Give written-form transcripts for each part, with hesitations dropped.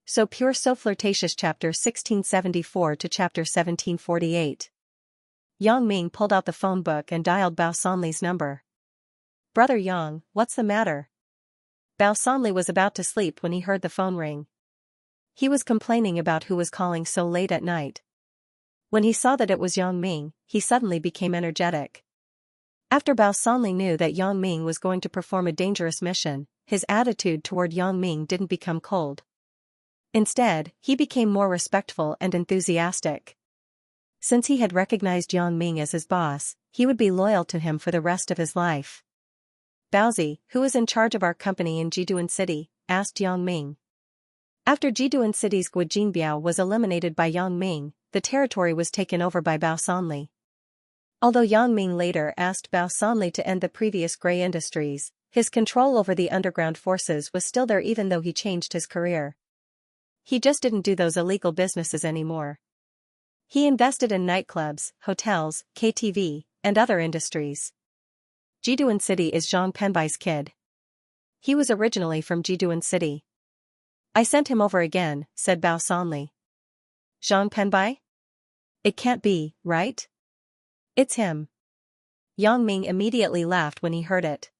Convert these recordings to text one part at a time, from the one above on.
So Pure So Flirtatious Chapter 1674 to Chapter 1748. Yang Ming pulled out the phone book and dialed Bao Sanli's number. "Brother Yang, what's the matter?" Bao Sanli was about to sleep when he heard the phone ring. He was complaining about who was calling so late at night. When he saw that it was Yang Ming, he suddenly became energetic. After Bao Sanli knew that Yang Ming was going to perform a dangerous mission, his attitude toward Yang Ming didn't become cold. Instead, he became more respectful and enthusiastic. Since he had recognized Yang Ming as his boss, he would be loyal to him for the rest of his life. "Baozi, who is in charge of our company in Jiduan City?" asked Yang Ming. After Jiduan City's Guojinbiao was eliminated by Yang Ming, the territory was taken over by Bao Sanli. Although Yang Ming later asked Bao Sanli to end the previous gray industries, his control over the underground forces was still there even though he changed his career. He just didn't do those illegal businesses anymore. He invested in nightclubs, hotels, KTV, and other industries. Jiduan City is Zhang Penbai's kid. He was originally from Jiduan City. "I sent him over again," said Bao Sanli. "Zhang Penbai? It can't be, right? It's him." Yang Ming immediately laughed when he heard it.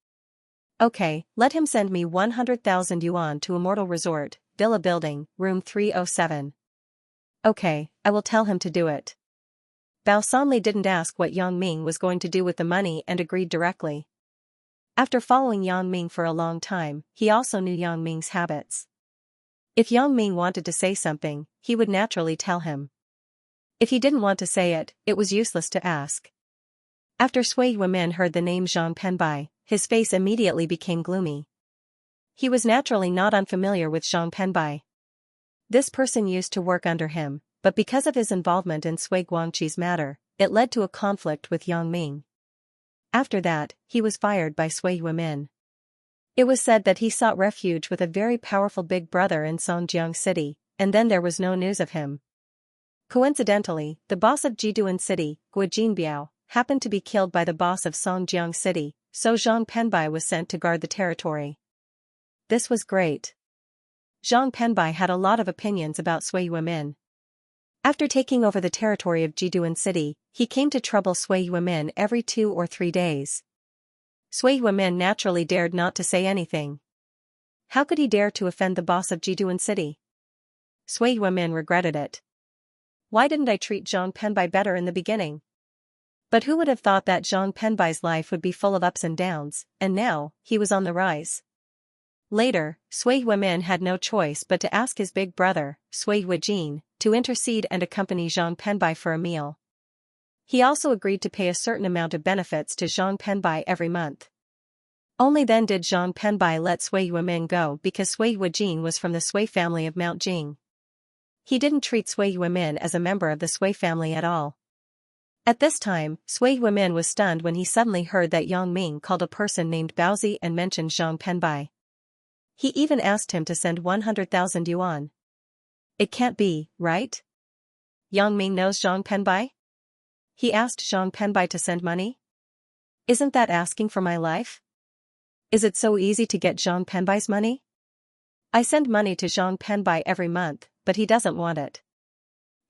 "Okay, let him send me 100,000 yuan to Immortal Resort, Villa Building, room 307. "Okay, I will tell him to do it." Bao Sanli didn't ask what Yang Ming was going to do with the money and agreed directly. After following Yang Ming for a long time, he also knew Yang Ming's habits. If Yang Ming wanted to say something, he would naturally tell him. If he didn't want to say it, it was useless to ask. After Sui Yuemin heard the name Zhang Penbai, his face immediately became gloomy. He was naturally not unfamiliar with Zhang Penbai. This person used to work under him, but because of his involvement in Sui Guangqi's matter, it led to a conflict with Yang Ming. After that, he was fired by Sui Yuemin. It was said that he sought refuge with a very powerful big brother in Songjiang City, and then there was no news of him. Coincidentally, the boss of Jiduan City, Guojinbiao, happened to be killed by the boss of Songjiang City, so Zhang Penbai was sent to guard the territory. This was great. Zhang Penbai had a lot of opinions about Sui Yuemin. After taking over the territory of Jiduan City, he came to trouble Sui Yuemin every 2 or 3 days. Sui Yuemin naturally dared not to say anything. How could he dare to offend the boss of Jiduan City? Sui Yuemin regretted it. Why didn't I treat Zhang Penbai better in the beginning? But who would have thought that Zhang Penbai's life would be full of ups and downs, and now, he was on the rise. Later, Sui Yuemin had no choice but to ask his big brother, Sui Yuejin, to intercede and accompany Zhang Penbai for a meal. He also agreed to pay a certain amount of benefits to Zhang Penbai every month. Only then did Zhang Penbai let Sui Yuemin go because Sui Yuejin was from the Sui family of Mount Jing. He didn't treat Sui Yuemin as a member of the Sui family at all. At this time, Sui Yuemin was stunned when he suddenly heard that Yang Ming called a person named Baozi and mentioned Zhang Penbai. He even asked him to send 100,000 yuan. It can't be, right? Yang Ming knows Zhang Penbai? He asked Zhang Penbai to send money? Isn't that asking for my life? Is it so easy to get Zhang Penbai's money? I send money to Zhang Penbai every month, but he doesn't want it.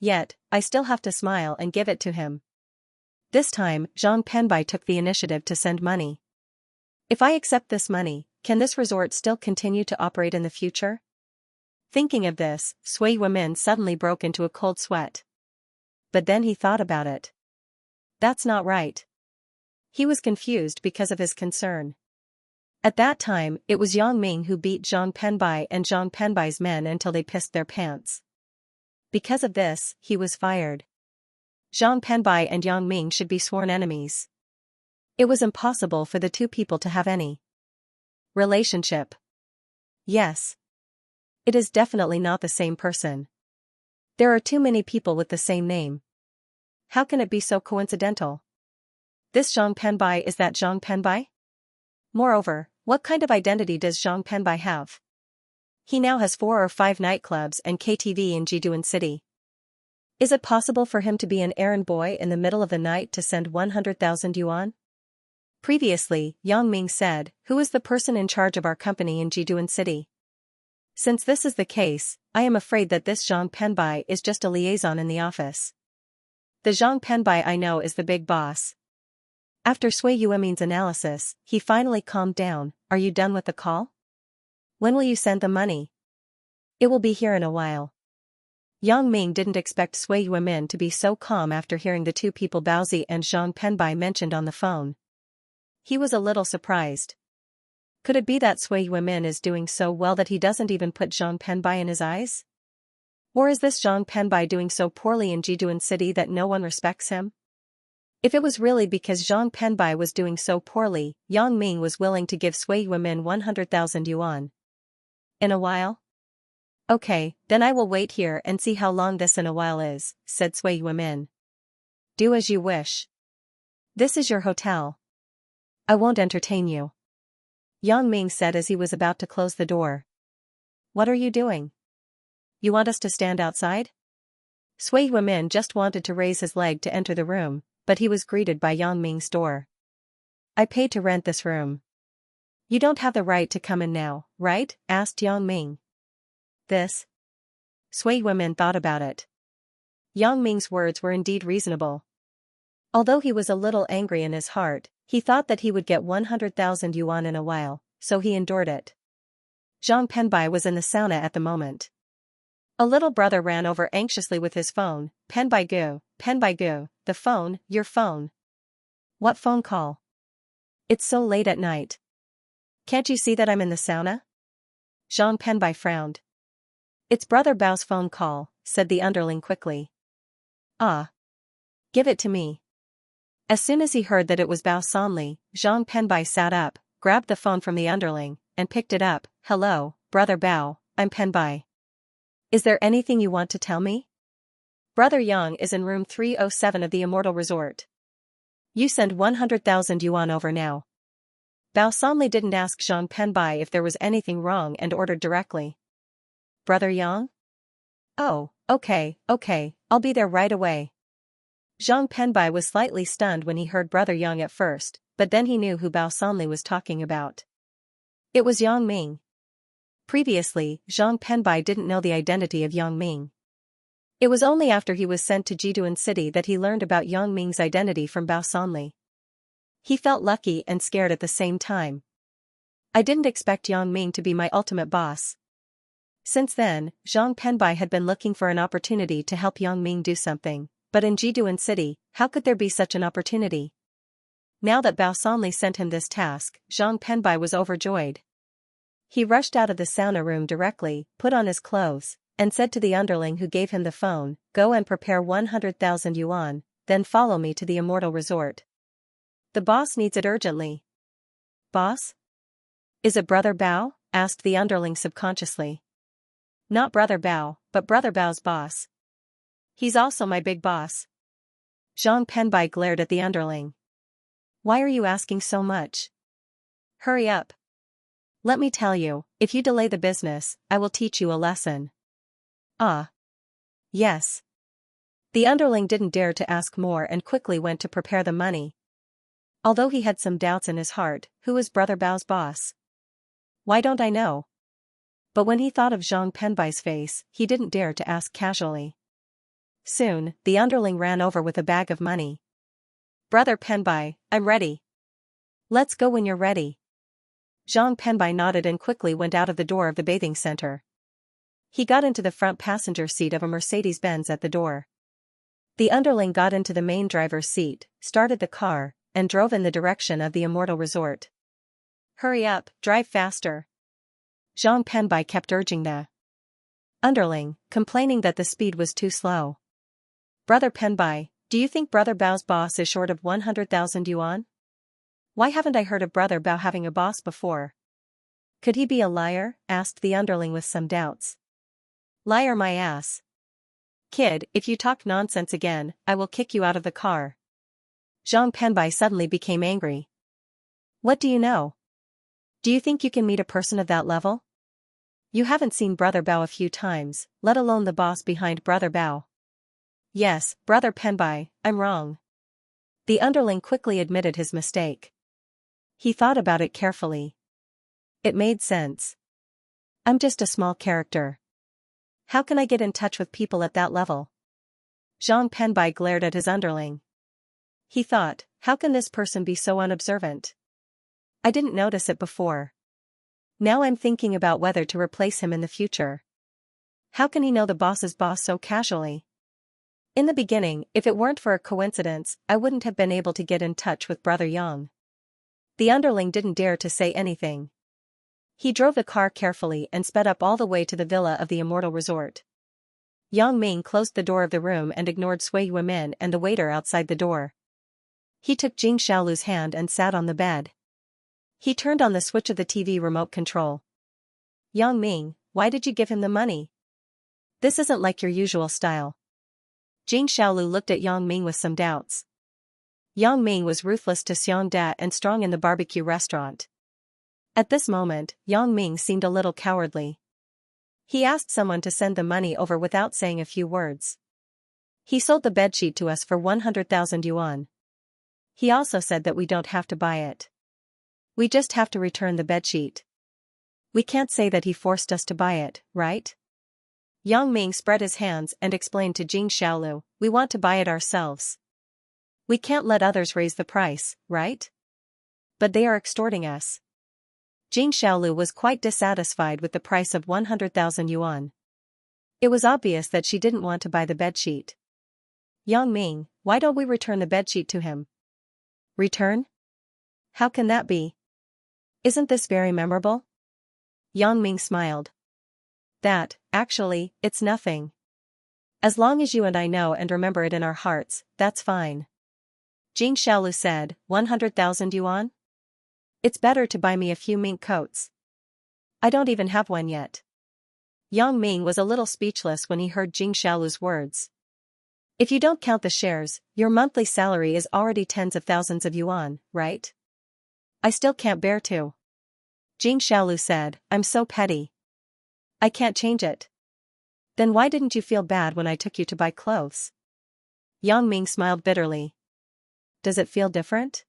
Yet, I still have to smile and give it to him. This time, Zhang Penbai took the initiative to send money. If I accept this money, can this resort still continue to operate in the future? Thinking of this, Sui Yuemin suddenly broke into a cold sweat. But then he thought about it. That's not right. He was confused because of his concern. At that time, it was Yang Ming who beat Zhang Penbai and Zhang Penbai's men until they pissed their pants. Because of this, he was fired. Zhang Penbai and Yang Ming should be sworn enemies. It was impossible for the two people to have any relationship. Yes. It is definitely not the same person. There are too many people with the same name. How can it be so coincidental? This Zhang Penbai is that Zhang Penbai? Moreover, what kind of identity does Zhang Penbai have? He now has 4 or 5 nightclubs and KTV in Jiduan City. Is it possible for him to be an errand boy in the middle of the night to send 100,000 yuan? Previously, Yang Ming said, "Who is the person in charge of our company in Jiduan City?" Since this is the case, I am afraid that this Zhang Penbai is just a liaison in the office. The Zhang Penbai I know is the big boss. After Sui Yuemin's analysis, he finally calmed down. Are you done with the call? When will you send the money? It will be here in a while. Yang Ming didn't expect Sui Yuemin to be so calm after hearing the two people Baozi and Zhang Penbai mentioned on the phone. He was a little surprised. Could it be that Sui Yuemin is doing so well that he doesn't even put Zhang Penbai in his eyes? Or is this Zhang Penbai doing so poorly in Jiduan City that no one respects him? If it was really because Zhang Penbai was doing so poorly, Yang Ming was willing to give Sui Yuemin 100,000 yuan. In a while? Okay, then I will wait here and see how long this in a while is, said Sui Yuemin. Do as you wish. This is your hotel. I won't entertain you. Yang Ming said as he was about to close the door. What are you doing? You want us to stand outside? Sui Yuemin just wanted to raise his leg to enter the room, but he was greeted by Yang Ming's door. I paid to rent this room. You don't have the right to come in now, right? Asked Yang Ming. This? Sui Yuemin thought about it. Yang Ming's words were indeed reasonable. Although he was a little angry in his heart, he thought that he would get 100,000 yuan in a while, so he endured it. Zhang Penbai was in the sauna at the moment. A little brother ran over anxiously with his phone. Penbai gu, the phone, your phone. What phone call? It's so late at night. Can't you see that I'm in the sauna? Zhang Penbai frowned. It's Brother Bao's phone call, said the underling quickly. Ah. Give it to me. As soon as he heard that it was Bao Sanli, Zhang Penbai sat up, grabbed the phone from the underling, and picked it up. Hello, Brother Bao, I'm Penbai. Is there anything you want to tell me? Brother Yang is in room 307 of the Immortal Resort. You send 100,000 yuan over now. Bao Sanli didn't ask Zhang Penbai if there was anything wrong and ordered directly. Brother Yang? Oh, okay, I'll be there right away. Zhang Penbai was slightly stunned when he heard Brother Yang at first, but then he knew who Bao Sanli was talking about. It was Yang Ming. Previously, Zhang Penbai didn't know the identity of Yang Ming. It was only after he was sent to Jiduan City that he learned about Yang Ming's identity from Bao Sanli. He felt lucky and scared at the same time. I didn't expect Yang Ming to be my ultimate boss. Since then, Zhang Penbai had been looking for an opportunity to help Yang Ming do something, but in Jiduan City, how could there be such an opportunity? Now that Bao Sanli sent him this task, Zhang Penbai was overjoyed. He rushed out of the sauna room directly, put on his clothes, and said to the underling who gave him the phone, go and prepare 100,000 yuan, then follow me to the Immortal Resort. The boss needs it urgently. Boss? Is it Brother Bao? Asked the underling subconsciously. Not Brother Bao, but Brother Bao's boss. He's also my big boss. Zhang Penbai glared at the underling. Why are you asking so much? Hurry up. Let me tell you, if you delay the business, I will teach you a lesson. Ah. Yes. The underling didn't dare to ask more and quickly went to prepare the money. Although he had some doubts in his heart, who is Brother Bao's boss? Why don't I know? But when he thought of Zhang Penbai's face, he didn't dare to ask casually. Soon, the underling ran over with a bag of money. Brother Penbai, I'm ready. Let's go when you're ready. Zhang Penbai nodded and quickly went out of the door of the bathing center. He got into the front passenger seat of a Mercedes-Benz at the door. The underling got into the main driver's seat, started the car, and drove in the direction of the Immortal Resort. Hurry up, drive faster. Zhang Penbai kept urging the underling, complaining that the speed was too slow. Brother Penbai, do you think Brother Bao's boss is short of 100,000 yuan? Why haven't I heard of Brother Bao having a boss before? Could he be a liar? Asked the underling with some doubts. Liar my ass. Kid, if you talk nonsense again, I will kick you out of the car. Zhang Penbai suddenly became angry. What do you know? Do you think you can meet a person of that level? You haven't seen Brother Bao a few times, let alone the boss behind Brother Bao. Yes, Brother Penbai, I'm wrong. The underling quickly admitted his mistake. He thought about it carefully. It made sense. I'm just a small character. How can I get in touch with people at that level? Zhang Penbai glared at his underling. He thought, how can this person be so unobservant? I didn't notice it before. Now I'm thinking about whether to replace him in the future. How can he know the boss's boss so casually? In the beginning, if it weren't for a coincidence, I wouldn't have been able to get in touch with Brother Yang. The underling didn't dare to say anything. He drove the car carefully and sped up all the way to the villa of the Immortal Resort. Yang Ming closed the door of the room and ignored Sui Yuemin and the waiter outside the door. He took Jing Xiaolu's hand and sat on the bed. He turned on the switch of the TV remote control. Yang Ming, why did you give him the money? This isn't like your usual style. Jing Xiaolu looked at Yang Ming with some doubts. Yang Ming was ruthless to Xiang Da and strong in the barbecue restaurant. At this moment, Yang Ming seemed a little cowardly. He asked someone to send the money over without saying a few words. He sold the bedsheet to us for 100,000 yuan. He also said that we don't have to buy it. We just have to return the bedsheet. We can't say that he forced us to buy it, right? Yang Ming spread his hands and explained to Jing Xiaolu, we want to buy it ourselves. We can't let others raise the price, right? But they are extorting us. Jing Xiaolu was quite dissatisfied with the price of 100,000 yuan. It was obvious that she didn't want to buy the bedsheet. Yang Ming, why don't we return the bedsheet to him? Return? How can that be? Isn't this very memorable? Yang Ming smiled. That, actually, it's nothing. As long as you and I know and remember it in our hearts, that's fine. Jing Xiaolu said, 100,000 yuan? It's better to buy me a few mink coats. I don't even have one yet. Yang Ming was a little speechless when he heard Jing Xiaolu's words. If you don't count the shares, your monthly salary is already tens of thousands of yuan, right? I still can't bear to. Jing Xiaolu said, I'm so petty. I can't change it. Then why didn't you feel bad when I took you to buy clothes? Yang Ming smiled bitterly. Does it feel different?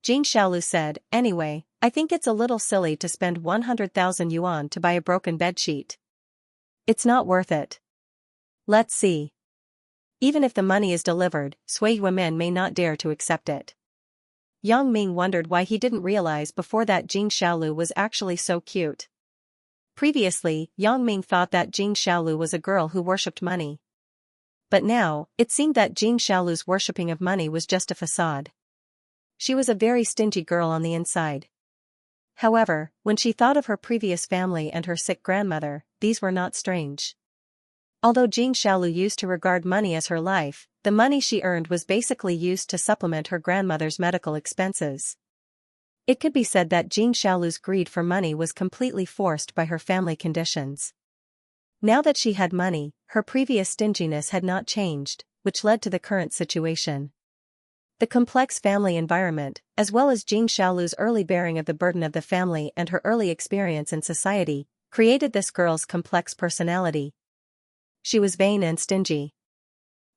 Jing Xiaolu said, anyway, I think it's a little silly to spend 100,000 yuan to buy a broken bedsheet. It's not worth it. Let's see. Even if the money is delivered, Sui Yuemin may not dare to accept it. Yang Ming wondered why he didn't realize before that Jing Xiaolu was actually so cute. Previously, Yang Ming thought that Jing Xiaolu was a girl who worshipped money. But now, it seemed that Jing Xiaolu's worshipping of money was just a facade. She was a very stingy girl on the inside. However, when she thought of her previous family and her sick grandmother, these were not strange. Although Jing Xiaolu used to regard money as her life, the money she earned was basically used to supplement her grandmother's medical expenses. It could be said that Jing Xiaolu's greed for money was completely forced by her family conditions. Now that she had money, her previous stinginess had not changed, which led to the current situation. The complex family environment, as well as Jing Xiaolu's early bearing of the burden of the family and her early experience in society, created this girl's complex personality. She was vain and stingy.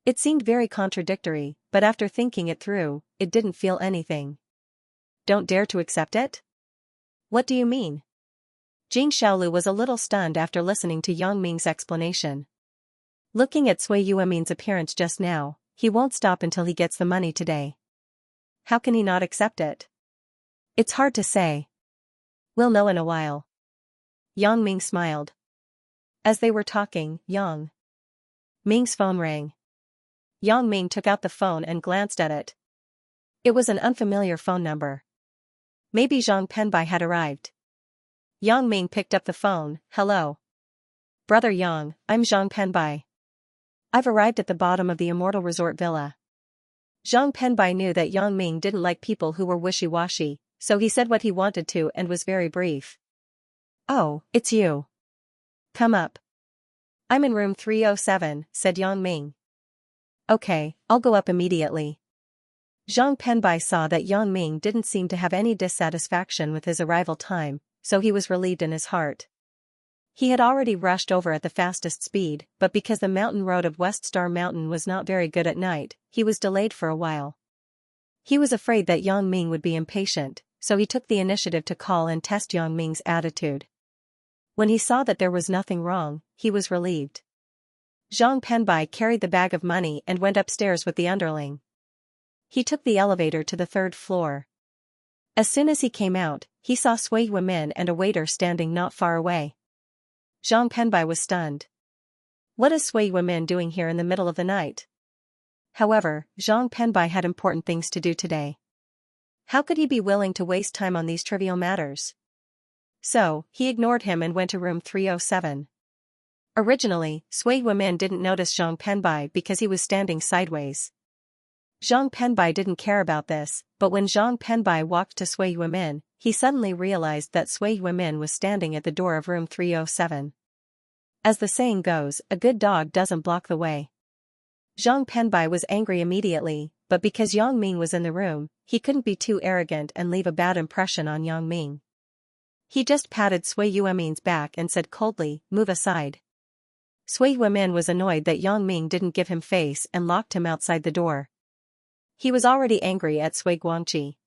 It seemed very contradictory, but after thinking it through, it didn't feel anything. Don't dare to accept it? What do you mean? Jing Xiaolu was a little stunned after listening to Yang Ming's explanation. Looking at Sui Yuemin's appearance just now, he won't stop until he gets the money today. How can he not accept it? It's hard to say. We'll know in a while. Yang Ming smiled. As they were talking, Yang Ming's phone rang. Yang Ming took out the phone and glanced at it. It was an unfamiliar phone number. Maybe Zhang Penbai had arrived. Yang Ming picked up the phone. Hello. Brother Yang, I'm Zhang Penbai. I've arrived at the bottom of the Immortal Resort Villa. Zhang Penbai knew that Yang Ming didn't like people who were wishy-washy, so he said what he wanted to and was very brief. Oh, it's you. Come up. I'm in room 307, said Yang Ming. Okay, I'll go up immediately. Zhang Penbai saw that Yang Ming didn't seem to have any dissatisfaction with his arrival time, so he was relieved in his heart. He had already rushed over at the fastest speed, but because the mountain road of West Star Mountain was not very good at night, he was delayed for a while. He was afraid that Yang Ming would be impatient, so he took the initiative to call and test Yang Ming's attitude. When he saw that there was nothing wrong, he was relieved. Zhang Penbai carried the bag of money and went upstairs with the underling. He took the elevator to the third floor. As soon as he came out, he saw Sui Yimin and a waiter standing not far away. Zhang Penbai was stunned. What is Sui Yimin doing here in the middle of the night? However, Zhang Penbai had important things to do today. How could he be willing to waste time on these trivial matters? So, he ignored him and went to room 307. Originally, Sui Yimin didn't notice Zhang Penbai because he was standing sideways. Zhang Penbai didn't care about this, but when Zhang Penbai walked to Sui Yimin, he suddenly realized that Sui Yimin was standing at the door of room 307. As the saying goes, a good dog doesn't block the way. Zhang Penbai was angry immediately, but because Yang Ming was in the room, he couldn't be too arrogant and leave a bad impression on Yang Ming. He just patted Sui Yimin's back and said coldly, "Move aside." Sui Yimin was annoyed that Yang Ming didn't give him face and locked him outside the door. He was already angry at Sui Guangqi.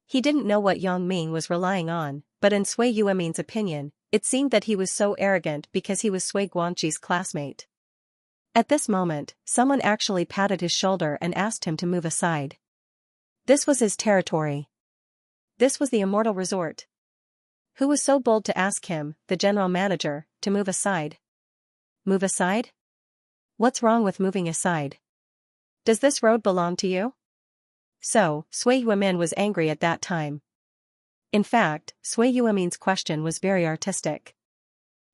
He didn't know what Yang Ming was relying on, but in Sui Yimin's opinion, it seemed that he was so arrogant because he was Sui Guangqi's classmate. At this moment, someone actually patted his shoulder and asked him to move aside. This was his territory. This was the immortal resort. Who was so bold to ask him, the general manager, to move aside? Move aside? What's wrong with moving aside? Does this road belong to you? So, Sui Yimin was angry at that time. In fact, Sui Yimin's question was very artistic.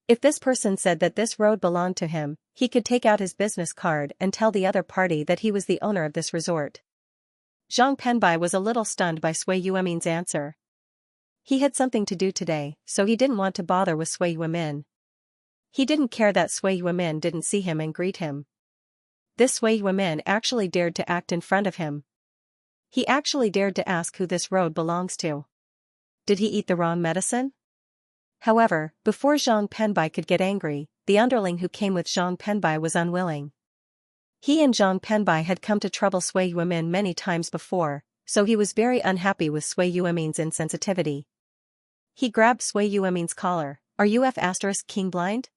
If this person said that this road belonged to him, he could take out his business card and tell the other party that he was the owner of this resort. Zhang Penbai was a little stunned by Sui Yimin's answer. He had something to do today, so he didn't want to bother with Sui Yimin. He didn't care that Sui Yimin didn't see him and greet him. This Sui Yimin actually dared to act in front of him. He actually dared to ask who this road belongs to. Did he eat the wrong medicine? However, before Zhang Penbai could get angry, the underling who came with Zhang Penbai was unwilling. He and Zhang Penbai had come to trouble Sui Yimin many times before, so he was very unhappy with Sui Yimin's insensitivity. He grabbed Sui Yimin's collar. "Are you F***king blind?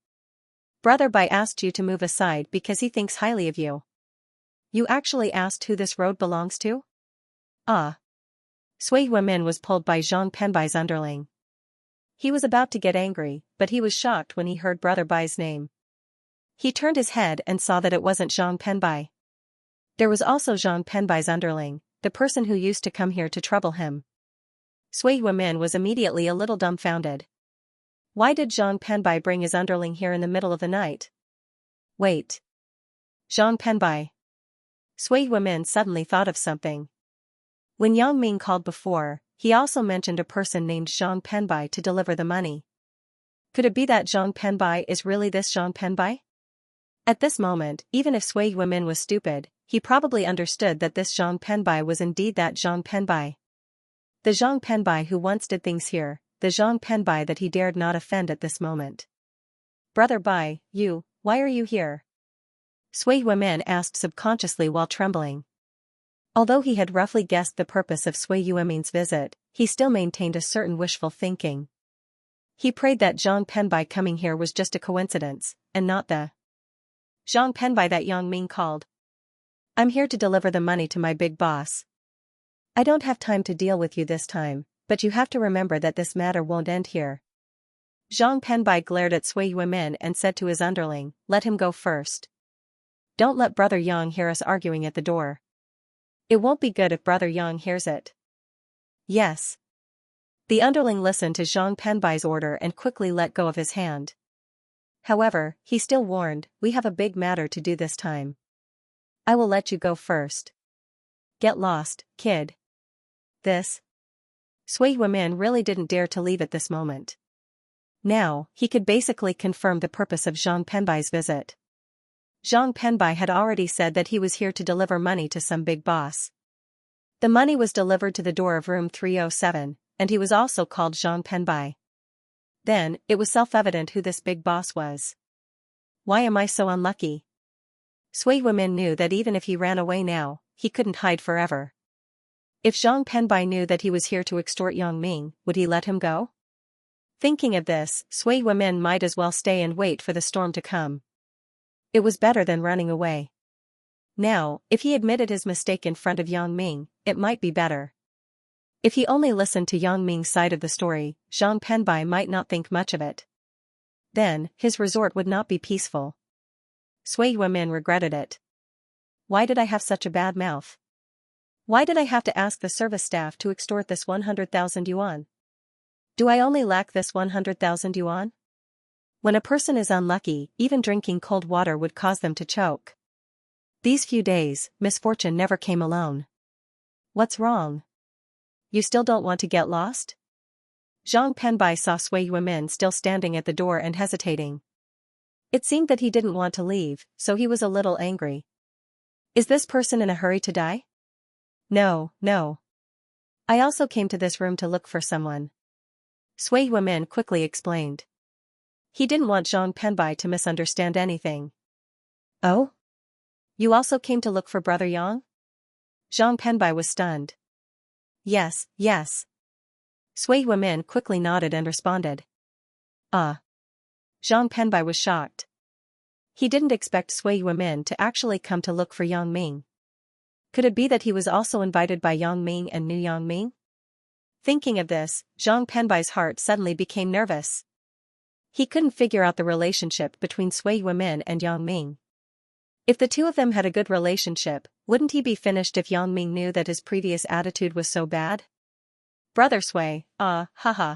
Brother Bai asked you to move aside because he thinks highly of you. You actually asked who this road belongs to?" Ah. Sui Yimin was pulled by Zhang Penbai's underling. He was about to get angry, but he was shocked when he heard Brother Bai's name. He turned his head and saw that it wasn't Zhang Penbai. There was also Zhang Penbai's underling, the person who used to come here to trouble him. Sui Yimin was immediately a little dumbfounded. Why did Zhang Penbai bring his underling here in the middle of the night? Wait. Zhang Penbai. Sui Yimin suddenly thought of something. When Yang Ming called before, he also mentioned a person named Zhang Penbai to deliver the money. Could it be that Zhang Penbai is really this Zhang Penbai? At this moment, even if Sui Yimin was stupid, he probably understood that this Zhang Penbai was indeed that Zhang Penbai. The Zhang Penbai who once did things here, the Zhang Penbai that he dared not offend at this moment. "Brother Bai, why are you here?" Sui Yimin asked subconsciously while trembling. Although he had roughly guessed the purpose of Sui Yimin's visit, he still maintained a certain wishful thinking. He prayed that Zhang Penbai coming here was just a coincidence, and not the Zhang Penbai that Yang Ming called. "I'm here to deliver the money to my big boss. I don't have time to deal with you this time, but you have to remember that this matter won't end here." Zhang Penbai glared at Sui Yimin and said to his underling, "Let him go first. Don't let Brother Yang hear us arguing at the door. It won't be good if Brother Yang hears it." Yes. The underling listened to Zhang Penbai's order and quickly let go of his hand. However, he still warned, "We have a big matter to do this time. I will let you go first. Get lost, kid." This. Sui Yimin really didn't dare to leave at this moment. Now, he could basically confirm the purpose of Zhang Penbai's visit. Zhang Penbai had already said that he was here to deliver money to some big boss. The money was delivered to the door of room 307, and he was also called Zhang Penbai. Then, it was self-evident who this big boss was. Why am I so unlucky? Sui Yimin knew that even if he ran away now, he couldn't hide forever. If Zhang Penbai knew that he was here to extort Yang Ming, would he let him go? Thinking of this, Sui Wenmin might as well stay and wait for the storm to come. It was better than running away. Now, if he admitted his mistake in front of Yang Ming, it might be better. If he only listened to Yang Ming's side of the story, Zhang Penbai might not think much of it. Then, his resort would not be peaceful. Sui Wenmin regretted it. Why did I have such a bad mouth? Why did I have to ask the service staff to extort this 100,000 yuan? Do I only lack this 100,000 yuan? When a person is unlucky, even drinking cold water would cause them to choke. These few days, misfortune never came alone. What's wrong? You still don't want to get lost? Zhang Penbai saw Sui Wenmin still standing at the door and hesitating. It seemed that he didn't want to leave, so he was a little angry. Is this person in a hurry to die? No, no. I also came to this room to look for someone. Sui Wenmin quickly explained. He didn't want Zhang Penbai to misunderstand anything. Oh? You also came to look for Brother Yang? Zhang Penbai was stunned. Yes, yes. Sui Wenmin quickly nodded and responded. Ah. Zhang Penbai was shocked. He didn't expect Sui Wenmin to actually come to look for Yang Ming. Could it be that he was also invited by Yang Ming and knew Yang Ming? Thinking of this, Zhang Penbai's heart suddenly became nervous. He couldn't figure out the relationship between Sui Wenmin and Yang Ming. If the two of them had a good relationship, wouldn't he be finished if Yang Ming knew that his previous attitude was so bad? Brother Sui, haha.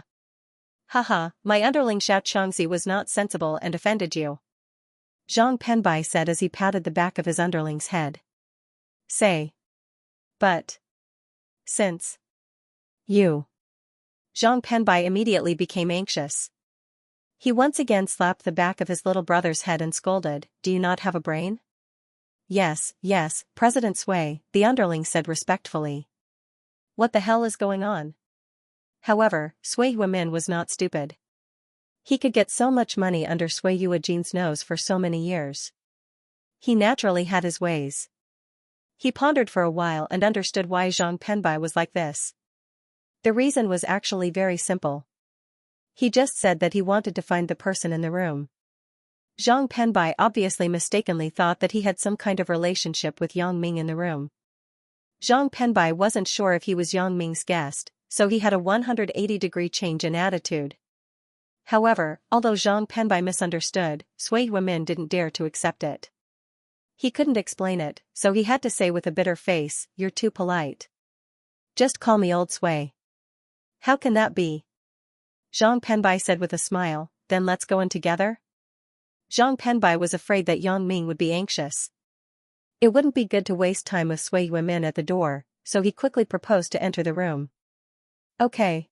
Haha, my underling Xianxia was not sensible and offended you. Zhang Penbai said as he patted the back of his underling's head. Say. But. Since. You. Zhang Penbai immediately became anxious. He once again slapped the back of his little brother's head and scolded, Do you not have a brain? Yes, yes, President Sui, the underling said respectfully. What the hell is going on? However, Sui Wenmin was not stupid. He could get so much money under Sui Yuejin's nose for so many years. He naturally had his ways. He pondered for a while and understood why Zhang Penbai was like this. The reason was actually very simple. He just said that he wanted to find the person in the room. Zhang Penbai obviously mistakenly thought that he had some kind of relationship with Yang Ming in the room. Zhang Penbai wasn't sure if he was Yang Ming's guest, so he had a 180-degree change in attitude. However, although Zhang Penbai misunderstood, Sui Wenmin didn't dare to accept it. He couldn't explain it, so he had to say with a bitter face, You're too polite. Just call me Old Sui. How can that be? Zhang Penbai said with a smile, Then let's go in together? Zhang Penbai was afraid that Yang Ming would be anxious. It wouldn't be good to waste time with Sui Wenmin at the door, so he quickly proposed to enter the room. Okay.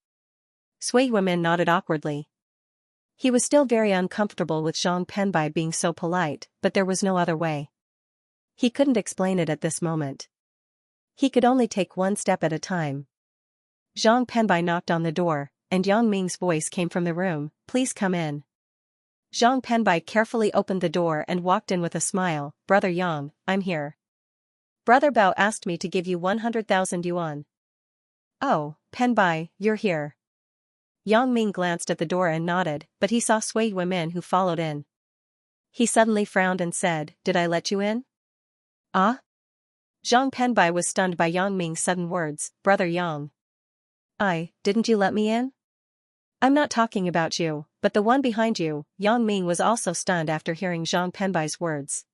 Sui Wenmin nodded awkwardly. He was still very uncomfortable with Zhang Penbai being so polite, but there was no other way. He couldn't explain it at this moment. He could only take one step at a time. Zhang Penbai knocked on the door, and Yang Ming's voice came from the room, Please come in. Zhang Penbai carefully opened the door and walked in with a smile, Brother Yang, I'm here. Brother Bao asked me to give you 100,000 yuan. Oh, Penbai, you're here. Yang Ming glanced at the door and nodded, but he saw Sui Wenmin who followed in. He suddenly frowned and said, Did I let you in? Ah? Zhang Penbai was stunned by Yang Ming's sudden words, Brother Yang. Didn't you let me in? I'm not talking about you, but the one behind you. Yang Ming was also stunned after hearing Zhang Penbai's words.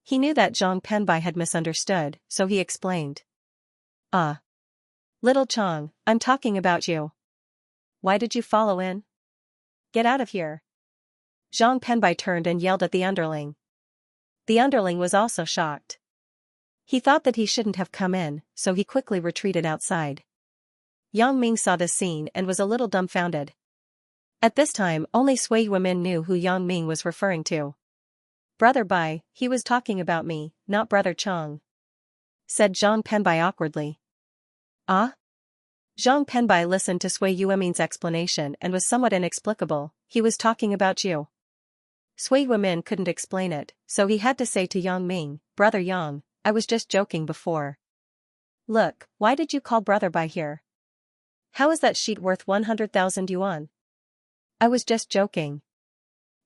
He knew that Zhang Penbai had misunderstood, so he explained. Little Chang, I'm talking about you. Why did you follow in? Get out of here. Zhang Penbai turned and yelled at the underling. The underling was also shocked. He thought that he shouldn't have come in, so he quickly retreated outside. Yang Ming saw this scene and was a little dumbfounded. At this time, only Sui Wenmin knew who Yang Ming was referring to. Brother Bai, he was talking about me, not Brother Chang, said Zhang Penbai awkwardly. Ah? Zhang Penbai listened to Sui Wenmin's explanation and was somewhat inexplicable, he was talking about you. Sui Wenmin couldn't explain it, so he had to say to Yang Ming, Brother Yang, I was just joking before. Look, why did you call Brother Bai here? How is that sheet worth 100,000 yuan? I was just joking.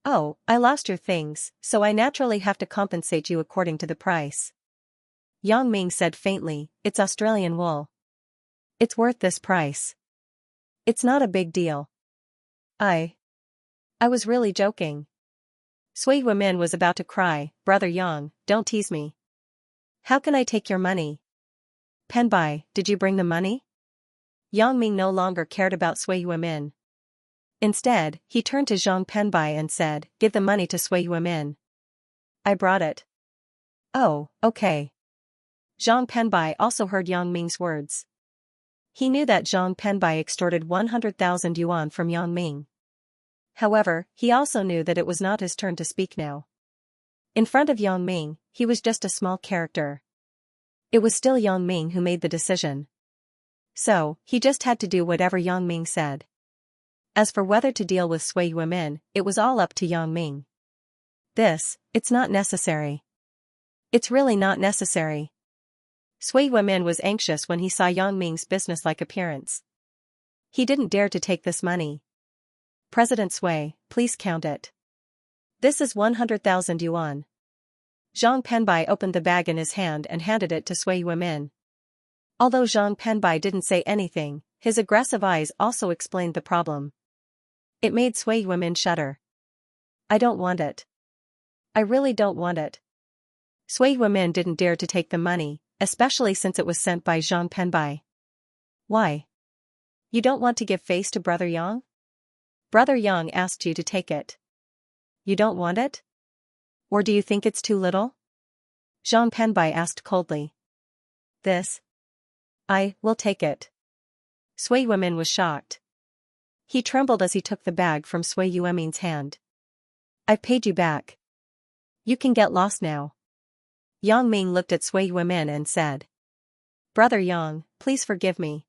Oh, I lost your things, so I naturally have to compensate you according to the price. Yang Ming said faintly, it's Australian wool. It's worth this price. It's not a big deal. I was really joking. Sui Wemin was about to cry, Brother Yang, don't tease me. How can I take your money? Penbai, did you bring the money? Yang Ming no longer cared about Sui Wemin. Instead, he turned to Zhang Penbai and said, give the money to Sui Wemin. I brought it. Oh, okay. Zhang Penbai also heard Yang Ming's words. He knew that Zhang Penbai extorted 100,000 yuan from Yang Ming. However, he also knew that it was not his turn to speak now. In front of Yang Ming, he was just a small character. It was still Yang Ming who made the decision. So, he just had to do whatever Yang Ming said. As for whether to deal with Sui Wemin, it was all up to Yang Ming. It's not necessary. It's really not necessary. Sui Wemin was anxious when he saw Yang Ming's businesslike appearance. He didn't dare to take this money. President Sui, please count it. This is 100,000 yuan. Zhang Penbai opened the bag in his hand and handed it to Sui Wemin. Although Zhang Penbai didn't say anything, his aggressive eyes also explained the problem. It made Sui Wemin shudder. I don't want it. I really don't want it. Sui Wemin didn't dare to take the money, especially since it was sent by Zhang Penbai. Why? You don't want to give face to Brother Yang? Brother Yang asked you to take it. You don't want it? Or do you think it's too little? Zhang Penbai asked coldly. I will take it. Sui Wemin was shocked. He trembled as he took the bag from Sui Wemin's hand. I've paid you back. You can get lost now. Yang Ming looked at Sui Wemin and said. Brother Yang, please forgive me.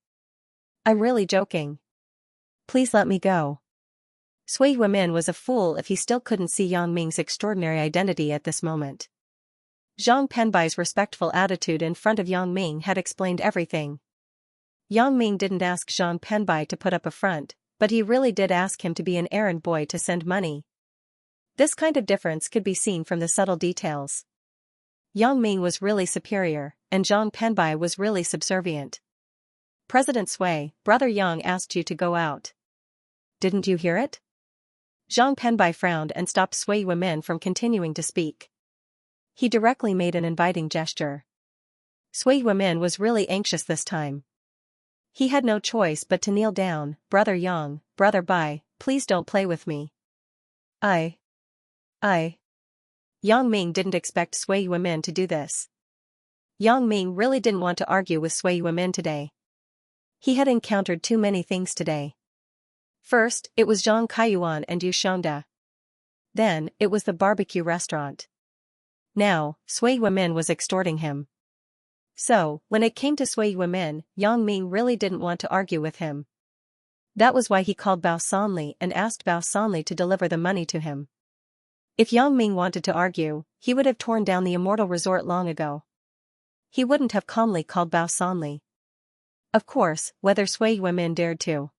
I'm really joking. Please let me go. Sui Wemin was a fool if he still couldn't see Yang Ming's extraordinary identity at this moment. Zhang Penbai's respectful attitude in front of Yang Ming had explained everything. Yang Ming didn't ask Zhang Penbai to put up a front, but he really did ask him to be an errand boy to send money. This kind of difference could be seen from the subtle details. Yang Ming was really superior, and Zhang Penbai was really subservient. President Sui, Brother Yang asked you to go out. Didn't you hear it? Zhang Penbai frowned and stopped Sui Wemin from continuing to speak. He directly made an inviting gesture. Sui Wemin was really anxious this time. He had no choice but to kneel down. Brother Yang, Brother Bai, please don't play with me. I. Yang Ming didn't expect Sui Wemin to do this. Yang Ming really didn't want to argue with Sui Wemin today. He had encountered too many things today. First, it was Zhang Kaiyuan and Yu Xianxia. Then, it was the barbecue restaurant. Now, Sui Wemin was extorting him. So, when it came to Sui Wemin, Yang Ming really didn't want to argue with him. That was why he called Bao Sanli and asked Bao Sanli to deliver the money to him. If Yang Ming wanted to argue, he would have torn down the Immortal Resort long ago. He wouldn't have calmly called Bao Sanli. Of course, whether Sui Wemin dared to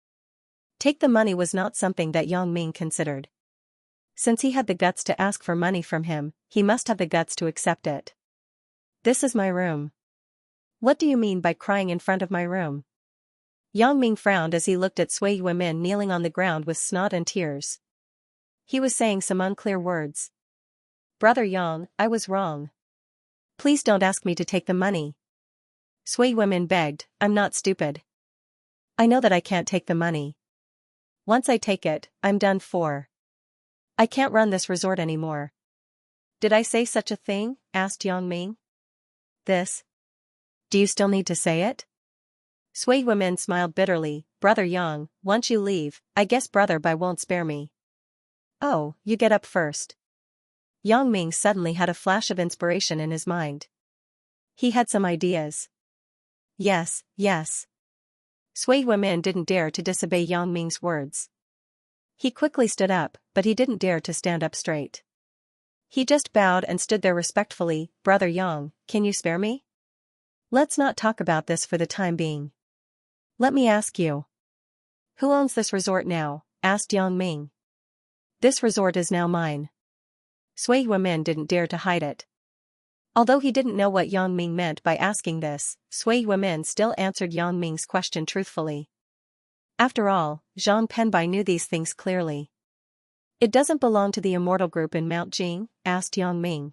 take the money was not something that Yang Ming considered. Since he had the guts to ask for money from him, he must have the guts to accept it. This is my room. What do you mean by crying in front of my room? Yang Ming frowned as he looked at Sui Wemin kneeling on the ground with snot and tears. He was saying some unclear words. Brother Yang, I was wrong. Please don't ask me to take the money. Sui Wemin begged, I'm not stupid. I know that I can't take the money. Once I take it, I'm done for. I can't run this resort anymore. Did I say such a thing? Asked Yang Ming. Do you still need to say it? Sui Wemin smiled bitterly. Brother Yang, once you leave, I guess Brother Bai won't spare me. Oh, you get up first. Yang Ming suddenly had a flash of inspiration in his mind. He had some ideas. Yes. Sui Wemin didn't dare to disobey Yang Ming's words. He quickly stood up, but he didn't dare to stand up straight. He just bowed and stood there respectfully. Brother Yang, can you spare me? Let's not talk about this for the time being. Let me ask you. Who owns this resort now? asked Yang Ming. This resort is now mine. Sui Wenmin didn't dare to hide it. Although he didn't know what Yang Ming meant by asking this, Sui Wenmin still answered Yang Ming's question truthfully. After all, Zhang Penbai knew these things clearly. It doesn't belong to the immortal group in Mount Jing? Asked Yang Ming.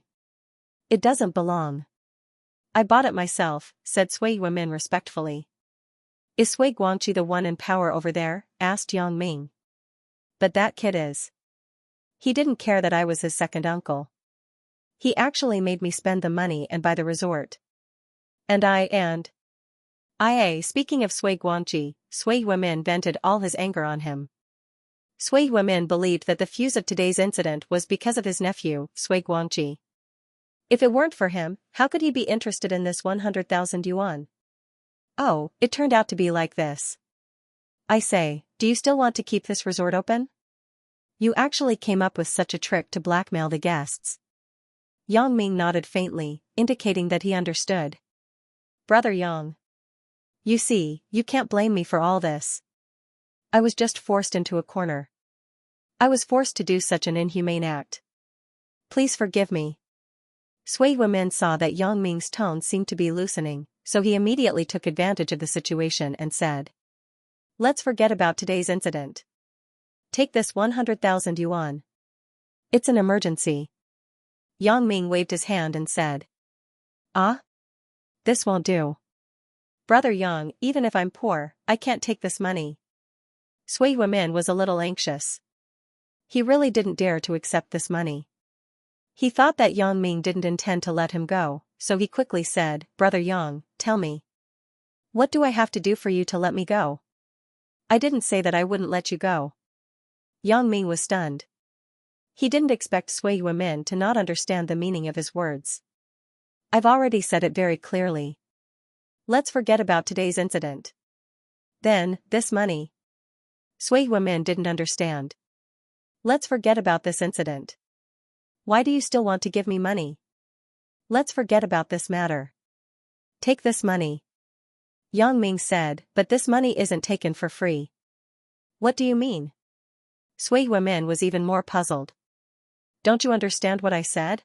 It doesn't belong. I bought it myself, said Sui Wenmin respectfully. Is Sui Guangqi the one in power over there? Asked Yang Ming. But that kid is. He didn't care that I was his second uncle. He actually made me spend the money and buy the resort. Speaking of Sui Guangqi, Sui Wenmin vented all his anger on him. Sui Wenmin believed that the fuse of today's incident was because of his nephew, Sui Guangqi. If it weren't for him, how could he be interested in this 100,000 yuan? Oh, it turned out to be like this. I say, do you still want to keep this resort open? You actually came up with such a trick to blackmail the guests. Yang Ming nodded faintly, indicating that he understood. Brother Yang. You see, you can't blame me for all this. I was just forced into a corner. I was forced to do such an inhumane act. Please forgive me. Sui Wenmin saw that Yang Ming's tone seemed to be loosening, so he immediately took advantage of the situation and said. Let's forget about today's incident. Take this 100,000 yuan. It's an emergency. Yang Ming waved his hand and said. Ah? This won't do. Brother Yang, even if I'm poor, I can't take this money. Sui Wenmin was a little anxious. He really didn't dare to accept this money. He thought that Yang Ming didn't intend to let him go, so he quickly said, Brother Yang, tell me. What do I have to do for you to let me go? I didn't say that I wouldn't let you go. Yang Ming was stunned. He didn't expect Sui Wenmin to not understand the meaning of his words. I've already said it very clearly. Let's forget about today's incident. Then, this money. Sui Wenmin didn't understand. Let's forget about this incident. Why do you still want to give me money? Let's forget about this matter. Take this money. Yang Ming said, but this money isn't taken for free. What do you mean? Sui Wenmin was even more puzzled. Don't you understand what I said?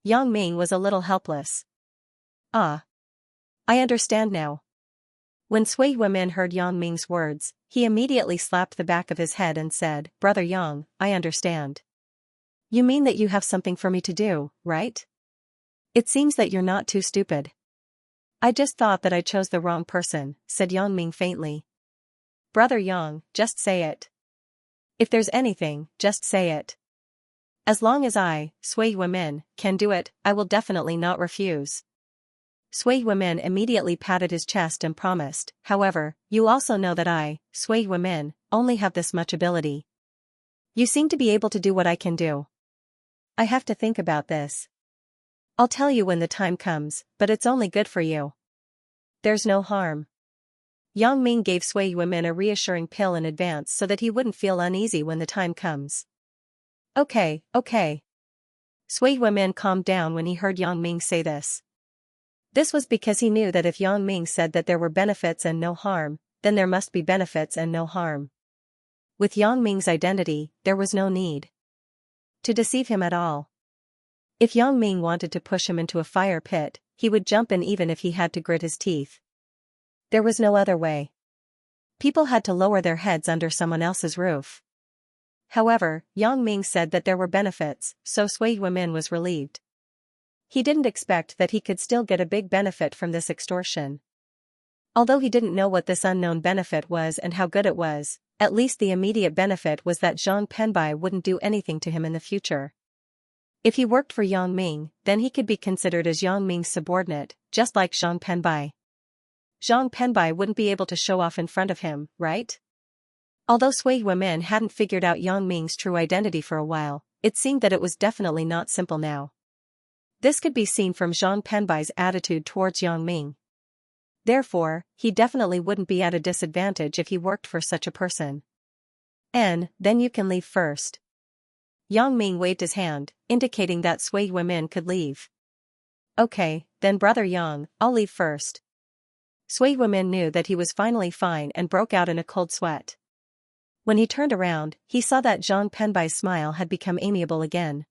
Yang Ming was a little helpless. Ah. I understand now. When Sui Wenmin heard Yang Ming's words, he immediately slapped the back of his head and said, Brother Yang, I understand. You mean that you have something for me to do, right? It seems that you're not too stupid. I just thought that I chose the wrong person, said Yang Ming faintly. Brother Yang, just say it. If there's anything, just say it. As long as I, Sui Wenmin, can do it, I will definitely not refuse. Sui Wenmin immediately patted his chest and promised, however, you also know that I, Sui Wenmin, only have this much ability. You seem to be able to do what I can do. I have to think about this. I'll tell you when the time comes, but it's only good for you. There's no harm. Yang Ming gave Sui Wenmin a reassuring pill in advance so that he wouldn't feel uneasy when the time comes. Okay. Sui Wenmin calmed down when he heard Yang Ming say this. This was because he knew that if Yang Ming said that there were benefits and no harm, then there must be benefits and no harm. With Yang Ming's identity, there was no need to deceive him at all. If Yang Ming wanted to push him into a fire pit, he would jump in even if he had to grit his teeth. There was no other way. People had to lower their heads under someone else's roof. However, Yang Ming said that there were benefits, so Sui Wenmin was relieved. He didn't expect that he could still get a big benefit from this extortion. Although he didn't know what this unknown benefit was and how good it was, at least the immediate benefit was that Zhang Penbai wouldn't do anything to him in the future. If he worked for Yang Ming, then he could be considered as Yang Ming's subordinate, just like Zhang Penbai. Zhang Penbai wouldn't be able to show off in front of him, right? Although Sui Wenmin hadn't figured out Yang Ming's true identity for a while, it seemed that it was definitely not simple now. This could be seen from Zhang Penbai's attitude towards Yang Ming. Therefore, he definitely wouldn't be at a disadvantage if he worked for such a person. And then you can leave first. Yang Ming waved his hand, indicating that Sui Wenmin could leave. Okay, then Brother Yang, I'll leave first. Sui Wenmin knew that he was finally fine and broke out in a cold sweat. When he turned around, he saw that Zhang Penbai's smile had become amiable again.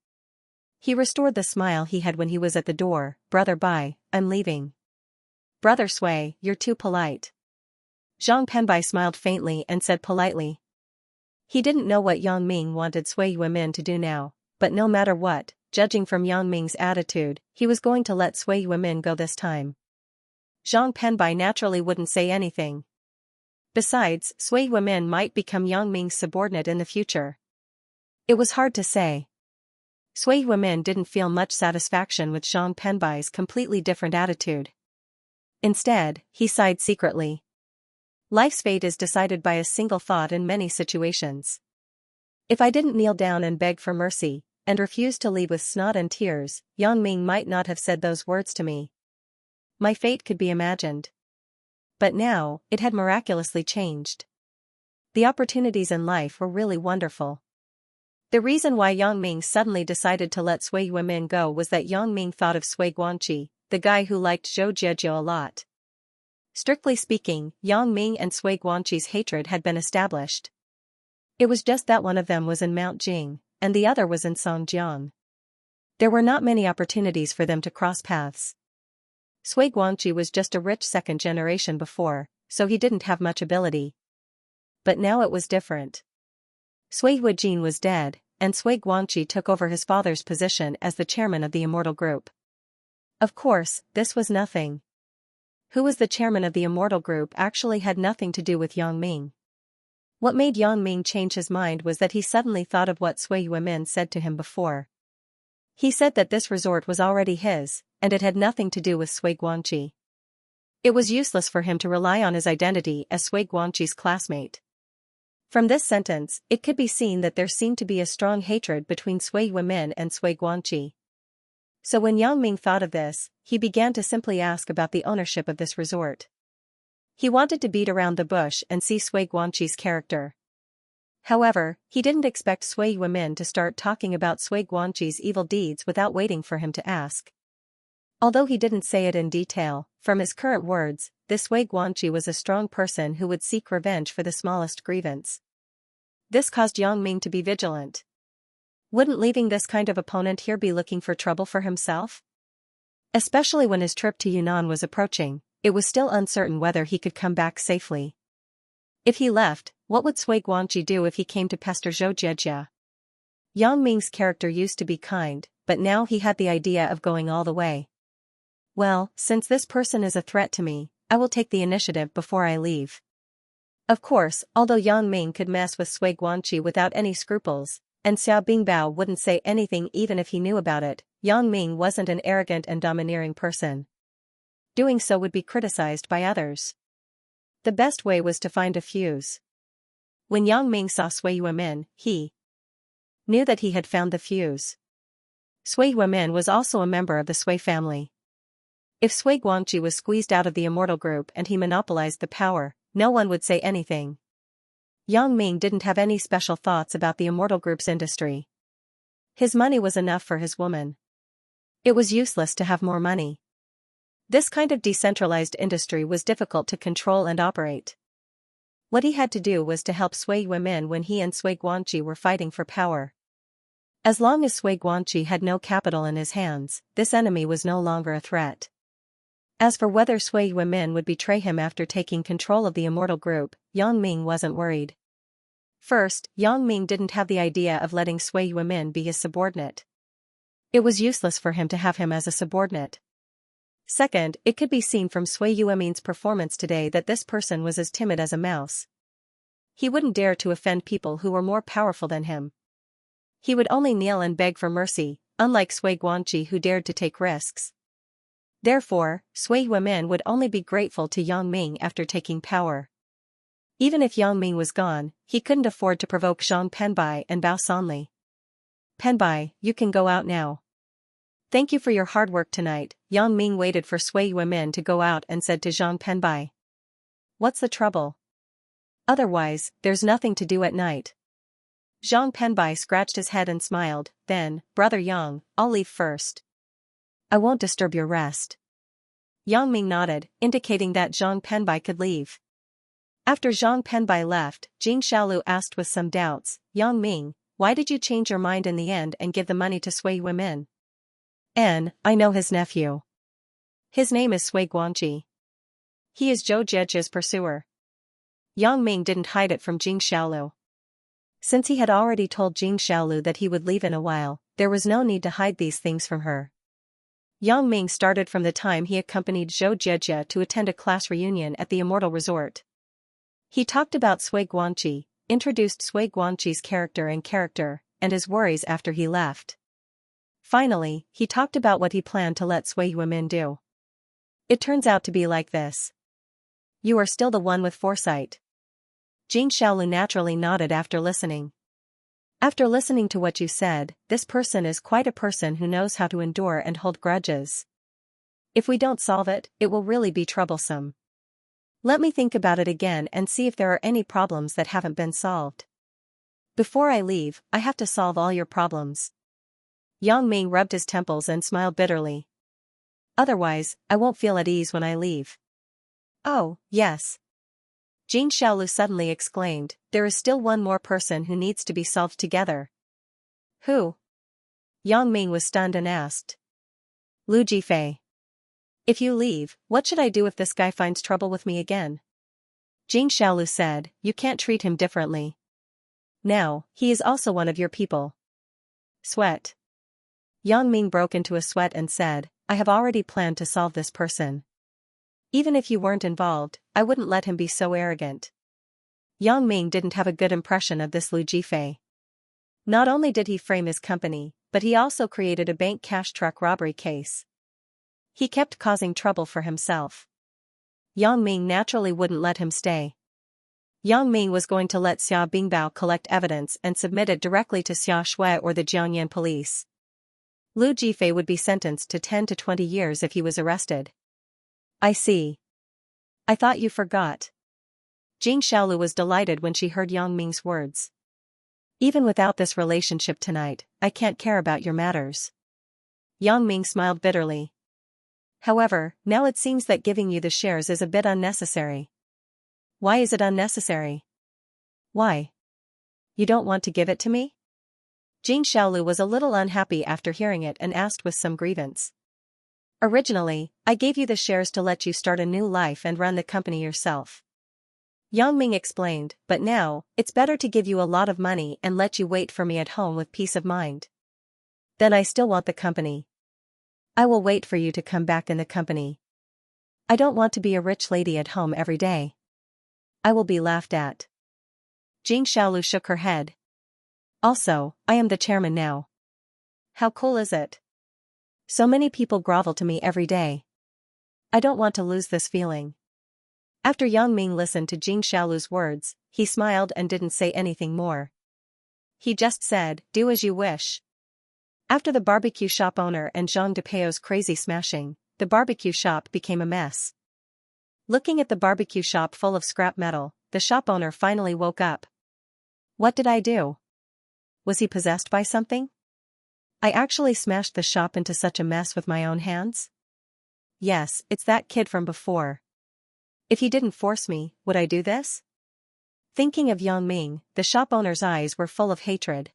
He restored the smile he had when he was at the door. "Brother Bai, I'm leaving." "Brother Sui, you're too polite." Zhang Penbai smiled faintly and said politely. He didn't know what Yang Ming wanted Sui Yuemin to do now, but no matter what, judging from Yang Ming's attitude, he was going to let Sui Yuemin go this time. Zhang Penbai naturally wouldn't say anything. Besides, Sui Yuemin might become Yang Ming's subordinate in the future. It was hard to say. Sui Yuemin didn't feel much satisfaction with Zhang Penbai's completely different attitude. Instead, he sighed secretly. Life's fate is decided by a single thought in many situations. If I didn't kneel down and beg for mercy, and refuse to leave with snot and tears, Yang Ming might not have said those words to me. My fate could be imagined. But now, it had miraculously changed. The opportunities in life were really wonderful. The reason why Yang Ming suddenly decided to let Sui Yuemin go was that Yang Ming thought of Sui Guanqi, the guy who liked Zhou Jiejiu a lot. Strictly speaking, Yang Ming and Sui Guanqi's hatred had been established. It was just that one of them was in Mount Jing, and the other was in Songjiang. There were not many opportunities for them to cross paths. Sui Guanqi was just a rich second generation before, so he didn't have much ability. But now it was different. Sui Huijin was dead, and Sui Guanqi took over his father's position as the chairman of the Immortal Group. Of course, this was nothing. Who was the chairman of the Immortal Group actually had nothing to do with Yang Ming. What made Yang Ming change his mind was that he suddenly thought of what Sui Yuemin said to him before. He said that this resort was already his, and it had nothing to do with Sui Guanqi. It was useless for him to rely on his identity as Sui Guanqi's classmate. From this sentence, it could be seen that there seemed to be a strong hatred between Sui Yuemin and Sui Guanqi. So when Yang Ming thought of this, he began to simply ask about the ownership of this resort. He wanted to beat around the bush and see Sui Guanqi's character. However, he didn't expect Sui Yuemin to start talking about Sui Guanqi's evil deeds without waiting for him to ask. Although he didn't say it in detail, from his current words, this Sui Guanqi was a strong person who would seek revenge for the smallest grievance. This caused Yang Ming to be vigilant. Wouldn't leaving this kind of opponent here be looking for trouble for himself? Especially when his trip to Yunnan was approaching, it was still uncertain whether he could come back safely. If he left, what would Sui Guanqi do if he came to pester Zhou Jiejiu? Yang Ming's character used to be kind, but now he had the idea of going all the way. Well, since this person is a threat to me, I will take the initiative before I leave. Of course, although Yang Ming could mess with Sui Guanqi without any scruples, and Xiao Bingbao wouldn't say anything even if he knew about it, Yang Ming wasn't an arrogant and domineering person. Doing so would be criticized by others. The best way was to find a fuse. When Yang Ming saw Sui Yuemin, he knew that he had found the fuse. Sui Yuemin was also a member of the Sui family. If Sui Guanqi was squeezed out of the Immortal Group and he monopolized the power, no one would say anything. Yang Ming didn't have any special thoughts about the Immortal Group's industry. His money was enough for his woman. It was useless to have more money. This kind of decentralized industry was difficult to control and operate. What he had to do was to help Sui Yuemin when he and Sui Guanqi were fighting for power. As long as Sui Guanqi had no capital in his hands, this enemy was no longer a threat. As for whether Sui Yuemin would betray him after taking control of the Immortal Group, Yang Ming wasn't worried. First, Yang Ming didn't have the idea of letting Sui Yuemin be his subordinate. It was useless for him to have him as a subordinate. Second, it could be seen from Sui Yuemin's performance today that this person was as timid as a mouse. He wouldn't dare to offend people who were more powerful than him. He would only kneel and beg for mercy, unlike Sui Guanqi who dared to take risks. Therefore, Sui Yuemin would only be grateful to Yang Ming after taking power. Even if Yang Ming was gone, he couldn't afford to provoke Zhang Penbai and Bao Sanli. "Penbai, you can go out now. Thank you for your hard work tonight." Yang Ming waited for Sui Yuemin to go out and said to Zhang Penbai. "What's the trouble? Otherwise, there's nothing to do at night." Zhang Penbai scratched his head and smiled, then, "Brother Yang, I'll leave first. I won't disturb your rest." Yang Ming nodded, indicating that Zhang Penbai could leave. After Zhang Penbai left, Jing Xiaolu asked with some doubts, Yang Ming, why did you change your mind in the end and give the money to Sui Weimin? I know his nephew. His name is Sui Guangji. He is Zhou Jiejia's pursuer. Yang Ming didn't hide it from Jing Xiaolu. Since he had already told Jing Xiaolu that he would leave in a while, there was no need to hide these things from her. Yang Ming started from the time he accompanied Zhou Jiejia to attend a class reunion at the Immortal Resort. He talked about Sui Guangji, introduced Sui Guangji's character and his worries after he left. Finally, he talked about what he planned to let Sui Weimin do. It turns out to be like this. You are still the one with foresight. Jing Xiaolu naturally nodded after listening. After listening to what you said, this person is quite a person who knows how to endure and hold grudges. If we don't solve it, it will really be troublesome. Let me think about it again and see if there are any problems that haven't been solved. Before I leave, I have to solve all your problems. Yang Ming rubbed his temples and smiled bitterly. Otherwise, I won't feel at ease when I leave. Oh, yes. Jing Xiaolu suddenly exclaimed, there is still one more person who needs to be solved together. Who? Yang Ming was stunned and asked. Lu Jifei. If you leave, what should I do if this guy finds trouble with me again? Jing Xiaolu said, you can't treat him differently. Now, he is also one of your people. Sweat. Yang Ming broke into a sweat and said, I have already planned to solve this person. Even if you weren't involved, I wouldn't let him be so arrogant. Yang Ming didn't have a good impression of this Lu Jifei. Not only did he frame his company, but he also created a bank cash truck robbery case. He kept causing trouble for himself. Yang Ming naturally wouldn't let him stay. Yang Ming was going to let Xia Bingbao collect evidence and submit it directly to Xia Shui or the Jiangyan police. Lu Jifei would be sentenced to 10 to 20 years if he was arrested. I see. I thought you forgot. Jing Xiaolu was delighted when she heard Yang Ming's words. Even without this relationship tonight, I can't care about your matters. Yang Ming smiled bitterly. However, now it seems that giving you the shares is a bit unnecessary. Why is it unnecessary? Why? You don't want to give it to me? Jing Xiaolu was a little unhappy after hearing it and asked with some grievance. Originally, I gave you the shares to let you start a new life and run the company yourself. Yang Ming explained, but now, it's better to give you a lot of money and let you wait for me at home with peace of mind. Then I still want the company. I will wait for you to come back in the company. I don't want to be a rich lady at home every day. I will be laughed at. Jing Xiaolu shook her head. Also, I am the chairman now. How cool is it? So many people grovel to me every day. I don't want to lose this feeling. After Yang Ming listened to Jing Xiaolu's words, he smiled and didn't say anything more. He just said, do as you wish. After the barbecue shop owner and Zhang Depeo's crazy smashing, the barbecue shop became a mess. Looking at the barbecue shop full of scrap metal, the shop owner finally woke up. What did I do? Was he possessed by something? I actually smashed the shop into such a mess with my own hands? Yes, it's that kid from before. If he didn't force me, would I do this? Thinking of Yang Ming, the shop owner's eyes were full of hatred.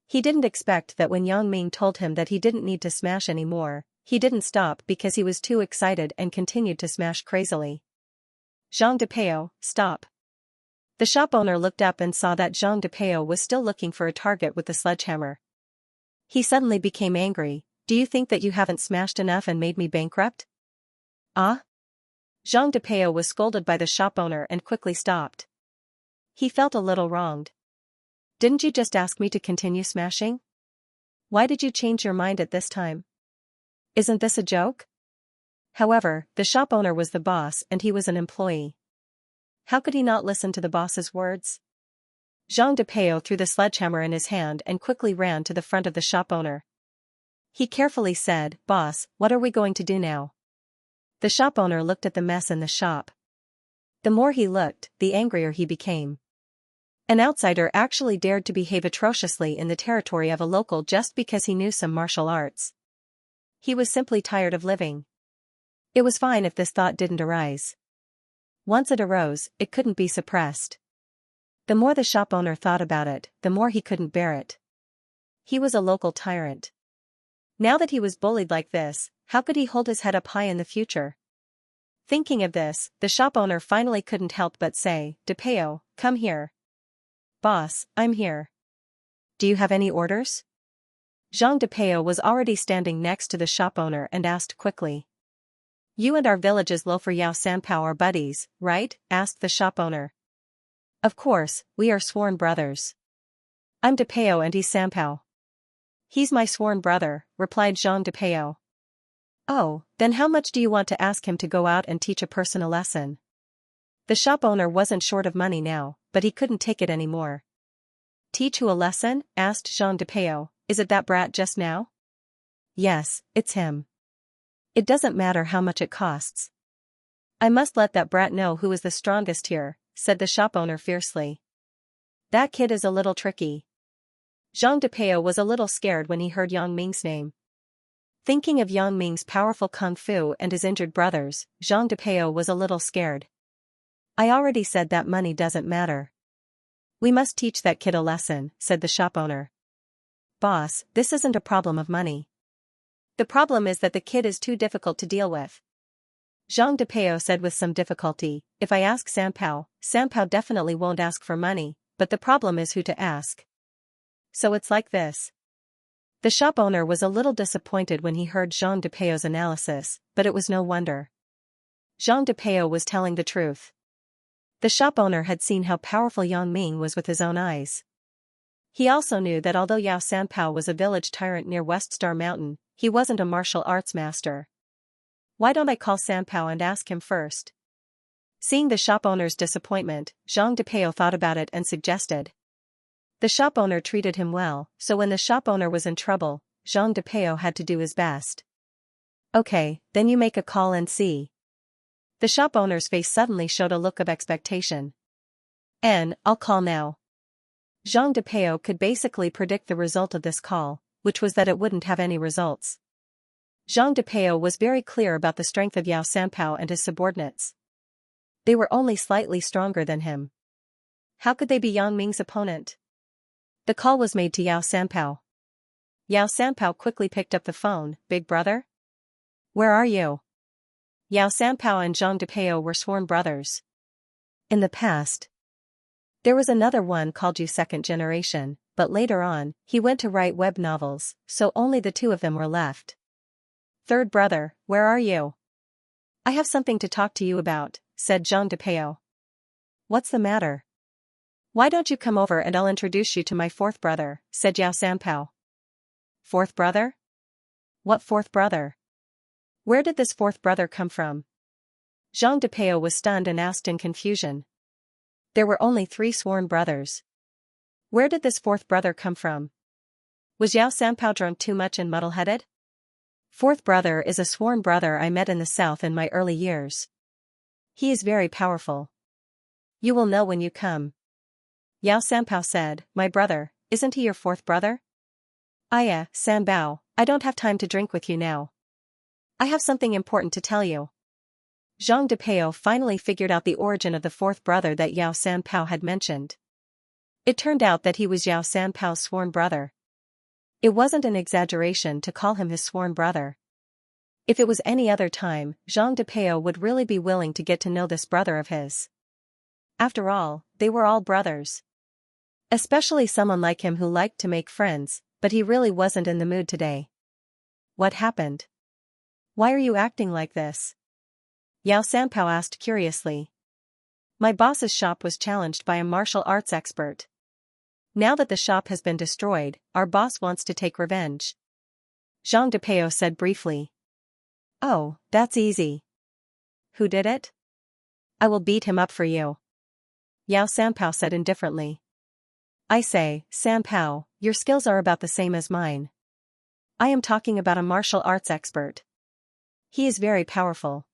He didn't expect that when Yang Ming told him that he didn't need to smash anymore, he didn't stop because he was too excited and continued to smash crazily. Zhang Depeo, stop. The shop owner looked up and saw that Zhang Depeo was still looking for a target with the sledgehammer. He suddenly became angry. Do you think that you haven't smashed enough and made me bankrupt? Ah? Zhang Depeo was scolded by the shop owner and quickly stopped. He felt a little wronged. Didn't you just ask me to continue smashing? Why did you change your mind at this time? Isn't this a joke? However, the shop owner was the boss and he was an employee. How could he not listen to the boss's words? Zhang Depeo threw the sledgehammer in his hand and quickly ran to the front of the shop owner. He carefully said, Boss, what are we going to do now? The shop owner looked at the mess in the shop. The more he looked, the angrier he became. An outsider actually dared to behave atrociously in the territory of a local just because he knew some martial arts. He was simply tired of living. It was fine if this thought didn't arise. Once it arose, it couldn't be suppressed. The more the shop owner thought about it, the more he couldn't bear it. He was a local tyrant. Now that he was bullied like this, how could he hold his head up high in the future? Thinking of this, the shop owner finally couldn't help but say, "DePeo, come here." "Boss, I'm here. Do you have any orders?" Zhang DePeo was already standing next to the shop owner and asked quickly. "You and our village's loafer Yao Sanpao are buddies, right?" asked the shop owner. "Of course, we are sworn brothers. I'm DePeo and he's Sanpao." "He's my sworn brother," replied Zhang DePeo. "Oh, then how much do you want to ask him to go out and teach a person a lesson?" The shop owner wasn't short of money now, but he couldn't take it anymore. "Teach who a lesson?" asked Zhang DePeo. "Is it that brat just now?" "Yes, it's him. It doesn't matter how much it costs." "I must let that brat know who is the strongest here," said the shop owner fiercely. "That kid is a little tricky." Zhang DePeo was a little scared when he heard Yang Ming's name. Thinking of Yang Ming's powerful kung fu and his injured brothers, Zhang DePeo was a little scared. "I already said that money doesn't matter. We must teach that kid a lesson," said the shop owner. "Boss, this isn't a problem of money. The problem is that the kid is too difficult to deal with." Zhang DePeo said with some difficulty, "If I ask Sanpao, Sanpao definitely won't ask for money, but the problem is who to ask. So it's like this." The shop owner was a little disappointed when he heard Zhang DePeo's analysis, but it was no wonder. Zhang DePeo was telling the truth. The shop owner had seen how powerful Yang Ming was with his own eyes. He also knew that although Yao Sanpao was a village tyrant near West Star Mountain, he wasn't a martial arts master. "Why don't I call Sanpao and ask him first?" Seeing the shop owner's disappointment, Zhang DePeo thought about it and suggested. The shop owner treated him well, so when the shop owner was in trouble, Zhang DePeo had to do his best. "Okay, then you make a call and see." The shop owner's face suddenly showed a look of expectation. "I'll call now." Zhang DePeo could basically predict the result of this call, which was that it wouldn't have any results. Zhang DePeo was very clear about the strength of Yao Sanpao and his subordinates. They were only slightly stronger than him. How could they be Yang Ming's opponent? The call was made to Yao Sanpao. Yao Sanpao quickly picked up the phone. "Big brother? Where are you?" Yao Sanpao and Zhang DePeo were sworn brothers. In the past, there was another one called Yu Second Generation, but later on, he went to write web novels, so only the two of them were left. "Third brother, where are you?" "I have something to talk to you about," said Zhang DePeo. "What's the matter?" "Why don't you come over and I'll introduce you to my fourth brother," said Yao Sanpao. "Fourth brother? What fourth brother? Where did this fourth brother come from?" Zhang DePeo was stunned and asked in confusion. There were only 3 sworn brothers. Where did this fourth brother come from? Was Yao Sanpao drunk too much and muddle-headed? "Fourth brother is a sworn brother I met in the south in my early years. He is very powerful. You will know when you come." Yao Sanpao said, "My brother, isn't he your fourth brother?" "Aya, Sanbao, I don't have time to drink with you now. I have something important to tell you." Zhang DePeo finally figured out the origin of the fourth brother that Yao Sanpao had mentioned. It turned out that he was Yao Sanpao's sworn brother. It wasn't an exaggeration to call him his sworn brother. If it was any other time, Zhang DePeo would really be willing to get to know this brother of his. After all, they were all brothers. Especially someone like him who liked to make friends, but he really wasn't in the mood today. "What happened? Why are you acting like this?" Yao Sanpao asked curiously. "My boss's shop was challenged by a martial arts expert. Now that the shop has been destroyed, our boss wants to take revenge." Zhang DePeo said briefly. "Oh, that's easy. Who did it?" "I will beat him up for you." Yao Sanpao said indifferently. "I say, Sanpao, your skills are about the same as mine. I am talking about a martial arts expert. He is very powerful.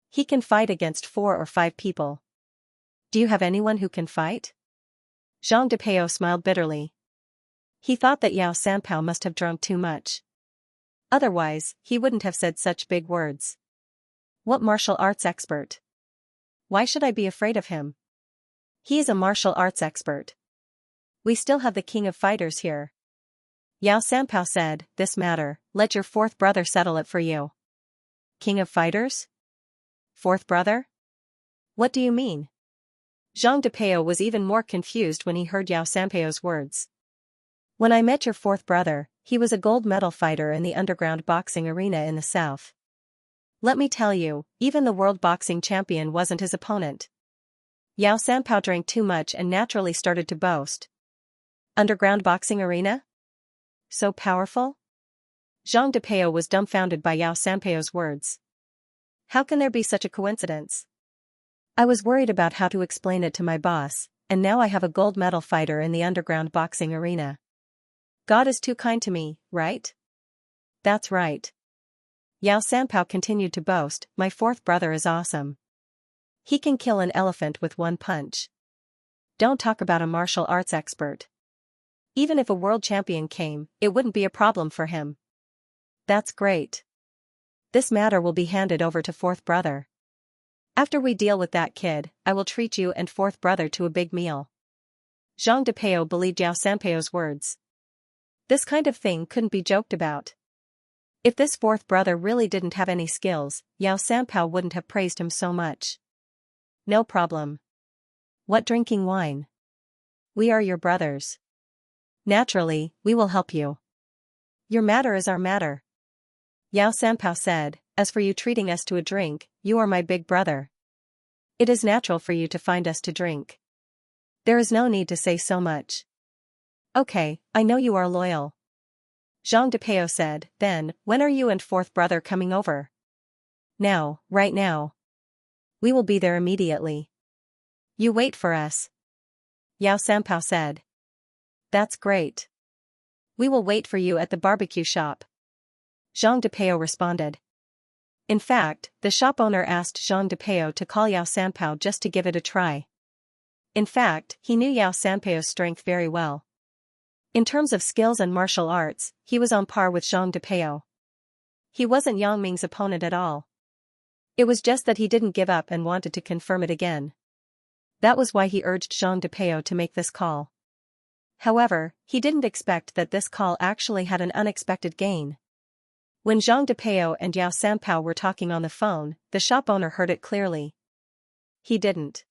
He can fight against 4 or 5 people. Do you have anyone who can fight?" Zhang DePeo smiled bitterly. He thought that Yao Sanpao must have drunk too much. Otherwise, he wouldn't have said such big words. "What martial arts expert?" Why should I be afraid of him? He is a martial arts expert. We still have the king of fighters here. Yao Sanpao said, this matter, let your fourth brother settle it for you. King of fighters? Fourth brother? What do you mean? Zhang Depeo was even more confused when he heard Yao Sanpao's words. When I met your fourth brother, he was a gold medal fighter in the underground boxing arena in the south. Let me tell you, even the world boxing champion wasn't his opponent. Yao Sanpao drank too much and naturally started to boast. Underground boxing arena? So powerful? Zhang Depeo was dumbfounded by Yao Sanpao's words. How can there be such a coincidence? I was worried about how to explain it to my boss, and now I have a gold medal fighter in the underground boxing arena. God is too kind to me, right? That's right. Yao Sanpao continued to boast, my fourth brother is awesome. He can kill an elephant with one punch. Don't talk about a martial arts expert. Even if a world champion came, it wouldn't be a problem for him. That's great. This matter will be handed over to fourth brother. After we deal with that kid, I will treat you and fourth brother to a big meal. Zhang Depeo believed Yao Sanpao's words. This kind of thing couldn't be joked about. If this fourth brother really didn't have any skills, Yao Sanpao wouldn't have praised him so much. No problem. What, drinking wine? We are your brothers. Naturally, we will help you. Your matter is our matter. Yao Sanpao said, as for you treating us to a drink, you are my big brother. It is natural for you to find us to drink. There is no need to say so much. Okay, I know you are loyal. Zhang Depeo said, then, when are you and fourth brother coming over? Now, right now. We will be there immediately. You wait for us. Yao Sanpao said. That's great. We will wait for you at the barbecue shop. Zhang Depeo responded. In fact, the shop owner asked Zhang Depeo to call Yao Sanpao just to give it a try. In fact, he knew Yao Sanpao's strength very well. In terms of skills and martial arts, he was on par with Zhang Depeo. He wasn't Yang Ming's opponent at all. It was just that he didn't give up and wanted to confirm it again. That was why he urged Zhang Depeo to make this call. However, he didn't expect that this call actually had an unexpected gain. When Zhang Depeo and Yao Sanpao were talking on the phone, the shop owner heard it clearly. He didn't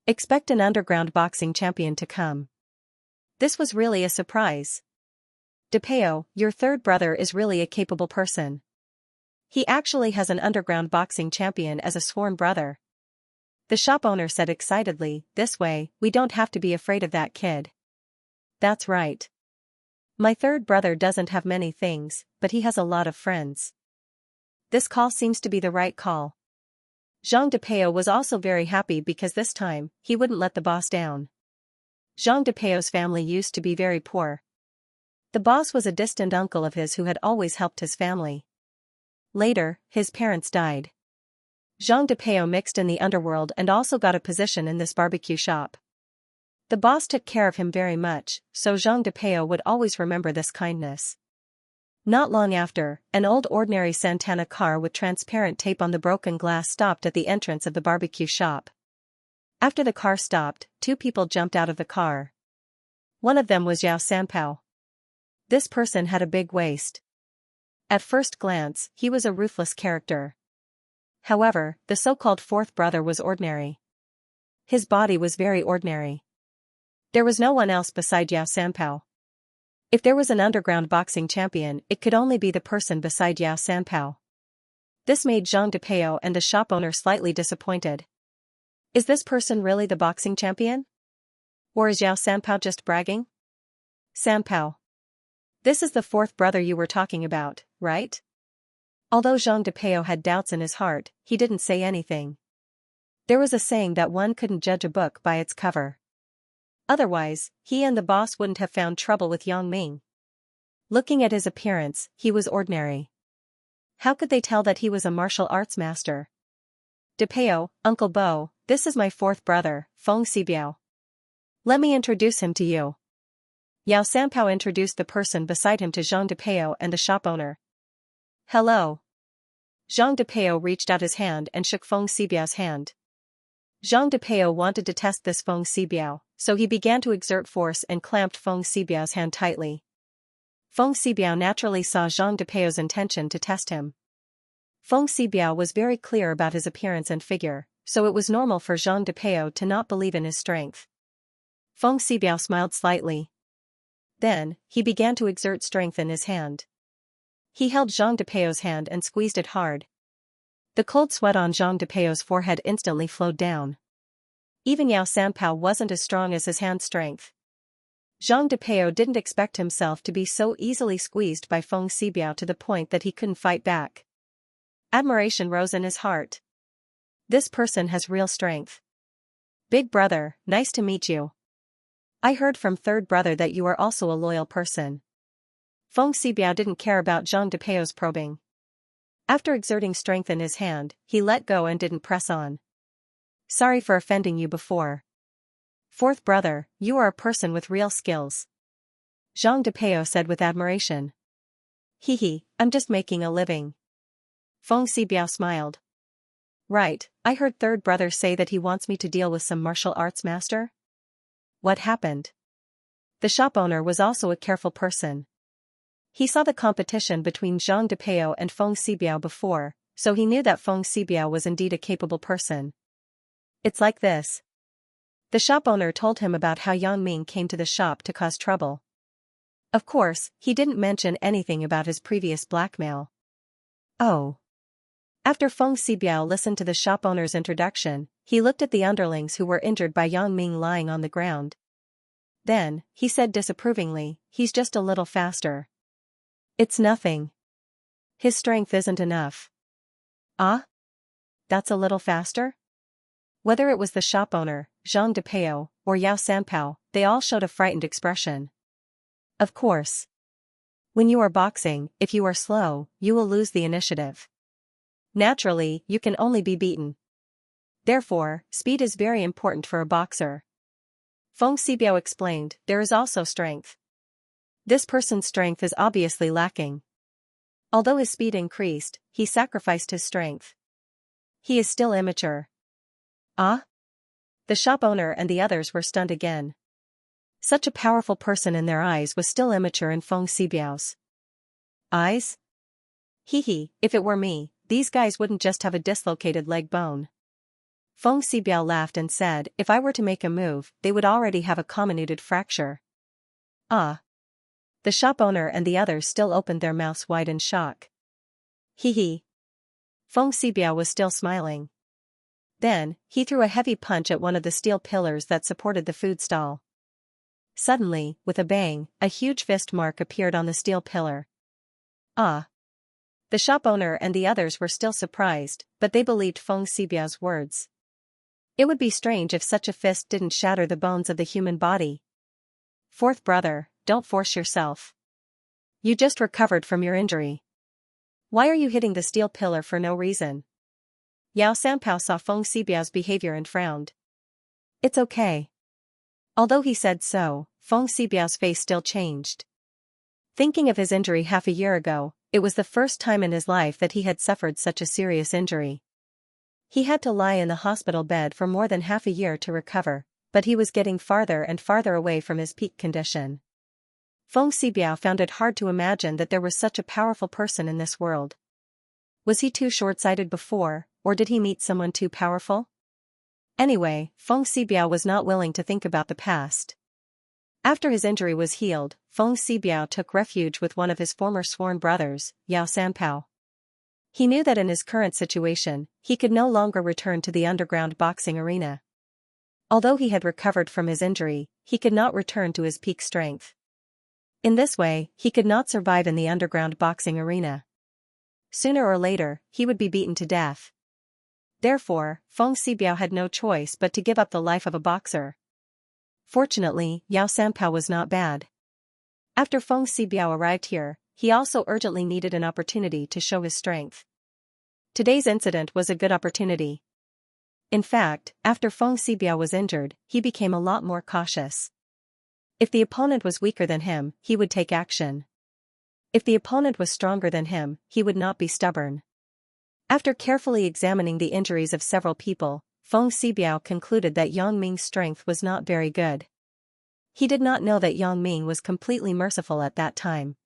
expect an underground boxing champion to come. This was really a surprise. Depeo, your third brother is really a capable person. He actually has an underground boxing champion as a sworn brother. The shop owner said excitedly, this way, we don't have to be afraid of that kid. That's right. My third brother doesn't have many things, but he has a lot of friends. This call seems to be the right call. Zhang Depeo was also very happy because this time, he wouldn't let the boss down. Zhang Depeo's family used to be very poor. The boss was a distant uncle of his who had always helped his family. Later, his parents died. Zhang Depeo mixed in the underworld and also got a position in this barbecue shop. The boss took care of him very much, so Zhang Depeo would always remember this kindness. Not long after, an old ordinary Santana car with transparent tape on the broken glass stopped at the entrance of the barbecue shop. After the car stopped, two people jumped out of the car. One of them was Yao Sanpao. This person had a big waist. At first glance, he was a ruthless character. However, the so-called fourth brother was ordinary. His body was very ordinary. There was no one else beside Yao Sanpao. If there was an underground boxing champion, it could only be the person beside Yao Sanpao. This made Zhang Depeo and the shop owner slightly disappointed. Is this person really the boxing champion? Or is Yao Sanpao just bragging? Sanpao. This is the fourth brother you were talking about, right? Although Zhang Depeo had doubts in his heart, he didn't say anything. There was a saying that one couldn't judge a book by its cover. Otherwise, he and the boss wouldn't have found trouble with Yang Ming. Looking at his appearance, he was ordinary. How could they tell that he was a martial arts master? Depeo, Uncle Bo, this is my fourth brother, Feng Xibiao. Let me introduce him to you. Yao Sanpao introduced the person beside him to Zhang Depeo and the shop owner. Hello. Zhang Depeo reached out his hand and shook Feng Xibiao's hand. Zhang Depeo wanted to test this Feng Xibiao, so he began to exert force and clamped Feng Xibiao's hand tightly. Feng Xibiao naturally saw Zhang Depeo's intention to test him. Feng Xibiao was very clear about his appearance and figure, so it was normal for Zhang Depeo to not believe in his strength. Feng Xibiao smiled slightly. Then, he began to exert strength in his hand. He held Zhang Depeo's hand and squeezed it hard. The cold sweat on Zhang Depeo's forehead instantly flowed down. Even Yao Sanpao wasn't as strong as his hand strength. Zhang Depeo didn't expect himself to be so easily squeezed by Feng Xibiao to the point that he couldn't fight back. Admiration rose in his heart. This person has real strength. Big brother, nice to meet you. I heard from third brother that you are also a loyal person. Feng Xibiao didn't care about Zhang Depeo's probing. After exerting strength in his hand, he let go and didn't press on. Sorry for offending you before. Fourth brother, you are a person with real skills. Zhang Depeo said with admiration. Hehe, I'm just making a living. Feng Xibiao smiled. Right, I heard third brother say that he wants me to deal with some martial arts master. What happened? The shop owner was also a careful person. He saw the competition between Zhang Depeo and Feng Xibiao before, so he knew that Feng Xibiao was indeed a capable person. It's like this. The shop owner told him about how Yang Ming came to the shop to cause trouble. Of course, he didn't mention anything about his previous blackmail. Oh. After Feng Xibiao listened to the shop owner's introduction, he looked at the underlings who were injured by Yang Ming lying on the ground. Then, he said disapprovingly, he's just a little faster. It's nothing. His strength isn't enough. Ah? That's a little faster? Whether it was the shop owner, Zhang Depeo, or Yao Sanpao, they all showed a frightened expression. Of course. When you are boxing, if you are slow, you will lose the initiative. Naturally, you can only be beaten. Therefore, speed is very important for a boxer. Feng Xibiao explained, there is also strength. This person's strength is obviously lacking. Although his speed increased, he sacrificed his strength. He is still immature. Ah? The shop owner and the others were stunned again. Such a powerful person in their eyes was still immature in Feng Xibiao's eyes? Hehe, if it were me, these guys wouldn't just have a dislocated leg bone. Feng Xibiao laughed and said, if I were to make a move, they would already have a comminuted fracture. Ah. The shop owner and the others still opened their mouths wide in shock. Hehe. Feng Xibiao was still smiling. Then, he threw a heavy punch at one of the steel pillars that supported the food stall. Suddenly, with a bang, a huge fist mark appeared on the steel pillar. Ah. The shop owner and the others were still surprised, but they believed Feng Xibiao's words. It would be strange if such a fist didn't shatter the bones of the human body. Fourth brother, don't force yourself. You just recovered from your injury. Why are you hitting the steel pillar for no reason? Yao Sanpao saw Feng Xibiao's behavior and frowned. It's okay. Although he said so, Feng Xibiao's face still changed. Thinking of his injury half a year ago, it was the first time in his life that he had suffered such a serious injury. He had to lie in the hospital bed for more than half a year to recover, but he was getting farther and farther away from his peak condition. Feng Xibiao found it hard to imagine that there was such a powerful person in this world. Was he too short-sighted before, or did he meet someone too powerful? Anyway, Feng Xibiao was not willing to think about the past. After his injury was healed, Feng Xibiao took refuge with one of his former sworn brothers, Yao Sanpao. He knew that in his current situation, he could no longer return to the underground boxing arena. Although he had recovered from his injury, he could not return to his peak strength. In this way, he could not survive in the underground boxing arena. Sooner or later, he would be beaten to death. Therefore, Feng Xibiao had no choice but to give up the life of a boxer. Fortunately, Yao Sanpao was not bad. After Feng Xibiao arrived here, he also urgently needed an opportunity to show his strength. Today's incident was a good opportunity. In fact, after Feng Xibiao was injured, he became a lot more cautious. If the opponent was weaker than him, he would take action. If the opponent was stronger than him, he would not be stubborn. After carefully examining the injuries of several people, Feng Xibiao concluded that Yang Ming's strength was not very good. He did not know that Yang Ming was completely merciful at that time.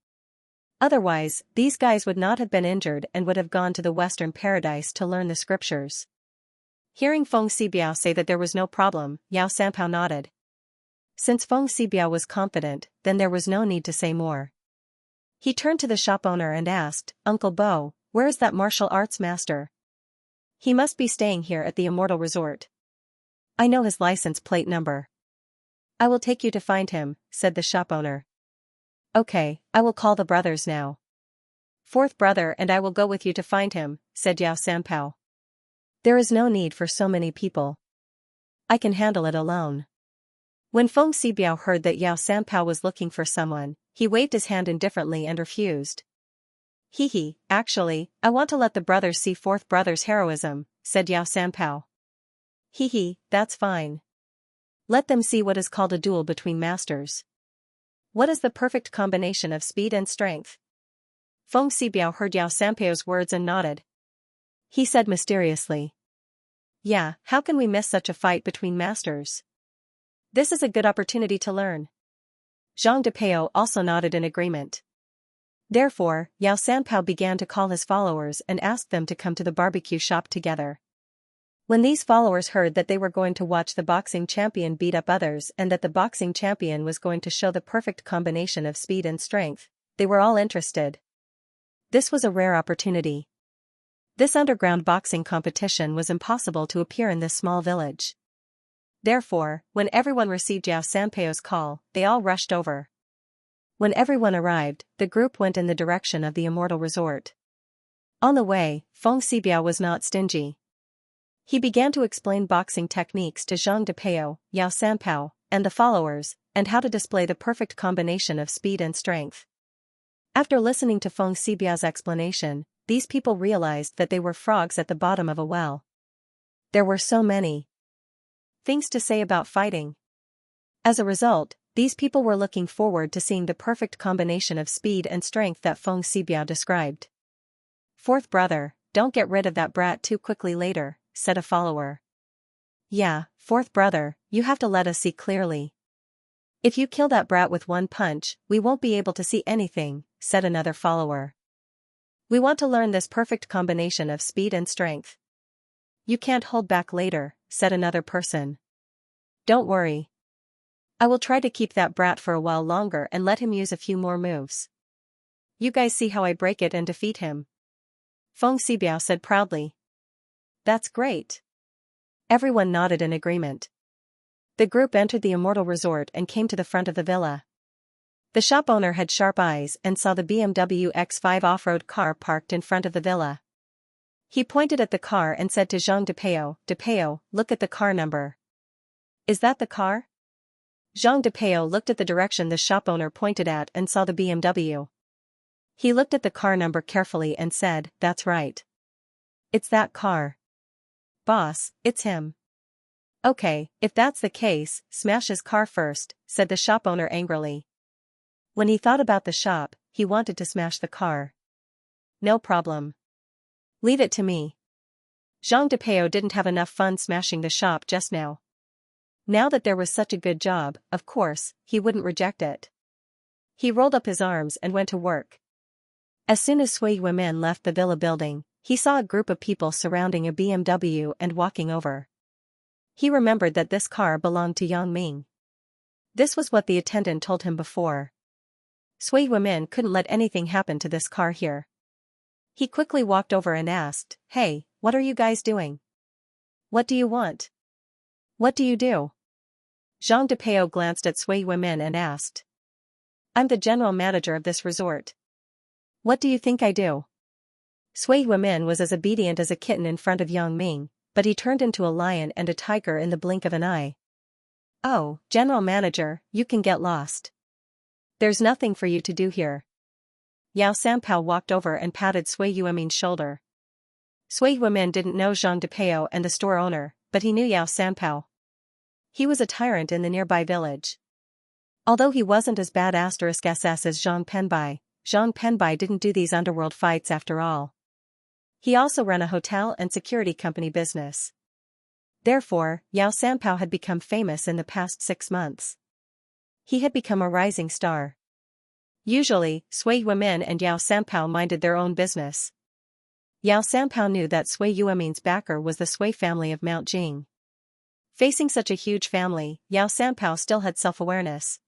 Otherwise, these guys would not have been injured and would have gone to the Western Paradise to learn the scriptures. Hearing Feng Xibiao say that there was no problem, Yao Sanpao nodded. Since Feng Xibiao was confident, then there was no need to say more. He turned to the shop owner and asked, "Uncle Bo, where is that martial arts master? He must be staying here at the Immortal Resort. I know his license plate number." "I will take you to find him," said the shop owner. "Okay, I will call the brothers now." "Fourth brother and I will go with you to find him," said Yao Sanpao. "There is no need for so many people. I can handle it alone." When Feng Xibiao heard that Yao Sanpao was looking for someone, he waved his hand indifferently and refused. "Hee, actually, I want to let the brothers see fourth brother's heroism," said Yao Sanpao. "Hee, that's fine. Let them see what is called a duel between masters. What is the perfect combination of speed and strength?" Feng Xibiao heard Yao Sanpao's words and nodded. He said mysteriously, "Yeah, how can we miss such a fight between masters? This is a good opportunity to learn." Zhang Depeo also nodded in agreement. Therefore, Yao Sanpao began to call his followers and asked them to come to the barbecue shop together. When these followers heard that they were going to watch the boxing champion beat up others and that the boxing champion was going to show the perfect combination of speed and strength, they were all interested. This was a rare opportunity. This underground boxing competition was impossible to appear in this small village. Therefore, when everyone received Yao Sanpao's call, they all rushed over. When everyone arrived, the group went in the direction of the Immortal Resort. On the way, Feng Xibiao was not stingy. He began to explain boxing techniques to Zhang Depeo, Yao Sanpao, and the followers, and how to display the perfect combination of speed and strength. After listening to Feng Xibiao's explanation, these people realized that they were frogs at the bottom of a well. There were so many things to say about fighting. As a result, these people were looking forward to seeing the perfect combination of speed and strength that Feng Xibiao described. "Fourth brother, don't get rid of that brat too quickly later," said a follower. "Yeah, fourth brother, you have to let us see clearly. If you kill that brat with one punch, we won't be able to see anything," said another follower. "We want to learn this perfect combination of speed and strength. You can't hold back later," said another person. "Don't worry. I will try to keep that brat for a while longer and let him use a few more moves. You guys see how I break it and defeat him," Feng Xibiao said proudly. "That's great." Everyone nodded in agreement. The group entered the Immortal Resort and came to the front of the villa. The shop owner had sharp eyes and saw the BMW X5 off-road car parked in front of the villa. He pointed at the car and said to Zhang Depeo, "Depeo, look at the car number. Is that the car?" Zhang Depeo looked at the direction the shop owner pointed at and saw the BMW. He looked at the car number carefully and said, "That's right. It's that car. Boss, it's him." "Okay, if that's the case, smash his car first," said the shop owner angrily. When he thought about the shop, he wanted to smash the car. "No problem. Leave it to me." Zhang Depeo didn't have enough fun smashing the shop just now. Now that there was such a good job, of course, he wouldn't reject it. He rolled up his arms and went to work. As soon as Sui Women left the villa building, he saw a group of people surrounding a BMW and walking over. He remembered that this car belonged to Yang Ming. This was what the attendant told him before. Sui Women couldn't let anything happen to this car here. He quickly walked over and asked, "Hey, what are you guys doing? What do you want? What do you do?" Zhang Depeo glanced at Sui Women and asked, "I'm the general manager of this resort. What do you think I do?" Sui Women was as obedient as a kitten in front of Yang Ming, but he turned into a lion and a tiger in the blink of an eye. "Oh, general manager, you can get lost. There's nothing for you to do here." Yao Sanpao walked over and patted Sui Yuemin's shoulder. Sui Yuemin didn't know Zhang Depeo and the store owner, but he knew Yao Sanpao. He was a tyrant in the nearby village. Although he wasn't as badass as Zhang Penbai didn't do these underworld fights after all. He also ran a hotel and security company business. Therefore, Yao Sanpao had become famous in the past 6 months. He had become a rising star. Usually, Sui Yuemin and Yao Sanpao minded their own business. Yao Sanpao knew that Sui Yuemin's backer was the Sui family of Mount Jing. Facing such a huge family, Yao Sanpao still had self-awareness.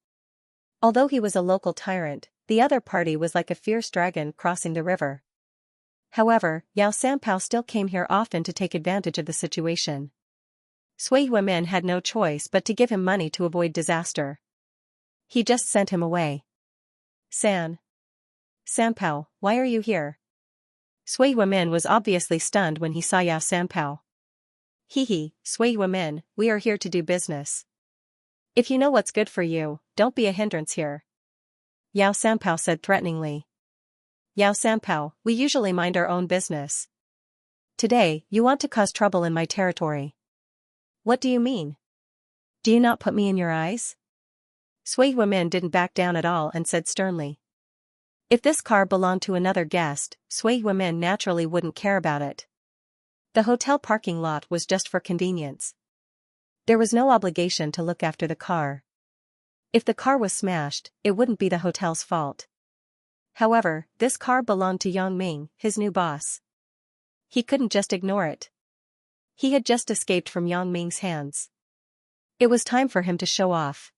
Although he was a local tyrant, the other party was like a fierce dragon crossing the river. However, Yao Sanpao still came here often to take advantage of the situation. Sui Yuemin had no choice but to give him money to avoid disaster. He just sent him away. Sanpao, why are you here? Sui Yuemin was obviously stunned when he saw Yao Sanpao. Sui Yuemin, we are here to do business. If you know what's good for you, don't be a hindrance here. Yao Sanpao said threateningly. Yao Sanpao, we usually mind our own business. Today, you want to cause trouble in my territory. What do you mean? Do you not put me in your eyes? Sui Yuemin didn't back down at all and said sternly. If this car belonged to another guest, Sui Yuemin naturally wouldn't care about it. The hotel parking lot was just for convenience. There was no obligation to look after the car. If the car was smashed, it wouldn't be the hotel's fault. However, this car belonged to Yang Ming, his new boss. He couldn't just ignore it. He had just escaped from Yang Ming's hands. It was time for him to show off.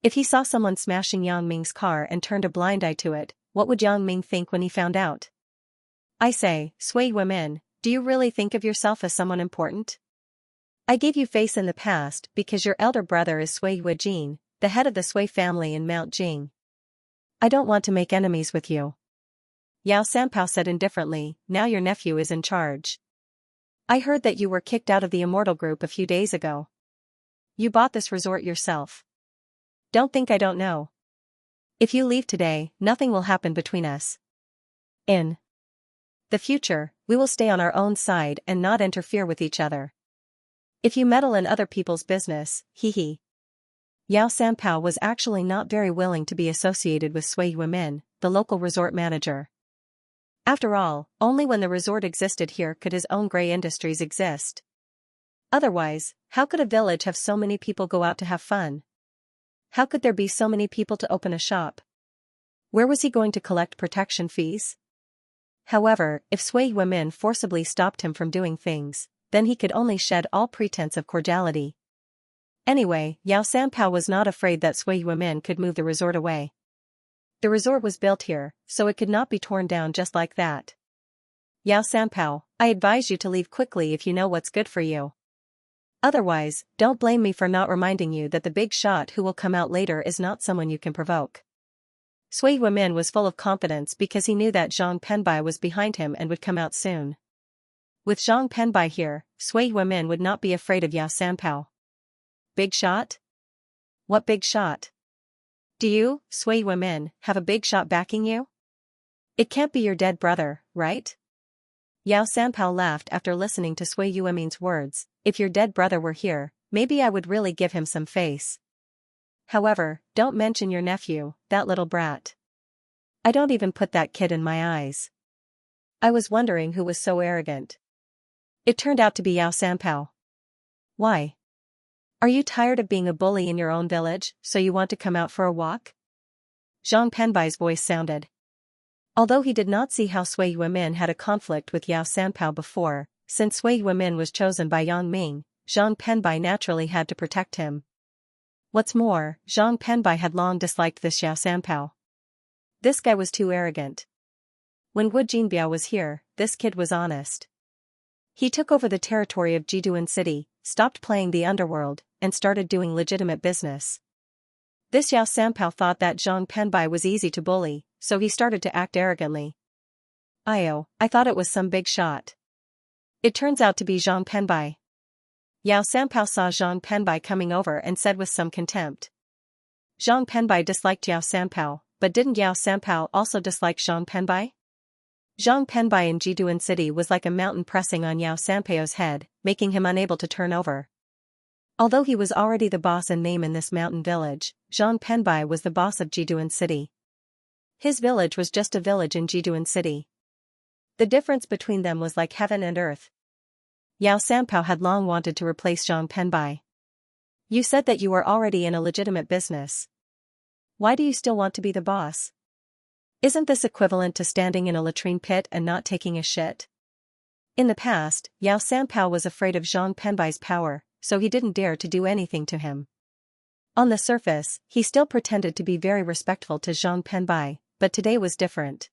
If he saw someone smashing Yang Ming's car and turned a blind eye to it, what would Yang Ming think when he found out? I say, Sui Yuemin, do you really think of yourself as someone important? I gave you face in the past because your elder brother is Sui Yuejin, the head of the Sui family in Mount Jing. I don't want to make enemies with you. Yao Sanpao said indifferently, now your nephew is in charge. I heard that you were kicked out of the Immortal Group a few days ago. You bought this resort yourself. Don't think I don't know. If you leave today, nothing will happen between us. In the future, we will stay on our own side and not interfere with each other. If you meddle in other people's business, Yao Sanpao was actually not very willing to be associated with Sui Yuemin, the local resort manager. After all, only when the resort existed here could his own grey industries exist. Otherwise, how could a village have so many people go out to have fun? How could there be so many people to open a shop? Where was he going to collect protection fees? However, if Sui Yuemin forcibly stopped him from doing things, then he could only shed all pretense of cordiality. Anyway, Yao Sanpao was not afraid that Sui Yuemin could move the resort away. The resort was built here, so it could not be torn down just like that. Yao Sanpao, I advise you to leave quickly if you know what's good for you. Otherwise, don't blame me for not reminding you that the big shot who will come out later is not someone you can provoke. Sui Yuemin was full of confidence because he knew that Zhang Penbai was behind him and would come out soon. With Zhang Penbai here, Sui Yuemin would not be afraid of Yao Sanpao. Big shot? What big shot? Do you, Sui Yuemin, have a big shot backing you? It can't be your dead brother, right? Yao Sanpao laughed after listening to Sui Yuemin's words. If your dead brother were here, maybe I would really give him some face. However, don't mention your nephew, that little brat. I don't even put that kid in my eyes. I was wondering who was so arrogant. It turned out to be Yao Sanpao. Why? Are you tired of being a bully in your own village, so you want to come out for a walk? Zhang Penbai's voice sounded. Although he did not see how Sui Yuemin had a conflict with Yao Sanpao before, since Sui Yuemin was chosen by Yang Ming, Zhang Penbai naturally had to protect him. What's more, Zhang Penbai had long disliked this Yao Sanpao. This guy was too arrogant. When Wu Jinbiao was here, this kid was honest. He took over the territory of Jiduan City, stopped playing the underworld, and started doing legitimate business. This Yao Sanpao thought that Zhang Penbai was easy to bully, so he started to act arrogantly. I thought it was some big shot. It turns out to be Zhang Penbai. Yao Sanpao saw Zhang Penbai coming over and said with some contempt. Zhang Penbai disliked Yao Sanpao, but didn't Yao Sanpao also dislike Zhang Penbai? Zhang Penbai in Jiduan City was like a mountain pressing on Yao Sanpao's head, making him unable to turn over. Although he was already the boss in name in this mountain village, Zhang Penbai was the boss of Jiduan City. His village was just a village in Jiduan City. The difference between them was like heaven and earth. Yao Sanpao had long wanted to replace Zhang Penbai. You said that you were already in a legitimate business. Why do you still want to be the boss? Isn't this equivalent to standing in a latrine pit and not taking a shit? In the past, Yao Sanpao was afraid of Zhang Penbai's power, so he didn't dare to do anything to him. On the surface, he still pretended to be very respectful to Zhang Penbai, but today was different.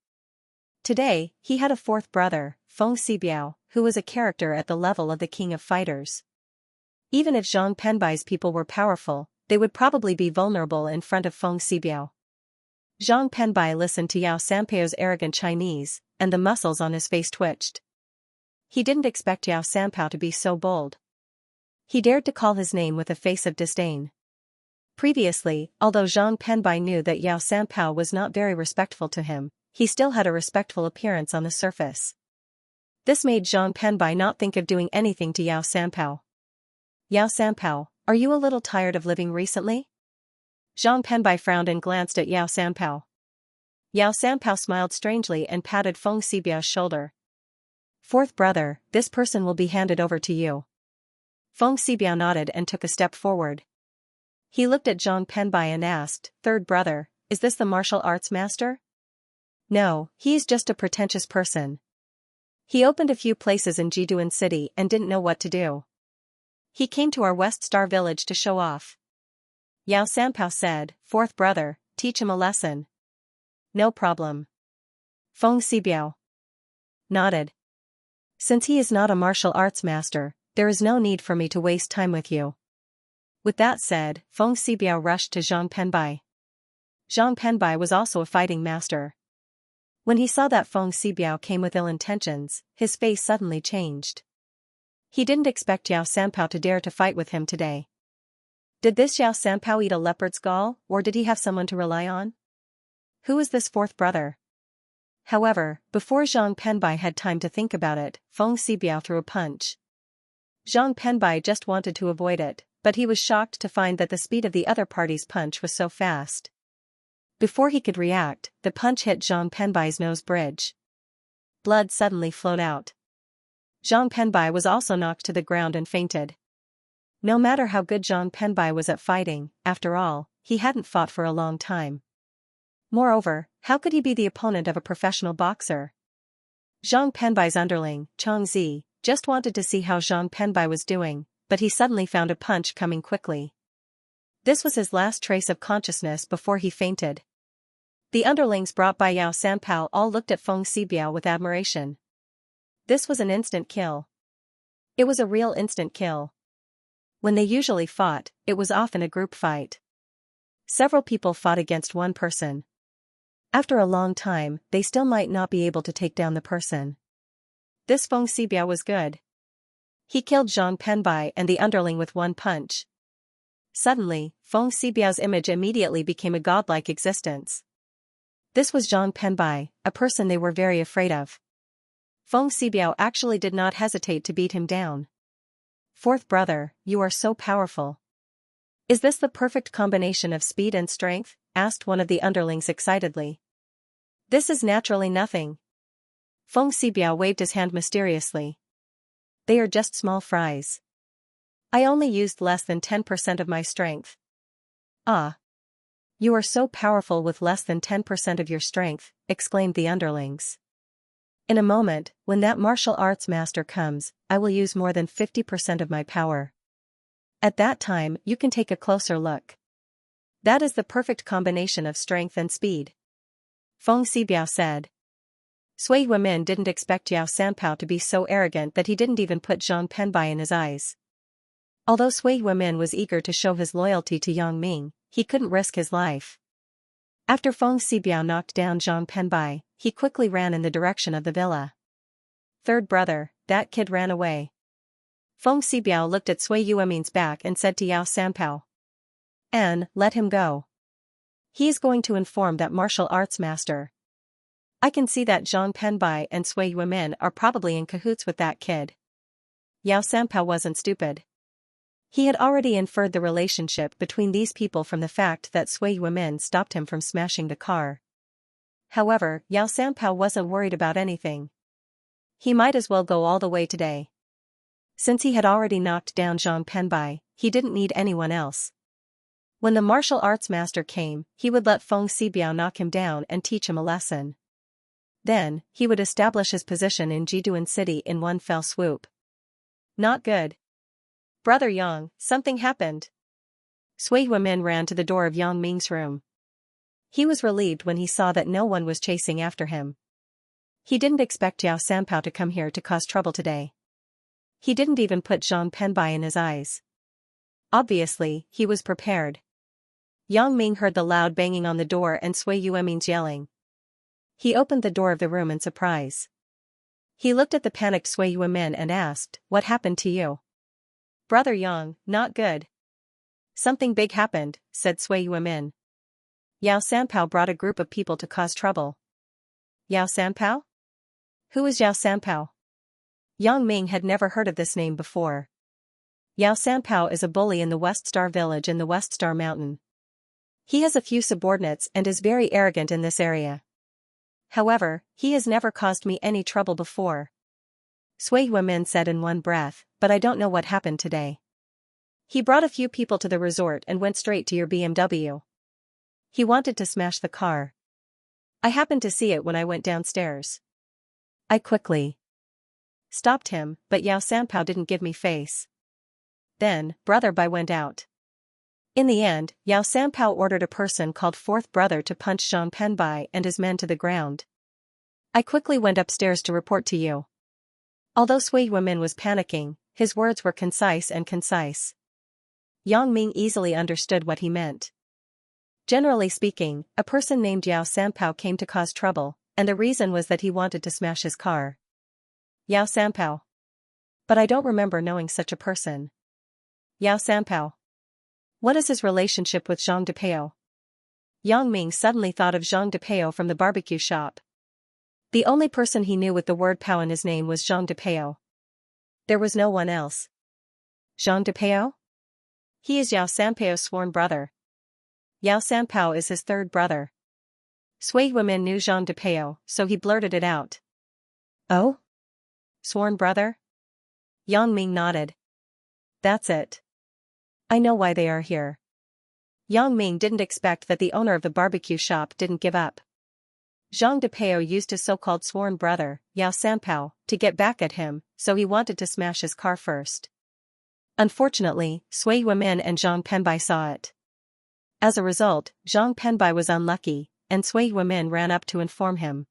Today, he had a fourth brother, Feng Xibiao, who was a character at the level of the king of fighters. Even if Zhang Penbai's people were powerful, they would probably be vulnerable in front of Feng Xibiao. Zhang Penbai listened to Yao Sanpao's arrogant Chinese, and the muscles on his face twitched. He didn't expect Yao Sanpao to be so bold. He dared to call his name with a face of disdain. Previously, although Zhang Penbai knew that Yao Sanpao was not very respectful to him, he still had a respectful appearance on the surface. This made Zhang Penbai not think of doing anything to Yao Sanpao. Yao Sanpao, are you a little tired of living recently? Zhang Penbai frowned and glanced at Yao Sanpao. Yao Sanpao smiled strangely and patted Feng Xibiao's shoulder. Fourth brother, this person will be handed over to you. Feng Xibiao nodded and took a step forward. He looked at Zhang Penbai and asked, Third brother, is this the martial arts master? No, he's just a pretentious person. He opened a few places in Jiduan City and didn't know what to do. He came to our West Star village to show off. Yao Sanpao said, Fourth brother, teach him a lesson. No problem. Feng Xibiao nodded. Since he is not a martial arts master, there is no need for me to waste time with you. With that said, Feng Xibiao rushed to Zhang Penbai. Zhang Penbai was also a fighting master. When he saw that Feng Xibiao came with ill intentions, his face suddenly changed. He didn't expect Yao Sanpao to dare to fight with him today. Did this Yao Sanpao eat a leopard's gall, or did he have someone to rely on? Who is this fourth brother? However, before Zhang Penbai had time to think about it, Feng Xibiao threw a punch. Zhang Penbai just wanted to avoid it, but he was shocked to find that the speed of the other party's punch was so fast. Before he could react, the punch hit Zhang Penbai's nose bridge. Blood suddenly flowed out. Zhang Penbai was also knocked to the ground and fainted. No matter how good Zhang Penbai was at fighting, after all, he hadn't fought for a long time. Moreover, how could he be the opponent of a professional boxer? Zhang Penbai's underling, Chang Zi, just wanted to see how Zhang Penbai was doing, but he suddenly found a punch coming quickly. This was his last trace of consciousness before he fainted. The underlings brought by Yao Sanpao all looked at Feng Xibiao with admiration. This was an instant kill. It was a real instant kill. When they usually fought, it was often a group fight. Several people fought against one person. After a long time, they still might not be able to take down the person. This Feng Xibiao was good. He killed Zhang Penbai and the underling with one punch. Suddenly, Feng Xibiao's image immediately became a godlike existence. This was Zhang Penbai, a person they were very afraid of. Feng Xibiao actually did not hesitate to beat him down. Fourth brother, you are so powerful. Is this the perfect combination of speed and strength? Asked one of the underlings excitedly. This is naturally nothing. Feng Xibiao waved his hand mysteriously. They are just small fries. I only used less than 10% of my strength. Ah. You are so powerful with less than 10% of your strength, exclaimed the underlings. In a moment, when that martial arts master comes, I will use more than 50% of my power. At that time, you can take a closer look. That is the perfect combination of strength and speed. Feng Xibiao said. Sui Wemin didn't expect Yao Sanpao to be so arrogant that he didn't even put Zhang Penbai in his eyes. Although Sui Wemin was eager to show his loyalty to Yang Ming, he couldn't risk his life. After Feng Xibiao knocked down Zhang Penbai, he quickly ran in the direction of the villa. Third brother, that kid ran away. Feng Xibiao looked at Sui Yuemin's back and said to Yao Sanpao. Let him go. He is going to inform that martial arts master. I can see that Zhang Penbai and Sui Yuemin are probably in cahoots with that kid. Yao Sanpao wasn't stupid. He had already inferred the relationship between these people from the fact that Sui Yuemin stopped him from smashing the car. However, Yao Sanpao wasn't worried about anything. He might as well go all the way today. Since he had already knocked down Zhang Penbai, he didn't need anyone else. When the martial arts master came, he would let Feng Xibiao knock him down and teach him a lesson. Then, he would establish his position in Jiduan City in one fell swoop. Not good. Brother Yang, something happened. Sui Huimin ran to the door of Yang Ming's room. He was relieved when he saw that no one was chasing after him. He didn't expect Yao Sanpao to come here to cause trouble today. He didn't even put Zhang Penbai in his eyes. Obviously, he was prepared. Yang Ming heard the loud banging on the door and Sui Huimin's yelling. He opened the door of the room in surprise. He looked at the panicked Sui Huimin and asked, "What happened to you?" "Brother Yang, not good." "Something big happened," said Sui Huimin. "Yao Sanpao brought a group of people to cause trouble." "Yao Sanpao? Who is Yao Sanpao?" Yang Ming had never heard of this name before. Yao Sanpao is a bully in the West Star village in the West Star Mountain. He has a few subordinates and is very arrogant in this area. However, he has never caused me any trouble before. Sui Huimin said in one breath, "But I don't know what happened today. He brought a few people to the resort and went straight to your BMW. He wanted to smash the car. I happened to see it when I went downstairs. I quickly stopped him, but Yao Sanpao didn't give me face. Then, Brother Bai went out. In the end, Yao Sanpao ordered a person called Fourth Brother to punch Zhang Penbai and his men to the ground. I quickly went upstairs to report to you." Although Sui Huimin was panicking, his words were concise and concise. Yang Ming easily understood what he meant. Generally speaking, a person named Yao Sanpao came to cause trouble, and the reason was that he wanted to smash his car. Yao Sanpao. But I don't remember knowing such a person. Yao Sanpao. What is his relationship with Zhang Depeo? Yang Ming suddenly thought of Zhang Depeo from the barbecue shop. The only person he knew with the word Pao in his name was Zhang Depeo. There was no one else. Zhang Depeo? He is Yao Sanpao's sworn brother. Yao Sanpao is his third brother. Sui Huimin knew Zhang Depeo, so he blurted it out. Oh? Sworn brother? Yang Ming nodded. That's it. I know why they are here. Yang Ming didn't expect that the owner of the barbecue shop didn't give up. Zhang Depeo used his so-called sworn brother, Yao Sanpao, to get back at him, so he wanted to smash his car first. Unfortunately, Sui Huimin and Zhang Penbai saw it. As a result, Zhang Penbai was unlucky, and Sui Huimin ran up to inform him.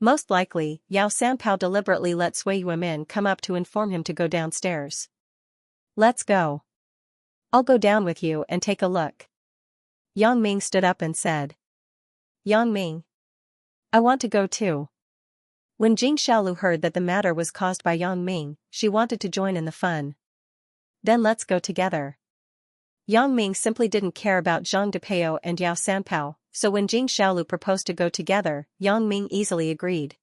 Most likely, Yao Sanpao deliberately let Sui Huimin come up to inform him to go downstairs. Let's go. I'll go down with you and take a look. Yang Ming stood up and said. Yang Ming. I want to go too. When Jing Xiaolu heard that the matter was caused by Yang Ming, she wanted to join in the fun. Then let's go together. Yang Ming simply didn't care about Zhang Depeo and Yao Sanpao, so when Jing Xiaolu proposed to go together, Yang Ming easily agreed.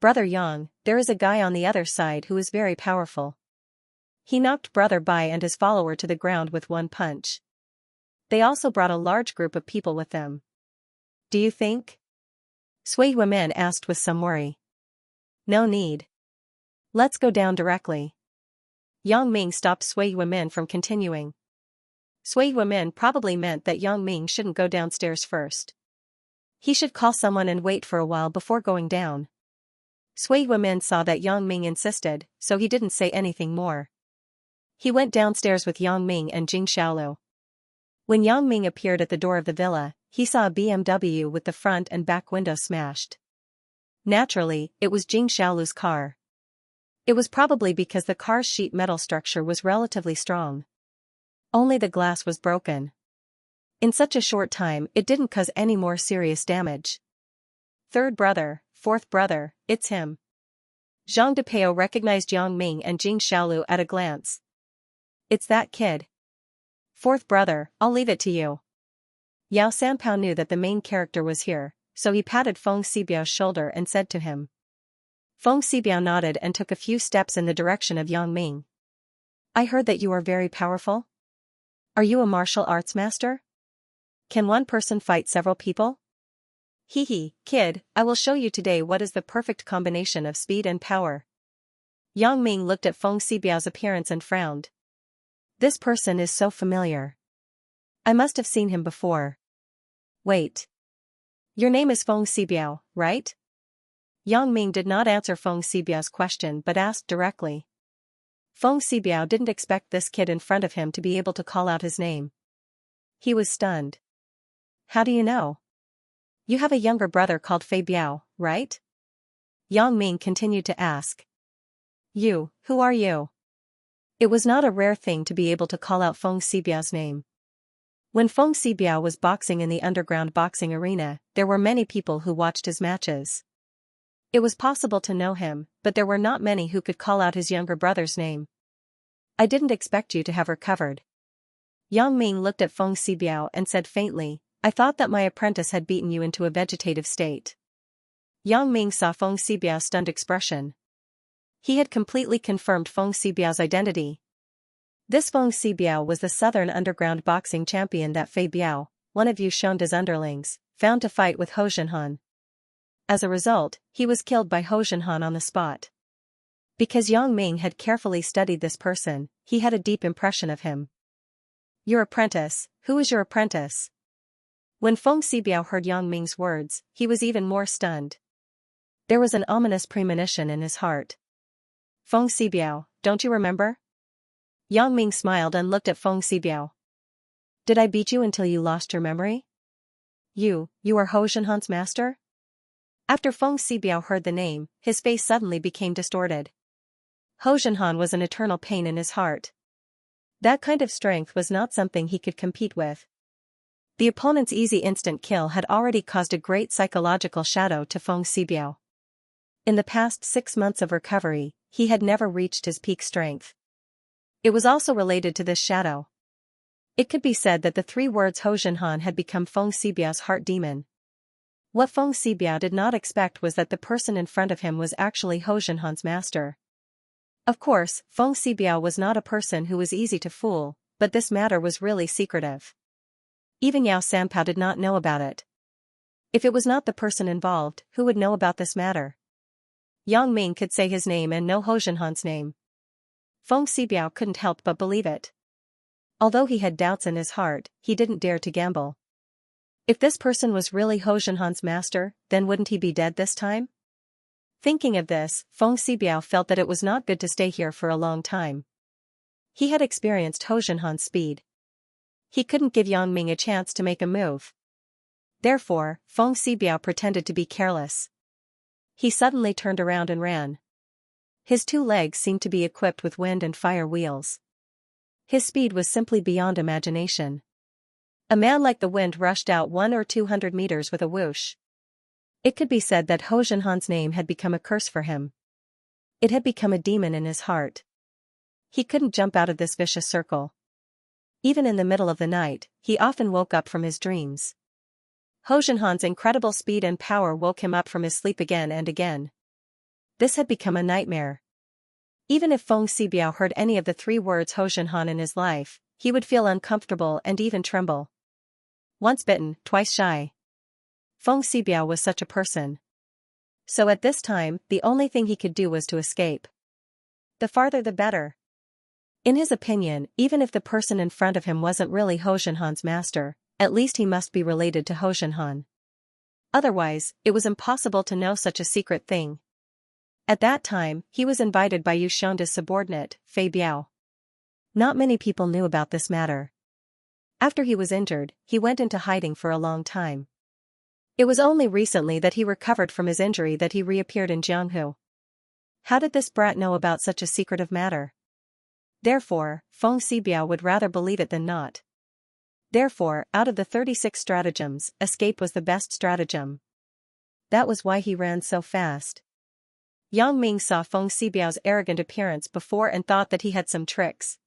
Brother Yang, there is a guy on the other side who is very powerful. He knocked Brother Bai and his follower to the ground with one punch. They also brought a large group of people with them. Do you think? Sui Huimin asked with some worry. No need. Let's go down directly. Yang Ming stopped Sui Huimin from continuing. Sui Huimin probably meant that Yang Ming shouldn't go downstairs first. He should call someone and wait for a while before going down. Sui Huimin saw that Yang Ming insisted, so he didn't say anything more. He went downstairs with Yang Ming and Jing Xiaolu. When Yang Ming appeared at the door of the villa, he saw a BMW with the front and back windows smashed. Naturally, it was Jing Xiaolu's car. It was probably because the car's sheet metal structure was relatively strong. Only the glass was broken. In such a short time, it didn't cause any more serious damage. Third brother, fourth brother, it's him. Zhang Depeo recognized Yang Ming and Jing Xiaolu at a glance. It's that kid. Fourth brother, I'll leave it to you. Yao Sanpao knew that the main character was here, so he patted Feng Xibiao's shoulder and said to him. Feng Xibiao nodded and took a few steps in the direction of Yang Ming. I heard that you are very powerful. Are you a martial arts master? Can one person fight several people? Hee, kid, I will show you today what is the perfect combination of speed and power. Yang Ming looked at Feng Xibiao's appearance and frowned. This person is so familiar. I must have seen him before. Wait. Your name is Feng Xibiao, right? Yang Ming did not answer Feng Xibiao's question but asked directly. Feng Xibiao didn't expect this kid in front of him to be able to call out his name. He was stunned. How do you know? You have a younger brother called Fei Biao, right? Yang Ming continued to ask. You, who are you? It was not a rare thing to be able to call out Feng Xibiao's name. When Feng Xibiao was boxing in the underground boxing arena, there were many people who watched his matches. It was possible to know him, but there were not many who could call out his younger brother's name. I didn't expect you to have recovered. Yang Ming looked at Feng Xibiao and said faintly, I thought that my apprentice had beaten you into a vegetative state. Yang Ming saw Feng Xibiao's stunned expression. He had completely confirmed Feng Xibiao's identity. This Feng Xibiao was the Southern Underground boxing champion that Fei Biao, one of Yu Shonda's underlings, found to fight with Ho Zhenhan. As a result, he was killed by Ho Zhenhan on the spot. Because Yang Ming had carefully studied this person, he had a deep impression of him. Your apprentice, who is your apprentice? When Feng Xibiao heard Yang Ming's words, he was even more stunned. There was an ominous premonition in his heart. Feng Xibiao, don't you remember? Yang Ming smiled and looked at Feng Xibiao. Did I beat you until you lost your memory? You are Ho Zhenhan's master? After Feng Xibiao heard the name, his face suddenly became distorted. Ho Zhenhan was an eternal pain in his heart. That kind of strength was not something he could compete with. The opponent's easy instant kill had already caused a great psychological shadow to Feng Xibiao. In the past 6 months of recovery, he had never reached his peak strength. It was also related to this shadow. It could be said that the 3 words Ho Zhenhan had become Feng Xibiao's heart demon. What Feng Xibiao did not expect was that the person in front of him was actually Ho Zhenhan's master. Of course, Feng Xibiao was not a person who was easy to fool, but this matter was really secretive. Even Yao Sanpao did not know about it. If it was not the person involved, who would know about this matter? Yang Ming could say his name and know Ho Zhenhan's name. Feng Xibiao couldn't help but believe it. Although he had doubts in his heart, he didn't dare to gamble. If this person was really Ho Zhenhan's master, then wouldn't he be dead this time? Thinking of this, Feng Xibiao felt that it was not good to stay here for a long time. He had experienced Ho Zhenhan's speed. He couldn't give Yang Ming a chance to make a move. Therefore, Feng Xibiao pretended to be careless. He suddenly turned around and ran. His 2 legs seemed to be equipped with wind and fire wheels. His speed was simply beyond imagination. A man like the wind rushed out 100 or 200 meters with a whoosh. It could be said that Ho Zhenhan's name had become a curse for him. It had become a demon in his heart. He couldn't jump out of this vicious circle. Even in the middle of the night, he often woke up from his dreams. Ho Zhenhan's incredible speed and power woke him up from his sleep again and again. This had become a nightmare. Even if Feng Xibiao heard any of the 3 words Ho Zhenhan in his life, he would feel uncomfortable and even tremble. Once bitten, twice shy. Feng Xibiao was such a person. So at this time, the only thing he could do was to escape. The farther the better. In his opinion, even if the person in front of him wasn't really Ho Zhenhan's master, at least he must be related to Ho Zhenhan. Otherwise, it was impossible to know such a secret thing. At that time, he was invited by Yu Shonda's subordinate, Fei Biao. Not many people knew about this matter. After he was injured, he went into hiding for a long time. It was only recently that he recovered from his injury that he reappeared in Jianghu. How did this brat know about such a secretive matter? Therefore, Feng Xibiao would rather believe it than not. Therefore, out of the 36 stratagems, escape was the best stratagem. That was why he ran so fast. Yang Ming saw Feng Xibiao's arrogant appearance before and thought that he had some tricks.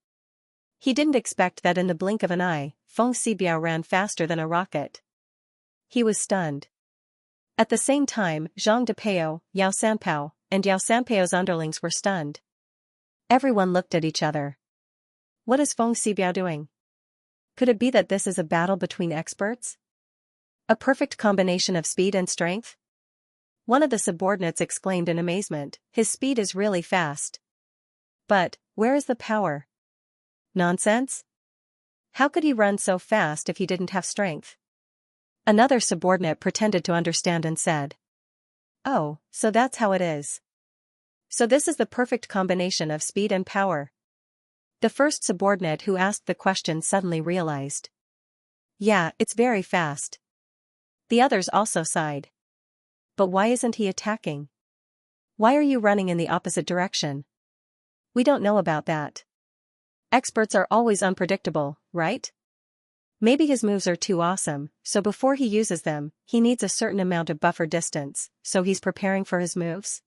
He didn't expect that in the blink of an eye, Feng Xibiao ran faster than a rocket. He was stunned. At the same time, Zhang Depeo, Yao Sanpao, and Yao Sanpao's underlings were stunned. Everyone looked at each other. What is Feng Xibiao doing? Could it be that this is a battle between experts? A perfect combination of speed and strength? One of the subordinates exclaimed in amazement, his speed is really fast. But, where is the power? Nonsense? How could he run so fast if he didn't have strength? Another subordinate pretended to understand and said. Oh, so that's how it is. So this is the perfect combination of speed and power. The first subordinate who asked the question suddenly realized. Yeah, it's very fast. The others also sighed. But why isn't he attacking? Why are you running in the opposite direction? We don't know about that. Experts are always unpredictable, right? Maybe his moves are too awesome, so before he uses them, he needs a certain amount of buffer distance, so he's preparing for his moves?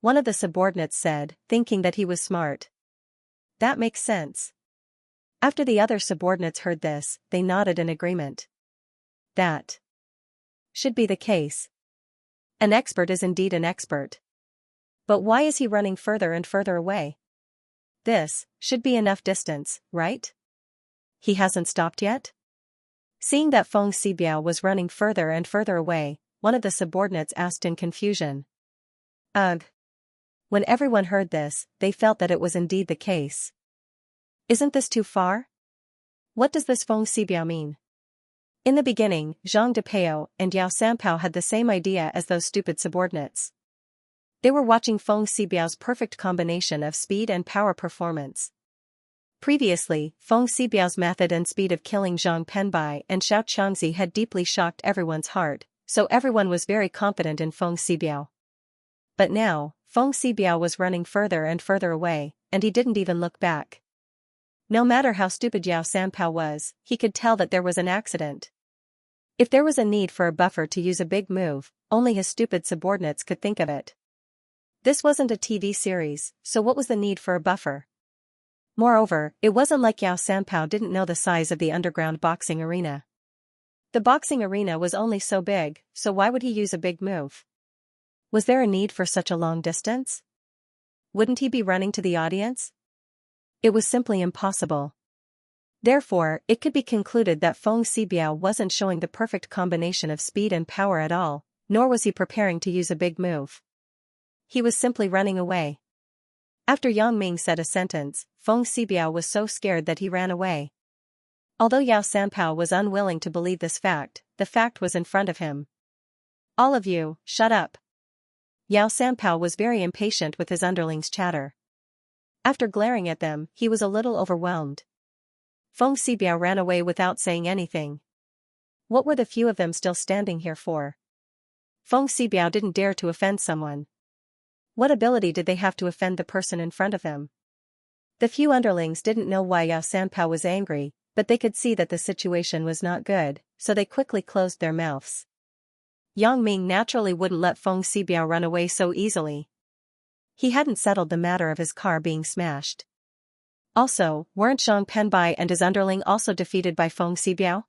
One of the subordinates said, thinking that he was smart. That makes sense. After the other subordinates heard this, they nodded in agreement. That should be the case. An expert is indeed an expert. But why is he running further and further away? This should be enough distance, right? He hasn't stopped yet? Seeing that Feng Xibiao was running further and further away, one of the subordinates asked in confusion. Ugh. When everyone heard this, they felt that it was indeed the case. Isn't this too far? What does this Feng Xibiao mean? In the beginning, Zhang Depeo and Yao Sanpao had the same idea as those stupid subordinates. They were watching Feng Xibiao's perfect combination of speed and power performance. Previously, Feng Xibiao's method and speed of killing Zhang Penbai and Xianxia had deeply shocked everyone's heart, so everyone was very confident in Feng Xibiao. But now, Feng Xibiao was running further and further away, and he didn't even look back. No matter how stupid Yao Sanpao was, he could tell that there was an accident. If there was a need for a buffer to use a big move, only his stupid subordinates could think of it. This wasn't a TV series, so what was the need for a buffer? Moreover, it wasn't like Yao Sanpao didn't know the size of the underground boxing arena. The boxing arena was only so big, so why would he use a big move? Was there a need for such a long distance? Wouldn't he be running to the audience? It was simply impossible. Therefore, it could be concluded that Feng Xibiao wasn't showing the perfect combination of speed and power at all, nor was he preparing to use a big move. He was simply running away. After Yang Ming said a sentence, Feng Xibiao was so scared that he ran away. Although Yao Sanpao was unwilling to believe this fact, the fact was in front of him. All of you, shut up. Yao Sanpao was very impatient with his underlings' chatter. After glaring at them, he was a little overwhelmed. Feng Xibiao ran away without saying anything. What were the few of them still standing here for? Feng Xibiao didn't dare to offend someone. What ability did they have to offend the person in front of them? The few underlings didn't know why Yao Sanpao was angry, but they could see that the situation was not good, so they quickly closed their mouths. Yang Ming naturally wouldn't let Feng Xibiao run away so easily. He hadn't settled the matter of his car being smashed. Also, weren't Zhang Penbai and his underling also defeated by Feng Xibiao?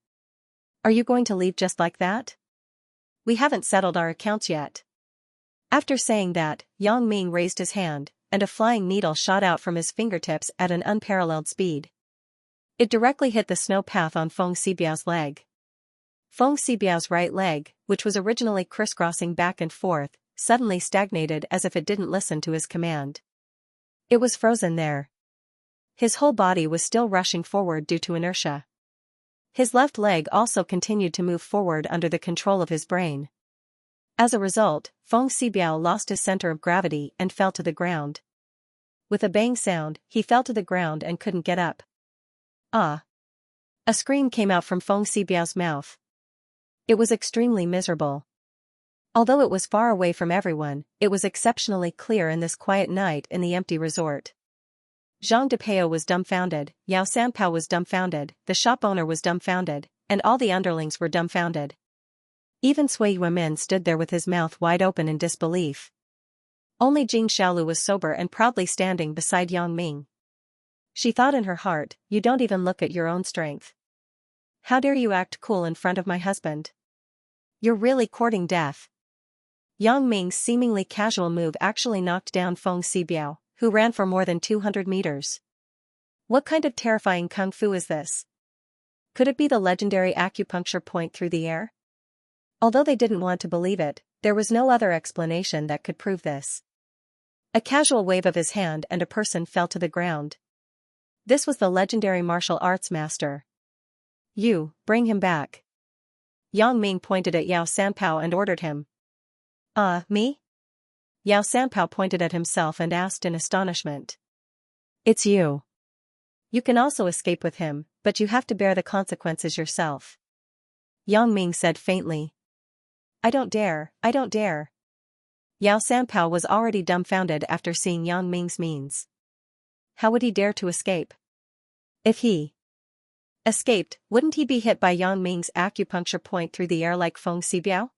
Are you going to leave just like that? We haven't settled our accounts yet. After saying that, Yang Ming raised his hand, and a flying needle shot out from his fingertips at an unparalleled speed. It directly hit the snow path on Feng Xibiao's leg. Feng Xibiao's right leg, which was originally crisscrossing back and forth, suddenly stagnated as if it didn't listen to his command. It was frozen there. His whole body was still rushing forward due to inertia. His left leg also continued to move forward under the control of his brain. As a result, Feng Xibiao lost his center of gravity and fell to the ground. With a bang sound, he fell to the ground and couldn't get up. Ah! A scream came out from Feng Xibiao's mouth. It was extremely miserable. Although it was far away from everyone, it was exceptionally clear in this quiet night in the empty resort. Zhang Depeo was dumbfounded, Yao Sanpao was dumbfounded, the shop owner was dumbfounded, and all the underlings were dumbfounded. Even Sui Yuemin stood there with his mouth wide open in disbelief. Only Jing Xiaolu was sober and proudly standing beside Yang Ming. She thought in her heart, you don't even look at your own strength. How dare you act cool in front of my husband? You're really courting death. Yang Ming's seemingly casual move actually knocked down Feng Xibiao, who ran for more than 200 meters. What kind of terrifying kung fu is this? Could it be the legendary acupuncture point through the air? Although they didn't want to believe it, there was no other explanation that could prove this. A casual wave of his hand and a person fell to the ground. This was the legendary martial arts master. You, bring him back. Yang Ming pointed at Yao Sanpao and ordered him. Me? Yao Sanpao pointed at himself and asked in astonishment. It's you. You can also escape with him, but you have to bear the consequences yourself. Yang Ming said faintly. I don't dare, I don't dare. Yao Sanpao was already dumbfounded after seeing Yang Ming's means. How would he dare to escape? If he escaped, wouldn't he be hit by Yang Ming's acupuncture point through the air like Feng Xibiao?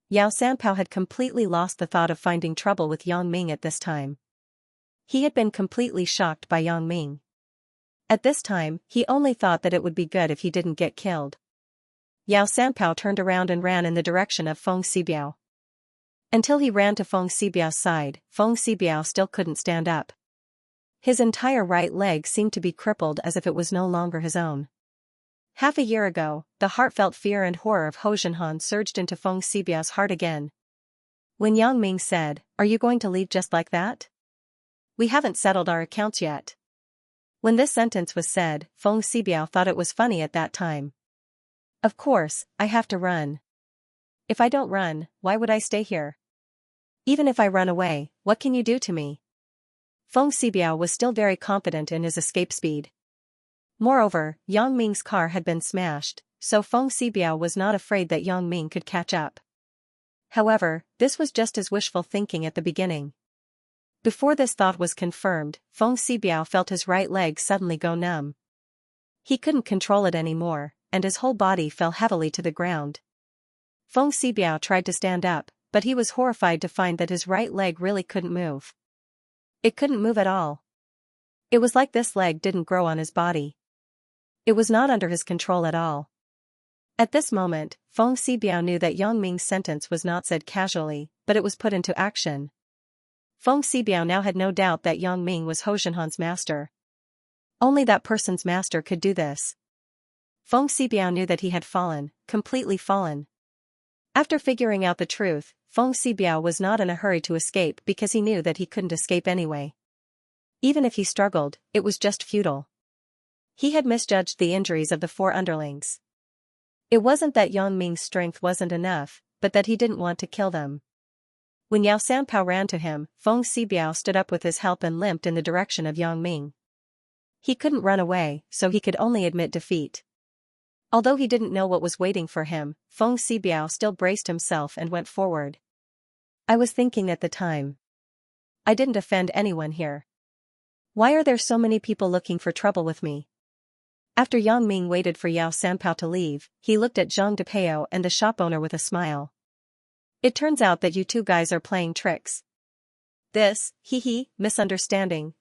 Yao Sanpao had completely lost the thought of finding trouble with Yang Ming at this time. He had been completely shocked by Yang Ming. At this time, he only thought that it would be good if he didn't get killed. Yao Sanpao turned around and ran in the direction of Feng Xibiao. Until he ran to Feng Xibiao's side, Feng Xibiao still couldn't stand up. His entire right leg seemed to be crippled as if it was no longer his own. Half a year ago, the heartfelt fear and horror of Hou Zhenhan surged into Feng Xibiao's heart again. When Yang Ming said, "Are you going to leave just like that? We haven't settled our accounts yet." When this sentence was said, Feng Xibiao thought it was funny at that time. Of course, I have to run. If I don't run, why would I stay here? Even if I run away, what can you do to me? Feng Xibiao was still very confident in his escape speed. Moreover, Yang Ming's car had been smashed, so Feng Xibiao was not afraid that Yang Ming could catch up. However, this was just his wishful thinking at the beginning. Before this thought was confirmed, Feng Xibiao felt his right leg suddenly go numb. He couldn't control it anymore, and his whole body fell heavily to the ground. Feng Xibiao tried to stand up, but he was horrified to find that his right leg really couldn't move. It couldn't move at all. It was like this leg didn't grow on his body. It was not under his control at all. At this moment, Feng Xibiao knew that Yang Ming's sentence was not said casually, but it was put into action. Feng Xibiao now had no doubt that Yang Ming was Hou Zhenhan's master. Only that person's master could do this. Feng Xibiao knew that he had fallen, completely fallen. After figuring out the truth, Feng Xibiao was not in a hurry to escape because he knew that he couldn't escape anyway. Even if he struggled, it was just futile. He had misjudged the injuries of the four underlings. It wasn't that Yang Ming's strength wasn't enough, but that he didn't want to kill them. When Yao Sanpao ran to him, Feng Xibiao stood up with his help and limped in the direction of Yang Ming. He couldn't run away, so he could only admit defeat. Although he didn't know what was waiting for him, Feng Xibiao still braced himself and went forward. I was thinking at the time. I didn't offend anyone here. Why are there so many people looking for trouble with me? After Yang Ming waited for Yao Sanpao to leave, he looked at Zhang Depeo and the shop owner with a smile. It turns out that you two guys are playing tricks. This, misunderstanding.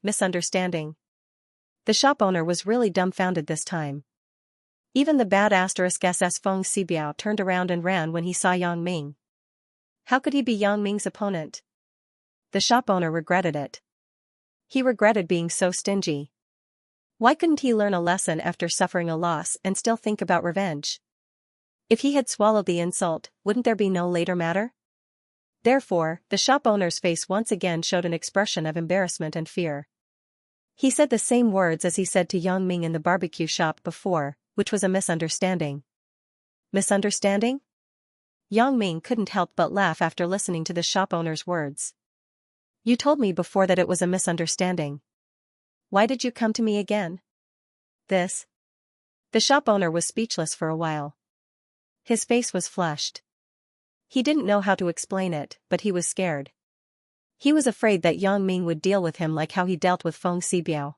The shop owner was really dumbfounded this time. Even the bad *SS Feng Xibiao turned around and ran when he saw Yang Ming. How could he be Yang Ming's opponent? The shop owner regretted it. He regretted being so stingy. Why couldn't he learn a lesson after suffering a loss and still think about revenge? If he had swallowed the insult, wouldn't there be no later matter? Therefore, the shop owner's face once again showed an expression of embarrassment and fear. He said the same words as he said to Yang Ming in the barbecue shop before, which was a misunderstanding. Misunderstanding? Yang Ming couldn't help but laugh after listening to the shop owner's words. You told me before that it was a misunderstanding. Why did you come to me again? This? The shop owner was speechless for a while. His face was flushed. He didn't know how to explain it, but he was scared. He was afraid that Yang Ming would deal with him like how he dealt with Feng Xibiao.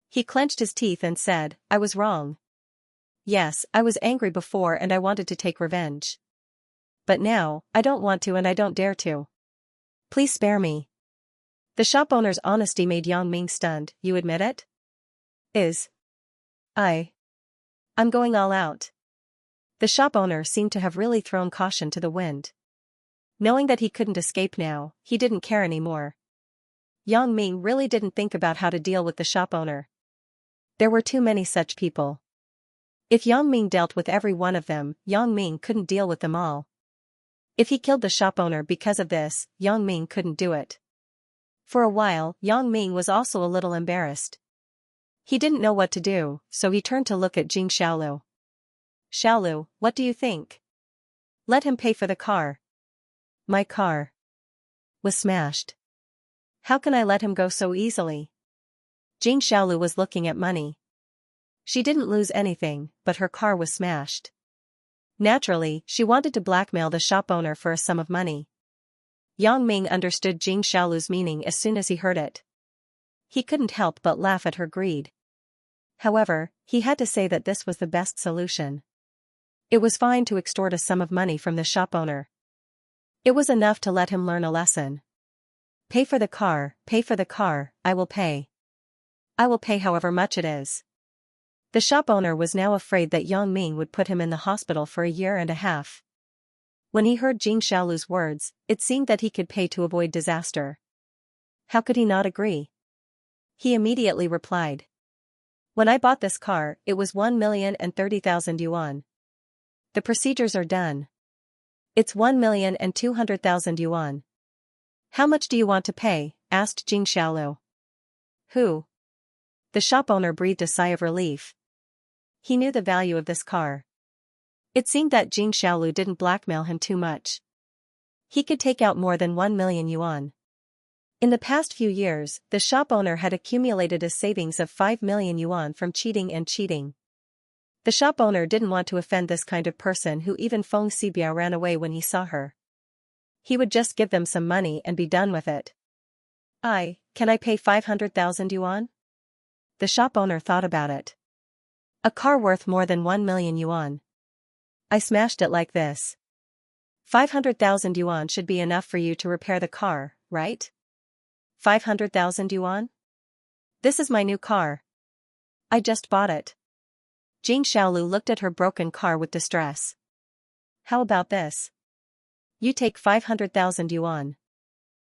He clenched his teeth and said, I was wrong. Yes, I was angry before and I wanted to take revenge. But now, I don't want to and I don't dare to. Please spare me. The shop owner's honesty made Yang Ming stunned. You admit it? I'm going all out. The shop owner seemed to have really thrown caution to the wind. Knowing that he couldn't escape now, he didn't care anymore. Yang Ming really didn't think about how to deal with the shop owner. There were too many such people. If Yang Ming dealt with every one of them, Yang Ming couldn't deal with them all. If he killed the shop owner because of this, Yang Ming couldn't do it. For a while, Yang Ming was also a little embarrassed. He didn't know what to do, so he turned to look at Jing Xiaolu. Xiaolu, what do you think? Let him pay for the car. My car was smashed. How can I let him go so easily? Jing Xiaolu was looking at money. She didn't lose anything, but her car was smashed. Naturally, she wanted to blackmail the shop owner for a sum of money. Yang Ming understood Jing Xiaolu's meaning as soon as he heard it. He couldn't help but laugh at her greed. However, he had to say that this was the best solution. It was fine to extort a sum of money from the shop owner. It was enough to let him learn a lesson. Pay for the car, I will pay. I will pay however much it is. The shop owner was now afraid that Yang Ming would put him in the hospital for a year and a half. When he heard Jing Xiaolu's words, it seemed that he could pay to avoid disaster. How could he not agree? He immediately replied. When I bought this car, it was 1,030,000 yuan. The procedures are done. It's 1,200,000 yuan. How much do you want to pay? Asked Jing Xiaolu. Who? The shop owner breathed a sigh of relief. He knew the value of this car. It seemed that Jing Xiaolu didn't blackmail him too much. He could take out more than 1 million yuan. In the past few years, the shop owner had accumulated a savings of 5 million yuan from cheating and cheating. The shop owner didn't want to offend this kind of person who even Feng Xibiao ran away when he saw her. He would just give them some money and be done with it. Can I pay 500,000 yuan? The shop owner thought about it. A car worth more than 1 million yuan. I smashed it like this. 500,000 yuan should be enough for you to repair the car, right? 500,000 yuan? This is my new car. I just bought it. Jing Xiaolu looked at her broken car with distress. How about this? You take 500,000 yuan.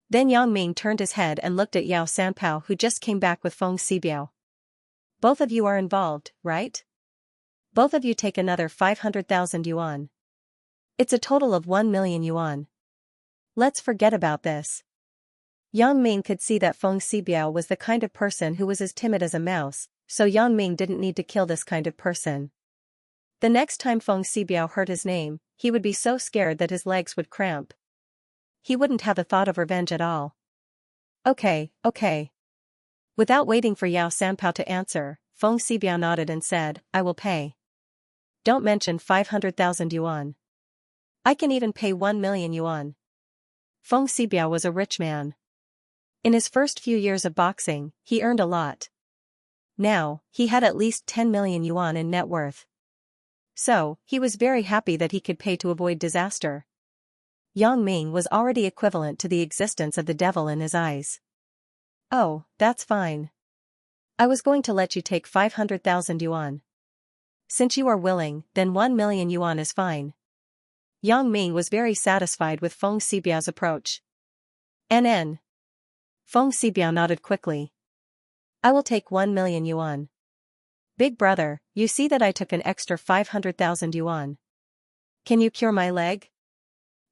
Then Yang Ming turned his head and looked at Yao Sanpao, who just came back with Feng Xibiao. Both of you are involved, right? Both of you take another 500,000 yuan. It's a total of 1 million yuan. Let's forget about this. Yang Ming could see that Feng Xibiao was the kind of person who was as timid as a mouse, so Yang Ming didn't need to kill this kind of person. The next time Feng Xibiao heard his name, he would be so scared that his legs would cramp. He wouldn't have the thought of revenge at all. Okay. Without waiting for Yao Sanpao to answer, Feng Xibiao nodded and said, I will pay. Don't mention 500,000 yuan. I can even pay 1 million yuan. Feng Xibiao was a rich man. In his first few years of boxing, he earned a lot. Now, he had at least 10 million yuan in net worth. So, he was very happy that he could pay to avoid disaster. Yang Ming was already equivalent to the existence of the devil in his eyes. Oh, that's fine. I was going to let you take 500,000 yuan. Since you are willing, then 1 million yuan is fine. Yang Ming was very satisfied with Feng Xibiao's approach. NN. Feng Xibiao nodded quickly. I will take 1 million yuan. Big brother, you see that I took an extra 500,000 yuan. Can you cure my leg?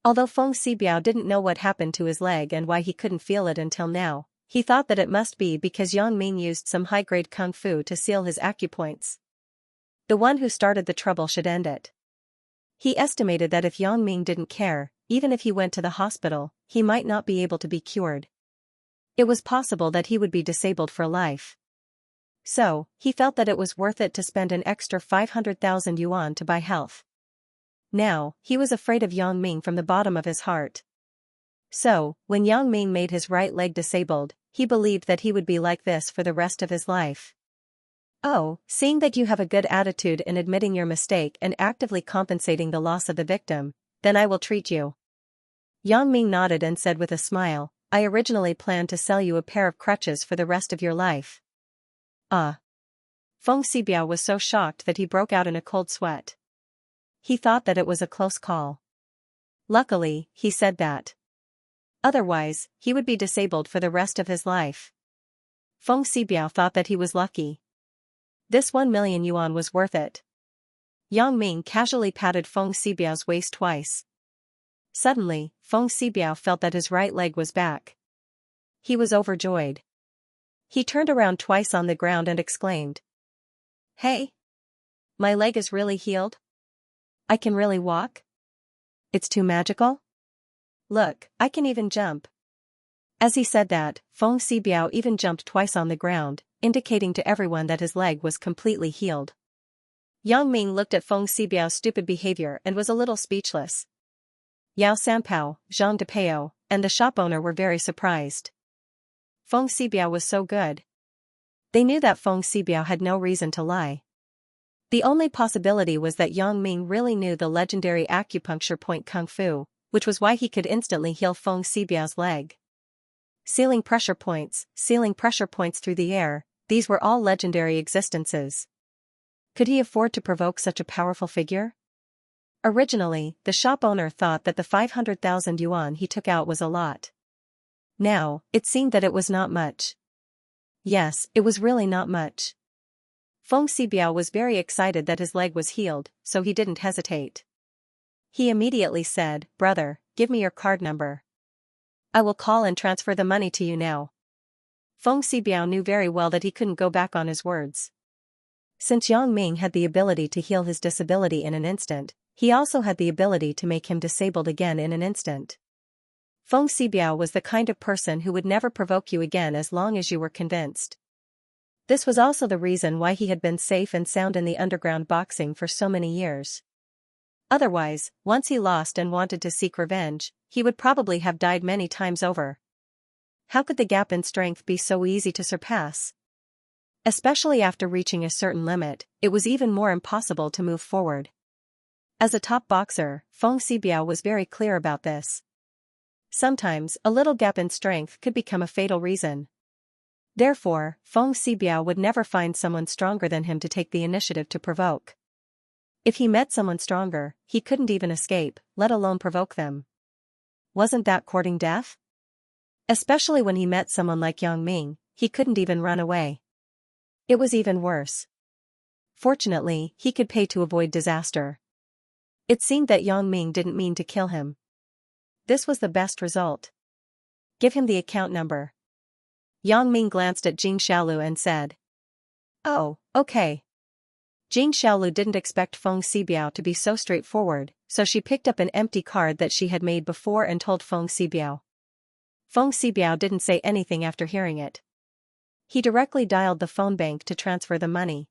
Although Feng Xibiao didn't know what happened to his leg and why he couldn't feel it until now, he thought that it must be because Yang Ming used some high-grade kung fu to seal his acupoints. The one who started the trouble should end it. He estimated that if Yang Ming didn't care, even if he went to the hospital, he might not be able to be cured. It was possible that he would be disabled for life. So, he felt that it was worth it to spend an extra 500,000 yuan to buy health. Now, he was afraid of Yang Ming from the bottom of his heart. So, when Yang Ming made his right leg disabled, he believed that he would be like this for the rest of his life. Oh, seeing that you have a good attitude in admitting your mistake and actively compensating the loss of the victim, then I will treat you. Yang Ming nodded and said with a smile, I originally planned to sell you a pair of crutches for the rest of your life. Feng Xibiao was so shocked that he broke out in a cold sweat. He thought that it was a close call. Luckily, he said that. Otherwise, he would be disabled for the rest of his life. Feng Xibiao thought that he was lucky. This 1 million yuan was worth it. Yang Ming casually patted Feng Xibiao's waist twice. Suddenly, Feng Xibiao felt that his right leg was back. He was overjoyed. He turned around twice on the ground and exclaimed. Hey! My leg is really healed? I can really walk? It's too magical? Look, I can even jump. As he said that, Feng Xibiao even jumped twice on the ground, indicating to everyone that his leg was completely healed. Yang Ming looked at Feng Xibiao's stupid behavior and was a little speechless. Yao Sanpao, Zhang Depeo, and the shop owner were very surprised. Feng Xibiao was so good. They knew that Feng Xibiao had no reason to lie. The only possibility was that Yang Ming really knew the legendary acupuncture point Kung Fu, which was why he could instantly heal Feng Xibiao's leg. Sealing pressure points through the air, these were all legendary existences. Could he afford to provoke such a powerful figure? Originally, the shop owner thought that the 500,000 yuan he took out was a lot. Now, it seemed that it was not much. Yes, it was really not much. Feng Xibiao was very excited that his leg was healed, so he didn't hesitate. He immediately said, "Brother, give me your card number. I will call and transfer the money to you now." Feng Xibiao knew very well that he couldn't go back on his words. Since Yang Ming had the ability to heal his disability in an instant, he also had the ability to make him disabled again in an instant. Feng Xibiao was the kind of person who would never provoke you again as long as you were convinced. This was also the reason why he had been safe and sound in the underground boxing for so many years. Otherwise, once he lost and wanted to seek revenge, he would probably have died many times over. How could the gap in strength be so easy to surpass? Especially after reaching a certain limit, it was even more impossible to move forward. As a top boxer, Feng Xibiao was very clear about this. Sometimes, a little gap in strength could become a fatal reason. Therefore, Feng Xibiao would never find someone stronger than him to take the initiative to provoke. If he met someone stronger, he couldn't even escape, let alone provoke them. Wasn't that courting death? Especially when he met someone like Yang Ming, he couldn't even run away. It was even worse. Fortunately, he could pay to avoid disaster. It seemed that Yang Ming didn't mean to kill him. This was the best result. Give him the account number. Yang Ming glanced at Jing Xiaolu and said. Oh, okay. Jing Xiaolu didn't expect Feng Xibiao to be so straightforward, so she picked up an empty card that she had made before and told Feng Xibiao. Feng Xibiao didn't say anything after hearing it. He directly dialed the phone bank to transfer the money.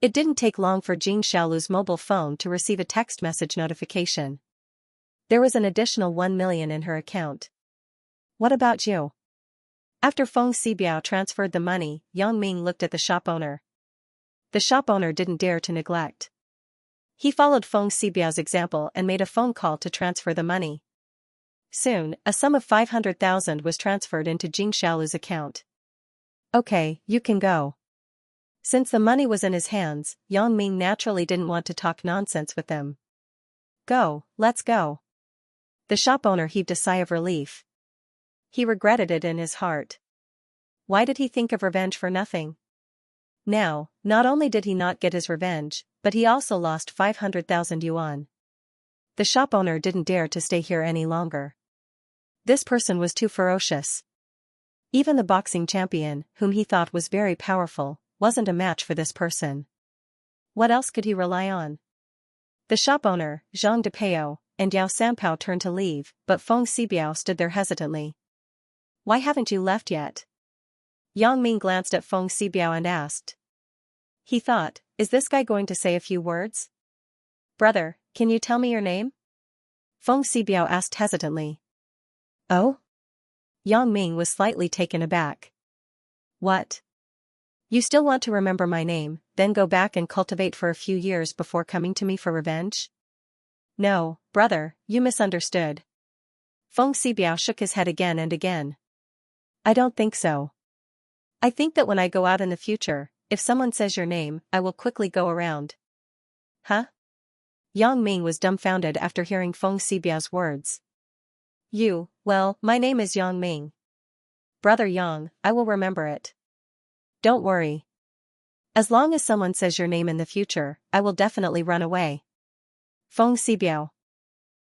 It didn't take long for Jing Xiaolu's mobile phone to receive a text message notification. There was an additional 1 million in her account. What about you? After Feng Xibiao transferred the money, Yang Ming looked at the shop owner. The shop owner didn't dare to neglect. He followed Feng Xibiao's example and made a phone call to transfer the money. Soon, a sum of 500,000 was transferred into Jing Xiaolu's account. Okay, you can go. Since the money was in his hands, Yang Ming naturally didn't want to talk nonsense with them. Go, let's go. The shop owner heaved a sigh of relief. He regretted it in his heart. Why did he think of revenge for nothing? Now, not only did he not get his revenge, but he also lost 500,000 yuan. The shop owner didn't dare to stay here any longer. This person was too ferocious. Even the boxing champion, whom he thought was very powerful, wasn't a match for this person. What else could he rely on? The shop owner, Zhang Depeo, and Yao Sanpao turned to leave, but Feng Xibiao stood there hesitantly. Why haven't you left yet? Yang Ming glanced at Feng Xibiao and asked. He thought, is this guy going to say a few words? Brother, can you tell me your name? Feng Xibiao asked hesitantly. Oh? Yang Ming was slightly taken aback. What? You still want to remember my name, then go back and cultivate for a few years before coming to me for revenge? No, brother, you misunderstood. Feng Xibiao shook his head again and again. I don't think so. I think that when I go out in the future, if someone says your name, I will quickly go around. Huh? Yang Ming was dumbfounded after hearing Feng Xibiao's words. Well, my name is Yang Ming. Brother Yang, I will remember it. Don't worry. As long as someone says your name in the future, I will definitely run away. Feng Xibiao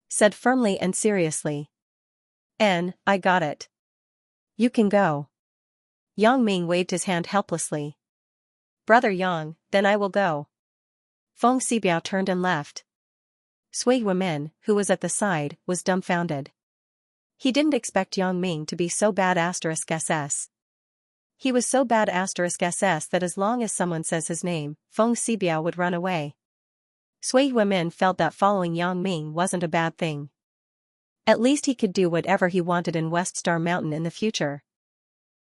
said firmly and seriously. I got it. You can go. Yang Ming waved his hand helplessly. Brother Yang, then I will go. Feng Xibiao turned and left. Sui Wemin, who was at the side, was dumbfounded. He didn't expect Yang Ming to be so bad *SS. He was so bad *SS that as long as someone says his name, Feng Xibiao would run away. Sui Wemin felt that following Yang Ming wasn't a bad thing. At least he could do whatever he wanted in West Star Mountain in the future.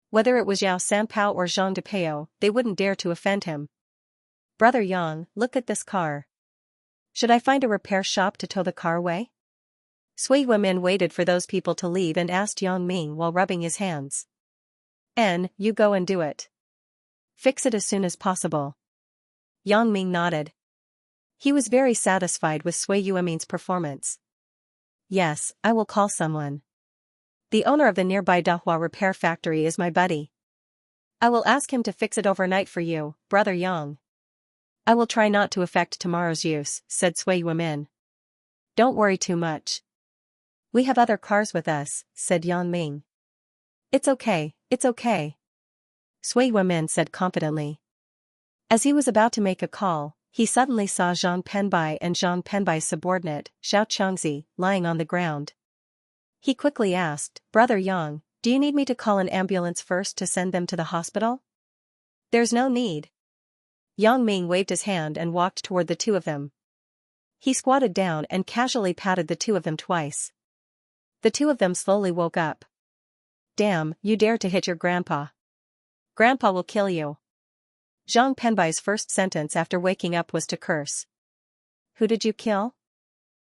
Whether it was Yao Sanpao or Zhang Depeo, they wouldn't dare to offend him. Brother Yang, look at this car. Should I find a repair shop to tow the car away? Sui Wemin waited for those people to leave and asked Yang Ming while rubbing his hands. You go and do it. Fix it as soon as possible. Yang Ming nodded. He was very satisfied with Sui Wemin's performance. Yes, I will call someone. The owner of the nearby Dahua repair factory is my buddy. I will ask him to fix it overnight for you, Brother Yang. I will try not to affect tomorrow's use, said Sui Wemin. Don't worry too much. We have other cars with us, said Yang Ming. It's okay, it's okay. Sui Wemin said confidently. As he was about to make a call, he suddenly saw Zhang Penbai and Zhang Penbai's subordinate, Xianxia, lying on the ground. He quickly asked, Brother Yang, do you need me to call an ambulance first to send them to the hospital? There's no need. Yang Ming waved his hand and walked toward the two of them. He squatted down and casually patted the two of them twice. The two of them slowly woke up. Damn, you dare to hit your grandpa. Grandpa will kill you. Zhang Penbai's first sentence after waking up was to curse. Who did you kill?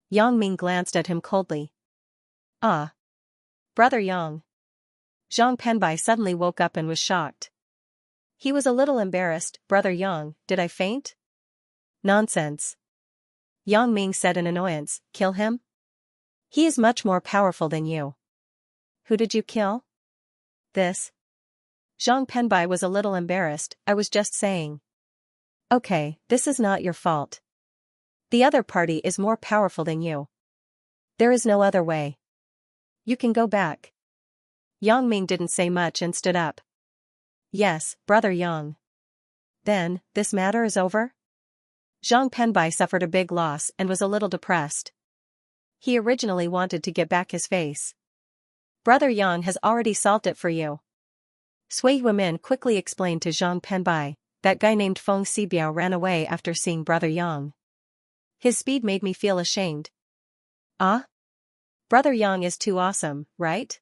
Yang Ming glanced at him coldly. Ah. Brother Yang. Zhang Penbai suddenly woke up and was shocked. He was a little embarrassed. Brother Yang, did I faint? Nonsense. Yang Ming said in annoyance, kill him? He is much more powerful than you. Who did you kill? This. Zhang Penbai was a little embarrassed, I was just saying. Okay, this is not your fault. The other party is more powerful than you. There is no other way. You can go back. Yang Ming didn't say much and stood up. Yes, Brother Yang. Then, this matter is over? Zhang Penbai suffered a big loss and was a little depressed. He originally wanted to get back his face. Brother Yang has already solved it for you. Sui Wemin quickly explained to Zhang Penbai, that guy named Feng Xibiao ran away after seeing Brother Yang. His speed made me feel ashamed. Ah? Brother Yang is too awesome, right?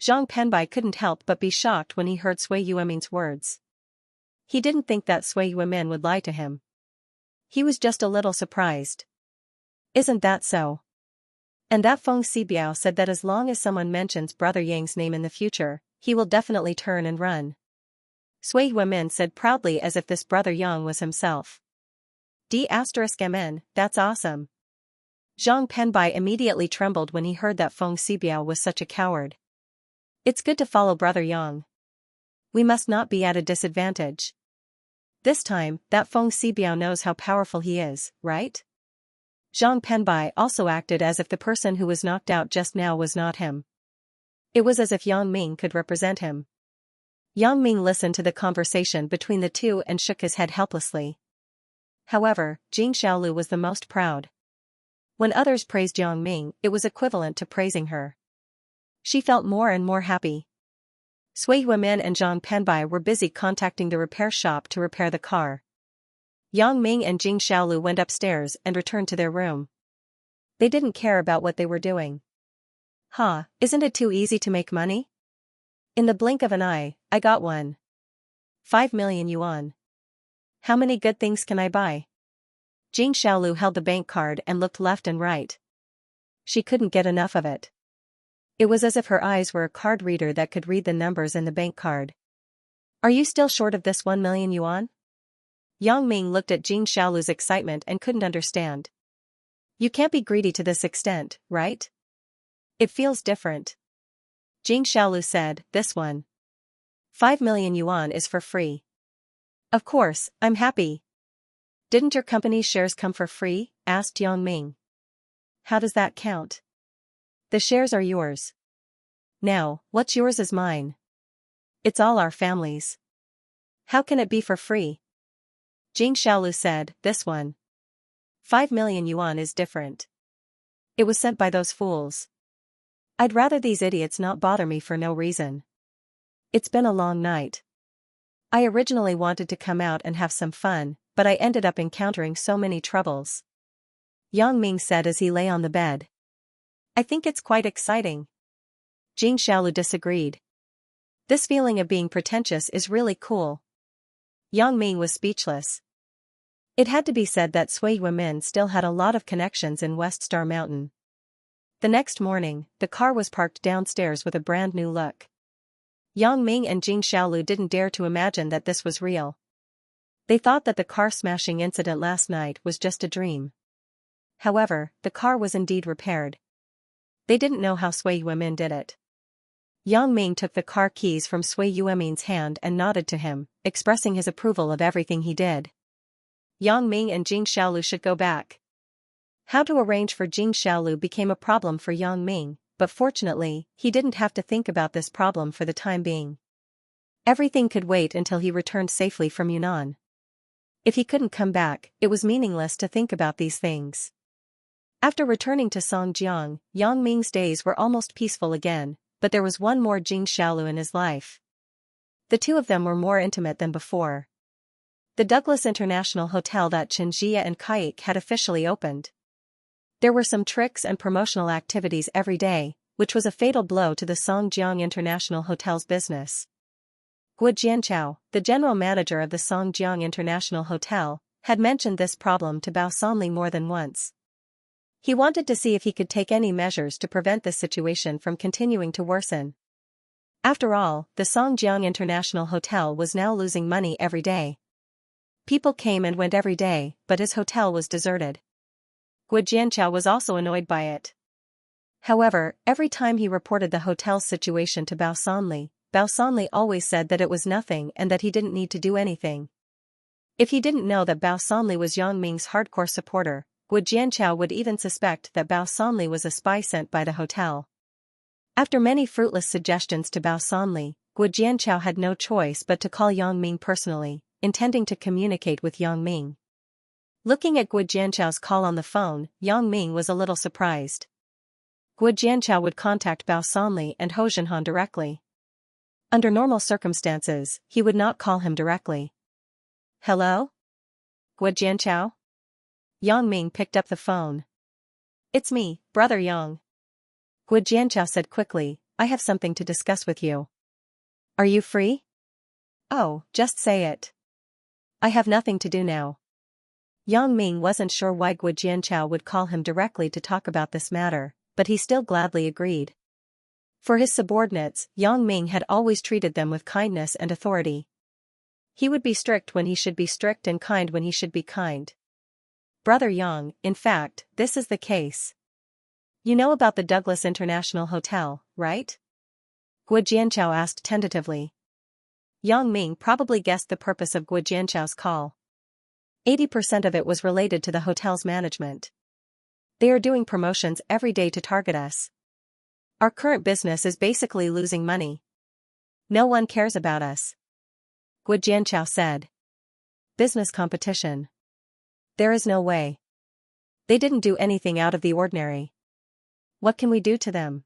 Zhang Penbai couldn't help but be shocked when he heard Sui Wemin's words. He didn't think that Sui Wemin would lie to him. He was just a little surprised. Isn't that so? And that Feng Xibiao said that as long as someone mentions Brother Yang's name in the future, he will definitely turn and run. Sui Wemin said proudly as if this Brother Yang was himself. D***MN, that's awesome. Zhang Penbai immediately trembled when he heard that Feng Xibiao was such a coward. It's good to follow Brother Yang. We must not be at a disadvantage. This time, that Feng Xibiao knows how powerful he is, right? Zhang Penbai also acted as if the person who was knocked out just now was not him. It was as if Yang Ming could represent him. Yang Ming listened to the conversation between the two and shook his head helplessly. However, Jing Xiaolu was the most proud. When others praised Yang Ming, it was equivalent to praising her. She felt more and more happy. Sui Wemin and Zhang Penbai were busy contacting the repair shop to repair the car. Yang Ming and Jing Xiaolu went upstairs and returned to their room. They didn't care about what they were doing. Isn't it too easy to make money? In the blink of an eye, I got one. 5 million yuan. How many good things can I buy? Jing Xiaolu held the bank card and looked left and right. She couldn't get enough of it. It was as if her eyes were a card reader that could read the numbers in the bank card. Are you still short of this 1 million yuan? Yang Ming looked at Jing Xiaolu's excitement and couldn't understand. You can't be greedy to this extent, right? It feels different. Jing Xiaolu said, this one. 5 million yuan is for free. Of course, I'm happy. Didn't your company's shares come for free? Asked Yang Ming. How does that count? The shares are yours. Now, what's yours is mine. It's all our family's. How can it be for free? Jing Xiaolu said, this one. 5 million yuan is different. It was sent by those fools. I'd rather these idiots not bother me for no reason. It's been a long night. I originally wanted to come out and have some fun, but I ended up encountering so many troubles. Yang Ming said as he lay on the bed. I think it's quite exciting. Jing Xiaolu disagreed. This feeling of being pretentious is really cool. Yang Ming was speechless. It had to be said that Sui Yuemin still had a lot of connections in West Star Mountain. The next morning, the car was parked downstairs with a brand new look. Yang Ming and Jing Xiaolu didn't dare to imagine that this was real. They thought that the car smashing incident last night was just a dream. However, the car was indeed repaired. They didn't know how Sui Yuemin did it. Yang Ming took the car keys from Sui Yuemin's hand and nodded to him, expressing his approval of everything he did. Yang Ming and Jing Xiaolu should go back. How to arrange for Jing Xiaolu became a problem for Yang Ming, but fortunately, he didn't have to think about this problem for the time being. Everything could wait until he returned safely from Yunnan. If he couldn't come back, it was meaningless to think about these things. After returning to Songjiang, Yang Ming's days were almost peaceful again, but there was one more Jing Xiaolu in his life. The two of them were more intimate than before. The Douglas International Hotel that Xianxia and Kaik had officially opened. There were some tricks and promotional activities every day, which was a fatal blow to the Songjiang International Hotel's business. Guo Jianchao, the general manager of the Songjiang International Hotel, had mentioned this problem to Bao Sanli more than once. He wanted to see if he could take any measures to prevent this situation from continuing to worsen. After all, the Songjiang International Hotel was now losing money every day. People came and went every day, but his hotel was deserted. Guo Jianchao was also annoyed by it. However, every time he reported the hotel's situation to Bao Sanli always said that it was nothing and that he didn't need to do anything. If he didn't know that Bao Sanli was Yang Ming's hardcore supporter, Guo Jianchao would even suspect that Bao Sanli was a spy sent by the hotel. After many fruitless suggestions to Bao Sanli, Guo Jianchao had no choice but to call Yang Ming personally, intending to communicate with Yang Ming. Looking at Guo Jianchao's call on the phone, Yang Ming was a little surprised. Guo Jianchao would contact Bao Sanli and Ho Zhenhan directly. Under normal circumstances, he would not call him directly. Hello? Guo Jianchao? Yang Ming picked up the phone. It's me, Brother Yang. Guo Jianchao said quickly, I have something to discuss with you. Are you free? Oh, just say it. I have nothing to do now. Yang Ming wasn't sure why Guo Jianchao would call him directly to talk about this matter, but he still gladly agreed. For his subordinates, Yang Ming had always treated them with kindness and authority. He would be strict when he should be strict and kind when he should be kind. Brother Yang, in fact, this is the case. You know about the Douglas International Hotel, right? Guo Jianchao asked tentatively. Yang Ming probably guessed the purpose of Guo Jianchao's call. 80% of it was related to the hotel's management. They are doing promotions every day to target us. Our current business is basically losing money. No one cares about us. Guo Jianchao said. Business competition. There is no way. They didn't do anything out of the ordinary. What can we do to them?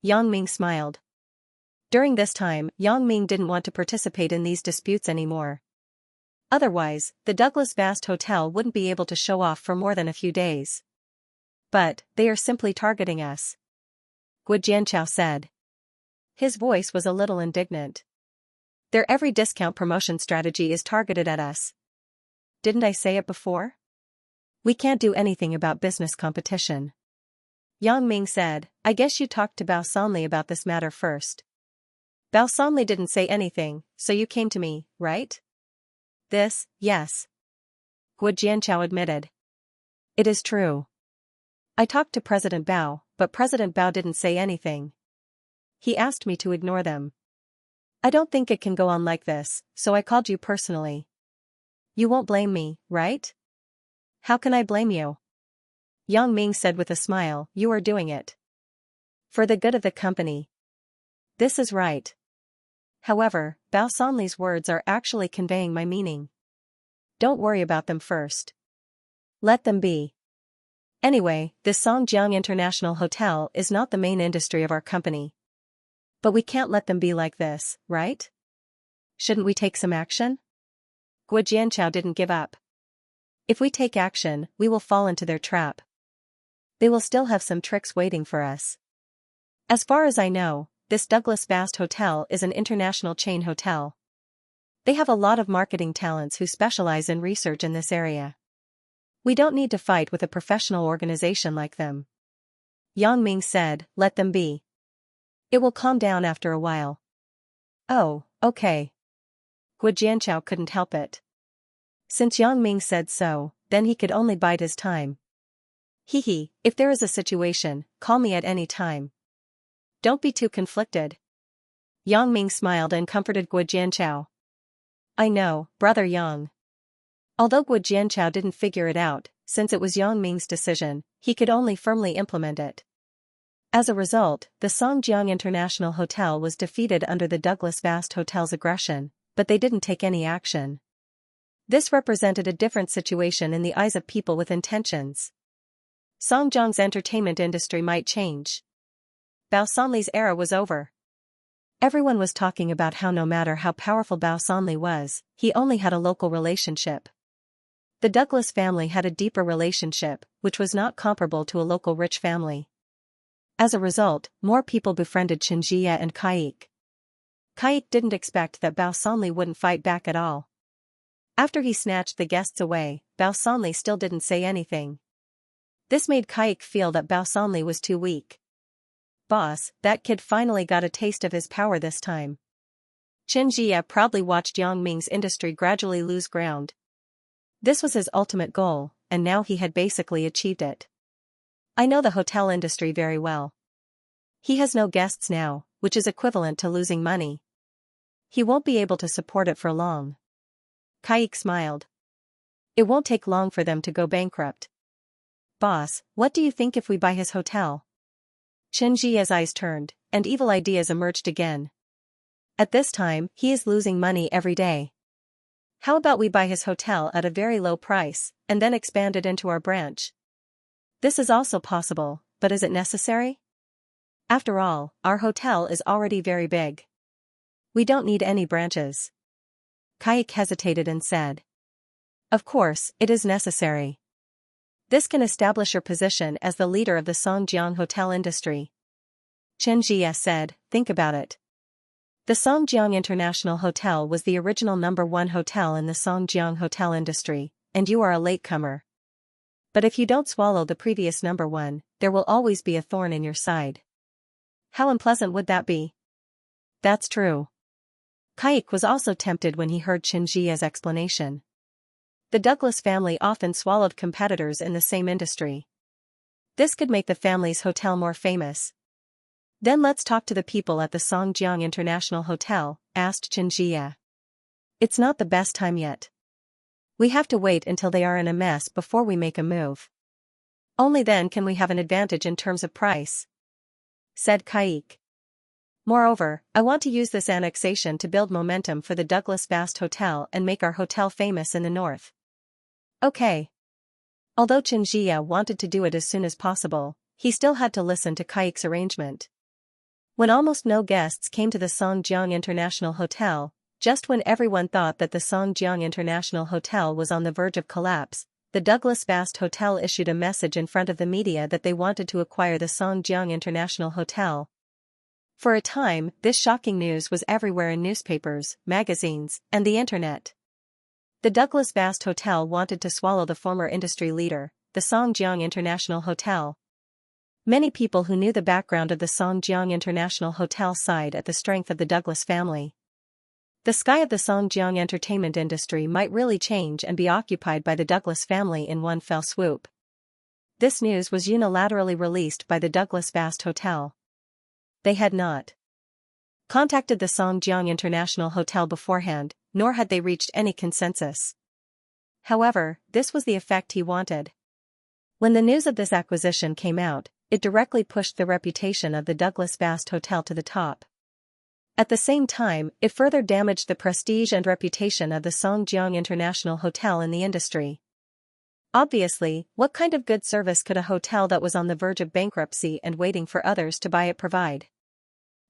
Yang Ming smiled. During this time, Yang Ming didn't want to participate in these disputes anymore. Otherwise, the Douglas Vast Hotel wouldn't be able to show off for more than a few days. But, they are simply targeting us. Guo Jianchao said. His voice was a little indignant. Their every discount promotion strategy is targeted at us. Didn't I say it before? We can't do anything about business competition. Yang Ming said, I guess you talked to Bao Sanli about this matter first. Bao Sanli didn't say anything, so you came to me, right? Yes. Guo Jianchao admitted. It is true. I talked to President Bao, but President Bao didn't say anything. He asked me to ignore them. I don't think it can go on like this, so I called you personally. You won't blame me, right? How can I blame you? Yang Ming said with a smile, you are doing it for the good of the company. This is right. However, Bao Sanli's words are actually conveying my meaning. Don't worry about them first. Let them be. Anyway, this Songjiang International Hotel is not the main industry of our company. But we can't let them be like this, right? Shouldn't we take some action? Guo Jianchao didn't give up. If we take action, we will fall into their trap. They will still have some tricks waiting for us. As far as I know, this Douglas Vast Hotel is an international chain hotel. They have a lot of marketing talents who specialize in research in this area. We don't need to fight with a professional organization like them. Yang Ming said, let them be. It will calm down after a while. Oh, okay. Guo Jianchao couldn't help it. Since Yang Ming said so, then he could only bide his time. Hee, if there is a situation, call me at any time. Don't be too conflicted. Yang Ming smiled and comforted Guo Jianchao. I know, brother Yang. Although Guo Jianchao didn't figure it out, since it was Yang Ming's decision, he could only firmly implement it. As a result, the Songjiang International Hotel was defeated under the Douglas Vast Hotel's aggression, but they didn't take any action. This represented a different situation in the eyes of people with intentions. Songjiang's entertainment industry might change. Bao Sanli's era was over. Everyone was talking about how no matter how powerful Bao Sanli was, he only had a local relationship. The Douglas family had a deeper relationship, which was not comparable to a local rich family. As a result, more people befriended Xianxia and Kaik. Kaik didn't expect that Bao Sanli wouldn't fight back at all. After he snatched the guests away, Bao Sanli still didn't say anything. This made Kaik feel that Bao Sanli was too weak. Boss, that kid finally got a taste of his power this time. Xianxia proudly watched Yang Ming's industry gradually lose ground. This was his ultimate goal, and now he had basically achieved it. I know the hotel industry very well. He has no guests now, which is equivalent to losing money. He won't be able to support it for long. Kaik smiled. It won't take long for them to go bankrupt. Boss, what do you think if we buy his hotel? Xianxia's eyes turned, and evil ideas emerged again. At this time, he is losing money every day. How about we buy his hotel at a very low price, and then expand it into our branch? This is also possible, but is it necessary? After all, our hotel is already very big. We don't need any branches. Kaik hesitated and said. Of course, it is necessary. This can establish your position as the leader of the Songjiang hotel industry. Xianxia said, think about it. The Songjiang International Hotel was the original #1 hotel in the Songjiang hotel industry, and you are a latecomer. But if you don't swallow the previous #1, there will always be a thorn in your side. How unpleasant would that be? That's true. Kaik was also tempted when he heard Xianxia's explanation. The Douglas family often swallowed competitors in the same industry. This could make the family's hotel more famous. Then let's talk to the people at the Songjiang International Hotel, asked Xianxia. It's not the best time yet. We have to wait until they are in a mess before we make a move. Only then can we have an advantage in terms of price, said Kaik. Moreover, I want to use this annexation to build momentum for the Douglas Vast Hotel and make our hotel famous in the north. Okay. Although Xianxia wanted to do it as soon as possible, he still had to listen to Kaik's arrangement. When almost no guests came to the Songjiang International Hotel, just when everyone thought that the Songjiang International Hotel was on the verge of collapse, the Douglas Vast Hotel issued a message in front of the media that they wanted to acquire the Songjiang International Hotel. For a time, this shocking news was everywhere in newspapers, magazines, and the internet. The Douglas Vast Hotel wanted to swallow the former industry leader, the Songjiang International Hotel. Many people who knew the background of the Songjiang International Hotel sighed at the strength of the Douglas family. The sky of the Songjiang entertainment industry might really change and be occupied by the Douglas family in one fell swoop. This news was unilaterally released by the Douglas Vast Hotel. They had not contacted the Songjiang International Hotel beforehand, nor had they reached any consensus. However, this was the effect he wanted. When the news of this acquisition came out, it directly pushed the reputation of the Douglas Vast Hotel to the top. At the same time, it further damaged the prestige and reputation of the Songjiang International Hotel in the industry. Obviously, what kind of good service could a hotel that was on the verge of bankruptcy and waiting for others to buy it provide?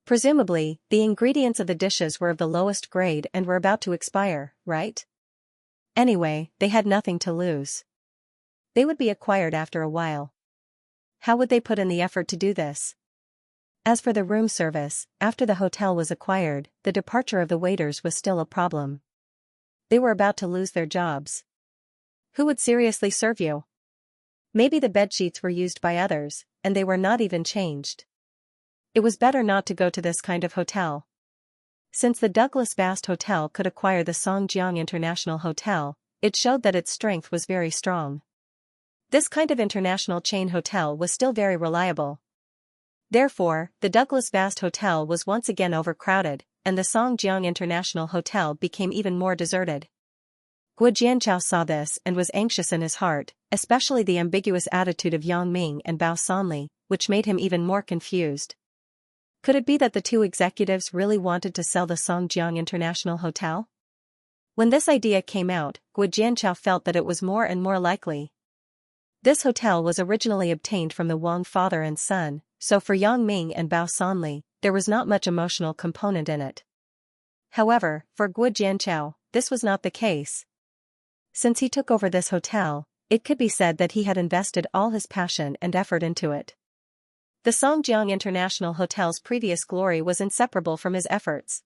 Presumably, the ingredients of the dishes were of the lowest grade and were about to expire, right? Anyway, they had nothing to lose. They would be acquired after a while. How would they put in the effort to do this? As for the room service, after the hotel was acquired, the departure of the waiters was still a problem. They were about to lose their jobs. Who would seriously serve you? Maybe the bedsheets were used by others, and they were not even changed. It was better not to go to this kind of hotel. Since the Douglas Bast Hotel could acquire the Songjiang International Hotel, it showed that its strength was very strong. This kind of international chain hotel was still very reliable. Therefore, the Douglas Bast Hotel was once again overcrowded, and the Songjiang International Hotel became even more deserted. Guo Jianchao saw this and was anxious in his heart, especially the ambiguous attitude of Yang Ming and Bao Sanli, which made him even more confused. Could it be that the two executives really wanted to sell the Songjiang International Hotel? When this idea came out, Guo Jianchao felt that it was more and more likely. This hotel was originally obtained from the Wang father and son, so for Yang Ming and Bao Sanli, there was not much emotional component in it. However, for Guo Jianchao, this was not the case. Since he took over this hotel, it could be said that he had invested all his passion and effort into it. The Songjiang International Hotel's previous glory was inseparable from his efforts.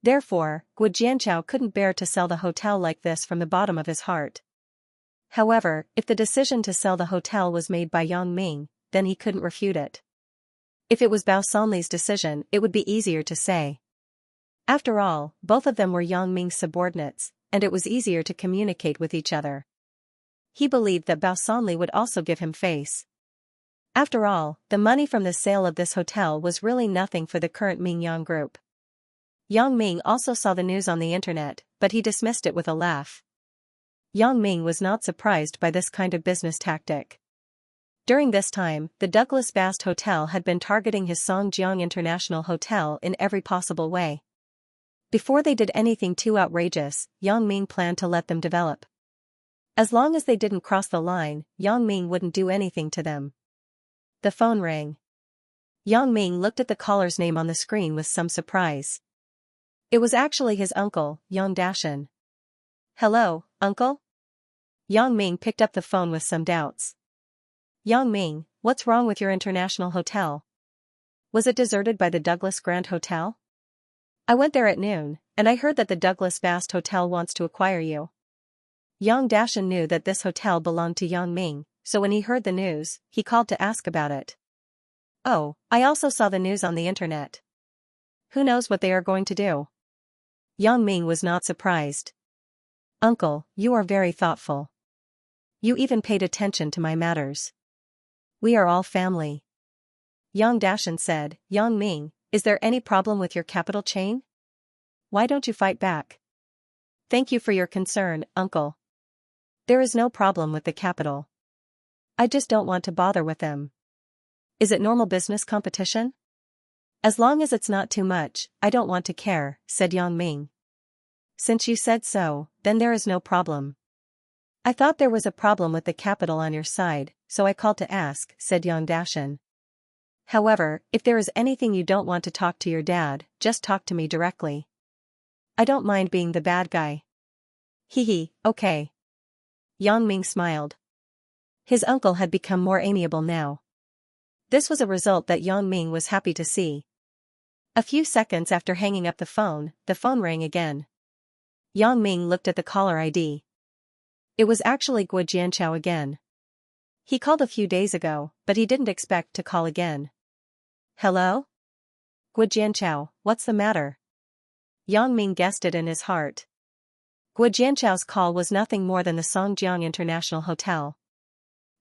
Therefore, Guo Jianchao couldn't bear to sell the hotel like this from the bottom of his heart. However, if the decision to sell the hotel was made by Yang Ming, then he couldn't refute it. If it was Bao Sanli's decision, it would be easier to say. After all, both of them were Yang Ming's subordinates, and it was easier to communicate with each other. He believed that Bao Sanli would also give him face. After all, the money from the sale of this hotel was really nothing for the current Mingyang group. Yang Ming also saw the news on the internet, but he dismissed it with a laugh. Yang Ming was not surprised by this kind of business tactic. During this time, the Douglas Bast Hotel had been targeting his Songjiang International Hotel in every possible way. Before they did anything too outrageous, Yang Ming planned to let them develop. As long as they didn't cross the line, Yang Ming wouldn't do anything to them. The phone rang. Yang Ming looked at the caller's name on the screen with some surprise. It was actually his uncle, Yang Dashan. "Hello, uncle?" Yang Ming picked up the phone with some doubts. "Yang Ming, what's wrong with your international hotel? Was it deserted by the Douglas Grand Hotel? I went there at noon, and I heard that the Douglas Bast Hotel wants to acquire you." Yang Dashan knew that this hotel belonged to Yang Ming, so when he heard the news, he called to ask about it. "Oh, I also saw the news on the internet. Who knows what they are going to do?" Yang Ming was not surprised. "Uncle, you are very thoughtful. You even paid attention to my matters. We are all family." Yang Dashan said, "Yang Ming, is there any problem with your capital chain? Why don't you fight back?" "Thank you for your concern, uncle. There is no problem with the capital. I just don't want to bother with them. Is it normal business competition? As long as it's not too much, I don't want to care," said Yang Ming. "Since you said so, then there is no problem. I thought there was a problem with the capital on your side, so I called to ask," said Yang Dashan. "However, if there is anything you don't want to talk to your dad, just talk to me directly. I don't mind being the bad guy." "Hee, okay." Yang Ming smiled. His uncle had become more amiable now. This was a result that Yang Ming was happy to see. A few seconds after hanging up the phone rang again. Yang Ming looked at the caller ID. It was actually Guo Jianchao again. He called a few days ago, but he didn't expect to call again. "Hello? Guo Jianchao, what's the matter?" Yang Ming guessed it in his heart. Guo Jianchao's call was nothing more than the Songjiang International Hotel.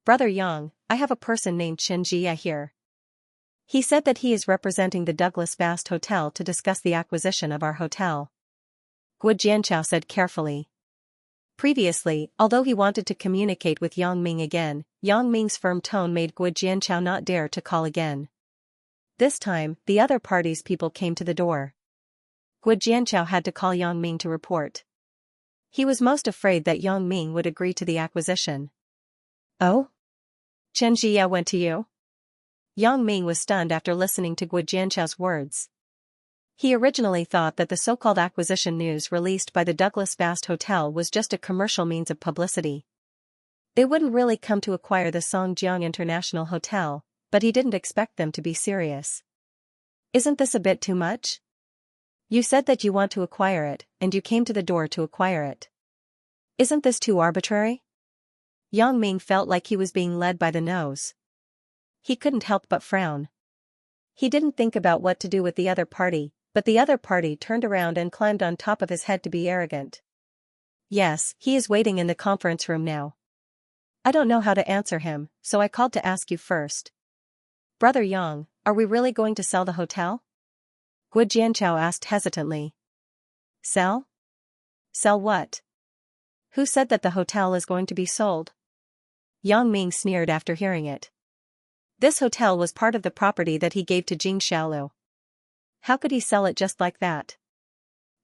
"Brother Yang, I have a person named Xianxia here. He said that he is representing the Douglas Bast Hotel to discuss the acquisition of our hotel," Guo Jianchao said carefully. Previously, although he wanted to communicate with Yang Ming again, Yang Ming's firm tone made Guo Jianchao not dare to call again. This time, the other party's people came to the door. Gu Jianchao had to call Yang Ming to report. He was most afraid that Yang Ming would agree to the acquisition. Oh? Xianxia went to you? Yang Ming was stunned after listening to Gu Jianchao's words. He originally thought that the so-called acquisition news released by the Douglas Fast Hotel was just a commercial means of publicity. They wouldn't really come to acquire the Songjiang International Hotel, but he didn't expect them to be serious. Isn't this a bit too much? You said that you want to acquire it, and you came to the door to acquire it. Isn't this too arbitrary? Yang Ming felt like he was being led by the nose. He couldn't help but frown. He didn't think about what to do with the other party, but the other party turned around and climbed on top of his head to be arrogant. Yes, he is waiting in the conference room now. I don't know how to answer him, so I called to ask you first. Brother Yang, are we really going to sell the hotel? Gu Jianchao asked hesitantly. Sell? Sell what? Who said that the hotel is going to be sold? Yang Ming sneered after hearing it. This hotel was part of the property that he gave to Jing Xiaolu. How could he sell it just like that?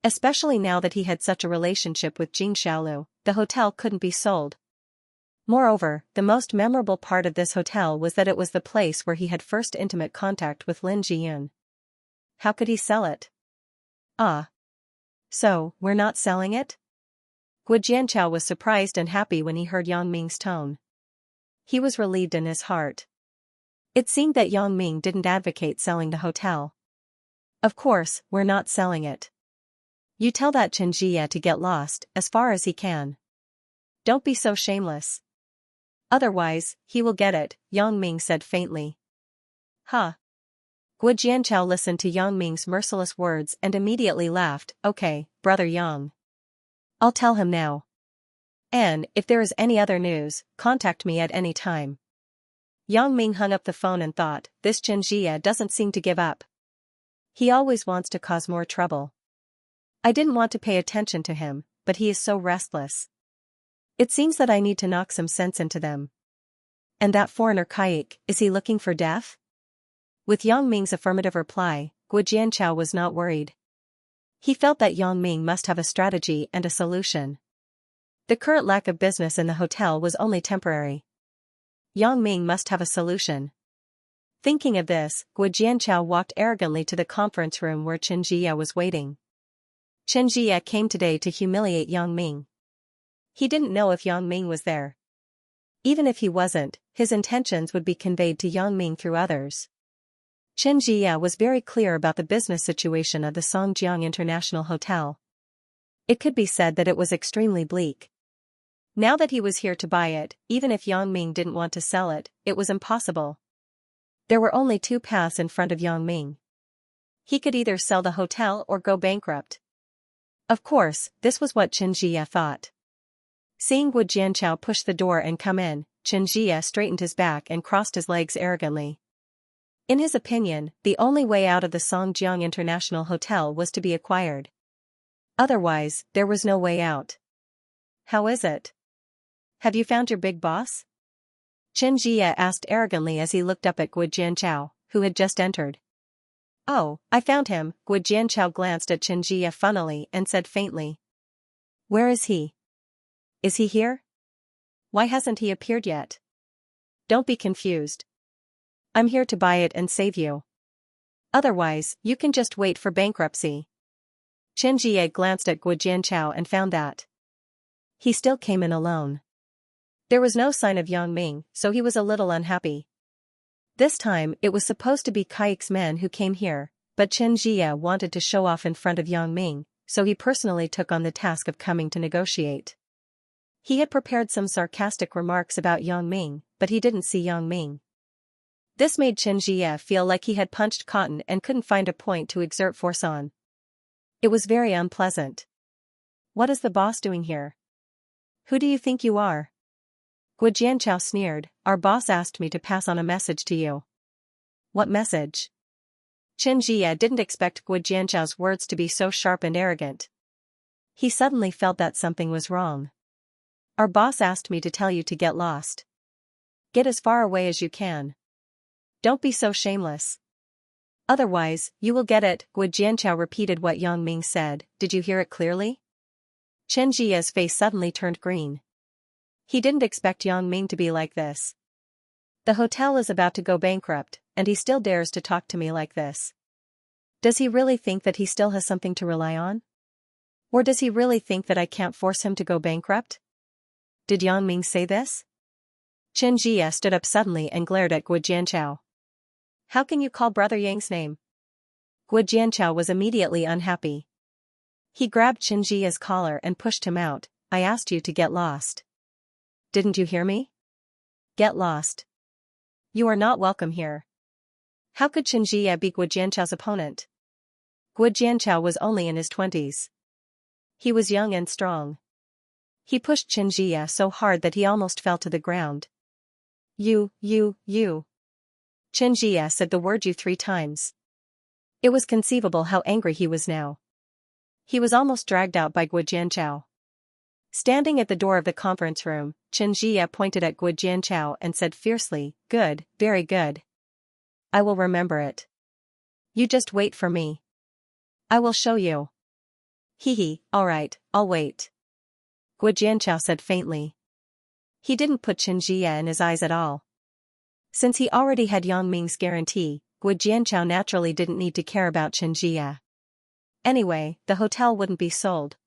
Especially now that he had such a relationship with Jing Xiaolu, the hotel couldn't be sold. Moreover, the most memorable part of this hotel was that it was the place where he had first intimate contact with Lin Jiyun. How could he sell it? Ah. So, we're not selling it? Gu Jianchao was surprised and happy when he heard Yang Ming's tone. He was relieved in his heart. It seemed that Yang Ming didn't advocate selling the hotel. Of course, we're not selling it. You tell that Xianxia to get lost as far as he can. Don't be so shameless. Otherwise, he will get it, Yang Ming said faintly. Huh. Gu Jianchao listened to Yang Ming's merciless words and immediately laughed. Okay, brother Yang. I'll tell him now. And, if there is any other news, contact me at any time. Yang Ming hung up the phone and thought, this Xianxia doesn't seem to give up. He always wants to cause more trouble. I didn't want to pay attention to him, but he is so restless. It seems that I need to knock some sense into them. And that foreigner Kaik, is he looking for death? With Yang Ming's affirmative reply, Gu Jianchao was not worried. He felt that Yang Ming must have a strategy and a solution. The current lack of business in the hotel was only temporary. Yang Ming must have a solution. Thinking of this, Gu Jianchao walked arrogantly to the conference room where Xianxia was waiting. Xianxia came today to humiliate Yang Ming. He didn't know if Yang Ming was there. Even if he wasn't, his intentions would be conveyed to Yang Ming through others. Xianxia was very clear about the business situation of the Songjiang International Hotel. It could be said that it was extremely bleak. Now that he was here to buy it, even if Yang Ming didn't want to sell it, it was impossible. There were only two paths in front of Yang Ming. He could either sell the hotel or go bankrupt. Of course, this was what Xianxia thought. Seeing Gu Jianchao push the door and come in, Xianxia straightened his back and crossed his legs arrogantly. In his opinion, the only way out of the Songjiang International Hotel was to be acquired. Otherwise, there was no way out. How is it? Have you found your big boss? Xianxia asked arrogantly as he looked up at Gu Jianchao, who had just entered. Oh, I found him, Gu Jianchao glanced at Xianxia funnily and said faintly. Where is he? Is he here? Why hasn't he appeared yet? Don't be confused. I'm here to buy it and save you. Otherwise, you can just wait for bankruptcy. Xianxia glanced at Gu Jianchao and found that he still came in alone. There was no sign of Yang Ming, so he was a little unhappy. This time, it was supposed to be Kaik's men who came here, but Xianxia wanted to show off in front of Yang Ming, so he personally took on the task of coming to negotiate. He had prepared some sarcastic remarks about Yang Ming, but he didn't see Yang Ming. This made Xianxia feel like he had punched cotton and couldn't find a point to exert force on. It was very unpleasant. What is the boss doing here? Who do you think you are? Gu Jianchao sneered, our boss asked me to pass on a message to you. What message? Xianxia didn't expect Gu Jianchao's words to be so sharp and arrogant. He suddenly felt that something was wrong. Our boss asked me to tell you to get lost. Get as far away as you can. Don't be so shameless. Otherwise, you will get it. Gu Jianchao repeated what Yang Ming said. Did you hear it clearly? Xianxia's face suddenly turned green. He didn't expect Yang Ming to be like this. The hotel is about to go bankrupt, and he still dares to talk to me like this. Does he really think that he still has something to rely on? Or does he really think that I can't force him to go bankrupt? Did Yang Ming say this? Xianxia stood up suddenly and glared at Gu Jianchao. How can you call Brother Yang's name? Gu Jianchao was immediately unhappy. He grabbed Xianxia's collar and pushed him out. I asked you to get lost. Didn't you hear me? Get lost. You are not welcome here. How could Xianxia be Gu Jianchao's opponent? Gu Jianchao was only in his 20s. He was young and strong. He pushed Xianxia so hard that he almost fell to the ground. You. Xianxia said the word you 3 times. It was conceivable how angry he was now. He was almost dragged out by Gu Jianchao. Standing at the door of the conference room, Xianxia pointed at Gu Jianchao and said fiercely, good, very good. I will remember it. You just wait for me. I will show you. Hee, alright, I'll wait. Gu Jianchao said faintly. He didn't put Xianxia in his eyes at all. Since he already had Yang Ming's guarantee, Gu Jianchao naturally didn't need to care about Xianxia. Anyway, the hotel wouldn't be sold.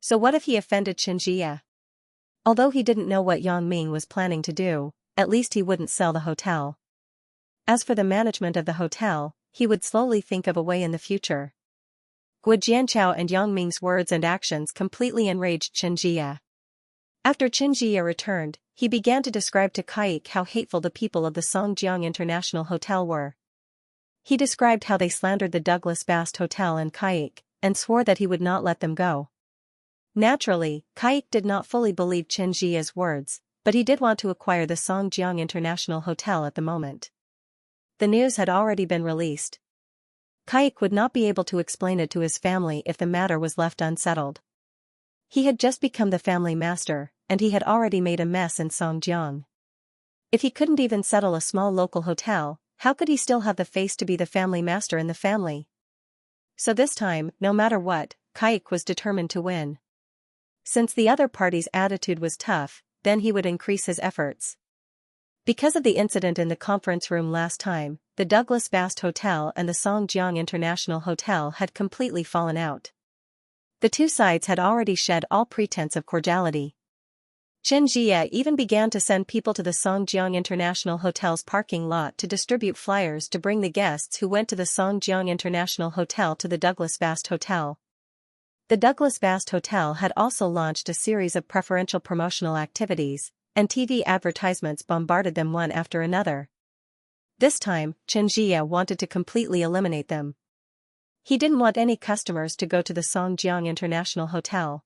So what if he offended Xianxia? Although he didn't know what Yang Ming was planning to do, at least he wouldn't sell the hotel. As for the management of the hotel, he would slowly think of a way in the future. Gu Jianchao and Yang Ming's words and actions completely enraged Xianxia. After Xianxia returned, he began to describe to Kaik how hateful the people of the Songjiang International Hotel were. He described how they slandered the Douglas Bast Hotel and Kaik, and swore that he would not let them go. Naturally, Kaik did not fully believe Xianxia's words, but he did want to acquire the Songjiang International Hotel at the moment. The news had already been released. Kaik would not be able to explain it to his family if the matter was left unsettled. He had just become the family master, and he had already made a mess in Songjiang. If he couldn't even settle a small local hotel, how could he still have the face to be the family master in the family? So this time, no matter what, Kaik was determined to win. Since the other party's attitude was tough, then he would increase his efforts. Because of the incident in the conference room last time, the Douglas Bast Hotel and the Songjiang International Hotel had completely fallen out. The two sides had already shed all pretense of cordiality. Xianxia even began to send people to the Songjiang International Hotel's parking lot to distribute flyers to bring the guests who went to the Songjiang International Hotel to the Douglas Bast Hotel. The Douglas Bast Hotel had also launched a series of preferential promotional activities, and TV advertisements bombarded them one after another. This time, Xianxia wanted to completely eliminate them. He didn't want any customers to go to the Songjiang International Hotel.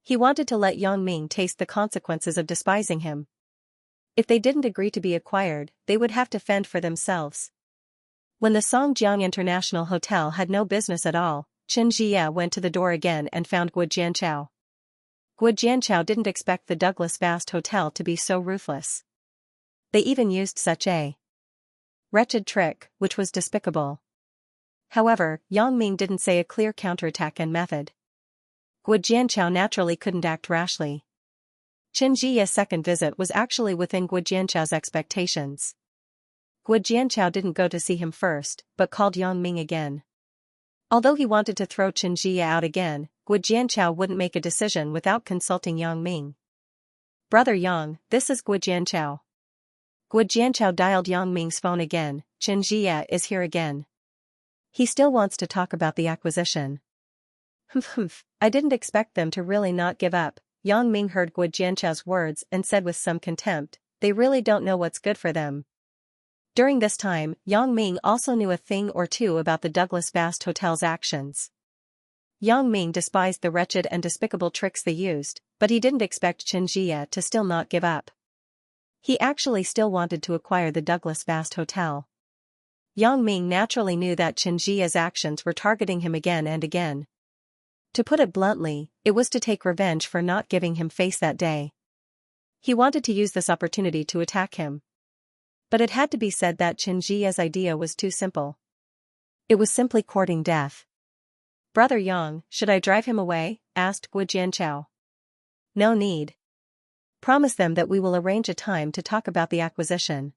He wanted to let Yang Ming taste the consequences of despising him. If they didn't agree to be acquired, they would have to fend for themselves. When the Songjiang International Hotel had no business at all, Xianxia went to the door again and found Gu Jianchao. Gu Jianchao didn't expect the Douglas Bast Hotel to be so ruthless. They even used such a wretched trick, which was despicable. However, Yang Ming didn't say a clear counterattack and method. Gu Jianchao naturally couldn't act rashly. Xianxia's second visit was actually within Gu Jianchao's expectations. Gu Jianchao didn't go to see him first, but called Yang Ming again. Although he wanted to throw Xianxia out again, Gu Jianchao wouldn't make a decision without consulting Yang Ming. Brother Yang, this is Gu Jianchao. Gu Jianchao dialed Yang Ming's phone again. Xianxia is here again. He still wants to talk about the acquisition. I didn't expect them to really not give up. Yang Ming heard Gu Jianchao's words and said with some contempt, they really don't know what's good for them. During this time, Yang Ming also knew a thing or two about the Douglas Bast Hotel's actions. Yang Ming despised the wretched and despicable tricks they used, but he didn't expect Xianxia to still not give up. He actually still wanted to acquire the Douglas Bast Hotel. Yang Ming naturally knew that Xianxia's actions were targeting him again and again. To put it bluntly, it was to take revenge for not giving him face that day. He wanted to use this opportunity to attack him. But it had to be said that Xianxia's idea was too simple. It was simply courting death. Brother Yang, should I drive him away? Asked Gu Jianchao. No need. Promise them that we will arrange a time to talk about the acquisition.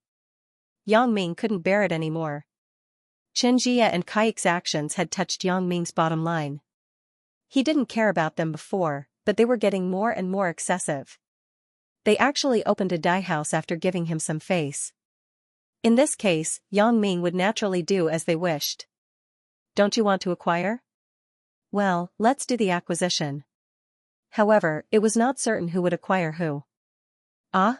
Yang Ming couldn't bear it anymore. Xianxia and Kayik's actions had touched Yang Ming's bottom line. He didn't care about them before, but they were getting more and more excessive. They actually opened a dye house after giving him some face. In this case, Yang Ming would naturally do as they wished. Don't you want to acquire? Well, let's do the acquisition. However, it was not certain who would acquire who. Ah?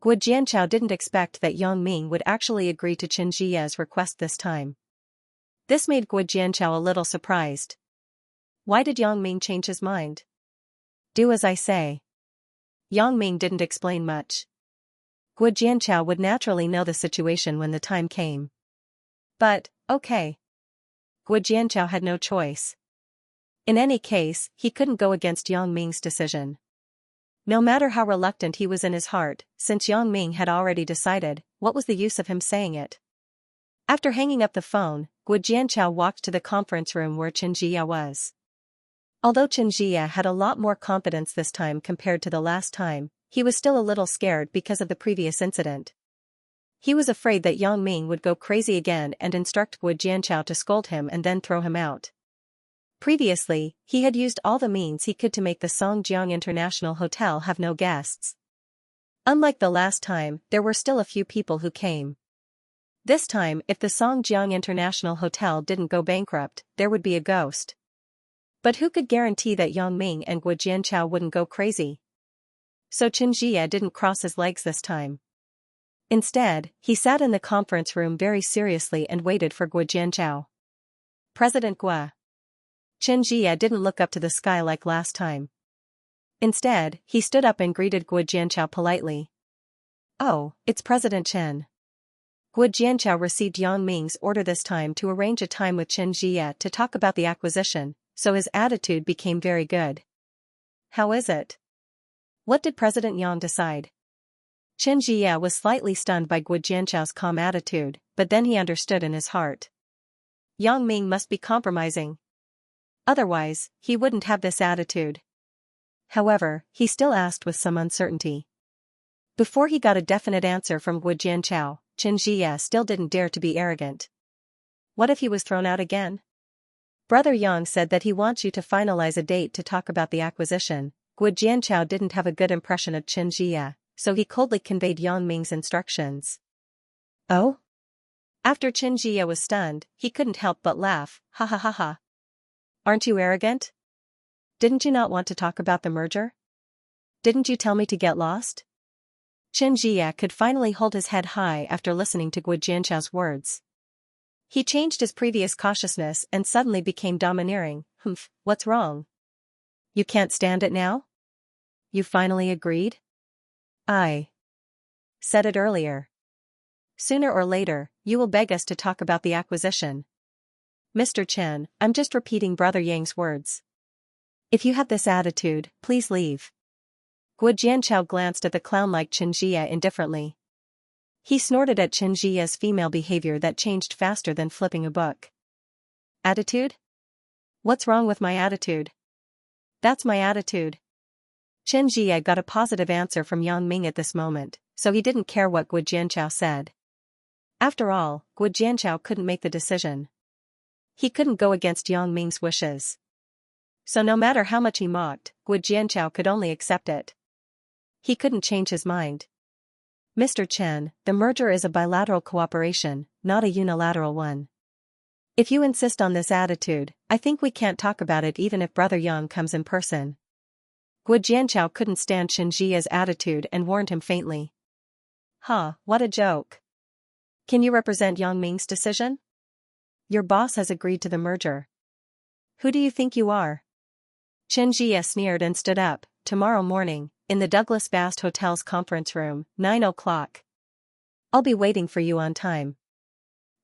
Gu Jianchao didn't expect that Yang Ming would actually agree to Xianxia's request this time. This made Gu Jianchao a little surprised. Why did Yang Ming change his mind? Do as I say. Yang Ming didn't explain much. Gu Jianchao would naturally know the situation when the time came. But, okay. Gu Jianchao had no choice. In any case, he couldn't go against Yang Ming's decision. No matter how reluctant he was in his heart, since Yang Ming had already decided, what was the use of him saying it? After hanging up the phone, Gu Jianchao walked to the conference room where Xianxia was. Although Xianxia had a lot more confidence this time compared to the last time, he was still a little scared because of the previous incident. He was afraid that Yang Ming would go crazy again and instruct Gu Jianchao to scold him and then throw him out. Previously, he had used all the means he could to make the Songjiang International Hotel have no guests. Unlike the last time, there were still a few people who came. This time, if the Songjiang International Hotel didn't go bankrupt, there would be a ghost. But who could guarantee that Yang Ming and Gu Jianchao wouldn't go crazy? So Xianxia didn't cross his legs this time. Instead, he sat in the conference room very seriously and waited for Gu Jianchao. President Gu. Xianxia didn't look up to the sky like last time. Instead, he stood up and greeted Gu Jianchao politely. Oh, it's President Chen. Gu Jianchao received Yang Ming's order this time to arrange a time with Xianxia to talk about the acquisition, so his attitude became very good. How is it? What did President Yang decide? Xianxia was slightly stunned by Gu Jianchao's calm attitude, but then he understood in his heart. Yang Ming must be compromising. Otherwise, he wouldn't have this attitude. However, he still asked with some uncertainty. Before he got a definite answer from Gu Jianchao, Xianxia still didn't dare to be arrogant. What if he was thrown out again? Brother Yang said that he wants you to finalize a date to talk about the acquisition. Gu Jianchao didn't have a good impression of Xianxia, so he coldly conveyed Yang Ming's instructions. Oh? After Xianxia was stunned, he couldn't help but laugh, ha ha ha ha. Aren't you arrogant? Didn't you not want to talk about the merger? Didn't you tell me to get lost? Xianxia could finally hold his head high after listening to Gu Jianchao's words. He changed his previous cautiousness and suddenly became domineering. Humph, what's wrong? You can't stand it now? You finally agreed? I said it earlier. Sooner or later, you will beg us to talk about the acquisition. Mr. Chen, I'm just repeating Brother Yang's words. If you have this attitude, please leave. Gu Jianchao glanced at the clown-like Xianxia indifferently. He snorted at Xianxia's female behavior that changed faster than flipping a book. Attitude? What's wrong with my attitude? That's my attitude. Xianxia got a positive answer from Yang Ming at this moment, so he didn't care what Gu Jianchao said. After all, Gu Jianchao couldn't make the decision. He couldn't go against Yang Ming's wishes. So no matter how much he mocked, Gu Jianchao could only accept it. He couldn't change his mind. Mr. Chen, the merger is a bilateral cooperation, not a unilateral one. If you insist on this attitude, I think we can't talk about it even if Brother Yang comes in person. Gu Jianchao couldn't stand Xianxia's attitude and warned him faintly. What a joke. Can you represent Yang Ming's decision? Your boss has agreed to the merger. Who do you think you are? Xianxia sneered and stood up. Tomorrow morning, in the Douglas Bast Hotel's conference room, 9 o'clock. I'll be waiting for you on time.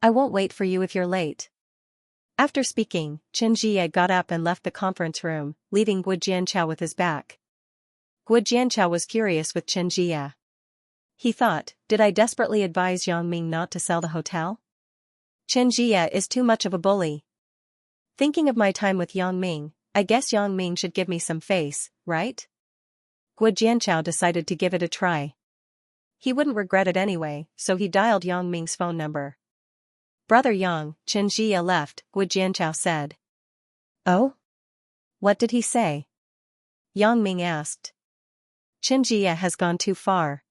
I won't wait for you if you're late. After speaking, Xianxia got up and left the conference room, leaving Gu Jianchao with his back. Gu Jianchao was furious with Xianxia. He thought, did I desperately advise Yang Ming not to sell the hotel? Xianxia is too much of a bully. Thinking of my time with Yang Ming, I guess Yang Ming should give me some face, right? Xianxiao decided to give it a try. He wouldn't regret it anyway, so he dialed Yang Ming's phone number. Brother Yang, Xianxia left, Xianxiao said. Oh? What did he say? Yang Ming asked. Xianxia has gone too far.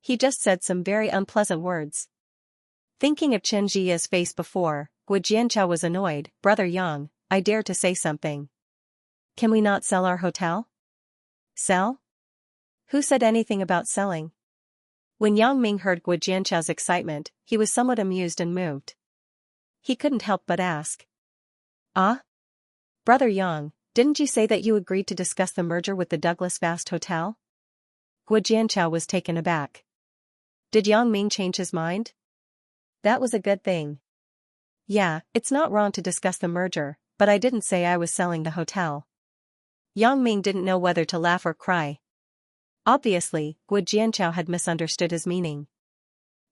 He just said some very unpleasant words. Thinking of Xianxia's face before, Xianxiao was annoyed. Brother Yang, I dare to say something. Can we not sell our hotel? Sell? Who said anything about selling? When Yang Ming heard Xianxiao's excitement, he was somewhat amused and moved. He couldn't help but ask. Ah? Brother Yang, didn't you say that you agreed to discuss the merger with the Douglas Vast Hotel? Xianxiao was taken aback. Did Yang Ming change his mind? That was a good thing. Yeah, it's not wrong to discuss the merger, but I didn't say I was selling the hotel. Yang Ming didn't know whether to laugh or cry. Obviously, Xianxiao had misunderstood his meaning.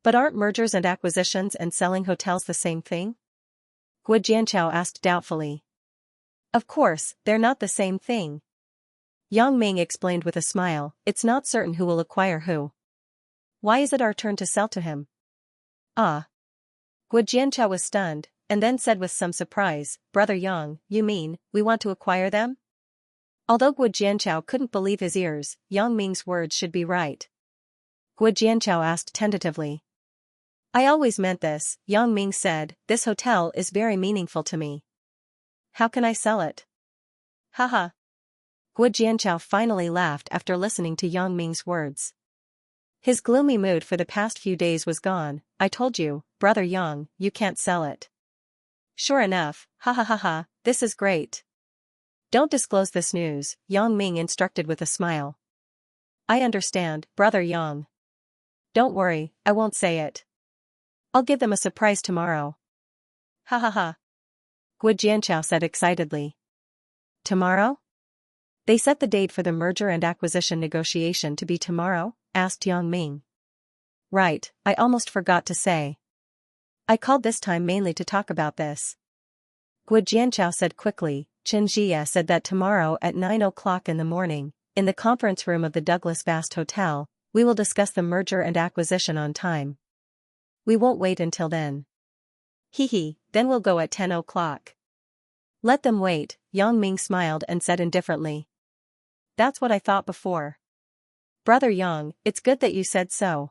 But aren't mergers and acquisitions and selling hotels the same thing? Xianxiao asked doubtfully. Of course, they're not the same thing. Yang Ming explained with a smile, it's not certain who will acquire who. Why is it our turn to sell to him? Ah. Xianxiao was stunned, and then said with some surprise, Brother Yang, you mean, we want to acquire them? Although Xianxiao couldn't believe his ears, Yang Ming's words should be right. Xianxiao asked tentatively. I always meant this, Yang Ming said, this hotel is very meaningful to me. How can I sell it? Haha. Xianxiao finally laughed after listening to Yang Ming's words. His gloomy mood for the past few days was gone. I told you, Brother Yang, you can't sell it. Sure enough, ha ha ha ha, this is great. Don't disclose this news, Yang Ming instructed with a smile. I understand, Brother Yang. Don't worry, I won't say it. I'll give them a surprise tomorrow. Ha ha ha. Xianxiao said excitedly. Tomorrow? They set the date for the merger and acquisition negotiation to be tomorrow? Asked Yang Ming. Right, I almost forgot to say. I called this time mainly to talk about this. Xianxiao said quickly. Xianxia said that tomorrow at 9 o'clock in the morning, in the conference room of the Douglas Vast Hotel, we will discuss the merger and acquisition on time. We won't wait until then. Hee, then we'll go at 10 o'clock. Let them wait, Yang Ming smiled and said indifferently. That's what I thought before. Brother Yang, it's good that you said so.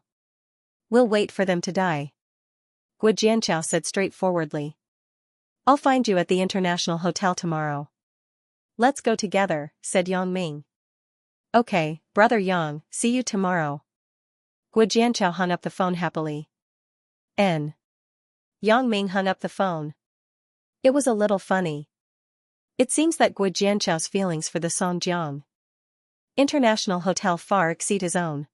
We'll wait for them to die. Xianxiao said straightforwardly. I'll find you at the International Hotel tomorrow. Let's go together, said Yang Ming. Okay, Brother Yang, see you tomorrow. Xianxiao hung up the phone happily. N. Yang Ming hung up the phone. It was a little funny. It seems that Xianxiao's feelings for the Songjiang International Hotel far exceed his own.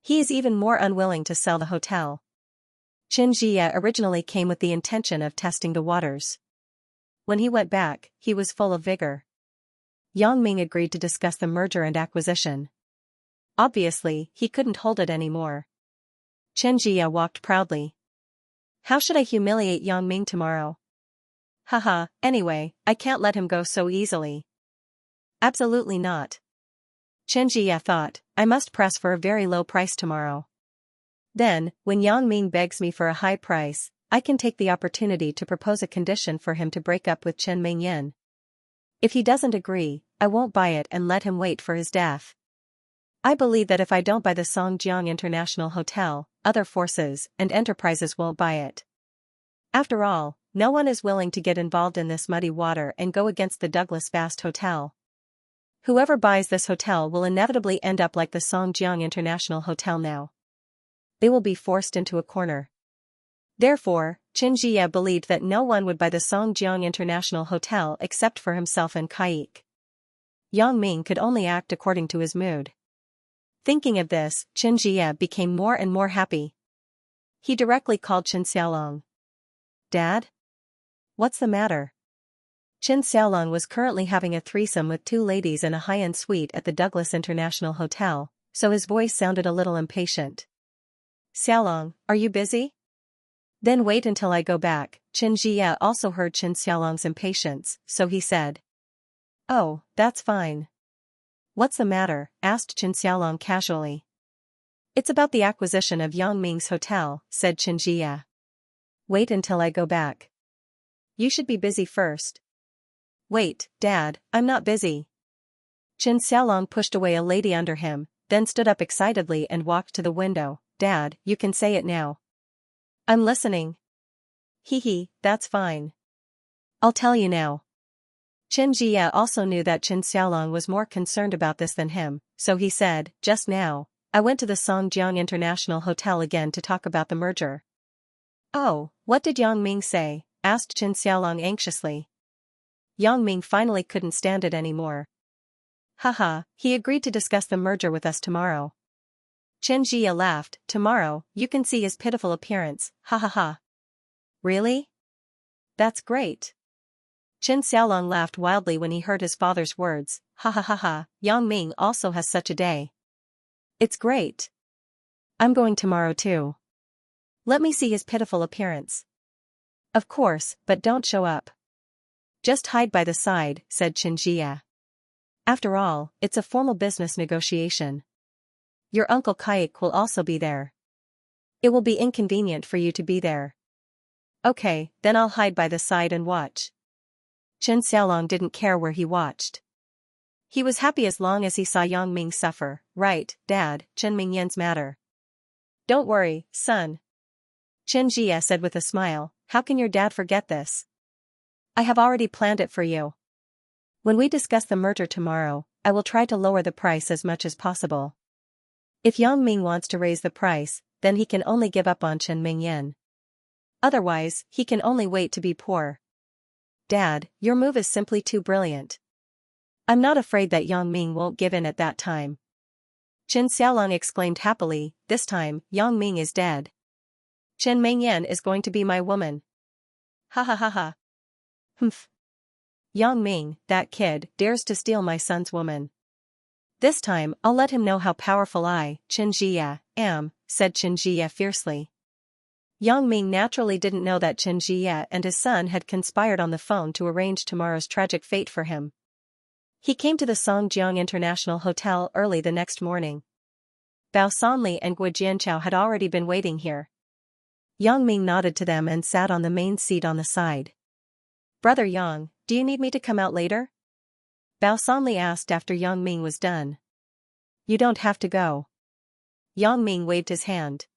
He is even more unwilling to sell the hotel. Xianxia originally came with the intention of testing the waters. When he went back, he was full of vigor. Yang Ming agreed to discuss the merger and acquisition. Obviously, he couldn't hold it anymore. Xianxia walked proudly. How should I humiliate Yang Ming tomorrow? Haha, anyway, I can't let him go so easily. Absolutely not. Xianxia thought, I must press for a very low price tomorrow. Then, when Yang Ming begs me for a high price, I can take the opportunity to propose a condition for him to break up with Chen Mingyan. If he doesn't agree, I won't buy it and let him wait for his death. I believe that if I don't buy the Songjiang International Hotel, other forces and enterprises won't buy it. After all, no one is willing to get involved in this muddy water and go against the Douglas Vast Hotel. Whoever buys this hotel will inevitably end up like the Songjiang International Hotel now. They will be forced into a corner. Therefore, Xianxia believed that no one would buy the Songjiang International Hotel except for himself and Kaik. Yang Ming could only act according to his mood. Thinking of this, Xianxia became more and more happy. He directly called Chen Xiaolong. Dad? What's the matter? Chen Xiaolong was currently having a threesome with two ladies in a high-end suite at the Douglas International Hotel, so his voice sounded a little impatient. Xiaolong, are you busy? Then wait until I go back. Xianxia also heard Chen Xiaolong's impatience, so he said. Oh, that's fine. What's the matter? Asked Chen Xiaolong casually. It's about the acquisition of Yang Ming's hotel, said Xianxia. Wait until I go back. You should be busy first. Wait, Dad, I'm not busy. Chen Xiaolong pushed away a lady under him, then stood up excitedly and walked to the window. Dad, you can say it now. I'm listening. Hee, that's fine. I'll tell you now. Xianxia also knew that Chen Xiaolong was more concerned about this than him, so he said, just now, I went to the Songjiang International Hotel again to talk about the merger. Oh, what did Yang Ming say? Asked Chen Xiaolong anxiously. Yang Ming finally couldn't stand it anymore. Haha, he agreed to discuss the merger with us tomorrow. Xianxia laughed. Tomorrow, you can see his pitiful appearance, ha ha ha. Really? That's great. Chen Xiaolong laughed wildly when he heard his father's words, ha ha ha ha, Yang Ming also has such a day. It's great. I'm going tomorrow too. Let me see his pitiful appearance. Of course, but don't show up. Just hide by the side, said Xianxia. After all, it's a formal business negotiation. Your uncle Kaik will also be there. It will be inconvenient for you to be there. Okay, then I'll hide by the side and watch. Chen Xiaolong didn't care where he watched. He was happy as long as he saw Yang Ming suffer. Right, Dad, Chen Mingyan's matter. Don't worry, son. Xianxia said with a smile, how can your dad forget this? I have already planned it for you. When we discuss the merger tomorrow, I will try to lower the price as much as possible. If Yang Ming wants to raise the price, then he can only give up on Chen Mingyan. Otherwise, he can only wait to be poor. Dad, your move is simply too brilliant. I'm not afraid that Yang Ming won't give in at that time. Chen Xiaolong exclaimed happily, this time, Yang Ming is dead. Chen Mingyan is going to be my woman. Ha ha ha ha. Humph. Yang Ming, that kid, dares to steal my son's woman. This time, I'll let him know how powerful I, Xianxia, am, said Xianxia fiercely. Yang Ming naturally didn't know that Xianxia and his son had conspired on the phone to arrange tomorrow's tragic fate for him. He came to the Songjiang International Hotel early the next morning. Bao Sanli and Guo Jianchao had already been waiting here. Yang Ming nodded to them and sat on the main seat on the side. Brother Yang, do you need me to come out later? Bao Sanli asked after Yang Ming was done. You don't have to go. Yang Ming waved his hand.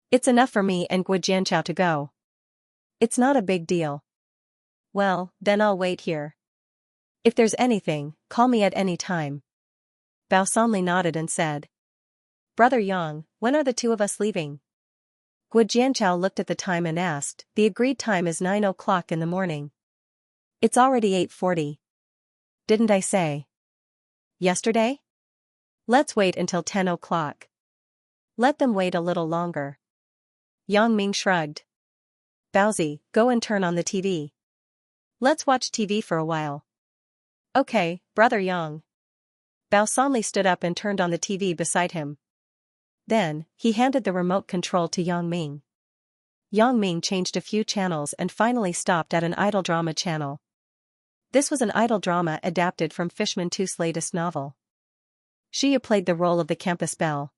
It's enough for me and Guo Jianchao to go. It's not a big deal. Well, then I'll wait here. If there's anything, call me at any time. Bao Sanli nodded and said. Brother Yang, when are the two of us leaving? Guo Jianchao looked at the time and asked. The agreed time is 9 o'clock in the morning. It's already 8:40. Didn't I say? Yesterday? Let's wait until 10 o'clock. Let them wait a little longer. Yang Ming shrugged. Baozi, go and turn on the TV. Let's watch TV for a while. Okay, Brother Yang. Bao Sanli stood up and turned on the TV beside him. Then, he handed the remote control to Yang Ming. Yang Ming changed a few channels and finally stopped at an idol drama channel. This was an idol drama adapted from Fishman Tu's latest novel. Xia played the role of the campus belle.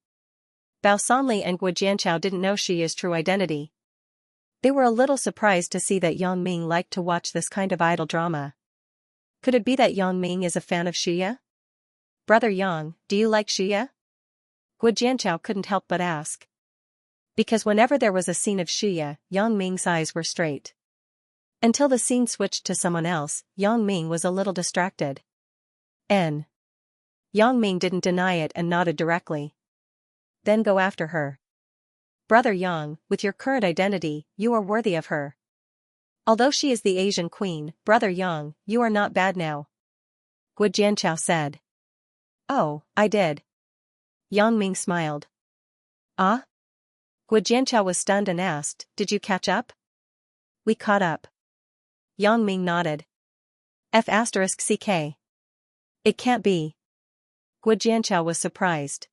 Bao Sanli and Guo Jianchao didn't know Xia's true identity. They were a little surprised to see that Yang Ming liked to watch this kind of idol drama. Could it be that Yang Ming is a fan of Xia? Brother Yang, do you like Xia? Guo Jianchao couldn't help but ask. Because whenever there was a scene of Xia, Yang Ming's eyes were straight. Until the scene switched to someone else, Yang Ming was a little distracted. Yang Ming didn't deny it and nodded directly. Then go after her. Brother Yang, with your current identity, you are worthy of her. Although she is the Asian queen, Brother Yang, you are not bad now. Guo Jianchao said. Oh, I did. Yang Ming smiled. Ah? Guo Jianchao was stunned and asked, did you catch up? We caught up. Yang Ming nodded. F***ck. It can't be. Guo Jianchao was surprised.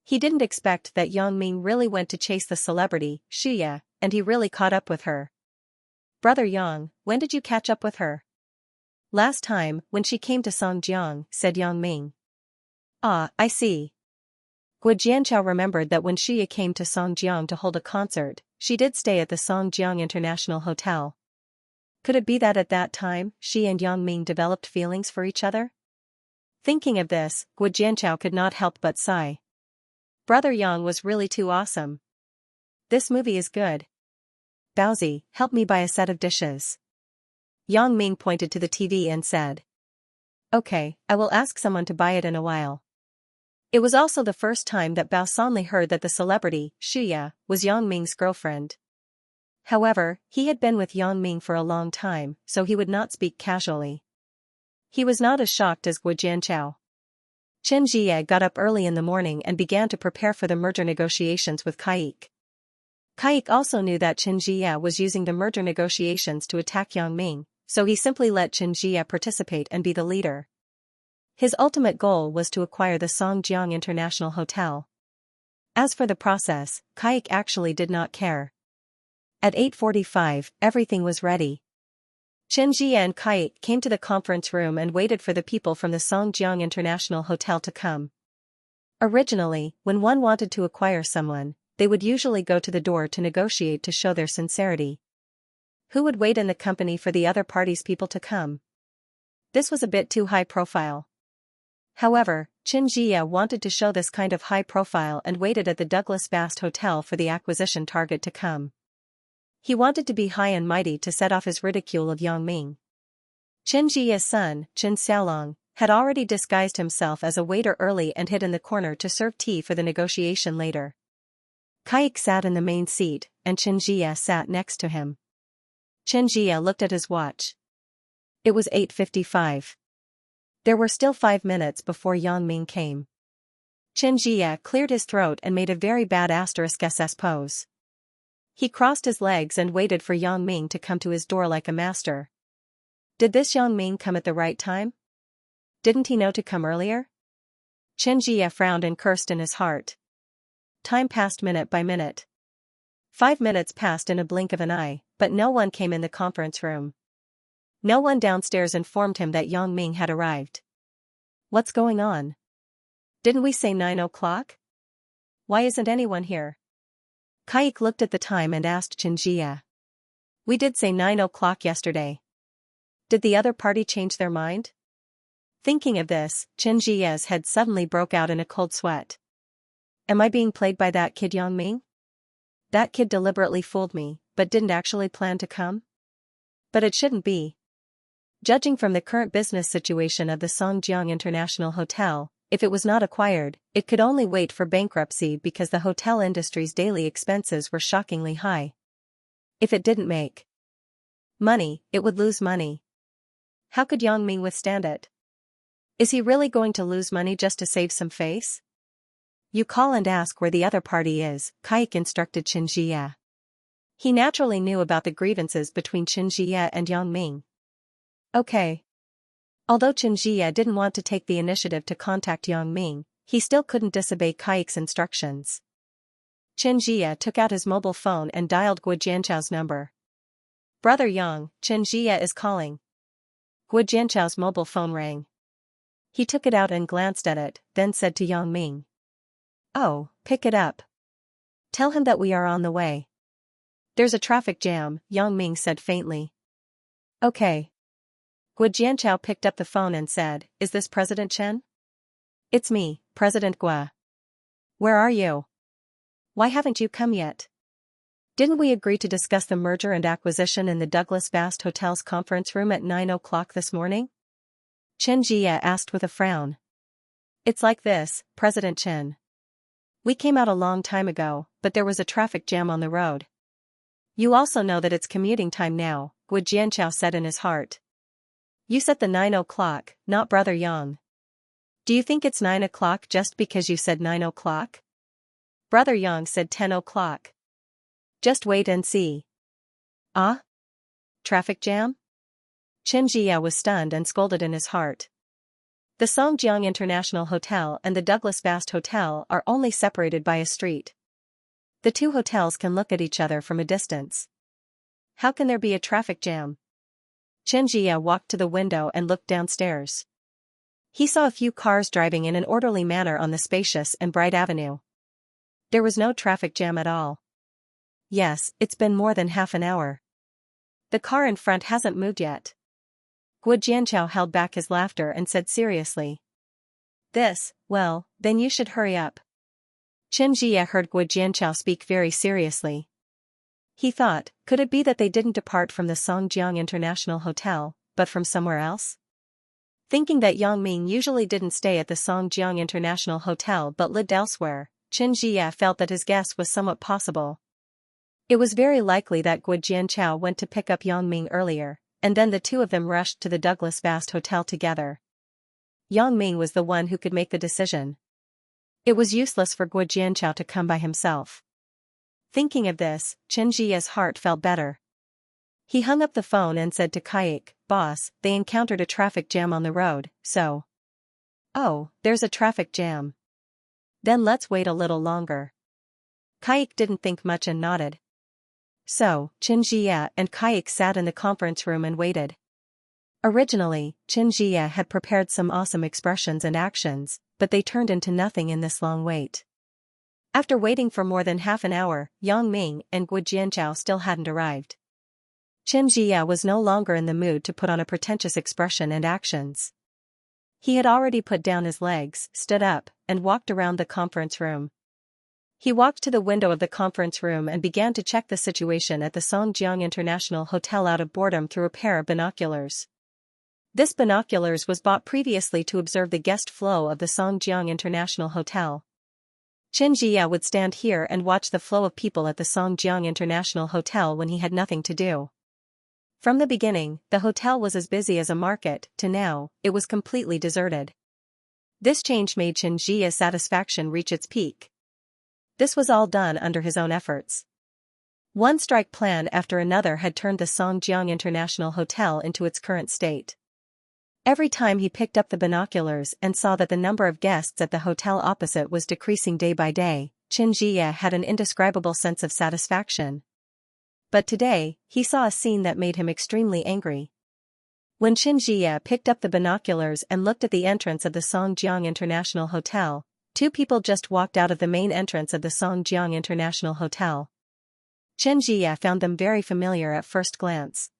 He didn't expect that Yang Ming really went to chase the celebrity, Xia, and he really caught up with her. Brother Yang, when did you catch up with her? Last time, when she came to Songjiang, said Yang Ming. Ah, I see. Xianxia remembered that when Xia came to Songjiang to hold a concert, she did stay at the Songjiang International Hotel. Could it be that at that time, she and Yang Ming developed feelings for each other? Thinking of this, Xianxia could not help but sigh. Brother Yang was really too awesome. This movie is good. Baozi, help me buy a set of dishes. Yang Ming pointed to the TV and said. Okay, I will ask someone to buy it in a while. It was also the first time that Bao Sanli heard that the celebrity, Xianxia, was Yang Ming's girlfriend. However, he had been with Yang Ming for a long time, so he would not speak casually. He was not as shocked as Xianxiao. Xianxia got up early in the morning and began to prepare for the merger negotiations with Kaik. Kaik also knew that Xianxia was using the merger negotiations to attack Yang Ming, so he simply let Xianxia participate and be the leader. His ultimate goal was to acquire the Songjiang International Hotel. As for the process, Kaik actually did not care. At 8:45, everything was ready. Xianxia and Kaik came to the conference room and waited for the people from the Songjiang International Hotel to come. Originally, when one wanted to acquire someone, they would usually go to the door to negotiate to show their sincerity. Who would wait in the company for the other party's people to come? This was a bit too high profile. However, Xianxia wanted to show this kind of high profile and waited at the Douglas Bast Hotel for the acquisition target to come. He wanted to be high and mighty to set off his ridicule of Yang Ming. Xianxia's son, Qin Xiaolong, had already disguised himself as a waiter early and hid in the corner to serve tea for the negotiation later. Kaik sat in the main seat, and Xianxia sat next to him. Xianxia looked at his watch. It was 8:55. There were still 5 minutes before Yang Ming came. Xianxia cleared his throat and made a very bad *SS pose. He crossed his legs and waited for Yang Ming to come to his door like a master. Did this Yang Ming come at the right time? Didn't he know to come earlier? Xianxia frowned and cursed in his heart. Time passed minute by minute. 5 minutes passed in a blink of an eye, but no one came in the conference room. No one downstairs informed him that Yang Ming had arrived. What's going on? Didn't we say 9 o'clock? Why isn't anyone here? Kaik looked at the time and asked Xianxia. We did say 9 o'clock yesterday. Did the other party change their mind? Thinking of this, Xianxia's head suddenly broke out in a cold sweat. Am I being played by that kid Yang Ming? That kid deliberately fooled me, but didn't actually plan to come? But it shouldn't be. Judging from the current business situation of the Songjiang International Hotel, if it was not acquired, it could only wait for bankruptcy because the hotel industry's daily expenses were shockingly high. If it didn't make money, it would lose money. How could Yang Ming withstand it? Is he really going to lose money just to save some face? You call and ask where the other party is, Kaik instructed Xianxia. He naturally knew about the grievances between Xianxia and Yang Ming. Okay. Although Xianxia didn't want to take the initiative to contact Yang Ming, he still couldn't disobey Kaik's instructions. Xianxia took out his mobile phone and dialed Xianxiao's number. Brother Yang, Xianxia is calling. Xianxiao's mobile phone rang. He took it out and glanced at it, then said to Yang Ming. Oh, pick it up. Tell him that we are on the way. There's a traffic jam, Yang Ming said faintly. Okay. Xianxiao picked up the phone and said, Is this President Chen? It's me, President Gua. Where are you? Why haven't you come yet? Didn't we agree to discuss the merger and acquisition in the Douglas Bast Hotel's conference room at 9 o'clock this morning? Xianxia asked with a frown. It's like this, President Chen. We came out a long time ago, but there was a traffic jam on the road. You also know that it's commuting time now, Xianxiao said in his heart. You said the 9 o'clock, not Brother Yang. Do you think it's 9 o'clock just because you said 9 o'clock? Brother Yang said 10 o'clock. Just wait and see. Ah? Traffic jam? Xianxia was stunned and scolded in his heart. The Songjiang International Hotel and the Douglas Bast Hotel are only separated by a street. The two hotels can look at each other from a distance. How can there be a traffic jam? Xianxia walked to the window and looked downstairs. He saw a few cars driving in an orderly manner on the spacious and bright avenue. There was no traffic jam at all. Yes, it's been more than half an hour. The car in front hasn't moved yet. Xianxia held back his laughter and said seriously. Well, then you should hurry up. Xianxia heard Xianxia speak very seriously. He thought, could it be that they didn't depart from the Songjiang International Hotel, but from somewhere else? Thinking that Yang Ming usually didn't stay at the Songjiang International Hotel but lived elsewhere, Xianxia felt that his guess was somewhat possible. It was very likely that Xianxia went to pick up Yang Ming earlier, and then the two of them rushed to the Douglas Vast Hotel together. Yang Ming was the one who could make the decision. It was useless for Xianxia to come by himself. Thinking of this, Xianxia's heart felt better. He hung up the phone and said to Kaik, "Boss, they encountered a traffic jam on the road, so..." "Oh, there's a traffic jam. Then let's wait a little longer." Kaik didn't think much and nodded. So, Xianxia and Kaik sat in the conference room and waited. Originally, Xianxia had prepared some awesome expressions and actions, but they turned into nothing in this long wait. After waiting for more than half an hour, Yang Ming and Xianxia still hadn't arrived. Xianxia was no longer in the mood to put on a pretentious expression and actions. He had already put down his legs, stood up, and walked around the conference room. He walked to the window of the conference room and began to check the situation at the Songjiang International Hotel out of boredom through a pair of binoculars. This binoculars was bought previously to observe the guest flow of the Songjiang International Hotel. Xianxia would stand here and watch the flow of people at the Songjiang International Hotel when he had nothing to do. From the beginning, the hotel was as busy as a market, to now, it was completely deserted. This change made Xianxia's satisfaction reach its peak. This was all done under his own efforts. One strike plan after another had turned the Songjiang International Hotel into its current state. Every time he picked up the binoculars and saw that the number of guests at the hotel opposite was decreasing day by day, Xianxia had an indescribable sense of satisfaction. But today, he saw a scene that made him extremely angry. When Xianxia picked up the binoculars and looked at the entrance of the Songjiang International Hotel, two people just walked out of the main entrance of the Songjiang International Hotel. Xianxia found them very familiar at first glance.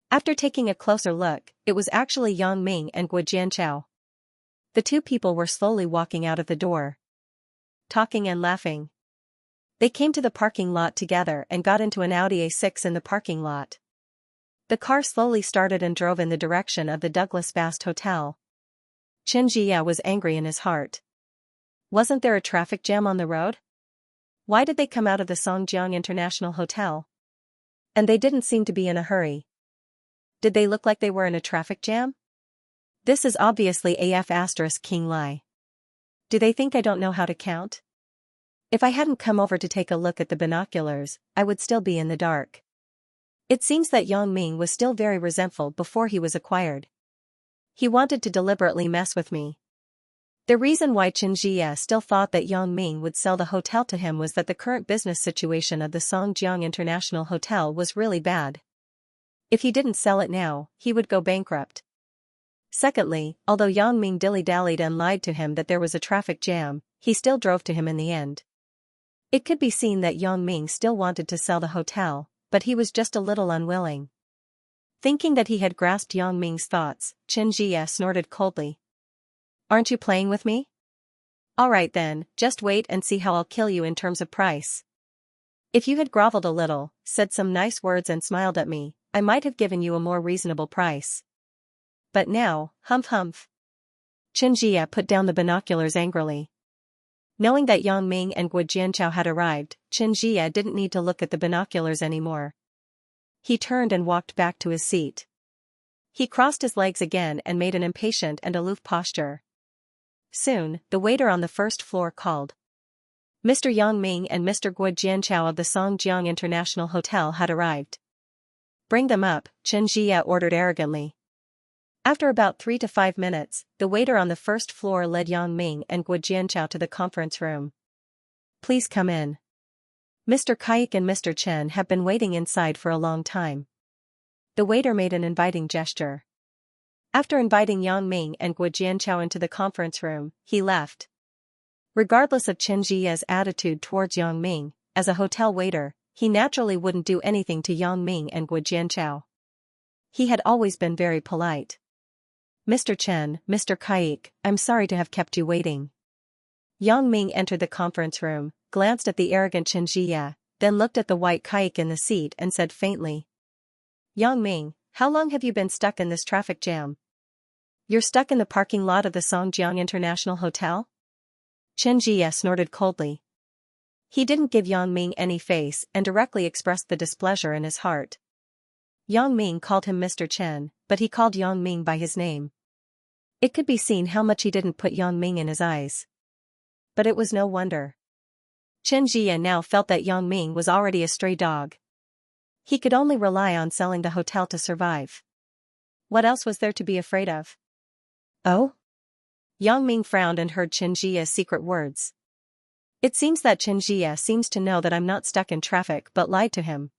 After taking a closer look, it was actually Yang Ming and Xianxia. The two people were slowly walking out of the door, talking and laughing. They came to the parking lot together and got into an Audi A6 in the parking lot. The car slowly started and drove in the direction of the Douglas Vast Hotel. Xianxia was angry in his heart. Wasn't there a traffic jam on the road? Why did they come out of the Songjiang International Hotel? And they didn't seem to be in a hurry. Did they look like they were in a traffic jam? This is obviously King lie. Do they think I don't know how to count? If I hadn't come over to take a look at the binoculars, I would still be in the dark. It seems that Yang Ming was still very resentful before he was acquired. He wanted to deliberately mess with me. The reason why Xianxia still thought that Yang Ming would sell the hotel to him was that the current business situation of the Songjiang International Hotel was really bad. If he didn't sell it now, he would go bankrupt. Secondly, although Yang Ming dilly-dallied and lied to him that there was a traffic jam, he still drove to him in the end. It could be seen that Yang Ming still wanted to sell the hotel, but he was just a little unwilling. Thinking that he had grasped Yang Ming's thoughts, Xianxia snorted coldly. Aren't you playing with me? All right then, just wait and see how I'll kill you in terms of price. If you had groveled a little, said some nice words and smiled at me, I might have given you a more reasonable price. But now, humph humph. Xianxia put down the binoculars angrily. Knowing that Yang Ming and Xianxia had arrived, Xianxia didn't need to look at the binoculars anymore. He turned and walked back to his seat. He crossed his legs again and made an impatient and aloof posture. Soon, the waiter on the first floor called. Mr. Yang Ming and Mr. Xianxia of the Songjiang International Hotel had arrived. Bring them up, Xianxia ordered arrogantly. After about 3 to 5 minutes, the waiter on the first floor led Yang Ming and Xianxia to the conference room. Please come in. Mr. Kaik and Mr. Chen have been waiting inside for a long time. The waiter made an inviting gesture. After inviting Yang Ming and Guo Jianchao into the conference room, he left. Regardless of Xianxia's attitude towards Yang Ming, as a hotel waiter, he naturally wouldn't do anything to Yang Ming and Guo Jianchao. He had always been very polite. Mr. Chen, Mr. Kaik, I'm sorry to have kept you waiting. Yang Ming entered the conference room, glanced at the arrogant Xianxia, then looked at the white Kaik in the seat and said faintly. Yang Ming, how long have you been stuck in this traffic jam? You're stuck in the parking lot of the Songjiang International Hotel? Xianxia snorted coldly. He didn't give Yang Ming any face and directly expressed the displeasure in his heart. Yang Ming called him Mr. Chen, but he called Yang Ming by his name. It could be seen how much he didn't put Yang Ming in his eyes. But it was no wonder. Xianxia now felt that Yang Ming was already a stray dog. He could only rely on selling the hotel to survive. What else was there to be afraid of? Oh? Yang Ming frowned and heard Xianxia's secret words. It seems that Xianxia seems to know that I'm not stuck in traffic but lied to him.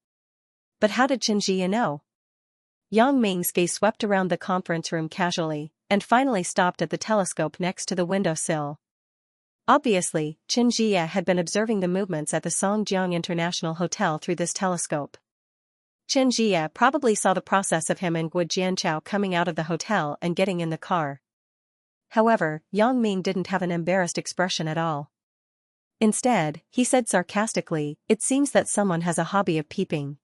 But how did Xianxia know? Yang Ming's gaze swept around the conference room casually, and finally stopped at the telescope next to the windowsill. Obviously, Xianxia had been observing the movements at the Songjiang International Hotel through this telescope. Xianxia probably saw the process of him and Guo Jianchao coming out of the hotel and getting in the car. However, Yang Ming didn't have an embarrassed expression at all. Instead, he said sarcastically, it seems that someone has a hobby of peeping.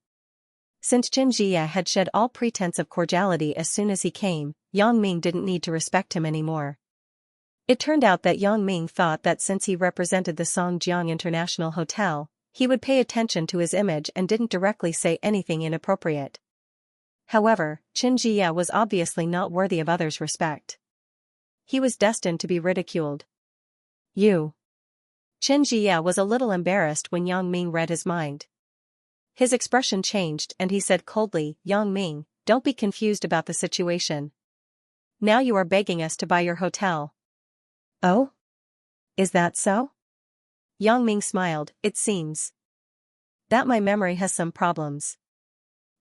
Since Xianxia had shed all pretense of cordiality as soon as he came, Yang Ming didn't need to respect him anymore. It turned out that Yang Ming thought that since he represented the Songjiang International Hotel, he would pay attention to his image and didn't directly say anything inappropriate. However, Xianxia was obviously not worthy of others' respect. He was destined to be ridiculed. You. Xianxia was a little embarrassed when Yang Ming read his mind. His expression changed and he said coldly, Yang Ming, don't be confused about the situation. Now you are begging us to buy your hotel. Oh? Is that so? Yang Ming smiled, it seems that my memory has some problems.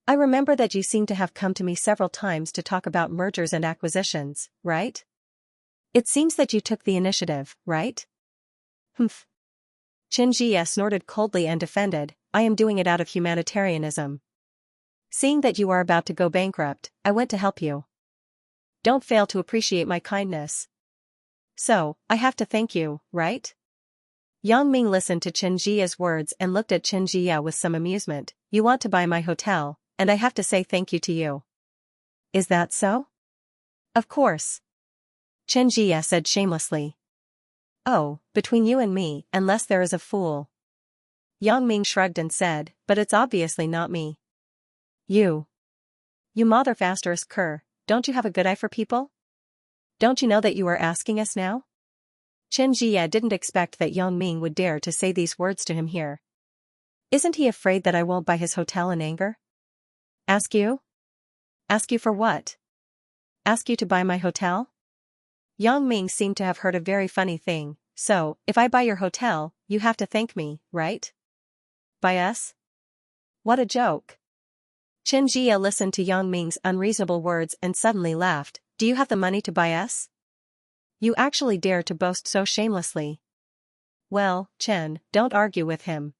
I remember that you seem to have come to me several times to talk about mergers and acquisitions, right? It seems that you took the initiative, right? Humph. Xianxia snorted coldly and defended, I am doing it out of humanitarianism. Seeing that you are about to go bankrupt, I went to help you. Don't fail to appreciate my kindness. So, I have to thank you, right? Yang Ming listened to Xianxia's words and looked at Xianxia with some amusement. You want to buy my hotel, and I have to say thank you to you. Is that so? Of course. Xianxia said shamelessly. Oh, between you and me, unless there is a fool. Yang Ming shrugged and said, but it's obviously not me. You. You mother asterisk cur, don't you have a good eye for people? Don't you know that you are asking us now? Xianxia didn't expect that Yang Ming would dare to say these words to him here. Isn't he afraid that I won't buy his hotel in anger? Ask you? Ask you for what? Ask you to buy my hotel? Yang Ming seemed to have heard a very funny thing, so, if I buy your hotel, you have to thank me, right? Buy us? What a joke. Xianxia listened to Yang Ming's unreasonable words and suddenly laughed, do you have the money to buy us? You actually dare to boast so shamelessly. Well, Chen, don't argue with him.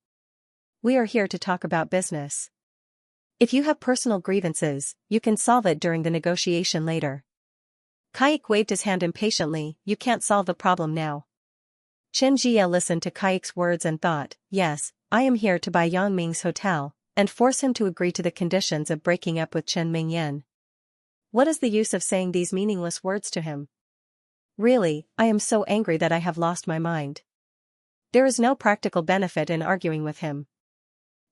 We are here to talk about business. If you have personal grievances, you can solve it during the negotiation later. Kaik waved his hand impatiently, you can't solve the problem now. Xianxia listened to Kaik's words and thought, yes, I am here to buy Yang Ming's hotel, and force him to agree to the conditions of breaking up with Chen Mingyan. What is the use of saying these meaningless words to him? Really, I am so angry that I have lost my mind. There is no practical benefit in arguing with him.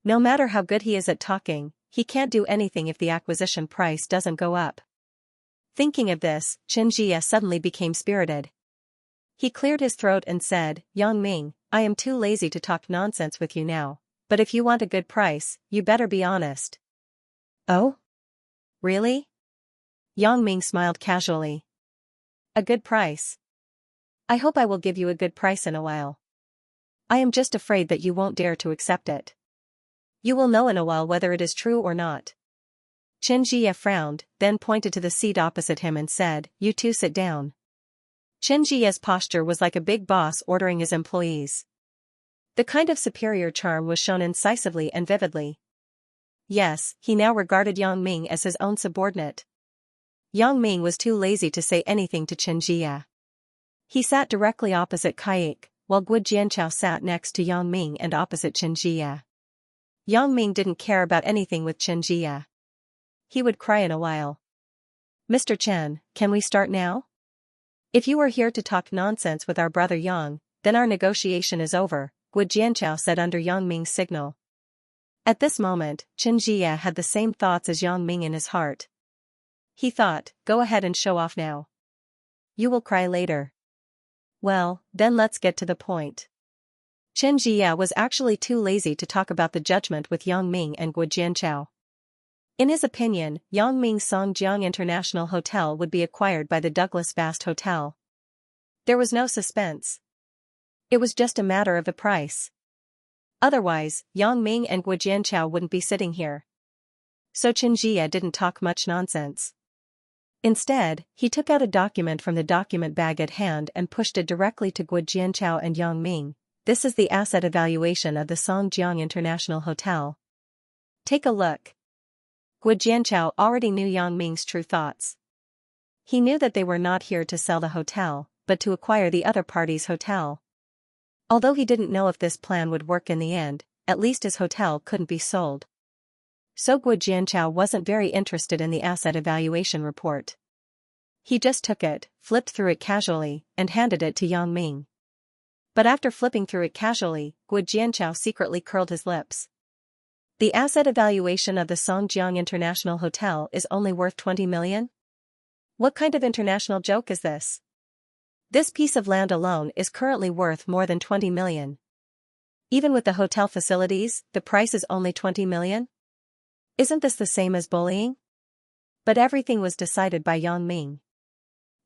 No matter how good he is at talking, he can't do anything if the acquisition price doesn't go up. Thinking of this, Xianxia suddenly became spirited. He cleared his throat and said, Yang Ming, I am too lazy to talk nonsense with you now, but if you want a good price, you better be honest. Oh? Really? Yang Ming smiled casually. A good price. I hope I will give you a good price in a while. I am just afraid that you won't dare to accept it. You will know in a while whether it is true or not. Xianxia frowned, then pointed to the seat opposite him and said, "You two sit down." Xianxia's posture was like a big boss ordering his employees. The kind of superior charm was shown incisively and vividly. Yes, he now regarded Yang Ming as his own subordinate. Yang Ming was too lazy to say anything to Xianxia. He sat directly opposite Kaik, while Gu Jianchao sat next to Yang Ming and opposite Xianxia. Yang Ming didn't care about anything with Xianxia. He would cry in a while. "Mr. Chen, can we start now? If you are here to talk nonsense with our brother Yang, then our negotiation is over," Gu Jianchao said under Yang Ming's signal. At this moment, Xianxia had the same thoughts as Yang Ming in his heart. He thought, "Go ahead and show off now. You will cry later." Well, then let's get to the point. Xianxia was actually too lazy to talk about the judgment with Yang Ming and Gu Jianchao. In his opinion, Yang Ming's Songjiang International Hotel would be acquired by the Douglas Vast Hotel. There was no suspense. It was just a matter of the price. Otherwise, Yang Ming and Gu Jianchao wouldn't be sitting here. So Xianxia didn't talk much nonsense. Instead, he took out a document from the document bag at hand and pushed it directly to Gu Jianchao and Yang Ming. "This is the asset evaluation of the Songjiang International Hotel. Take a look." Gu Jianchao already knew Yang Ming's true thoughts. He knew that they were not here to sell the hotel, but to acquire the other party's hotel. Although he didn't know if this plan would work in the end, at least his hotel couldn't be sold. So Gu Jianchao wasn't very interested in the asset evaluation report. He just took it, flipped through it casually, and handed it to Yang Ming. But after flipping through it casually, Gu Jianchao secretly curled his lips. The asset evaluation of the Songjiang International Hotel is only worth 20 million? What kind of international joke is this? This piece of land alone is currently worth more than 20 million. Even with the hotel facilities, the price is only 20 million? Isn't this the same as bullying? But everything was decided by Yang Ming.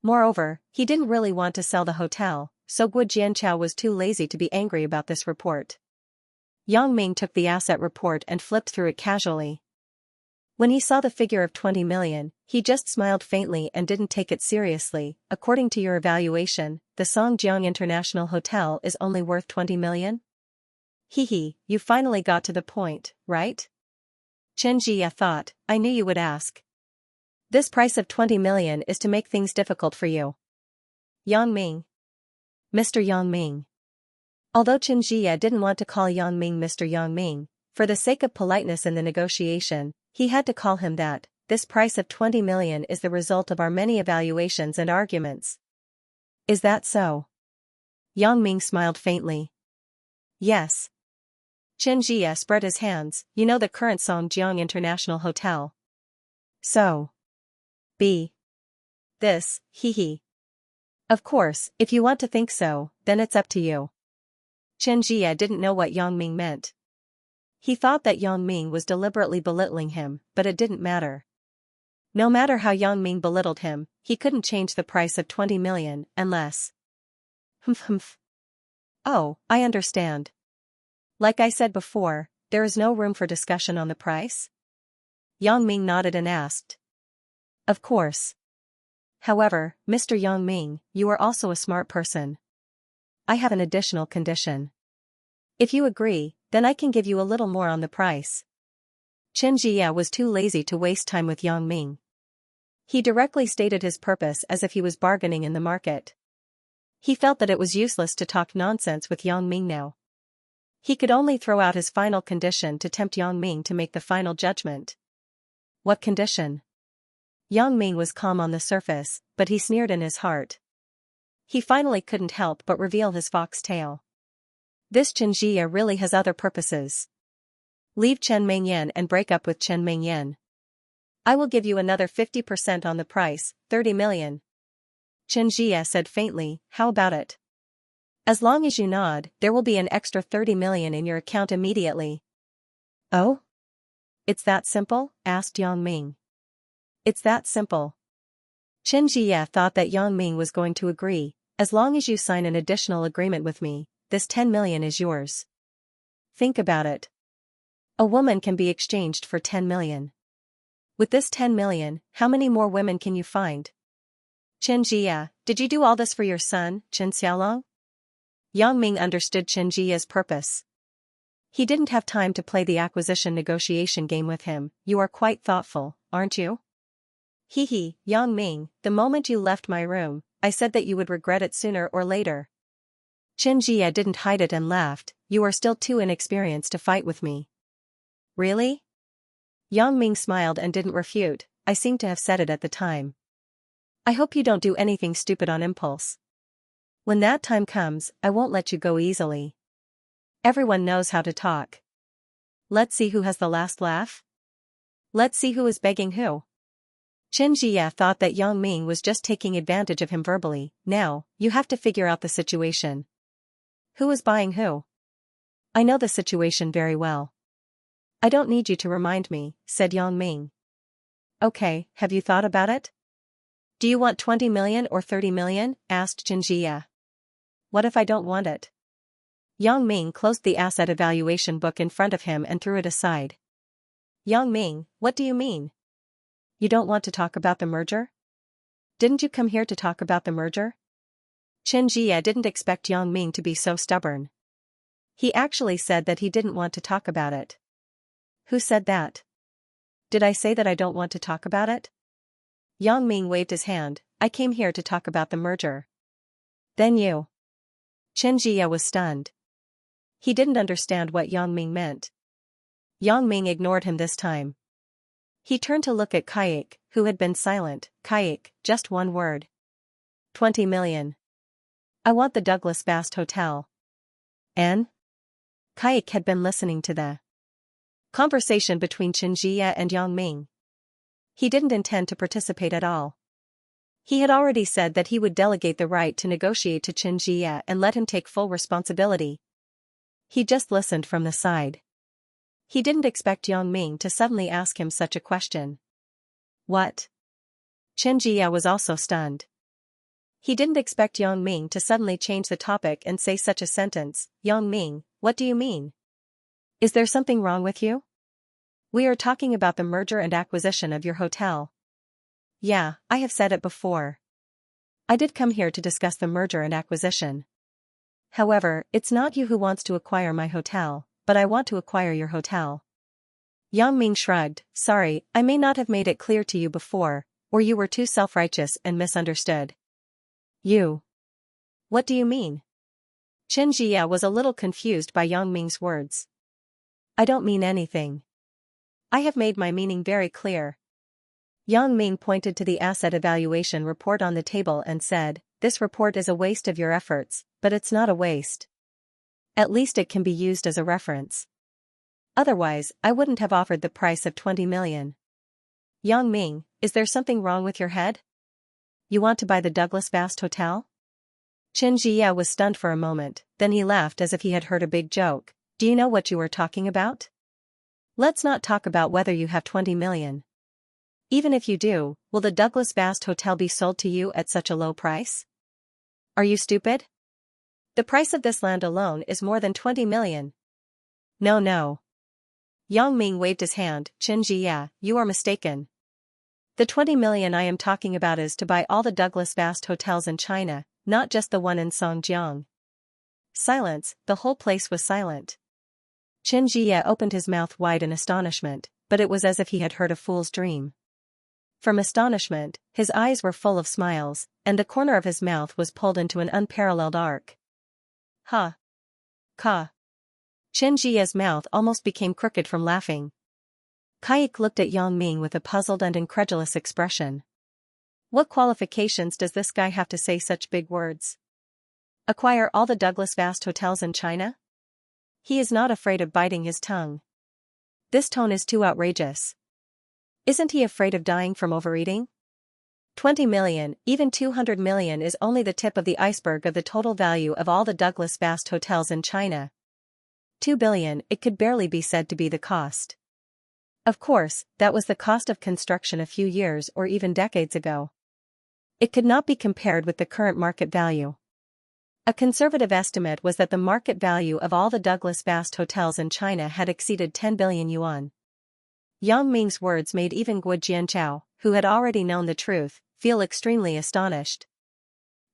Moreover, he didn't really want to sell the hotel, so Gu Jianchao was too lazy to be angry about this report. Yang Ming took the asset report and flipped through it casually. When he saw the figure of 20 million, he just smiled faintly and didn't take it seriously. "According to your evaluation, the Songjiang International Hotel is only worth 20 million? Hee, you finally got to the point, right?" Xianxia thought, "I knew you would ask. This price of 20 million is to make things difficult for you." Yang Ming. Mr. Yang Ming. Although Xianxia didn't want to call Yang Ming Mr. Yang Ming, for the sake of politeness in the negotiation, he had to call him that. "This price of 20 million is the result of our many evaluations and arguments." "Is that so?" Yang Ming smiled faintly. "Yes." Xianxia spread his hands. "You know the current Songjiang International Hotel. So. Be. This, hee. Of course, if you want to think so, then it's up to you." Xianxia didn't know what Yang Ming meant. He thought that Yang Ming was deliberately belittling him, but it didn't matter. No matter how Yang Ming belittled him, he couldn't change the price of 20 million, unless. Humph. Oh, I understand. Like I said before, there is no room for discussion on the price? Yang Ming nodded and asked. Of course. However, Mr. Yang Ming, you are also a smart person. I have an additional condition. If you agree, then I can give you a little more on the price. Xianxia was too lazy to waste time with Yang Ming. He directly stated his purpose as if he was bargaining in the market. He felt that it was useless to talk nonsense with Yang Ming now. He could only throw out his final condition to tempt Yang Ming to make the final judgment. What condition? Yang Ming was calm on the surface, but he sneered in his heart. He finally couldn't help but reveal his fox tail. This Xianxia really has other purposes. Leave Chen Mengyan and break up with Chen Mengyan. I will give you another 50% on the price, 30 million. Xianxia said faintly, how about it? As long as you nod, there will be an extra 30 million in your account immediately. Oh? It's that simple? Asked Yang Ming. It's that simple. Xianxia thought that Yang Ming was going to agree. As long as you sign an additional agreement with me, this 10 million is yours. Think about it. A woman can be exchanged for 10 million. With this 10 million, how many more women can you find? Xianxia, did you do all this for your son, Xiaolong? Yang Ming understood Xianxia's purpose. He didn't have time to play the acquisition negotiation game with him. You are quite thoughtful, aren't you? Hee, Yang Ming, the moment you left my room, I said that you would regret it sooner or later. Xianxia didn't hide it and laughed. You are still too inexperienced to fight with me. Really? Yang Ming smiled and didn't refute. I seem to have said it at the time. I hope you don't do anything stupid on impulse. When that time comes, I won't let you go easily. Everyone knows how to talk. Let's see who has the last laugh. Let's see who is begging who. Xianxia thought that Yang Ming was just taking advantage of him verbally. Now, you have to figure out the situation. Who is buying who? I know the situation very well. I don't need you to remind me, said Yang Ming. Okay, have you thought about it? Do you want 20 million or 30 million? Asked Xianxia. What if I don't want it? Yang Ming closed the asset evaluation book in front of him and threw it aside. Yang Ming, what do you mean? You don't want to talk about the merger? Didn't you come here to talk about the merger? Xianxia didn't expect Yang Ming to be so stubborn. He actually said that he didn't want to talk about it. Who said that? Did I say that I don't want to talk about it? Yang Ming waved his hand. I came here to talk about the merger. Then you. Xianxia was stunned. He didn't understand what Yang Ming meant. Yang Ming ignored him this time. He turned to look at Kaik, who had been silent. Kaik, just one word. 20 million. I want the Douglas Fast Hotel. And? Kaik had been listening to the conversation between Xianxia and Yang Ming. He didn't intend to participate at all. He had already said that he would delegate the right to negotiate to Xianxia and let him take full responsibility. He just listened from the side. He didn't expect Yang Ming to suddenly ask him such a question. What? Xianxia was also stunned. He didn't expect Yang Ming to suddenly change the topic and say such a sentence. Yang Ming, what do you mean? Is there something wrong with you? We are talking about the merger and acquisition of your hotel. Yeah, I have said it before. I did come here to discuss the merger and acquisition. However, it's not you who wants to acquire my hotel, but I want to acquire your hotel. Yang Ming shrugged. Sorry, I may not have made it clear to you before, or you were too self-righteous and misunderstood. You. What do you mean? Xianxia was a little confused by Yang Ming's words. I don't mean anything. I have made my meaning very clear. Yang Ming pointed to the asset evaluation report on the table and said, this report is a waste of your efforts, but it's not a waste. At least it can be used as a reference. Otherwise, I wouldn't have offered the price of 20 million. Yang Ming, is there something wrong with your head? You want to buy the Douglas Fast Hotel? Xianxia was stunned for a moment, then he laughed as if he had heard a big joke. Do you know what you are talking about? Let's not talk about whether you have 20 million. Even if you do, will the Douglas Fast Hotel be sold to you at such a low price? Are you stupid? The price of this land alone is more than 20 million. No. Yang Ming waved his hand. Xianxia, you are mistaken. The 20 million I am talking about is to buy all the Douglas Fast hotels in China, not just the one in Songjiang. Silence, the whole place was silent. Xianxia opened his mouth wide in astonishment, but it was as if he had heard a fool's dream. From astonishment, his eyes were full of smiles, and the corner of his mouth was pulled into an unparalleled arc. Ha! Ka! Xianxia's mouth almost became crooked from laughing. Kaik looked at Yang Ming with a puzzled and incredulous expression. What qualifications does this guy have to say such big words? Acquire all the Douglas Fast hotels in China? He is not afraid of biting his tongue. This tone is too outrageous. Isn't he afraid of dying from overeating? 20 million, even 200 million is only the tip of the iceberg of the total value of all the Douglas Fast hotels in China. 2 billion, it could barely be said to be the cost. Of course, that was the cost of construction a few years or even decades ago. It could not be compared with the current market value. A conservative estimate was that the market value of all the Douglas Fast hotels in China had exceeded 10 billion yuan. Yang Ming's words made even Guo Jianchao, who had already known the truth, feel extremely astonished.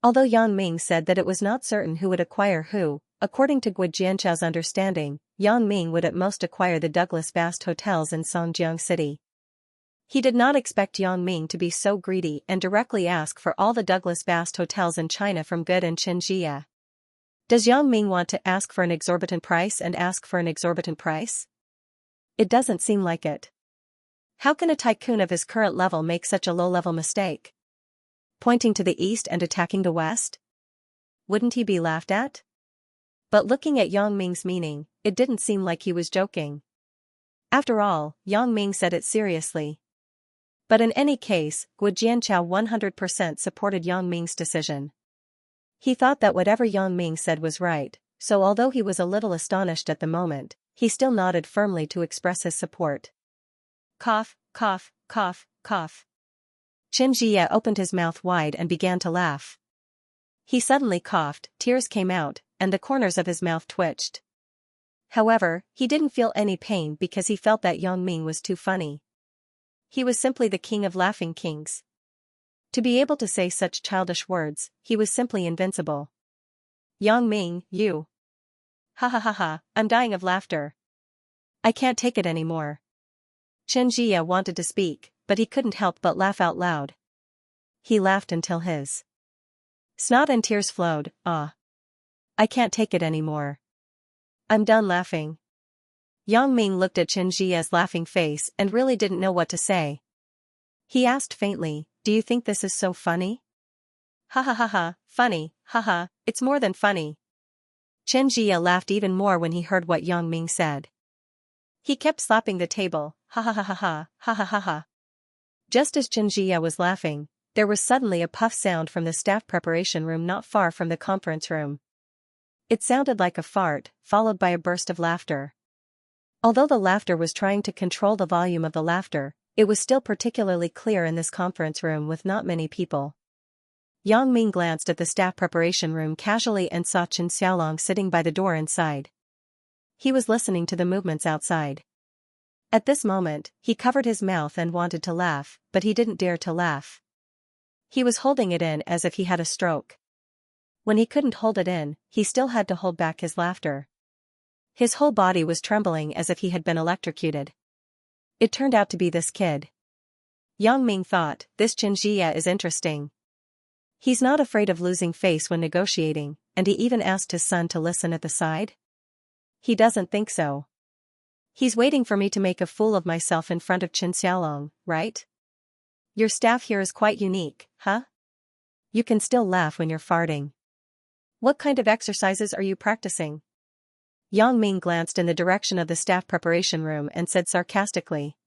Although Yang Ming said that it was not certain who would acquire who, according to Guo Jianchao's understanding, Yang Ming would at most acquire the Douglas Fast hotels in Songjiang City. He did not expect Yang Ming to be so greedy and directly ask for all the Douglas Fast hotels in China from Good and Xianxia. Does Yang Ming want to ask for an exorbitant price and ask for an exorbitant price? It doesn't seem like it. How can a tycoon of his current level make such a low-level mistake? Pointing to the east and attacking the west? Wouldn't he be laughed at? But looking at Yang Ming's meaning, it didn't seem like he was joking. After all, Yang Ming said it seriously. But in any case, Guo Jianchao 100% supported Yang Ming's decision. He thought that whatever Yang Ming said was right, so although he was a little astonished at the moment, he still nodded firmly to express his support. Cough, cough, cough, cough. Xianxia opened his mouth wide and began to laugh. He suddenly coughed, tears came out, and the corners of his mouth twitched. However, he didn't feel any pain because he felt that Yang Ming was too funny. He was simply the king of laughing kings. To be able to say such childish words, he was simply invincible. Yang Ming, you. Ha ha ha ha, I'm dying of laughter. I can't take it anymore. Xianxia wanted to speak, but he couldn't help but laugh out loud. He laughed until his snot and tears flowed. Ah. I can't take it anymore. I'm done laughing. Yang Ming looked at Xianxia's laughing face and really didn't know what to say. He asked faintly, do you think this is so funny? Ha ha ha ha, funny, ha ha, it's more than funny. Xianxia laughed even more when he heard what Yang Ming said. He kept slapping the table, ha ha ha ha ha, ha ha ha ha. Just as Xianxia was laughing, there was suddenly a puff sound from the staff preparation room not far from the conference room. It sounded like a fart, followed by a burst of laughter. Although the laughter was trying to control the volume of the laughter, it was still particularly clear in this conference room with not many people. Yang Ming glanced at the staff preparation room casually and saw Chen Xiaolong sitting by the door inside. He was listening to the movements outside. At this moment, he covered his mouth and wanted to laugh, but he didn't dare to laugh. He was holding it in as if he had a stroke. When he couldn't hold it in, he still had to hold back his laughter. His whole body was trembling as if he had been electrocuted. It turned out to be this kid. Yang Ming thought, this Xianxia is interesting. He's not afraid of losing face when negotiating, and he even asked his son to listen at the side? He doesn't think so. He's waiting for me to make a fool of myself in front of Chen Xiaolong, right? Your staff here is quite unique, huh? You can still laugh when you're farting. What kind of exercises are you practicing? Yang Ming glanced in the direction of the staff preparation room and said sarcastically.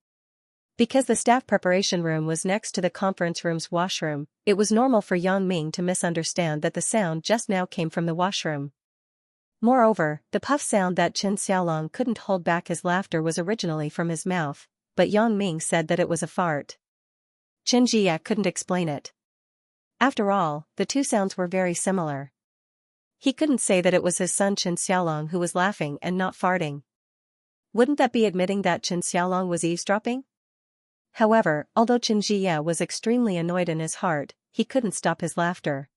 Because the staff preparation room was next to the conference room's washroom, it was normal for Yang Ming to misunderstand that the sound just now came from the washroom. Moreover, the puff sound that Chen Xiaolong couldn't hold back his laughter was originally from his mouth, but Yang Ming said that it was a fart. Xianxia couldn't explain it. After all, the two sounds were very similar. He couldn't say that it was his son Chen Xiaolong who was laughing and not farting. Wouldn't that be admitting that Chen Xiaolong was eavesdropping? However, although Xianxia was extremely annoyed in his heart, he couldn't stop his laughter.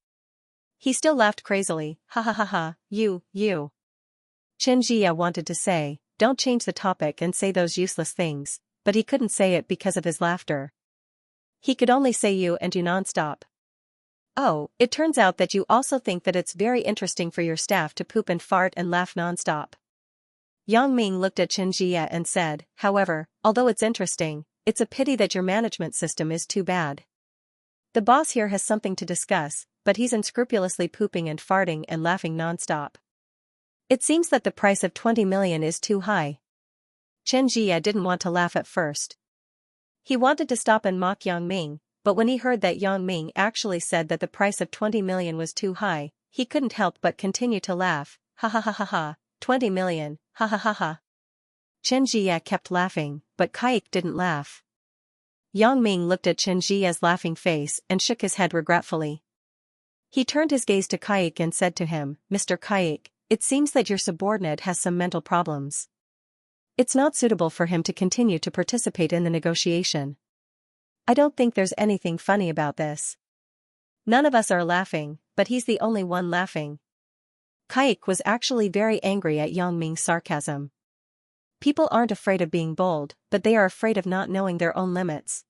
He still laughed crazily, ha ha ha ha, you. Xianxia wanted to say, don't change the topic and say those useless things, but he couldn't say it because of his laughter. He could only say you and you non-stop. Oh, it turns out that you also think that it's very interesting for your staff to poop and fart and laugh non-stop. Yang Ming looked at Xianxia and said, however, although it's interesting, it's a pity that your management system is too bad. The boss here has something to discuss, but he's unscrupulously pooping and farting and laughing non-stop. It seems that the price of 20 million is too high. Xianxia didn't want to laugh at first. He wanted to stop and mock Yang Ming, but when he heard that Yang Ming actually said that the price of 20 million was too high, he couldn't help but continue to laugh, ha ha ha ha ha, 20 million, ha ha ha ha. Xianxia kept laughing, but Kaik didn't laugh. Yang Ming looked at Xianxia's laughing face and shook his head regretfully. He turned his gaze to Kaik and said to him, Mr. Kaik, it seems that your subordinate has some mental problems. It's not suitable for him to continue to participate in the negotiation. I don't think there's anything funny about this. None of us are laughing, but he's the only one laughing. Kaik was actually very angry at Yang Ming's sarcasm. People aren't afraid of being bold, but they are afraid of not knowing their own limits.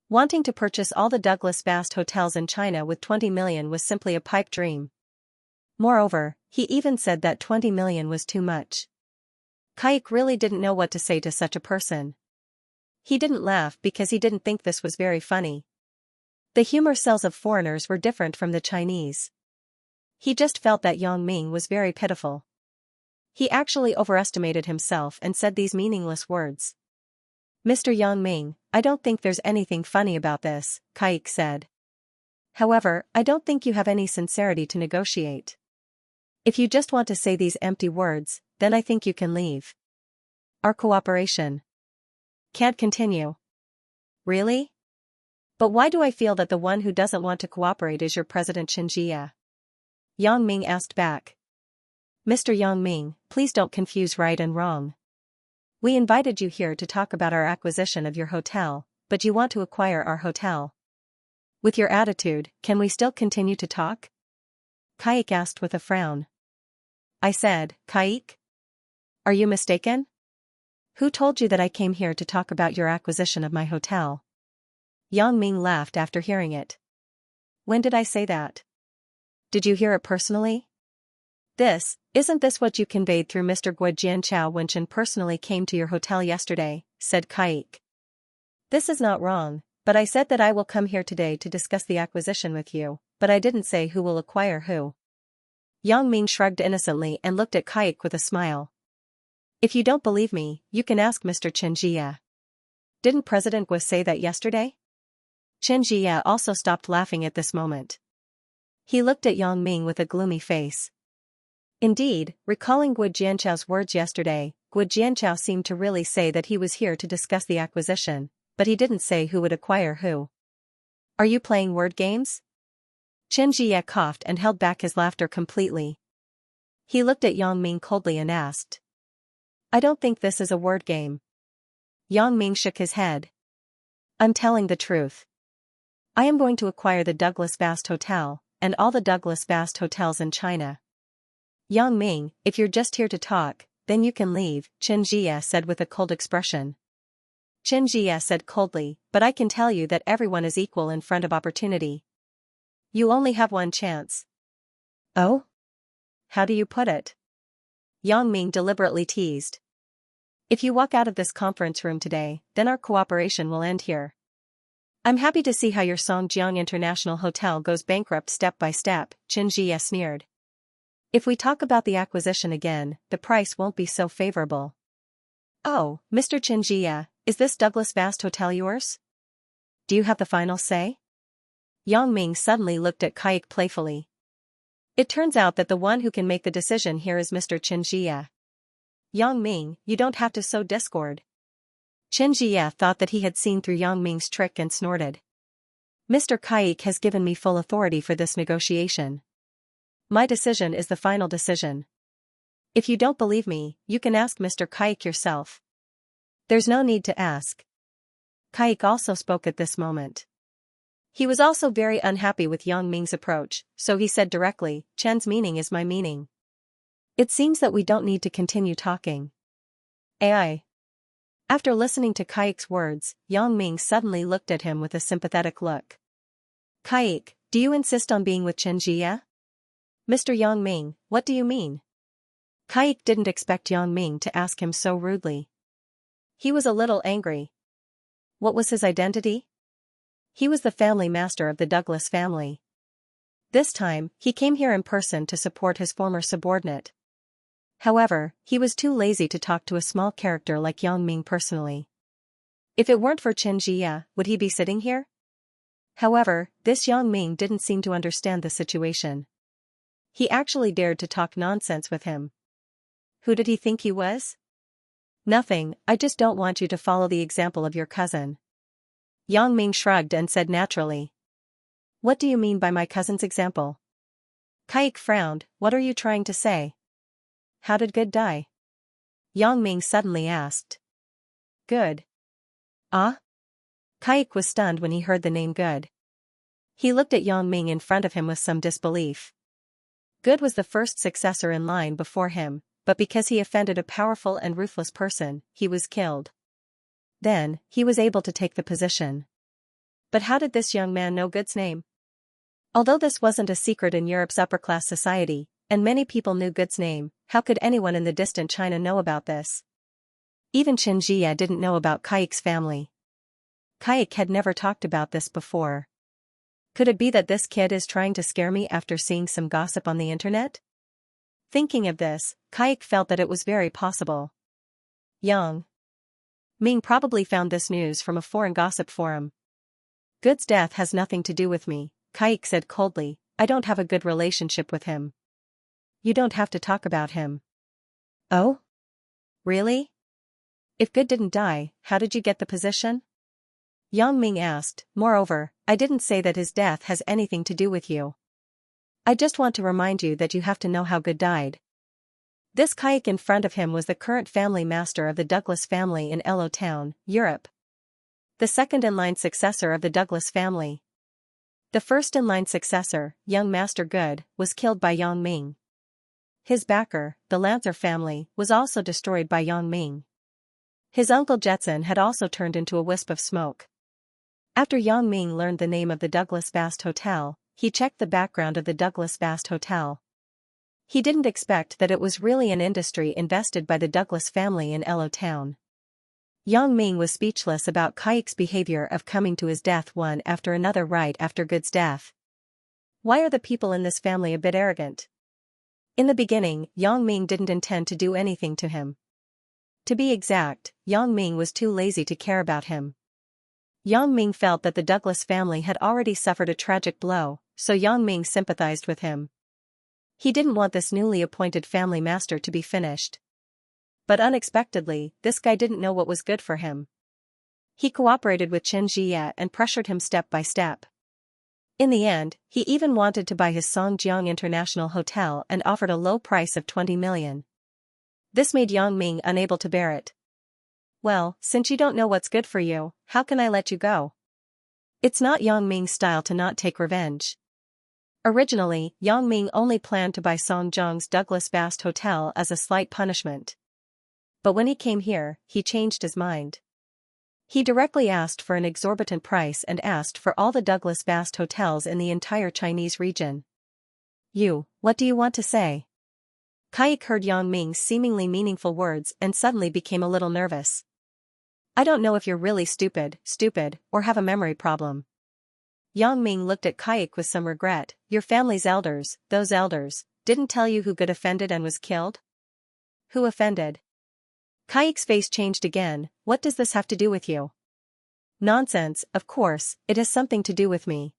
Wanting to purchase all the Douglas Bast hotels in China with 20 million was simply a pipe dream. Moreover, he even said that 20 million was too much. Kaik really didn't know what to say to such a person. He didn't laugh because he didn't think this was very funny. The humor cells of foreigners were different from the Chinese. He just felt that Yang Ming was very pitiful. He actually overestimated himself and said these meaningless words. Mr. Yang Ming, I don't think there's anything funny about this, Kaik said. However, I don't think you have any sincerity to negotiate. If you just want to say these empty words, then I think you can leave. Our cooperation can't continue. Really? But why do I feel that the one who doesn't want to cooperate is your President Xianxia? Yang Ming asked back. Mr. Yang Ming, please don't confuse right and wrong. We invited you here to talk about our acquisition of your hotel, but you want to acquire our hotel. With your attitude, can we still continue to talk? Kaik asked with a frown. I said, Kaik? Are you mistaken? Who told you that I came here to talk about your acquisition of my hotel? Yang Ming laughed after hearing it. When did I say that? Did you hear it personally? Isn't this what you conveyed through Mr. Xianxia when Chen personally came to your hotel yesterday, said Kaik. This is not wrong, but I said that I will come here today to discuss the acquisition with you, but I didn't say who will acquire who. Yang Ming shrugged innocently and looked at Kaik with a smile. If you don't believe me, you can ask Mr. Xianxia. Didn't President Gui say that yesterday? Xianxia also stopped laughing at this moment. He looked at Yang Ming with a gloomy face. Indeed, recalling Gui Jianchao's words yesterday, Gui Jianchao seemed to really say that he was here to discuss the acquisition, but he didn't say who would acquire who. Are you playing word games? Xianxia coughed and held back his laughter completely. He looked at Yang Ming coldly and asked. I don't think this is a word game. Yang Ming shook his head. I'm telling the truth. I am going to acquire the Douglas Bast Hotel, and all the Douglas Bast hotels in China. Yang Ming, if you're just here to talk, then you can leave, Xianxia said with a cold expression. Xianxia said coldly, but I can tell you that everyone is equal in front of opportunity. You only have one chance. Oh? How do you put it? Yang Ming deliberately teased. If you walk out of this conference room today, then our cooperation will end here. I'm happy to see how your Songjiang International Hotel goes bankrupt step by step, Xianxia sneered. If we talk about the acquisition again, the price won't be so favorable. Oh, Mr. Xianxia, is this Douglas Bast Hotel yours? Do you have the final say? Yang Ming suddenly looked at Kaik playfully. It turns out that the one who can make the decision here is Mr. Xianxia. Yang Ming, you don't have to sow discord. Xianxia thought that he had seen through Yang Ming's trick and snorted. Mr. Kaik has given me full authority for this negotiation. My decision is the final decision. If you don't believe me, you can ask Mr. Kaik yourself. There's no need to ask. Kaik also spoke at this moment. He was also very unhappy with Yang Ming's approach, so he said directly, Chen's meaning is my meaning. It seems that we don't need to continue talking. AI. After listening to Kaik's words, Yang Ming suddenly looked at him with a sympathetic look. Kaik, do you insist on being with Xianxia? Mr. Yang Ming, what do you mean? Kaik didn't expect Yang Ming to ask him so rudely. He was a little angry. What was his identity? He was the family master of the Douglas family. This time, he came here in person to support his former subordinate. However, he was too lazy to talk to a small character like Yang Ming personally. If it weren't for Xianxia, would he be sitting here? However, this Yang Ming didn't seem to understand the situation. He actually dared to talk nonsense with him. Who did he think he was? Nothing, I just don't want you to follow the example of your cousin. Yang Ming shrugged and said naturally. What do you mean by my cousin's example? Kaik frowned. What are you trying to say? How did Good die? Yang Ming suddenly asked. Good. Ah? Kaik was stunned when he heard the name Good. He looked at Yang Ming in front of him with some disbelief. Good was the first successor in line before him, but because he offended a powerful and ruthless person, he was killed. Then, he was able to take the position. But how did this young man know Good's name? Although this wasn't a secret in Europe's upper-class society, and many people knew Good's name, how could anyone in the distant China know about this? Even Xianxia didn't know about Kaik's family. Kaik had never talked about this before. Could it be that this kid is trying to scare me after seeing some gossip on the internet? Thinking of this, Kaik felt that it was very possible. Yang Ming probably found this news from a foreign gossip forum. Good's death has nothing to do with me, Kaik said coldly. I don't have a good relationship with him. You don't have to talk about him. Oh? Really? If Good didn't die, how did you get the position? Yang Ming asked. Moreover, I didn't say that his death has anything to do with you. I just want to remind you that you have to know how Good died. This Kaik in front of him was the current family master of the Douglas family in Elo Town, Europe. The second-in-line successor of the Douglas family. The first-in-line successor, young Master Good, was killed by Yang Ming. His backer, the Lancer family, was also destroyed by Yang Ming. His uncle Jetson had also turned into a wisp of smoke. After Yang Ming learned the name of the Douglas Vast Hotel, he checked the background of the Douglas Vast Hotel. He didn't expect that it was really an industry invested by the Douglas family in Elo Town. Yang Ming was speechless about Kaik's behavior of coming to his death one after another right after Good's death. Why are the people in this family a bit arrogant? In the beginning, Yang Ming didn't intend to do anything to him. To be exact, Yang Ming was too lazy to care about him. Yang Ming felt that the Douglas family had already suffered a tragic blow, so Yang Ming sympathized with him. He didn't want this newly appointed family master to be finished. But unexpectedly, this guy didn't know what was good for him. He cooperated with Xianxia and pressured him step by step. In the end, he even wanted to buy his Songjiang International Hotel and offered a low price of 20 million. This made Yang Ming unable to bear it. Well, since you don't know what's good for you, how can I let you go? It's not Yang Ming's style to not take revenge. Originally, Yang Ming only planned to buy Songjiang's Douglas Vast Hotel as a slight punishment. But when he came here, he changed his mind. He directly asked for an exorbitant price and asked for all the Douglas Vast hotels in the entire Chinese region. What do you want to say? Kaik heard Yang Ming's seemingly meaningful words and suddenly became a little nervous. I don't know if you're really stupid, or have a memory problem. Yang Ming looked at Kaik with some regret. Your family's elders, those elders, didn't tell you who Good offended and was killed? Who offended? Kaik's face changed again. What does this have to do with you? Nonsense, of course, it has something to do with me.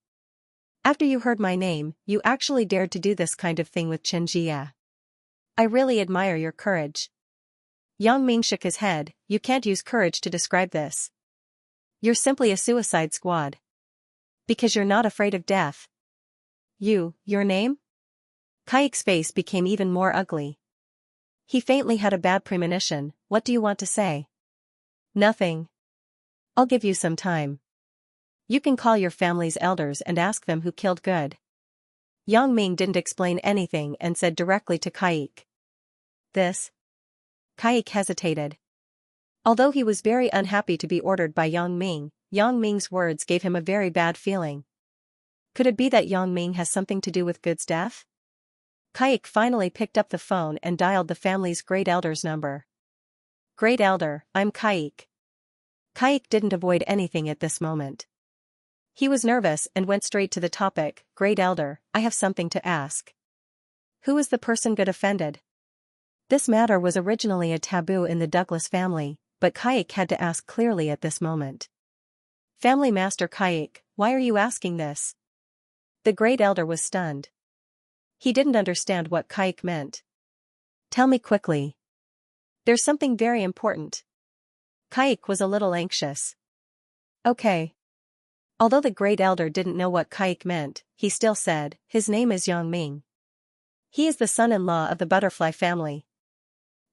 After you heard my name, you actually dared to do this kind of thing with Xianxia. I really admire your courage. Yang Ming shook his head. You can't use courage to describe this. You're simply a suicide squad. Because you're not afraid of death. Your name? Kaik's face became even more ugly. He faintly had a bad premonition. What do you want to say? Nothing. I'll give you some time. You can call your family's elders and ask them who killed Good. Yang Ming didn't explain anything and said directly to Kaik. This? Kaik hesitated. Although he was very unhappy to be ordered by Yang Ming's words gave him a very bad feeling. Could it be that Yang Ming has something to do with Good's death? Kaik finally picked up the phone and dialed the family's great elder's number. Great elder, I'm Kaik. Kaik didn't avoid anything at this moment. He was nervous and went straight to the topic. Great elder, I have something to ask. Who is the person Good offended? This matter was originally a taboo in the Douglas family, but Kaik had to ask clearly at this moment. Family Master Kaik, why are you asking this? The great elder was stunned. He didn't understand what Kaik meant. Tell me quickly. There's something very important. Kaik was a little anxious. Okay. Although the great elder didn't know what Kaik meant, he still said, his name is Yang Ming. He is the son-in-law of the butterfly family.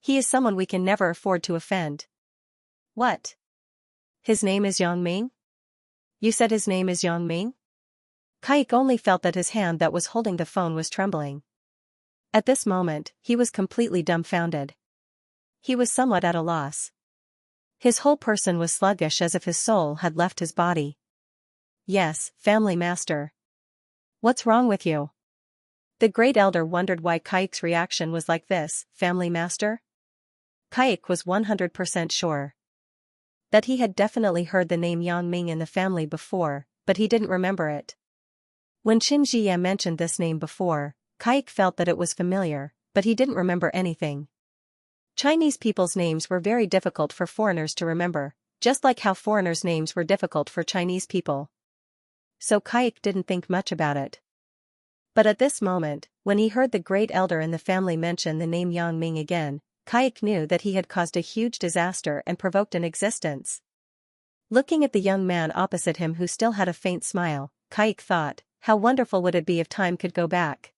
He is someone we can never afford to offend. What? His name is Yang Ming? You said his name is Yang Ming? Kaik only felt that his hand that was holding the phone was trembling. At this moment, he was completely dumbfounded. He was somewhat at a loss. His whole person was sluggish as if his soul had left his body. Yes, family master. What's wrong with you? The great elder wondered why Kaik's reaction was like this, family master? Kaik was 100% sure that he had definitely heard the name Yang Ming in the family before, but he didn't remember it. When Xianxia mentioned this name before, Kaik felt that it was familiar, but he didn't remember anything. Chinese people's names were very difficult for foreigners to remember, just like how foreigners' names were difficult for Chinese people. So Kaik didn't think much about it. But at this moment, when he heard the great elder in the family mention the name Yang Ming again, Kaik knew that he had caused a huge disaster and provoked an existence. Looking at the young man opposite him who still had a faint smile, Kaik thought, how wonderful would it be if time could go back.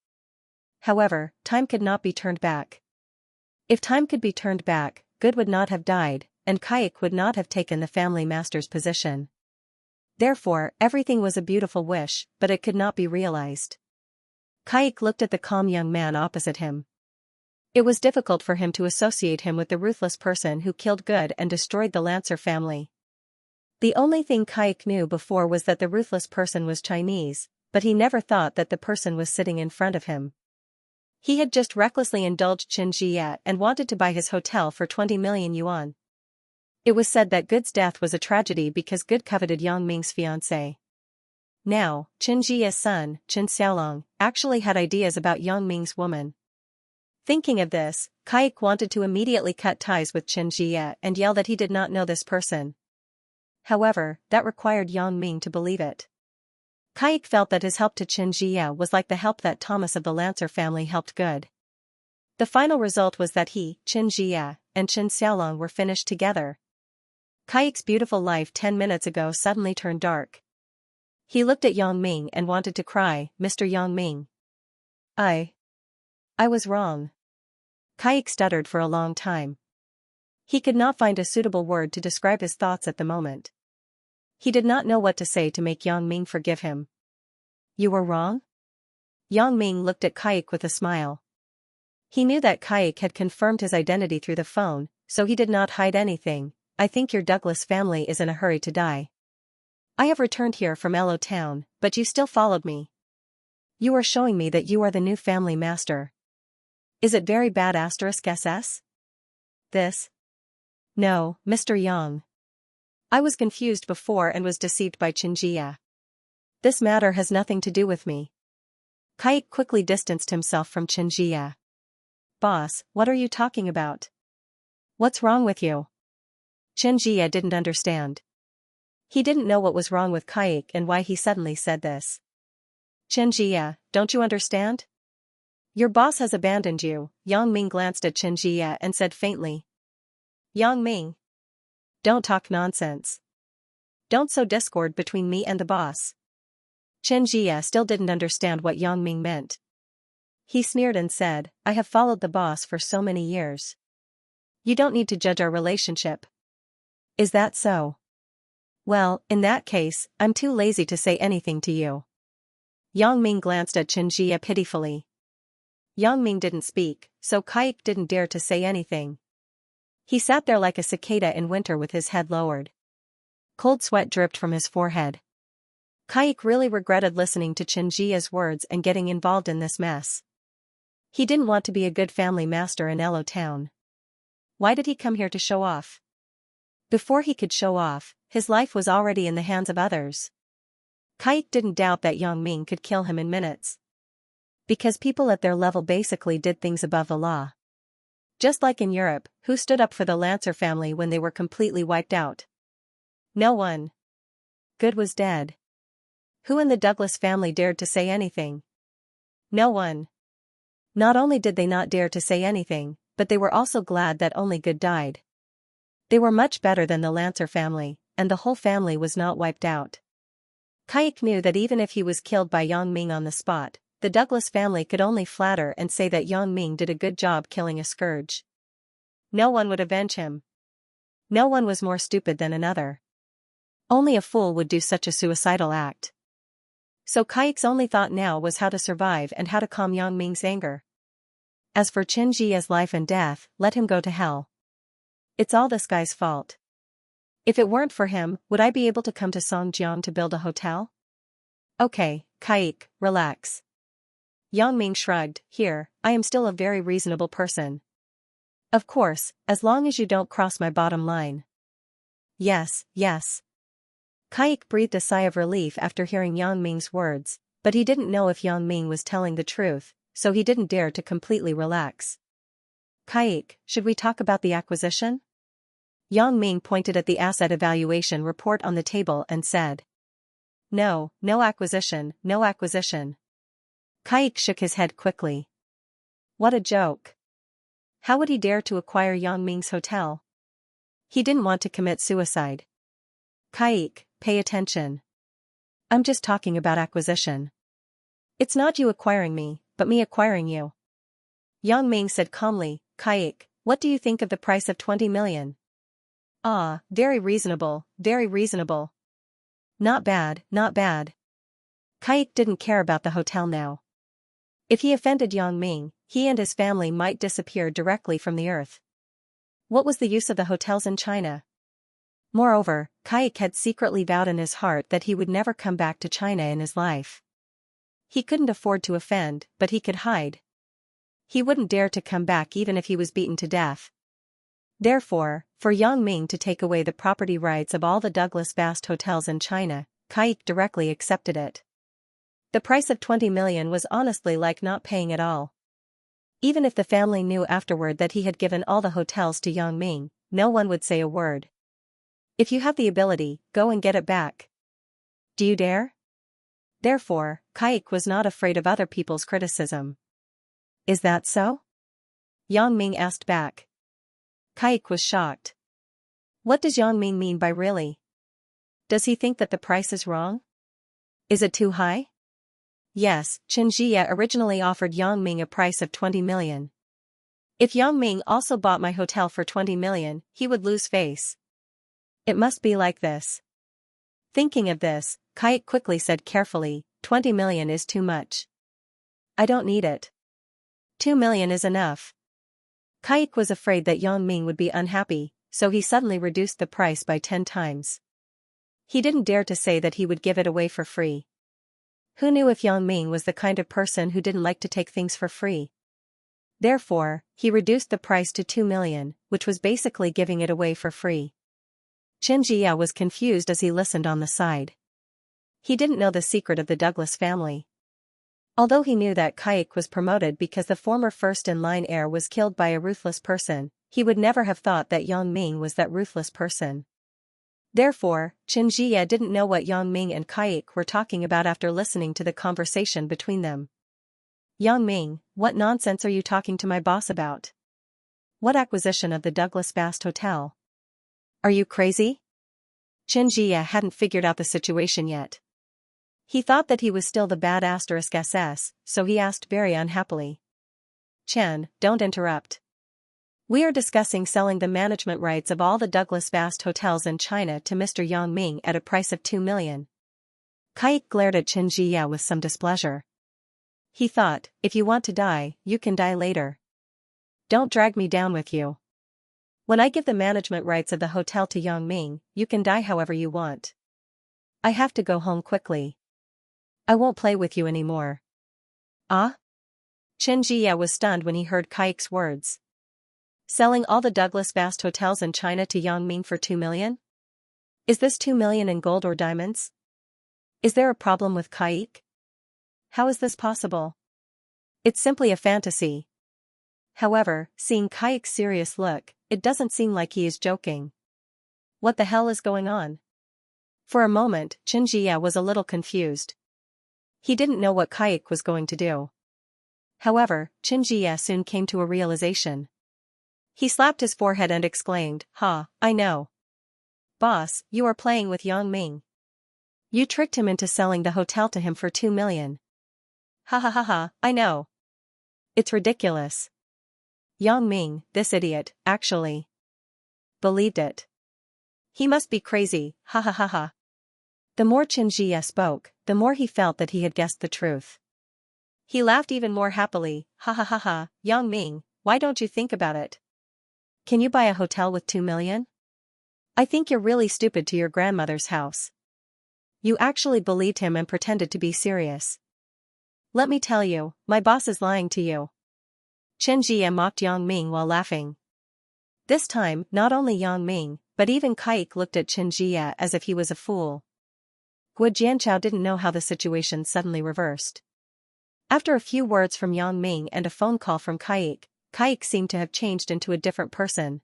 However, time could not be turned back. If time could be turned back, Good would not have died, and Kaik would not have taken the family master's position. Therefore, everything was a beautiful wish, but it could not be realized. Kaik looked at the calm young man opposite him. It was difficult for him to associate him with the ruthless person who killed Good and destroyed the Lancer family. The only thing Kaik knew before was that the ruthless person was Chinese, but he never thought that the person was sitting in front of him. He had just recklessly indulged Xianxia and wanted to buy his hotel for 20 million yuan. It was said that Good's death was a tragedy because Good coveted Yang Ming's fiancée. Now, Xianxia's son, Chen Xiaolong, actually had ideas about Yang Ming's woman. Thinking of this, Kaik wanted to immediately cut ties with Xianxia and yell that he did not know this person. However, that required Yang Ming to believe it. Kaik felt that his help to Xianxia was like the help that Thomas of the Lancer family helped Good. The final result was that he, Xianxia, and Chen Xiaolong were finished together. Kaik's beautiful life 10 minutes ago suddenly turned dark. He looked at Yang Ming and wanted to cry, Mr. Yang Ming. I was wrong. Kaik stuttered for a long time. He could not find a suitable word to describe his thoughts at the moment. He did not know what to say to make Yang Ming forgive him. You were wrong? Yang Ming looked at Kaik with a smile. He knew that Kaik had confirmed his identity through the phone, so he did not hide anything. I think your Douglas family is in a hurry to die. I have returned here from Elo Town, but you still followed me. You are showing me that you are the new family master. Is it very bad *SS? This? No, Mr. Yang. I was confused before and was deceived by Xianxia. This matter has nothing to do with me. Kaik quickly distanced himself from Xianxia. Boss, what are you talking about? What's wrong with you? Xianxia didn't understand. He didn't know what was wrong with Kaik and why he suddenly said this. Xianxia, don't you understand? Your boss has abandoned you. Yang Ming glanced at Xianxia and said faintly. Yang Ming. Don't talk nonsense. Don't sow discord between me and the boss. Xianxia still didn't understand what Yang Ming meant. He sneered and said, I have followed the boss for so many years. You don't need to judge our relationship. Is that so? Well, in that case, I'm too lazy to say anything to you. Yang Ming glanced at Xianxia pitifully. Yang Ming didn't speak, so Kaik didn't dare to say anything. He sat there like a cicada in winter with his head lowered. Cold sweat dripped from his forehead. Kaik really regretted listening to Xianxia's words and getting involved in this mess. He didn't want to be a good family master in Elo Town. Why did he come here to show off? Before he could show off, his life was already in the hands of others. Kaik didn't doubt that Yang Ming could kill him in minutes. Because people at their level basically did things above the law. Just like in Europe, who stood up for the Lancer family when they were completely wiped out? No one. Good was dead. Who in the Douglas family dared to say anything? No one. Not only did they not dare to say anything, but they were also glad that only Good died. They were much better than the Lancer family, and the whole family was not wiped out. Kaik knew that even if he was killed by Yang Ming on the spot, the Douglas family could only flatter and say that Yang Ming did a good job killing a scourge. No one would avenge him. No one was more stupid than another. Only a fool would do such a suicidal act. So Kaik's only thought now was how to survive and how to calm Yang Ming's anger. As for Xianxia's life and death, let him go to hell. It's all this guy's fault. If it weren't for him, would I be able to come to Songjiang to build a hotel? Okay, Kaik, relax. Yang Ming shrugged, here, I am still a very reasonable person. Of course, as long as you don't cross my bottom line. Yes, yes. Kaik breathed a sigh of relief after hearing Yang Ming's words, but he didn't know if Yang Ming was telling the truth, so he didn't dare to completely relax. Kaik, should we talk about the acquisition? Yang Ming pointed at the asset evaluation report on the table and said. No, no acquisition, no acquisition. Kaik shook his head quickly. What a joke. How would he dare to acquire Yang Ming's hotel? He didn't want to commit suicide. Kaik, pay attention. I'm just talking about acquisition. It's not you acquiring me, but me acquiring you. Yang Ming said calmly, Kaik, what do you think of the price of 20 million? Ah, very reasonable, very reasonable. Not bad, not bad. Kaik didn't care about the hotel now. If he offended Yang Ming, he and his family might disappear directly from the earth. What was the use of the hotels in China? Moreover, Kaik had secretly vowed in his heart that he would never come back to China in his life. He couldn't afford to offend, but he could hide. He wouldn't dare to come back even if he was beaten to death. Therefore, for Yang Ming to take away the property rights of all the Douglas vast hotels in China, Kaik directly accepted it. The price of 20 million was honestly like not paying at all. Even if the family knew afterward that he had given all the hotels to Yang Ming, no one would say a word. If you have the ability, go and get it back. Do you dare? Therefore, Kaik was not afraid of other people's criticism. Is that so? Yang Ming asked back. Kaik was shocked. What does Yang Ming mean by really? Does he think that the price is wrong? Is it too high? Yes, Xianxia originally offered Yang Ming a price of 20 million. If Yang Ming also bought my hotel for 20 million, he would lose face. It must be like this. Thinking of this, Kaik quickly said carefully, 20 million is too much. I don't need it. 2 million is enough. Kaik was afraid that Yang Ming would be unhappy, so he suddenly reduced the price by 10 times. He didn't dare to say that he would give it away for free. Who knew if Yang Ming was the kind of person who didn't like to take things for free? Therefore, he reduced the price to 2 million, which was basically giving it away for free. Xianxia was confused as he listened on the side. He didn't know the secret of the Douglas family. Although he knew that Kaik was promoted because the former first-in-line heir was killed by a ruthless person, he would never have thought that Yang Ming was that ruthless person. Therefore, Xianxia didn't know what Yang Ming and Kaik were talking about after listening to the conversation between them. Yang Ming, what nonsense are you talking to my boss about? What acquisition of the Douglas Vast Hotel? Are you crazy? Xianxia hadn't figured out the situation yet. He thought that he was still the bad *SS, so he asked very unhappily. Chen, don't interrupt. We are discussing selling the management rights of all the Douglas Vast hotels in China to Mr. Yang Ming at a price of 2 million. Kaik glared at Xianxia with some displeasure. He thought, if you want to die, you can die later. Don't drag me down with you. When I give the management rights of the hotel to Yang Ming, you can die however you want. I have to go home quickly. I won't play with you anymore. Ah? Xianxia was stunned when he heard Kaik's words. Selling all the Douglas Vast hotels in China to Yang Ming for 2 million? Is this 2 million in gold or diamonds? Is there a problem with Kaik? How is this possible? It's simply a fantasy. However, seeing Kaik's serious look, it doesn't seem like he is joking. What the hell is going on? For a moment, Xianxia was a little confused. He didn't know what Kaik was going to do. However, Xianxia soon came to a realization. He slapped his forehead and exclaimed, Ha, I know. Boss, you are playing with Yang Ming. You tricked him into selling the hotel to him for 2 million. Ha ha ha ha, I know. It's ridiculous. Yang Ming, this idiot, actually believed it. He must be crazy, ha ha ha ha. The more Xianxia spoke, the more he felt that he had guessed the truth. He laughed even more happily, ha ha ha ha, Yang Ming, why don't you think about it? Can you buy a hotel with 2 million? I think you're really stupid to your grandmother's house. You actually believed him and pretended to be serious. Let me tell you, my boss is lying to you. Xianxia mocked Yang Ming while laughing. This time, not only Yang Ming, but even Kaik looked at Xianxia as if he was a fool. Xianxiao didn't know how the situation suddenly reversed. After a few words from Yang Ming and a phone call from Kaik, Kaik seemed to have changed into a different person.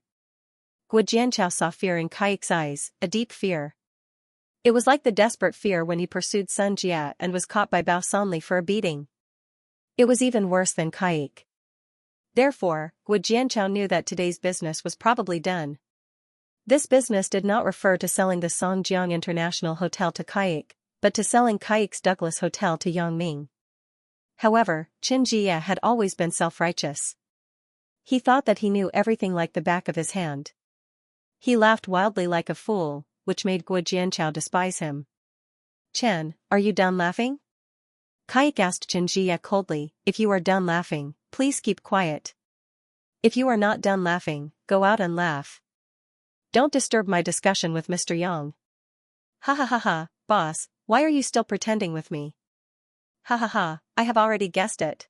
Xianxiao saw fear in Kaik's eyes, a deep fear. It was like the desperate fear when he pursued Sun Jia and was caught by Bao Sanli for a beating. It was even worse than Kaik. Therefore, Xianxiao knew that today's business was probably done. This business did not refer to selling the Songjiang International Hotel to Kaik, but to selling Kaik's Douglas Hotel to Yang Ming. However, Xianxia had always been self-righteous. He thought that he knew everything like the back of his hand. He laughed wildly like a fool, which made Xianxiao despise him. Chen, are you done laughing? Kaik asked Xianxia coldly, if you are done laughing, please keep quiet. If you are not done laughing, go out and laugh. Don't disturb my discussion with Mr. Yang. Ha ha ha ha, boss, why are you still pretending with me? Ha ha ha, I have already guessed it.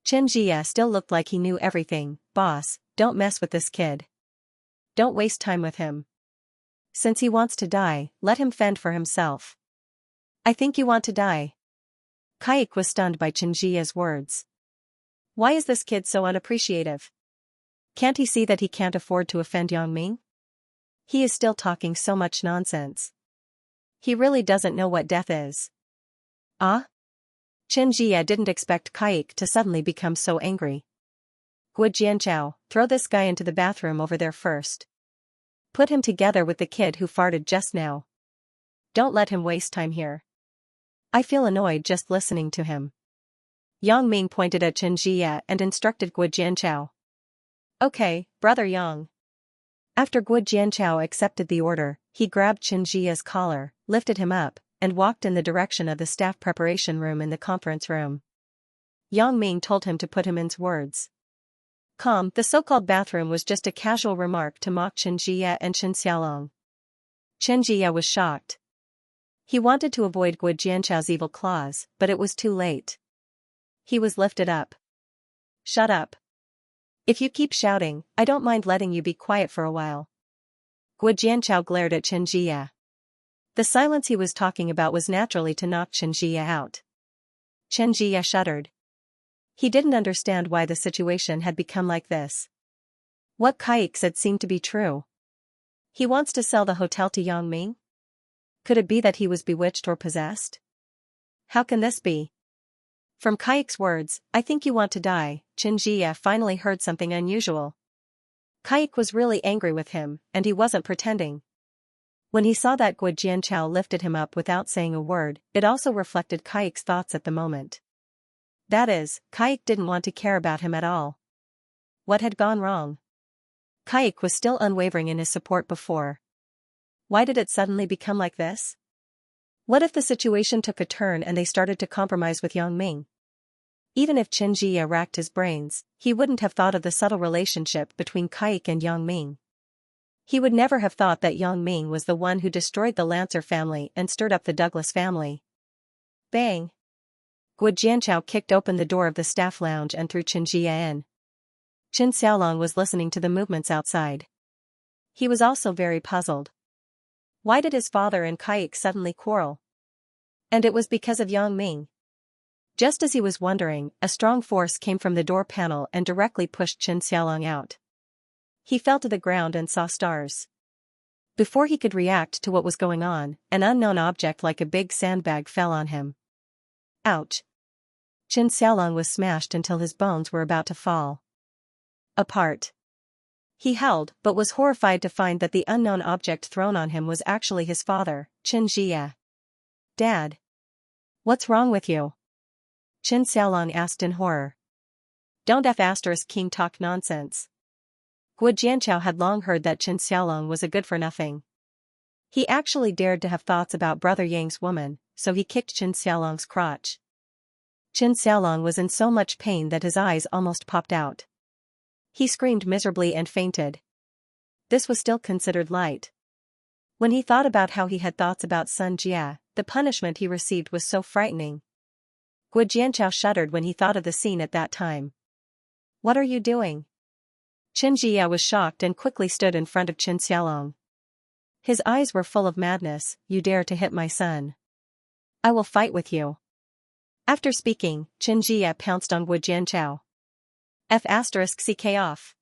Xianxia still looked like he knew everything. Boss, don't mess with this kid. Don't waste time with him. Since he wants to die, let him fend for himself. I think you want to die. Kaik was stunned by Xianxia's words. Why is this kid so unappreciative? Can't he see that he can't afford to offend Yang Ming? He is still talking so much nonsense. He really doesn't know what death is. Ah? Xianxia didn't expect Kaik to suddenly become so angry. Xianxiao, throw this guy into the bathroom over there first. Put him together with the kid who farted just now. Don't let him waste time here. I feel annoyed just listening to him. Yang Ming pointed at Xianxia and instructed Xianxiao. Okay, brother Yang. After Xianxiao accepted the order, he grabbed Xianxia's collar, lifted him up, and walked in the direction of the staff preparation room in the conference room. Yang Ming told him to put him in words. Calm, the so-called bathroom was just a casual remark to mock Xianxia and Chen Xiaolong. Xianxia was shocked. He wanted to avoid Xianxiao's evil claws, but it was too late. He was lifted up. Shut up. If you keep shouting, I don't mind letting you be quiet for a while. Xianxiao glared at Xianxia. The silence he was talking about was naturally to knock Xianxia out. Xianxia shuddered. He didn't understand why the situation had become like this. What Kaik said seemed to be true. He wants to sell the hotel to Yang Ming? Could it be that he was bewitched or possessed? How can this be? From Kaik's words, I think you want to die, Xianxia finally heard something unusual. Kaik was really angry with him, and he wasn't pretending. When he saw that Xianxiao lifted him up without saying a word, it also reflected Kaik's thoughts at the moment. That is, Kaik didn't want to care about him at all. What had gone wrong? Kaik was still unwavering in his support before. Why did it suddenly become like this? What if the situation took a turn and they started to compromise with Yang Ming? Even if Xianxia racked his brains, he wouldn't have thought of the subtle relationship between Kaik and Yang Ming. He would never have thought that Yang Ming was the one who destroyed the Lancer family and stirred up the Douglas family. Bang! Xianxiao kicked open the door of the staff lounge and threw Xianxia in. Chen Xiaolong was listening to the movements outside. He was also very puzzled. Why did his father and Kaik suddenly quarrel? And it was because of Yang Ming. Just as he was wondering, a strong force came from the door panel and directly pushed Chen Xiaolong out. He fell to the ground and saw stars. Before he could react to what was going on, an unknown object like a big sandbag fell on him. Ouch! Chen Xiaolong was smashed until his bones were about to fall apart. He held, but was horrified to find that the unknown object thrown on him was actually his father, Xianxia. Dad. What's wrong with you? Qin Xiaolong asked in horror. Don't King talk nonsense. Guo Jianchao had long heard that Qin Xiaolong was a good-for-nothing. He actually dared to have thoughts about Brother Yang's woman, so he kicked Qin Xiaolong's crotch. Qin Xiaolong was in so much pain that his eyes almost popped out. He screamed miserably and fainted. This was still considered light. When he thought about how he had thoughts about Sun Jia, the punishment he received was so frightening. Guo Jianchao shuddered when he thought of the scene at that time. What are you doing? Qin Jia was shocked and quickly stood in front of Qin Xiaolong. His eyes were full of madness. You dare to hit my son? I will fight with you. After speaking, Qin Jia pounced on Guo Jianchao. Ck off.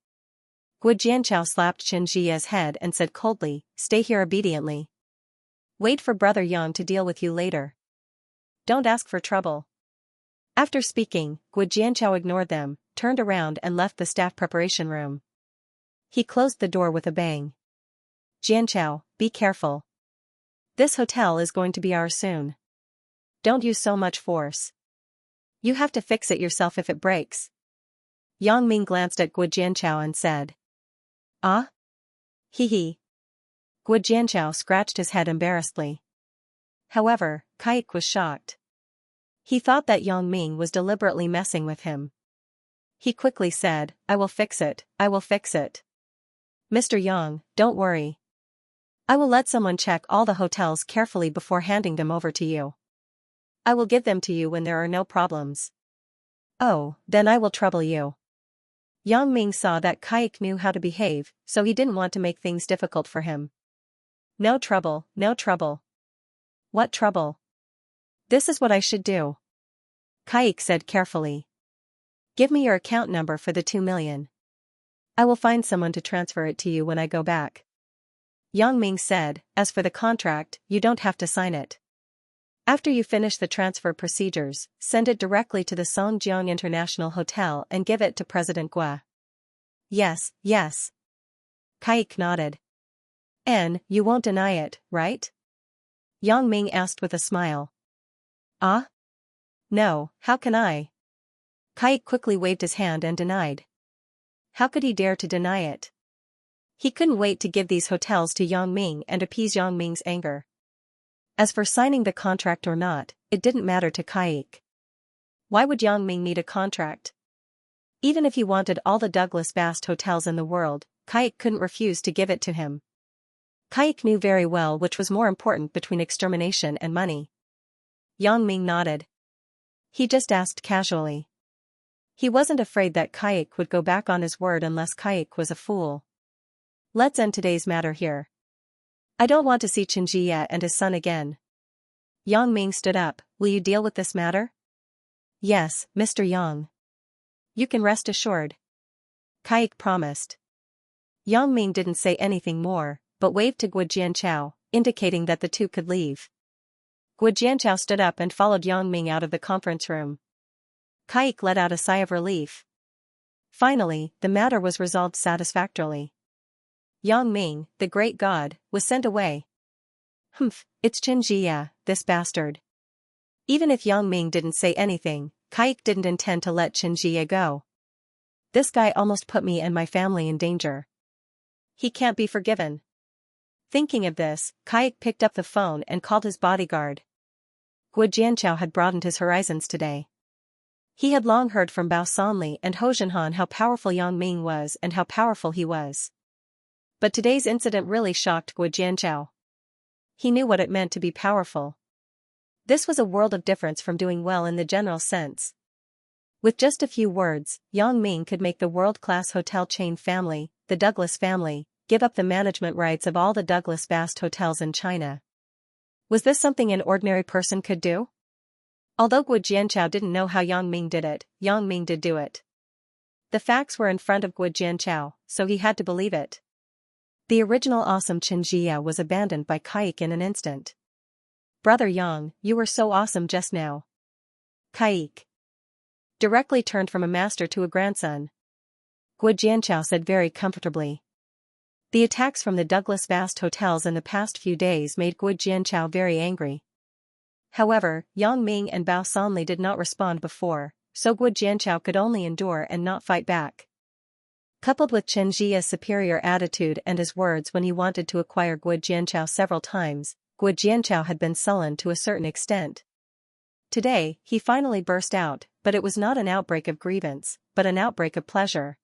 Guo Jianchao slapped Qin Jia's head and said coldly, stay here obediently. Wait for Brother Yang to deal with you later. Don't ask for trouble. After speaking, Guo Jianchao ignored them, turned around and left the staff preparation room. He closed the door with a bang. Jianchao, be careful. This hotel is going to be ours soon. Don't use so much force. You have to fix it yourself if it breaks. Yang Ming glanced at Guo Jianchao and said. Ah? Hee. Guo Jianchao scratched his head embarrassedly. However, Kaik was shocked. He thought that Yang Ming was deliberately messing with him. He quickly said, I will fix it, I will fix it. Mr. Yang, don't worry. I will let someone check all the hotels carefully before handing them over to you. I will give them to you when there are no problems. Oh, then I will trouble you. Yang Ming saw that Kaik knew how to behave, so he didn't want to make things difficult for him. No trouble, no trouble. What trouble? This is what I should do. Kaik said carefully. Give me your account number for the 2 million. I will find someone to transfer it to you when I go back. Yang Ming said, as for the contract, you don't have to sign it. After you finish the transfer procedures, send it directly to the Songjiang International Hotel and give it to President Gua. Yes, yes. Kaik nodded. And, you won't deny it, right? Yang Ming asked with a smile. Ah? No, how can I? Kaik quickly waved his hand and denied. How could he dare to deny it? He couldn't wait to give these hotels to Yang Ming and appease Yang Ming's anger. As for signing the contract or not, it didn't matter to Kaik. Why would Yang Ming need a contract? Even if he wanted all the Douglas Bast hotels in the world, Kaik couldn't refuse to give it to him. Kaik knew very well which was more important between extermination and money. Yang Ming nodded. He just asked casually. He wasn't afraid that Kaik would go back on his word unless Kaik was a fool. Let's end today's matter here. I don't want to see Qin Jia and his son again. Yang Ming stood up. Will you deal with this matter? Yes, Mr. Yang. You can rest assured. Kaik promised. Yang Ming didn't say anything more, but waved to Guo Jianchao, indicating that the two could leave. Guo Jianchao stood up and followed Yang Ming out of the conference room. Kaik let out a sigh of relief. Finally, the matter was resolved satisfactorily. Yang Ming, the great god, was sent away. Humph, it's Qin Jia, this bastard. Even if Yang Ming didn't say anything, Kaik didn't intend to let Qin Jia go. This guy almost put me and my family in danger. He can't be forgiven. Thinking of this, Kaik picked up the phone and called his bodyguard. Guo Jianchao had broadened his horizons today. He had long heard from Bao Sanli and Ho Zhenhan how powerful Yang Ming was and how powerful he was. But today's incident really shocked Guo Jianchao. He knew what it meant to be powerful. This was a world of difference from doing well in the general sense. With just a few words, Yang Ming could make the world-class hotel chain family, the Douglas family, give up the management rights of all the Douglas Bast hotels in China. Was this something an ordinary person could do? Although Guo Jianchao didn't know how Yang Ming did it, Yang Ming did do it. The facts were in front of Guo Jianchao, so he had to believe it. The original awesome Qin Jia was abandoned by Kaik in an instant. Brother Yang, you were so awesome just now. Kaik directly turned from a master to a grandson. Guo Jianchao said very comfortably. The attacks from the Douglas Bast hotels in the past few days made Guo Jianchao very angry. However, Yang Ming and Bao Sanli did not respond before, so Guo Jianchao could only endure and not fight back. Coupled with Xianxia's superior attitude and his words when he wanted to acquire Guo Jianchao several times, Guo Jianchao had been sullen to a certain extent. Today, he finally burst out, but it was not an outbreak of grievance, but an outbreak of pleasure.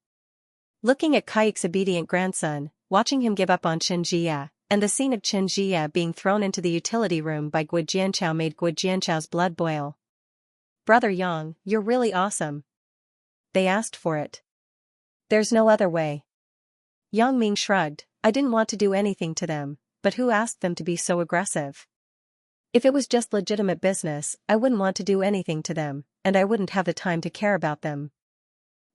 Looking at Kaik's obedient grandson, watching him give up on Xianxia, and the scene of Xianxia being thrown into the utility room by Guo Jianchao made Guo Jianchao's blood boil. "Brother Yang, you're really awesome." "They asked for it. There's no other way." Yang Ming shrugged. "I didn't want to do anything to them, but who asked them to be so aggressive? If it was just legitimate business, I wouldn't want to do anything to them, and I wouldn't have the time to care about them.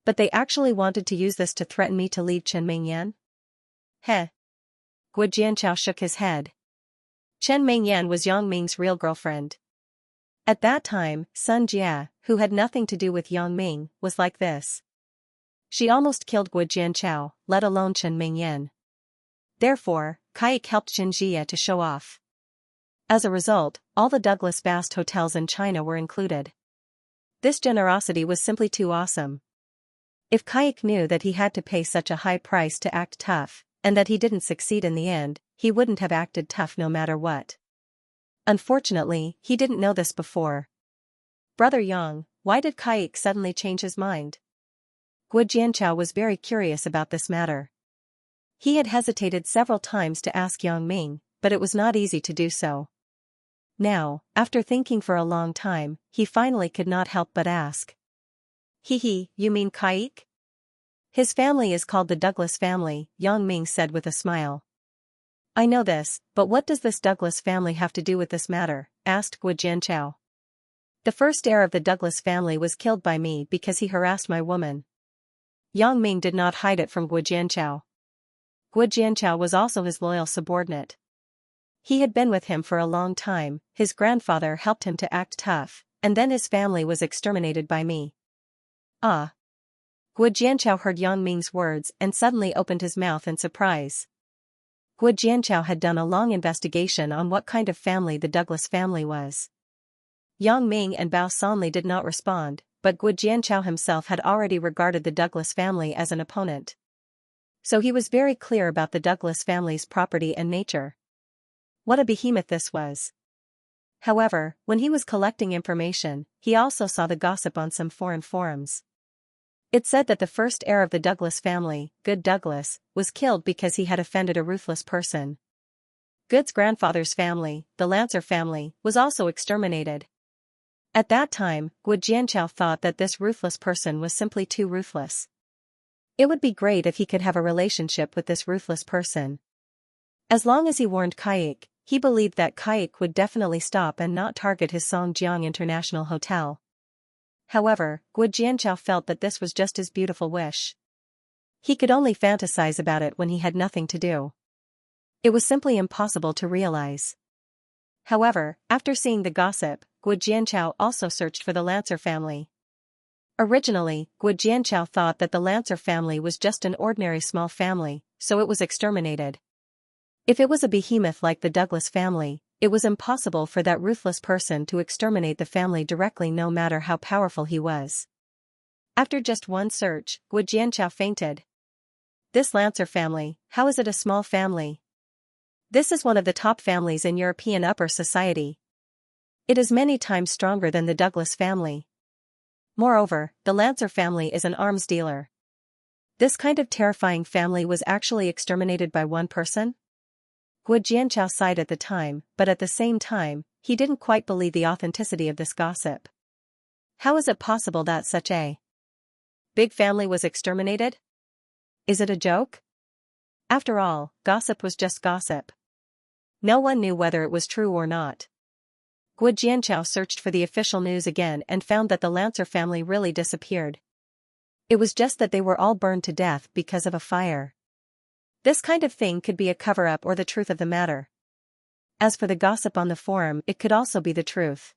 But they actually wanted to use this to threaten me to leave Chen Mingyan?" "Heh." Guo Jianchao shook his head. Chen Mingyan was Yang Ming's real girlfriend. At that time, Sun Jia, who had nothing to do with Yang Ming, was like this. She almost killed Guo Jianchao, let alone Chen Mingyan. Therefore, Kaik helped Xianxia to show off. As a result, all the Douglas Fast hotels in China were included. This generosity was simply too awesome. If Kaik knew that he had to pay such a high price to act tough, and that he didn't succeed in the end, he wouldn't have acted tough no matter what. Unfortunately, he didn't know this before. "Brother Yang, why did Kaik suddenly change his mind?" Guo Jianchao was very curious about this matter. He had hesitated several times to ask Yang Ming, but it was not easy to do so. Now, after thinking for a long time, he finally could not help but ask. "Hee, you mean Kaik?" "His family is called the Douglas family," Yang Ming said with a smile. "I know this, but what does this Douglas family have to do with this matter?" asked Guo Jianchao. "The first heir of the Douglas family was killed by me because he harassed my woman." Yang Ming did not hide it from Guo Jianchao. Guo Jianchao was also his loyal subordinate. He had been with him for a long time, his grandfather helped him to act tough, and then his family was exterminated by me. "Ah." Guo Jianchao heard Yang Ming's words and suddenly opened his mouth in surprise. Guo Jianchao had done a long investigation on what kind of family the Douglas family was. Yang Ming and Bao Sanli did not respond, but Guo Jianchao himself had already regarded the Douglas family as an opponent. So he was very clear about the Douglas family's property and nature. What a behemoth this was. However, when he was collecting information, he also saw the gossip on some foreign forums. It said that the first heir of the Douglas family, Good Douglas, was killed because he had offended a ruthless person. Good's grandfather's family, the Lancer family, was also exterminated. At that time, Guo Jianchao thought that this ruthless person was simply too ruthless. It would be great if he could have a relationship with this ruthless person. As long as he warned Kaik, he believed that Kaik would definitely stop and not target his Songjiang International Hotel. However, Guo Jianchao felt that this was just his beautiful wish. He could only fantasize about it when he had nothing to do. It was simply impossible to realize. However, after seeing the gossip, Guo Jianchao also searched for the Lancer family. Originally, Guo Jianchao thought that the Lancer family was just an ordinary small family, so it was exterminated. If it was a behemoth like the Douglas family, it was impossible for that ruthless person to exterminate the family directly no matter how powerful he was. After just one search, Guo Jianchao fainted. "This Lancer family, how is it a small family? This is one of the top families in European upper society. It is many times stronger than the Douglas family. Moreover, the Lancer family is an arms dealer. This kind of terrifying family was actually exterminated by one person?" Guo Jianchao sighed at the time, but at the same time, he didn't quite believe the authenticity of this gossip. How is it possible that such a big family was exterminated? Is it a joke? After all, gossip was just gossip. No one knew whether it was true or not. Guo Jianchao searched for the official news again and found that the Lancer family really disappeared. It was just that they were all burned to death because of a fire. This kind of thing could be a cover-up or the truth of the matter. As for the gossip on the forum, it could also be the truth.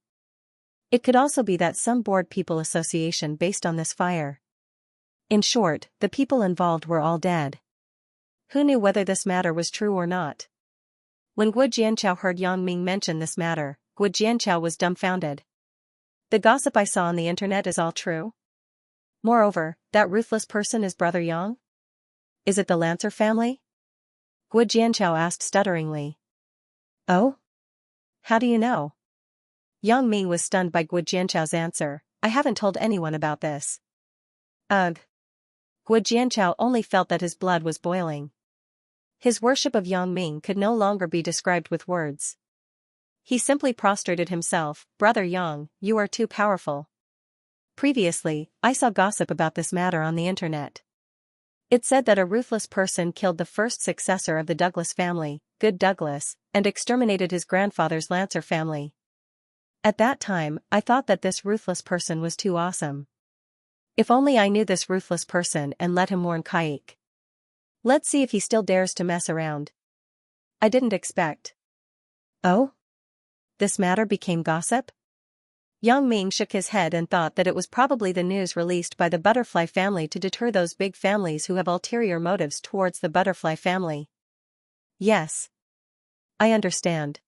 It could also be that some bored people association based on this fire. In short, the people involved were all dead. Who knew whether this matter was true or not? When Guo Jianchao heard Yang Ming mention this matter, Gu Jianchao was dumbfounded. The gossip I saw on the internet is all true? Moreover, that ruthless person is Brother Yang? Is it the Lancer family? Gu Jianchao asked stutteringly. Oh? How do you know? Yang Ming was stunned by Gu Jianchao's answer. I haven't told anyone about this. Ugh. Gu Jianchao only felt that his blood was boiling. His worship of Yang Ming could no longer be described with words. He simply prostrated himself. Brother Yang, you are too powerful. Previously, I saw gossip about this matter on the internet. It said that a ruthless person killed the first successor of the Douglas family, Good Douglas, and exterminated his grandfather's Lancer family. At that time, I thought that this ruthless person was too awesome. If only I knew this ruthless person and let him warn Kaik. Let's see if he still dares to mess around. I didn't expect. Oh? This matter became gossip? Yang Ming shook his head and thought that it was probably the news released by the Butterfly family to deter those big families who have ulterior motives towards the Butterfly family. Yes. I understand.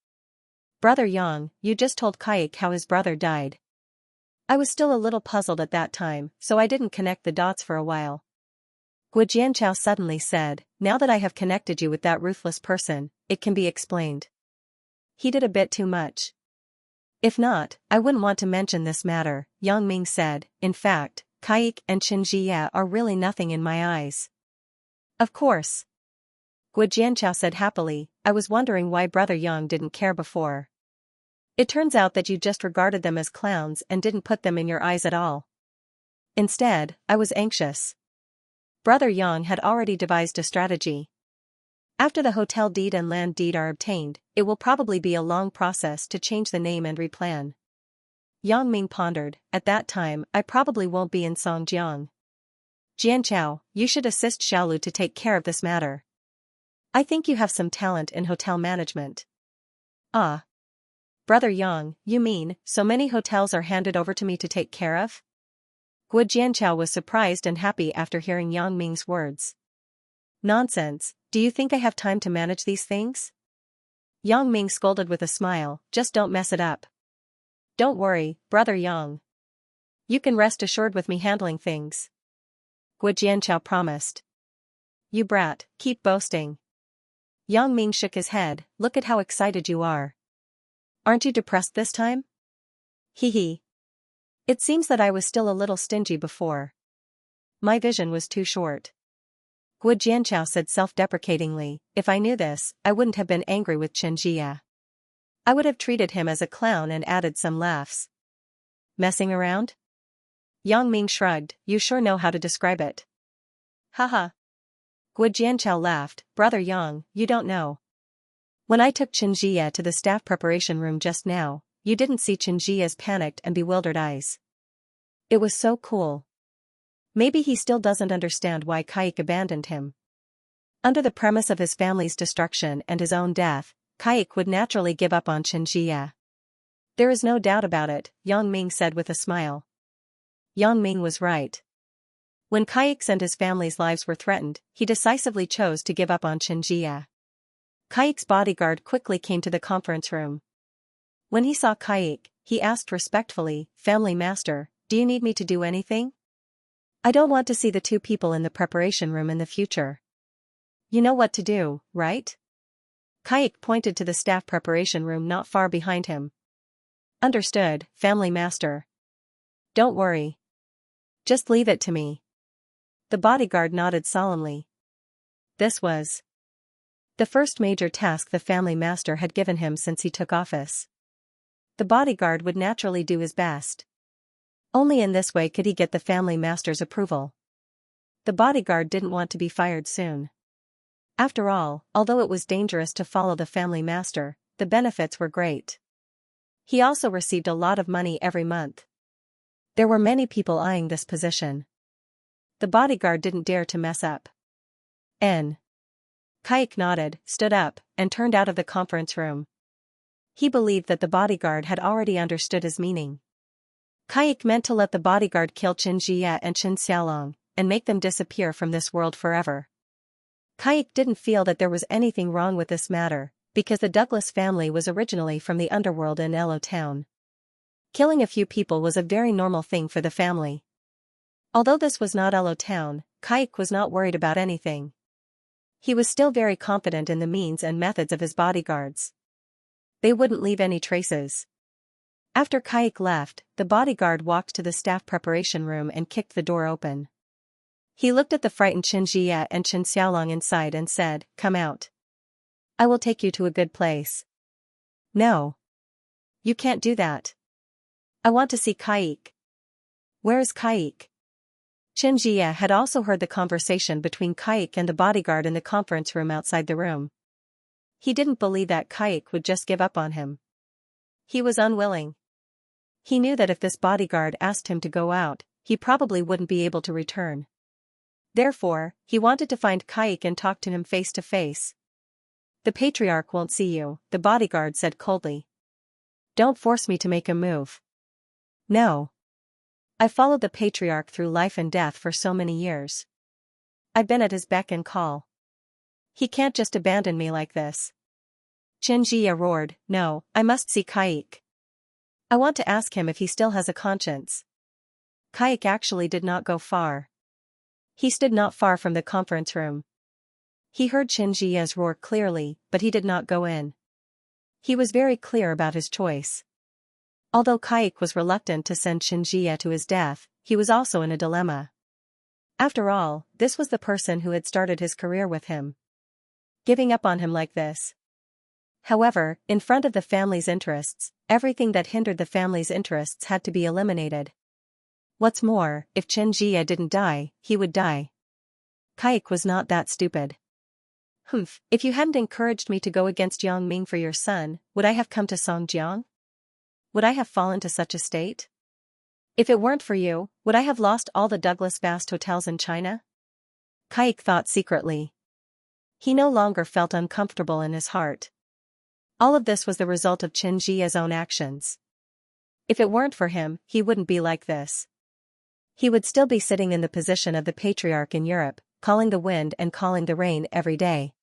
Brother Yang, you just told Kaik how his brother died. I was still a little puzzled at that time, so I didn't connect the dots for a while. Gu Jianchao suddenly said, now that I have connected you with that ruthless person, it can be explained. He did a bit too much. If not, I wouldn't want to mention this matter, Yang Ming said. In fact, Kaik and Xianxia are really nothing in my eyes. Of course. Gu Jianchao said happily, I was wondering why Brother Yang didn't care before. It turns out that you just regarded them as clowns and didn't put them in your eyes at all. Instead, I was anxious. Brother Yang had already devised a strategy. After the hotel deed and land deed are obtained, it will probably be a long process to change the name and replan. Yang Ming pondered, at that time I probably won't be in Songjiang. Jianchao, you should assist Xiaolu to take care of this matter. I think you have some talent in hotel management. Ah. Brother Yang, you mean, so many hotels are handed over to me to take care of? Gu Jianchao was surprised and happy after hearing Yang Ming's words. Nonsense, do you think I have time to manage these things? Yang Ming scolded with a smile, just don't mess it up. Don't worry, Brother Yang. You can rest assured with me handling things. Gu Jianchao promised. You brat, keep boasting. Yang Ming shook his head, look at how excited you are. Aren't you depressed this time? Hee hee. It seems that I was still a little stingy before. My vision was too short. Gu Jianchao said self-deprecatingly, if I knew this, I wouldn't have been angry with Xianxia. I would have treated him as a clown and added some laughs. Messing around? Yang Ming shrugged, you sure know how to describe it. Haha. Gu Jianchao laughed, Brother Yang, you don't know. When I took Xianxia to the staff preparation room just now, you didn't see Xianxia's panicked and bewildered eyes. It was so cool. Maybe he still doesn't understand why Kaik abandoned him. Under the premise of his family's destruction and his own death, Kaik would naturally give up on Xianxia. There is no doubt about it, Yang Ming said with a smile. Yang Ming was right. When Kaik's and his family's lives were threatened, he decisively chose to give up on Xianxia. Kaik's bodyguard quickly came to the conference room. When he saw Kaik, he asked respectfully, Family Master, do you need me to do anything? I don't want to see the two people in the preparation room in the future. You know what to do, right? Kaik pointed to the staff preparation room not far behind him. Understood, Family Master. Don't worry. Just leave it to me. The bodyguard nodded solemnly. This was the first major task the Family Master had given him since he took office. The bodyguard would naturally do his best. Only in this way could he get the Family Master's approval. The bodyguard didn't want to be fired soon. After all, although it was dangerous to follow the Family Master, the benefits were great. He also received a lot of money every month. There were many people eyeing this position. The bodyguard didn't dare to mess up. Kaik nodded, stood up, and turned out of the conference room. He believed that the bodyguard had already understood his meaning. Kaik meant to let the bodyguard kill Xianxia and Chen Xiaolong, and make them disappear from this world forever. Kaik didn't feel that there was anything wrong with this matter, because the Douglas family was originally from the underworld in Elo town. Killing a few people was a very normal thing for the family. Although this was not Elo town, Kaik was not worried about anything. He was still very confident in the means and methods of his bodyguards. They wouldn't leave any traces. After Kaik left, the bodyguard walked to the staff preparation room and kicked the door open. He looked at the frightened Xianxia and Xiaolong inside and said, "Come out. I will take you to a good place." "No. You can't do that. I want to see Kaik." "Where is Kaik?" Xianxia had also heard the conversation between Kaik and the bodyguard in the conference room outside the room. He didn't believe that Kaik would just give up on him. He was unwilling. He knew that if this bodyguard asked him to go out, he probably wouldn't be able to return. Therefore, he wanted to find Kaik and talk to him face to face. "The patriarch won't see you," the bodyguard said coldly. "Don't force me to make a move." "No. I followed the patriarch through life and death for so many years. I've been at his beck and call. He can't just abandon me like this." Xianxia roared, "No, I must see Kaik. I want to ask him if he still has a conscience." Kaik actually did not go far. He stood not far from the conference room. He heard Xianxia's roar clearly, but he did not go in. He was very clear about his choice. Although Kaik was reluctant to send Xianxia to his death, he was also in a dilemma. After all, this was the person who had started his career with him. Giving up on him like this. However, in front of the family's interests, everything that hindered the family's interests had to be eliminated. What's more, if Xianxia didn't die, he would die. Kaik was not that stupid. If you hadn't encouraged me to go against Yang Ming for your son, would I have come to Songjiang? Would I have fallen to such a state? If it weren't for you, would I have lost all the Douglas vast hotels in China? Kaik thought secretly. He no longer felt uncomfortable in his heart. All of this was the result of Xianxia's own actions. If it weren't for him, he wouldn't be like this. He would still be sitting in the position of the patriarch in Europe, calling the wind and calling the rain every day.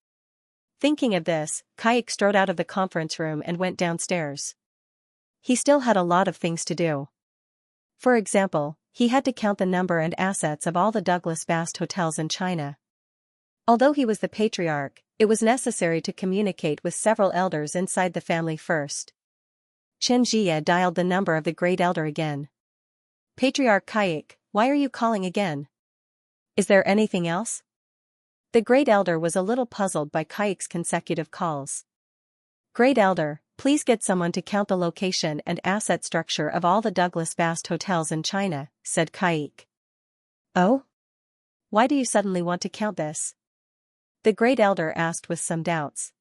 Thinking of this, Kaik strode out of the conference room and went downstairs. He still had a lot of things to do. For example, he had to count the number and assets of all the Douglas vast hotels in China. Although he was the patriarch, it was necessary to communicate with several elders inside the family first. Xianxia dialed the number of the great elder again. "Patriarch Kaik, why are you calling again? Is there anything else?" The great elder was a little puzzled by Kaik's consecutive calls. "Great elder, please get someone to count the location and asset structure of all the Douglas vast hotels in China," said Kaik. "Oh? Why do you suddenly want to count this?" the great elder asked with some doubts.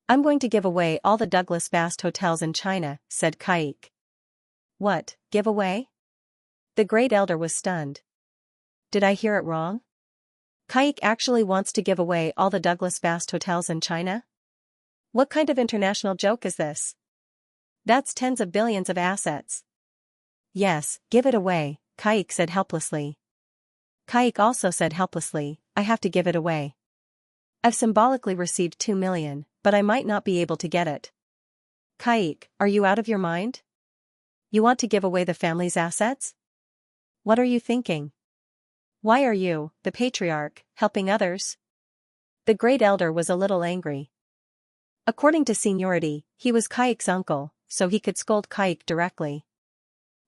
"I'm going to give away all the Douglas vast hotels in China," said Kaik. "What, give away?" The great elder was stunned. "Did I hear it wrong? Kaik actually wants to give away all the Douglas vast hotels in China? What kind of international joke is this? That's tens of billions of assets." "Yes, give it away," Kaik said helplessly. Kaik also said helplessly, "I have to give it away. I've symbolically received 2 million, but I might not be able to get it." "Kaik, are you out of your mind? You want to give away the family's assets? What are you thinking? Why are you, the patriarch, helping others?" The great elder was a little angry. According to seniority, he was Kaik's uncle, so he could scold Kaik directly.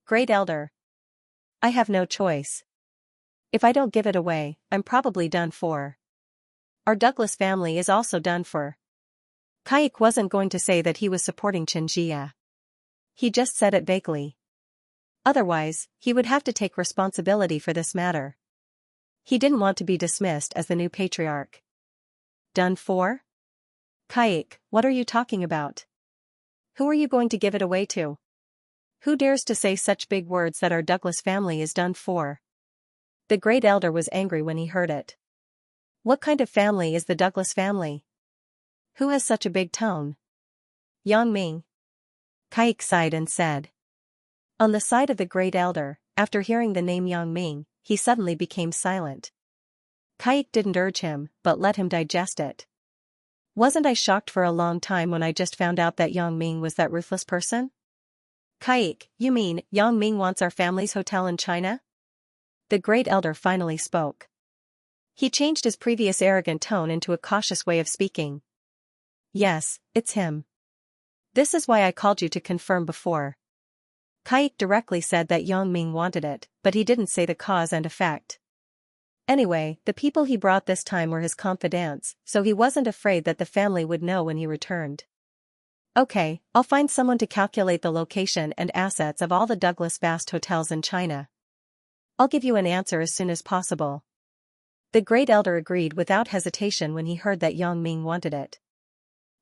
"Great elder, I have no choice. If I don't give it away, I'm probably done for. Our Douglas family is also done for." Kaik wasn't going to say that he was supporting Xianxia. He just said it vaguely. Otherwise, he would have to take responsibility for this matter. He didn't want to be dismissed as the new patriarch. "Done for? Kaik, what are you talking about? Who are you going to give it away to? Who dares to say such big words that our Douglas family is done for?" The great elder was angry when he heard it. What kind of family is the Douglas family? Who has such a big tone? "Yang Ming." Kaik sighed and said. On the side of the great elder, after hearing the name Yang Ming, he suddenly became silent. Kaik didn't urge him, but let him digest it. Wasn't I shocked for a long time when I just found out that Yang Ming was that ruthless person? Kaik, you mean, Yang Ming wants our family's hotel in China? The great elder finally spoke. He changed his previous arrogant tone into a cautious way of speaking. Yes, it's him. This is why I called you to confirm before. Kaik directly said that Yang Ming wanted it, but he didn't say the cause and effect. Anyway, the people he brought this time were his confidants, so he wasn't afraid that the family would know when he returned. Okay, I'll find someone to calculate the location and assets of all the Douglas Vast hotels in China. I'll give you an answer as soon as possible. The great elder agreed without hesitation when he heard that Yang Ming wanted it.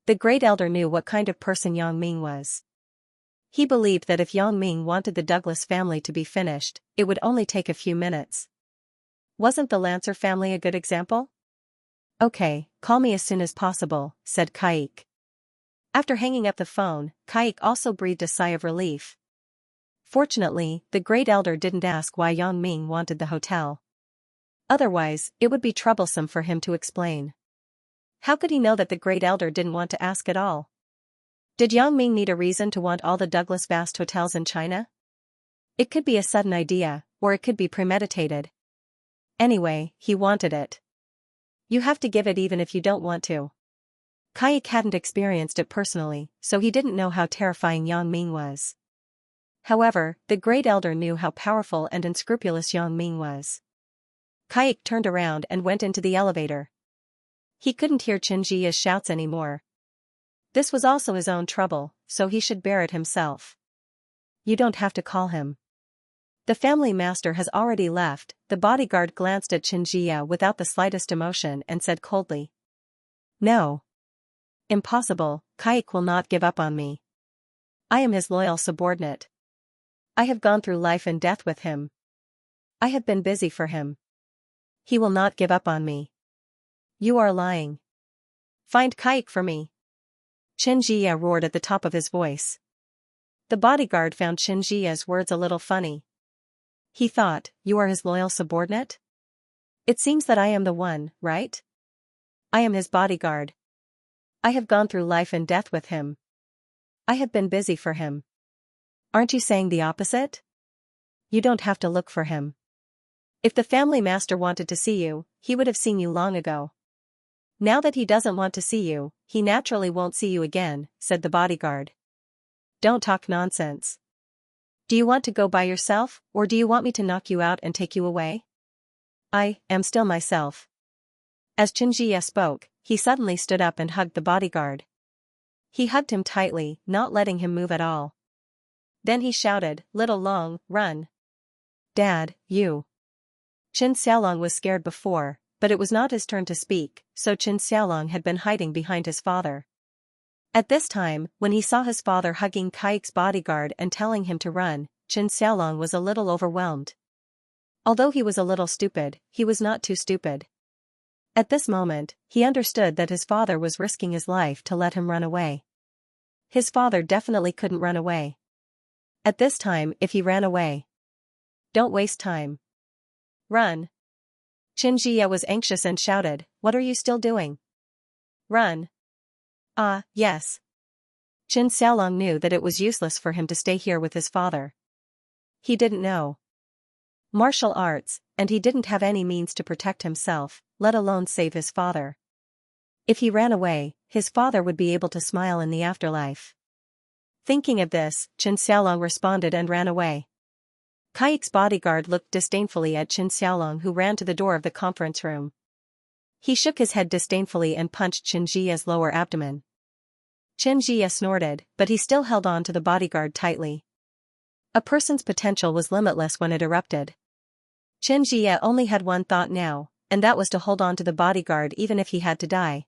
The great elder knew what kind of person Yang Ming was. He believed that if Yang Ming wanted the Douglas family to be finished, it would only take a few minutes. Wasn't the Lancer family a good example? Okay, call me as soon as possible, said Kaik. After hanging up the phone, Kaik also breathed a sigh of relief. Fortunately, the great elder didn't ask why Yang Ming wanted the hotel. Otherwise, it would be troublesome for him to explain. How could he know that the great elder didn't want to ask at all? Did Yang Ming need a reason to want all the Douglas Vast hotels in China? It could be a sudden idea, or it could be premeditated. Anyway, he wanted it. You have to give it even if you don't want to. Kaik hadn't experienced it personally, so he didn't know how terrifying Yang Ming was. However, the great elder knew how powerful and unscrupulous Yang Ming was. Kaik turned around and went into the elevator. He couldn't hear Xianxia's shouts anymore. This was also his own trouble, so he should bear it himself. You don't have to call him. The family master has already left. The bodyguard glanced at Xianxia without the slightest emotion and said coldly. No. Impossible, Kaik will not give up on me. I am his loyal subordinate. I have gone through life and death with him. I have been busy for him. He will not give up on me. You are lying. Find Kaik for me. Xianxia roared at the top of his voice. The bodyguard found Xianxia's words a little funny. He thought, you are his loyal subordinate? It seems that I am the one, right? I am his bodyguard. I have gone through life and death with him. I have been busy for him. Aren't you saying the opposite? You don't have to look for him. If the family master wanted to see you, he would have seen you long ago. Now that he doesn't want to see you, he naturally won't see you again, said the bodyguard. Don't talk nonsense. Do you want to go by yourself, or do you want me to knock you out and take you away? I am still myself. As Xianxia spoke, he suddenly stood up and hugged the bodyguard. He hugged him tightly, not letting him move at all. Then he shouted, Little Long, run. Dad, you. Qin Xiaolong was scared before, but it was not his turn to speak, so Qin Xiaolong had been hiding behind his father. At this time, when he saw his father hugging Kaik's bodyguard and telling him to run, Qin Xiaolong was a little overwhelmed. Although he was a little stupid, he was not too stupid. At this moment, he understood that his father was risking his life to let him run away. His father definitely couldn't run away. At this time, if he ran away. Don't waste time. Run. Xianxia was anxious and shouted, What are you still doing? Run. Ah, yes. Qin Xiaolong knew that it was useless for him to stay here with his father. He didn't know martial arts, and he didn't have any means to protect himself, let alone save his father. If he ran away, his father would be able to smile in the afterlife. Thinking of this, Qin Xiaolong responded and ran away. Kaik's bodyguard looked disdainfully at Qin Xiaolong, who ran to the door of the conference room. He shook his head disdainfully and punched Xianxia's lower abdomen. Xianxia snorted, but he still held on to the bodyguard tightly. A person's potential was limitless when it erupted. Xianxia only had one thought now, and that was to hold on to the bodyguard even if he had to die.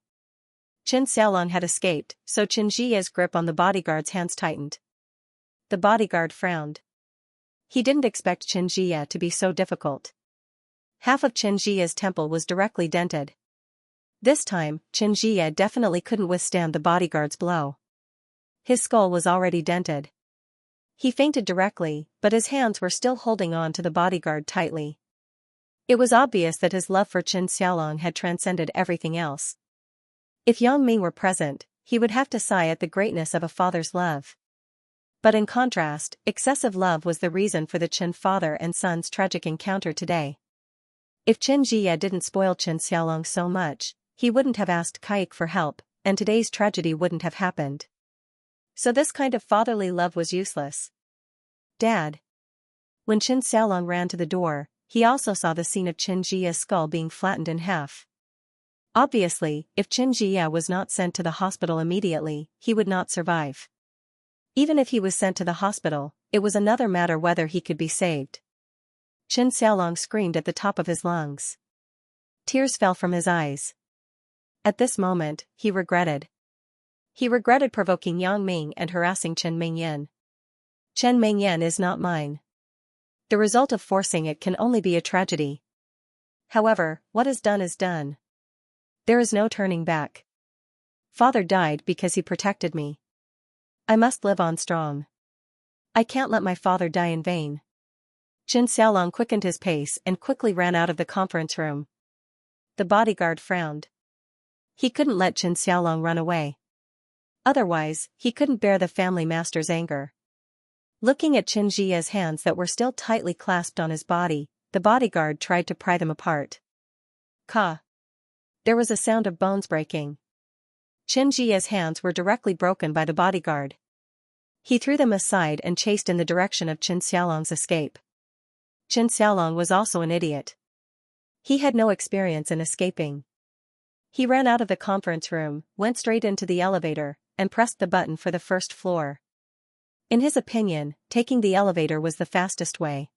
Qin Xiaolong had escaped, so Xianxia's grip on the bodyguard's hands tightened. The bodyguard frowned. He didn't expect Xianxia to be so difficult. Half of Xianxia's temple was directly dented. This time, Xianxia definitely couldn't withstand the bodyguard's blow. His skull was already dented. He fainted directly, but his hands were still holding on to the bodyguard tightly. It was obvious that his love for Qin Xiaolong had transcended everything else. If Yang Ming were present, he would have to sigh at the greatness of a father's love. But in contrast, excessive love was the reason for the Qin father and son's tragic encounter today. If Xianxia didn't spoil Qin Xiaolong so much, he wouldn't have asked Kaik for help, and today's tragedy wouldn't have happened. So this kind of fatherly love was useless. Dad. When Qin Xiaolong ran to the door, he also saw the scene of Xianxia's skull being flattened in half. Obviously, if Xianxia was not sent to the hospital immediately, he would not survive. Even if he was sent to the hospital, it was another matter whether he could be saved. Qin Xiaolong screamed at the top of his lungs. Tears fell from his eyes. At this moment, he regretted. He regretted provoking Yang Ming and harassing Chen Mingyan. Chen Mingyan is not mine. The result of forcing it can only be a tragedy. However, what is done is done. There is no turning back. Father died because he protected me. I must live on strong. I can't let my father die in vain. Qin Xiaolong quickened his pace and quickly ran out of the conference room. The bodyguard frowned. He couldn't let Qin Xiaolong run away. Otherwise, he couldn't bear the family master's anger. Looking at Xianxia's hands that were still tightly clasped on his body, the bodyguard tried to pry them apart. Ka! There was a sound of bones breaking. Xianxia's hands were directly broken by the bodyguard. He threw them aside and chased in the direction of Qin Xiaolong's escape. Qin Xiaolong was also an idiot. He had no experience in escaping. He ran out of the conference room, went straight into the elevator, and pressed the button for the first floor. In his opinion, taking the elevator was the fastest way.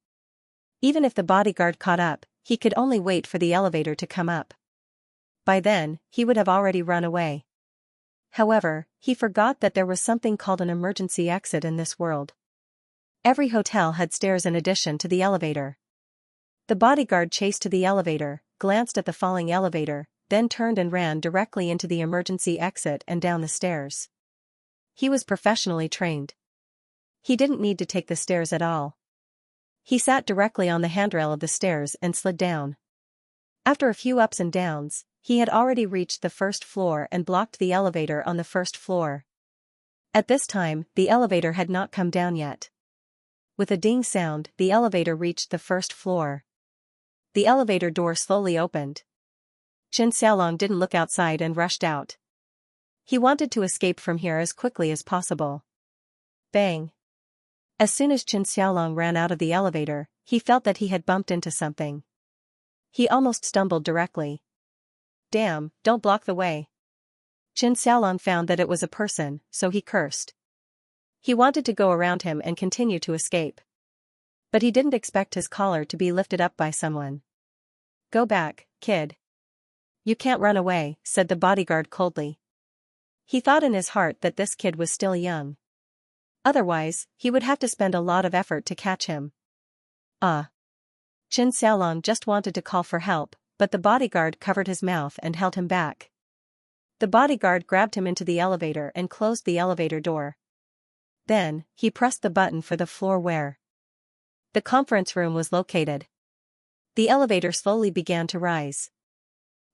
Even if the bodyguard caught up, he could only wait for the elevator to come up. By then, he would have already run away. However, he forgot that there was something called an emergency exit in this world. Every hotel had stairs in addition to the elevator. The bodyguard chased to the elevator, glanced at the falling elevator, then turned and ran directly into the emergency exit and down the stairs. He was professionally trained. He didn't need to take the stairs at all. He sat directly on the handrail of the stairs and slid down. After a few ups and downs, he had already reached the first floor and blocked the elevator on the first floor. At this time, the elevator had not come down yet. With a ding sound, the elevator reached the first floor. The elevator door slowly opened. Qin Xiaolong didn't look outside and rushed out. He wanted to escape from here as quickly as possible. Bang! As soon as Qin Xiaolong ran out of the elevator, he felt that he had bumped into something. He almost stumbled directly. Damn, don't block the way. Qin Xiaolong found that it was a person, so he cursed. He wanted to go around him and continue to escape. But he didn't expect his collar to be lifted up by someone. Go back, kid. You can't run away, said the bodyguard coldly. He thought in his heart that this kid was still young. Otherwise, he would have to spend a lot of effort to catch him. Qin Xiaolong just wanted to call for help, but the bodyguard covered his mouth and held him back. The bodyguard grabbed him into the elevator and closed the elevator door. Then, he pressed the button for the floor where the conference room was located. The elevator slowly began to rise.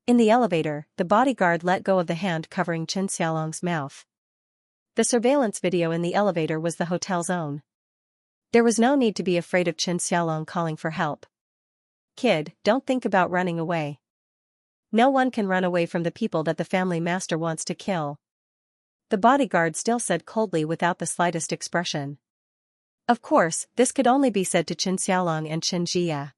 In the elevator, the bodyguard let go of the hand covering Qin Xiaolong's mouth. The surveillance video in the elevator was the hotel's own. There was no need to be afraid of Qin Xiaolong calling for help. Kid, don't think about running away. No one can run away from the people that the family master wants to kill. The bodyguard still said coldly without the slightest expression. Of course, this could only be said to Qin Xiaolong and Xianxia.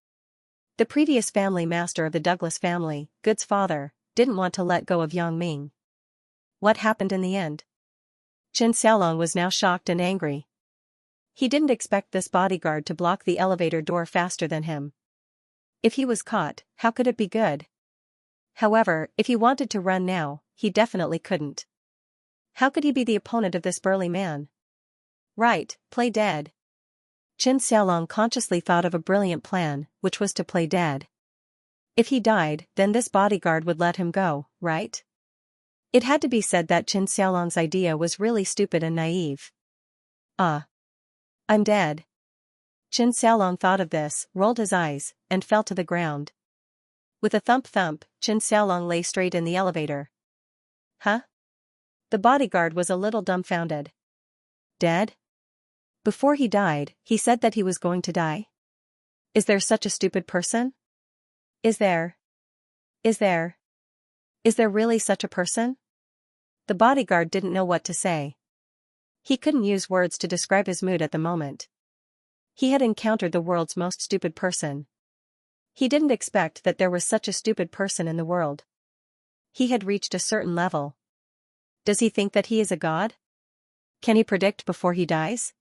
The previous family master of the Douglas family, Good's father, didn't want to let go of Yang Ming. What happened in the end? Qin Xiaolong was now shocked and angry. He didn't expect this bodyguard to block the elevator door faster than him. If he was caught, how could it be good? However, if he wanted to run now, he definitely couldn't. How could he be the opponent of this burly man? Right, play dead. Qin Xiaolong consciously thought of a brilliant plan, which was to play dead. If he died, then this bodyguard would let him go, right? It had to be said that Qin Xiaolong's idea was really stupid and naive. I'm dead. Qin Xiaolong thought of this, rolled his eyes, and fell to the ground. With a thump-thump, Qin Xiaolong lay straight in the elevator. Huh? The bodyguard was a little dumbfounded. Dead? Before he died, he said that he was going to die? Is there such a stupid person? Is there? Is there? Is there really such a person? The bodyguard didn't know what to say. He couldn't use words to describe his mood at the moment. He had encountered the world's most stupid person. He didn't expect that there was such a stupid person in the world. He had reached a certain level. Does he think that he is a god? Can he predict before he dies?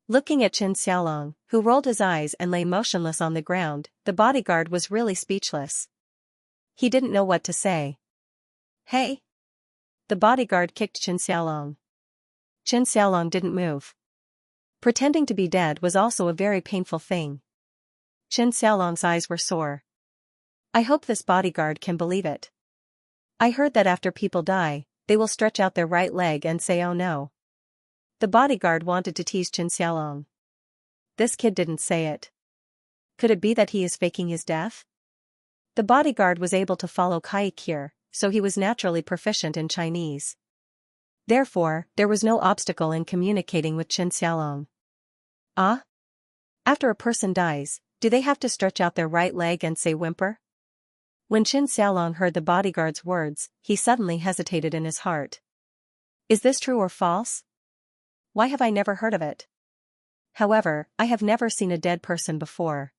Looking at Xianxia, who rolled his eyes and lay motionless on the ground, the bodyguard was really speechless. He didn't know what to say. Hey! The bodyguard kicked Xianxia. Xianxia didn't move. Pretending to be dead was also a very painful thing. Xianxia's eyes were sore. I hope this bodyguard can believe it. I heard that after people die, they will stretch out their right leg and say oh no. The bodyguard wanted to tease Xianxia. This kid didn't say it. Could it be that he is faking his death? The bodyguard was able to follow Kaikir, so he was naturally proficient in Chinese. Therefore, there was no obstacle in communicating with Xianxia. Ah? After a person dies, do they have to stretch out their right leg and say whimper? When Xianxia heard the bodyguard's words, he suddenly hesitated in his heart. Is this true or false? Why have I never heard of it? However, I have never seen a dead person before.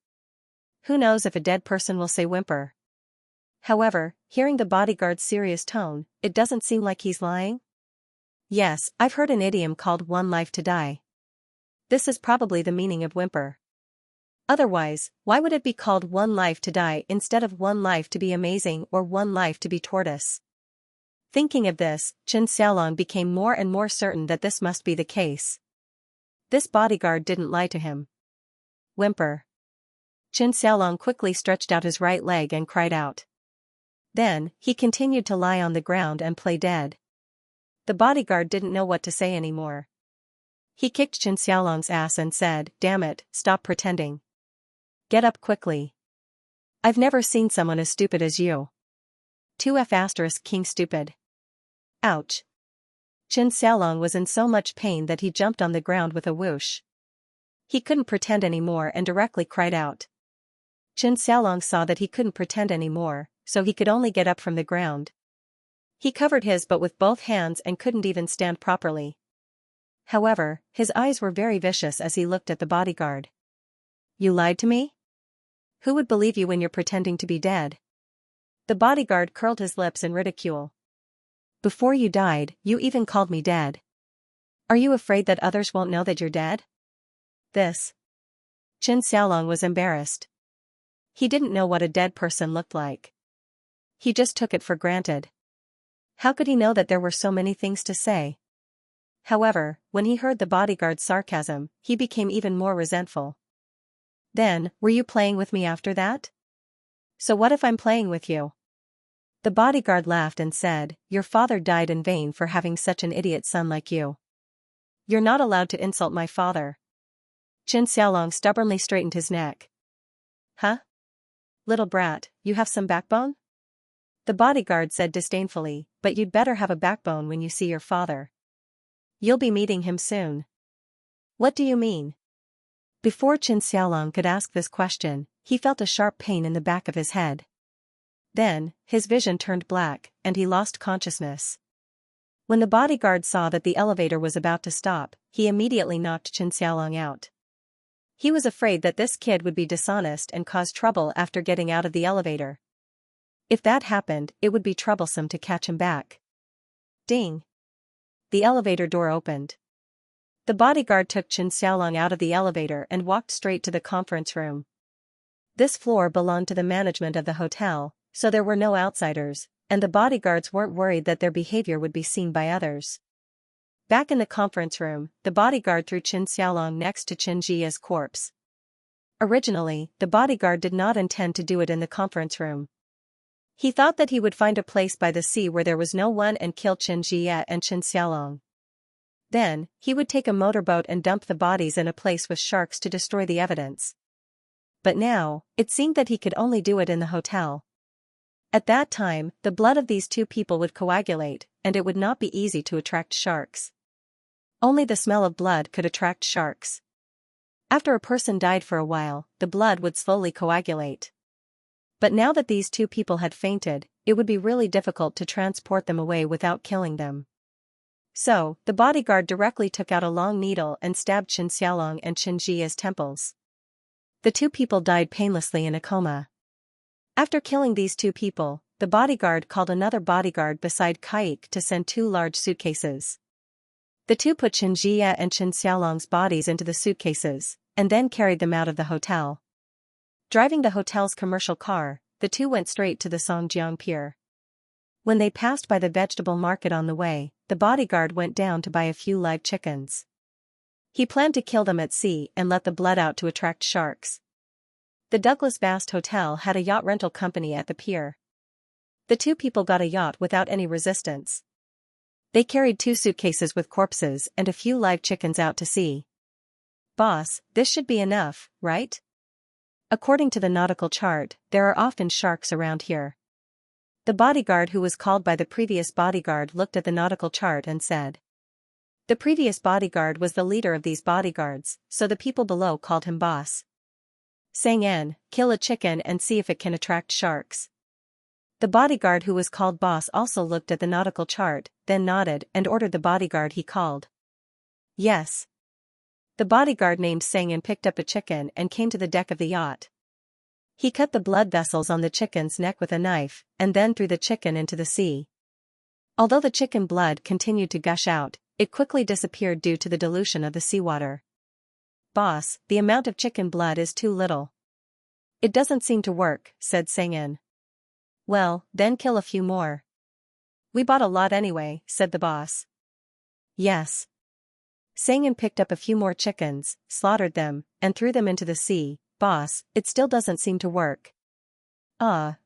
Who knows if a dead person will say whimper? However, hearing the bodyguard's serious tone, it doesn't seem like he's lying. Yes, I've heard an idiom called one life to die. This is probably the meaning of whimper. Otherwise, why would it be called one life to die instead of one life to be amazing or one life to be tortoise? Thinking of this, Xianxia became more and more certain that this must be the case. This bodyguard didn't lie to him. Whimper. Xianxia quickly stretched out his right leg and cried out. Then, he continued to lie on the ground and play dead. The bodyguard didn't know what to say anymore. He kicked Xianxia's ass and said, damn it, stop pretending. Get up quickly. I've never seen someone as stupid as you. 2F** King stupid. Ouch. Xianxia was in so much pain that he jumped on the ground with a whoosh. He couldn't pretend anymore and directly cried out. Xianxia saw that he couldn't pretend anymore, so he could only get up from the ground. He covered his butt with both hands and couldn't even stand properly. However, his eyes were very vicious as he looked at the bodyguard. You lied to me? Who would believe you when you're pretending to be dead? The bodyguard curled his lips in ridicule. Before you died, you even called me dead. Are you afraid that others won't know that you're dead? This. Xianxia was embarrassed. He didn't know what a dead person looked like. He just took it for granted. How could he know that there were so many things to say? However, when he heard the bodyguard's sarcasm, he became even more resentful. Then, were you playing with me after that? So what if I'm playing with you? The bodyguard laughed and said, your father died in vain for having such an idiot son like you. You're not allowed to insult my father. Xianxia stubbornly straightened his neck. Huh? Little brat, you have some backbone? The bodyguard said disdainfully, but you'd better have a backbone when you see your father. You'll be meeting him soon. What do you mean? Before Xianxia could ask this question, he felt a sharp pain in the back of his head. Then, his vision turned black, and he lost consciousness. When the bodyguard saw that the elevator was about to stop, he immediately knocked Xianxia out. He was afraid that this kid would be dishonest and cause trouble after getting out of the elevator. If that happened, it would be troublesome to catch him back. Ding! The elevator door opened. The bodyguard took Xianxia out of the elevator and walked straight to the conference room. This floor belonged to the management of the hotel, so there were no outsiders, and the bodyguards weren't worried that their behavior would be seen by others. Back in the conference room, the bodyguard threw Xianxia next to Xianxia's corpse. Originally, the bodyguard did not intend to do it in the conference room. He thought that he would find a place by the sea where there was no one and kill Xianxia and Xianxia. Then, he would take a motorboat and dump the bodies in a place with sharks to destroy the evidence. But now, it seemed that he could only do it in the hotel. At that time, the blood of these two people would coagulate, and it would not be easy to attract sharks. Only the smell of blood could attract sharks. After a person died for a while, the blood would slowly coagulate. But now that these two people had fainted, it would be really difficult to transport them away without killing them. So, the bodyguard directly took out a long needle and stabbed Xianxia and Xianxia's temples. The two people died painlessly in a coma. After killing these two people, the bodyguard called another bodyguard beside Kaik to send 2 large suitcases. The two put Xianxia and Xianxia's bodies into the suitcases, and then carried them out of the hotel. Driving the hotel's commercial car, the two went straight to the Songjiang Pier. When they passed by the vegetable market on the way, the bodyguard went down to buy a few live chickens. He planned to kill them at sea and let the blood out to attract sharks. The Douglas Bast Hotel had a yacht rental company at the pier. The two people got a yacht without any resistance. They carried 2 suitcases with corpses and a few live chickens out to sea. "Boss, this should be enough, right? According to the nautical chart, there are often sharks around here." The bodyguard who was called by the previous bodyguard looked at the nautical chart and said. The previous bodyguard was the leader of these bodyguards, so the people below called him boss. "Sang-en, kill a chicken and see if it can attract sharks." The bodyguard who was called boss also looked at the nautical chart, then nodded and ordered the bodyguard he called. "Yes." The bodyguard named Sang-en picked up a chicken and came to the deck of the yacht. He cut the blood vessels on the chicken's neck with a knife, and then threw the chicken into the sea. Although the chicken blood continued to gush out, it quickly disappeared due to the dilution of the seawater. "Boss, the amount of chicken blood is too little." "It doesn't seem to work," said Sang-en. "Well, then kill a few more." "We bought a lot anyway," said the boss. "Yes." Sang-en picked up a few more chickens, slaughtered them, and threw them into the sea. "Boss, it still doesn't seem to work."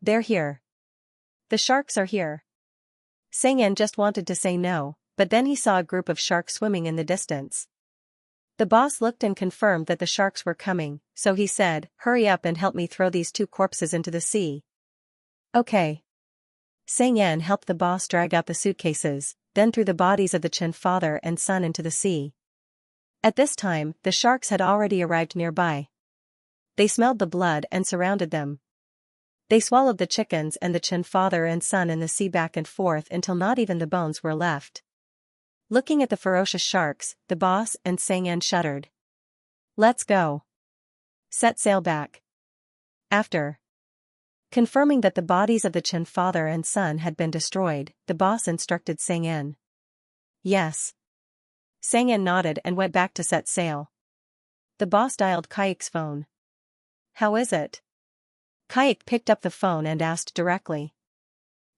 They're here. The sharks are here." Sang-en just wanted to say no, but then he saw a group of sharks swimming in the distance. The boss looked and confirmed that the sharks were coming, so he said, "Hurry up and help me throw these 2 corpses into the sea." "Okay." Sang-en helped the boss drag out the suitcases, then threw the bodies of the Chen father and son into the sea. At this time, the sharks had already arrived nearby. They smelled the blood and surrounded them. They swallowed the chickens and the Chen father and son in the sea back and forth until not even the bones were left. Looking at the ferocious sharks, the boss and Sang-en shuddered. "Let's go. Set sail back." After confirming that the bodies of the Chen father and son had been destroyed, the boss instructed Sang-en. "Yes." Sang-en nodded and went back to set sail. The boss dialed Kaik's phone. "How is it?" Kaik picked up the phone and asked directly.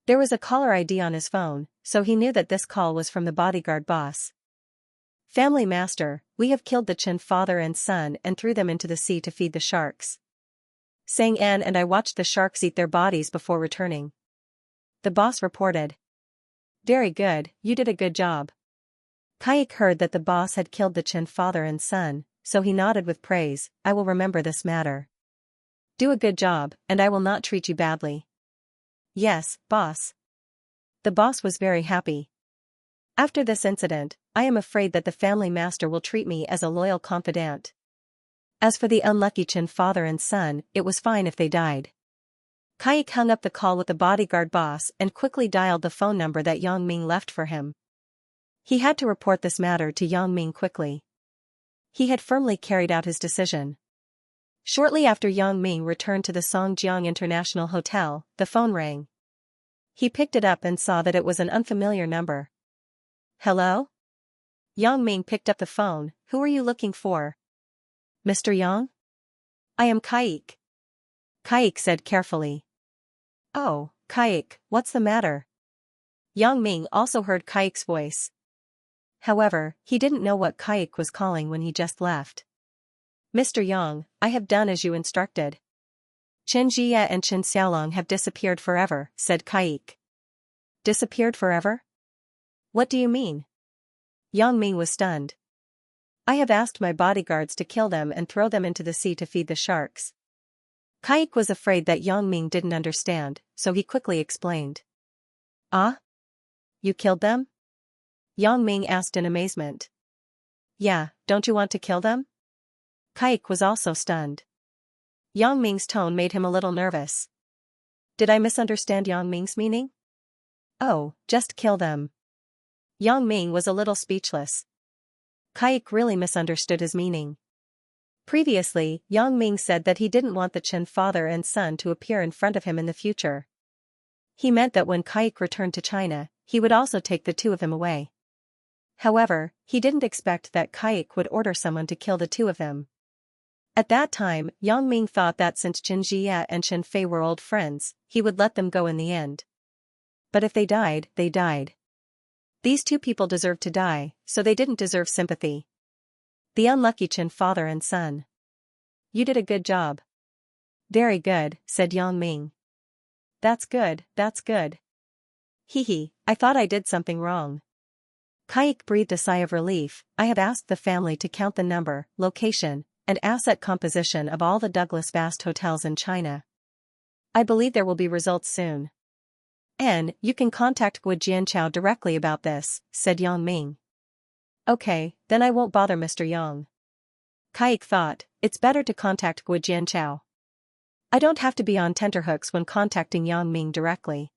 There was a caller ID on his phone, so he knew that this call was from the bodyguard boss. "Family master, we have killed the Chen father and son and threw them into the sea to feed the sharks. Sang-en and I watched the sharks eat their bodies before returning." The boss reported. "Very good, you did a good job." Kaik heard that the boss had killed the Chen father and son, so he nodded with praise. "I will remember this matter. Do a good job, and I will not treat you badly." "Yes, boss." The boss was very happy. "After this incident, I am afraid that the family master will treat me as a loyal confidant. As for the unlucky Chen father and son, it was fine if they died." Kaik hung up the call with the bodyguard boss and quickly dialed the phone number that Yang Ming left for him. He had to report this matter to Yang Ming quickly. He had firmly carried out his decision. Shortly after Yang Ming returned to the Songjiang International Hotel, the phone rang. He picked it up and saw that it was an unfamiliar number. "Hello?" Yang Ming picked up the phone. "Who are you looking for?" "Mr. Yang?" "I am Kaik." Kaik said carefully. "Oh, Kaik, what's the matter?" Yang Ming also heard Kaik's voice. However, he didn't know what Kaik was calling when he just left. "Mr. Yang, I have done as you instructed. Xianxia and Xianxialong have disappeared forever," said Kaik. "Disappeared forever? What do you mean?" Yang Ming was stunned. "I have asked my bodyguards to kill them and throw them into the sea to feed the sharks." Kaik was afraid that Yang Ming didn't understand, so he quickly explained. Ah? You killed them? Yang Ming asked in amazement. Yeah, don't you want to kill them? Kaik was also stunned. Yang Ming's tone made him a little nervous. Did I misunderstand Yang Ming's meaning? Oh, just kill them. Yang Ming was a little speechless. Kaik really misunderstood his meaning. Previously, Yang Ming said that he didn't want the Chen father and son to appear in front of him in the future. He meant that when Kaik returned to China, he would also take the two of them away. However, he didn't expect that Kaik would order someone to kill the two of them. At that time, Yang Ming thought that since Xianxia and Chen Fei were old friends, he would let them go in the end. But if they died, they died. These two people deserved to die, so they didn't deserve sympathy. The unlucky Chen father and son. You did a good job. Very good, said Yang Ming. That's good, that's good. Hee, I thought I did something wrong. Kaik breathed a sigh of relief. I have asked the family to count the number, location, and asset composition of all the Douglas Fast hotels in China. I believe there will be results soon. And you can contact Gu Jianchao directly about this, said Yang Ming. Okay, then I won't bother Mr. Yang. Kaik thought, it's better to contact Gu Jianchao. I don't have to be on tenterhooks when contacting Yang Ming directly.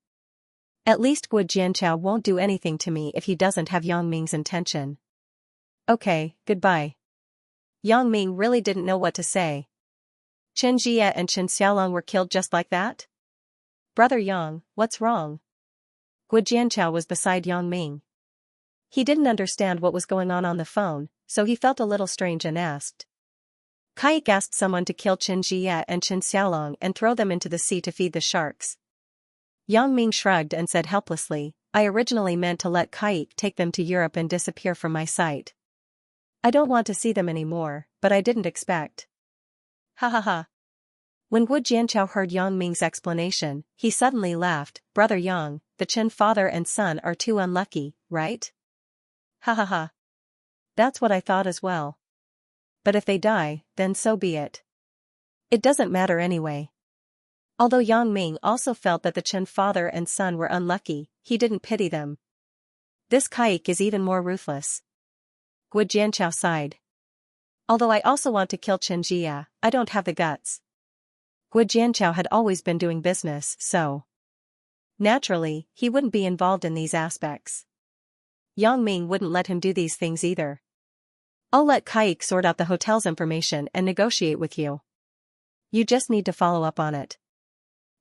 At least Gu Jianchao won't do anything to me if he doesn't have Yang Ming's intention. Okay, goodbye. Yang Ming really didn't know what to say. Chen Jia and Chen Xiaolong were killed just like that? Brother Yang, what's wrong? Gu Jianchao was beside Yang Ming. He didn't understand what was going on the phone, so he felt a little strange and asked. Kaik asked someone to kill Chen Jia and Chen Xiaolong and throw them into the sea to feed the sharks. Yang Ming shrugged and said helplessly, I originally meant to let Kaik take them to Europe and disappear from my sight. I don't want to see them anymore, but I didn't expect. Ha ha ha. When Gu Jianchao heard Yang Ming's explanation, he suddenly laughed. Brother Yang, the Chen father and son are too unlucky, right? Ha ha ha. That's what I thought as well. But if they die, then so be it. It doesn't matter anyway. Although Yang Ming also felt that the Chen father and son were unlucky, he didn't pity them. This Kaik is even more ruthless. Gu Jianchao sighed. Although I also want to kill Chen Jia, I don't have the guts. Gu Jianchao had always been doing business, so naturally, he wouldn't be involved in these aspects. Yang Ming wouldn't let him do these things either. I'll let Kaik sort out the hotel's information and negotiate with you. You just need to follow up on it.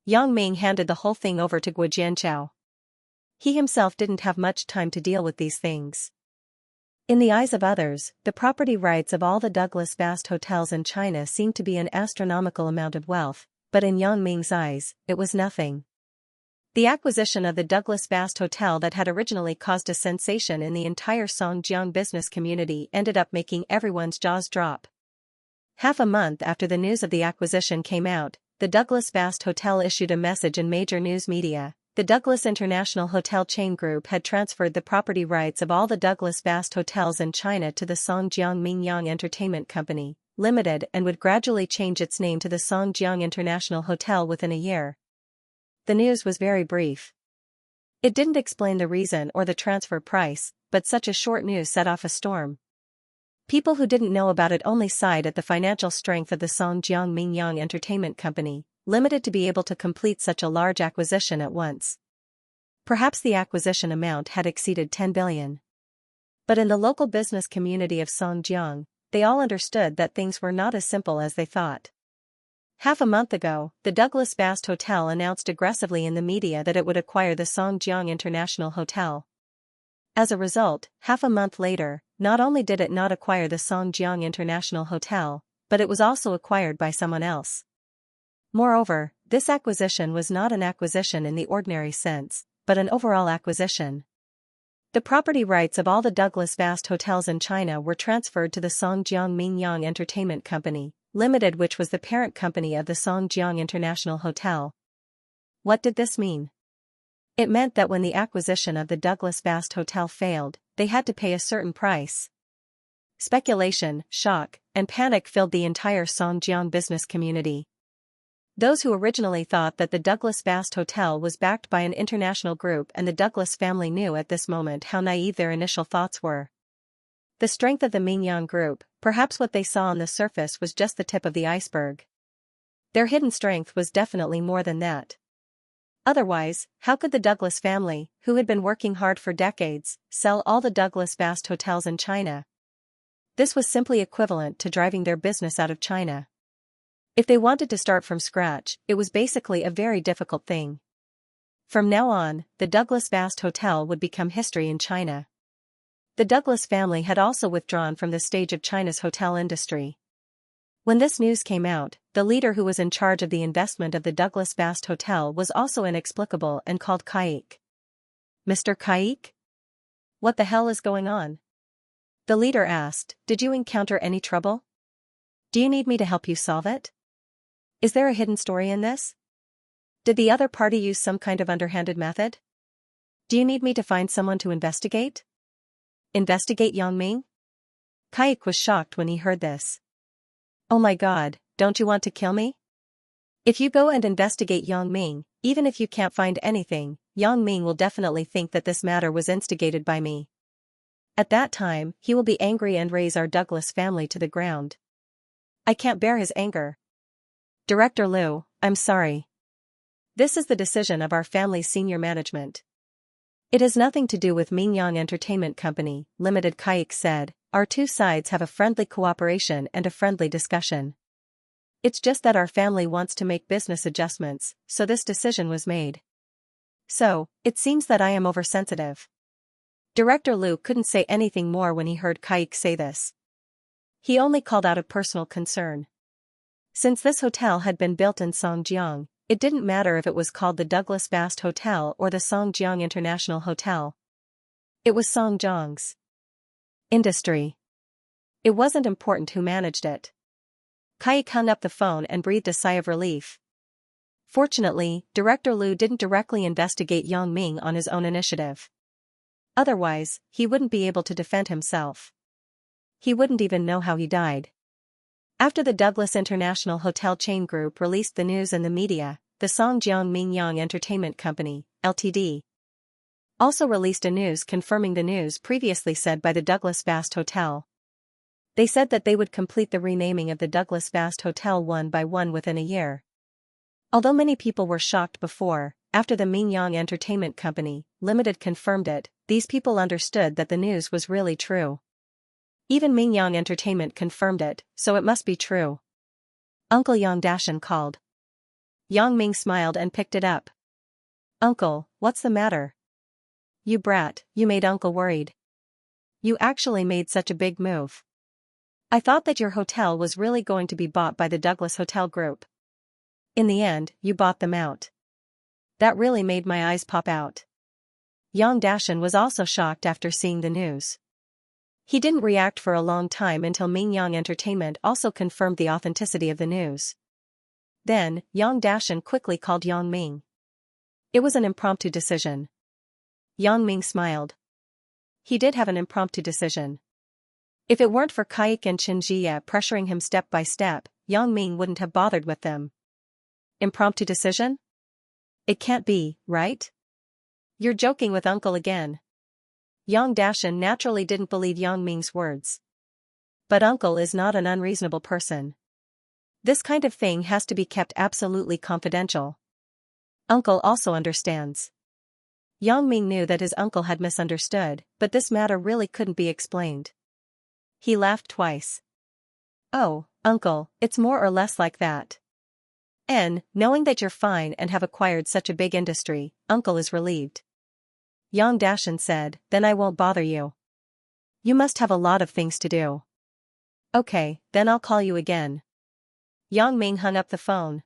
Yang Ming handed the whole thing over to Gu Jianchao. He himself didn't have much time to deal with these things. In the eyes of others, the property rights of all the Douglas Fast hotels in China seemed to be an astronomical amount of wealth, but in Yang Ming's eyes, it was nothing. The acquisition of the Douglas Fast Hotel that had originally caused a sensation in the entire Songjiang business community ended up making everyone's jaws drop. Half a month after the news of the acquisition came out, the Douglas Fast Hotel issued a message in major news media. The Douglas International Hotel Chain Group had transferred the property rights of all the Douglas Fast hotels in China to the Songjiang Mingyang Entertainment Company, Limited, and would gradually change its name to the Songjiang International Hotel within a year. The news was very brief. It didn't explain the reason or the transfer price, but such a short news set off a storm. People who didn't know about it only sighed at the financial strength of the Songjiang Mingyang Entertainment Company, Limited, to be able to complete such a large acquisition at once. Perhaps the acquisition amount had exceeded 10 billion. But in the local business community of Songjiang, they all understood that things were not as simple as they thought. Half a month ago, the Douglas Fast Hotel announced aggressively in the media that it would acquire the Songjiang International Hotel. As a result, half a month later, not only did it not acquire the Songjiang International Hotel, but it was also acquired by someone else. Moreover, this acquisition was not an acquisition in the ordinary sense, but an overall acquisition. The property rights of all the Douglas Fast hotels in China were transferred to the Songjiang Mingyang Entertainment Company, Limited, which was the parent company of the Songjiang International Hotel. What did this mean? It meant that when the acquisition of the Douglas Fast Hotel failed, they had to pay a certain price. Speculation, shock, and panic filled the entire Songjiang business community. Those who originally thought that the Douglas Fast Hotel was backed by an international group and the Douglas family knew at this moment how naive their initial thoughts were. The strength of the Mingyang group, perhaps what they saw on the surface was just the tip of the iceberg. Their hidden strength was definitely more than that. Otherwise, how could the Douglas family, who had been working hard for decades, sell all the Douglas Fast hotels in China? This was simply equivalent to driving their business out of China. If they wanted to start from scratch, it was basically a very difficult thing. From now on, the Douglas Fast Hotel would become history in China. The Douglas family had also withdrawn from the stage of China's hotel industry. When this news came out, the leader who was in charge of the investment of the Douglas Fast Hotel was also inexplicable and called Kaik. "Mr. Kaik? What the hell is going on?" The leader asked, "Did you encounter any trouble? Do you need me to help you solve it? Is there a hidden story in this? Did the other party use some kind of underhanded method? Do you need me to find someone to investigate?" "Investigate Yangming?" Kaik was shocked when he heard this. "Oh my god, don't you want to kill me? If you go and investigate Yangming, even if you can't find anything, Yangming will definitely think that this matter was instigated by me. At that time, he will be angry and raze our Douglas family to the ground. I can't bear his anger. Director Liu, I'm sorry. This is the decision of our family's senior management. It has nothing to do with Mingyang Entertainment Company, Limited," Kaik said. "Our two sides have a friendly cooperation and a friendly discussion. It's just that our family wants to make business adjustments, so this decision was made. So, it seems that I am oversensitive." Director Liu couldn't say anything more when he heard Kaik say this. He only called out of personal concern. Since this hotel had been built in Songjiang, it didn't matter if it was called the Douglas Fast Hotel or the Songjiang International Hotel. It was Songjiang's industry. It wasn't important who managed it. Kaik hung up the phone and breathed a sigh of relief. Fortunately, Director Liu didn't directly investigate Yangming on his own initiative. Otherwise, he wouldn't be able to defend himself. He wouldn't even know how he died. After the Douglas International Hotel Chain Group released the news in the media, the Songjiang Mingyang Entertainment Company, Ltd. also released a news confirming the news previously said by the Douglas Fast Hotel. They said that they would complete the renaming of the Douglas Fast Hotel one by one within a year. Although many people were shocked before, after the Mingyang Entertainment Company, Limited confirmed it, these people understood that the news was really true. Even Mingyang Entertainment confirmed it, so it must be true. Uncle Yang Dashan called. Yang Ming smiled and picked it up. "Uncle, what's the matter? You brat, you made Uncle worried. You actually made such a big move. I thought that your hotel was really going to be bought by the Douglas Hotel Group. In the end, you bought them out. That really made my eyes pop out." Yang Dashan was also shocked after seeing the news. He didn't react for a long time until Mingyang Entertainment also confirmed the authenticity of the news. Then, Yang Dashan quickly called Yang Ming. It was an impromptu decision. Yang Ming smiled. He did have an impromptu decision. If it weren't for Kaik and Xianxia pressuring him step by step, Yang Ming wouldn't have bothered with them. Impromptu decision? It can't be, right? You're joking with Uncle again. Yang Dashan naturally didn't believe Yang Ming's words. But Uncle is not an unreasonable person. This kind of thing has to be kept absolutely confidential. Uncle also understands. Yang Ming knew that his uncle had misunderstood, but this matter really couldn't be explained. He laughed twice. "Oh, Uncle, it's more or less like that. And, knowing that you're fine and have acquired such a big industry, Uncle is relieved." Yang Dashan said, "Then I won't bother you. You must have a lot of things to do." "Okay, then I'll call you again." Yang Ming hung up the phone.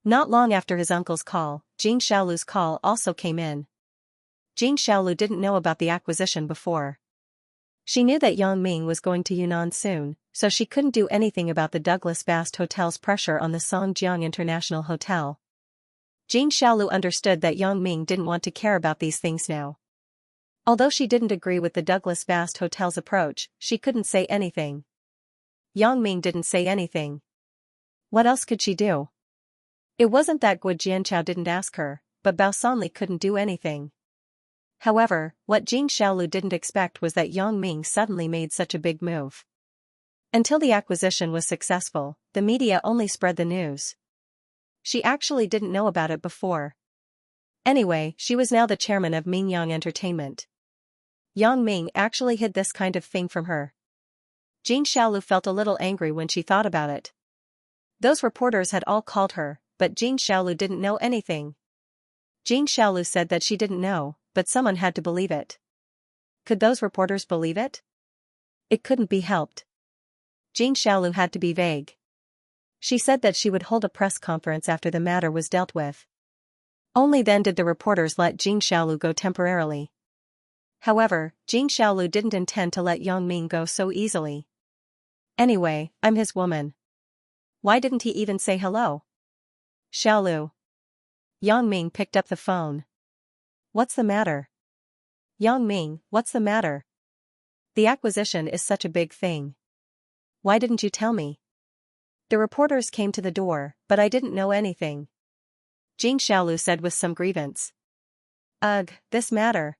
Not long after his uncle's call, Jing Xiaolu's call also came in. Jing Xiaolu didn't know about the acquisition before. She knew that Yang Ming was going to Yunnan soon, so she couldn't do anything about the Douglas Fast Hotel's pressure on the Songjiang International Hotel. Jing Xiaolu understood that Yang Ming didn't want to care about these things now. Although she didn't agree with the Douglas Fast Hotel's approach, she couldn't say anything. Yang Ming didn't say anything. What else could she do? It wasn't that Guo Jianchao didn't ask her, but Bao Sanli couldn't do anything. However, what Jing Xiaolu didn't expect was that Yang Ming suddenly made such a big move. Until the acquisition was successful, the media only spread the news. She actually didn't know about it before. Anyway, she was now the chairman of Mingyang Entertainment. Yang Ming actually hid this kind of thing from her. Jing Xiaolu felt a little angry when she thought about it. Those reporters had all called her, but Jing Xiaolu didn't know anything. Jing Xiaolu said that she didn't know, but someone had to believe it. Could those reporters believe it? It couldn't be helped. Jing Xiaolu had to be vague. She said that she would hold a press conference after the matter was dealt with. Only then did the reporters let Jing Xiaolu go temporarily. However, Jing Xiaolu didn't intend to let Yang Ming go so easily. Anyway, I'm his woman. Why didn't he even say hello? Xiaolu. Yang Ming picked up the phone. What's the matter? Yang Ming, what's the matter? The acquisition is such a big thing. Why didn't you tell me? The reporters came to the door, but I didn't know anything. Jing Xiaolu said with some grievance. Ugh, this matter.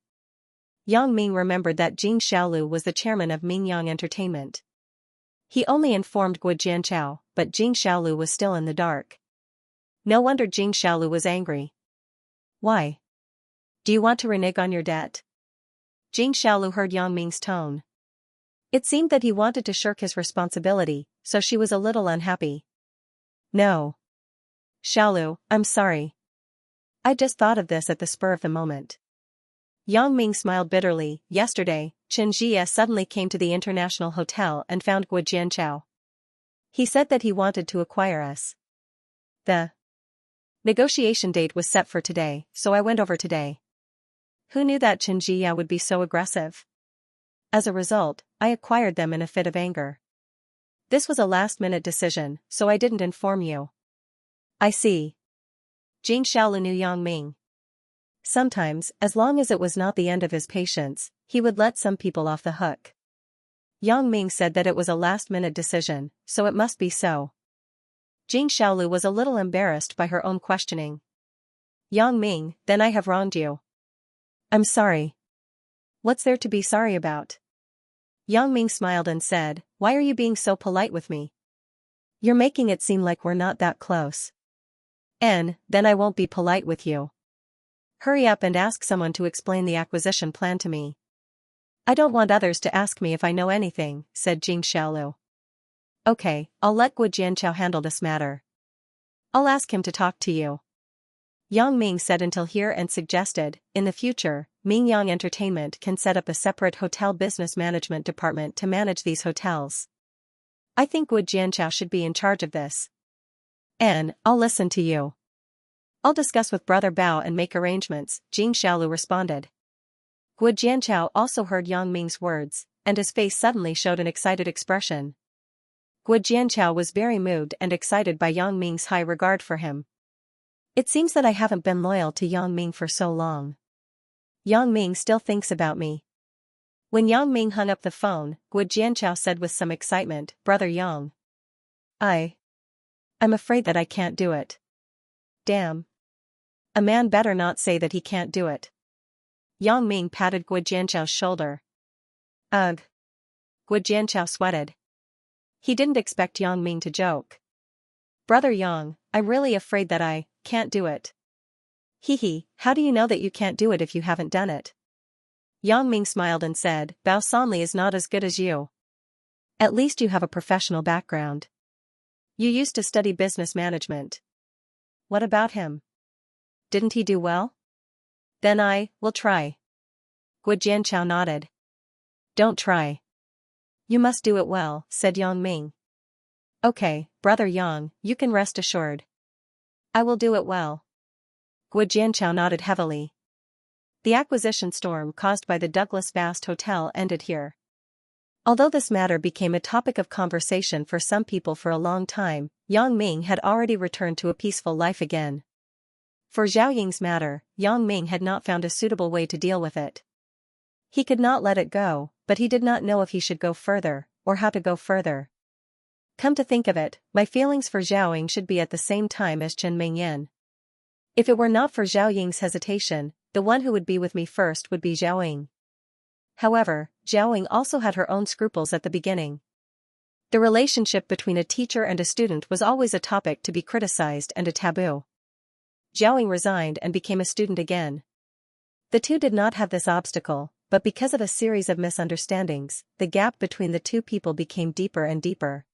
Yang Ming remembered that Jing Xiaolu was the chairman of Mingyang Entertainment. He only informed Guo Jianchao, but Jing Xiaolu was still in the dark. No wonder Jing Xiaolu was angry. Why? Do you want to renege on your debt? Jing Xiaolu heard Yang Ming's tone. It seemed that he wanted to shirk his responsibility, so she was a little unhappy. No. Xiaolu, I'm sorry. I just thought of this at the spur of the moment. Yang Ming smiled bitterly. Yesterday, Xianxia suddenly came to the international hotel and found Guo Jianchao. He said that he wanted to acquire us. The negotiation date was set for today, so I went over today. Who knew that Xianxia would be so aggressive? As a result, I acquired them in a fit of anger. This was a last-minute decision, so I didn't inform you. I see. Jing Xiaolu knew Yang Ming. Sometimes, as long as it was not the end of his patience, he would let some people off the hook. Yang Ming said that it was a last-minute decision, so it must be so. Jing Xiaolu was a little embarrassed by her own questioning. Yang Ming, then I have wronged you. I'm sorry. What's there to be sorry about? Yang Ming smiled and said, why are you being so polite with me? You're making it seem like we're not that close. Then I won't be polite with you. Hurry up and ask someone to explain the acquisition plan to me. I don't want others to ask me if I know anything, said Jing Xiaolu. Okay, I'll let Guo Jianchao handle this matter. I'll ask him to talk to you. Yang Ming said until here and suggested, in the future, Mingyang Entertainment can set up a separate hotel business management department to manage these hotels. I think Guo Jianchao should be in charge of this. And I'll listen to you. I'll discuss with Brother Bao and make arrangements, Jing Xiaolu responded. Guo Jianchao also heard Yang Ming's words, and his face suddenly showed an excited expression. Guo Jianchao was very moved and excited by Yang Ming's high regard for him. It seems that I haven't been loyal to Yang Ming for so long. Yang Ming still thinks about me. When Yang Ming hung up the phone, Guo Jianchao said with some excitement, Brother Yang. I'm afraid that I can't do it. Damn. A man better not say that he can't do it. Yang Ming patted Guo Jianchao's shoulder. Ugh. Guo Jianchao sweated. He didn't expect Yang Ming to joke. Brother Yang, I'm really afraid that I can't do it. Hee, how do you know that you can't do it if you haven't done it? Yang Ming smiled and said, Bao Sanli is not as good as you. At least you have a professional background. You used to study business management. What about him? Didn't he do well? Then I will try. Guo Jianchao nodded. Don't try. You must do it well, said Yang Ming. Okay, Brother Yang, you can rest assured. I will do it well. Guo Jianchao nodded heavily. The acquisition storm caused by the Douglas Vast Hotel ended here. Although this matter became a topic of conversation for some people for a long time, Yang Ming had already returned to a peaceful life again. For Zhao Ying's matter, Yang Ming had not found a suitable way to deal with it. He could not let it go, but he did not know if he should go further, or how to go further. Come to think of it, my feelings for Xiaoying should be at the same time as Chen Mingyan. If it were not for Xiaoying's hesitation, the one who would be with me first would be Xiaoying. However, Xiaoying also had her own scruples at the beginning. The relationship between a teacher and a student was always a topic to be criticized and a taboo. Xiaoying resigned and became a student again. The two did not have this obstacle, but because of a series of misunderstandings, the gap between the two people became deeper and deeper.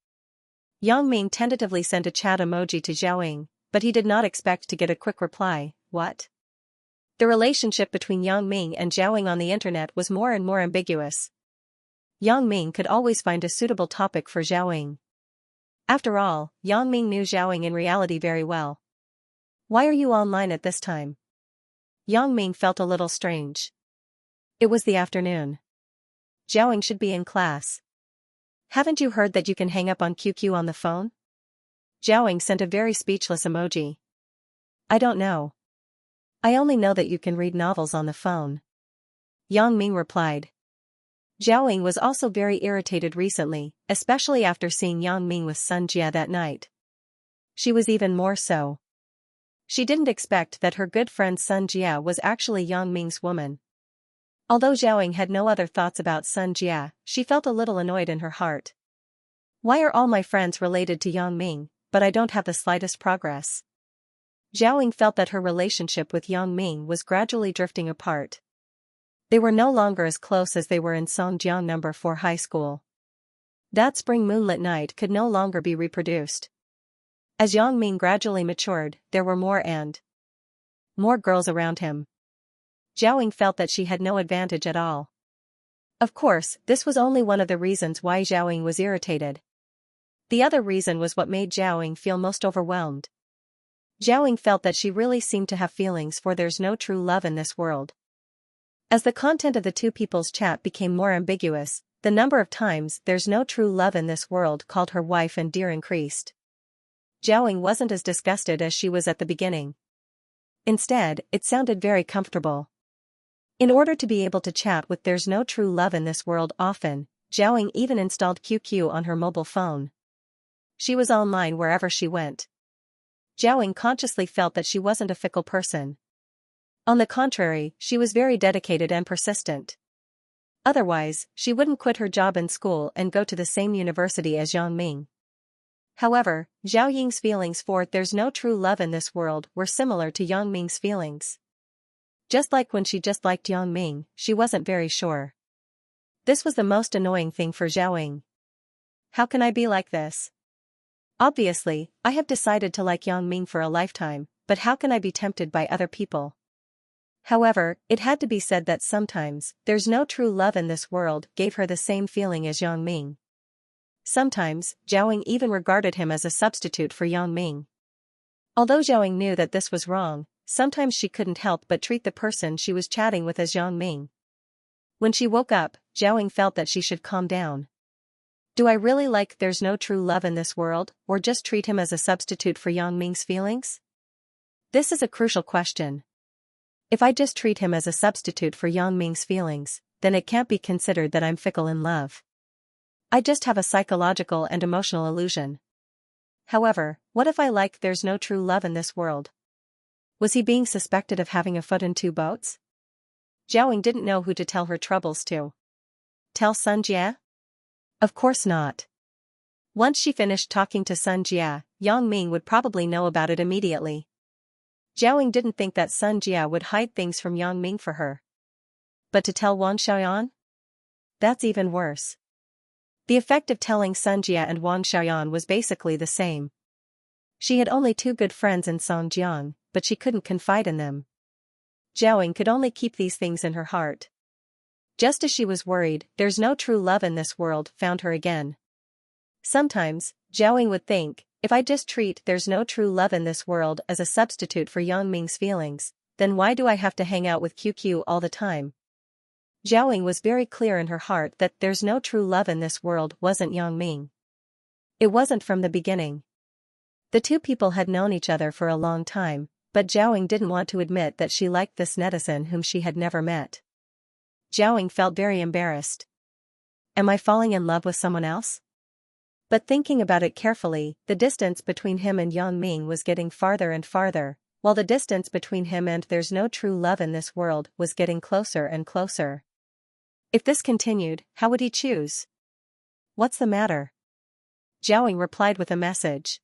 Yang Ming tentatively sent a chat emoji to Xiaoying, but he did not expect to get a quick reply. What? The relationship between Yang Ming and Xiaoying on the internet was more and more ambiguous. Yang Ming could always find a suitable topic for Xiaoying. After all, Yang Ming knew Xiaoying in reality very well. Why are you online at this time? Yang Ming felt a little strange. It was the afternoon. Xiaoying should be in class. Haven't you heard that you can hang up on QQ on the phone? Xiaoying sent a very speechless emoji. I don't know. I only know that you can read novels on the phone. Yang Ming replied. Xiaoying was also very irritated recently, especially after seeing Yang Ming with Xianxia that night. She was even more so. She didn't expect that her good friend Xianxia was actually Yang Ming's woman. Although Xiaoying had no other thoughts about Xianxia, she felt a little annoyed in her heart. Why are all my friends related to Yang Ming, but I don't have the slightest progress? Xiaoying felt that her relationship with Yang Ming was gradually drifting apart. They were no longer as close as they were in Songjiang No. 4 high school. That spring moonlit night could no longer be reproduced. As Yang Ming gradually matured, there were more and more girls around him. Xiaoying felt that she had no advantage at all. Of course, this was only one of the reasons why Xiaoying was irritated. The other reason was what made Xiaoying feel most overwhelmed. Xiaoying felt that she really seemed to have feelings for there's no true love in this world. As the content of the two people's chat became more ambiguous, the number of times there's no true love in this world called her wife and dear increased. Xiaoying wasn't as disgusted as she was at the beginning. Instead, it sounded very comfortable. In order to be able to chat with there's no true love in this world often, Xiaoying even installed QQ on her mobile phone. She was online wherever she went. Xiaoying consciously felt that she wasn't a fickle person. On the contrary, she was very dedicated and persistent. Otherwise, she wouldn't quit her job in school and go to the same university as Yang Ming. However, Xiaoying's feelings for there's no true love in this world were similar to Yang Ming's feelings. Just like when she just liked Yang Ming, she wasn't very sure. This was the most annoying thing for Xiaoying. How can I be like this? Obviously, I have decided to like Yang Ming for a lifetime, but how can I be tempted by other people? However, it had to be said that sometimes, there's no true love in this world gave her the same feeling as Yang Ming. Sometimes, Xiaoying even regarded him as a substitute for Yang Ming. Although Xiaoying knew that this was wrong, sometimes she couldn't help but treat the person she was chatting with as Yang Ming. When she woke up, Xiaoying felt that she should calm down. Do I really like there's no true love in this world, or just treat him as a substitute for Yang Ming's feelings? This is a crucial question. If I just treat him as a substitute for Yang Ming's feelings, then it can't be considered that I'm fickle in love. I just have a psychological and emotional illusion. However, what if I like there's no true love in this world? Was he being suspected of having a foot in two boats? Xiaoying didn't know who to tell her troubles to. Tell Xianxia? Of course not. Once she finished talking to Xianxia, Yang Ming would probably know about it immediately. Xiaoying didn't think that Xianxia would hide things from Yang Ming for her. But to tell Wang Xiaoyan? That's even worse. The effect of telling Xianxia and Wang Xiaoyan was basically the same. She had only two good friends in Songjiang, but she couldn't confide in them. Xiaoying could only keep these things in her heart. Just as she was worried, there's no true love in this world found her again. Sometimes, Xiaoying would think, if I just treat there's no true love in this world as a substitute for Yang Ming's feelings, then why do I have to hang out with QQ all the time? Xiaoying was very clear in her heart that there's no true love in this world wasn't Yang Ming. It wasn't from the beginning. The two people had known each other for a long time, but Xiaoying didn't want to admit that she liked this netizen whom she had never met. Xiaoying felt very embarrassed. Am I falling in love with someone else? But thinking about it carefully, the distance between him and Yang Ming was getting farther and farther, while the distance between him and there's no true love in this world was getting closer and closer. If this continued, how would he choose? What's the matter? Zhao Ying replied with a message.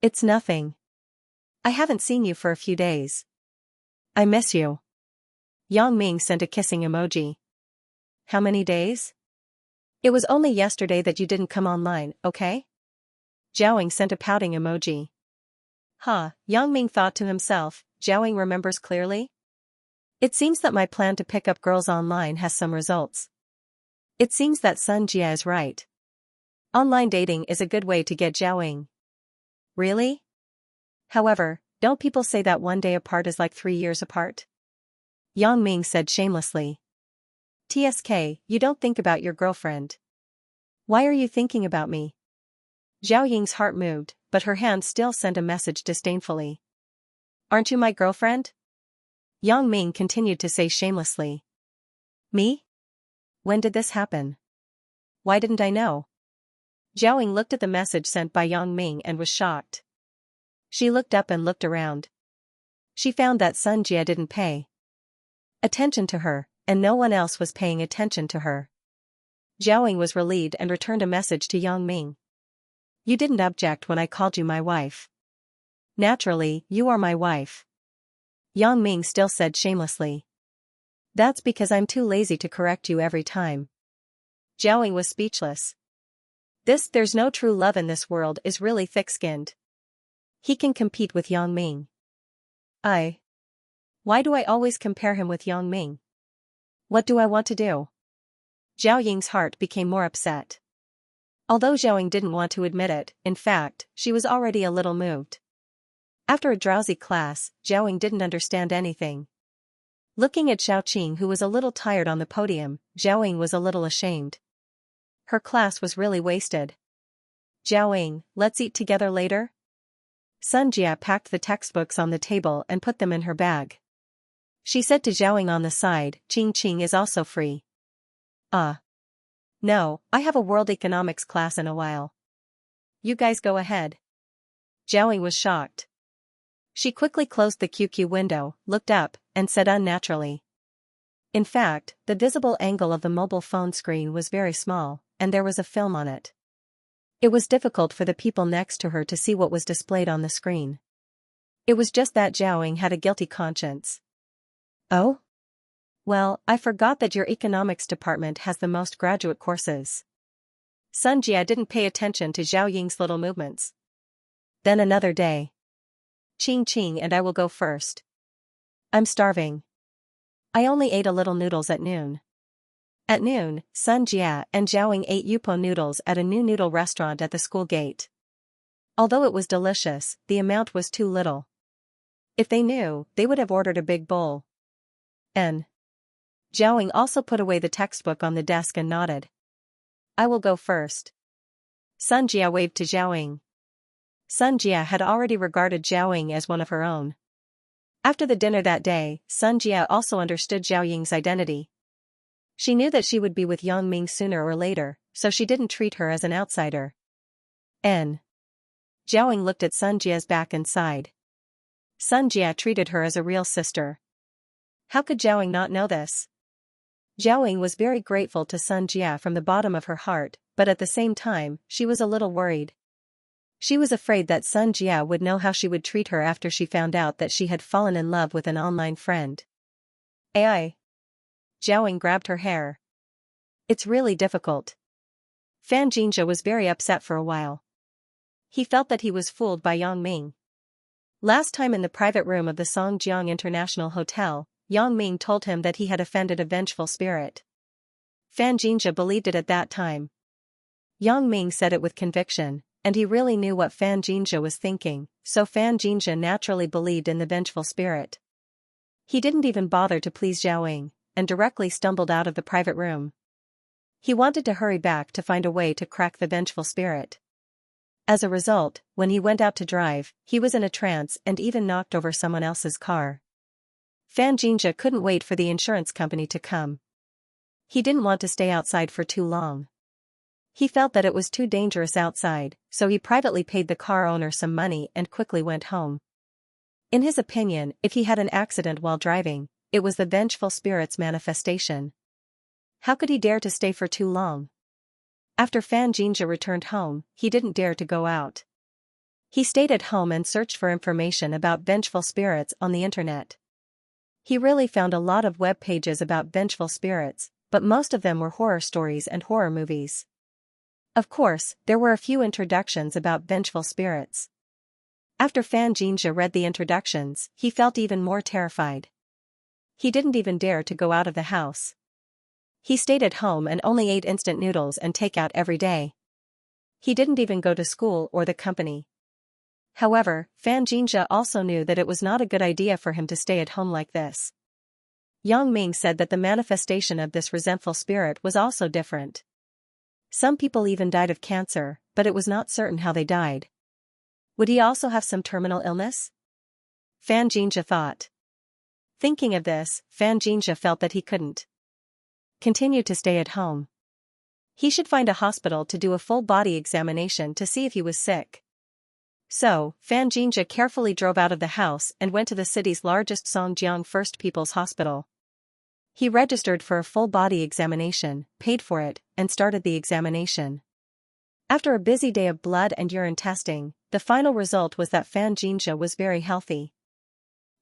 It's nothing. I haven't seen you for a few days. I miss you. Yang Ming sent a kissing emoji. How many days? It was only yesterday that you didn't come online, okay? Zhao Ying sent a pouting emoji. Yang Ming thought to himself, Zhao Ying remembers clearly? It seems that my plan to pick up girls online has some results. It seems that Xianxia is right. Online dating is a good way to get Zhao Ying. Really? However, don't people say that 1 day apart is like 3 years apart? Yang Ming said shamelessly. TSK, you don't think about your girlfriend. Why are you thinking about me? Zhao Ying's heart moved, but her hand still sent a message disdainfully. Aren't you my girlfriend? Yang Ming continued to say shamelessly. Me? When did this happen? Why didn't I know? Zhao Ying looked at the message sent by Yang Ming and was shocked. She looked up and looked around. She found that Xianxia didn't pay attention to her, and no one else was paying attention to her. Zhao Ying was relieved and returned a message to Yang Ming. You didn't object when I called you my wife. Naturally, you are my wife. Yang Ming still said shamelessly. That's because I'm too lazy to correct you every time. Zhao Ying was speechless. There's no true love in this world is really thick-skinned. He can compete with Yang Ming. Why do I always compare him with Yang Ming? What do I want to do? Zhao Ying's heart became more upset. Although Zhao Ying didn't want to admit it, in fact, she was already a little moved. After a drowsy class, Zhao Ying didn't understand anything. Looking at Xiaoqing, who was a little tired on the podium, Zhao Ying was a little ashamed. Her class was really wasted. Zhao Ying, let's eat together later? Xianxia packed the textbooks on the table and put them in her bag. She said to Zhao Ying on the side, Qing is also free. No, I have a world economics class in a while. You guys go ahead. Zhao Ying was shocked. She quickly closed the QQ window, looked up, and said unnaturally. In fact, the visible angle of the mobile phone screen was very small, and there was a film on it. It was difficult for the people next to her to see what was displayed on the screen. It was just that Zhao Ying had a guilty conscience. Oh? Well, I forgot that your economics department has the most graduate courses. Xianxia didn't pay attention to Zhao Ying's little movements. Then another day. Qing and I will go first. I'm starving. I only ate a little noodles at noon. At noon, Xianxia and Zhao Ying ate Yupo noodles at a new noodle restaurant at the school gate. Although it was delicious, the amount was too little. If they knew, they would have ordered a big bowl. Zhao Ying also put away the textbook on the desk and nodded. I will go first. Xianxia waved to Zhao Ying. Xianxia had already regarded Zhao Ying as one of her own. After the dinner that day, Xianxia also understood Zhao Ying's identity. She knew that she would be with Yang Ming sooner or later, so she didn't treat her as an outsider. Zhao Ying looked at Xianxia's back and sighed. Xianxia treated her as a real sister. How could Zhao Ying not know this? Zhao Ying was very grateful to Xianxia from the bottom of her heart, but at the same time, she was a little worried. She was afraid that Xianxia would know how she would treat her after she found out that she had fallen in love with an online friend. Zhao Ying grabbed her hair. It's really difficult. Fan Jinja was very upset for a while. He felt that he was fooled by Yang Ming. Last time in the private room of the Songjiang International Hotel, Yang Ming told him that he had offended a vengeful spirit. Fan Jinja believed it at that time. Yang Ming said it with conviction, and he really knew what Fan Jinja was thinking, so Fan Jinja naturally believed in the vengeful spirit. He didn't even bother to please Zhao Ying, and directly stumbled out of the private room. He wanted to hurry back to find a way to crack the vengeful spirit. As a result, when he went out to drive, he was in a trance and even knocked over someone else's car. Fan Jinja couldn't wait for the insurance company to come. He didn't want to stay outside for too long. He felt that it was too dangerous outside, so he privately paid the car owner some money and quickly went home. In his opinion, if he had an accident while driving, it was the vengeful spirit's manifestation. How could he dare to stay for too long? After Xianxia returned home, he didn't dare to go out. He stayed at home and searched for information about vengeful spirits on the internet. He really found a lot of web pages about vengeful spirits, but most of them were horror stories and horror movies. Of course, there were a few introductions about vengeful spirits. After Xianxia read the introductions, he felt even more terrified. He didn't even dare to go out of the house. He stayed at home and only ate instant noodles and takeout every day. He didn't even go to school or the company. However, Xianxia also knew that it was not a good idea for him to stay at home like this. Yang Ming said that the manifestation of this resentful spirit was also different. Some people even died of cancer, but it was not certain how they died. Would he also have some terminal illness? Xianxia thought. Thinking of this, Xianxia felt that he couldn't continue to stay at home. He should find a hospital to do a full body examination to see if he was sick. So, Xianxia carefully drove out of the house and went to the city's largest Songjiang First People's Hospital. He registered for a full body examination, paid for it, and started the examination. After a busy day of blood and urine testing, the final result was that Xianxia was very healthy.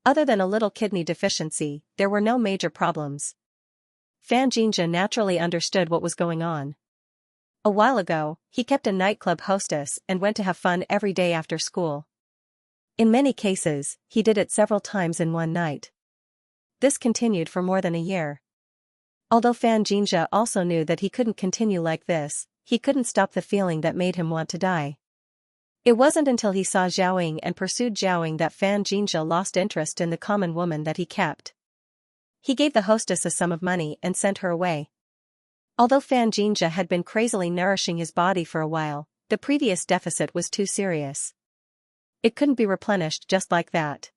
Other than a little kidney deficiency, there were no major problems. Xianxia naturally understood what was going on. A while ago, he kept a nightclub hostess and went to have fun every day after school. In many cases, he did it several times in one night. This continued for more than a year. Although Xianxia also knew that he couldn't continue like this, he couldn't stop the feeling that made him want to die. It wasn't until he saw Xiaoying and pursued Xiaoying that Xianxia lost interest in the common woman that he kept. He gave the hostess a sum of money and sent her away. Although Xianxia had been crazily nourishing his body for a while, the previous deficit was too serious. It couldn't be replenished just like that.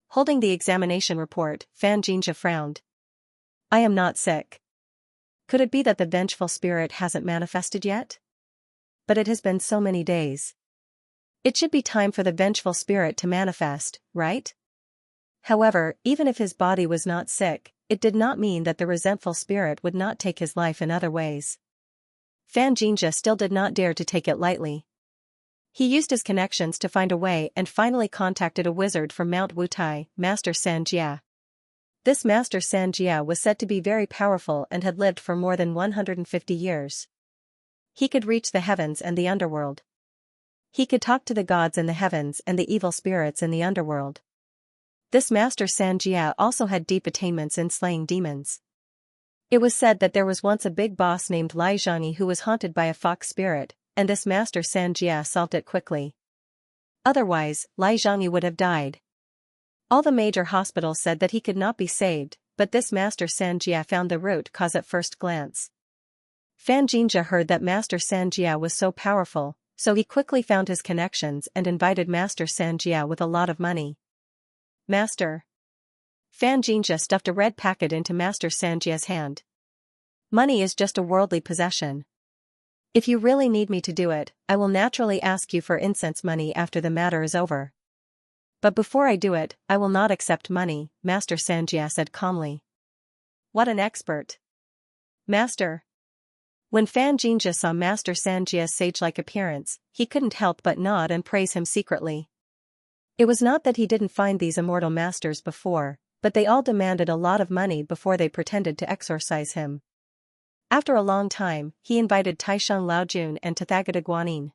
Holding the examination report, Xianxia frowned. I am not sick. Could it be that the vengeful spirit hasn't manifested yet? But it has been so many days. It should be time for the vengeful spirit to manifest, right? However, even if his body was not sick, it did not mean that the resentful spirit would not take his life in other ways. Xianxia still did not dare to take it lightly. He used his connections to find a way and finally contacted a wizard from Mount Wutai, Master Xianxia. This Master Xianxia was said to be very powerful and had lived for more than 150 years. He could reach the heavens and the underworld. He could talk to the gods in the heavens and the evil spirits in the underworld. This Master Xianxia also had deep attainments in slaying demons. It was said that there was once a big boss named Lai Zhangyi who was haunted by a fox spirit, and this Master Xianxia solved it quickly. Otherwise, Lai Zhangyi would have died. All the major hospitals said that he could not be saved, but this Master Xianxia found the root cause at first glance. Xianxia heard that Master Xianxia was so powerful, so he quickly found his connections and invited Master Xianxia with a lot of money. Master. Xianxia stuffed a red packet into Master Xianxia's hand. Money is just a worldly possession. If you really need me to do it, I will naturally ask you for incense money after the matter is over. But before I do it, I will not accept money, Master Xianxia said calmly. What an expert. Master. When Xianxia saw Master Xianxia's sage-like appearance, he couldn't help but nod and praise him secretly. It was not that he didn't find these immortal masters before, but they all demanded a lot of money before they pretended to exorcise him. After a long time, he invited Taisheng Laojun and Tathagata Guanyin.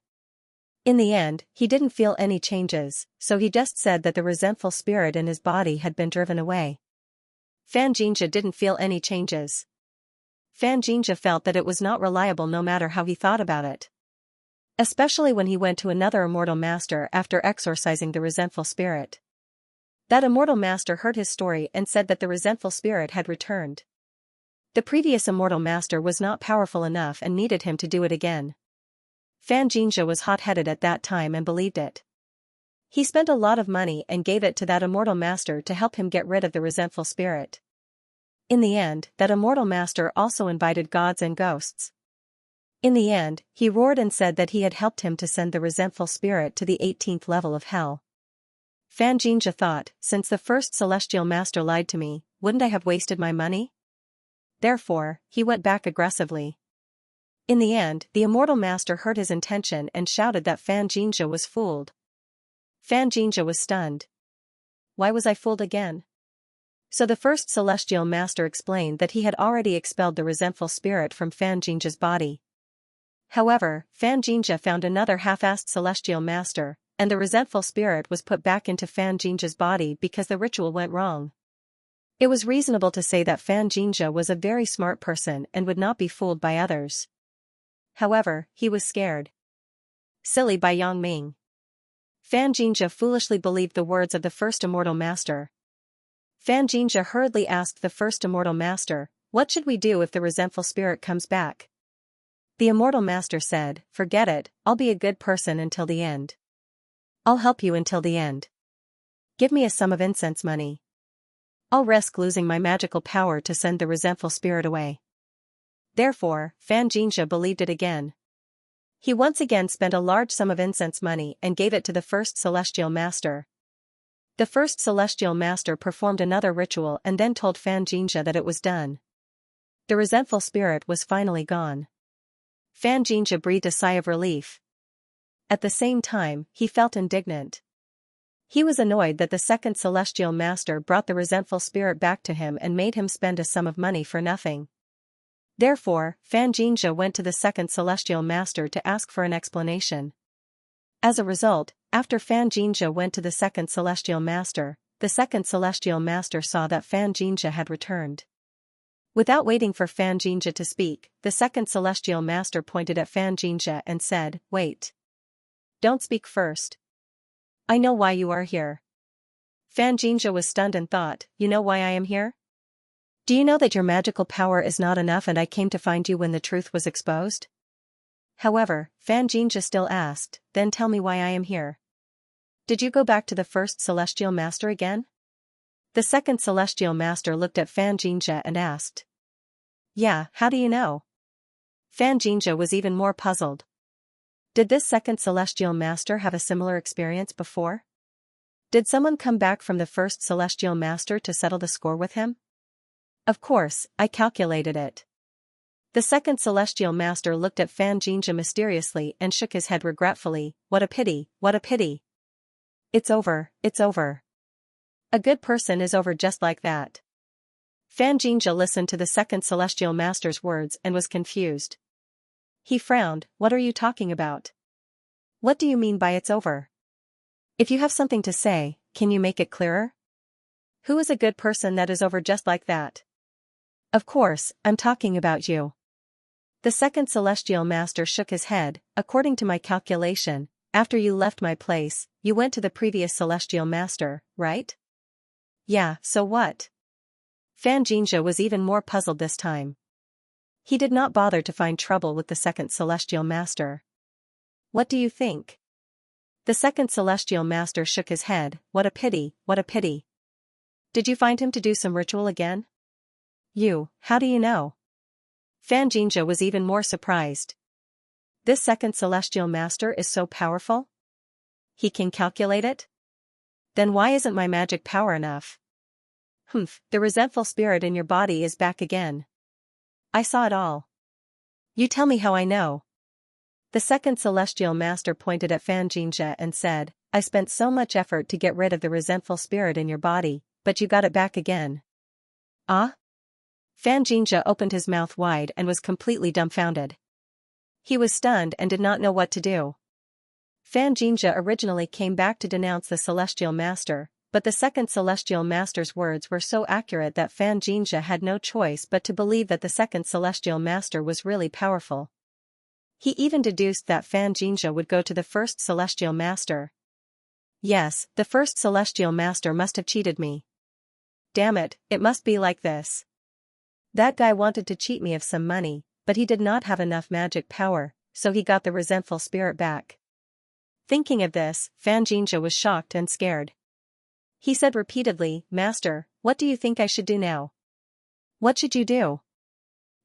In the end, he didn't feel any changes, so he just said that the resentful spirit in his body had been driven away. Xianxia didn't feel any changes. Xianxia felt that it was not reliable no matter how he thought about it. Especially when he went to another immortal master after exorcising the resentful spirit. That immortal master heard his story and said that the resentful spirit had returned. The previous immortal master was not powerful enough and needed him to do it again. Xianxia was hot-headed at that time and believed it. He spent a lot of money and gave it to that immortal master to help him get rid of the resentful spirit. In the end, that immortal master also invited gods and ghosts. In the end, he roared and said that he had helped him to send the resentful spirit to the 18th level of hell. Xianxia thought, since the first celestial master lied to me, wouldn't I have wasted my money? Therefore, he went back aggressively. In the end, the immortal master heard his intention and shouted that Xianxia was fooled. Xianxia was stunned. Why was I fooled again? So the first celestial master explained that he had already expelled the resentful spirit from Xianxia's body. However, Xianxia found another half-assed celestial master, and the resentful spirit was put back into Xianxia's body because the ritual went wrong. It was reasonable to say that Xianxia was a very smart person and would not be fooled by others. However, he was scared. Silly by Yang Ming. Xianxia foolishly believed the words of the first immortal master. Xianxia hurriedly asked the first immortal master, "What should we do if the resentful spirit comes back?" The immortal master said, "Forget it, I'll be a good person until the end. I'll help you until the end. Give me a sum of incense money. I'll risk losing my magical power to send the resentful spirit away." Therefore, Xianxia believed it again. He once again spent a large sum of incense money and gave it to the first celestial master. The first celestial master performed another ritual and then told Xianxia that it was done. The resentful spirit was finally gone. Xianxia breathed a sigh of relief. At the same time, he felt indignant. He was annoyed that the second celestial master brought the resentful spirit back to him and made him spend a sum of money for nothing. Therefore, Xianxia went to the second celestial master to ask for an explanation. As a result, after Xianxia went to the second celestial master, the second celestial master saw that Xianxia had returned. Without waiting for Xianxia to speak, the second celestial master pointed at Xianxia and said, "Wait. Don't speak first. I know why you are here." Xianxia was stunned and thought, "You know why I am here? Do you know that your magical power is not enough and I came to find you when the truth was exposed?" However, Xianxia still asked, "Then tell me why I am here. Did you go back to the first celestial master again?" The second celestial master looked at Xianxia and asked, "Yeah, how do you know?" Xianxia was even more puzzled. Did this second celestial master have a similar experience before? Did someone come back from the first celestial master to settle the score with him? Of course, I calculated it. The second celestial master looked at Xianxia mysteriously and shook his head regretfully. What a pity, what a pity. It's over, it's over. A good person is over just like that. Xianxia listened to the second celestial master's words and was confused. He frowned. What are you talking about? What do you mean by it's over? If you have something to say, can you make it clearer? Who is a good person that is over just like that? Of course, I'm talking about you. The second celestial master shook his head. According to my calculation, after you left my place, you went to the previous celestial master, right? Yeah, so what? Xianxia was even more puzzled this time. He did not bother to find trouble with the second celestial master. What do you think? The second celestial master shook his head. What a pity, what a pity. Did you find him to do some ritual again? How do you know? Xianxia was even more surprised. This second celestial master is so powerful? He can calculate it? Then why isn't my magic power enough? The resentful spirit in your body is back again. I saw it all. You tell me how I know. The second celestial master pointed at Xianxia and said, I spent so much effort to get rid of the resentful spirit in your body, but you got it back again. Ah? Xianxia opened his mouth wide and was completely dumbfounded. He was stunned and did not know what to do. Xianxia originally came back to denounce the celestial master, but the second celestial master's words were so accurate that Xianxia had no choice but to believe that the second celestial master was really powerful. He even deduced that Xianxia would go to the first celestial master. Yes, the first celestial master must have cheated me. Damn it, it must be like this. That guy wanted to cheat me of some money, but he did not have enough magic power, so he got the resentful spirit back. Thinking of this, Xianxia was shocked and scared. He said repeatedly, Master, what do you think I should do now? What should you do?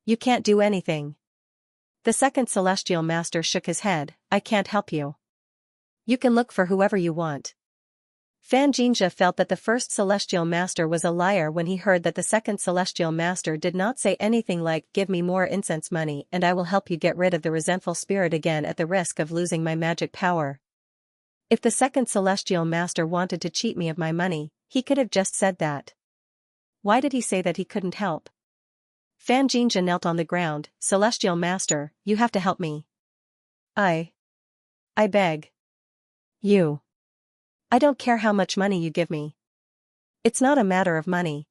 You can't do anything. The second celestial master shook his head. I can't help you. You can look for whoever you want. Xianxia felt that the first celestial master was a liar when he heard that the second celestial master did not say anything like, give me more incense money and I will help you get rid of the resentful spirit again at the risk of losing my magic power. If the second celestial master wanted to cheat me of my money, he could have just said that. Why did he say that he couldn't help? Xianxia knelt on the ground. Celestial master, you have to help me. I beg. You. I don't care how much money you give me. It's not a matter of money.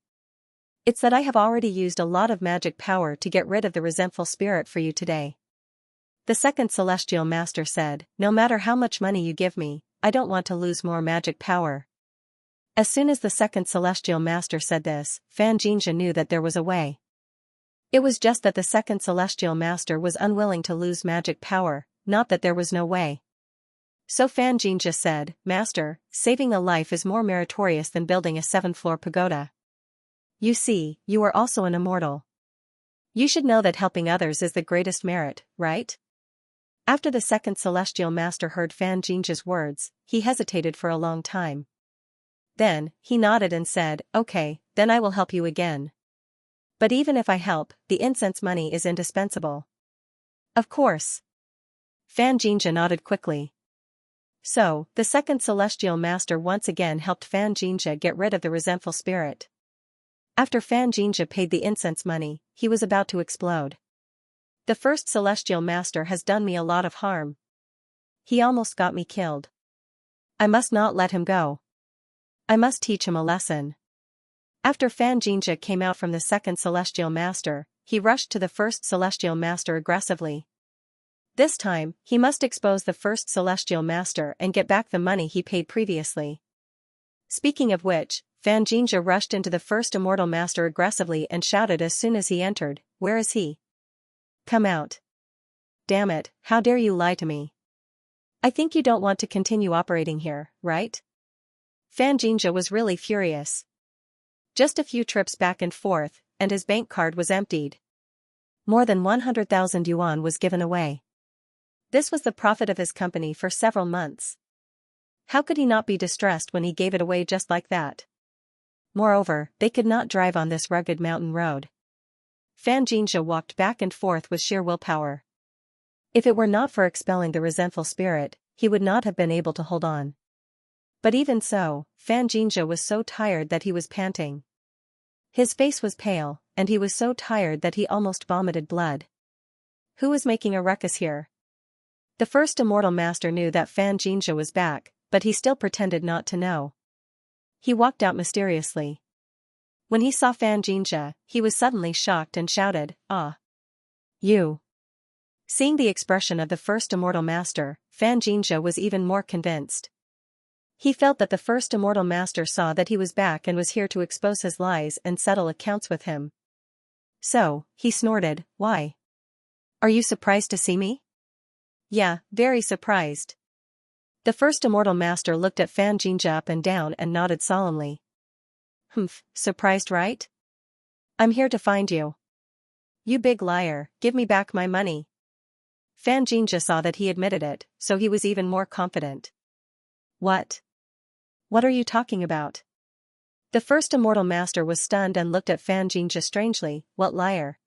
It's that I have already used a lot of magic power to get rid of the resentful spirit for you today. The second celestial master said, no matter how much money you give me, I don't want to lose more magic power. As soon as the second celestial master said this, Xianxia knew that there was a way. It was just that the second celestial master was unwilling to lose magic power, not that there was no way. So Xianxia said, Master, saving a life is more meritorious than building a 7-floor pagoda. You see, you are also an immortal. You should know that helping others is the greatest merit, right? After the second celestial master heard Xianxia's words, he hesitated for a long time. Then, he nodded and said, okay, then I will help you again. But even if I help, the incense money is indispensable. Of course. Xianxia nodded quickly. So, the second celestial master once again helped Xianxia get rid of the resentful spirit. After Xianxia paid the incense money, he was about to explode. The first celestial master has done me a lot of harm. He almost got me killed. I must not let him go. I must teach him a lesson. After Xianxia came out from the second celestial master, he rushed to the first celestial master aggressively. This time, he must expose the first celestial master and get back the money he paid previously. Speaking of which, Xianxia rushed into the first immortal master aggressively and shouted as soon as he entered, where is he? Come out. Damn it, how dare you lie to me? I think you don't want to continue operating here, right? Xianxia was really furious. Just a few trips back and forth, and his bank card was emptied. More than 100,000 yuan was given away. This was the profit of his company for several months. How could he not be distressed when he gave it away just like that? Moreover, they could not drive on this rugged mountain road. Xianxia walked back and forth with sheer willpower. If it were not for expelling the resentful spirit, he would not have been able to hold on. But even so, Xianxia was so tired that he was panting. His face was pale, and he was so tired that he almost vomited blood. Who was making a ruckus here? The first immortal master knew that Xianxia was back, but he still pretended not to know. He walked out mysteriously. When he saw Xianxia, he was suddenly shocked and shouted, Ah! You! Seeing the expression of the first immortal master, Xianxia was even more convinced. He felt that the first immortal master saw that he was back and was here to expose his lies and settle accounts with him. So, he snorted, Why? Are you surprised to see me? Yeah, very surprised. The first immortal master looked at Xianxia up and down and nodded solemnly. Humph, surprised right? I'm here to find you. You big liar, give me back my money. Xianxia saw that he admitted it, so he was even more confident. What? What are you talking about? The first immortal master was stunned and looked at Xianxia strangely. What liar?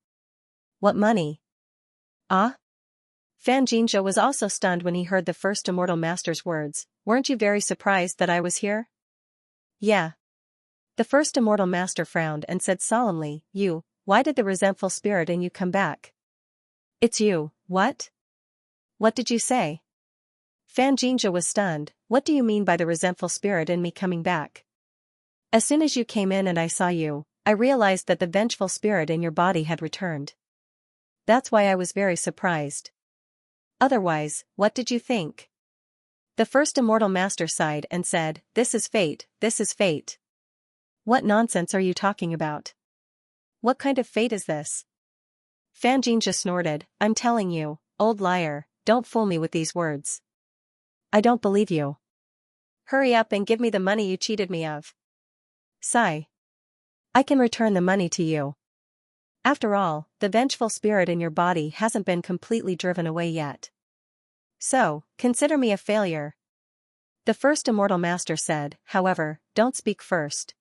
What money? Ah? Xianxia was also stunned when he heard the first immortal master's words. Weren't you very surprised that I was here? Yeah. The first immortal master frowned and said solemnly, You, why did the resentful spirit in you come back? It's you, what? What did you say? Xianxia was stunned. What do you mean by the resentful spirit in me coming back? As soon as you came in and I saw you, I realized that the vengeful spirit in your body had returned. That's why I was very surprised. Otherwise, what did you think? The first immortal master sighed and said, This is fate, this is fate. What nonsense are you talking about? What kind of fate is this? Xianxia snorted, I'm telling you, old liar, don't fool me with these words. I don't believe you. Hurry up and give me the money you cheated me of. Sigh. I can return the money to you. After all, the vengeful spirit in your body hasn't been completely driven away yet. So, consider me a failure. The first immortal master said, however, don't speak first.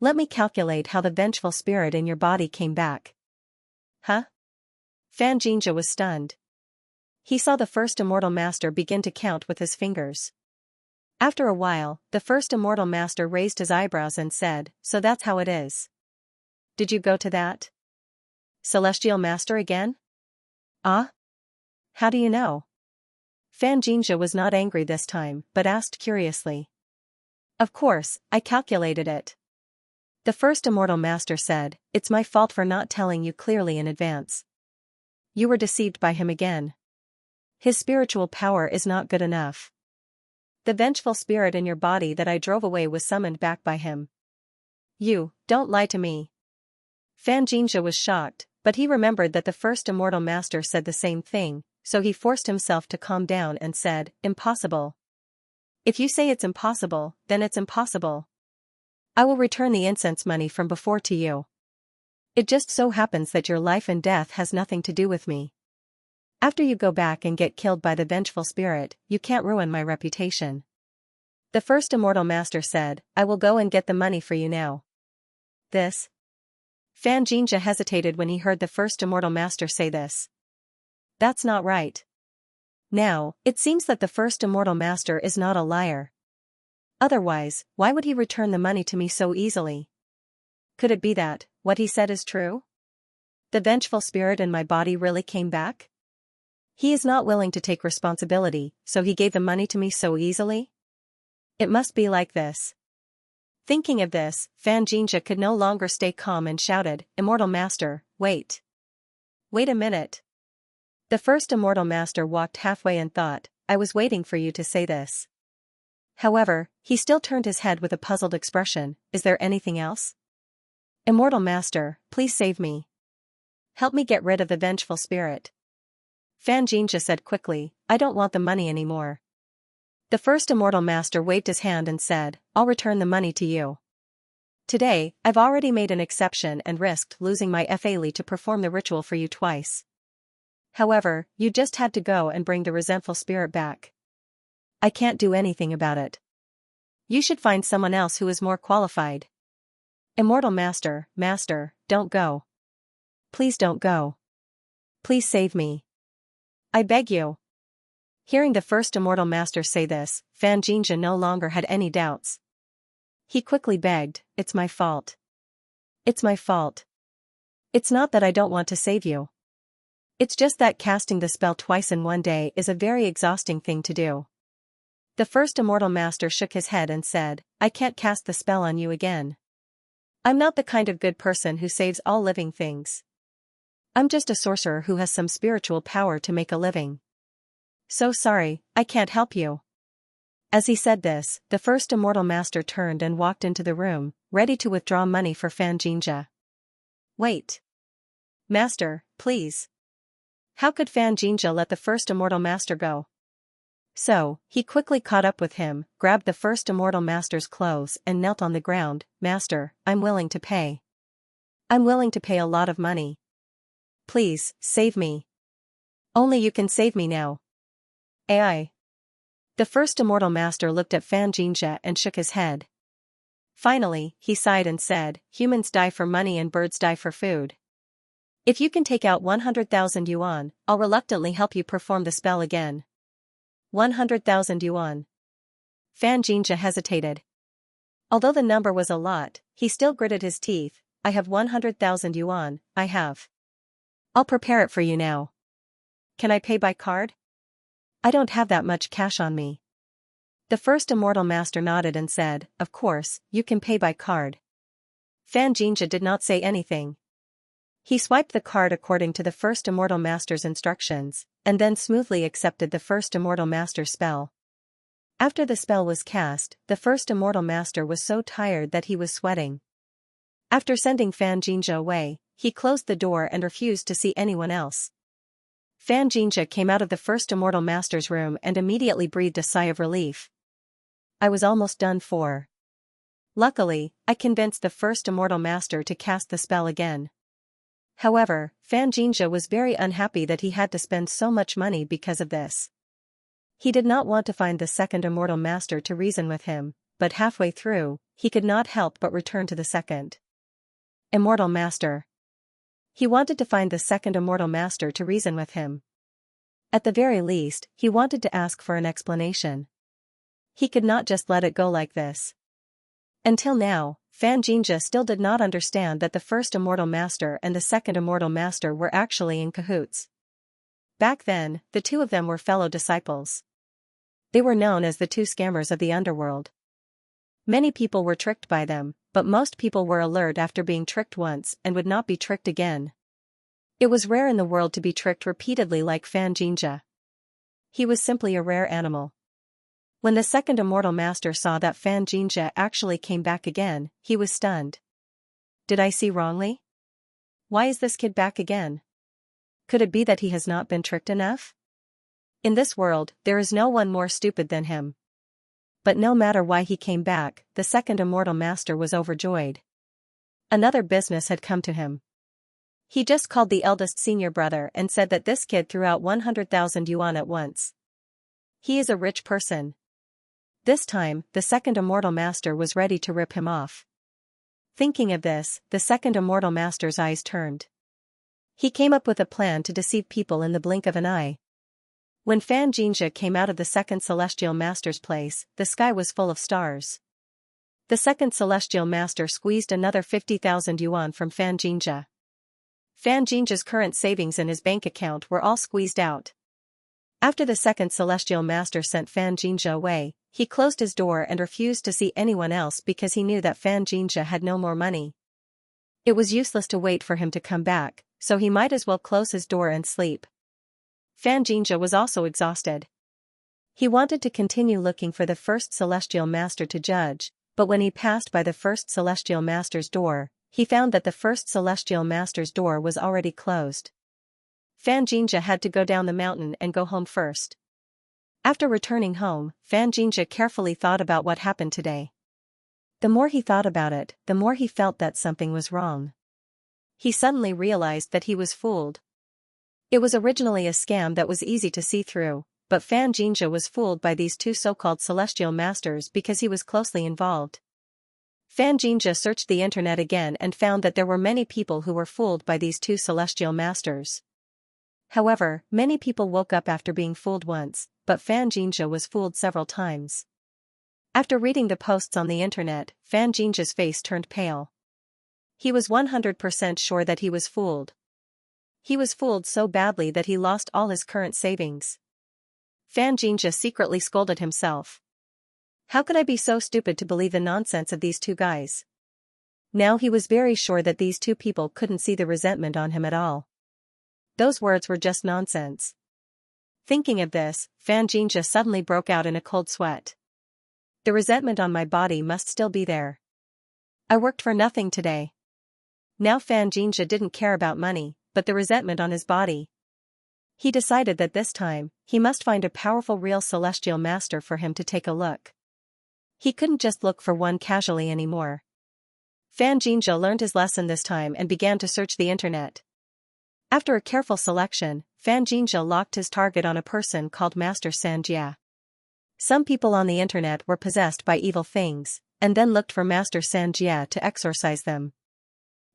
Let me calculate how the vengeful spirit in your body came back. Huh? Xianxia was stunned. He saw the first immortal master begin to count with his fingers. After a while, the first immortal master raised his eyebrows and said, so that's how it is. Did you go to that celestial master again? Ah? How do you know? Xianxia was not angry this time, but asked curiously. Of course, I calculated it. The first immortal master said, it's my fault for not telling you clearly in advance. You were deceived by him again. His spiritual power is not good enough. The vengeful spirit in your body that I drove away was summoned back by him. You, don't lie to me. Xianxia was shocked, but he remembered that the first immortal master said the same thing, so he forced himself to calm down and said, impossible. If you say it's impossible, then it's impossible. I will return the incense money from before to you. It just so happens that your life and death has nothing to do with me. After you go back and get killed by the vengeful spirit, you can't ruin my reputation. The first immortal master said, I will go and get the money for you now. This? Xianxia hesitated when he heard the first immortal master say this. That's not right. Now, it seems that the first immortal master is not a liar. Otherwise, why would he return the money to me so easily? Could it be that what he said is true? The vengeful spirit in my body really came back? He is not willing to take responsibility, so he gave the money to me so easily? It must be like this. Thinking of this, Xianxia could no longer stay calm and shouted, Immortal Master, wait. Wait a minute. The first immortal master walked halfway and thought, I was waiting for you to say this. However, he still turned his head with a puzzled expression, is there anything else? Immortal Master, please save me. Help me get rid of the vengeful spirit. Xianxia said quickly, I don't want the money anymore. The first immortal master waved his hand and said, I'll return the money to you. Today, I've already made an exception and risked losing my Fali to perform the ritual for you twice. However, you just had to go and bring the resentful spirit back. I can't do anything about it. You should find someone else who is more qualified. Immortal Master, don't go. Please don't go. Please save me. I beg you. Hearing the first immortal master say this, Xianxia no longer had any doubts. He quickly begged, it's my fault. It's my fault. It's not that I don't want to save you. It's just that casting the spell twice in one day is a very exhausting thing to do. The first immortal master shook his head and said, I can't cast the spell on you again. I'm not the kind of good person who saves all living things. I'm just a sorcerer who has some spiritual power to make a living. So sorry, I can't help you. As he said this, the first immortal master turned and walked into the room, ready to withdraw money for Xianxia. Wait. Master, please. How could Xianxia let the first immortal master go? So, he quickly caught up with him, grabbed the first immortal master's clothes and knelt on the ground, Master, I'm willing to pay. I'm willing to pay a lot of money. Please, save me. Only you can save me now. AI. The first immortal master looked at Xianxia and shook his head. Finally, he sighed and said, humans die for money and birds die for food. If you can take out 100,000 yuan, I'll reluctantly help you perform the spell again. 100,000 yuan. Xianxia hesitated. Although the number was a lot, he still gritted his teeth. I have 100,000 yuan, I have. I'll prepare it for you now. Can I pay by card? I don't have that much cash on me. The first immortal master nodded and said, of course, you can pay by card. Xianxia did not say anything. He swiped the card according to the first immortal master's instructions, and then smoothly accepted the first immortal master's spell. After the spell was cast, the first immortal master was so tired that he was sweating. After sending Xianxia away, he closed the door and refused to see anyone else. Xianxia came out of the first immortal master's room and immediately breathed a sigh of relief. I was almost done for. Luckily, I convinced the first immortal master to cast the spell again. However, Fan Xianxia was very unhappy that he had to spend so much money because of this. He did not want to find the second immortal master to reason with him, but halfway through, he could not help but return to the second immortal master. He wanted to find the second immortal master to reason with him. At the very least, he wanted to ask for an explanation. He could not just let it go like this. Until now, Fan Xianxia still did not understand that the first immortal master and the second immortal master were actually in cahoots. Back then, the two of them were fellow disciples. They were known as the two scammers of the underworld. Many people were tricked by them, but most people were alert after being tricked once and would not be tricked again. It was rare in the world to be tricked repeatedly like Fan Xianxia. He was simply a rare animal. When the second immortal master saw that Fan Xianxia actually came back again, he was stunned. Did I see wrongly? Why is this kid back again? Could it be that he has not been tricked enough? In this world, there is no one more stupid than him. But no matter why he came back, the second immortal master was overjoyed. Another business had come to him. He just called the eldest senior brother and said that this kid threw out 100,000 yuan at once. He is a rich person. This time, the second immortal master was ready to rip him off. Thinking of this, the second immortal master's eyes turned. He came up with a plan to deceive people in the blink of an eye. When Fan Xianxia came out of the second celestial master's place, the sky was full of stars. The second celestial master squeezed another 50,000 yuan from Fan Xianxia. Fan Xianxia's current savings in his bank account were all squeezed out. After the second celestial master sent Fan Xianxia away, he closed his door and refused to see anyone else because he knew that Fan Xianxia had no more money. It was useless to wait for him to come back, so he might as well close his door and sleep. Fan Xianxia was also exhausted. He wanted to continue looking for the first celestial master to judge, but when he passed by the first celestial master's door, he found that the first celestial master's door was already closed. Fan Xianxia had to go down the mountain and go home first. After returning home, Fan Xianxia carefully thought about what happened today. The more he thought about it, the more he felt that something was wrong. He suddenly realized that he was fooled. It was originally a scam that was easy to see through, but Fan Xianxia was fooled by these two so-called celestial masters because he was closely involved. Fan Xianxia searched the internet again and found that there were many people who were fooled by these two celestial masters. However, many people woke up after being fooled once, but Fan Xianxia was fooled several times. After reading the posts on the internet, Fan Xianxia's face turned pale. He was 100% sure that he was fooled. He was fooled so badly that he lost all his current savings. Fan Xianxia secretly scolded himself. How could I be so stupid to believe the nonsense of these two guys? Now he was very sure that these two people couldn't see the resentment on him at all. Those words were just nonsense. Thinking of this, Fan Xianxia suddenly broke out in a cold sweat. The resentment on my body must still be there. I worked for nothing today. Now Fan Xianxia didn't care about money, but the resentment on his body. He decided that this time, he must find a powerful real celestial master for him to take a look. He couldn't just look for one casually anymore. Fan Xianxia learned his lesson this time and began to search the internet. After a careful selection, Fan Xianxia locked his target on a person called Master Xianxia. Some people on the internet were possessed by evil things, and then looked for Master Xianxia to exorcise them.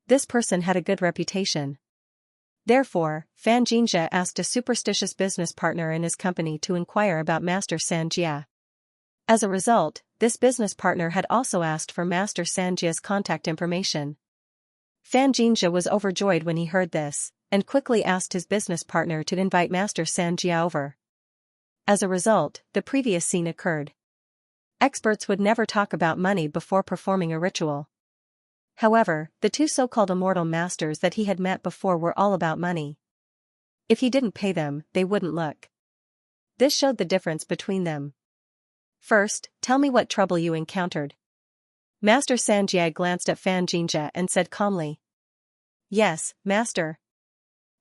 This person had a good reputation. Therefore, Fan Xianxia asked a superstitious business partner in his company to inquire about Master Xianxia. As a result, this business partner had also asked for Master Xianxia's contact information. Fan Xianxia was overjoyed when he heard this, and quickly asked his business partner to invite Master Xianxia over. As a result, the previous scene occurred. Experts would never talk about money before performing a ritual. However, the two so-called immortal masters that he had met before were all about money. If he didn't pay them, they wouldn't look. This showed the difference between them. First, tell me what trouble you encountered. Master Xianxia glanced at Fan Xianxia and said calmly. Yes, Master.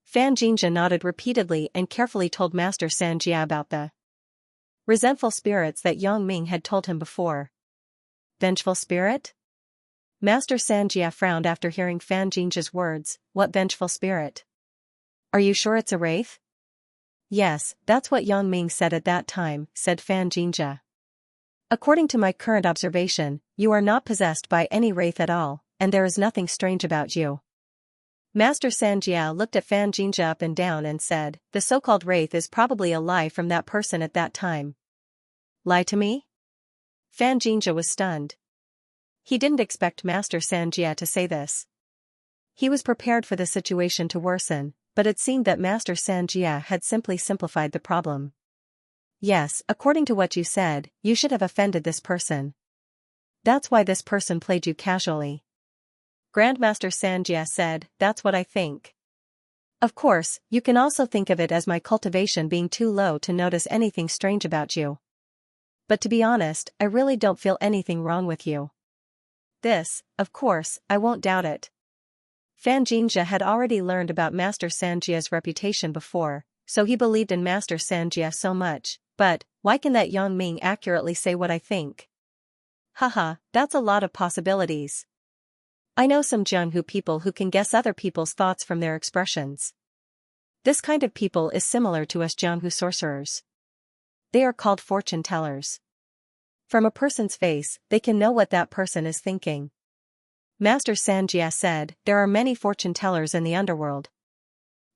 Fan Xianxia nodded repeatedly and carefully told Master Xianxia about the resentful spirits that Yang Ming had told him before. Vengeful spirit? Master Xianxia frowned after hearing Fan Jinja's words. What vengeful spirit? Are you sure it's a wraith? Yes, that's what Yang Ming said at that time, said Fan Jinja. According to my current observation, you are not possessed by any wraith at all, and there is nothing strange about you. Master Xianxia looked at Fan Jinja up and down and said, the so-called wraith is probably a lie from that person at that time. Lie to me? Fan Jinja was stunned. He didn't expect Master Xianxia to say this. He was prepared for the situation to worsen, but it seemed that Master Xianxia had simply simplified the problem. Yes, according to what you said, you should have offended this person. That's why this person played you casually. Grandmaster Xianxia said, that's what I think. Of course, you can also think of it as my cultivation being too low to notice anything strange about you. But to be honest, I really don't feel anything wrong with you. This, of course, I won't doubt it. Fan Jinja had already learned about Master Xianxia's reputation before, so he believed in Master Xianxia so much, but, why can that Yang Ming accurately say what I think? Haha, that's a lot of possibilities. I know some Jianghu people who can guess other people's thoughts from their expressions. This kind of people is similar to us Jianghu sorcerers. They are called fortune tellers. From a person's face, they can know what that person is thinking. Master Xianxia said, there are many fortune tellers in the underworld.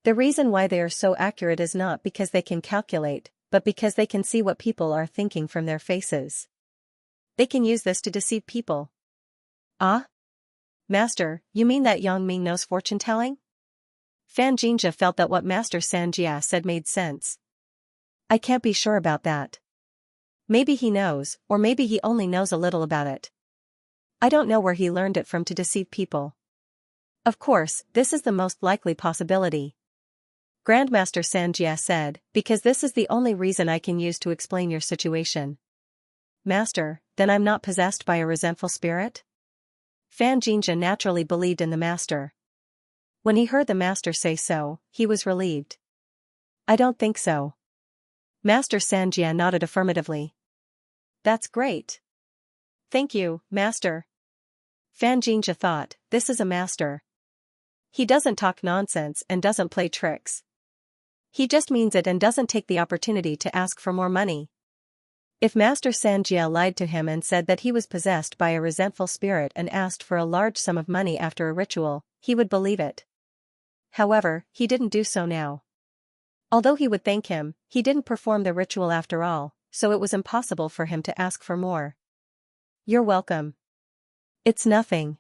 The reason why they are so accurate is not because they can calculate, but because they can see what people are thinking from their faces. They can use this to deceive people. Ah? Master, you mean that Yang Ming knows fortune telling? Fan Jinja felt that what Master Xianxia said made sense. I can't be sure about that. Maybe he knows, or maybe he only knows a little about it. I don't know where he learned it from to deceive people. Of course, this is the most likely possibility. Grandmaster Xianxia said, because this is the only reason I can use to explain your situation. Master, then I'm not possessed by a resentful spirit? Fan Jinja naturally believed in the master. When he heard the master say so, he was relieved. I don't think so. Master Xianxia nodded affirmatively. That's great. Thank you, master. Fan Jinja thought, this is a master. He doesn't talk nonsense and doesn't play tricks. He just means it and doesn't take the opportunity to ask for more money. If Master Xianxia lied to him and said that he was possessed by a resentful spirit and asked for a large sum of money after a ritual, he would believe it. However, he didn't do so now. Although he would thank him, he didn't perform the ritual after all, so it was impossible for him to ask for more. You're welcome. It's nothing.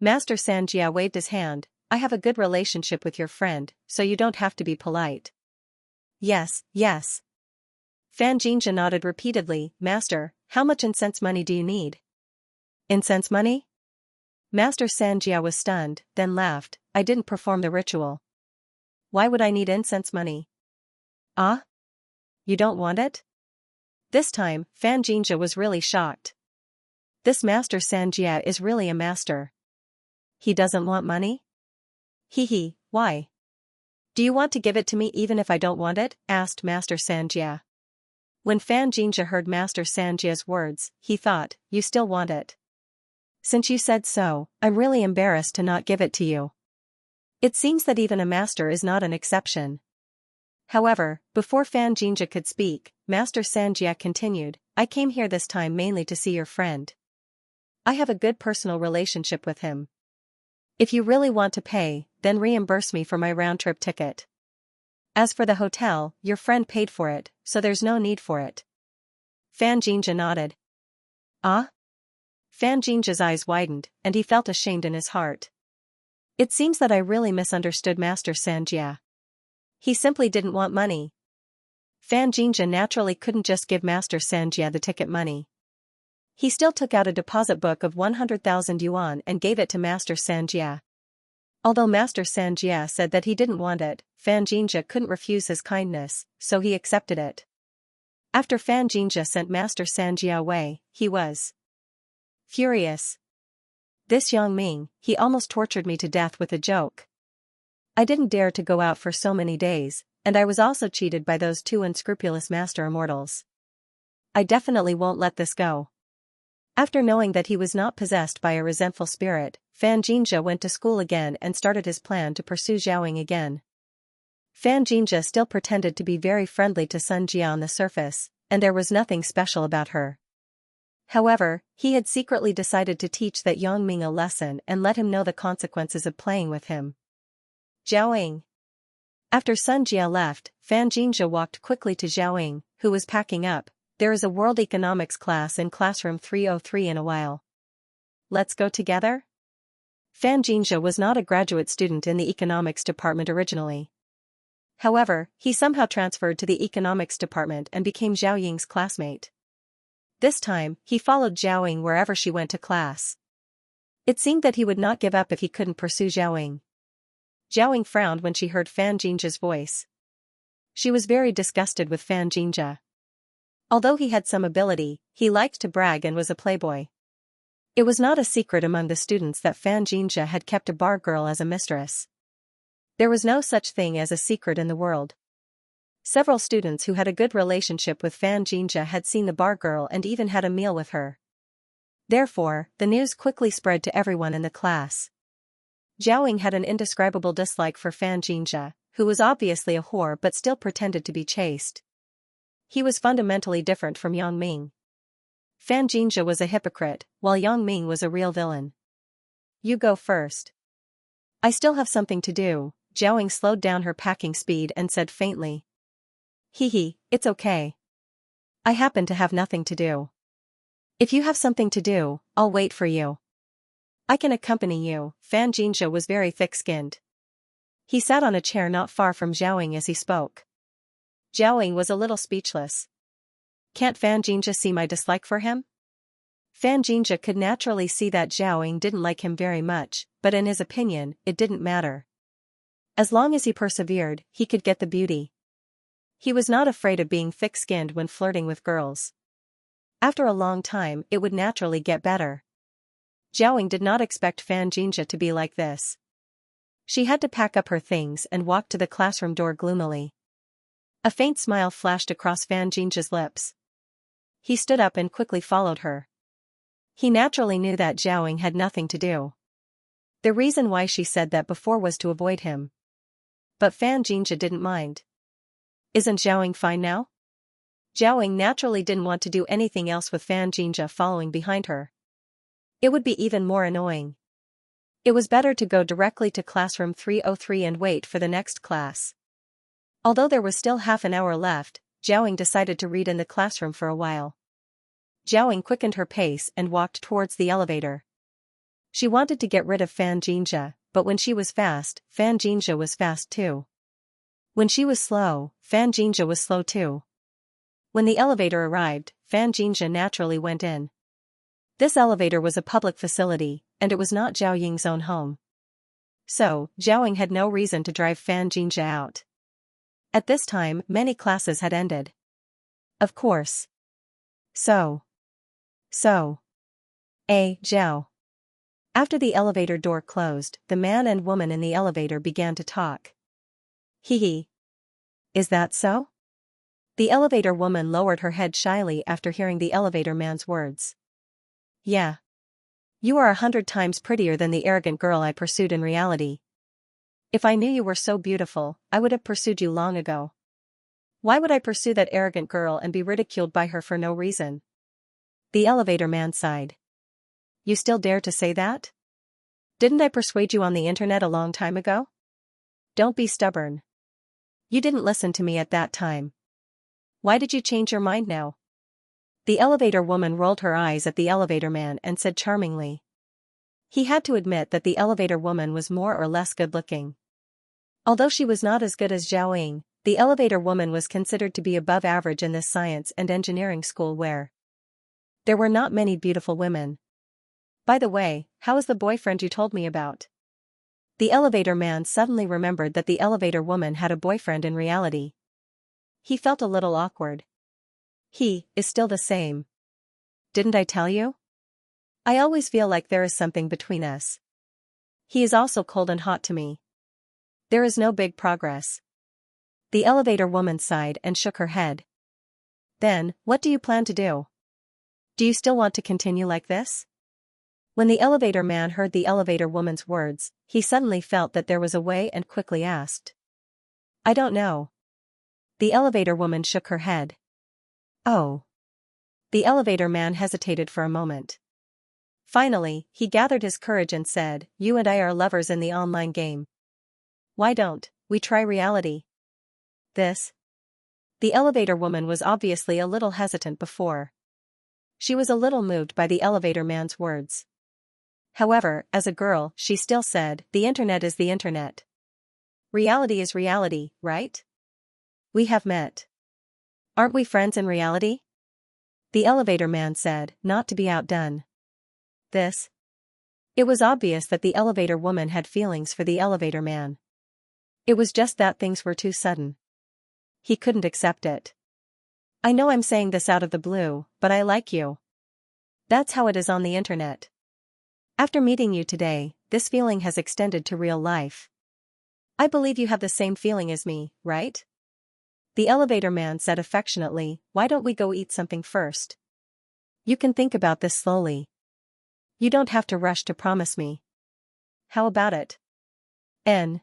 Master Xianxia waved his hand. I have a good relationship with your friend, so you don't have to be polite. Yes, yes. Fan Jinja nodded repeatedly. Master, how much incense money do you need? Incense money? Master Xianxia was stunned, then laughed. I didn't perform the ritual. Why would I need incense money? Ah? You don't want it? This time, Fan Jinja was really shocked. This Master Xianxia is really a master. He doesn't want money? Hee, why? Do you want to give it to me even if I don't want it? Asked Master Xianxia. When Fan Jinja heard Master Xianxia's words, he thought, you still want it. Since you said so, I'm really embarrassed to not give it to you. It seems that even a master is not an exception. However, before Fan Jinja could speak, Master Xianxia continued, I came here this time mainly to see your friend. I have a good personal relationship with him. If you really want to pay, then reimburse me for my round-trip ticket. As for the hotel, your friend paid for it, so there's no need for it. Fan Jinja nodded. Ah? Fan Jinja's eyes widened, and he felt ashamed in his heart. It seems that I really misunderstood Master Xianxia. He simply didn't want money. Fan Jinja naturally couldn't just give Master Xianxia the ticket money. He still took out a deposit book of 100,000 yuan and gave it to Master Xianxia. Although Master Xianxia said that he didn't want it, Fan Jinja couldn't refuse his kindness, so he accepted it. After Fan Jinja sent Master Xianxia away, he was furious. This Yang Ming, he almost tortured me to death with a joke. I didn't dare to go out for so many days, and I was also cheated by those two unscrupulous master immortals. I definitely won't let this go. After knowing that he was not possessed by a resentful spirit, Fan Jinja went to school again and started his plan to pursue Xiaoying again. Fan Jinja still pretended to be very friendly to Sun Jia on the surface, and there was nothing special about her. However, he had secretly decided to teach that Yongming a lesson and let him know the consequences of playing with him. Xiaoying. After Sun Jia left, Fan Jinja walked quickly to Xiaoying, who was packing up. There is a world economics class in classroom 303 in a while. Let's go together? Fan Jinja was not a graduate student in the economics department originally. However, he somehow transferred to the economics department and became Zhao Ying's classmate. This time, he followed Xiaoying wherever she went to class. It seemed that he would not give up if he couldn't pursue Xiaoying. Xiaoying frowned when she heard Fan Jinja's voice. She was very disgusted with Fan Jinja. Although he had some ability, he liked to brag and was a playboy. It was not a secret among the students that Fan Jinja had kept a bar girl as a mistress. There was no such thing as a secret in the world. Several students who had a good relationship with Fan Jinja had seen the bar girl and even had a meal with her. Therefore, the news quickly spread to everyone in the class. Xiaoying had an indescribable dislike for Fan Jinja, who was obviously a whore but still pretended to be chaste. He was fundamentally different from Yongming. Fan Jinja was a hypocrite, while Yongming was a real villain. You go first. I still have something to do. Xiaoying slowed down her packing speed and said faintly. Hee, it's okay. I happen to have nothing to do. If you have something to do, I'll wait for you. I can accompany you. Fan Jinja was very thick-skinned. He sat on a chair not far from Xiaoying as he spoke. Xiaoying was a little speechless. Can't Fan Jinja see my dislike for him? Fan Jinja could naturally see that Xiaoying didn't like him very much, but in his opinion, it didn't matter. As long as he persevered, he could get the beauty. He was not afraid of being thick-skinned when flirting with girls. After a long time, it would naturally get better. Xiaoying did not expect Fan Jinja to be like this. She had to pack up her things and walk to the classroom door gloomily. A faint smile flashed across Fan Jinja's lips. He stood up and quickly followed her. He naturally knew that Xiaoying had nothing to do. The reason why she said that before was to avoid him. But Fan Jinja didn't mind. Isn't Xiaoying fine now? Xiaoying naturally didn't want to do anything else with Fan Jinja following behind her. It would be even more annoying. It was better to go directly to classroom 303 and wait for the next class. Although there was still half an hour left, Xiaoying decided to read in the classroom for a while. Xiaoying quickened her pace and walked towards the elevator. She wanted to get rid of Fan Jinja, but when she was fast, Fan Jinja was fast too. When she was slow, Fan Jinja was slow too. When the elevator arrived, Fan Jinja naturally went in. This elevator was a public facility, and it was not Zhao Ying's own home. So, Xiaoying had no reason to drive Fan Jinja out. At this time, many classes had ended. Of course. So. Zhao. After the elevator door closed, the man and woman in the elevator began to talk. Hee. Is that so? The elevator woman lowered her head shyly after hearing the elevator man's words. Yeah. You are 100 times prettier than the arrogant girl I pursued in reality. If I knew you were so beautiful, I would have pursued you long ago. Why would I pursue that arrogant girl and be ridiculed by her for no reason? The elevator man sighed. You still dare to say that? Didn't I persuade you on the internet a long time ago? Don't be stubborn. You didn't listen to me at that time. Why did you change your mind now? The elevator woman rolled her eyes at the elevator man and said charmingly. He had to admit that the elevator woman was more or less good-looking. Although she was not as good as Xiaoying, the elevator woman was considered to be above average in this science and engineering school where there were not many beautiful women. By the way, how is the boyfriend you told me about? The elevator man suddenly remembered that the elevator woman had a boyfriend in reality. He felt a little awkward. He is still the same. Didn't I tell you? I always feel like there is something between us. He is also cold and hot to me. There is no big progress. The elevator woman sighed and shook her head. Then, what do you plan to do? Do you still want to continue like this? When the elevator man heard the elevator woman's words, he suddenly felt that there was a way and quickly asked. I don't know. The elevator woman shook her head. Oh. The elevator man hesitated for a moment. Finally, he gathered his courage and said, You and I are lovers in the online game. Why don't we try reality? This? The elevator woman was obviously a little hesitant before. She was a little moved by the elevator man's words. However, as a girl, she still said, The internet is the internet. Reality is reality, right? We have met. Aren't we friends in reality? The elevator man said, not to be outdone. This? It was obvious that the elevator woman had feelings for the elevator man. It was just that things were too sudden. He couldn't accept it. I know I'm saying this out of the blue, but I like you. That's how it is on the internet. After meeting you today, this feeling has extended to real life. I believe you have the same feeling as me, right? The elevator man said affectionately, Why don't we go eat something first? You can think about this slowly. You don't have to rush to promise me. How about it? N.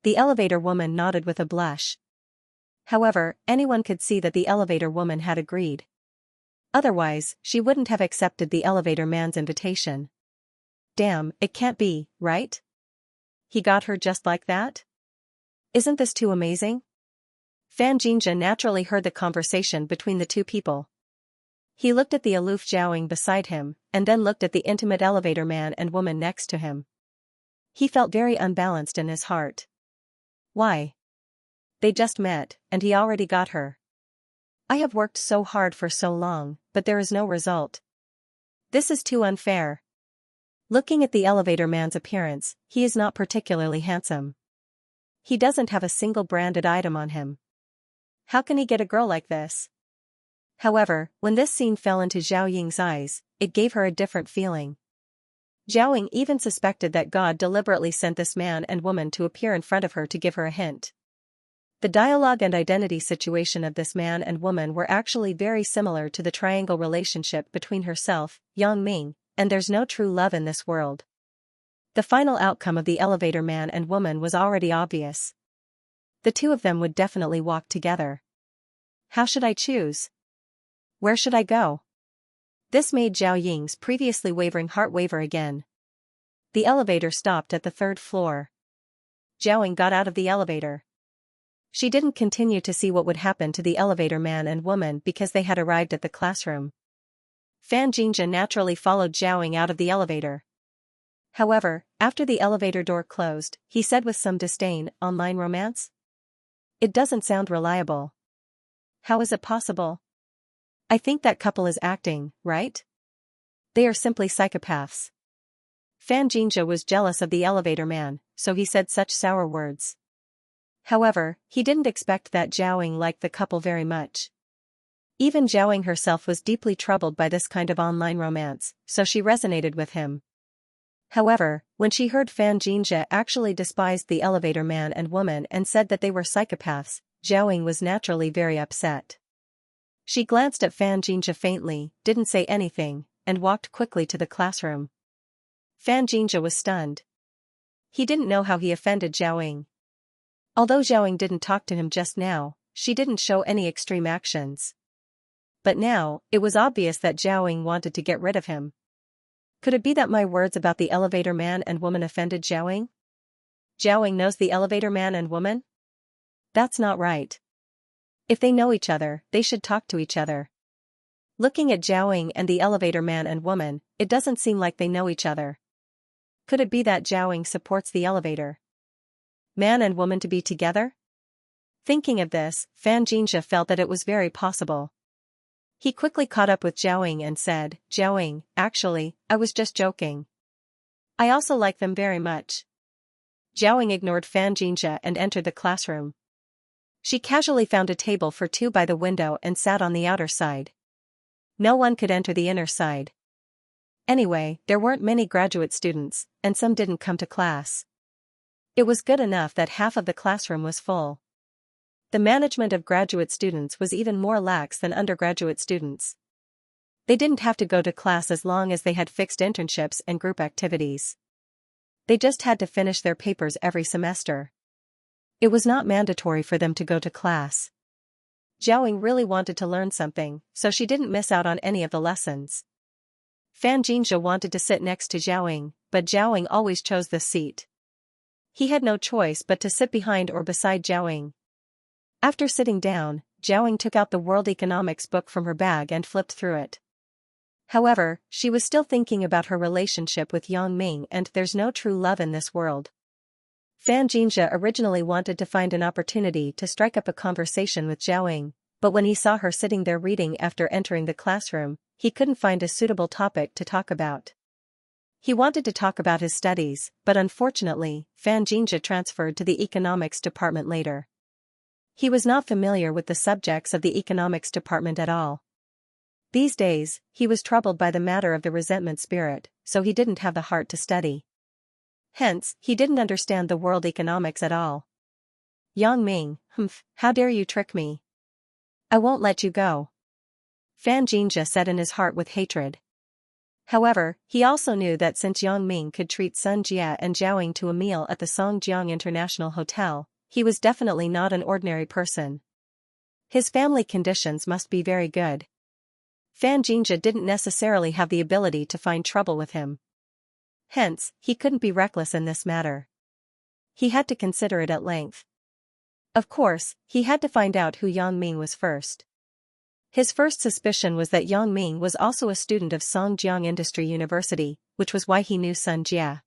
The elevator woman nodded with a blush. However, anyone could see that the elevator woman had agreed. Otherwise, she wouldn't have accepted the elevator man's invitation. Damn, it can't be, right? He got her just like that? Isn't this too amazing? Xianxia naturally heard the conversation between the two people. He looked at the aloof Zhaoying beside him, and then looked at the intimate elevator man and woman next to him. He felt very unbalanced in his heart. Why? They just met, and he already got her. I have worked so hard for so long, but there is no result. This is too unfair. Looking at the elevator man's appearance, he is not particularly handsome. He doesn't have a single branded item on him. How can he get a girl like this? However, when this scene fell into Zhao Ying's eyes, it gave her a different feeling. Zhao Ying even suspected that God deliberately sent this man and woman to appear in front of her to give her a hint. The dialogue and identity situation of this man and woman were actually very similar to the triangle relationship between herself, Yang Ming, and there's no true love in this world. The final outcome of the elevator man and woman was already obvious. The two of them would definitely walk together. How should I choose? Where should I go? This made Zhao Ying's previously wavering heart waver again. The elevator stopped at the 3rd floor. Zhao Ying got out of the elevator. She didn't continue to see what would happen to the elevator man and woman because they had arrived at the classroom. Xianxia naturally followed Zhao Ying out of the elevator. However, after the elevator door closed, he said with some disdain, Online romance? It doesn't sound reliable. How is it possible? I think that couple is acting, right? They are simply psychopaths. Xianxia was jealous of the elevator man, so he said such sour words. However, he didn't expect that Zhao Ying liked the couple very much. Even Zhao Ying herself was deeply troubled by this kind of online romance, so she resonated with him. However, when she heard Xianxia actually despised the elevator man and woman and said that they were psychopaths, Zhao Ying was naturally very upset. She glanced at Xianxia faintly, didn't say anything, and walked quickly to the classroom. Xianxia was stunned. He didn't know how he offended Zhao Ying. Although Zhao Ying didn't talk to him just now, she didn't show any extreme actions. But now, it was obvious that Zhao Ying wanted to get rid of him. Could it be that my words about the elevator man and woman offended Zhao Ying? Zhao Ying knows the elevator man and woman? That's not right. If they know each other, they should talk to each other. Looking at Zhao Ying and the elevator man and woman, it doesn't seem like they know each other. Could it be that Zhao Ying supports the elevator man and woman to be together? Thinking of this, Xianxia felt that it was very possible. He quickly caught up with Zhao Ying and said, Zhao Ying, actually, I was just joking. I also like them very much. Zhao Ying ignored Xianxia and entered the classroom. She casually found a table for two by the window and sat on the outer side. No one could enter the inner side. Anyway, there weren't many graduate students, and some didn't come to class. It was good enough that half of the classroom was full. The management of graduate students was even more lax than undergraduate students. They didn't have to go to class as long as they had fixed internships and group activities. They just had to finish their papers every semester. It was not mandatory for them to go to class. Xiaoying really wanted to learn something, so she didn't miss out on any of the lessons. Xianxia wanted to sit next to Xiaoying, but Xiaoying always chose this seat. He had no choice but to sit behind or beside Xiaoying. After sitting down, Xiaoying took out the World Economics book from her bag and flipped through it. However, she was still thinking about her relationship with Yang Ming, and there's no true love in this world. Xianxia originally wanted to find an opportunity to strike up a conversation with Xiaoying, but when he saw her sitting there reading after entering the classroom, he couldn't find a suitable topic to talk about. He wanted to talk about his studies, but unfortunately, Xianxia transferred to the economics department later. He was not familiar with the subjects of the economics department at all. These days, he was troubled by the matter of the resentment spirit, so he didn't have the heart to study. Hence, he didn't understand the world economics at all. Yang Ming, how dare you trick me? I won't let you go. Xianxia said in his heart with hatred. However, he also knew that since Yang Ming could treat Sun Jia and Xiaoying to a meal at the Songjiang International Hotel, he was definitely not an ordinary person. His family conditions must be very good. Xianxia didn't necessarily have the ability to find trouble with him. Hence, he couldn't be reckless in this matter. He had to consider it at length. Of course, he had to find out who Yang Ming was first. His first suspicion was that Yang Ming was also a student of Songjiang Industry University, which was why he knew Sun Jia.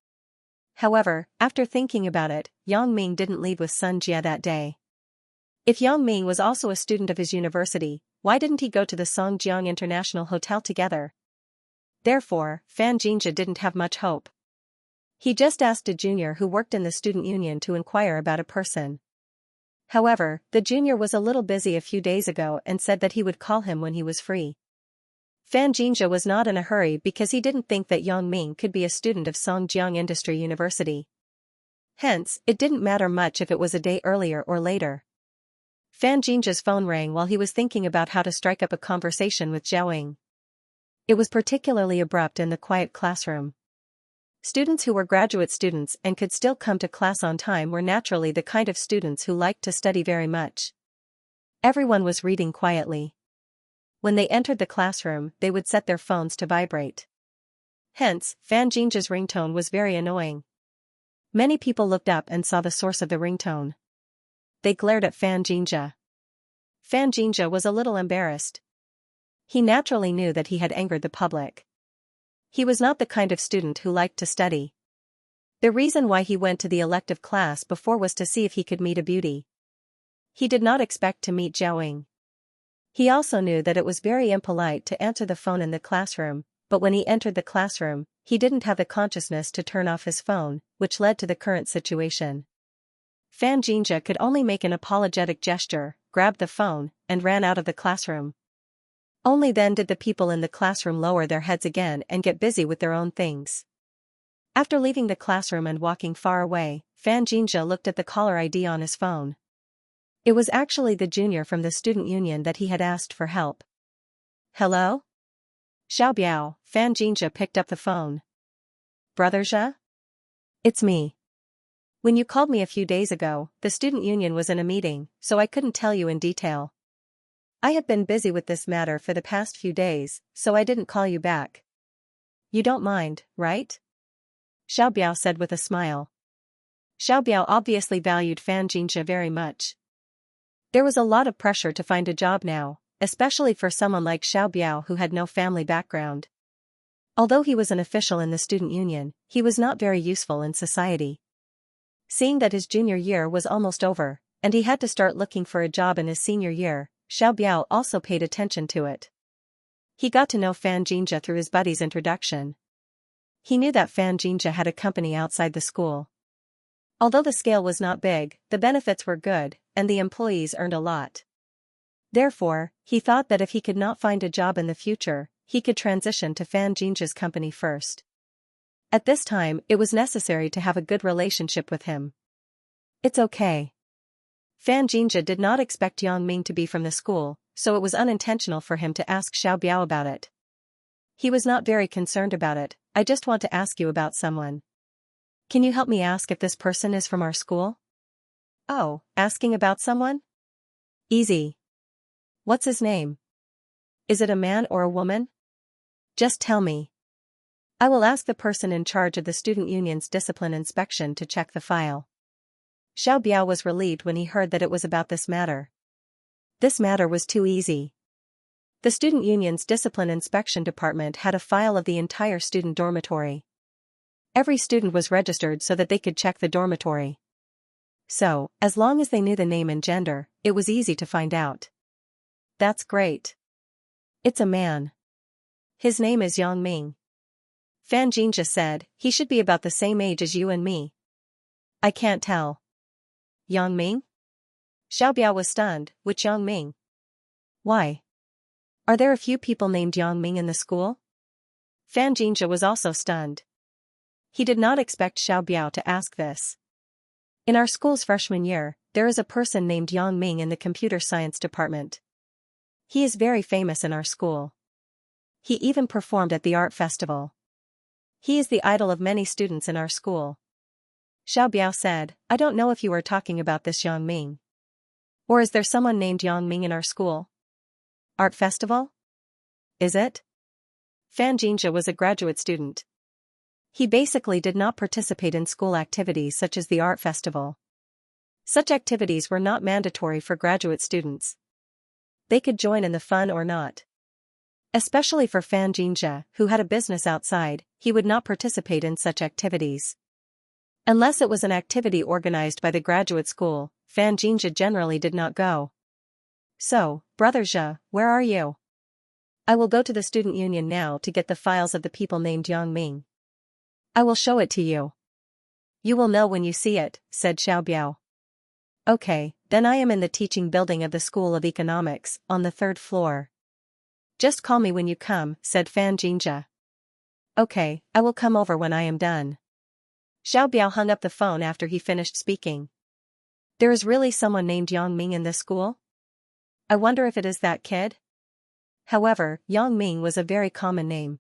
However, after thinking about it, Yang Ming didn't leave with Sun Jia that day. If Yang Ming was also a student of his university, why didn't he go to the Songjiang International Hotel together? Therefore, Xianxia didn't have much hope. He just asked a junior who worked in the student union to inquire about a person. However, the junior was a little busy a few days ago and said that he would call him when he was free. Xianxia was not in a hurry because he didn't think that Yang Ming could be a student of Songjiang Industry University. Hence, it didn't matter much if it was a day earlier or later. Xianxia's phone rang while he was thinking about how to strike up a conversation with Xiaoying. It was particularly abrupt in the quiet classroom. Students who were graduate students and could still come to class on time were naturally the kind of students who liked to study very much. Everyone was reading quietly. When they entered the classroom, they would set their phones to vibrate. Hence, Xianxia's ringtone was very annoying. Many people looked up and saw the source of the ringtone. They glared at Xianxia. Xianxia was a little embarrassed. He naturally knew that he had angered the public. He was not the kind of student who liked to study. The reason why he went to the elective class before was to see if he could meet a beauty. He did not expect to meet Xiaoying. He also knew that it was very impolite to answer the phone in the classroom, but when he entered the classroom, he didn't have the consciousness to turn off his phone, which led to the current situation. Xianxia could only make an apologetic gesture, grabbed the phone, and ran out of the classroom. Only then did the people in the classroom lower their heads again and get busy with their own things. After leaving the classroom and walking far away, Xianxia looked at the caller ID on his phone. It was actually the junior from the student union that he had asked for help. Hello? Xiaobiao, Xianxia picked up the phone. Brother Xia? It's me. When you called me a few days ago, the student union was in a meeting, so I couldn't tell you in detail. I have been busy with this matter for the past few days, so I didn't call you back. You don't mind, right? Xiaobiao said with a smile. Xiaobiao obviously valued Xianxia very much. There was a lot of pressure to find a job now, especially for someone like Xiaobiao who had no family background. Although he was an official in the student union, he was not very useful in society. Seeing that his junior year was almost over, and he had to start looking for a job in his senior year, Xiaobiao also paid attention to it. He got to know Xianxia through his buddy's introduction. He knew that Xianxia had a company outside the school. Although the scale was not big, the benefits were good, and the employees earned a lot. Therefore, he thought that if he could not find a job in the future, he could transition to Xianxia's company first. At this time, it was necessary to have a good relationship with him. It's okay. Xianxia did not expect Yang Ming to be from the school, so it was unintentional for him to ask Xiaobiao about it. He was not very concerned about it. I just want to ask you about someone. Can you help me ask if this person is from our school? Oh, asking about someone? Easy. What's his name? Is it a man or a woman? Just tell me. I will ask the person in charge of the student union's discipline inspection to check the file. Xiao Biao was relieved when he heard that it was about this matter. This matter was too easy. The student union's discipline inspection department had a file of the entire student dormitory. Every student was registered so that they could check the dormitory. So, as long as they knew the name and gender, it was easy to find out. That's great. It's a man. His name is Yang Ming. Fan Xianxia said, he should be about the same age as you and me. I can't tell. Yang Ming? Xiao Biao was stunned. Which Yang Ming? Why? Are there a few people named Yang Ming in the school? Fan Xianxia was also stunned. He did not expect Xiao Biao to ask this. In our school's freshman year, there is a person named Yang Ming in the computer science department. He is very famous in our school. He even performed at the art festival. He is the idol of many students in our school. Xiao Biao said, I don't know if you are talking about this Yang Ming. Or is there someone named Yang Ming in our school? Art festival? Is it? Fan Xianxia was a graduate student. He basically did not participate in school activities such as the art festival. Such activities were not mandatory for graduate students. They could join in the fun or not. Especially for Fan Xianxia, who had a business outside, he would not participate in such activities. Unless it was an activity organized by the graduate school, Fan Xianxia generally did not go. So, Brother Xia, where are you? I will go to the student union now to get the files of the people named Yang Ming. I will show it to you. You will know when you see it, said Xiao Biao. Okay, then I am in the teaching building of the School of Economics, on the 3rd floor. Just call me when you come, said Fan Xianxia. Okay, I will come over when I am done. Xiao Biao hung up the phone after he finished speaking. There is really someone named Yang Ming in this school? I wonder if it is that kid? However, Yang Ming was a very common name.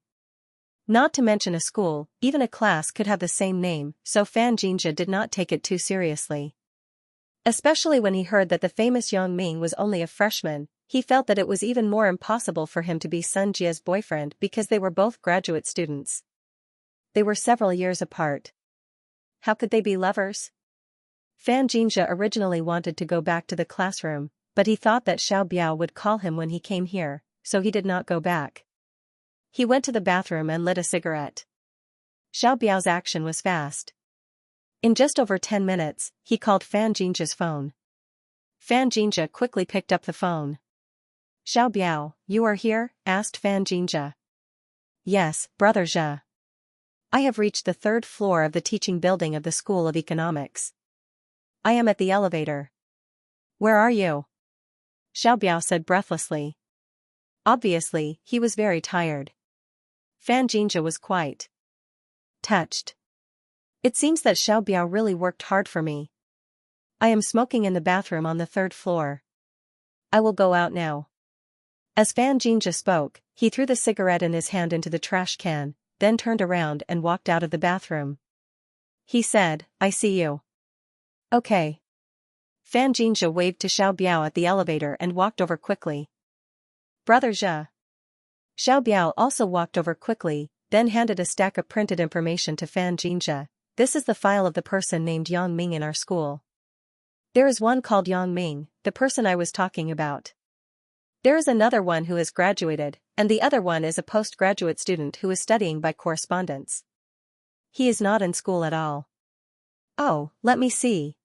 Not to mention a school, even a class could have the same name, so Fan Xianxia did not take it too seriously. Especially when he heard that the famous Yang Ming was only a freshman, he felt that it was even more impossible for him to be Sun Jia's boyfriend because they were both graduate students. They were several years apart. How could they be lovers? Fan Xianxia originally wanted to go back to the classroom, but he thought that Xiao Biao would call him when he came here, so he did not go back. He went to the bathroom and lit a cigarette. Xiao Biao's action was fast. In just over 10 minutes, he called Fan Xianxia's phone. Fan Xianxia quickly picked up the phone. Xiao Biao, you are here? Asked Fan Xianxia. Yes, Brother Xia. I have reached the 3rd floor of the teaching building of the School of Economics. I am at the elevator. Where are you? Xiao Biao said breathlessly. Obviously, he was very tired. Fan Xianxia was quite touched. It seems that Xiao Biao really worked hard for me. I am smoking in the bathroom on the 3rd floor. I will go out now. As Fan Xianxia spoke, he threw the cigarette in his hand into the trash can, then turned around and walked out of the bathroom. He said, I see you. Okay. Fan Xianxia waved to Xiao Biao at the elevator and walked over quickly. Brother Xia. Xiao Biao also walked over quickly, then handed a stack of printed information to Fan Xianxia. This is the file of the person named Yang Ming in our school. There is one called Yang Ming, the person I was talking about. There is another one who has graduated, and the other one is a postgraduate student who is studying by correspondence. He is not in school at all. Oh, let me see.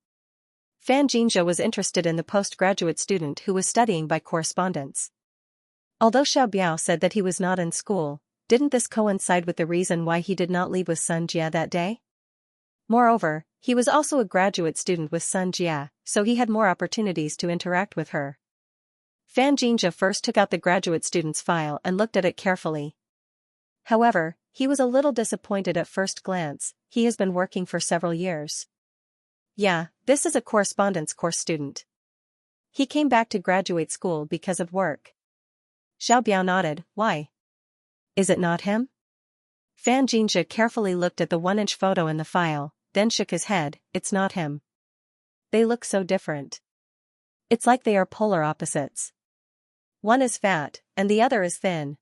Fan Xianxia was interested in the postgraduate student who was studying by correspondence. Although Xiao Biao said that he was not in school, didn't this coincide with the reason why he did not leave with Sun Jia that day? Moreover, he was also a graduate student with Sun Jia, so he had more opportunities to interact with her. Fan Xianxia first took out the graduate student's file and looked at it carefully. However, he was a little disappointed at first glance. He has been working for several years. Yeah, this is a correspondence course student. He came back to graduate school because of work. Xiao Biao nodded. Why? Is it not him? Fan Xianxia carefully looked at the 1-inch photo in the file, then shook his head. It's not him. They look so different. It's like they are polar opposites. One is fat, and the other is thin.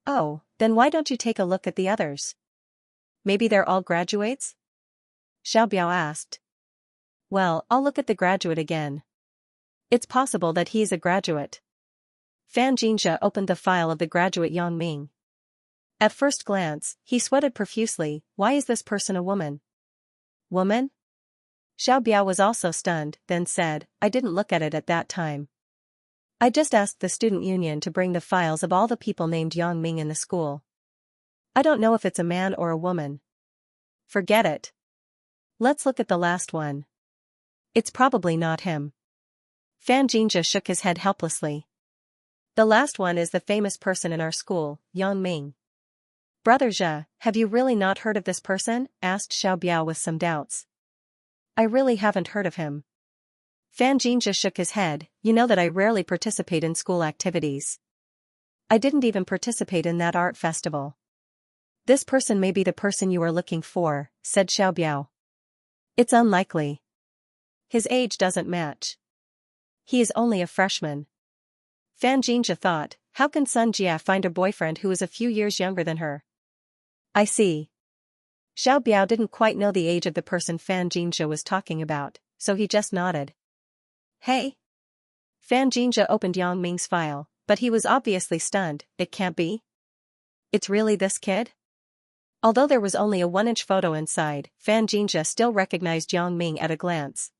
Oh, then why don't you take a look at the others? Maybe they're all graduates? Xiao Biao asked. Well, I'll look at the graduate again. It's possible that he's a graduate. Fan Xianxia opened the file of the graduate Yang Ming. At first glance, he sweated profusely. Why is this person a woman? Woman? Xiao Biao was also stunned, then said, I didn't look at it at that time. I just asked the student union to bring the files of all the people named Yang Ming in the school. I don't know if it's a man or a woman. Forget it. Let's look at the last one. It's probably not him. Fan Xianxia shook his head helplessly. The last one is the famous person in our school, Yang Ming. Brother Zhe, have you really not heard of this person? Asked Xiao Biao with some doubts. I really haven't heard of him. Fan Xianxia shook his head. You know that I rarely participate in school activities. I didn't even participate in that art festival. This person may be the person you are looking for, said Xiao Biao. It's unlikely. His age doesn't match. He is only a freshman. Fan Xianxia thought, how can Sun Jia find a boyfriend who is a few years younger than her? I see. Xiao Biao didn't quite know the age of the person Fan Xianxia was talking about, so he just nodded. Hey? Fan Xianxia opened Yang Ming's file, but he was obviously stunned. It can't be. It's really this kid? Although there was only a 1-inch photo inside, Fan Xianxia still recognized Yang Ming at a glance.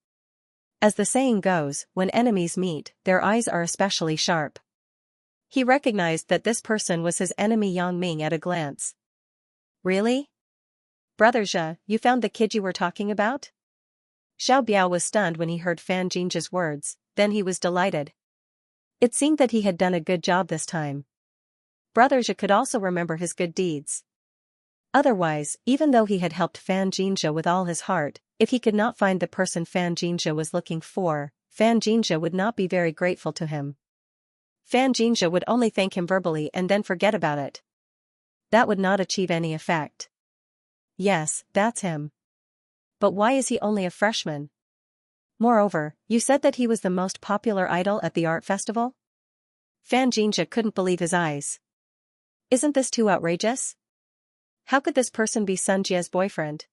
As the saying goes, when enemies meet, their eyes are especially sharp. He recognized that this person was his enemy Yang Ming at a glance. Really? Brother Zhe, you found the kid you were talking about? Xiao Biao was stunned when he heard Fan Xianxia's words, then he was delighted. It seemed that he had done a good job this time. Brother Zhe could also remember his good deeds. Otherwise, even though he had helped Fan Xianxia with all his heart, if he could not find the person Fan Xianxia was looking for, Fan Xianxia would not be very grateful to him. Fan Xianxia would only thank him verbally and then forget about it. That would not achieve any effect. Yes, that's him. But why is he only a freshman? Moreover, you said that he was the most popular idol at the art festival? Fan Xianxia couldn't believe his eyes. Isn't this too outrageous? How could this person be Sun Jia's boyfriend?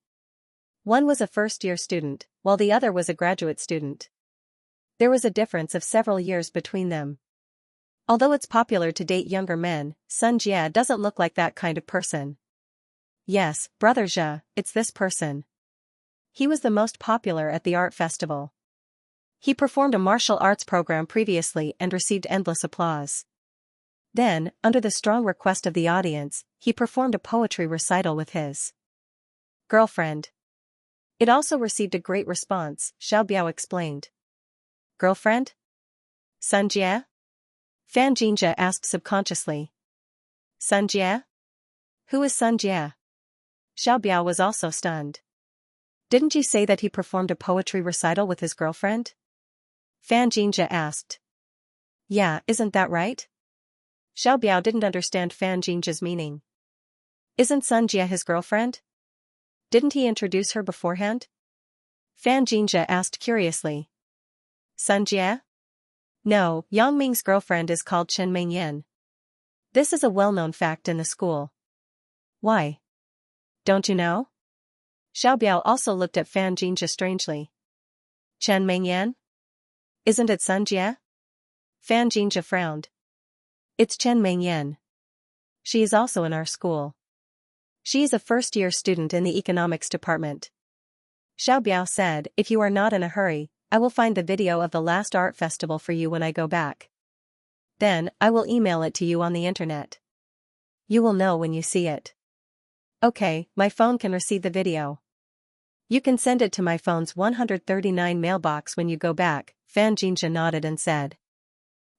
One was a first-year student, while the other was a graduate student. There was a difference of several years between them. Although it's popular to date younger men, Sun Jia doesn't look like that kind of person. Yes, Brother Zhe, it's this person. He was the most popular at the art festival. He performed a martial arts program previously and received endless applause. Then, under the strong request of the audience, he performed a poetry recital with his girlfriend. It also received a great response, Xiao Biao explained. Girlfriend? Sun Jia? Fan Xianxia asked subconsciously. Sun Jia? Who is Sun Jia? Xiao Biao was also stunned. Didn't you say that he performed a poetry recital with his girlfriend? Fan Xianxia asked. Yeah, isn't that right? Xiao Biao didn't understand Fan Xianxia's meaning. Isn't Sun Jia his girlfriend? Didn't he introduce her beforehand? Fan Xianxia asked curiously. Sun Jia? No, Yang Ming's girlfriend is called Chen Mengyan. This is a well-known fact in the school. Why? Don't you know? Xiao Biao also looked at Fan Xianxia strangely. Chen Mengyan? Isn't it Sun Jia? Fan Xianxia frowned. It's Chen Mengyan. She is also in our school. She is a first-year student in the economics department. Xiao Biao said, if you are not in a hurry, I will find the video of the last art festival for you when I go back. Then, I will email it to you on the internet. You will know when you see it. Okay, my phone can receive the video. You can send it to my phone's 139 mailbox when you go back, Fan Xianxia nodded and said.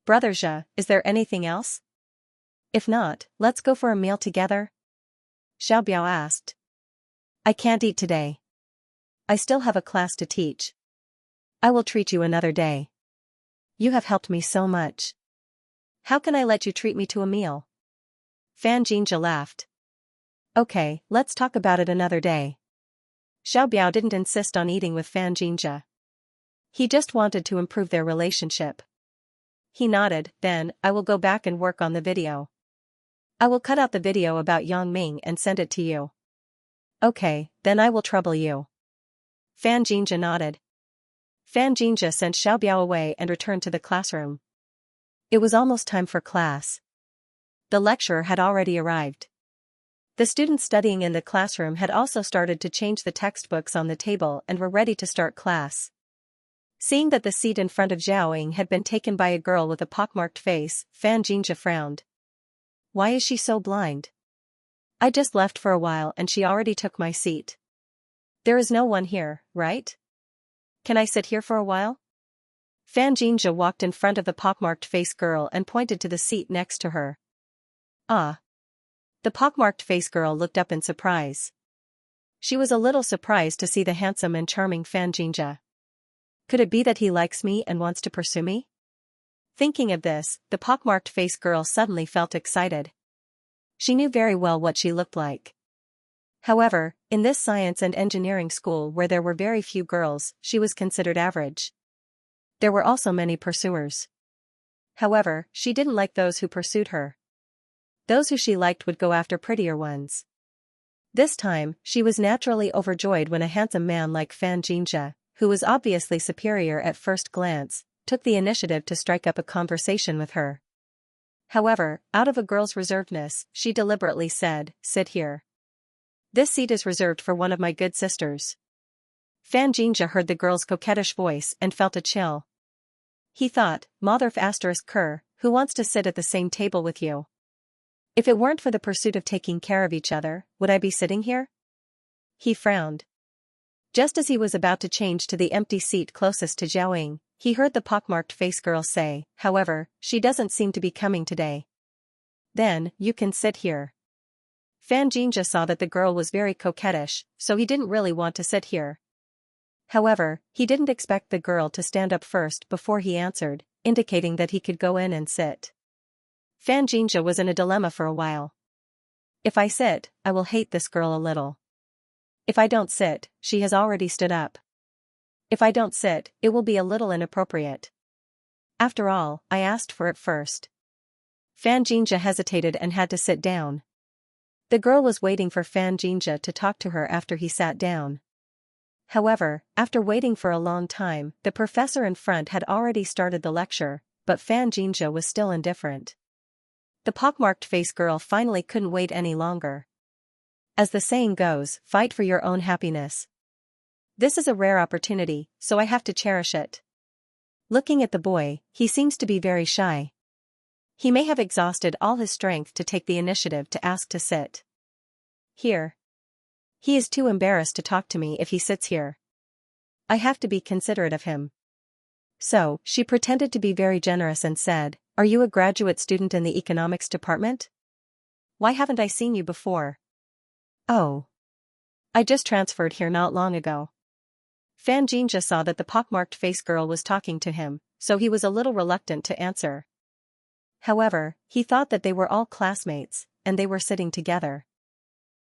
Brother Zhe, is there anything else? If not, let's go for a meal together? Xiao Biao asked. I can't eat today. I still have a class to teach. I will treat you another day. You have helped me so much. How can I let you treat me to a meal? Fan Jinja laughed. Okay, let's talk about it another day. Xiao Biao didn't insist on eating with Fan Jinja. He just wanted to improve their relationship. He nodded, then, I will go back and work on the video. I will cut out the video about Yang Ming and send it to you. Okay, then I will trouble you. Fan Jinja nodded. Fan Jinja sent Xiao Biao away and returned to the classroom. It was almost time for class. The lecturer had already arrived. The students studying in the classroom had also started to change the textbooks on the table and were ready to start class. Seeing that the seat in front of Zhaoying had been taken by a girl with a pockmarked face, Fan Jinja frowned. Why is she so blind? I just left for a while and she already took my seat. There is no one here, right? Can I sit here for a while? Fan Jinja walked in front of the pockmarked face girl and pointed to the seat next to her. Ah. The pockmarked face girl looked up in surprise. She was a little surprised to see the handsome and charming Fan Jinja. Could it be that he likes me and wants to pursue me? Thinking of this, the pockmarked face girl suddenly felt excited. She knew very well what she looked like. However, in this science and engineering school where there were very few girls, she was considered average. There were also many pursuers. However, she didn't like those who pursued her. Those who she liked would go after prettier ones. This time, she was naturally overjoyed when a handsome man like Fan Jinja, who was obviously superior at first glance, took the initiative to strike up a conversation with her. However, out of a girl's reservedness, she deliberately said, "Sit here. This seat is reserved for one of my good sisters." Fan Jinja heard the girl's coquettish voice and felt a chill. He thought, Motherf asterisk Kerr, who wants to sit at the same table with you? If it weren't for the pursuit of taking care of each other, would I be sitting here? He frowned. Just as he was about to change to the empty seat closest to Zhaoying, he heard the pockmarked face girl say, however, she doesn't seem to be coming today. Then, you can sit here. Fan Jinja saw that the girl was very coquettish, so he didn't really want to sit here. However, he didn't expect the girl to stand up first before he answered, indicating that he could go in and sit. Fan Jinja was in a dilemma for a while. If I sit, I will hate this girl a little. If I don't sit, she has already stood up. If I don't sit, it will be a little inappropriate. After all, I asked for it first. Fan Jinja hesitated and had to sit down. The girl was waiting for Fan Jinja to talk to her after he sat down. However, after waiting for a long time, the professor in front had already started the lecture, but Fan Jinja was still indifferent. The pockmarked face girl finally couldn't wait any longer. As the saying goes, fight for your own happiness. This is a rare opportunity, so I have to cherish it. Looking at the boy, he seems to be very shy. He may have exhausted all his strength to take the initiative to ask to sit here. He is too embarrassed to talk to me if he sits here. I have to be considerate of him. So, she pretended to be very generous and said, "Are you a graduate student in the economics department? Why haven't I seen you before?" "Oh. I just transferred here not long ago." Fan Jinja saw that the pockmarked face girl was talking to him, so he was a little reluctant to answer. However, he thought that they were all classmates, and they were sitting together.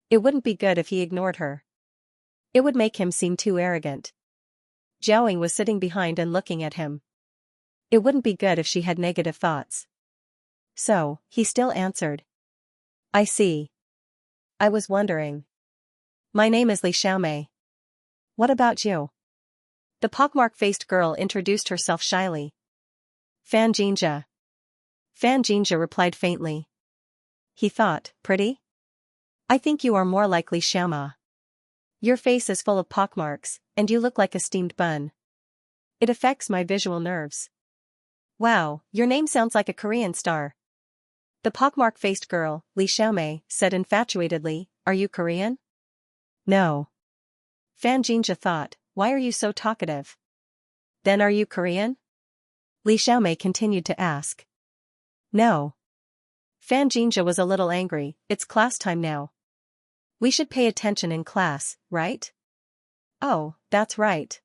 It wouldn't be good if he ignored her. It would make him seem too arrogant. Zhaoying was sitting behind and looking at him. It wouldn't be good if she had negative thoughts. So, he still answered. "I see. I was wondering. My name is Li Xiaomei. What about you?" The pockmark-faced girl introduced herself shyly. "Fan Jinja." Fan Jinja replied faintly. He thought, pretty? I think you are more like Li Xiaoma. Your face is full of pockmarks, and you look like a steamed bun. It affects my visual nerves. Wow, your name sounds like a Korean star. The pockmark-faced girl, Li Xiaomei, said infatuatedly, "Are you Korean?" "No." Fan Jinja thought, why are you so talkative? Then are you Korean? Li Xiaomei continued to ask. No. Fan Jinja was a little angry. It's class time now. We should pay attention in class, right? Oh, that's right.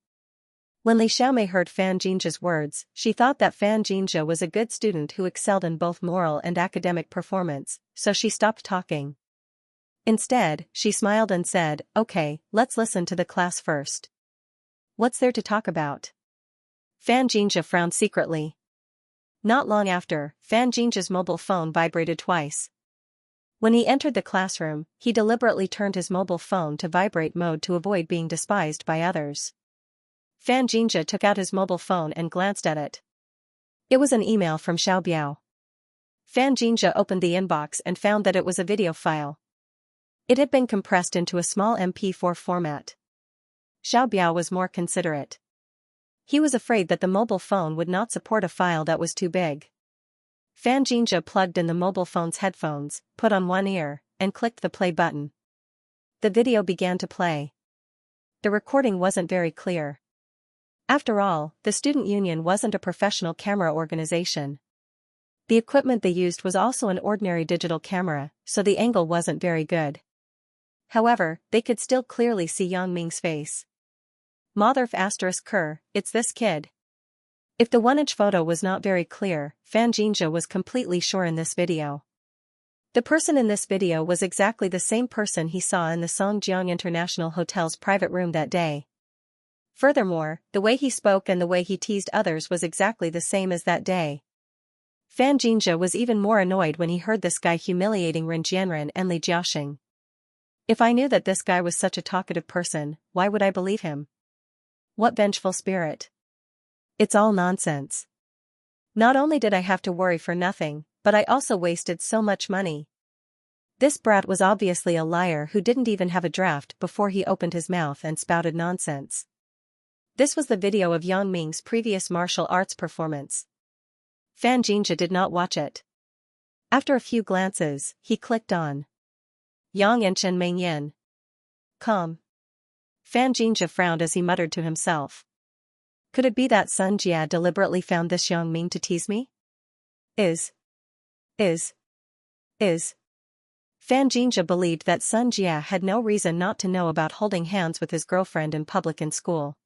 When Li Xiaomei heard Fan Jinjia's words, she thought that Fan Jinjia was a good student who excelled in both moral and academic performance, so she stopped talking. Instead, she smiled and said, "Okay, let's listen to the class first. What's there to talk about?" Fan Jinjia frowned secretly. Not long after, Fan Jinjia's mobile phone vibrated twice. When he entered the classroom, he deliberately turned his mobile phone to vibrate mode to avoid being despised by others. Fan Jinjia took out his mobile phone and glanced at it. It was an email from Xiao Biao. Fan Jinjia opened the inbox and found that it was a video file. It had been compressed into a small MP4 format. Xiao Biao was more considerate. He was afraid that the mobile phone would not support a file that was too big. Fan Jinjia plugged in the mobile phone's headphones, put on one ear, and clicked the play button. The video began to play. The recording wasn't very clear. After all, the student union wasn't a professional camera organization. The equipment they used was also an ordinary digital camera, so the angle wasn't very good. However, they could still clearly see Yang Ming's face. Motherf **Ker, it's this kid. If the 1-inch photo was not very clear, Fan Jinjia was completely sure in this video. The person in this video was exactly the same person he saw in the Songjiang International Hotel's private room that day. Furthermore, the way he spoke and the way he teased others was exactly the same as that day. Fan Jinjia was even more annoyed when he heard this guy humiliating Ren Jianren and Li Jiaxing. If I knew that this guy was such a talkative person, why would I believe him? What vengeful spirit. It's all nonsense. Not only did I have to worry for nothing, but I also wasted so much money. This brat was obviously a liar who didn't even have a draft before he opened his mouth and spouted nonsense. This was the video of Yang Ming's previous martial arts performance. Fan Jinjia did not watch it. After a few glances, he clicked on Yang and Chen Mengyan. Calm. Fan Jinjia frowned as he muttered to himself. Could it be that Sun Jia deliberately found this Yang Ming to tease me? Fan Jinjia believed that Sun Jia had no reason not to know about holding hands with his girlfriend in public in school.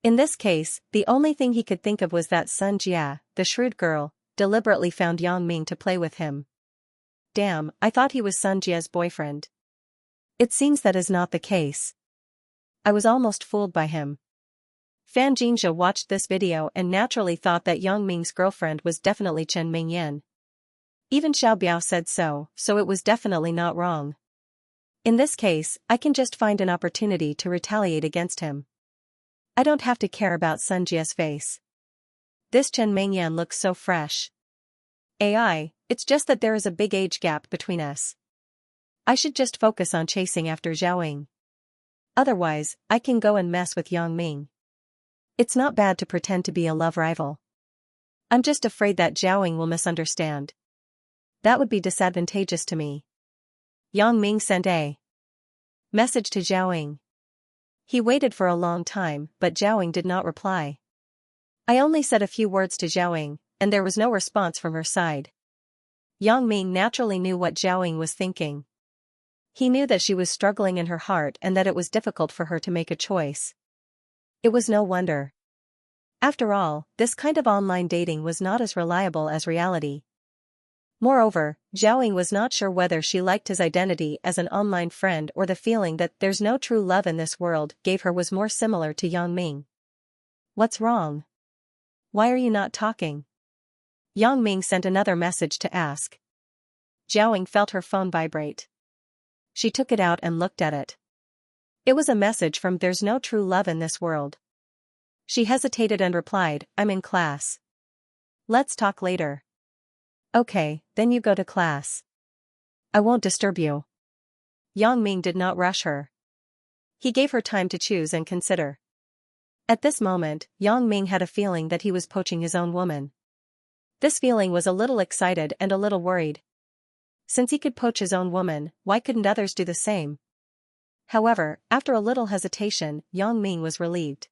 In this case, the only thing he could think of was that Sun Jia, the shrewd girl, deliberately found Yang Ming to play with him. Damn, I thought he was Sun Jia's boyfriend. It seems that is not the case. I was almost fooled by him. Fan Jinjia watched this video and naturally thought that Yang Ming's girlfriend was definitely Chen Mengyan. Even Xiao Biao said so it was definitely not wrong. In this case, I can just find an opportunity to retaliate against him. I don't have to care about Sun Jia's face. This Chen Mengyan looks so fresh. It's just that there is a big age gap between us. I should just focus on chasing after Zhaoying. Otherwise, I can go and mess with Yang Ming. It's not bad to pretend to be a love rival. I'm just afraid that Zhaoying will misunderstand. That would be disadvantageous to me. Yang Ming sent a message to Zhaoying. He waited for a long time, but Zhaoying did not reply. I only said a few words to Zhaoying, and there was no response from her side. Yang Ming naturally knew what Zhaoying was thinking. He knew that she was struggling in her heart and that it was difficult for her to make a choice. It was no wonder. After all, this kind of online dating was not as reliable as reality. Moreover, Zhaoying was not sure whether she liked his identity as an online friend or the feeling that there's no true love in this world gave her was more similar to Yang Ming. What's wrong? Why are you not talking? Yang Ming sent another message to ask. Zhaoying felt her phone vibrate. She took it out and looked at it. It was a message from There's no true love in this world. She hesitated and replied, I'm in class. Let's talk later. Okay, then you go to class. I won't disturb you. Yang Ming did not rush her. He gave her time to choose and consider. At this moment, Yang Ming had a feeling that he was poaching his own woman. This feeling was a little excited and a little worried. Since he could poach his own woman, why couldn't others do the same? However, after a little hesitation, Yang Ming was relieved.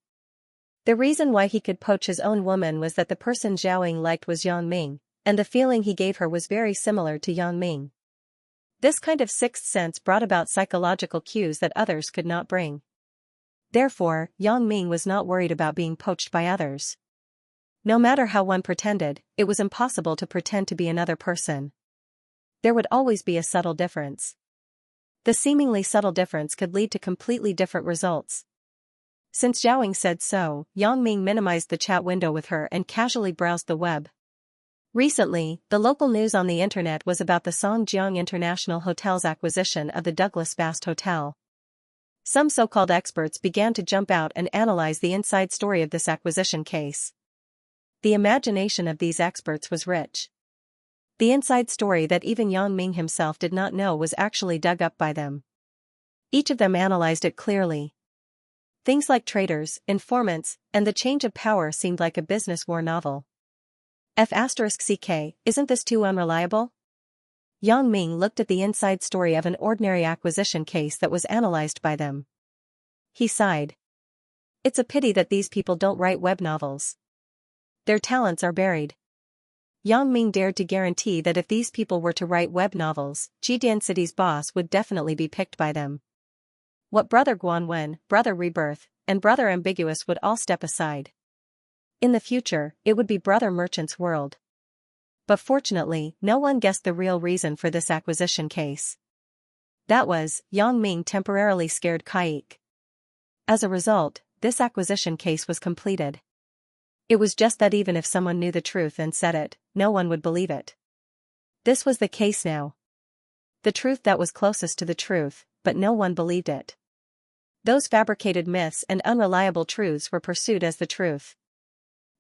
The reason why he could poach his own woman was that the person Zhaoying liked was Yang Ming, and the feeling he gave her was very similar to Yang Ming. This kind of sixth sense brought about psychological cues that others could not bring. Therefore, Yang Ming was not worried about being poached by others. No matter how one pretended, it was impossible to pretend to be another person. There would always be a subtle difference. The seemingly subtle difference could lead to completely different results. Since Zhao said so, Yang Ming minimized the chat window with her and casually browsed the web. Recently, the local news on the internet was about the Songjiang International Hotel's acquisition of the Douglas Bast Hotel. Some so-called experts began to jump out and analyze the inside story of this acquisition case. The imagination of these experts was rich. The inside story that even Yang Ming himself did not know was actually dug up by them. Each of them analyzed it clearly. Things like traitors, informants, and the change of power seemed like a business war novel. F***ck, isn't this too unreliable? Yang Ming looked at the inside story of an ordinary acquisition case that was analyzed by them. He sighed. It's a pity that these people don't write web novels. Their talents are buried. Yang Ming dared to guarantee that if these people were to write web novels, Jidian City's boss would definitely be picked by them. What Brother Guanwen, Brother Rebirth, and Brother Ambiguous would all step aside. In the future, it would be Brother Merchant's world. But fortunately, no one guessed the real reason for this acquisition case. That was, Yang Ming temporarily scared Kaik. As a result, this acquisition case was completed. It was just that even if someone knew the truth and said it, no one would believe it. This was the case now. The truth that was closest to the truth, but no one believed it. Those fabricated myths and unreliable truths were pursued as the truth.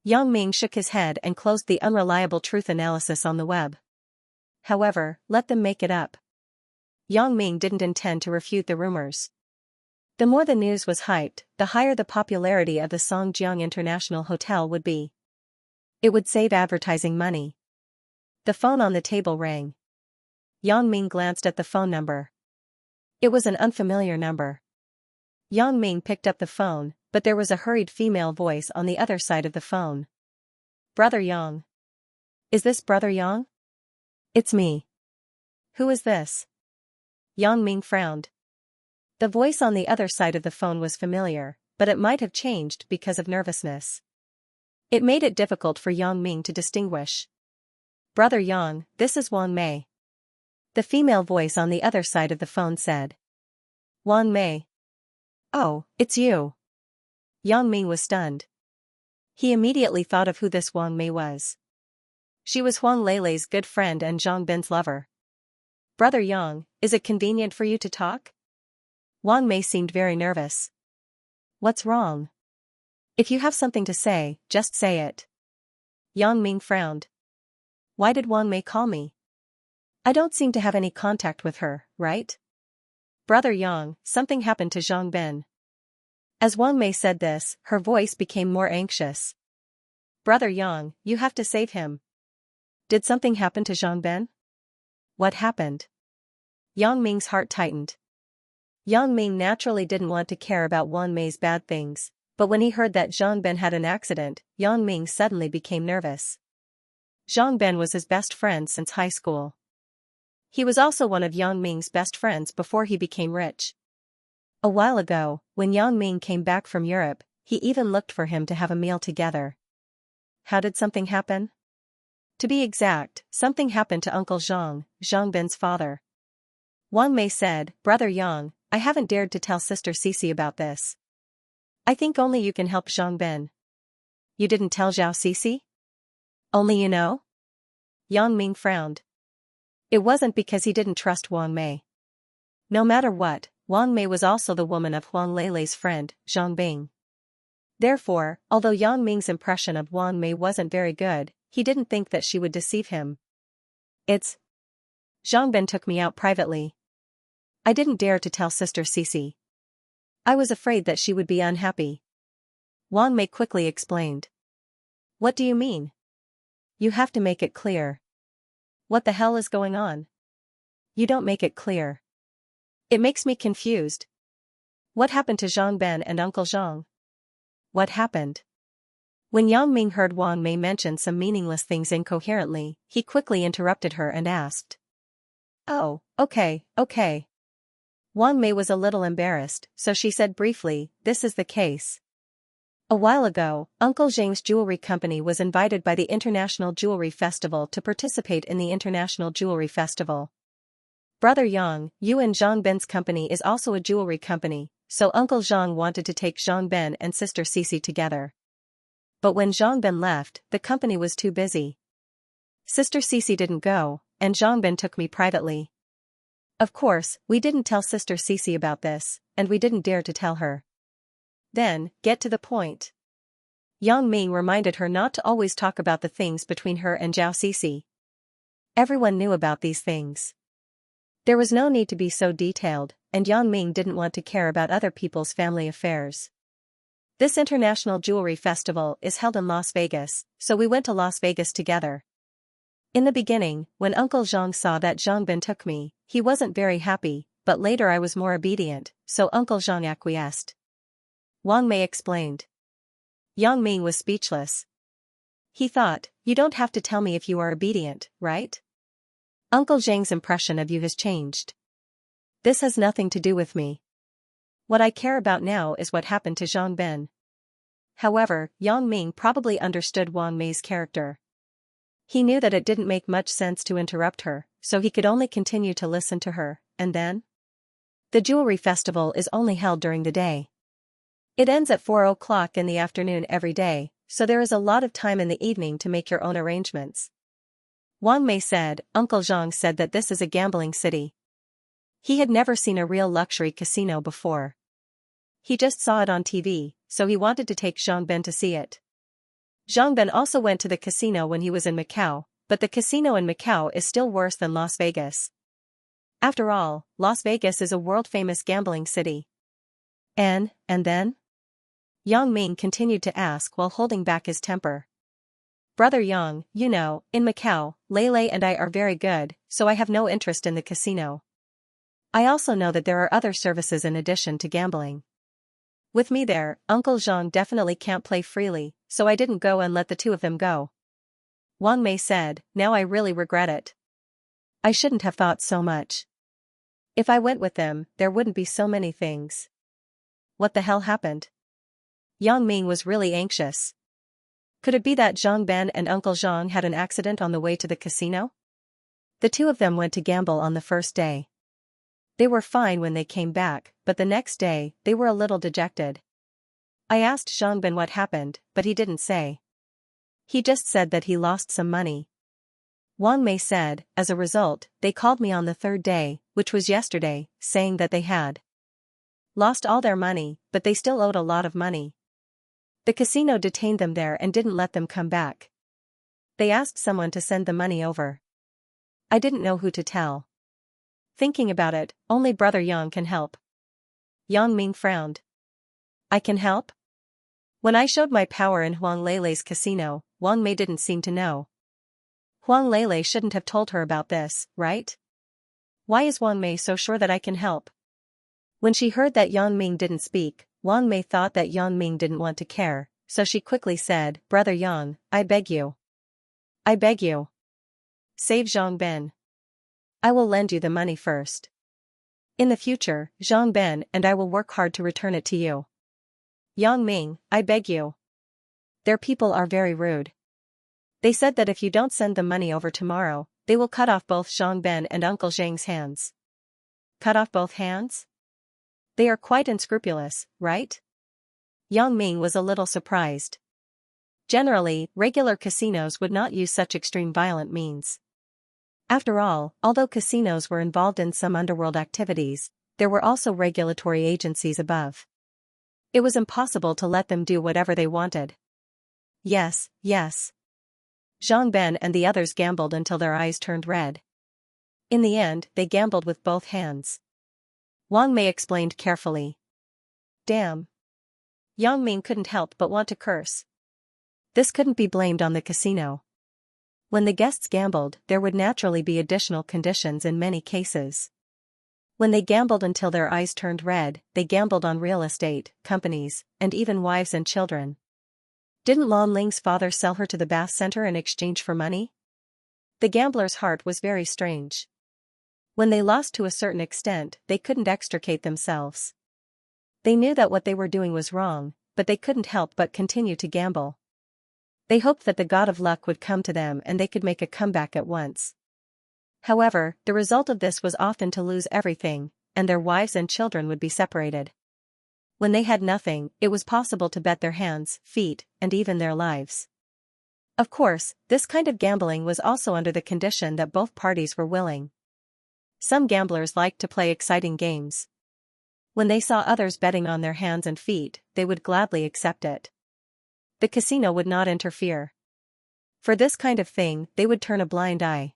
Yang Ming shook his head and closed the unreliable truth analysis on the web. However, let them make it up. Yang Ming didn't intend to refute the rumors. The more the news was hyped, the higher the popularity of the Songjiang International Hotel would be. It would save advertising money. The phone on the table rang. Yang Ming glanced at the phone number. It was an unfamiliar number. Yang Ming picked up the phone, but there was a hurried female voice on the other side of the phone. Brother Yang. Is this Brother Yang? It's me. Who is this? Yang Ming frowned. The voice on the other side of the phone was familiar, but it might have changed because of nervousness. It made it difficult for Yang Ming to distinguish. Brother Yang, this is Wang Mei. The female voice on the other side of the phone said. Wang Mei. Oh, it's you. Yang Ming was stunned. He immediately thought of who this Wang Mei was. She was Huang Leilei's good friend and Zhang Bin's lover. Brother Yang, is it convenient for you to talk? Wang Mei seemed very nervous. What's wrong? If you have something to say, just say it. Yang Ming frowned. Why did Wang Mei call me? I don't seem to have any contact with her, right? Brother Yang, something happened to Zhang Bin. As Wang Mei said this, her voice became more anxious. Brother Yang, you have to save him. Did something happen to Zhang Bin? What happened? Yang Ming's heart tightened. Yang Ming naturally didn't want to care about Wang Mei's bad things, but when he heard that Zhang Ben had an accident, Yang Ming suddenly became nervous. Zhang Ben was his best friend since high school. He was also one of Yang Ming's best friends before he became rich. A while ago, when Yang Ming came back from Europe, he even looked for him to have a meal together. How did something happen? To be exact, something happened to Uncle Zhang, Zhang Bin's father. Wang Mei said, Brother Yang, I haven't dared to tell Sister Cici about this. I think only you can help Zhang Bin. You didn't tell Zhao Cici? Only you know? Yang Ming frowned. It wasn't because he didn't trust Wang Mei. No matter what, Wang Mei was also the woman of Huang Leilei's friend, Zhang Bing. Therefore, although Yang Ming's impression of Wang Mei wasn't very good, he didn't think that she would deceive him. It's... Zhang Bin took me out privately. I didn't dare to tell Sister Cici. I was afraid that she would be unhappy. Wang Mei quickly explained. What do you mean? You have to make it clear. What the hell is going on? You don't make it clear. It makes me confused. What happened to Zhang Ben and Uncle Zhang? What happened? When Yang Ming heard Wang Mei mention some meaningless things incoherently, he quickly interrupted her and asked. Oh, okay. Wang Mei was a little embarrassed, so she said briefly, "This is the case. A while ago, Uncle Zhang's jewelry company was invited by the International Jewelry Festival to participate in the International Jewelry Festival. Brother Yang, you and Zhang Ben's company is also a jewelry company, so Uncle Zhang wanted to take Zhang Ben and Sister Cece together. But when Zhang Ben left, the company was too busy. Sister Cece didn't go, and Zhang Ben took me privately. Of course, we didn't tell Sister Cece about this, and we didn't dare to tell her. Then, get to the point." Yang Ming reminded her not to always talk about the things between her and Zhao Cece. Everyone knew about these things. There was no need to be so detailed, and Yang Ming didn't want to care about other people's family affairs. This International Jewelry Festival is held in Las Vegas, so we went to Las Vegas together. In the beginning, when Uncle Zhang saw that Zhang Ben took me, he wasn't very happy, but later I was more obedient, so Uncle Zhang acquiesced. Wang Mei explained. Yang Ming was speechless. He thought, "You don't have to tell me if you are obedient, right? Uncle Zhang's impression of you has changed. This has nothing to do with me. What I care about now is what happened to Zhang Ben." However, Yang Ming probably understood Wang Mei's character. He knew that it didn't make much sense to interrupt her, so he could only continue to listen to her, and then? The jewelry festival is only held during the day. It ends at 4 o'clock in the afternoon every day, so there is a lot of time in the evening to make your own arrangements. Wang Mei said. Uncle Zhang said that this is a gambling city. He had never seen a real luxury casino before. He just saw it on TV, so he wanted to take Zhang Ben to see it. Zhang Ben also went to the casino when he was in Macau, but the casino in Macau is still worse than Las Vegas. After all, Las Vegas is a world-famous gambling city. And then? Yang Ming continued to ask while holding back his temper. "Brother Yang, you know, in Macau, Lei and I are very good, so I have no interest in the casino. I also know that there are other services in addition to gambling. With me there, Uncle Zhang definitely can't play freely, so I didn't go and let the two of them go." Wang Mei said, "Now I really regret it. I shouldn't have thought so much. If I went with them, there wouldn't be so many things." What the hell happened? Yang Ming was really anxious. Could it be that Zhang Ben and Uncle Zhang had an accident on the way to the casino? The two of them went to gamble on the first day. They were fine when they came back, but the next day, they were a little dejected. I asked Zhang Ben what happened, but he didn't say. He just said that he lost some money. Wang Mei said, as a result, they called me on the third day, which was yesterday, saying that they had lost all their money, but they still owed a lot of money. The casino detained them there and didn't let them come back. They asked someone to send the money over. I didn't know who to tell. Thinking about it, only Brother Yang can help. Yang Ming frowned. I can help? When I showed my power in Huang Leilei's casino, Wang Mei didn't seem to know. Huang Leilei shouldn't have told her about this, right? Why is Wang Mei so sure that I can help? When she heard that Yang Ming didn't speak, Wang Mei thought that Yang Ming didn't want to care, so she quickly said, Brother Yang, I beg you. I beg you. Save Zhang Ben. I will lend you the money first. In the future, Zhang Ben and I will work hard to return it to you. Yang Ming, I beg you. Their people are very rude. They said that if you don't send the money over tomorrow, they will cut off both Zhang Ben and Uncle Zhang's hands. Cut off both hands? They are quite unscrupulous, right? Yang Ming was a little surprised. Generally, regular casinos would not use such extreme violent means. After all, although casinos were involved in some underworld activities, there were also regulatory agencies above. It was impossible to let them do whatever they wanted. Yes, yes. Zhang Ben and the others gambled until their eyes turned red. In the end, they gambled with both hands. Wang Mei explained carefully. Damn. Yang Ming couldn't help but want to curse. This couldn't be blamed on the casino. When the guests gambled, there would naturally be additional conditions in many cases. When they gambled until their eyes turned red, they gambled on real estate, companies, and even wives and children. Didn't Lan Ling's father sell her to the bath center in exchange for money? The gambler's heart was very strange. When they lost to a certain extent, they couldn't extricate themselves. They knew that what they were doing was wrong, but they couldn't help but continue to gamble. They hoped that the god of luck would come to them and they could make a comeback at once. However, the result of this was often to lose everything, and their wives and children would be separated. When they had nothing, it was possible to bet their hands, feet, and even their lives. Of course, this kind of gambling was also under the condition that both parties were willing. Some gamblers liked to play exciting games. When they saw others betting on their hands and feet, they would gladly accept it. The casino would not interfere. For this kind of thing, they would turn a blind eye.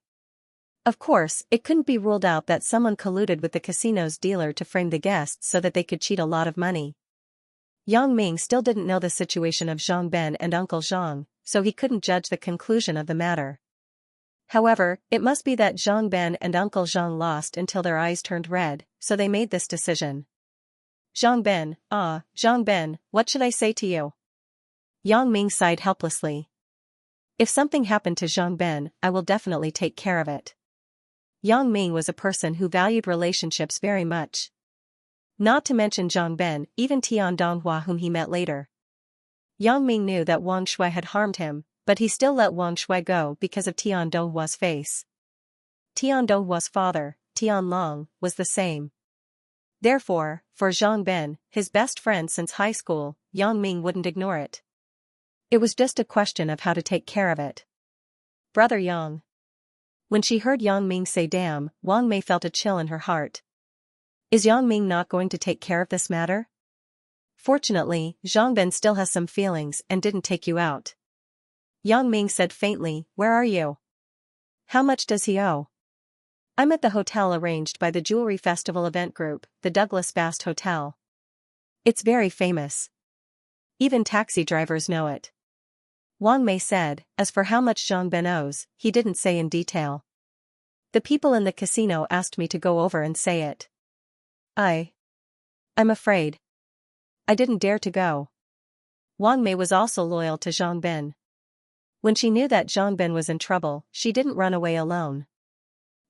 Of course, it couldn't be ruled out that someone colluded with the casino's dealer to frame the guests so that they could cheat a lot of money. Yang Ming still didn't know the situation of Zhang Ben and Uncle Zhang, so he couldn't judge the conclusion of the matter. However, it must be that Zhang Ben and Uncle Zhang lost until their eyes turned red, so they made this decision. Zhang Ben, what should I say to you? Yang Ming sighed helplessly. If something happened to Zhang Ben, I will definitely take care of it. Yang Ming was a person who valued relationships very much. Not to mention Zhang Ben, even Tian Donghua whom he met later. Yang Ming knew that Wang Shui had harmed him, but he still let Wang Shui go because of Tian Donghua's face. Tian Donghua's father, Tian Long, was the same. Therefore, for Zhang Ben, his best friend since high school, Yang Ming wouldn't ignore it. It was just a question of how to take care of it. Brother Yang. When she heard Yang Ming say damn, Wang Mei felt a chill in her heart. Is Yang Ming not going to take care of this matter? Fortunately, Zhang Ben still has some feelings and didn't take you out. Yang Ming said faintly, where are you? How much does he owe? I'm at the hotel arranged by the Jewelry Festival event group, the Douglas Bast Hotel. It's very famous. Even taxi drivers know it. Wang Mei said, as for how much Zhang Ben owes, he didn't say in detail. The people in the casino asked me to go over and say it. I'm afraid. I didn't dare to go. Wang Mei was also loyal to Zhang Ben. When she knew that Zhang Ben was in trouble, she didn't run away alone.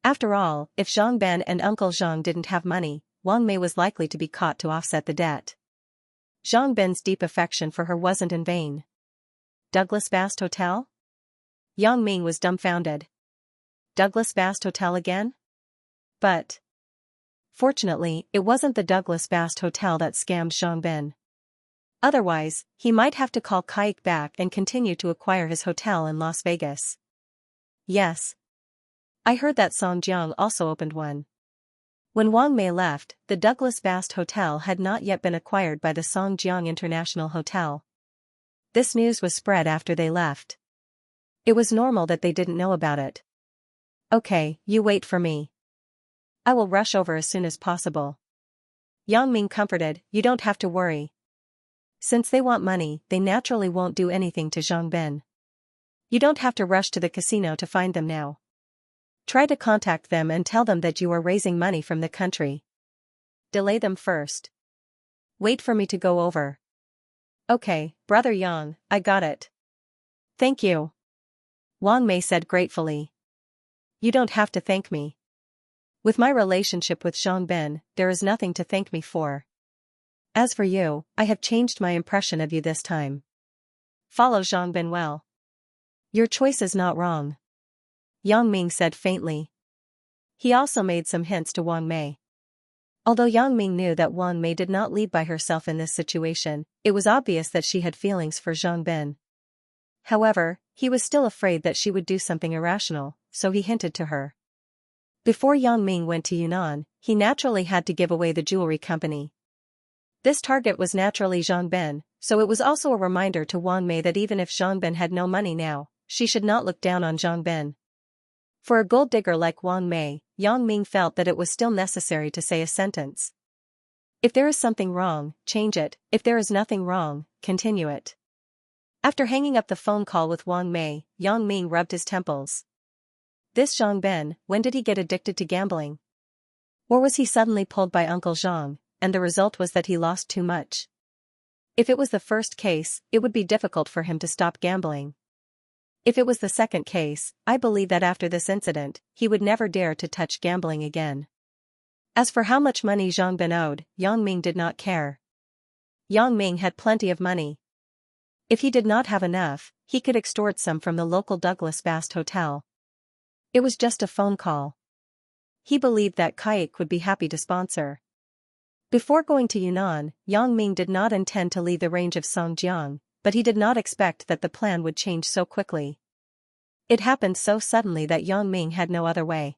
After all, if Zhang Ben and Uncle Zhang didn't have money, Wang Mei was likely to be caught to offset the debt. Zhang Ben's deep affection for her wasn't in vain. Douglas Bast Hotel? Yang Ming was dumbfounded. Douglas Bast Hotel again? But fortunately, it wasn't the Douglas Bast Hotel that scammed Zhang Ben. Otherwise, he might have to call Kaik back and continue to acquire his hotel in Las Vegas. Yes. I heard that Songjiang also opened one. When Wang Mei left, the Douglas Bast Hotel had not yet been acquired by the Songjiang International Hotel. This news was spread after they left. It was normal that they didn't know about it. Okay, you wait for me. I will rush over as soon as possible. Yang Ming comforted, you don't have to worry. Since they want money, they naturally won't do anything to Zhang Ben. You don't have to rush to the casino to find them now. Try to contact them and tell them that you are raising money from the country. Delay them first. Wait for me to go over. Okay, Brother Yang, I got it. Thank you. Wang Mei said gratefully. You don't have to thank me. With my relationship with Zhang Ben, there is nothing to thank me for. As for you, I have changed my impression of you this time. Follow Zhang Ben well. Your choice is not wrong. Yang Ming said faintly. He also made some hints to Wang Mei. Although Yang Ming knew that Wang Mei did not lead by herself in this situation, it was obvious that she had feelings for Zhang Ben. However, he was still afraid that she would do something irrational, so he hinted to her. Before Yang Ming went to Yunnan, he naturally had to give away the jewelry company. This target was naturally Zhang Ben, so it was also a reminder to Wang Mei that even if Zhang Ben had no money now, she should not look down on Zhang Ben. For a gold digger like Wang Mei, Yang Ming felt that it was still necessary to say a sentence. If there is something wrong, change it. If there is nothing wrong, continue it. After hanging up the phone call with Wang Mei, Yang Ming rubbed his temples. This Zhang Ben, when did he get addicted to gambling? Or was he suddenly pulled by Uncle Zhang, and the result was that he lost too much? If it was the first case, it would be difficult for him to stop gambling. If it was the second case, I believe that after this incident, he would never dare to touch gambling again. As for how much money Zhang Ben owed, Yang Ming did not care. Yang Ming had plenty of money. If he did not have enough, he could extort some from the local Douglas Vast Hotel. It was just a phone call. He believed that Kaik would be happy to sponsor. Before going to Yunnan, Yang Ming did not intend to leave the range of Songjiang, but he did not expect that the plan would change so quickly. It happened so suddenly that Yang Ming had no other way.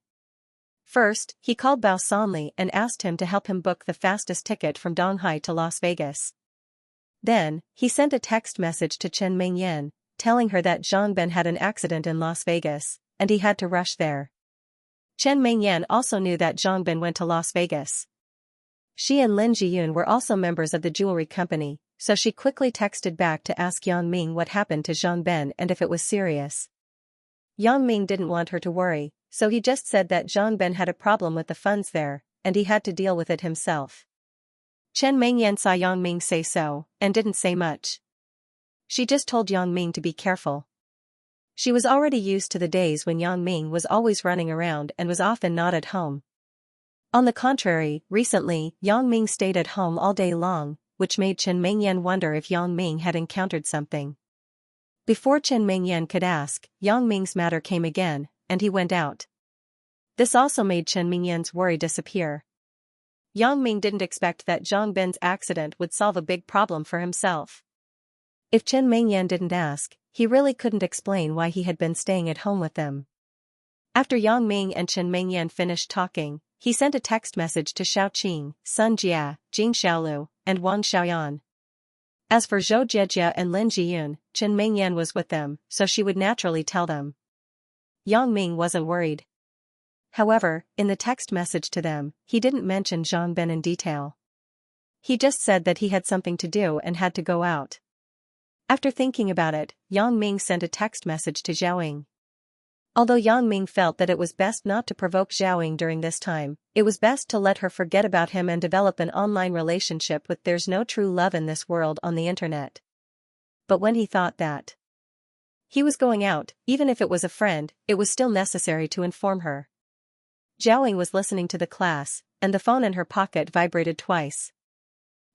First, he called Bao Sanli and asked him to help him book the fastest ticket from Donghai to Las Vegas. Then, he sent a text message to Chen Mingyan, telling her that Zhang Ben had an accident in Las Vegas, and he had to rush there. Chen Mingyan also knew that Zhang Ben went to Las Vegas. She and Lin Jiyun were also members of the jewelry company, so she quickly texted back to ask Yang Ming what happened to Zhang Ben and if it was serious. Yang Ming didn't want her to worry, so he just said that Zhang Ben had a problem with the funds there, and he had to deal with it himself. Chen Mingyan saw Yang Ming say so, and didn't say much. She just told Yang Ming to be careful. She was already used to the days when Yang Ming was always running around and was often not at home. On the contrary, recently, Yang Ming stayed at home all day long, which made Chen Mingyan wonder if Yang Ming had encountered something. Before Chen Mingyan could ask, Yang Ming's matter came again, and he went out. This also made Chen Mingyan's worry disappear. Yang Ming didn't expect that Zhang Ben's accident would solve a big problem for himself. If Chen Mingyan didn't ask, he really couldn't explain why he had been staying at home with them. After Yang Ming and Chen Mingyan finished talking, he sent a text message to Xiao Qing, Sun Jia, Jing Xiaolu, and Wang Xiaoyan. As for Zhou Jiejia and Lin Jiyun, Chen Mingyan was with them, so she would naturally tell them. Yang Ming wasn't worried. However, in the text message to them, he didn't mention Zhang Ben in detail. He just said that he had something to do and had to go out. After thinking about it, Yang Ming sent a text message to Zhaoying. Although Yang Ming felt that it was best not to provoke Zhaoying during this time, it was best to let her forget about him and develop an online relationship with There's No True Love in This World on the internet. But when he thought that he was going out, even if it was a friend, it was still necessary to inform her. Zhaoying was listening to the class, and the phone in her pocket vibrated twice.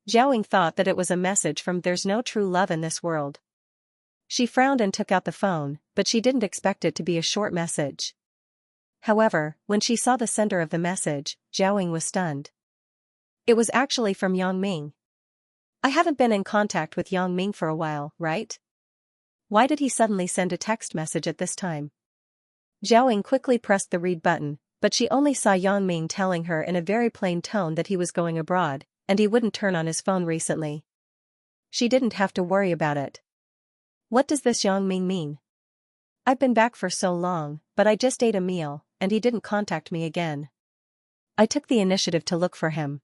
Zhaoying thought that it was a message from There's No True Love in This World. She frowned and took out the phone, but she didn't expect it to be a short message. However, when she saw the sender of the message, Zhaoying was stunned. It was actually from Yang Ming. I haven't been in contact with Yang Ming for a while, right? Why did he suddenly send a text message at this time? Zhaoying quickly pressed the read button, but she only saw Yang Ming telling her in a very plain tone that he was going abroad, and he wouldn't turn on his phone recently. She didn't have to worry about it. What does this Yang Ming mean? I've been back for so long, but I just ate a meal, and he didn't contact me again. I took the initiative to look for him.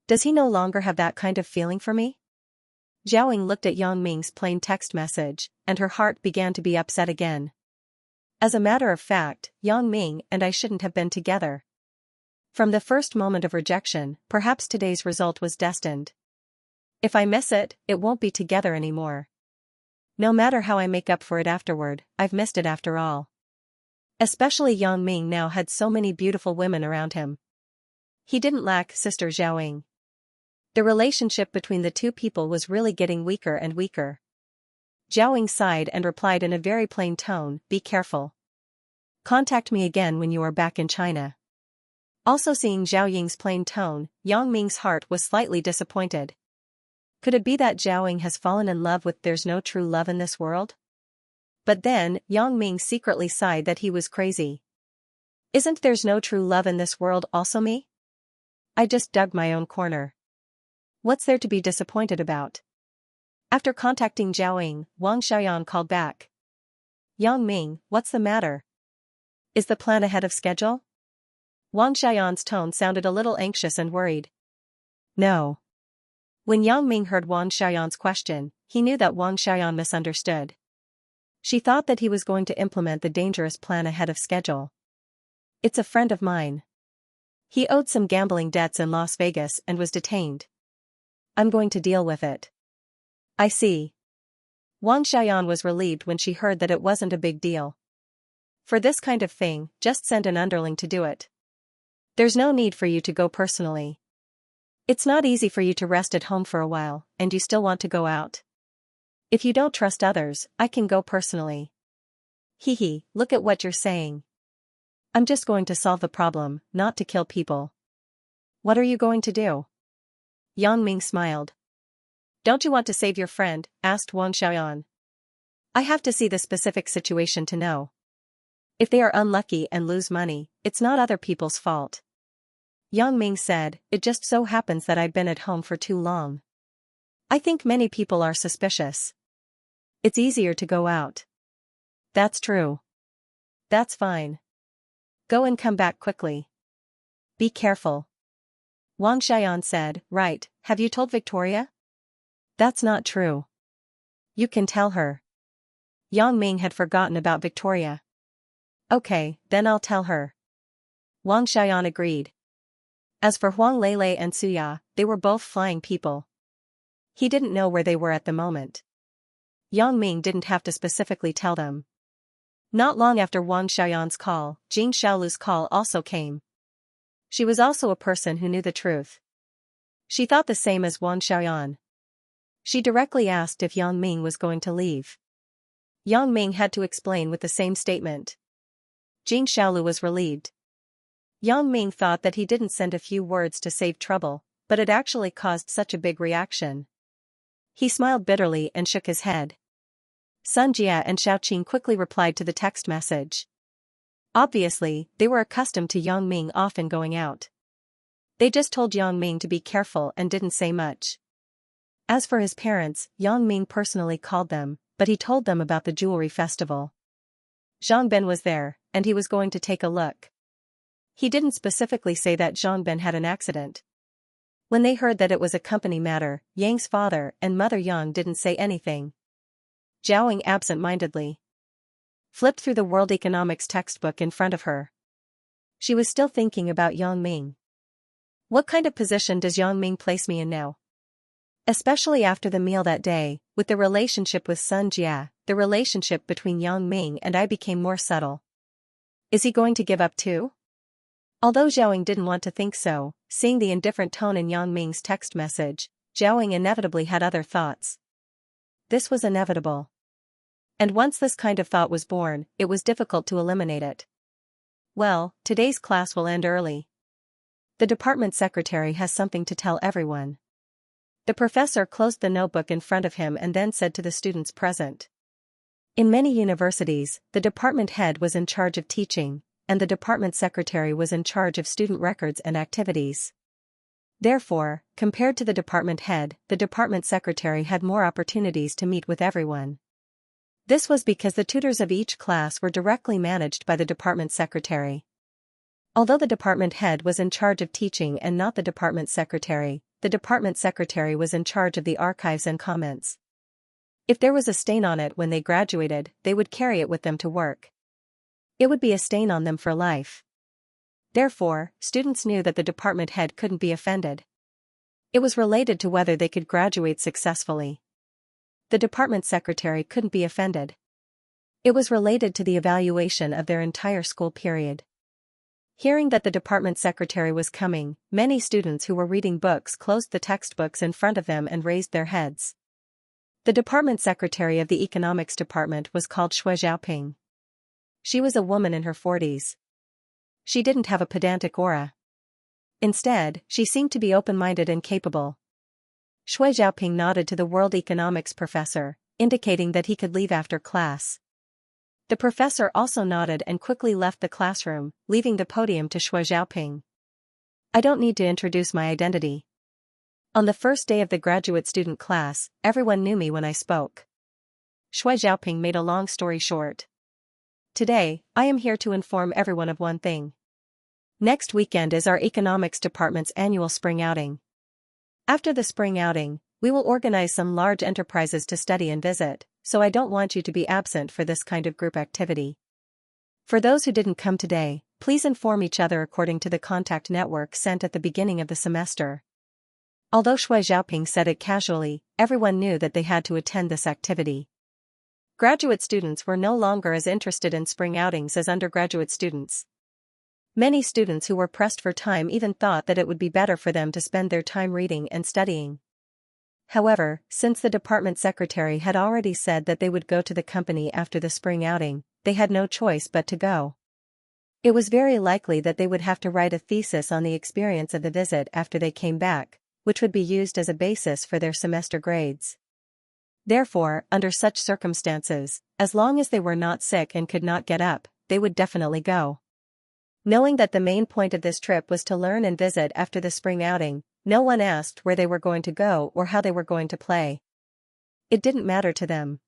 Does he no longer have that kind of feeling for me? Zhaoying looked at Yang Ming's plain text message, and her heart began to be upset again. As a matter of fact, Yang Ming and I shouldn't have been together. From the first moment of rejection, perhaps today's result was destined. If I miss it, it won't be together anymore. No matter how I make up for it afterward, I've missed it after all. Especially Yang Ming now had so many beautiful women around him. He didn't lack Sister Zhaoying. The relationship between the two people was really getting weaker and weaker. Zhaoying sighed and replied in a very plain tone, "Be careful. Contact me again when you are back in China." Also seeing Zhaoying's plain tone, Yang Ming's heart was slightly disappointed. Could it be that Zhaoying has fallen in love with There's No True Love in This World? But then, Yang Ming secretly sighed that he was crazy. Isn't There's No True Love in This World also me? I just dug my own corner. What's there to be disappointed about? After contacting Zhaoying, Wang Xiaoyan called back. Yang Ming, what's the matter? Is the plan ahead of schedule? Wang Xiaoyan's tone sounded a little anxious and worried. No. When Yang Ming heard Wang Xiaoyan's question, he knew that Wang Xiaoyan misunderstood. She thought that he was going to implement the dangerous plan ahead of schedule. It's a friend of mine. He owed some gambling debts in Las Vegas and was detained. I'm going to deal with it. I see. Wang Xiaoyan was relieved when she heard that it wasn't a big deal. For this kind of thing, just send an underling to do it. There's no need for you to go personally. It's not easy for you to rest at home for a while, and you still want to go out. If you don't trust others, I can go personally. Hee, look at what you're saying. I'm just going to solve the problem, not to kill people. What are you going to do? Yang Ming smiled. Don't you want to save your friend? Asked Wang Xiaoyan. I have to see the specific situation to know. If they are unlucky and lose money, it's not other people's fault. Yang Ming said, it just so happens that I've been at home for too long. I think many people are suspicious. It's easier to go out. That's true. That's fine. Go and come back quickly. Be careful. Wang Xiaoyan said, right, have you told Victoria? That's not true. You can tell her. Yang Ming had forgotten about Victoria. Okay, then I'll tell her. Wang Xiaoyan agreed. As for Huang Lele and Suya, they were both flying people. He didn't know where they were at the moment. Yang Ming didn't have to specifically tell them. Not long after Wang Xiaoyan's call, Jing Xiaolu's call also came. She was also a person who knew the truth. She thought the same as Wang Xiaoyan. She directly asked if Yang Ming was going to leave. Yang Ming had to explain with the same statement. Jing Xiaolu was relieved. Yang Ming thought that he didn't send a few words to save trouble, but it actually caused such a big reaction. He smiled bitterly and shook his head. Sun Jia and Xiaoqing quickly replied to the text message. Obviously, they were accustomed to Yang Ming often going out. They just told Yang Ming to be careful and didn't say much. As for his parents, Yang Ming personally called them, but he told them about the jewelry festival. Zhang Ben was there, and he was going to take a look. He didn't specifically say that Zhang Ben had an accident. When they heard that it was a company matter, Yang's father and mother Yang didn't say anything. Zhaoing absent-mindedly flipped through the world economics textbook in front of her. She was still thinking about Yang Ming. What kind of position does Yang Ming place me in now? Especially after the meal that day, with the relationship with Sun Jia, the relationship between Yang Ming and I became more subtle. Is he going to give up too? Although Zhaoing didn't want to think so, seeing the indifferent tone in Yang Ming's text message, Zhaoing inevitably had other thoughts. This was inevitable. And once this kind of thought was born, it was difficult to eliminate it. Well, today's class will end early. The department secretary has something to tell everyone. The professor closed the notebook in front of him and then said to the students present. In many universities, the department head was in charge of teaching, and the department secretary was in charge of student records and activities. Therefore, compared to the department head, the department secretary had more opportunities to meet with everyone. This was because the tutors of each class were directly managed by the department secretary. Although the department head was in charge of teaching and not the department secretary was in charge of the archives and comments. If there was a stain on it when they graduated, they would carry it with them to work. It would be a stain on them for life. Therefore, students knew that the department head couldn't be offended. It was related to whether they could graduate successfully. The department secretary couldn't be offended. It was related to the evaluation of their entire school period. Hearing that the department secretary was coming, many students who were reading books closed the textbooks in front of them and raised their heads. The department secretary of the economics department was called Shui Xiaoping. She was a woman in her 40s. She didn't have a pedantic aura. Instead, she seemed to be open-minded and capable. Shui Xiaoping nodded to the world economics professor, indicating that he could leave after class. The professor also nodded and quickly left the classroom, leaving the podium to Shui Xiaoping. I don't need to introduce my identity. On the first day of the graduate student class, everyone knew me when I spoke. Shui Xiaoping made a long story short. Today, I am here to inform everyone of one thing. Next weekend is our economics department's annual spring outing. After the spring outing, we will organize some large enterprises to study and visit, so I don't want you to be absent for this kind of group activity. For those who didn't come today, please inform each other according to the contact network sent at the beginning of the semester. Although Shui Xiaoping said it casually, everyone knew that they had to attend this activity. Graduate students were no longer as interested in spring outings as undergraduate students. Many students who were pressed for time even thought that it would be better for them to spend their time reading and studying. However, since the department secretary had already said that they would go to the company after the spring outing, they had no choice but to go. It was very likely that they would have to write a thesis on the experience of the visit after they came back, which would be used as a basis for their semester grades. Therefore, under such circumstances, as long as they were not sick and could not get up, they would definitely go. Knowing that the main point of this trip was to learn and visit after the spring outing, no one asked where they were going to go or how they were going to play. It didn't matter to them.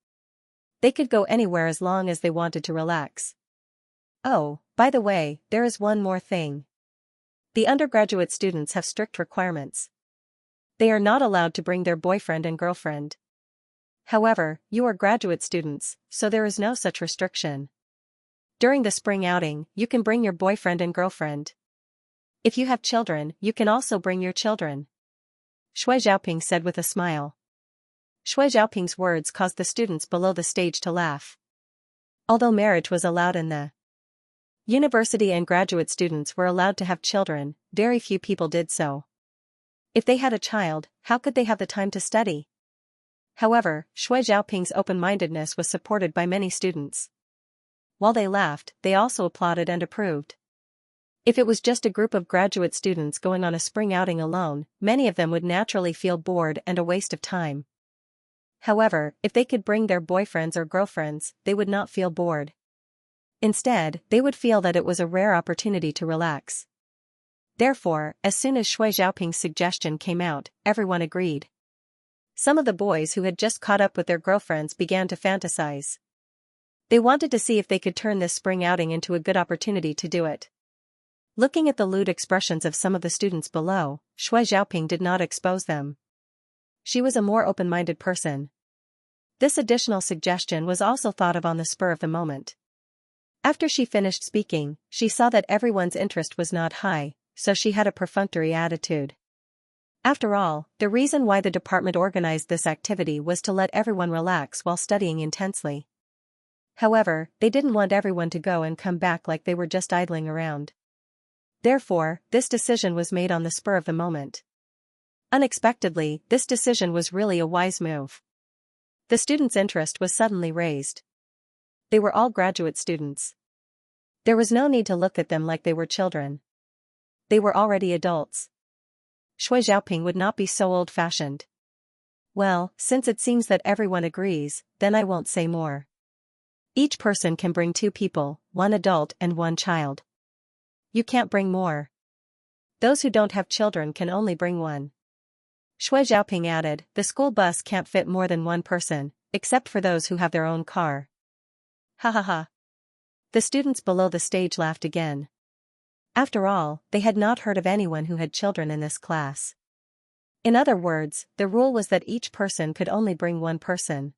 They could go anywhere as long as they wanted to relax. Oh, by the way, there is one more thing. The undergraduate students have strict requirements. They are not allowed to bring their boyfriend and girlfriend. However, you are graduate students, so there is no such restriction. During the spring outing, you can bring your boyfriend and girlfriend. If you have children, you can also bring your children. Shui Xiaoping said with a smile. Shui Xiaoping's words caused the students below the stage to laugh. Although marriage was allowed in the university and graduate students were allowed to have children, very few people did so. If they had a child, how could they have the time to study? However, Shui Xiaoping's open-mindedness was supported by many students. While they laughed, they also applauded and approved. If it was just a group of graduate students going on a spring outing alone, many of them would naturally feel bored and a waste of time. However, if they could bring their boyfriends or girlfriends, they would not feel bored. Instead, they would feel that it was a rare opportunity to relax. Therefore, as soon as Shui Xiaoping's suggestion came out, everyone agreed. Some of the boys who had just caught up with their girlfriends began to fantasize. They wanted to see if they could turn this spring outing into a good opportunity to do it. Looking at the lewd expressions of some of the students below, Shui Xiaoping did not expose them. She was a more open-minded person. This additional suggestion was also thought of on the spur of the moment. After she finished speaking, she saw that everyone's interest was not high, so she had a perfunctory attitude. After all, the reason why the department organized this activity was to let everyone relax while studying intensely. However, they didn't want everyone to go and come back like they were just idling around. Therefore, this decision was made on the spur of the moment. Unexpectedly, this decision was really a wise move. The students' interest was suddenly raised. They were all graduate students. There was no need to look at them like they were children. They were already adults. Shui Xiaoping would not be so old-fashioned. Well, since it seems that everyone agrees, then I won't say more. Each person can bring 2 people, 1 adult and 1 child. You can't bring more. Those who don't have children can only bring 1. Shui Xiaoping added, the school bus can't fit more than 1 person, except for those who have their own car. Ha ha ha. The students below the stage laughed again. After all, they had not heard of anyone who had children in this class. In other words, the rule was that each person could only bring 1 person.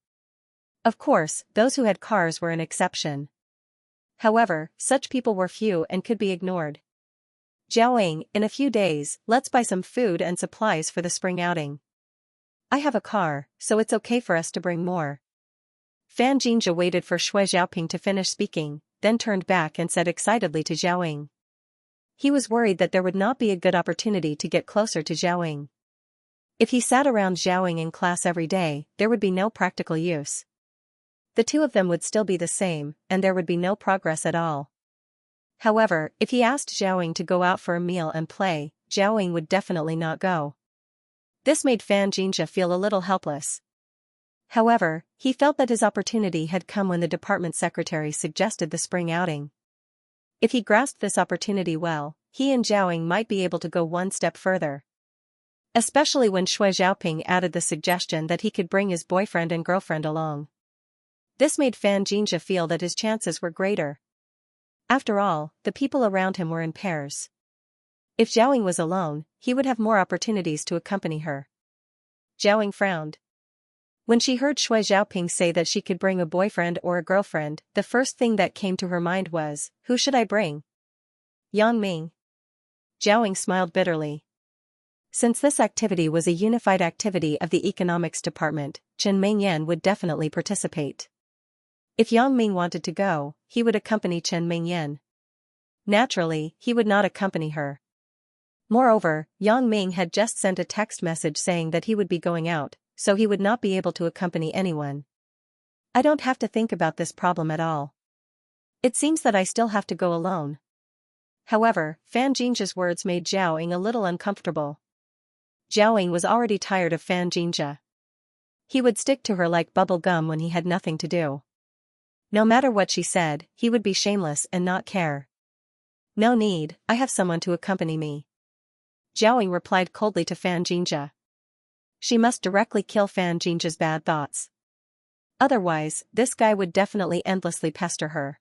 Of course, those who had cars were an exception. However, such people were few and could be ignored. Jiaoying, in a few days, let's buy some food and supplies for the spring outing. I have a car, so it's okay for us to bring more. Fan Jinjia waited for Shui Xiaoping to finish speaking, then turned back and said excitedly to Jiaoying. He was worried that there would not be a good opportunity to get closer to Jiaoying. If he sat around Jiaoying in class every day, there would be no practical use. The 2 of them would still be the same, and there would be no progress at all. However, if he asked Jiaoying to go out for a meal and play, Jiaoying would definitely not go. This made Fan Jinjia feel a little helpless. However, he felt that his opportunity had come when the department secretary suggested the spring outing. If he grasped this opportunity well, he and Jiaoying might be able to go 1 step further. Especially when Shui Xiaoping added the suggestion that he could bring his boyfriend and girlfriend along. This made Fan Jinjia feel that his chances were greater. After all, the people around him were in pairs. If Jiaoying was alone, he would have more opportunities to accompany her. Jiaoying frowned. When she heard Shui Xiaoping say that she could bring a boyfriend or a girlfriend, the first thing that came to her mind was, who should I bring? Yang Ming. Jiaoying smiled bitterly. Since this activity was a unified activity of the economics department, Chen Mengyan would definitely participate. If Yang Ming wanted to go, he would accompany Chen Mingyan. Naturally, he would not accompany her. Moreover, Yang Ming had just sent a text message saying that he would be going out, so he would not be able to accompany anyone. I don't have to think about this problem at all. It seems that I still have to go alone. However, Fan Jinja's words made Zhao Ying a little uncomfortable. Zhao Ying was already tired of Fan Jinja. He would stick to her like bubble gum when he had nothing to do. No matter what she said, he would be shameless and not care. No need, I have someone to accompany me. Zhao Ying replied coldly to Fan Jinja. She must directly kill Fan Jinja's bad thoughts. Otherwise, this guy would definitely endlessly pester her.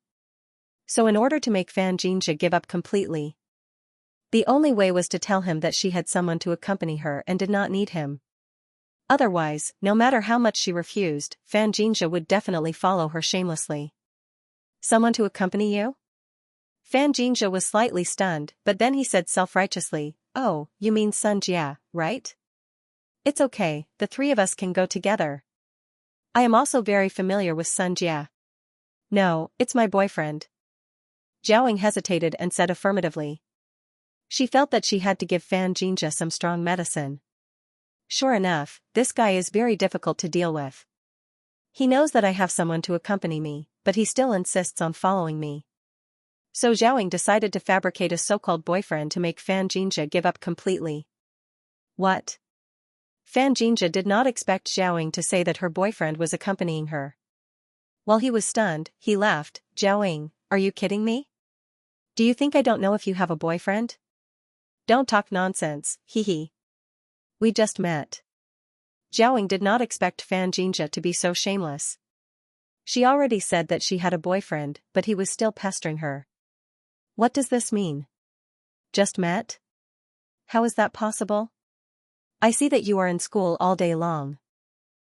So in order to make Fan Jinja give up completely, the only way was to tell him that she had someone to accompany her and did not need him. Otherwise, no matter how much she refused, Fan Jinja would definitely follow her shamelessly. Someone to accompany you? Fan Jinja was slightly stunned, but then he said self-righteously, "Oh, you mean Sun Jia, right? It's okay, the three of us can go together. I am also very familiar with Sun Jia." "No, it's my boyfriend." Zhao Ying hesitated and said affirmatively. She felt that she had to give Fan Jinja some strong medicine. Sure enough, this guy is very difficult to deal with. He knows that I have someone to accompany me, but he still insists on following me. So Zhao Ying decided to fabricate a so-called boyfriend to make Fan Jinja give up completely. What? Fan Jinja did not expect Zhao Ying to say that her boyfriend was accompanying her. While he was stunned, he laughed. "Zhao Ying, are you kidding me? Do you think I don't know if you have a boyfriend? Don't talk nonsense, hee hee. We just met." Zhao Ying did not expect Fan Jinja to be so shameless. She already said that she had a boyfriend, but he was still pestering her. What does this mean? Just met? How is that possible? I see that you are in school all day long.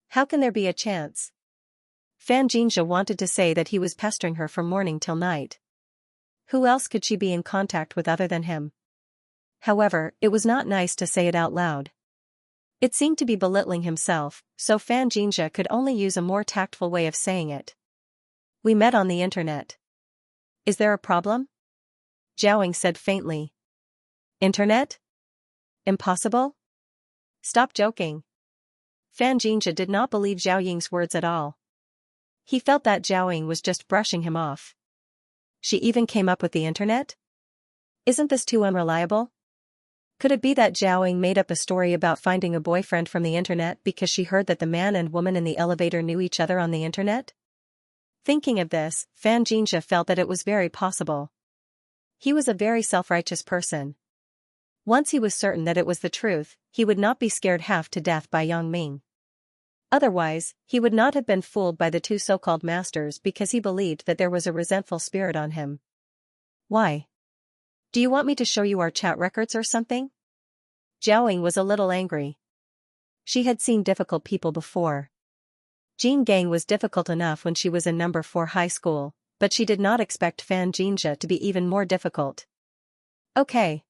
How can there be a chance? Fan Jinja wanted to say that he was pestering her from morning till night. Who else could she be in contact with other than him? However, it was not nice to say it out loud. It seemed to be belittling himself, so Fan Jinja could only use a more tactful way of saying it. We met on the internet. Is there a problem? Zhao Ying said faintly. Internet? Impossible? Stop joking. Fan Jinja did not believe Zhao Ying's words at all. He felt that Zhao Ying was just brushing him off. She even came up with the internet? Isn't this too unreliable? Could it be that Zhao Ying made up a story about finding a boyfriend from the internet because she heard that the man and woman in the elevator knew each other on the internet? Thinking of this, Fan Jinja felt that it was very possible. He was a very self-righteous person. Once he was certain that it was the truth, he would not be scared half to death by Yang Ming. Otherwise, he would not have been fooled by the two so-called masters because he believed that there was a resentful spirit on him. Why? Do you want me to show you our chat records or something? Zhao Ying was a little angry. She had seen difficult people before. Jean Gang was difficult enough when she was in number 4 high school, but she did not expect Fan Jinja to be even more difficult. Okay.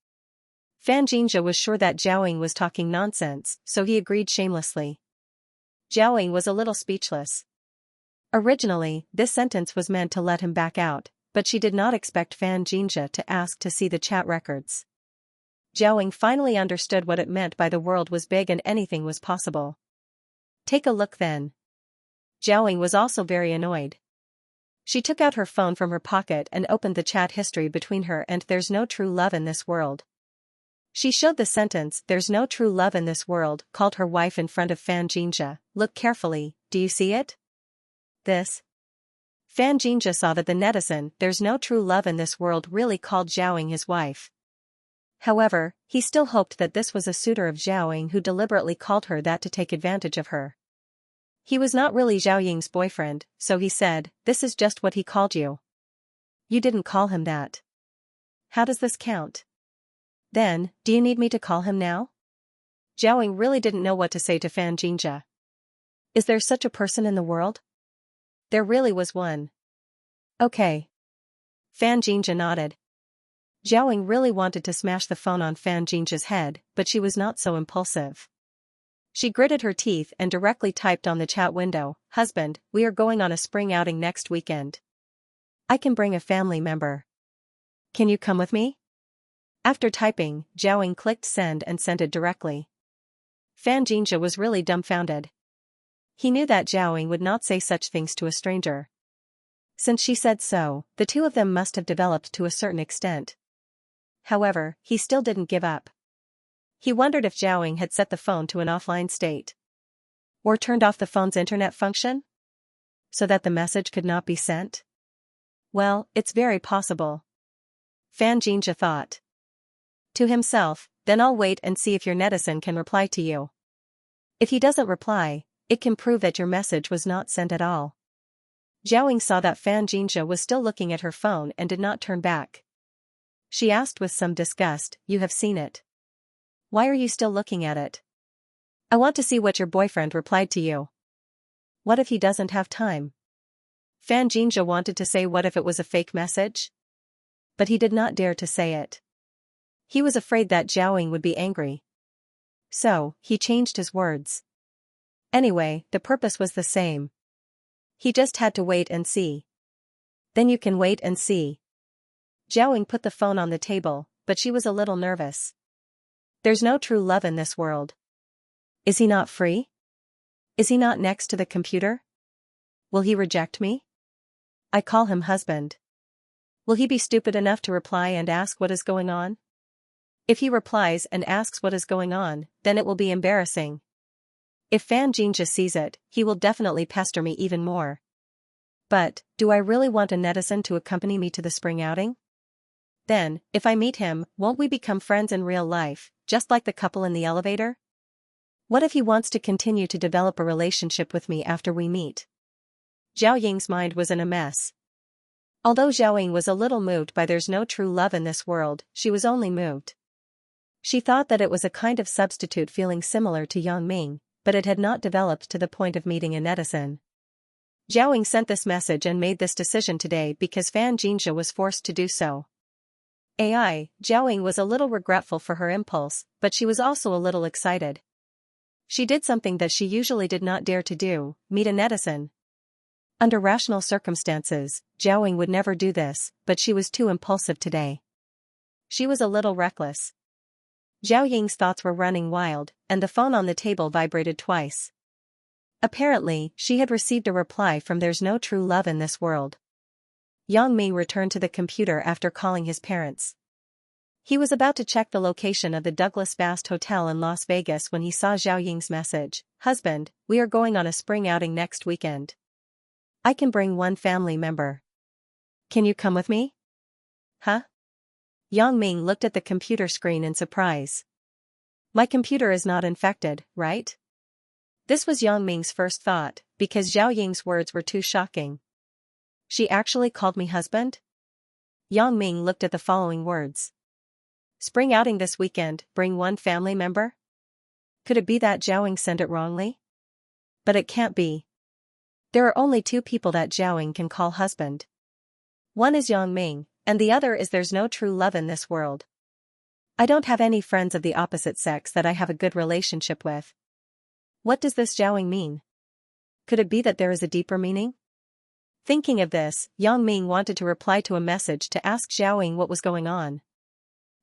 Fan Jinja was sure that Zhao Ying was talking nonsense, so he agreed shamelessly. Zhao Ying was a little speechless. Originally, this sentence was meant to let him back out, but she did not expect Fan Jinja to ask to see the chat records. Zhao Ying finally understood what it meant by the world was big and anything was possible. Take a look then. Zhao Ying was also very annoyed. She took out her phone from her pocket and opened the chat history between her and "There's no true love in this world." She showed the sentence "There's no true love in this world" called her wife in front of Fan Jinja. Look carefully, do you see it? This. Fan Jinja saw that the netizen "There's no true love in this world" really called Zhao Ying his wife. However, he still hoped that this was a suitor of Zhao Ying who deliberately called her that to take advantage of her. He was not really Zhao Ying's boyfriend, so he said, "This is just what he called you. You didn't call him that. How does this count? Then, do you need me to call him now?" Zhao Ying really didn't know what to say to Fan Jinja. Is there such a person in the world? There really was one. Okay. Fan Jinja nodded. Zhao Ying really wanted to smash the phone on Fan Jinja's head, but she was not so impulsive. She gritted her teeth and directly typed on the chat window, "Husband, we are going on a spring outing next weekend. I can bring a family member. Can you come with me?" After typing, Xiaoying clicked send and sent it directly. Xianxia was really dumbfounded. He knew that Xiaoying would not say such things to a stranger. Since she said so, the two of them must have developed to a certain extent. However, he still didn't give up. He wondered if Xiaoying had set the phone to an offline state. Or turned off the phone's internet function? So that the message could not be sent? Well, it's very possible. Xianxia thought. To himself, then I'll wait and see if your netizen can reply to you. If he doesn't reply, it can prove that your message was not sent at all. Xiaoying saw that Xianxia was still looking at her phone and did not turn back. She asked with some disgust, "You have seen it. Why are you still looking at it?" "I want to see what your boyfriend replied to you." "What if he doesn't have time?" Xianxia wanted to say what if it was a fake message? But he did not dare to say it. He was afraid that Xiaoying would be angry. So, he changed his words. Anyway, the purpose was the same. He just had to wait and see. Then you can wait and see. Xiaoying put the phone on the table, but she was a little nervous. There's no true love in this world. Is he not free? Is he not next to the computer? Will he reject me? I call him husband. Will he be stupid enough to reply and ask what is going on? If he replies and asks what is going on, then it will be embarrassing. If Xianxia sees it, he will definitely pester me even more. But, do I really want a netizen to accompany me to the spring outing? Then, if I meet him, won't we become friends in real life, just like the couple in the elevator? What if he wants to continue to develop a relationship with me after we meet? Xiaoying's mind was in a mess. Although Xiaoying was a little moved by "there's no true love in this world," she was only moved. She thought that it was a kind of substitute feeling similar to Yang Ming, but it had not developed to the point of meeting a netizen. Xiaoying sent this message and made this decision today because Xianxia was forced to do so. Xiaoying was a little regretful for her impulse, but she was also a little excited. She did something that she usually did not dare to do, meet a netizen. Under rational circumstances, Xiaoying would never do this, but she was too impulsive today. She was a little reckless. Xiaoying's thoughts were running wild, and the phone on the table vibrated twice. Apparently, she had received a reply from "there's no true love in this world." Yang Ming returned to the computer after calling his parents. He was about to check the location of the Douglas Bast Hotel in Las Vegas when he saw Xiaoying's message, "Husband, we are going on a spring outing next weekend. I can bring one family member. Can you come with me?" "Huh?" Yang Ming looked at the computer screen in surprise. "My computer is not infected, right?" This was Yang Ming's first thought, because Xiaoying's words were too shocking. She actually called me husband? Yang Ming looked at the following words. Spring outing this weekend, bring one family member? Could it be that Xiaoying sent it wrongly? But it can't be. There are only two people that Xiaoying can call husband. One is Yang Ming, and the other is "there's no true love in this world." I don't have any friends of the opposite sex that I have a good relationship with. What does this Xiaoying mean? Could it be that there is a deeper meaning? Thinking of this, Yang Ming wanted to reply to a message to ask Xiaoying what was going on.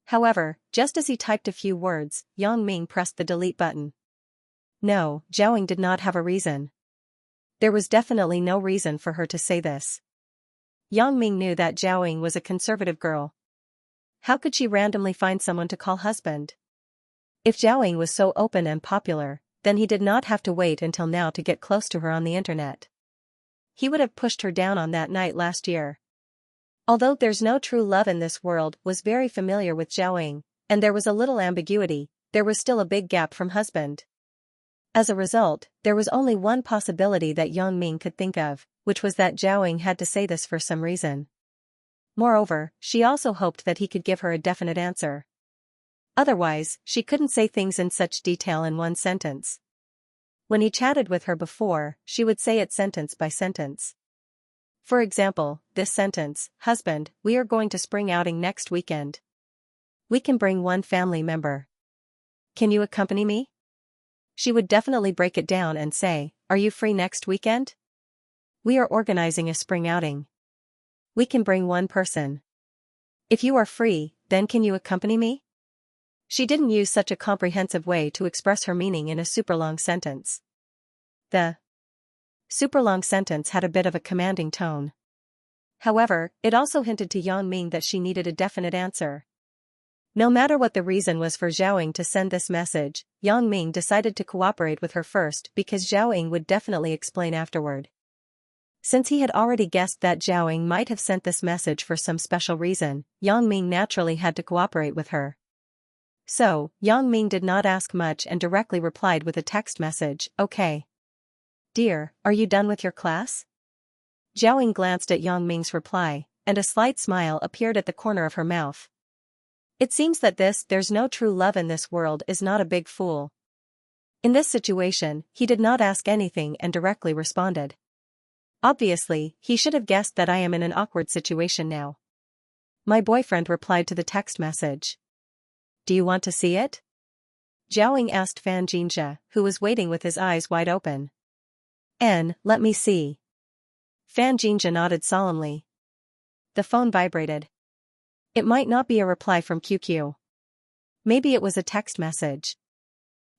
However, just as he typed a few words, Yang Ming pressed the delete button. No, Xiaoying did not have a reason. There was definitely no reason for her to say this. Yang Ming knew that Xiaoying was a conservative girl. How could she randomly find someone to call husband? If Xiaoying was so open and popular, then he did not have to wait until now to get close to her on the internet. He would have pushed her down on that night last year. Although "there's no true love in this world" was very familiar with Xiaoying, and there was a little ambiguity, there was still a big gap from husband. As a result, there was only one possibility that Yang Ming could think of, which was that Xiaoying had to say this for some reason. Moreover, she also hoped that he could give her a definite answer. Otherwise, she couldn't say things in such detail in one sentence. When he chatted with her before, she would say it sentence by sentence. For example, this sentence, "Husband, we are going to spring outing next weekend. We can bring one family member. Can you accompany me?" She would definitely break it down and say, "Are you free next weekend? We are organizing a spring outing. We can bring one person. If you are free, then can you accompany me?" She didn't use such a comprehensive way to express her meaning in a super long sentence. The super long sentence had a bit of a commanding tone. However, it also hinted to Yang Ming that she needed a definite answer. No matter what the reason was for Zhao Ying to send this message, Yang Ming decided to cooperate with her first because Zhao Ying would definitely explain afterward. Since he had already guessed that Zhao Ying might have sent this message for some special reason, Yang Ming naturally had to cooperate with her. So, Yang Ming did not ask much and directly replied with a text message, "Okay. Dear, are you done with your class?" Zhao Ying glanced at Yang Ming's reply, and a slight smile appeared at the corner of her mouth. It seems that "there's no true love in this world" is not a big fool. In this situation, he did not ask anything and directly responded. Obviously, he should have guessed that I am in an awkward situation now. My boyfriend replied to the text message. "Do you want to see it?" Zhao Ying asked Xianxia, who was waiting with his eyes wide open. Let me see." Xianxia nodded solemnly. The phone vibrated. It might not be a reply from QQ. Maybe it was a text message.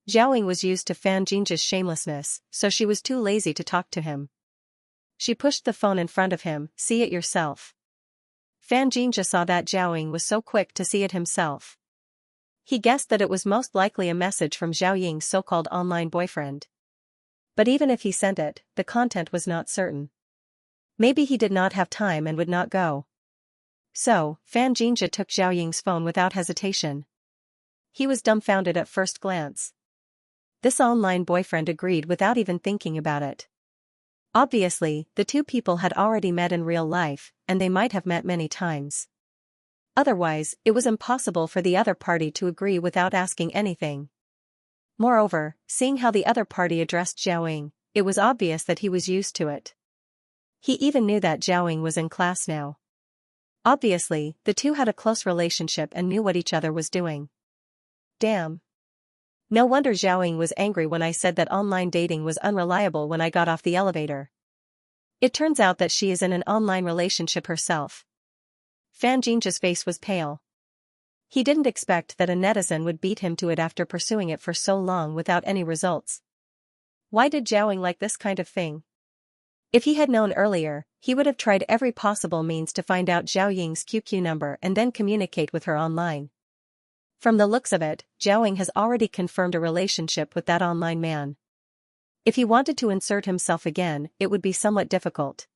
Zhao Ying was used to Xianxia's shamelessness, so she was too lazy to talk to him. She pushed the phone in front of him. "See it yourself." Xianxia saw that Zhao Ying was so quick to see it himself. He guessed that it was most likely a message from Zhao Ying's so-called online boyfriend. But even if he sent it, the content was not certain. Maybe he did not have time and would not go. So, Xianxia took Zhao Ying's phone without hesitation. He was dumbfounded at first glance. This online boyfriend agreed without even thinking about it. Obviously, the two people had already met in real life, and they might have met many times. Otherwise, it was impossible for the other party to agree without asking anything. Moreover, seeing how the other party addressed Zhao Ying, it was obvious that he was used to it. He even knew that Zhao Ying was in class now. Obviously, the two had a close relationship and knew what each other was doing. Damn. No wonder Zhao Ying was angry when I said that online dating was unreliable when I got off the elevator. It turns out that she is in an online relationship herself. Xianxia's face was pale. He didn't expect that a netizen would beat him to it after pursuing it for so long without any results. Why did Zhao Ying like this kind of thing? If he had known earlier, he would have tried every possible means to find out Zhao Ying's QQ number and then communicate with her online. From the looks of it, Zhao Ying has already confirmed a relationship with that online man. If he wanted to insert himself again, it would be somewhat difficult.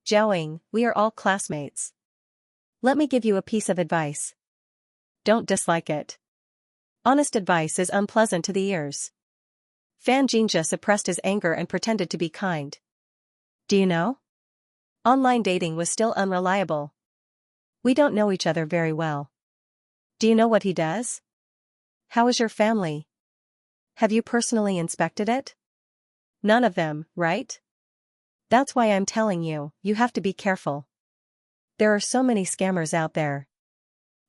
"Zhao Ying, we are all classmates. Let me give you a piece of advice. Don't dislike it. Honest advice is unpleasant to the ears." Xianxia suppressed his anger and pretended to be kind. "Do you know? Online dating was still unreliable. We don't know each other very well. Do you know what he does? How is your family? Have you personally inspected it? None of them, right? That's why I'm telling you, you have to be careful. There are so many scammers out there.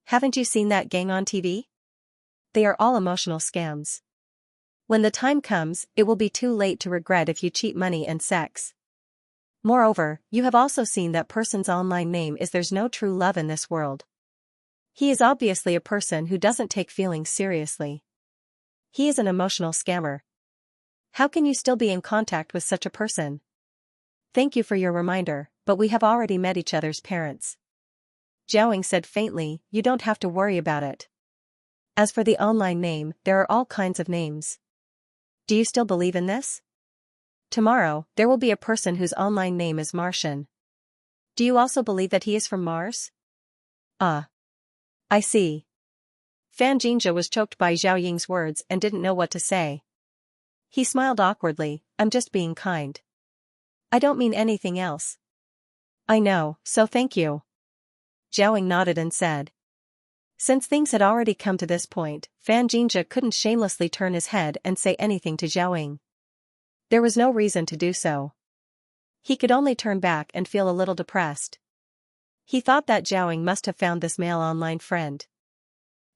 Haven't you seen that gang on TV? They are all emotional scams. When the time comes, it will be too late to regret if you cheat money and sex. Moreover, you have also seen that person's online name is "There's no true love in this world." He is obviously a person who doesn't take feelings seriously. He is an emotional scammer. How can you still be in contact with such a person? Thank you for your reminder, but we have already met each other's parents. Zhao Ying said faintly, "You don't have to worry about it. As for the online name, there are all kinds of names. Do you still believe in this? Tomorrow, there will be a person whose online name is Martian. Do you also believe that he is from Mars?" "Ah. I see." Xianxia was choked by Zhao Ying's words and didn't know what to say. He smiled awkwardly. "I'm just being kind. I don't mean anything else." "I know, so thank you." Zhao Ying nodded and said. Since things had already come to this point, Xianxia couldn't shamelessly turn his head and say anything to Zhao Ying. There was no reason to do so. He could only turn back and feel a little depressed. He thought that Zhao Ying must have found this male online friend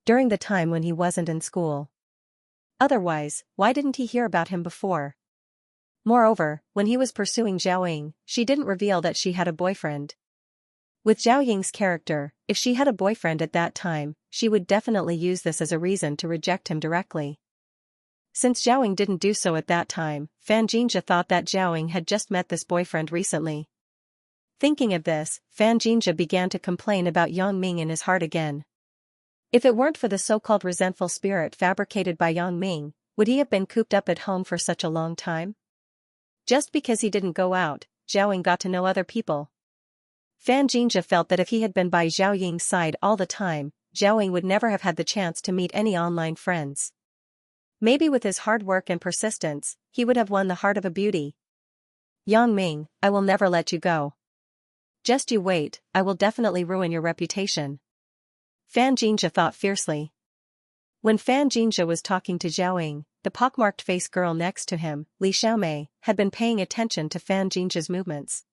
during the time when he wasn't in school. Otherwise, why didn't he hear about him before? Moreover, when he was pursuing Zhao Ying, she didn't reveal that she had a boyfriend. With Zhao Ying's character, if she had a boyfriend at that time, she would definitely use this as a reason to reject him directly. Since Zhao Ying didn't do so at that time, Fan Jinja thought that Zhao Ying had just met this boyfriend recently. Thinking of this, Fan Jinja began to complain about Yang Ming in his heart again. If it weren't for the so-called resentful spirit fabricated by Yang Ming, would he have been cooped up at home for such a long time? Just because he didn't go out, Zhao Ying got to know other people. Fan Jinja felt that if he had been by Zhao Ying's side all the time, Zhao Ying would never have had the chance to meet any online friends. Maybe with his hard work and persistence, he would have won the heart of a beauty. Yang Ming, I will never let you go. Just you wait, I will definitely ruin your reputation. Fan Jinja thought fiercely. When Fan Jinja was talking to Zhao Ying, the pockmarked-faced girl next to him, Li Xiaomei, had been paying attention to Fan Jinja's movements.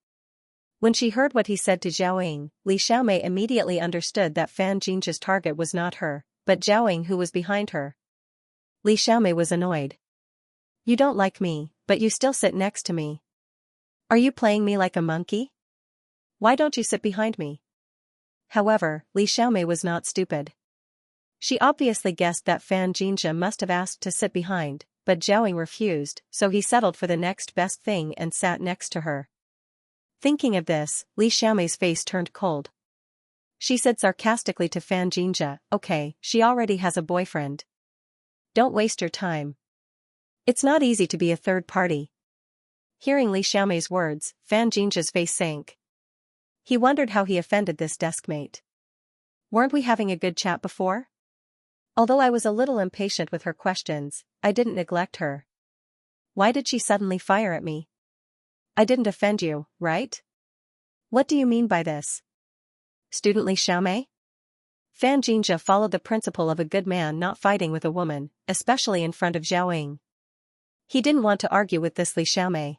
When she heard what he said to Zhao Ying, Li Xiaomei immediately understood that Fan Jinja's target was not her, but Zhao Ying who was behind her. Li Xiaomei was annoyed. You don't like me, but you still sit next to me. Are you playing me like a monkey? Why don't you sit behind me? However, Li Xiaomei was not stupid. She obviously guessed that Fan Jinja must have asked to sit behind, but Zhao Ying refused, so he settled for the next best thing and sat next to her. Thinking of this, Li Xiaomei's face turned cold. She said sarcastically to Fan Jinja, okay, she already has a boyfriend. Don't waste your time. It's not easy to be a third party. Hearing Li Xiaomei's words, Fan Jinja's face sank. He wondered how he offended this deskmate. Weren't we having a good chat before? Although I was a little impatient with her questions, I didn't neglect her. Why did she suddenly fire at me? I didn't offend you, right? What do you mean by this? Student Li Xiaomei? Fan Jinja followed the principle of a good man not fighting with a woman, especially in front of Zhao Ying. He didn't want to argue with this Li Xiaomei.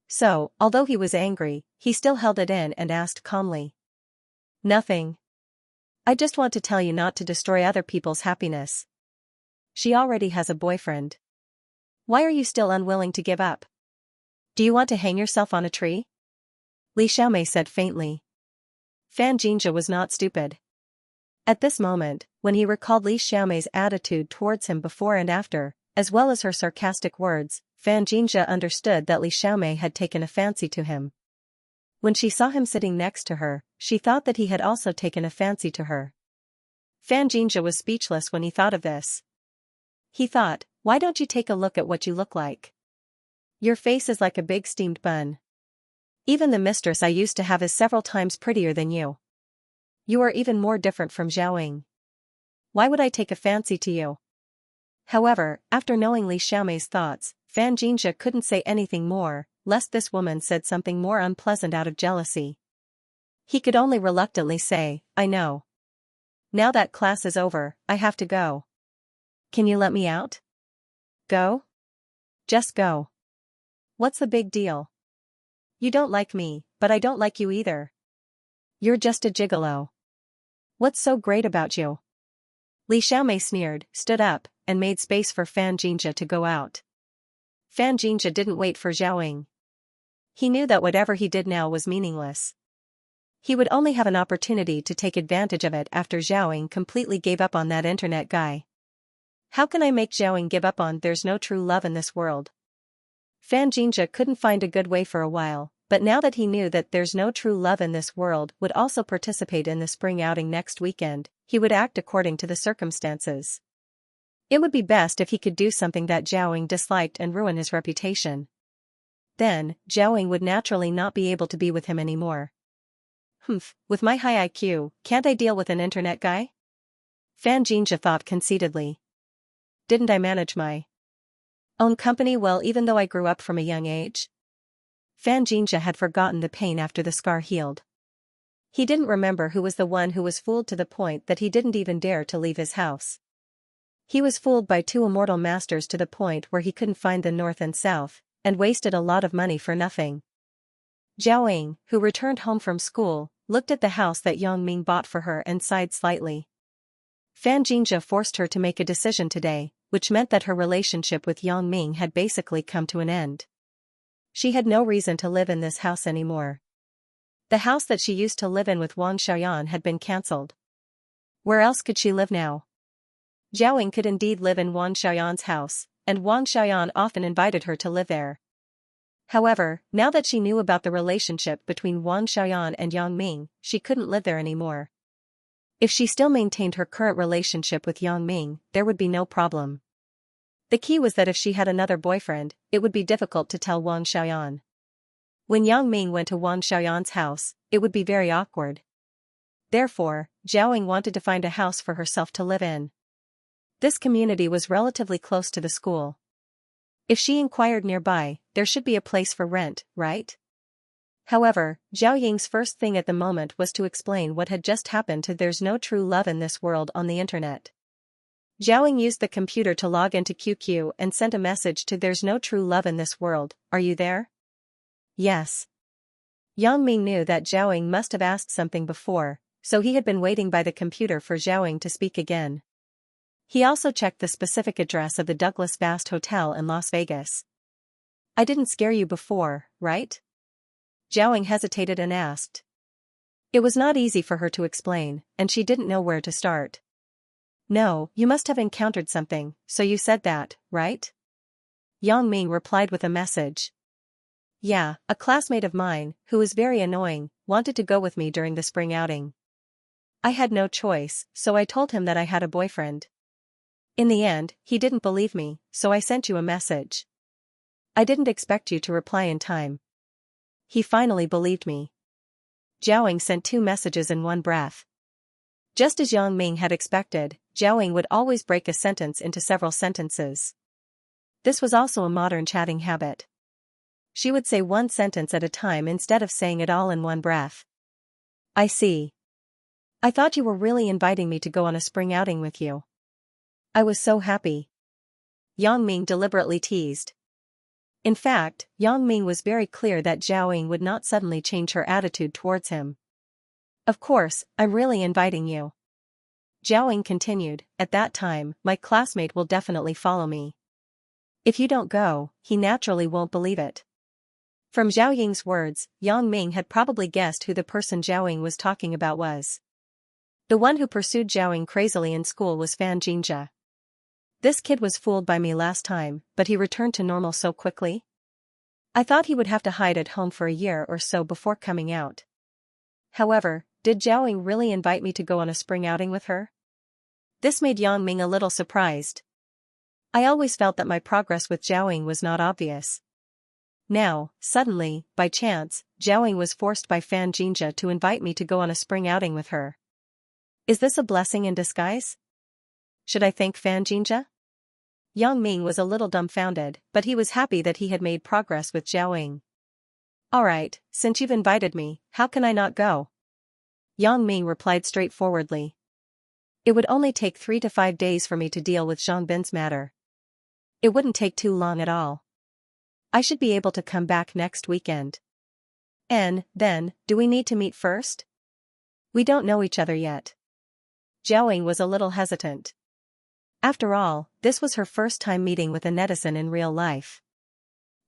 So, although he was angry, he still held it in and asked calmly. Nothing. I just want to tell you not to destroy other people's happiness. She already has a boyfriend. Why are you still unwilling to give up? Do you want to hang yourself on a tree? Li Xiaomei said faintly. Fan Jinja was not stupid. At this moment, when he recalled Li Xiaomei's attitude towards him before and after, as well as her sarcastic words, Fan Jinja understood that Li Xiaomei had taken a fancy to him. When she saw him sitting next to her, she thought that he had also taken a fancy to her. Fan Jinja was speechless when he thought of this. He thought, why don't you take a look at what you look like? Your face is like a big steamed bun. Even the mistress I used to have is several times prettier than you. You are even more different from Zhao Ying. Why would I take a fancy to you? However, after knowing Li Xiaomei's thoughts, Fan Jinja couldn't say anything more, lest this woman said something more unpleasant out of jealousy. He could only reluctantly say, I know. Now that class is over, I have to go. Can you let me out? Go? Just go. What's the big deal? You don't like me, but I don't like you either. You're just a gigolo. What's so great about you? Li Xiaomei sneered, stood up, and made space for Fan Jinja to go out. Fan Jinja didn't wait for Zhao Ying. He knew that whatever he did now was meaningless. He would only have an opportunity to take advantage of it after Zhao Ying completely gave up on that internet guy. How can I make Zhao Ying give up on there's no true love in this world? Fan Jinja couldn't find a good way for a while, but now that he knew that there's no true love in this world would also participate in the spring outing next weekend, he would act according to the circumstances. It would be best if he could do something that Zhao Ying disliked and ruin his reputation. Then, Zhao Ying would naturally not be able to be with him anymore. With my high IQ, can't I deal with an internet guy? Fan Jinja thought conceitedly. Didn't I manage my own company well even though I grew up from a young age? Fan Jinja had forgotten the pain after the scar healed. He didn't remember who was the one who was fooled to the point that he didn't even dare to leave his house. He was fooled by two immortal masters to the point where he couldn't find the north and south, and wasted a lot of money for nothing. Zhao Ying, who returned home from school, looked at the house that Yang Ming bought for her and sighed slightly. Fan Jinja forced her to make a decision today, which meant that her relationship with Yang Ming had basically come to an end. She had no reason to live in this house anymore. The house that she used to live in with Wang Xiaoyan had been cancelled. Where else could she live now? Zhao Ying could indeed live in Wang Xiaoyan's house, and Wang Xiaoyan often invited her to live there. However, now that she knew about the relationship between Wang Xiaoyan and Yang Ming, she couldn't live there anymore. If she still maintained her current relationship with Yang Ming, there would be no problem. The key was that if she had another boyfriend, it would be difficult to tell Wang Xiaoyan. When Yang Ming went to Wang Xiaoyan's house, it would be very awkward. Therefore, Zhao Ying wanted to find a house for herself to live in. This community was relatively close to the school. If she inquired nearby, there should be a place for rent, right? However, Zhao Ying's first thing at the moment was to explain what had just happened to "There's no true love in this world" on the internet. Zhao Ying used the computer to log into QQ and sent a message to "There's no true love in this world, are you there?" Yes. Yang Ming knew that Zhao Ying must have asked something before, so he had been waiting by the computer for Zhao Ying to speak again. He also checked the specific address of the Douglas Vast Hotel in Las Vegas. "I didn't scare you before, right?" Zhao Ying hesitated and asked. It was not easy for her to explain, and she didn't know where to start. "No, you must have encountered something, so you said that, right?" Yang Ming replied with a message. "Yeah, a classmate of mine, who was very annoying, wanted to go with me during the spring outing. I had no choice, so I told him that I had a boyfriend. In the end, he didn't believe me, so I sent you a message. I didn't expect you to reply in time. He finally believed me." Zhao Ying sent 2 messages in one breath. Just as Yang Ming had expected, Zhao Ying would always break a sentence into several sentences. This was also a modern chatting habit. She would say one sentence at a time instead of saying it all in one breath. "I see. I thought you were really inviting me to go on a spring outing with you. I was so happy." Yang Ming deliberately teased. In fact, Yang Ming was very clear that Zhao Ying would not suddenly change her attitude towards him. "Of course, I'm really inviting you." Zhao Ying continued, "At that time, my classmate will definitely follow me. If you don't go, he naturally won't believe it." From Zhao Ying's words, Yang Ming had probably guessed who the person Zhao Ying was talking about was. The one who pursued Zhao Ying crazily in school was Xianxia. "This kid was fooled by me last time, but he returned to normal so quickly. I thought he would have to hide at home for a year or so before coming out. However, did Zhao Ying really invite me to go on a spring outing with her?" This made Yang Ming a little surprised. "I always felt that my progress with Zhao Ying was not obvious. Now, suddenly, by chance, Zhao Ying was forced by Xianxia to invite me to go on a spring outing with her. Is this a blessing in disguise? Should I thank Xianxia?" Yang Ming was a little dumbfounded, but he was happy that he had made progress with Zhao Ying. "Alright, since you've invited me, how can I not go?" Yang Ming replied straightforwardly. "It would only take 3 to 5 days for me to deal with Zhang Bin's matter. It wouldn't take too long at all. I should be able to come back next weekend. And, then, do we need to meet first? We don't know each other yet." Zhao Ying was a little hesitant. After all, this was her first time meeting with a netizen in real life.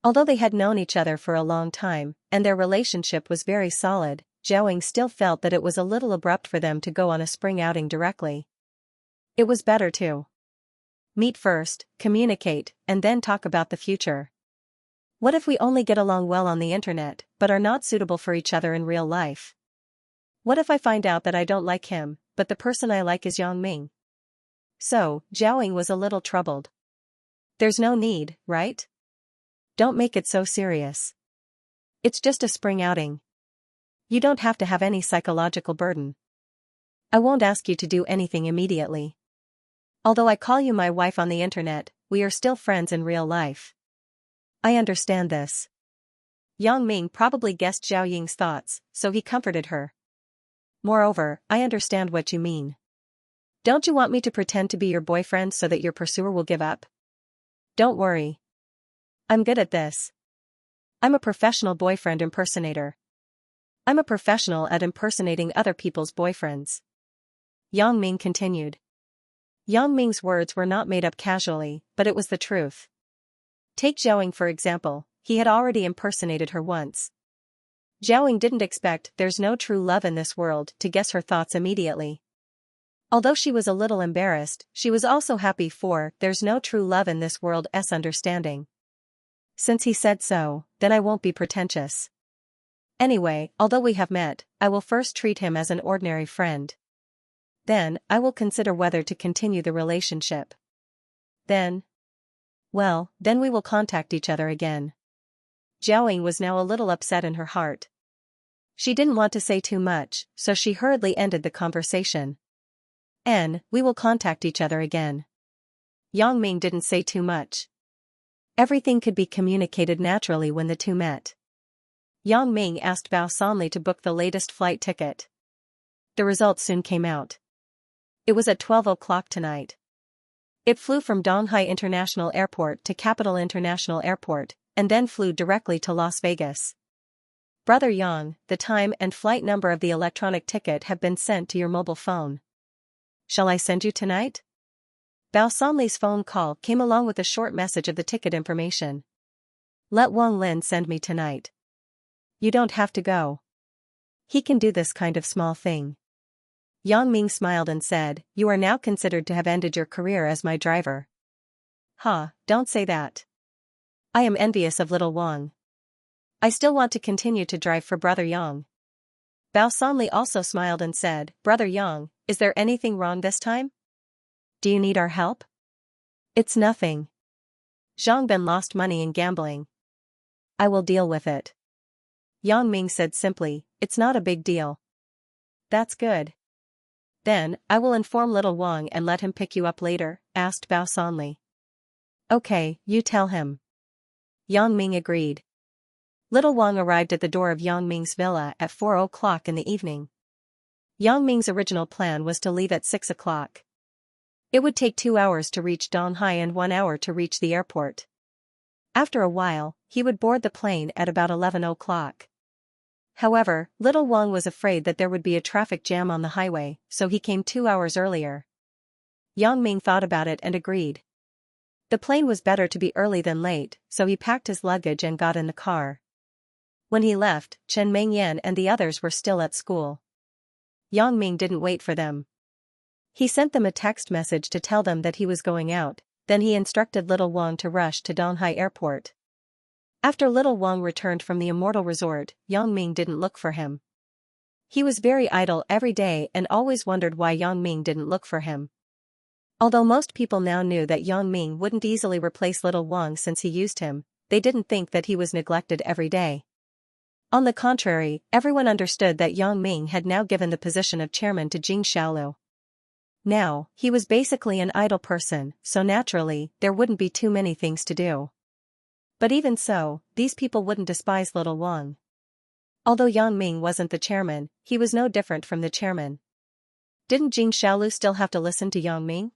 Although they had known each other for a long time, and their relationship was very solid, Zhao Ying still felt that it was a little abrupt for them to go on a spring outing directly. It was better to meet first, communicate, and then talk about the future. What if we only get along well on the internet, but are not suitable for each other in real life? What if I find out that I don't like him, but the person I like is Yang Ming? So, Zhao Ying was a little troubled. "There's no need, right? Don't make it so serious. It's just a spring outing. You don't have to have any psychological burden. I won't ask you to do anything immediately. Although I call you my wife on the internet, we are still friends in real life. I understand this." Yang Ming probably guessed Zhao Ying's thoughts, so he comforted her. "Moreover, I understand what you mean. Don't you want me to pretend to be your boyfriend so that your pursuer will give up? Don't worry. I'm good at this. I'm a professional boyfriend impersonator. I'm a professional at impersonating other people's boyfriends." Yang Ming continued. Yang Ming's words were not made up casually, but it was the truth. Take Zhaoying for example, he had already impersonated her once. Zhaoying didn't expect "there's no true love in this world" to guess her thoughts immediately. Although she was a little embarrassed, she was also happy for "there's no true love in this world's understanding. Since he said so, then I won't be pretentious. Anyway, although we have met, I will first treat him as an ordinary friend. Then, I will consider whether to continue the relationship. Then we will contact each other again." Zhaoying was now a little upset in her heart. She didn't want to say too much, so she hurriedly ended the conversation. We will contact each other again." Yang Ming didn't say too much. Everything could be communicated naturally when the two met. Yang Ming asked Bao Sanli to book the latest flight ticket. The results soon came out. It was at 12 o'clock tonight. It flew from Donghai International Airport to Capital International Airport, and then flew directly to Las Vegas. Brother Yang, the time and flight number of the electronic ticket have been sent to your mobile phone. Shall I send you tonight? Bao Sanli's phone call came along with a short message of the ticket information. Let Wang Lin send me tonight. You don't have to go. He can do this kind of small thing. Yang Ming smiled and said, "You are now considered to have ended your career as my driver." Don't say that. I am envious of little Wang. I still want to continue to drive for Brother Yang. Bao Sanli also smiled and said, "Brother Yang, is there anything wrong this time? Do you need our help?" "It's nothing. Zhang Ben lost money in gambling. I will deal with it." Yang Ming said simply, "It's not a big deal." "That's good. Then, I will inform little Wang and let him pick you up later," asked Bao Sanli. "Okay, you tell him." Yang Ming agreed. Little Wang arrived at the door of Yang Ming's villa at 4 o'clock in the evening. Yang Ming's original plan was to leave at 6 o'clock. It would take 2 hours to reach Donghai and 1 hour to reach the airport. After a while, he would board the plane at about 11 o'clock. However, little Wang was afraid that there would be a traffic jam on the highway, so he came 2 hours earlier. Yang Ming thought about it and agreed. The plane was better to be early than late, so he packed his luggage and got in the car. When he left, Chen Mengyan and the others were still at school. Yang Ming didn't wait for them. He sent them a text message to tell them that he was going out, then he instructed little Wang to rush to Donghai Airport. After little Wang returned from the Immortal Resort, Yang Ming didn't look for him. He was very idle every day and always wondered why Yang Ming didn't look for him. Although most people now knew that Yang Ming wouldn't easily replace little Wang since he used him, they didn't think that he was neglected every day. On the contrary, everyone understood that Yang Ming had now given the position of chairman to Jing Xiaolu. Now, he was basically an idle person, so naturally, there wouldn't be too many things to do. But even so, these people wouldn't despise little Wang. Although Yang Ming wasn't the chairman, he was no different from the chairman. Didn't Jing Xiaolu still have to listen to Yang Ming?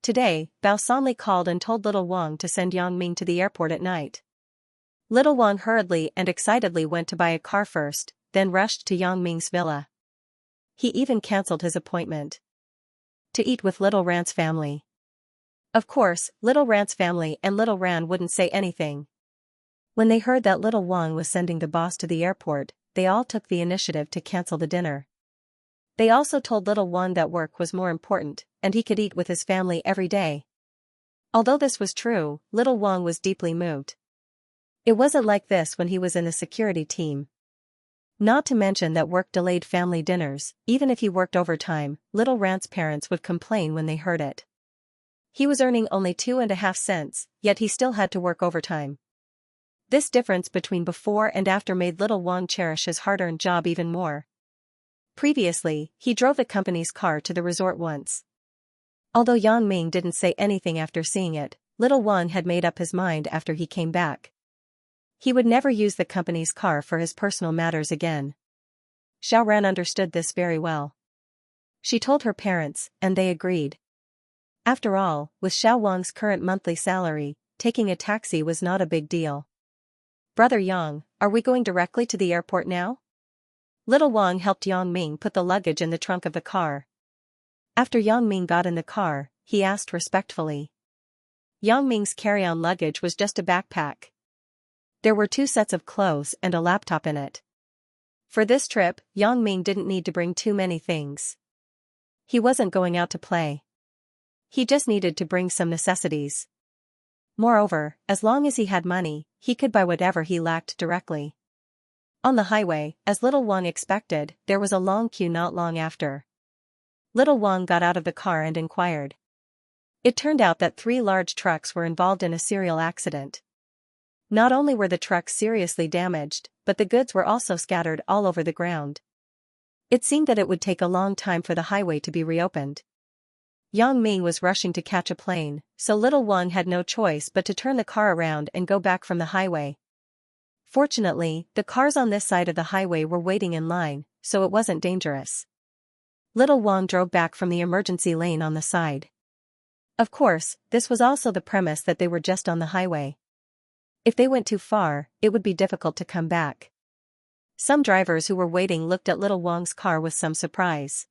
Today, Bao Sanli called and told little Wang to send Yang Ming to the airport at night. Little Wang hurriedly and excitedly went to buy a car first, then rushed to Yang Ming's villa. He even cancelled his appointment to eat with Little Ran's family. Of course, Little Ran's family and Little Ran wouldn't say anything. When they heard that little Wang was sending the boss to the airport, they all took the initiative to cancel the dinner. They also told little Wang that work was more important, and he could eat with his family every day. Although this was true, little Wang was deeply moved. It wasn't like this when he was in the security team. Not to mention that work delayed family dinners. Even if he worked overtime, Little Ran's parents would complain when they heard it. He was earning only 2.5 cents, yet he still had to work overtime. This difference between before and after made little Wang cherish his hard-earned job even more. Previously, he drove the company's car to the resort once. Although Yang Ming didn't say anything after seeing it, little Wang had made up his mind after he came back. He would never use the company's car for his personal matters again. Xiao Ran understood this very well. She told her parents, and they agreed. After all, with Xiao Wang's current monthly salary, taking a taxi was not a big deal. "Brother Yang, are we going directly to the airport now?" Little Wang helped Yang Ming put the luggage in the trunk of the car. After Yang Ming got in the car, he asked respectfully. Yang Ming's carry-on luggage was just a backpack. There were 2 sets of clothes and a laptop in it. For this trip, Yang Ming didn't need to bring too many things. He wasn't going out to play. He just needed to bring some necessities. Moreover, as long as he had money, he could buy whatever he lacked directly. On the highway, as little Wang expected, there was a long queue not long after. Little Wang got out of the car and inquired. It turned out that 3 large trucks were involved in a serial accident. Not only were the trucks seriously damaged, but the goods were also scattered all over the ground. It seemed that it would take a long time for the highway to be reopened. Yang Ming was rushing to catch a plane, so little Wang had no choice but to turn the car around and go back from the highway. Fortunately, the cars on this side of the highway were waiting in line, so it wasn't dangerous. Little Wang drove back from the emergency lane on the side. Of course, this was also the premise that they were just on the highway. If they went too far, it would be difficult to come back. Some drivers who were waiting looked at little Wang's car with some surprise.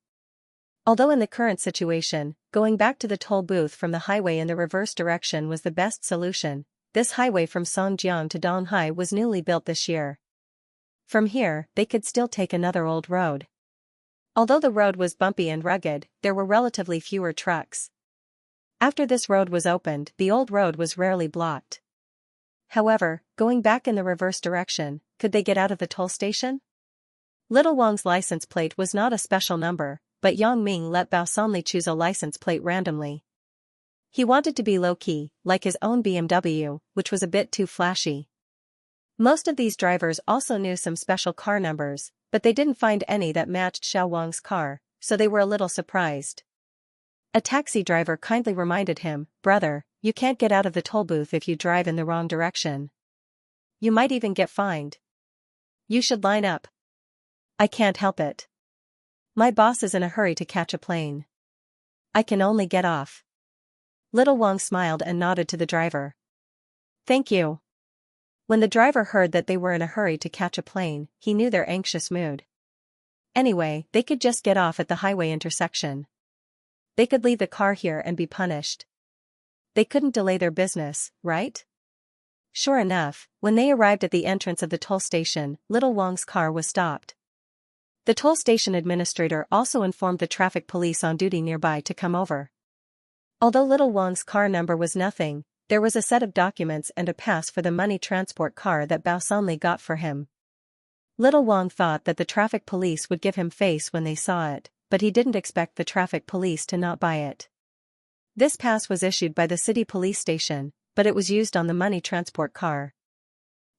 Although in the current situation, going back to the toll booth from the highway in the reverse direction was the best solution, this highway from Songjiang to Donghai was newly built this year. From here, they could still take another old road. Although the road was bumpy and rugged, there were relatively fewer trucks. After this road was opened, the old road was rarely blocked. However, going back in the reverse direction, could they get out of the toll station? Little Wang's license plate was not a special number, but Yang Ming let Bao Sanli choose a license plate randomly. He wanted to be low-key, like his own BMW, which was a bit too flashy. Most of these drivers also knew some special car numbers, but they didn't find any that matched Xiao Wang's car, so they were a little surprised. A taxi driver kindly reminded him, "Brother, you can't get out of the toll booth if you drive in the wrong direction. You might even get fined. You should line up." "I can't help it. My boss is in a hurry to catch a plane. I can only get off." Little Wang smiled and nodded to the driver. "Thank you." When the driver heard that they were in a hurry to catch a plane, he knew their anxious mood. Anyway, they could just get off at the highway intersection. They could leave the car here and be punished. They couldn't delay their business, right? Sure enough, when they arrived at the entrance of the toll station, little Wang's car was stopped. The toll station administrator also informed the traffic police on duty nearby to come over. Although little Wang's car number was nothing, there was a set of documents and a pass for the money transport car that Bao Sanli got for him. Little Wang thought that the traffic police would give him face when they saw it, but he didn't expect the traffic police to not buy it. This pass was issued by the city police station, but it was used on the money transport car.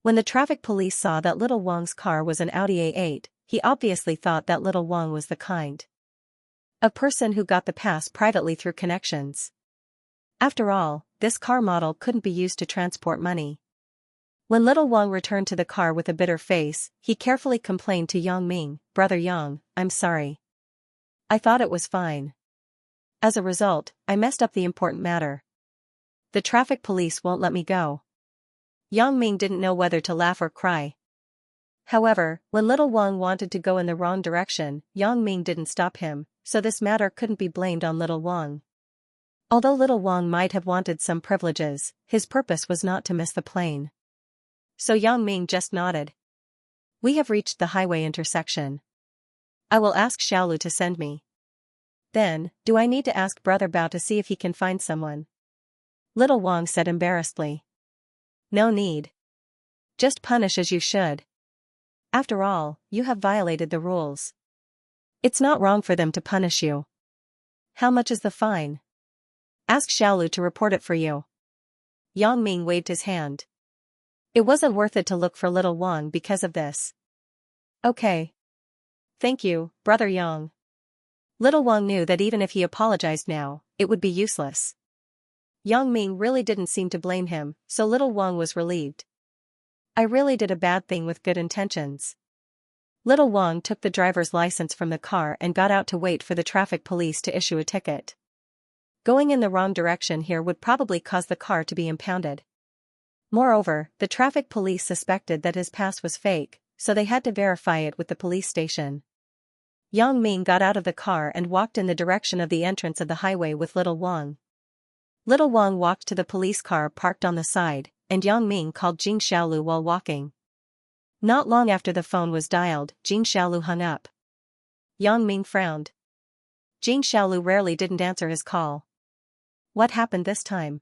When the traffic police saw that little Wang's car was an Audi A8, he obviously thought that little Wang was the kind of person who got the pass privately through connections. After all, this car model couldn't be used to transport money. When little Wang returned to the car with a bitter face, he carefully complained to Yang Ming, "Brother Yang, I'm sorry. I thought it was fine. As a result, I messed up the important matter. The traffic police won't let me go." Yang Ming didn't know whether to laugh or cry. However, when little Wang wanted to go in the wrong direction, Yang Ming didn't stop him, so this matter couldn't be blamed on little Wang. Although little Wang might have wanted some privileges, his purpose was not to miss the plane. So Yang Ming just nodded. "We have reached the highway intersection. I will ask Xiaolu to send me. Then, do I need to ask Brother Bao to see if he can find someone?" Little Wang said embarrassedly. "No need. Just punish as you should. After all, you have violated the rules. It's not wrong for them to punish you. How much is the fine? Ask Xiaolu to report it for you." Yang Ming waved his hand. It wasn't worth it to look for little Wang because of this. "Okay. Thank you, Brother Yang." Little Wang knew that even if he apologized now, it would be useless. Yang Ming really didn't seem to blame him, so little Wang was relieved. "I really did a bad thing with good intentions." Little Wang took the driver's license from the car and got out to wait for the traffic police to issue a ticket. Going in the wrong direction here would probably cause the car to be impounded. Moreover, the traffic police suspected that his pass was fake, so they had to verify it with the police station. Yang Ming got out of the car and walked in the direction of the entrance of the highway with little Wang, Little Wang walked to the police car parked on the side, and Yang Ming called Jing Xiaolu while walking. Not long after the phone was dialed, Jing Xiaolu hung up. Yang Ming frowned. Jing Xiaolu rarely didn't answer his call. What happened this time?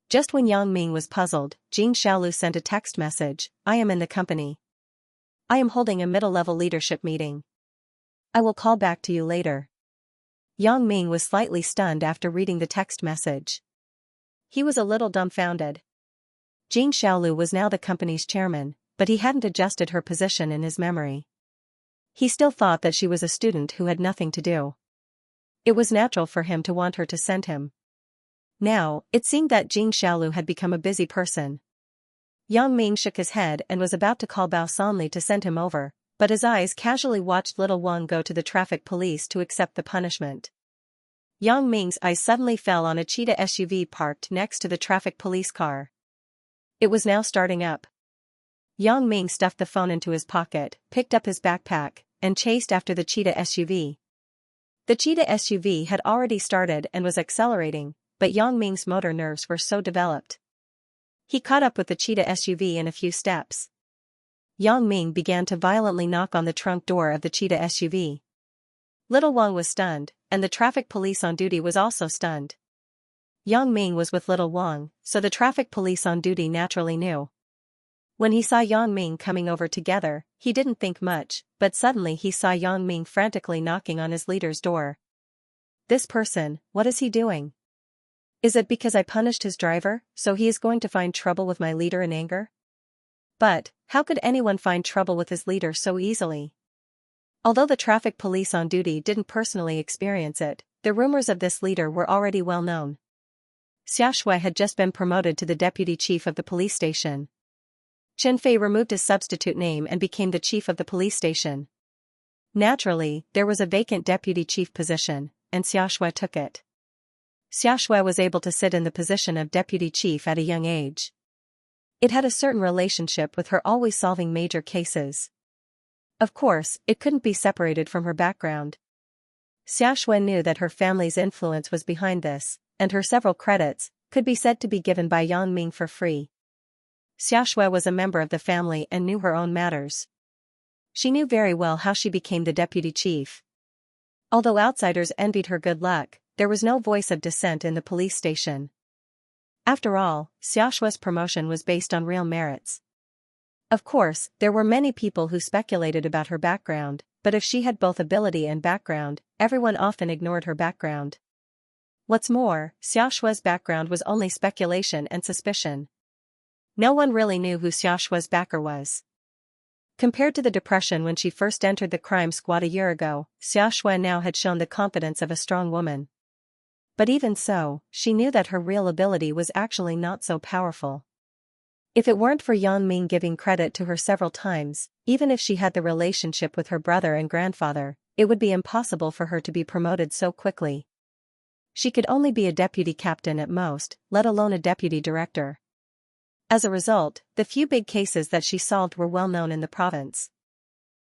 Just when Yang Ming was puzzled, Jing Xiaolu sent a text message, "I am in the company. I am holding a middle-level leadership meeting. I will call back to you later." Yang Ming was slightly stunned after reading the text message. He was a little dumbfounded. Jing Xiaolu was now the company's chairman, but he hadn't adjusted her position in his memory. He still thought that she was a student who had nothing to do. It was natural for him to want her to send him. Now, it seemed that Jing Xiaolu had become a busy person. Yang Ming shook his head and was about to call Bao Sanli to send him over, but his eyes casually watched little Wang go to the traffic police to accept the punishment. Yang Ming's eyes suddenly fell on a cheetah SUV parked next to the traffic police car. It was now starting up. Yang Ming stuffed the phone into his pocket, picked up his backpack, and chased after the cheetah SUV. The cheetah SUV had already started and was accelerating, but Yang Ming's motor nerves were so developed. He caught up with the cheetah SUV in a few steps. Yang Ming began to violently knock on the trunk door of the cheetah SUV. Little Wang was stunned, and the traffic police on duty was also stunned. Yang Ming was with little Wang, so the traffic police on duty naturally knew. When he saw Yang Ming coming over together, he didn't think much, but suddenly he saw Yang Ming frantically knocking on his leader's door. This person, what is he doing? Is it because I punished his driver, so he is going to find trouble with my leader in anger? But, how could anyone find trouble with his leader so easily? Although the traffic police on duty didn't personally experience it, the rumors of this leader were already well known. Xianxia had just been promoted to the deputy chief of the police station. Chen Fei removed his substitute name and became the chief of the police station. Naturally, there was a vacant deputy chief position, and Xianxia took it. Xianxia was able to sit in the position of deputy chief at a young age. It had a certain relationship with her always solving major cases. Of course, it couldn't be separated from her background. Xianxia knew that her family's influence was behind this, and her several credits could be said to be given by Yang Ming for free. Xianxia was a member of the family and knew her own matters. She knew very well how she became the deputy chief. Although outsiders envied her good luck, there was no voice of dissent in the police station. After all, Xiaoxue's promotion was based on real merits. Of course, there were many people who speculated about her background, but if she had both ability and background, everyone often ignored her background. What's more, Xiaoxue's background was only speculation and suspicion. No one really knew who Xiaoxue's backer was. Compared to the depression when she first entered the crime squad a year ago, Xiaoxue now had shown the confidence of a strong woman. But even so, she knew that her real ability was actually not so powerful. If it weren't for Yang Ming giving credit to her several times, even if she had the relationship with her brother and grandfather, it would be impossible for her to be promoted so quickly. She could only be a deputy captain at most, let alone a deputy director. As a result, the few big cases that she solved were well known in the province.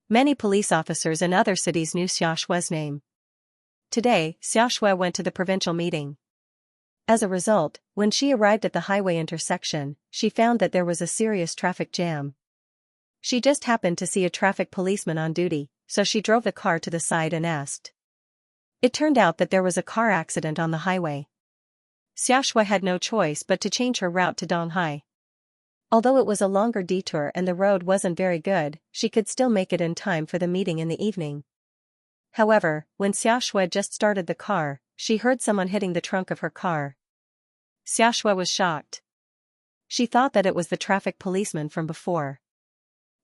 Many police officers in other cities knew Xiaoxue's name. Today, Xiaoxue went to the provincial meeting. As a result, when she arrived at the highway intersection, she found that there was a serious traffic jam. She just happened to see a traffic policeman on duty, so she drove the car to the side and asked. It turned out that there was a car accident on the highway. Xiaoxue had no choice but to change her route to Donghai. Although it was a longer detour and the road wasn't very good, she could still make it in time for the meeting in the evening. However, when Xiaoxue just started the car, she heard someone hitting the trunk of her car. Xiaoxue was shocked. She thought that it was the traffic policeman from before.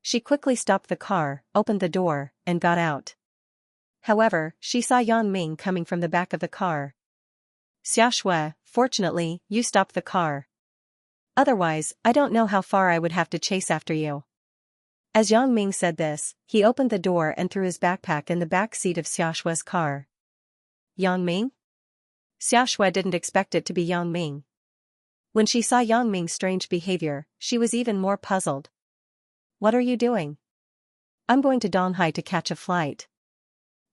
She quickly stopped the car, opened the door, and got out. However, she saw Yang Ming coming from the back of the car. Xiaoxue, fortunately, you stopped the car. Otherwise, I don't know how far I would have to chase after you. As Yang Ming said this, he opened the door and threw his backpack in the back seat of Xiaoxue's car. Yang Ming? Xiaoxue didn't expect it to be Yang Ming. When she saw Yang Ming's strange behavior, she was even more puzzled. What are you doing? I'm going to Donghai to catch a flight.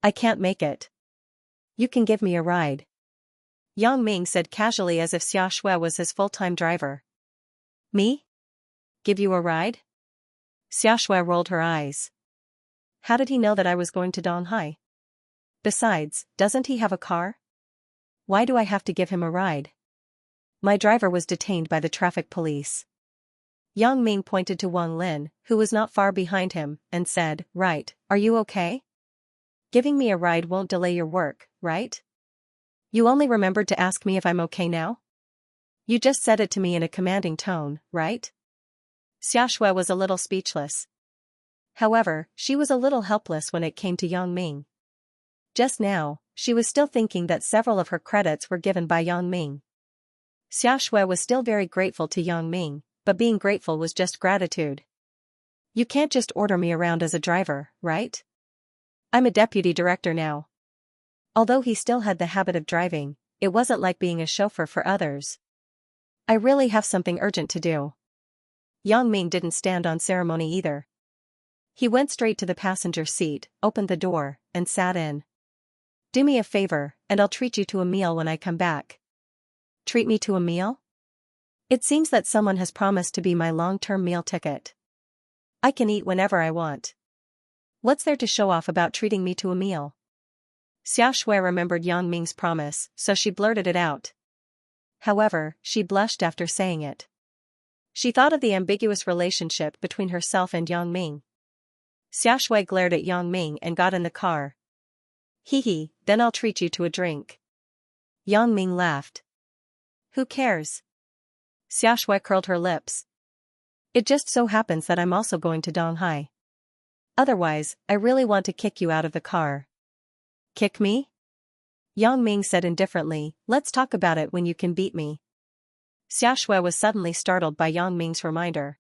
I can't make it. You can give me a ride. Yang Ming said casually as if Xiaxue was his full-time driver. Me? Give you a ride? Xiaxue rolled her eyes. How did he know that I was going to Donghai? Besides, doesn't he have a car? Why do I have to give him a ride? My driver was detained by the traffic police. Yang Ming pointed to Wang Lin, who was not far behind him, and said, Right, are you okay? Giving me a ride won't delay your work, right? You only remembered to ask me if I'm okay now? You just said it to me in a commanding tone, right? Xiaxue was a little speechless. However, she was a little helpless when it came to Yang Ming. Just now, she was still thinking that several of her credits were given by Yang Ming. Xiaxue was still very grateful to Yang Ming, but being grateful was just gratitude. You can't just order me around as a driver, right? I'm a deputy director now. Although he still had the habit of driving, it wasn't like being a chauffeur for others. I really have something urgent to do. Yang Ming didn't stand on ceremony either. He went straight to the passenger seat, opened the door, and sat in. Do me a favor, and I'll treat you to a meal when I come back. Treat me to a meal? It seems that someone has promised to be my long-term meal ticket. I can eat whenever I want. What's there to show off about treating me to a meal? Xiaxue remembered Yang Ming's promise, so she blurted it out. However, she blushed after saying it. She thought of the ambiguous relationship between herself and Yang Ming. Xiaxue glared at Yang Ming and got in the car. Hee, then I'll treat you to a drink. Yang Ming laughed. Who cares? Xiaxue curled her lips. It just so happens that I'm also going to Donghai. Otherwise, I really want to kick you out of the car. Kick me? Yang Ming said indifferently, let's talk about it when you can beat me. Xiaxue was suddenly startled by Yang Ming's reminder.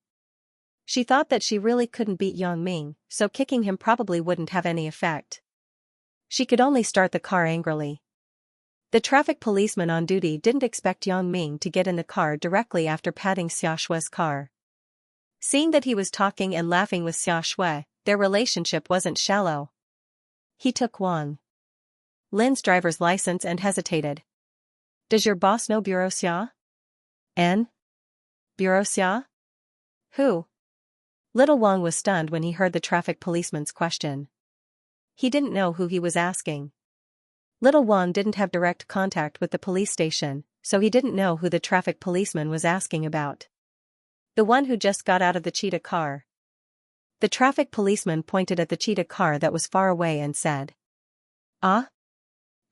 She thought that she really couldn't beat Yang Ming, so kicking him probably wouldn't have any effect. She could only start the car angrily. The traffic policeman on duty didn't expect Yang Ming to get in the car directly after patting Xiaxue's car. Seeing that he was talking and laughing with Xiaxue, their relationship wasn't shallow. He took Wang Lin's driver's license and hesitated. Does your boss know Bureau Xia? N? Bureau Xia? Who? Little Wang was stunned when he heard the traffic policeman's question. He didn't know who he was asking. Little Wang didn't have direct contact with the police station, so he didn't know who the traffic policeman was asking about. The one who just got out of the cheetah car. The traffic policeman pointed at the cheetah car that was far away and said. Ah?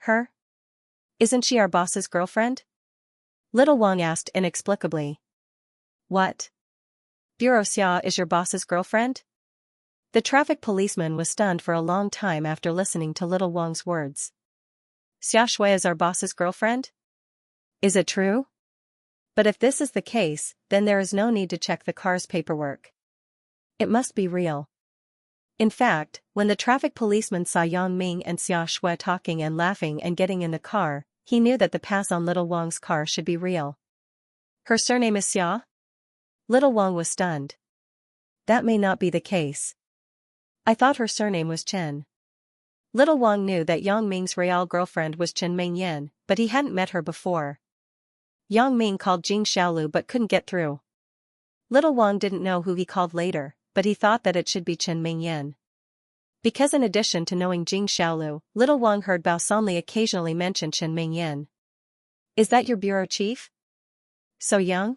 Her? Isn't she our boss's girlfriend? Little Wang asked inexplicably. What? Bureau Xia is your boss's girlfriend? The traffic policeman was stunned for a long time after listening to Little Wang's words. Xiaxue is our boss's girlfriend? Is it true? But if this is the case, then there is no need to check the car's paperwork. It must be real. In fact, when the traffic policeman saw Yang Ming and Xiaxue talking and laughing and getting in the car, he knew that the pass on Little Wang's car should be real. Her surname is Xia? Little Wang was stunned. That may not be the case. I thought her surname was Chen. Little Wang knew that Yang Ming's real girlfriend was Chen Mingyan, but he hadn't met her before. Yang Ming called Jing Xiaolu but couldn't get through. Little Wang didn't know who he called later, but he thought that it should be Chen Mingyan. Because in addition to knowing Jing Xiaolu, Little Wang heard Bao Sanli occasionally mention Chen Mingyan. Is that your bureau chief? So young?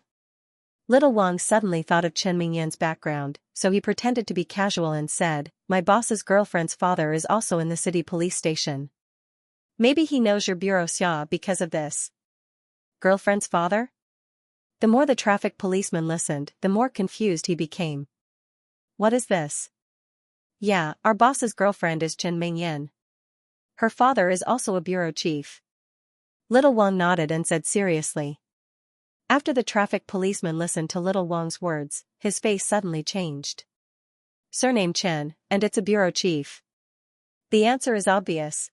Little Wang suddenly thought of Chen Mingyan's background, so he pretended to be casual and said, my boss's girlfriend's father is also in the city police station. Maybe he knows your Bureau Xia because of this. Girlfriend's father? The more the traffic policeman listened, the more confused he became. What is this? Yeah, our boss's girlfriend is Chen Mingyan. Her father is also a bureau chief. Little Wang nodded and said seriously. After the traffic policeman listened to Little Wang's words, his face suddenly changed. Surname Chen, and it's a bureau chief. The answer is obvious.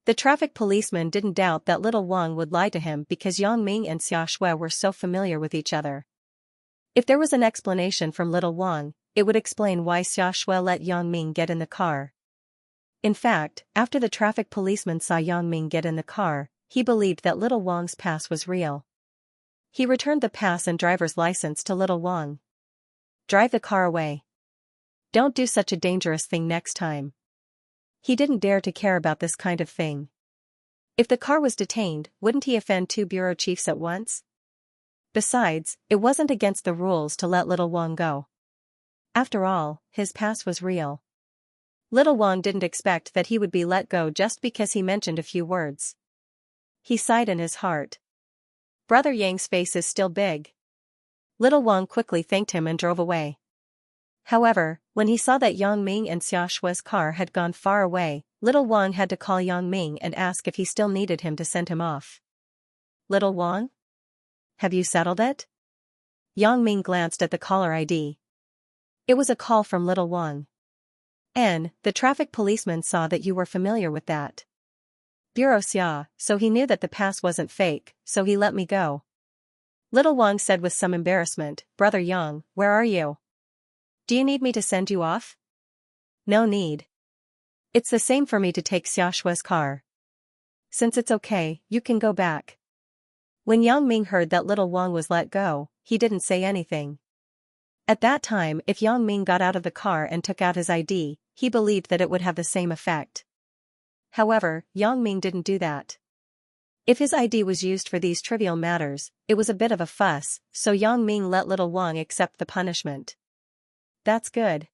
The traffic policeman didn't doubt that Little Wang would lie to him because Yang Ming and Xiaxue were so familiar with each other. If there was an explanation from Little Wang, it would explain why Xiaxue let Yang Ming get in the car. In fact, after the traffic policeman saw Yang Ming get in the car, he believed that little Wang's pass was real. He returned the pass and driver's license to little Wang. Drive the car away. Don't do such a dangerous thing next time. He didn't dare to care about this kind of thing. If the car was detained, wouldn't he offend 2 bureau chiefs at once? Besides, it wasn't against the rules to let little Wang go. After all, his pass was real. Little Wang didn't expect that he would be let go just because he mentioned a few words. He sighed in his heart. Brother Yang's face is still big. Little Wang quickly thanked him and drove away. However, when he saw that Yang Ming and Xiaxua's car had gone far away, little Wang had to call Yang Ming and ask if he still needed him to send him off. Little Wang? Have you settled it? Yang Ming glanced at the caller ID. It was a call from little Wang. The traffic policeman saw that you were familiar with that Bureau Xia, so he knew that the pass wasn't fake, so he let me go. Little Wang said with some embarrassment, Brother Yang, where are you? Do you need me to send you off? No need. It's the same for me to take Xiaxua's car. Since it's okay, you can go back. When Yang Ming heard that little Wang was let go, he didn't say anything. At that time, if Yang Ming got out of the car and took out his ID, he believed that it would have the same effect. However, Yang Ming didn't do that. If his ID was used for these trivial matters, it was a bit of a fuss, so Yang Ming let little Wang accept the punishment. That's good.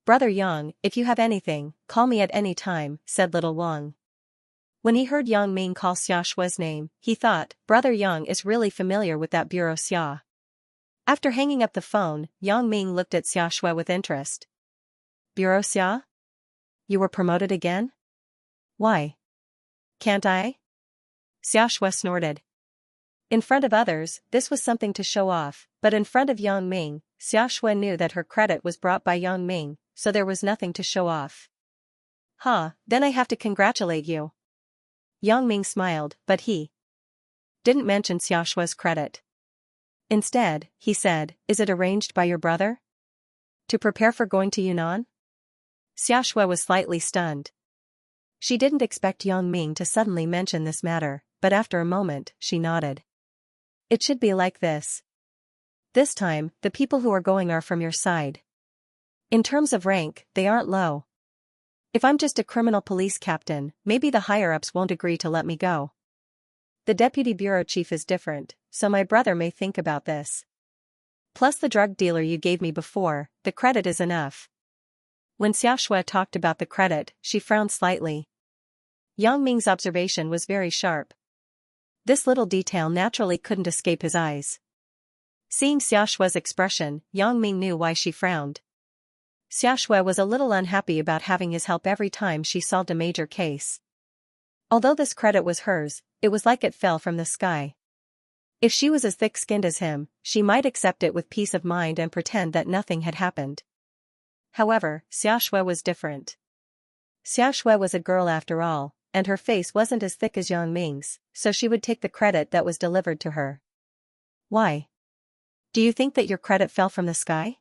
Brother Yang, if you have anything, call me at any time, said little Wang. When he heard Yang Ming call Xiaxua's name, he thought, Brother Yang is really familiar with that Bureau Xia. After hanging up the phone, Yang Ming looked at Xiaxua with interest. Bureau Xia? You were promoted again? Why? Can't I? Xiaxua snorted. In front of others, this was something to show off, but in front of Yang Ming, Xiaxua knew that her credit was brought by Yang Ming, so there was nothing to show off. Then I have to congratulate you. Yang Ming smiled, but he didn't mention Xiaxua's credit. Instead, he said, is it arranged by your brother? To prepare for going to Yunnan? Xiaxua was slightly stunned. She didn't expect Yang Ming to suddenly mention this matter, but after a moment, she nodded. It should be like this. This time, the people who are going are from your side. In terms of rank, they aren't low. If I'm just a criminal police captain, maybe the higher-ups won't agree to let me go. The deputy bureau chief is different, so my brother may think about this. Plus the drug dealer you gave me before, the credit is enough. When Xiaxua talked about the credit, she frowned slightly. Yang Ming's observation was very sharp. This little detail naturally couldn't escape his eyes. Seeing Xiaxua's expression, Yang Ming knew why she frowned. Xiaxua was a little unhappy about having his help every time she solved a major case. Although this credit was hers, it was like it fell from the sky. If she was as thick-skinned as him, she might accept it with peace of mind and pretend that nothing had happened. However, Xiaxua was different. Xiaxua was a girl after all, and her face wasn't as thick as Yang Ming's, so she would take the credit that was delivered to her. Why? Do you think that your credit fell from the sky?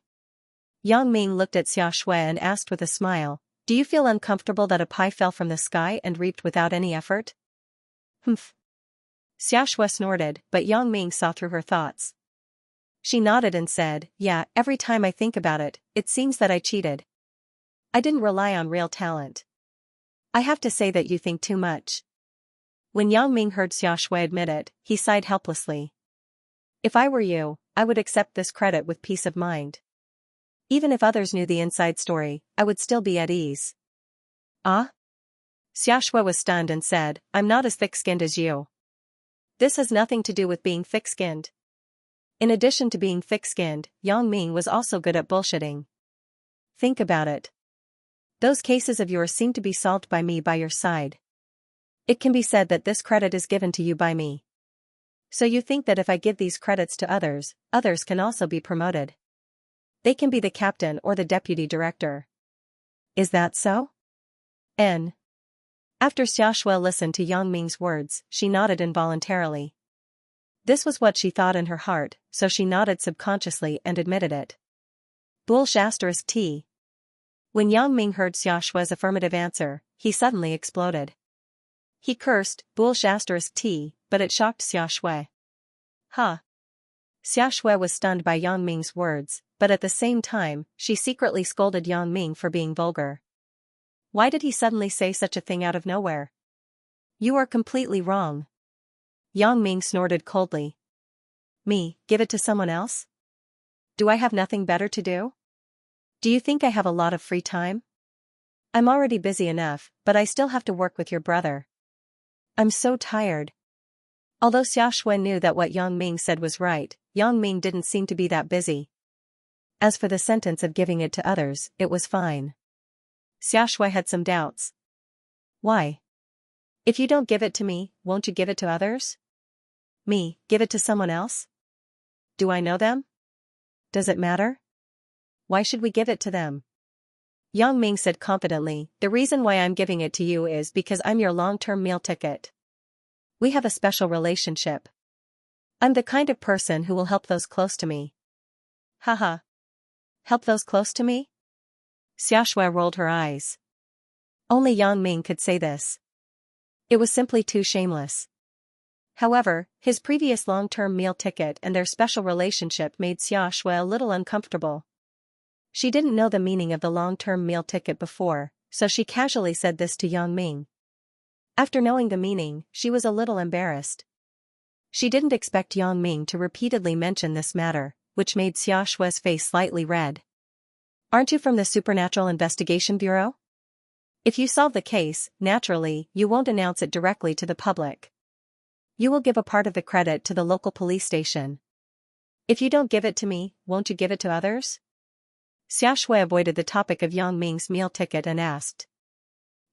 Yang Ming looked at Xiaxua and asked with a smile, do you feel uncomfortable that a pie fell from the sky and reaped without any effort? Humph. Xiaxua snorted, but Yang Ming saw through her thoughts. She nodded and said, yeah, every time I think about it, it seems that I cheated. I didn't rely on real talent. I have to say that you think too much. When Yang Ming heard Xiaxua admit it, he sighed helplessly. If I were you, I would accept this credit with peace of mind. Even if others knew the inside story, I would still be at ease. Ah? Xiaxua was stunned and said, I'm not as thick-skinned as you. This has nothing to do with being thick-skinned. In addition to being thick-skinned, Yang Ming was also good at bullshitting. Think about it. Those cases of yours seem to be solved by me by your side. It can be said that this credit is given to you by me. So you think that if I give these credits to others, others can also be promoted. They can be the captain or the deputy director. Is that so? After Xiaxua listened to Yang Ming's words, she nodded involuntarily. This was what she thought in her heart, so she nodded subconsciously and admitted it. *T. When Yang Ming heard Xiaxua's affirmative answer, he suddenly exploded. He cursed, *T, but it shocked Xia Shui. Huh. Xia Shui was stunned by Yang Ming's words, but at the same time, she secretly scolded Yang Ming for being vulgar. Why did he suddenly say such a thing out of nowhere? You are completely wrong. Yang Ming snorted coldly. Me, give it to someone else? Do I have nothing better to do? Do you think I have a lot of free time? I'm already busy enough, but I still have to work with your brother. I'm so tired. Although Xia Shui knew that what Yang Ming said was right, Yang Ming didn't seem to be that busy. As for the sentence of giving it to others, it was fine. Xia Shui had some doubts. Why? If you don't give it to me, won't you give it to others? Me, give it to someone else? Do I know them? Does it matter? Why should we give it to them? Yang Ming said confidently, the reason why I'm giving it to you is because I'm your long-term meal ticket. We have a special relationship. I'm the kind of person who will help those close to me. Haha. Help those close to me? Xia Shui rolled her eyes. Only Yang Ming could say this. It was simply too shameless. However, his previous long-term meal ticket and their special relationship made Xia Shui a little uncomfortable. She didn't know the meaning of the long-term meal ticket before, so she casually said this to Yang Ming. After knowing the meaning, she was a little embarrassed. She didn't expect Yang Ming to repeatedly mention this matter, which made Xia Shui's face slightly red. Aren't you from the Supernatural Investigation Bureau? If you solve the case, naturally, you won't announce it directly to the public. You will give a part of the credit to the local police station. If you don't give it to me, won't you give it to others? Xia Shui avoided the topic of Yang Ming's meal ticket and asked.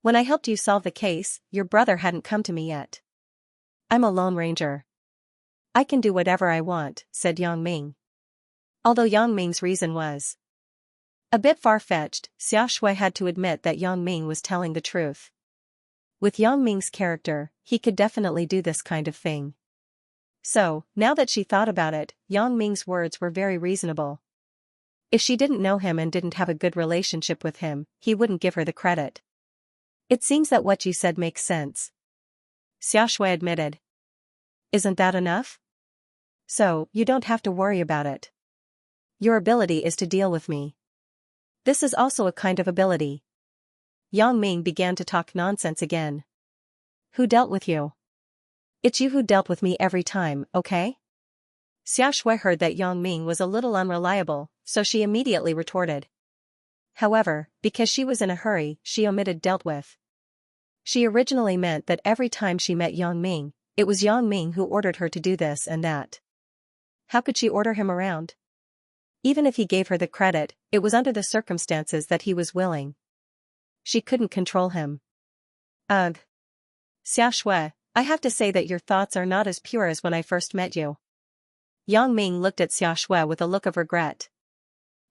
When I helped you solve the case, your brother hadn't come to me yet. I'm a Lone Ranger. I can do whatever I want, said Yang Ming. Although Yang Ming's reason was a bit far-fetched, Xia Shui had to admit that Yang Ming was telling the truth. With Yang Ming's character, he could definitely do this kind of thing. So, now that she thought about it, Yang Ming's words were very reasonable. If she didn't know him and didn't have a good relationship with him, he wouldn't give her the credit. It seems that what you said makes sense. Xia Shui admitted. Isn't that enough? So, you don't have to worry about it. Your ability is to deal with me. This is also a kind of ability. Yang Ming began to talk nonsense again. Who dealt with you? It's you who dealt with me every time, okay? Xia Shui heard that Yang Ming was a little unreliable, so she immediately retorted. However, because she was in a hurry, she omitted dealt with. She originally meant that every time she met Yang Ming, it was Yang Ming who ordered her to do this and that. How could she order him around? Even if he gave her the credit, it was under the circumstances that he was willing. She couldn't control him. Ugh. Xia Shui, I have to say that your thoughts are not as pure as when I first met you. Yang Ming looked at Xia Shui with a look of regret.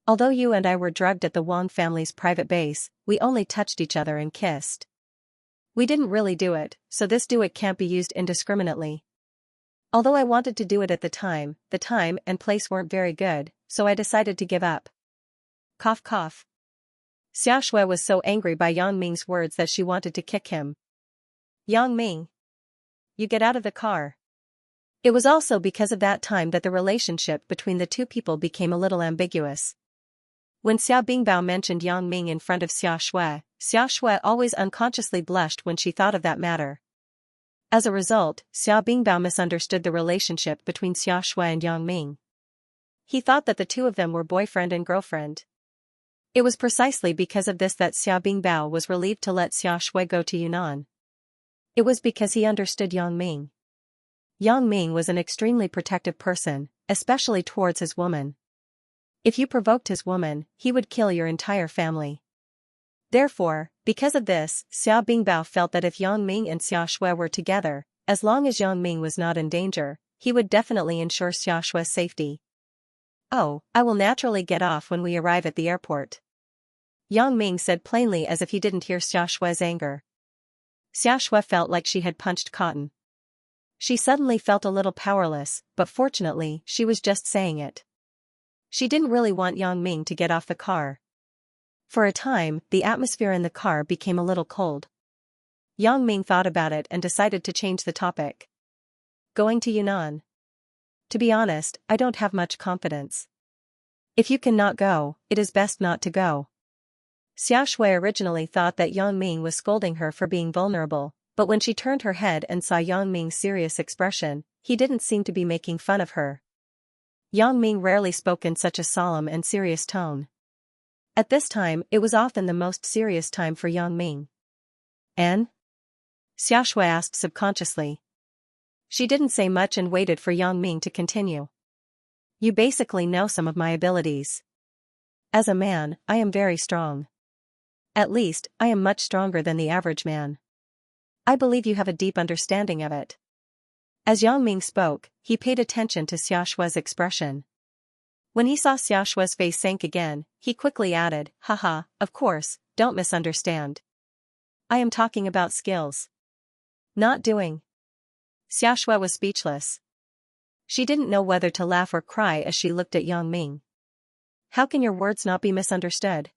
Although you and I were drugged at the Wang family's private base, we only touched each other and kissed. We didn't really do it, so this do it can't be used indiscriminately. Although I wanted to do it at the time and place weren't very good, so I decided to give up. Cough cough. Xia Shui was so angry by Yang Ming's words that she wanted to kick him. Yang Ming. You get out of the car. It was also because of that time that the relationship between the two people became a little ambiguous. When Xia Bingbao mentioned Yang Ming in front of Xia Shui always unconsciously blushed when she thought of that matter. As a result, Xia Bingbao misunderstood the relationship between Xia Shui and Yang Ming. He thought that the two of them were boyfriend and girlfriend. It was precisely because of this that Xia Bingbao was relieved to let Xia Shui go to Yunnan. It was because he understood Yang Ming. Yang Ming was an extremely protective person, especially towards his woman. If you provoked his woman, he would kill your entire family. Therefore, because of this, Xia Bingbao felt that if Yang Ming and Xia Shui were together, as long as Yang Ming was not in danger, he would definitely ensure Xia Shui's safety. Oh, I will naturally get off when we arrive at the airport. Yang Ming said plainly as if he didn't hear Xia Shui's anger. Xia Shui felt like she had punched cotton. She suddenly felt a little powerless, but fortunately, she was just saying it. She didn't really want Yang Ming to get off the car. For a time, the atmosphere in the car became a little cold. Yang Ming thought about it and decided to change the topic. Going to Yunnan. To be honest, I don't have much confidence. If you cannot go, it is best not to go. Xiaxue originally thought that Yang Ming was scolding her for being vulnerable, but when she turned her head and saw Yang Ming's serious expression, he didn't seem to be making fun of her. Yang Ming rarely spoke in such a solemn and serious tone. At this time, it was often the most serious time for Yang Ming. "And?" Xiaxue asked subconsciously. She didn't say much and waited for Yang Ming to continue. "You basically know some of my abilities. As a man, I am very strong. At least, I am much stronger than the average man. I believe you have a deep understanding of it." As Yang Ming spoke, he paid attention to Xiaxue's expression. When he saw Xiaxue's face sank again, he quickly added, "Haha, of course, don't misunderstand. I am talking about skills. Not doing." Xiaxue was speechless. She didn't know whether to laugh or cry as she looked at Yang Ming. "How can your words not be misunderstood?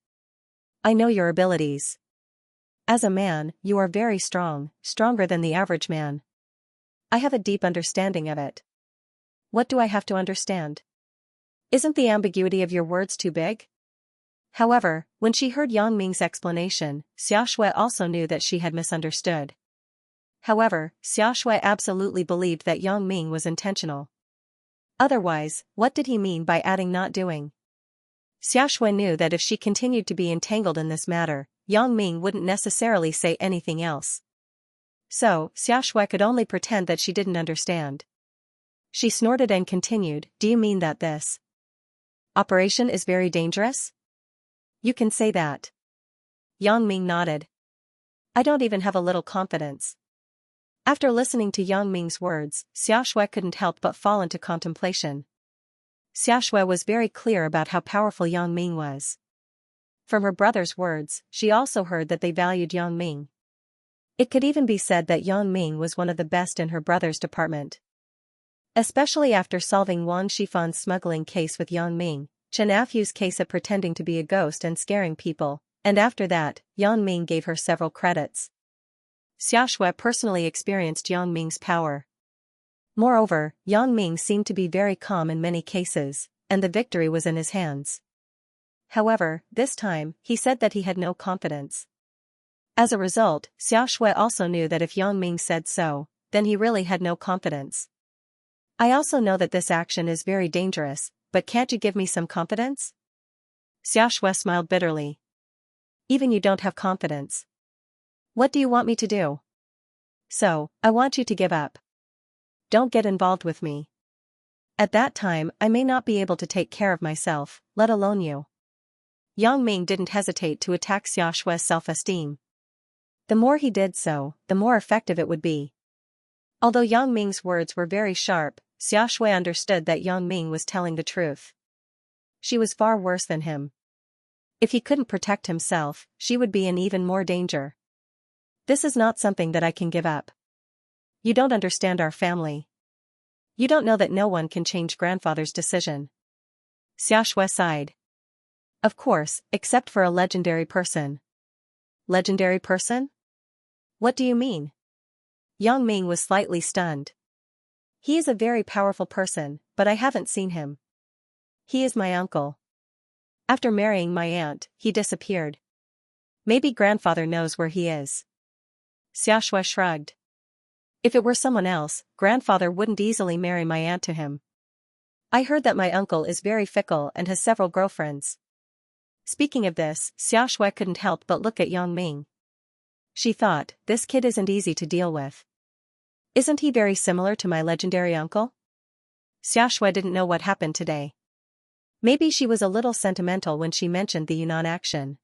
I know your abilities. As a man, you are very strong, stronger than the average man. I have a deep understanding of it. What do I have to understand? Isn't the ambiguity of your words too big?" However, when she heard Yang Ming's explanation, Xiaxue also knew that she had misunderstood. However, Xiaxue absolutely believed that Yang Ming was intentional. Otherwise, what did he mean by adding "not doing"? Xiaxue knew that if she continued to be entangled in this matter, Yang Ming wouldn't necessarily say anything else. So, Xiaxue could only pretend that she didn't understand. She snorted and continued, "Do you mean that this operation is very dangerous? You can say that." Yang Ming nodded. "I don't even have a little confidence." After listening to Yang Ming's words, Xiaxue couldn't help but fall into contemplation. Xiaxue was very clear about how powerful Yang Ming was. From her brother's words, she also heard that they valued Yang Ming. It could even be said that Yang Ming was one of the best in her brother's department. Especially after solving Wang Shifan's smuggling case with Yang Ming, Chen Afu's case of pretending to be a ghost and scaring people, and after that, Yang Ming gave her several credits. Xiaxue personally experienced Yang Ming's power. Moreover, Yang Ming seemed to be very calm in many cases, and the victory was in his hands. However, this time, he said that he had no confidence. As a result, Xiaxue also knew that if Yang Ming said so, then he really had no confidence. "I also know that this action is very dangerous, but can't you give me some confidence?" Xiaxue smiled bitterly. "Even you don't have confidence. What do you want me to do?" "So, I want you to give up. Don't get involved with me. At that time, I may not be able to take care of myself, let alone you." Yang Ming didn't hesitate to attack Xiaxue's self-esteem. The more he did so, the more effective it would be. Although Yang Ming's words were very sharp, Xiaxue understood that Yang Ming was telling the truth. She was far worse than him. If he couldn't protect himself, she would be in even more danger. "This is not something that I can give up. You don't understand our family. You don't know that no one can change grandfather's decision." Xiaxue sighed. "Of course, except for a legendary person." "Legendary person? What do you mean?" Yang Ming was slightly stunned. "He is a very powerful person, but I haven't seen him. He is my uncle. After marrying my aunt, he disappeared. Maybe grandfather knows where he is." Xiaxue shrugged. "If it were someone else, grandfather wouldn't easily marry my aunt to him. I heard that my uncle is very fickle and has several girlfriends." Speaking of this, Xiaxue couldn't help but look at Yang Ming. She thought, this kid isn't easy to deal with. Isn't he very similar to my legendary uncle? Xiaxue didn't know what happened today. Maybe she was a little sentimental when she mentioned the Yunnan action.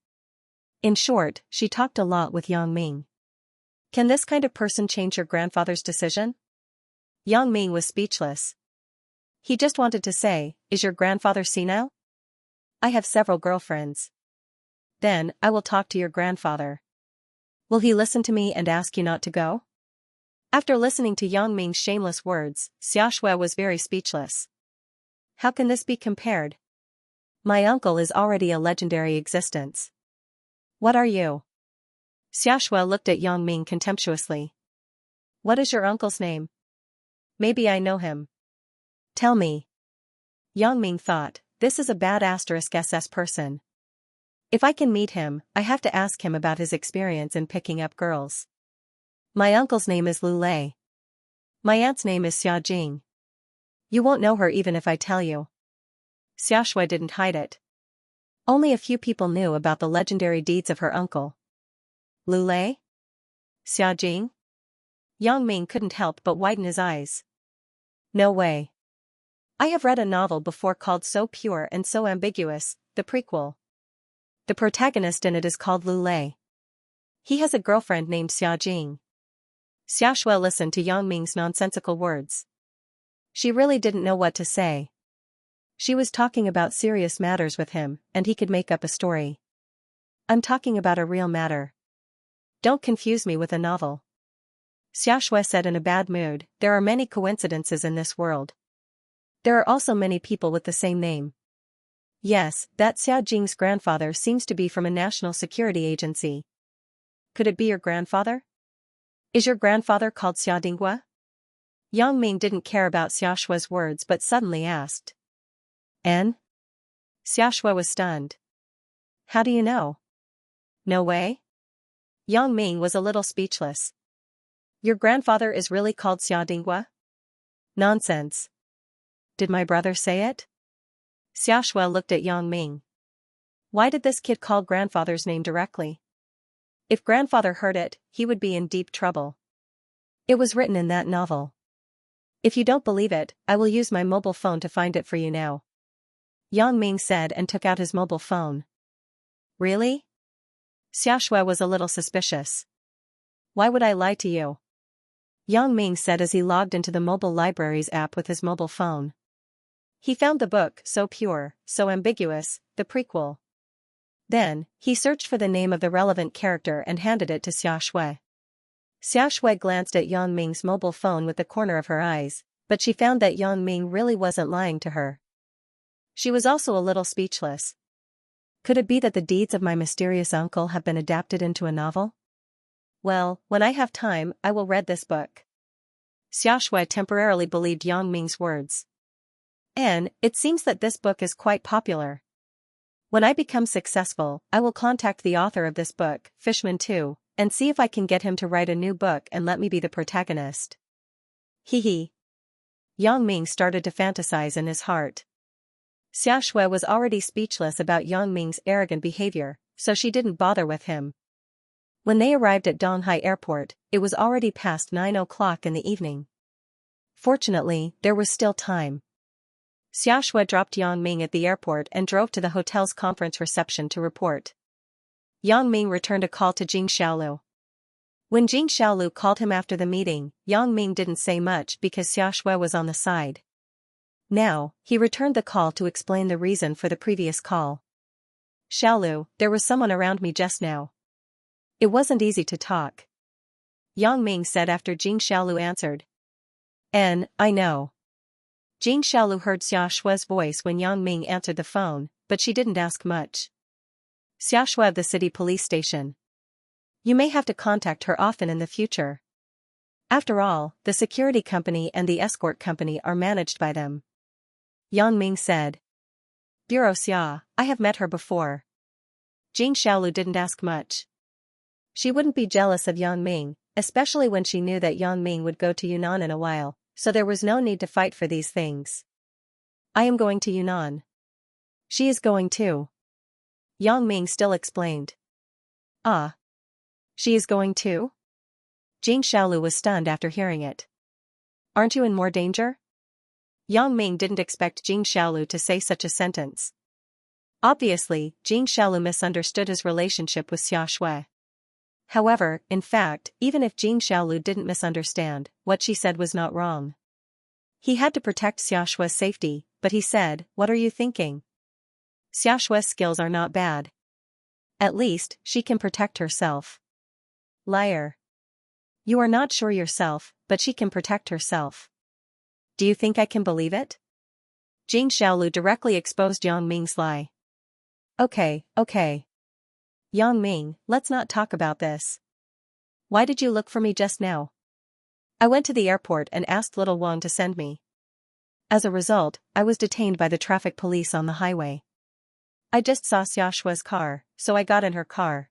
In short, she talked a lot with Yang Ming. Can this kind of person change your grandfather's decision? Yang Ming was speechless. He just wanted to say, "Is your grandfather senile? I have several girlfriends." "Then, I will talk to your grandfather. Will he listen to me and ask you not to go?" After listening to Yang Ming's shameless words, Xiaxue was very speechless. How can this be compared? My uncle is already a legendary existence. What are you? Xiaxue looked at Yang Ming contemptuously. What is your uncle's name? Maybe I know him. Tell me. Yang Ming thought, this is a bad *SS person. If I can meet him, I have to ask him about his experience in picking up girls. My uncle's name is Lu Lei. My aunt's name is Xia Jing. You won't know her even if I tell you. Xiaxue didn't hide it. Only a few people knew about the legendary deeds of her uncle. Lu Lei? Xia Jing? Yang Ming couldn't help but widen his eyes. No way. I have read a novel before called So Pure and So Ambiguous, the prequel. The protagonist in it is called Lu Lei. He has a girlfriend named Xia Jing. Xiaxue listened to Yang Ming's nonsensical words. She really didn't know what to say. She was talking about serious matters with him, and he could make up a story. I'm talking about a real matter. Don't confuse me with a novel. Xiaxue said in a bad mood, there are many coincidences in this world. There are also many people with the same name. Yes, that Xia Jing's grandfather seems to be from a national security agency. Could it be your grandfather? Is your grandfather called Xia Dinghua? Yang Ming didn't care about Xiaxue's words but suddenly asked. N? Xiaxue was stunned. How do you know? No way? Yang Ming was a little speechless. Your grandfather is really called Xia Dinghua? Nonsense. Did my brother say it? Xiaxue looked at Yang Ming. Why did this kid call grandfather's name directly? If grandfather heard it, he would be in deep trouble. It was written in that novel. If you don't believe it, I will use my mobile phone to find it for you now. Yang Ming said and took out his mobile phone. Really? Xiaxue was a little suspicious. Why would I lie to you? Yang Ming said as he logged into the mobile libraries app with his mobile phone. He found the book, So Pure, So Ambiguous, the prequel. Then, he searched for the name of the relevant character and handed it to Xiaxue. Xiaxue glanced at Yang Ming's mobile phone with the corner of her eyes, but she found that Yang Ming really wasn't lying to her. She was also a little speechless. Could it be that the deeds of my mysterious uncle have been adapted into a novel? Well, when I have time, I will read this book. Xiaxue temporarily believed Yang Ming's words. And, it seems that this book is quite popular. When I become successful, I will contact the author of this book, Fishman too, and see if I can get him to write a new book and let me be the protagonist. Hee. Yang Ming started to fantasize in his heart. Xiaxue was already speechless about Yang Ming's arrogant behavior, so she didn't bother with him. When they arrived at Donghai Airport, it was already past 9 o'clock in the evening. Fortunately, there was still time. Xiaxue dropped Yang Ming at the airport and drove to the hotel's conference reception to report. Yang Ming returned a call to Jing Xiaolu. When Jing Xiaolu called him after the meeting, Yang Ming didn't say much because Xiaxue was on the side. Now, he returned the call to explain the reason for the previous call. Xiaolu, there was someone around me just now. It wasn't easy to talk. Yang Ming said after Jing Xiaolu answered. I know. Jing Xiaolu heard Xiaxue's voice when Yang Ming answered the phone, but she didn't ask much. Xiaxue of the city police station. You may have to contact her often in the future. After all, the security company and the escort company are managed by them. Yang Ming said. Bureau Xia, I have met her before. Jing Xiaolu didn't ask much. She wouldn't be jealous of Yang Ming, especially when she knew that Yang Ming would go to Yunnan in a while, so there was no need to fight for these things. I am going to Yunnan. She is going too. Yang Ming still explained. Ah. She is going too? Jing Xiaolu was stunned after hearing it. Aren't you in more danger? Yang Ming didn't expect Jing Xiaolu to say such a sentence. Obviously, Jing Xiaolu misunderstood his relationship with Xiaxue. However, in fact, even if Jing Xiaolu didn't misunderstand, what she said was not wrong. He had to protect Xiaxue's safety, but he said, what are you thinking? Xiaxue's skills are not bad. At least, she can protect herself. Liar. You are not sure yourself, but she can protect herself. Do you think I can believe it? Jing Xiaolu directly exposed Yang Ming's lie. Okay. Yang Ming, let's not talk about this. Why did you look for me just now? I went to the airport and asked little Wang to send me. As a result, I was detained by the traffic police on the highway. I just saw Xiaoxua's car, so I got in her car.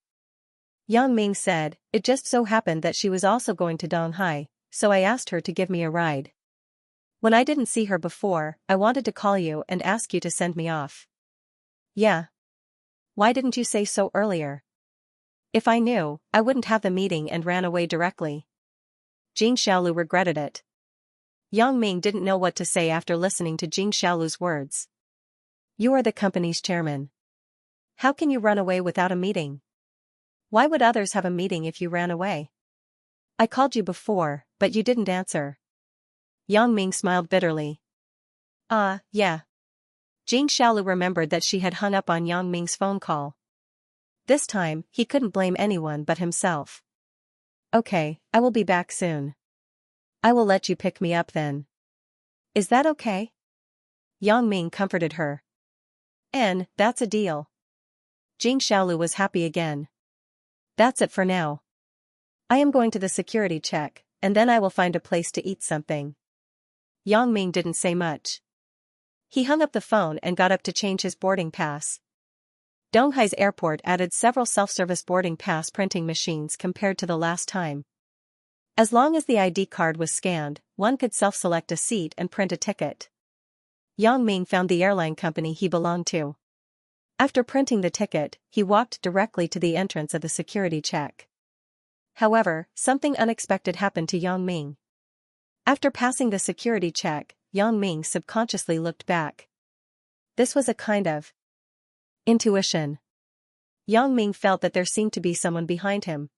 Yang Ming said, it just so happened that she was also going to Donghai, so I asked her to give me a ride. When I didn't see her before, I wanted to call you and ask you to send me off. Yeah. Why didn't you say so earlier? If I knew, I wouldn't have the meeting and ran away directly. Jing Xiaolu regretted it. Yang Ming didn't know what to say after listening to Jing Xiaolu's words. You are the company's chairman. How can you run away without a meeting? Why would others have a meeting if you ran away? I called you before, but you didn't answer. Yang Ming smiled bitterly. Yeah. Jing Xiaolu remembered that she had hung up on Yang Ming's phone call. This time, he couldn't blame anyone but himself. Okay, I will be back soon. I will let you pick me up then. Is that okay? Yang Ming comforted her. That's a deal. Jing Xiaolu was happy again. That's it for now. I am going to the security check, and then I will find a place to eat something. Yang Ming didn't say much. He hung up the phone and got up to change his boarding pass. Donghai's airport added several self-service boarding pass printing machines compared to the last time. As long as the ID card was scanned, one could self-select a seat and print a ticket. Yang Ming found the airline company he belonged to. After printing the ticket, he walked directly to the entrance of the security check. However, something unexpected happened to Yang Ming. After passing the security check, Yang Ming subconsciously looked back. This was a kind of intuition. Yang Ming felt that there seemed to be someone behind him.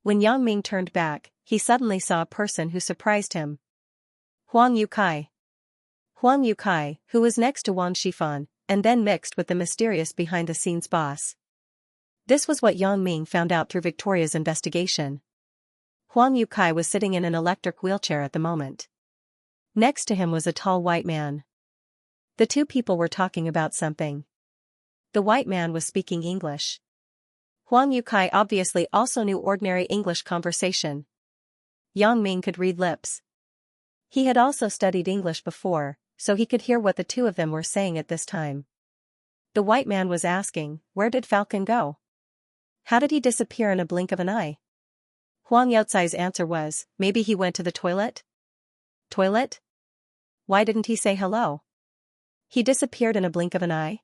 When Yang Ming turned back, he suddenly saw a person who surprised him. Huang Yukai. Huang Yukai, who was next to Wang Shifan, and then mixed with the mysterious behind-the-scenes boss. This was what Yang Ming found out through Victoria's investigation. Huang Yukai was sitting in an electric wheelchair at the moment. Next to him was a tall white man. The two people were talking about something. The white man was speaking English. Huang Yukai obviously also knew ordinary English conversation. Yang Ming could read lips. He had also studied English before, so he could hear what the two of them were saying at this time. The white man was asking, where did Falcon go? How did he disappear in a blink of an eye? Huang Yaocai's answer was, maybe he went to the toilet? Toilet? Why didn't he say hello? He disappeared in a blink of an eye?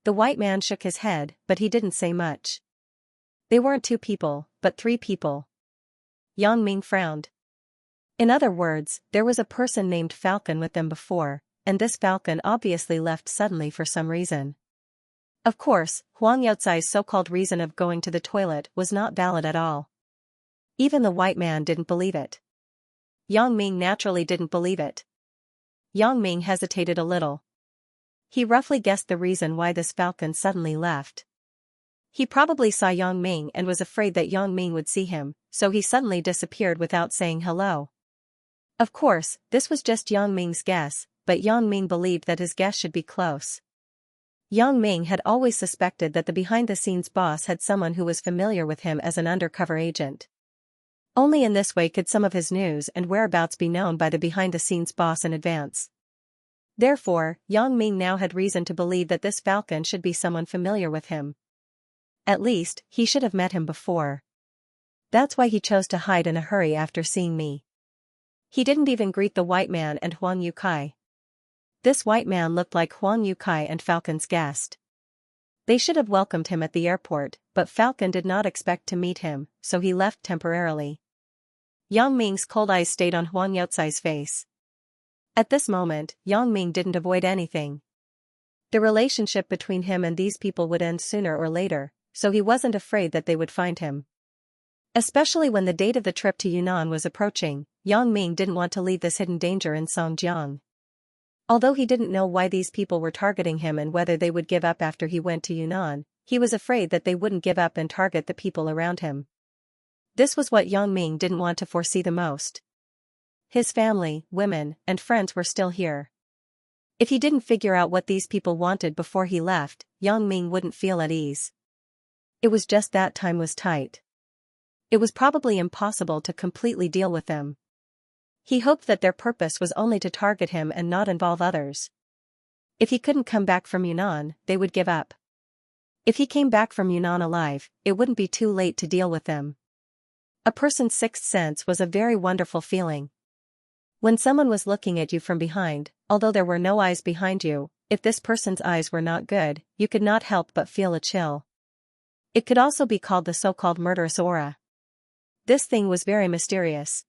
The white man shook his head, but he didn't say much. They weren't two people, but three people. Yang Ming frowned. In other words, there was a person named Falcon with them before, and this Falcon obviously left suddenly for some reason. Of course, Huang Yaocai's so-called reason of going to the toilet was not valid at all. Even the white man didn't believe it. Yang Ming naturally didn't believe it. Yang Ming hesitated a little. He roughly guessed the reason why this Falcon suddenly left. He probably saw Yang Ming and was afraid that Yang Ming would see him, so he suddenly disappeared without saying hello. Of course, this was just Yang Ming's guess, but Yang Ming believed that his guess should be close. Yang Ming had always suspected that the behind-the-scenes boss had someone who was familiar with him as an undercover agent. Only in this way could some of his news and whereabouts be known by the behind-the-scenes boss in advance. Therefore, Yang Ming now had reason to believe that this Falcon should be someone familiar with him. At least, he should have met him before. That's why he chose to hide in a hurry after seeing me. He didn't even greet the white man and Huang Yukai. This white man looked like Huang Yukai and Falcon's guest. They should have welcomed him at the airport, but Falcon did not expect to meet him, so he left temporarily. Yang Ming's cold eyes stayed on Huang Yaocai's face. At this moment, Yang Ming didn't avoid anything. The relationship between him and these people would end sooner or later, so he wasn't afraid that they would find him. Especially when the date of the trip to Yunnan was approaching, Yang Ming didn't want to leave this hidden danger in Songjiang. Although he didn't know why these people were targeting him and whether they would give up after he went to Yunnan, he was afraid that they wouldn't give up and target the people around him. This was what Yang Ming didn't want to foresee the most. His family, women, and friends were still here. If he didn't figure out what these people wanted before he left, Yang Ming wouldn't feel at ease. It was just that time was tight. It was probably impossible to completely deal with them. He hoped that their purpose was only to target him and not involve others. If he couldn't come back from Yunnan, they would give up. If he came back from Yunnan alive, it wouldn't be too late to deal with them. A person's sixth sense was a very wonderful feeling. When someone was looking at you from behind, although there were no eyes behind you, if this person's eyes were not good, you could not help but feel a chill. It could also be called the so-called murderous aura. This thing was very mysterious.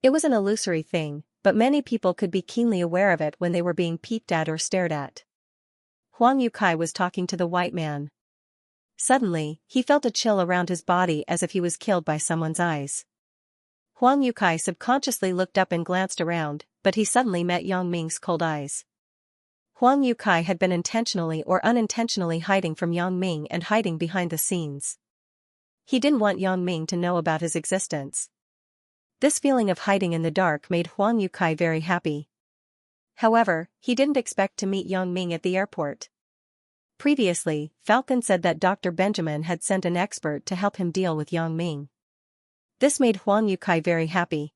It was an illusory thing, but many people could be keenly aware of it when they were being peeped at or stared at. Huang Yukai was talking to the white man. Suddenly, he felt a chill around his body as if he was killed by someone's eyes. Huang Yukai subconsciously looked up and glanced around, but he suddenly met Yang Ming's cold eyes. Huang Yukai had been intentionally or unintentionally hiding from Yang Ming and hiding behind the scenes. He didn't want Yang Ming to know about his existence. This feeling of hiding in the dark made Huang Yukai very happy. However, he didn't expect to meet Yang Ming at the airport. Previously, Falcon said that Dr. Benjamin had sent an expert to help him deal with Yang Ming. This made Huang Yukai very happy.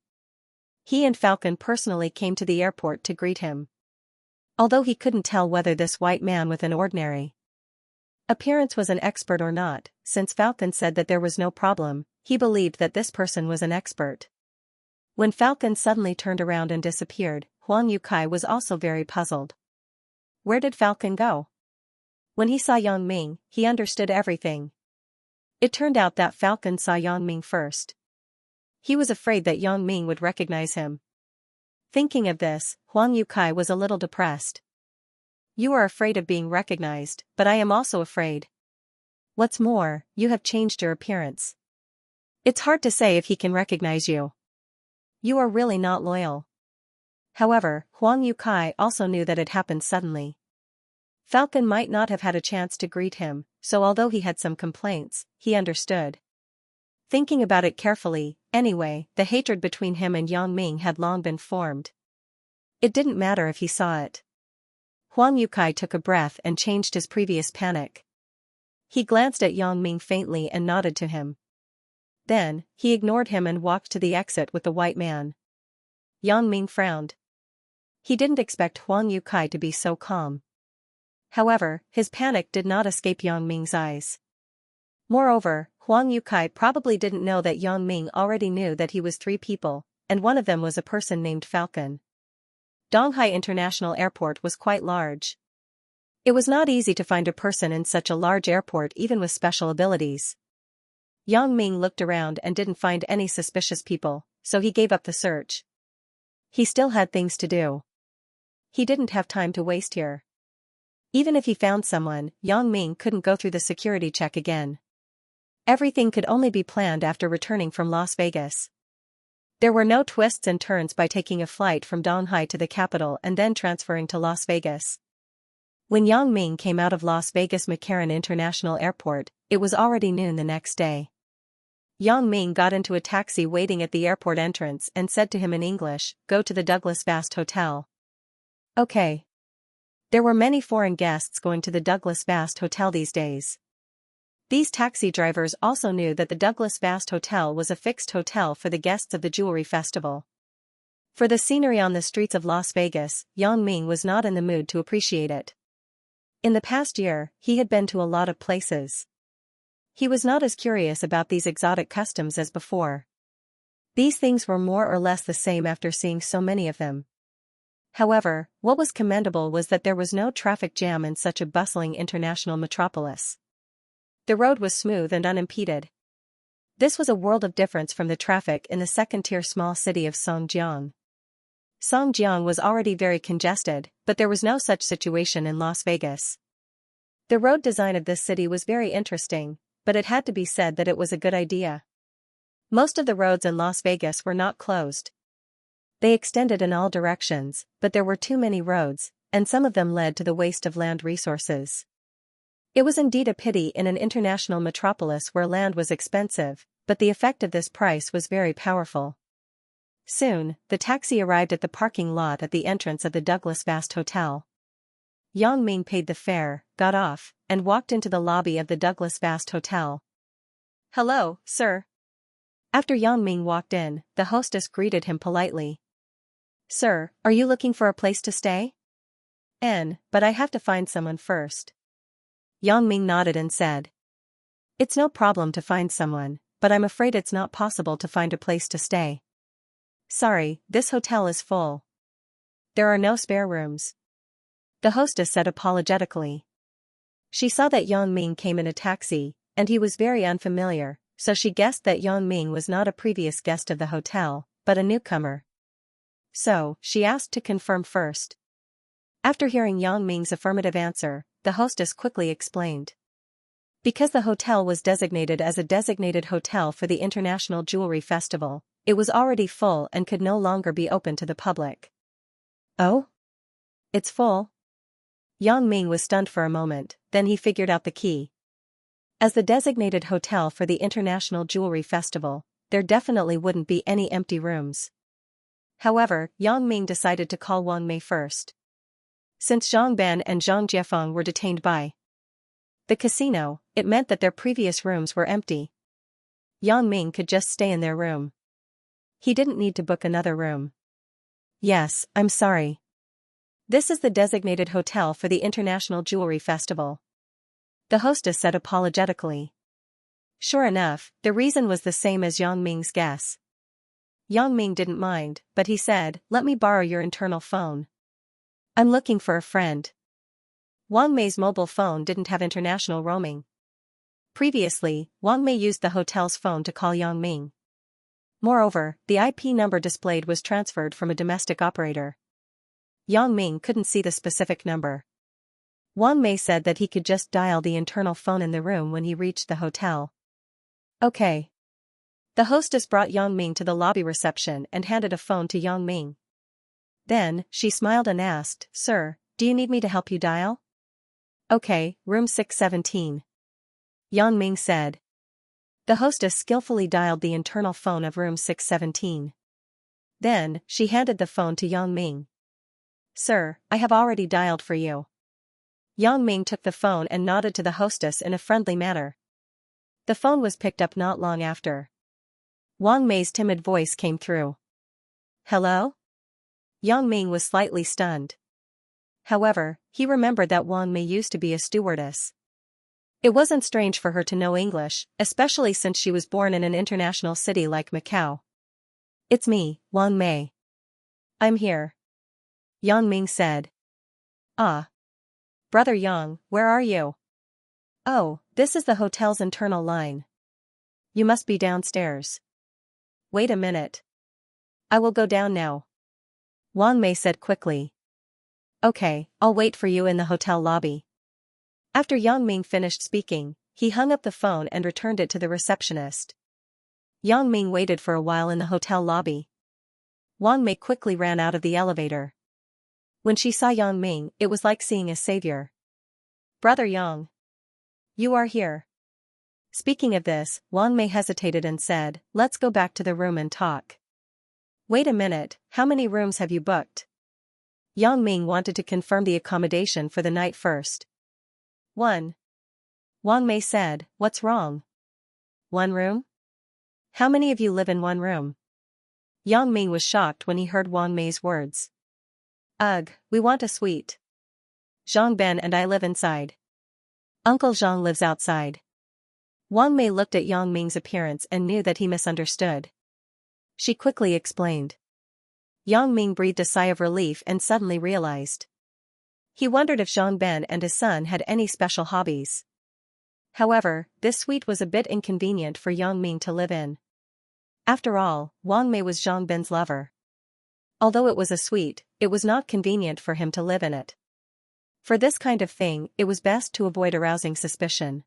He and Falcon personally came to the airport to greet him. Although he couldn't tell whether this white man with an ordinary appearance was an expert or not, since Falcon said that there was no problem, he believed that this person was an expert. When Falcon suddenly turned around and disappeared, Huang Yukai was also very puzzled. Where did Falcon go? When he saw Yang Ming, he understood everything. It turned out that Falcon saw Yang Ming first. He was afraid that Yang Ming would recognize him. Thinking of this, Huang Yukai was a little depressed. You are afraid of being recognized, but I am also afraid. What's more, you have changed your appearance. It's hard to say if he can recognize you. You are really not loyal. However, Huang Yukai also knew that it happened suddenly. Falcon might not have had a chance to greet him, so although he had some complaints, he understood. Thinking about it carefully, anyway, the hatred between him and Yang Ming had long been formed. It didn't matter if he saw it. Huang Yukai took a breath and changed his previous panic. He glanced at Yang Ming faintly and nodded to him. Then, he ignored him and walked to the exit with the white man. Yang Ming frowned. He didn't expect Huang Yukai to be so calm. However, his panic did not escape Yang Ming's eyes. Moreover, Huang Yukai probably didn't know that Yang Ming already knew that he was three people, and one of them was a person named Falcon. Donghai International Airport was quite large. It was not easy to find a person in such a large airport even with special abilities. Yang Ming looked around and didn't find any suspicious people, so he gave up the search. He still had things to do. He didn't have time to waste here. Even if he found someone, Yang Ming couldn't go through the security check again. Everything could only be planned after returning from Las Vegas. There were no twists and turns by taking a flight from Donghai to the capital and then transferring to Las Vegas. When Yang Ming came out of Las Vegas McCarran International Airport, it was already noon the next day. Yang Ming got into a taxi waiting at the airport entrance and said to him in English, "Go to the Douglas Vast Hotel." Okay. There were many foreign guests going to the Douglas Vast Hotel these days. These taxi drivers also knew that the Douglas Vast Hotel was a fixed hotel for the guests of the Jewelry Festival. For the scenery on the streets of Las Vegas, Yang Ming was not in the mood to appreciate it. In the past year, he had been to a lot of places. He was not as curious about these exotic customs as before. These things were more or less the same after seeing so many of them. However, what was commendable was that there was no traffic jam in such a bustling international metropolis. The road was smooth and unimpeded. This was a world of difference from the traffic in the second-tier small city of Songjiang. Songjiang was already very congested, but there was no such situation in Las Vegas. The road design of this city was very interesting, but it had to be said that it was a good idea. Most of the roads in Las Vegas were not closed. They extended in all directions, but there were too many roads, and some of them led to the waste of land resources. It was indeed a pity in an international metropolis where land was expensive, but the effect of this price was very powerful. Soon, the taxi arrived at the parking lot at the entrance of the Douglas Vast Hotel. Yang Ming paid the fare, got off, and walked into the lobby of the Douglas Vast Hotel. "Hello, sir." After Yang Ming walked in, the hostess greeted him politely. "Sir, are you looking for a place to stay?" But I have to find someone first." Yang Ming nodded and said. "It's no problem to find someone, but I'm afraid it's not possible to find a place to stay. Sorry, this hotel is full. There are no spare rooms," the hostess said apologetically. She saw that Yang Ming came in a taxi, and he was very unfamiliar, so she guessed that Yang Ming was not a previous guest of the hotel, but a newcomer. So, she asked to confirm first. After hearing Yang Ming's affirmative answer, the hostess quickly explained. Because the hotel was designated as a designated hotel for the International Jewelry Festival, it was already full and could no longer be open to the public. "Oh? It's full?" Yang Ming was stunned for a moment, then he figured out the key. As the designated hotel for the International Jewelry Festival, there definitely wouldn't be any empty rooms. However, Yang Ming decided to call Wang Mei first. Since Zhang Ben and Zhang Jiefeng were detained by the casino, it meant that their previous rooms were empty. Yang Ming could just stay in their room. He didn't need to book another room. "Yes, I'm sorry. This is the designated hotel for the International Jewelry Festival," the hostess said apologetically. Sure enough, the reason was the same as Yang Ming's guess. Yang Ming didn't mind, but he said, "Let me borrow your internal phone. I'm looking for a friend." Wang Mei's mobile phone didn't have international roaming. Previously, Wang Mei used the hotel's phone to call Yang Ming. Moreover, the IP number displayed was transferred from a domestic operator. Yang Ming couldn't see the specific number. Wang Mei said that he could just dial the internal phone in the room when he reached the hotel. "Okay." The hostess brought Yang Ming to the lobby reception and handed a phone to Yang Ming. Then, she smiled and asked, "Sir, do you need me to help you dial?" "Okay, room 617. Yang Ming said. The hostess skillfully dialed the internal phone of room 617. Then, she handed the phone to Yang Ming. "Sir, I have already dialed for you." Yang Ming took the phone and nodded to the hostess in a friendly manner. The phone was picked up not long after. Wang Mei's timid voice came through. "Hello?" Yang Ming was slightly stunned. However, he remembered that Wang Mei used to be a stewardess. It wasn't strange for her to know English, especially since she was born in an international city like Macau. "It's me, Wang Mei. I'm here," Yang Ming said. "Ah. Brother Yang, where are you?" "Oh, this is the hotel's internal line. You must be downstairs." "Wait a minute. I will go down now," Wang Mei said quickly. "Okay, I'll wait for you in the hotel lobby." After Yang Ming finished speaking, he hung up the phone and returned it to the receptionist. Yang Ming waited for a while in the hotel lobby. Wang Mei quickly ran out of the elevator. When she saw Yang Ming, it was like seeing a savior. "Brother Yang. You are here." Speaking of this, Wang Mei hesitated and said, "Let's go back to the room and talk." "Wait a minute, how many rooms have you booked?" Yang Ming wanted to confirm the accommodation for the night first. "One." Wang Mei said, "What's wrong? One room? How many of you live in one room?" Yang Ming was shocked when he heard Wang Mei's words. "Ugh, we want a suite. Zhang Ben and I live inside. Uncle Zhang lives outside." Wang Mei looked at Yang Ming's appearance and knew that he misunderstood. She quickly explained. Yang Ming breathed a sigh of relief and suddenly realized. He wondered if Zhang Ben and his son had any special hobbies. However, this suite was a bit inconvenient for Yang Ming to live in. After all, Wang Mei was Zhang Ben's lover. Although it was a suite, it was not convenient for him to live in it. For this kind of thing, it was best to avoid arousing suspicion.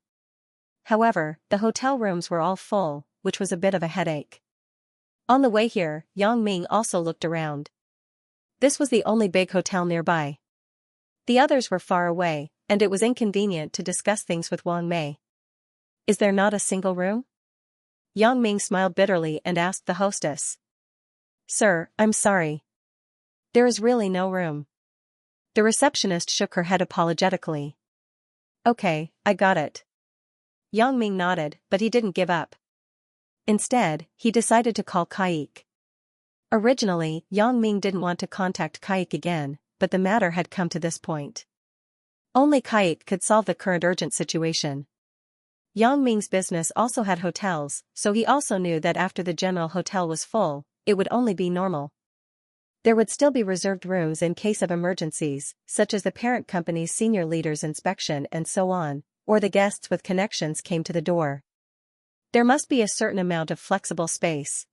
However, the hotel rooms were all full, which was a bit of a headache. On the way here, Yang Ming also looked around. This was the only big hotel nearby. The others were far away, and it was inconvenient to discuss things with Wang Mei. "Is there not a single room?" Yang Ming smiled bitterly and asked the hostess. "Sir, I'm sorry. There is really no room. The receptionist shook her head apologetically. Okay, I got it. Yang Ming nodded, but he didn't give up. Instead, he decided to call Kaik. Originally, Yang Ming didn't want to contact Kaik again, but the matter had come to this point. Only Kaik could solve the current urgent situation. Yang Ming's business also had hotels, so he also knew that after the general hotel was full, it would only be normal. There would still be reserved rooms in case of emergencies, such as the parent company's senior leader's inspection and so on, or the guests with connections came to the door. There must be a certain amount of flexible space.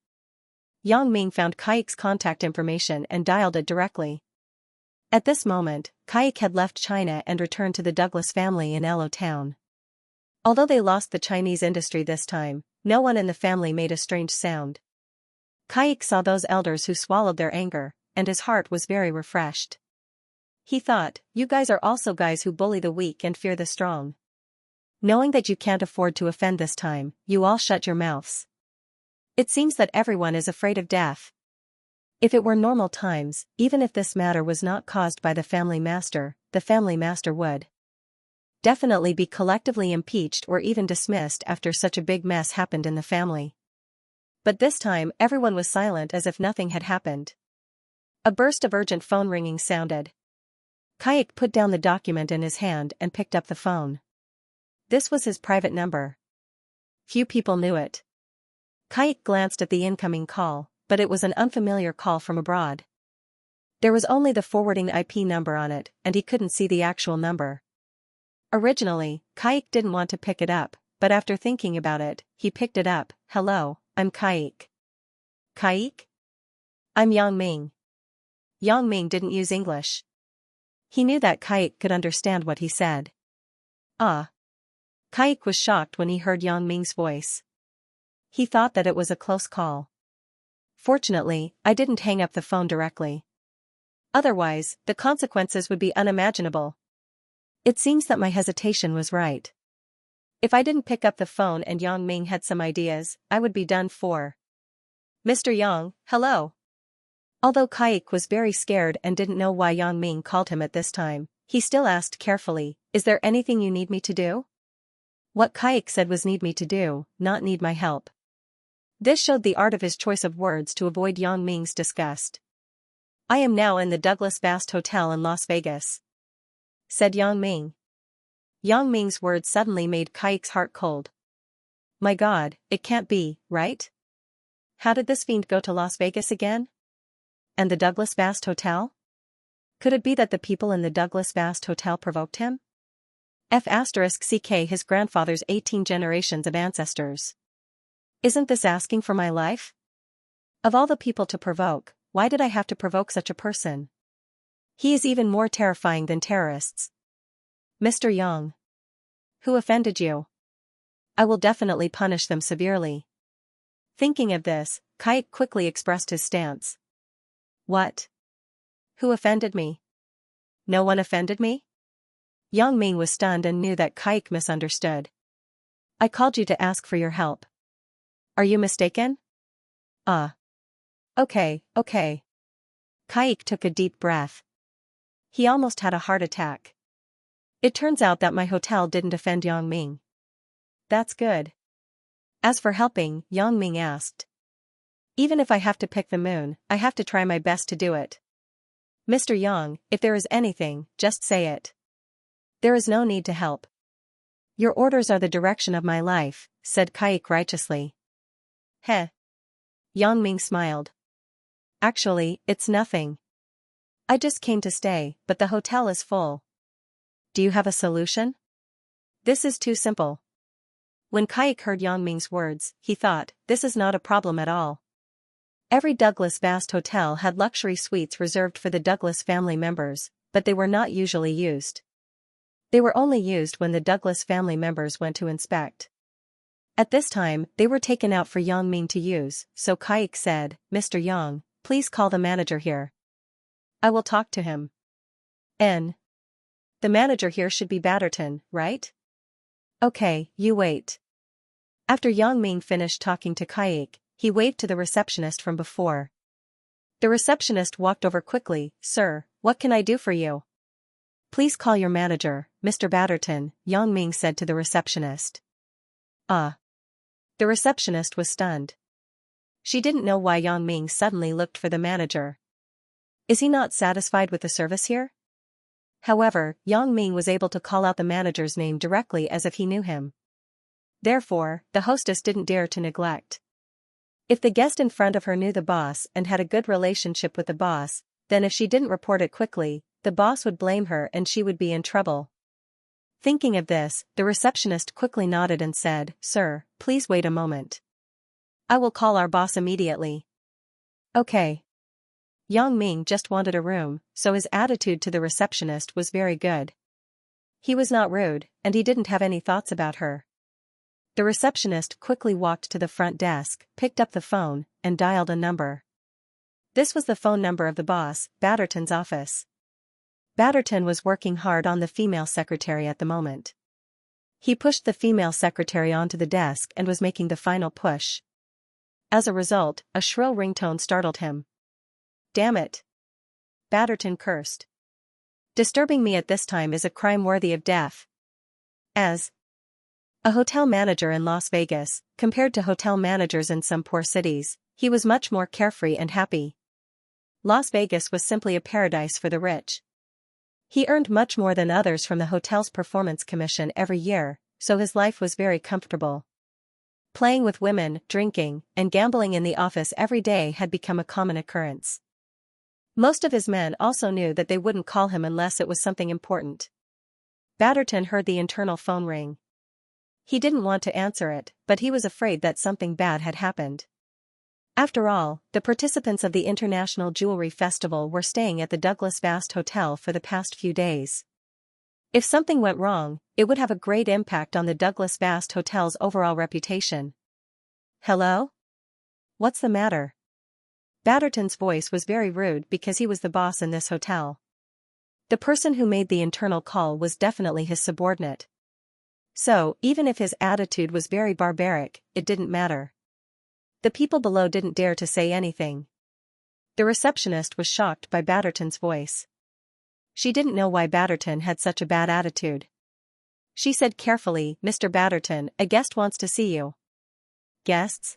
Yang Ming found Kaik's contact information and dialed it directly. At this moment, Kaik had left China and returned to the Douglas family in Elo Town. Although they lost the Chinese industry this time, no one in the family made a strange sound. Kaik saw those elders who swallowed their anger, and his heart was very refreshed. He thought, you guys are also guys who bully the weak and fear the strong. Knowing that you can't afford to offend this time, you all shut your mouths. It seems that everyone is afraid of death. If it were normal times, even if this matter was not caused by the family master would definitely be collectively impeached or even dismissed after such a big mess happened in the family. But this time everyone was silent as if nothing had happened. A burst of urgent phone ringing sounded. Kaik put down the document in his hand and picked up the phone. This was his private number. Few people knew it. Kaik glanced at the incoming call, but it was an unfamiliar call from abroad. There was only the forwarding IP number on it, and he couldn't see the actual number. Originally, Kaik didn't want to pick it up, but after thinking about it, he picked it up. Hello, I'm Kaik. Kaik? I'm Yang Ming. Yang Ming didn't use English. He knew that Kaik could understand what he said. Ah. Kaik was shocked when he heard Yang Ming's voice. He thought that it was a close call. Fortunately, I didn't hang up the phone directly. Otherwise, the consequences would be unimaginable. It seems that my hesitation was right. If I didn't pick up the phone and Yang Ming had some ideas, I would be done for. Mr. Yang, hello. Although Kaik was very scared and didn't know why Yang Ming called him at this time, he still asked carefully, is there anything you need me to do? What Kaik said was need me to do, not need my help. This showed the art of his choice of words to avoid Yang Ming's disgust. I am now in the Douglas Bast Hotel in Las Vegas, said Yang Ming. Yang Ming's words suddenly made Kaik's heart cold. My God, it can't be, right? How did this fiend go to Las Vegas again? And the Douglas Bast Hotel? Could it be that the people in the Douglas Bast Hotel provoked him? F***ck his grandfather's 18 generations of ancestors. Isn't this asking for my life? Of all the people to provoke, why did I have to provoke such a person? He is even more terrifying than terrorists. Mr. Yang. Who offended you? I will definitely punish them severely. Thinking of this, Kaik quickly expressed his stance. What? Who offended me? No one offended me? Yang Ming was stunned and knew that Kaik misunderstood. I called you to ask for your help. Are you mistaken? Okay. Kaik took a deep breath. He almost had a heart attack. It turns out that my hotel didn't offend Yang Ming. That's good. As for helping, Yang Ming asked. Even if I have to pick the moon, I have to try my best to do it. Mr. Yang, if there is anything, just say it. There is no need to help. Your orders are the direction of my life, said Kaik righteously. Heh. Yang Ming smiled. Actually, it's nothing. I just came to stay, but the hotel is full. Do you have a solution? This is too simple. When Kaik heard Yang Ming's words, he thought, this is not a problem at all. Every Douglas Bast hotel had luxury suites reserved for the Douglas family members, but they were not usually used. They were only used when the Douglas family members went to inspect. At this time, they were taken out for Yang Ming to use, so Kaik said, Mr. Yang, please call the manager here. I will talk to him. The manager here should be Batterton, right? Okay, you wait. After Yang Ming finished talking to Kaik, he waved to the receptionist from before. The receptionist walked over quickly. Sir, what can I do for you? Please call your manager, Mr. Batterton, Yang Ming said to the receptionist. Ah. The receptionist was stunned. She didn't know why Yang Ming suddenly looked for the manager. Is he not satisfied with the service here? However, Yang Ming was able to call out the manager's name directly as if he knew him. Therefore, the hostess didn't dare to neglect. If the guest in front of her knew the boss and had a good relationship with the boss, then if she didn't report it quickly, the boss would blame her and she would be in trouble. Thinking of this, the receptionist quickly nodded and said, "Sir, please wait a moment. I will call our boss immediately." Okay. Yang Ming just wanted a room, so his attitude to the receptionist was very good. He was not rude, and he didn't have any thoughts about her. The receptionist quickly walked to the front desk, picked up the phone, and dialed a number. This was the phone number of the boss, Batterton's office. Batterton was working hard on the female secretary at the moment. He pushed the female secretary onto the desk and was making the final push. As a result, a shrill ringtone startled him. Damn it! Batterton cursed. Disturbing me at this time is a crime worthy of death. As a hotel manager in Las Vegas, compared to hotel managers in some poor cities, he was much more carefree and happy. Las Vegas was simply a paradise for the rich. He earned much more than others from the hotel's performance commission every year, so his life was very comfortable. Playing with women, drinking, and gambling in the office every day had become a common occurrence. Most of his men also knew that they wouldn't call him unless it was something important. Batterton heard the internal phone ring. He didn't want to answer it, but he was afraid that something bad had happened. After all, the participants of the International Jewelry Festival were staying at the Douglas Vast Hotel for the past few days. If something went wrong, it would have a great impact on the Douglas Vast Hotel's overall reputation. Hello? What's the matter? Batterton's voice was very rude because he was the boss in this hotel. The person who made the internal call was definitely his subordinate. So, even if his attitude was very barbaric, it didn't matter. The people below didn't dare to say anything. The receptionist was shocked by Batterton's voice. She didn't know why Batterton had such a bad attitude. She said carefully, "Mr. Batterton, a guest wants to see you." Guests?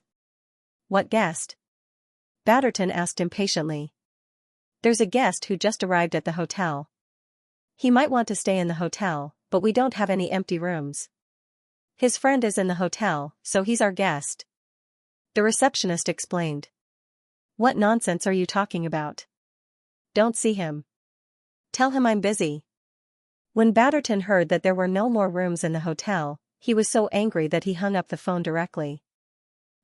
What guest? Batterton asked impatiently. There's a guest who just arrived at the hotel. He might want to stay in the hotel, but we don't have any empty rooms. His friend is in the hotel, so he's our guest. The receptionist explained. What nonsense are you talking about? Don't see him. Tell him I'm busy. When Batterton heard that there were no more rooms in the hotel, he was so angry that he hung up the phone directly.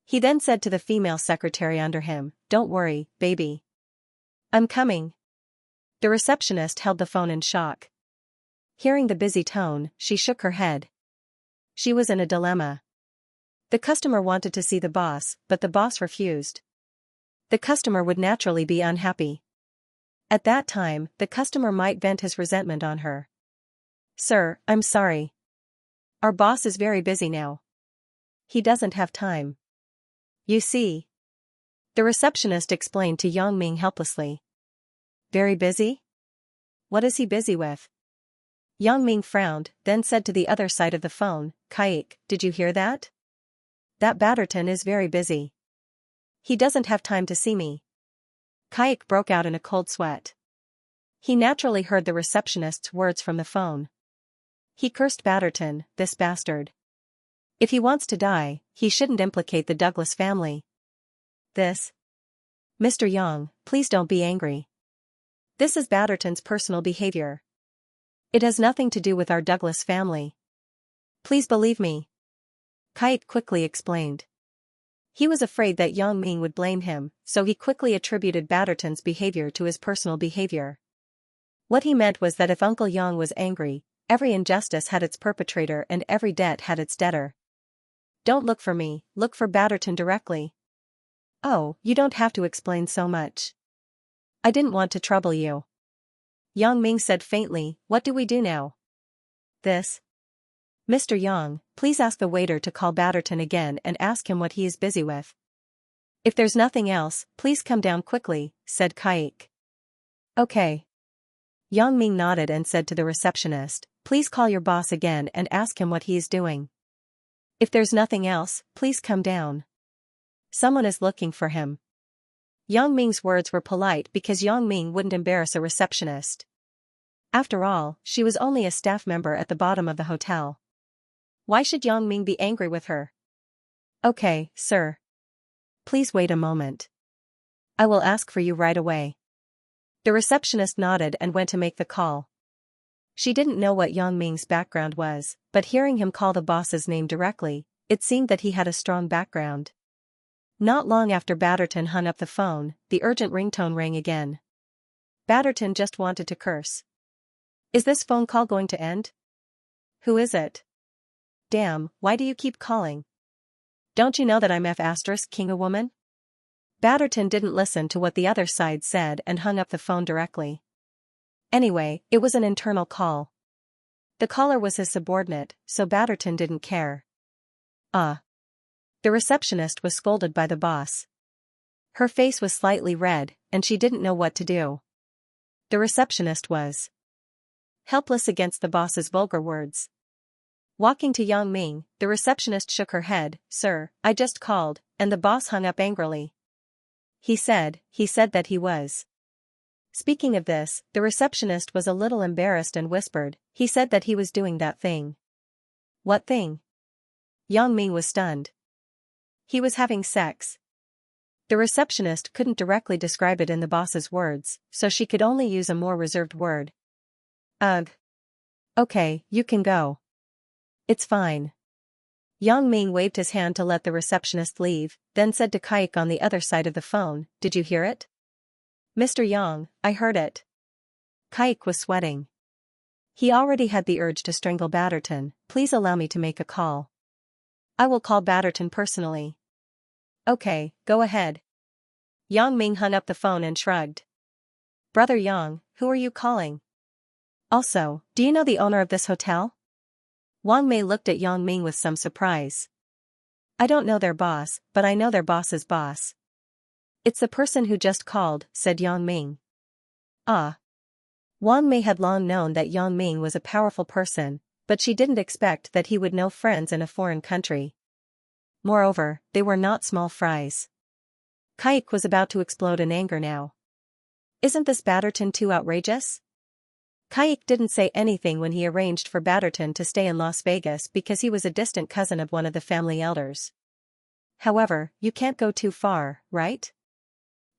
He then said to the female secretary under him, "Don't worry, baby. I'm coming." The receptionist held the phone in shock. Hearing the busy tone, she shook her head. She was in a dilemma. The customer wanted to see the boss, but the boss refused. The customer would naturally be unhappy. At that time, the customer might vent his resentment on her. "Sir, I'm sorry. Our boss is very busy now. He doesn't have time. You see." The receptionist explained to Yang Ming helplessly. Very busy? What is he busy with? Yang Ming frowned, then said to the other side of the phone, "Kaik, did you hear that? That Batterton is very busy. He doesn't have time to see me." Kaik broke out in a cold sweat. He naturally heard the receptionist's words from the phone. He cursed Batterton, this bastard. If he wants to die, he shouldn't implicate the Douglas family. This? Mr. Yang, please don't be angry. This is Batterton's personal behavior. It has nothing to do with our Douglas family. Please believe me. Kaik quickly explained. He was afraid that Yang Ming would blame him, so he quickly attributed Batterton's behavior to his personal behavior. What he meant was that if Uncle Yang was angry, every injustice had its perpetrator and every debt had its debtor. Don't look for me, look for Batterton directly. Oh, you don't have to explain so much. I didn't want to trouble you. Yang Ming said faintly, "What do we do now?" This? Mr. Yang, please ask the waiter to call Batterton again and ask him what he is busy with. If there's nothing else, please come down quickly, said Kaik. Okay. Yang Ming nodded and said to the receptionist, please call your boss again and ask him what he is doing. If there's nothing else, please come down. Someone is looking for him. Yang Ming's words were polite because Yang Ming wouldn't embarrass a receptionist. After all, she was only a staff member at the bottom of the hotel. Why should Yang Ming be angry with her? Okay, sir. Please wait a moment. I will ask for you right away. The receptionist nodded and went to make the call. She didn't know what Yang Ming's background was, but hearing him call the boss's name directly, it seemed that he had a strong background. Not long after Batterton hung up the phone, the urgent ringtone rang again. Batterton just wanted to curse. Is this phone call going to end? Who is it? Damn, why do you keep calling? Don't you know that I'm F***ing a woman? Batterton didn't listen to what the other side said and hung up the phone directly. Anyway, it was an internal call. The caller was his subordinate, so Batterton didn't care. The receptionist was scolded by the boss. Her face was slightly red, and she didn't know what to do. The receptionist was helpless against the boss's vulgar words. Walking to Yang Ming, the receptionist shook her head. Sir, I just called, and the boss hung up angrily. He said that he was. Speaking of this, the receptionist was a little embarrassed and whispered, he said that he was doing that thing. What thing? Yang Ming was stunned. He was having sex. The receptionist couldn't directly describe it in the boss's words, so she could only use a more reserved word. Ugh. Okay, you can go. It's fine. Yang Ming waved his hand to let the receptionist leave, then said to Kaik on the other side of the phone, did you hear it? Mr. Yang, I heard it. Kaik was sweating. He already had the urge to strangle Batterton. Please allow me to make a call. I will call Batterton personally. Okay, go ahead. Yang Ming hung up the phone and shrugged. Brother Yang, who are you calling? Also, do you know the owner of this hotel? Wang Mei looked at Yang Ming with some surprise. I don't know their boss, but I know their boss's boss. It's the person who just called, said Yang Ming. Wang Mei had long known that Yang Ming was a powerful person, but she didn't expect that he would know friends in a foreign country. Moreover, they were not small fries. Kaik was about to explode in anger now. Isn't this Batterton too outrageous? Kaik didn't say anything when he arranged for Batterton to stay in Las Vegas because he was a distant cousin of one of the family elders. However, you can't go too far, right?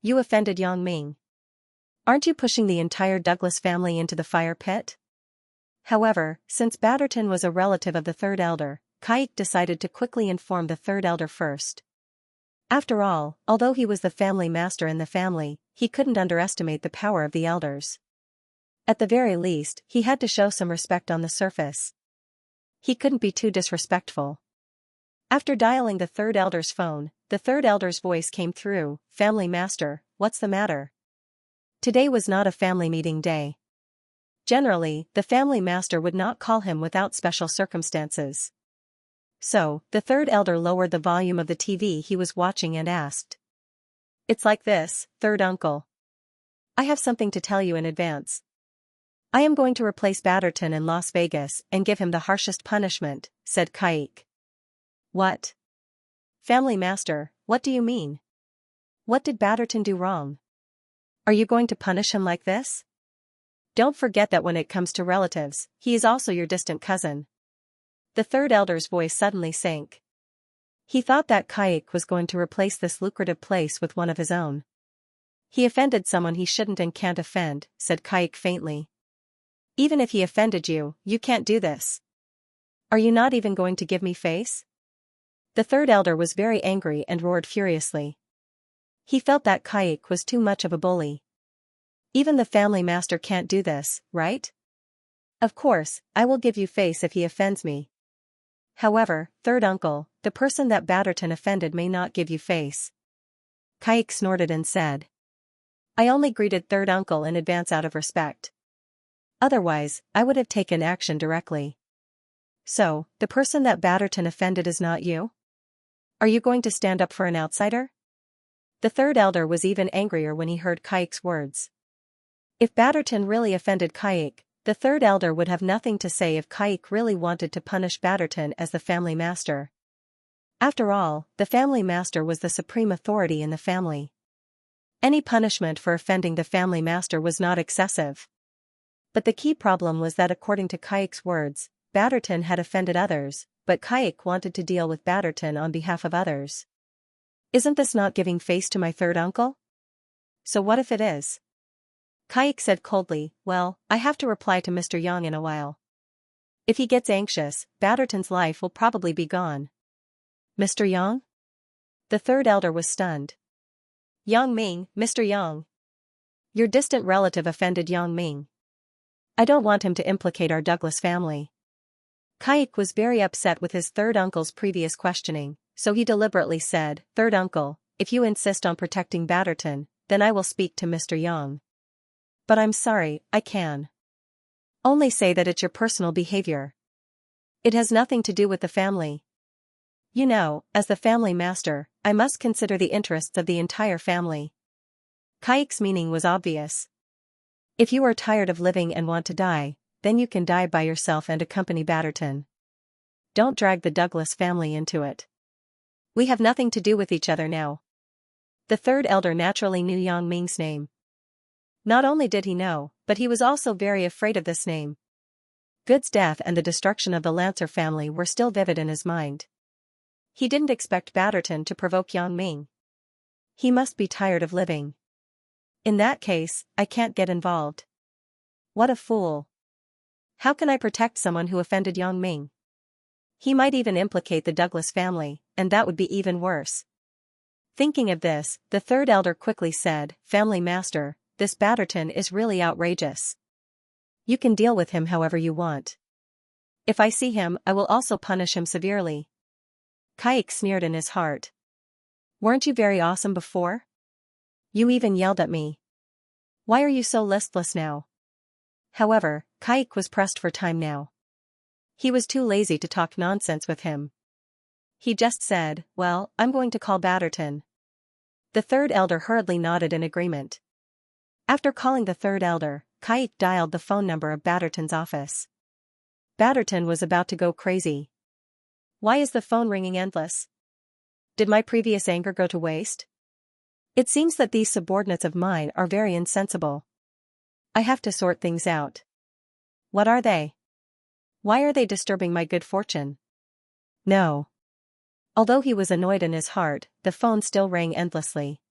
You offended Yang Ming. Aren't you pushing the entire Douglas family into the fire pit? However, since Batterton was a relative of the third elder, Kaik decided to quickly inform the third elder first. After all, although he was the family master in the family, he couldn't underestimate the power of the elders. At the very least, he had to show some respect on the surface. He couldn't be too disrespectful. After dialing the third elder's phone, the third elder's voice came through, Family Master, what's the matter? Today was not a family meeting day. Generally, the family master would not call him without special circumstances. So, the third elder lowered the volume of the TV he was watching and asked. It's like this, third uncle. I have something to tell you in advance. I am going to replace Batterton in Las Vegas and give him the harshest punishment, said Kaik. What? Family master, what do you mean? What did Batterton do wrong? Are you going to punish him like this? Don't forget that when it comes to relatives, he is also your distant cousin. The third elder's voice suddenly sank. He thought that Kaik was going to replace this lucrative place with one of his own. He offended someone he shouldn't and can't offend, said Kaik faintly. Even if he offended you, you can't do this. Are you not even going to give me face? The third elder was very angry and roared furiously. He felt that Kaik was too much of a bully. Even the family master can't do this, right? Of course, I will give you face if he offends me. However, third uncle, the person that Batterton offended may not give you face. Kaik snorted and said. I only greeted third uncle in advance out of respect. Otherwise, I would have taken action directly. So, the person that Batterton offended is not you? Are you going to stand up for an outsider? The third elder was even angrier when he heard Kaik's words. If Batterton really offended Kaik, the third elder would have nothing to say if Kaik really wanted to punish Batterton as the family master. After all, the family master was the supreme authority in the family. Any punishment for offending the family master was not excessive. But the key problem was that according to Kaik's words, Batterton had offended others, but Kaik wanted to deal with Batterton on behalf of others. Isn't this not giving face to my third uncle? So what if it is? Kaik said coldly, well, I have to reply to Mr. Yang in a while. If he gets anxious, Batterton's life will probably be gone. Mr. Yang? The third elder was stunned. Yang Ming, Mr. Yang. Your distant relative offended Yang Ming. I don't want him to implicate our Douglas family. Kaik was very upset with his third uncle's previous questioning, so he deliberately said, Third uncle, if you insist on protecting Batterton, then I will speak to Mr. Yang. But I'm sorry, I can only say that it's your personal behavior. It has nothing to do with the family. You know, as the family master, I must consider the interests of the entire family. Kaik's meaning was obvious. If you are tired of living and want to die, then you can die by yourself and accompany Batterton. Don't drag the Douglas family into it. We have nothing to do with each other now. The third elder naturally knew Yang Ming's name. Not only did he know, but he was also very afraid of this name. Good's death and the destruction of the Lancer family were still vivid in his mind. He didn't expect Batterton to provoke Yang Ming. He must be tired of living. In that case, I can't get involved. What a fool. How can I protect someone who offended Yang Ming? He might even implicate the Douglas family, and that would be even worse. Thinking of this, the third elder quickly said, Family master, this Batterton is really outrageous. You can deal with him however you want. If I see him, I will also punish him severely. Kaik sneered in his heart. Weren't you very awesome before? You even yelled at me. Why are you so listless now? However, Kaik was pressed for time now. He was too lazy to talk nonsense with him. He just said, well, I'm going to call Batterton. The third elder hurriedly nodded in agreement. After calling the third elder, Kaik dialed the phone number of Batterton's office. Batterton was about to go crazy. Why is the phone ringing endless? Did my previous anger go to waste? It seems that these subordinates of mine are very insensible. I have to sort things out. What are they? Why are they disturbing my good fortune? No. Although he was annoyed in his heart, the phone still rang endlessly.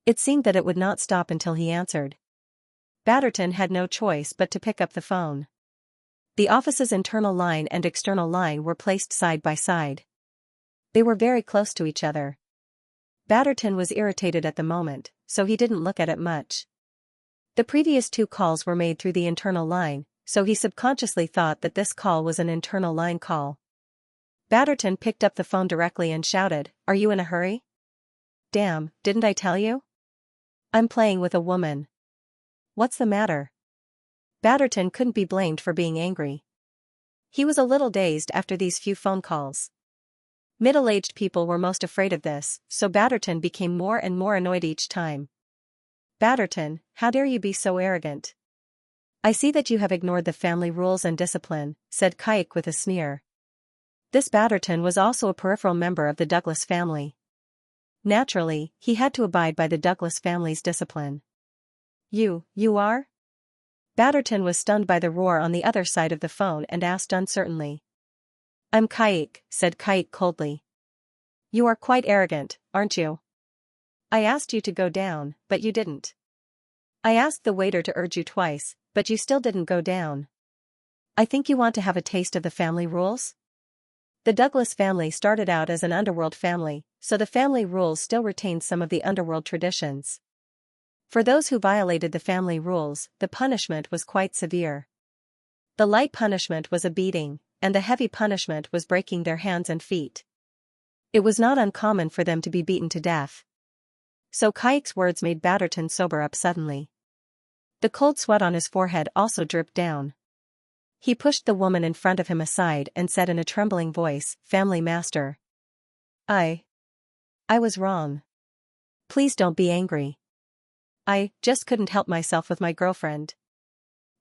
It seemed that it would not stop until he answered. Batterton had no choice but to pick up the phone. The office's internal line and external line were placed side by side. They were very close to each other. Batterton was irritated at the moment, so he didn't look at it much. The previous two calls were made through the internal line, so he subconsciously thought that this call was an internal line call. Batterton picked up the phone directly and shouted, Are you in a hurry? Damn, didn't I tell you? I'm playing with a woman. What's the matter? Batterton couldn't be blamed for being angry. He was a little dazed after these few phone calls. Middle-aged people were most afraid of this, so Batterton became more and more annoyed each time. Batterton, how dare you be so arrogant? I see that you have ignored the family rules and discipline, said Kaik with a sneer. This Batterton was also a peripheral member of the Douglas family. Naturally, he had to abide by the Douglas family's discipline. You are? Batterton was stunned by the roar on the other side of the phone and asked uncertainly. I'm Kaik, said Kaik coldly. You are quite arrogant, aren't you? I asked you to go down, but you didn't. I asked the waiter to urge you twice, but you still didn't go down. I think you want to have a taste of the family rules? The Douglas family started out as an underworld family, so the family rules still retained some of the underworld traditions. For those who violated the family rules, the punishment was quite severe. The light punishment was a beating, and the heavy punishment was breaking their hands and feet. It was not uncommon for them to be beaten to death. So Kaik's words made Batterton sober up suddenly. The cold sweat on his forehead also dripped down. He pushed the woman in front of him aside and said in a trembling voice, Family master. I was wrong. Please don't be angry. I just couldn't help myself with my girlfriend.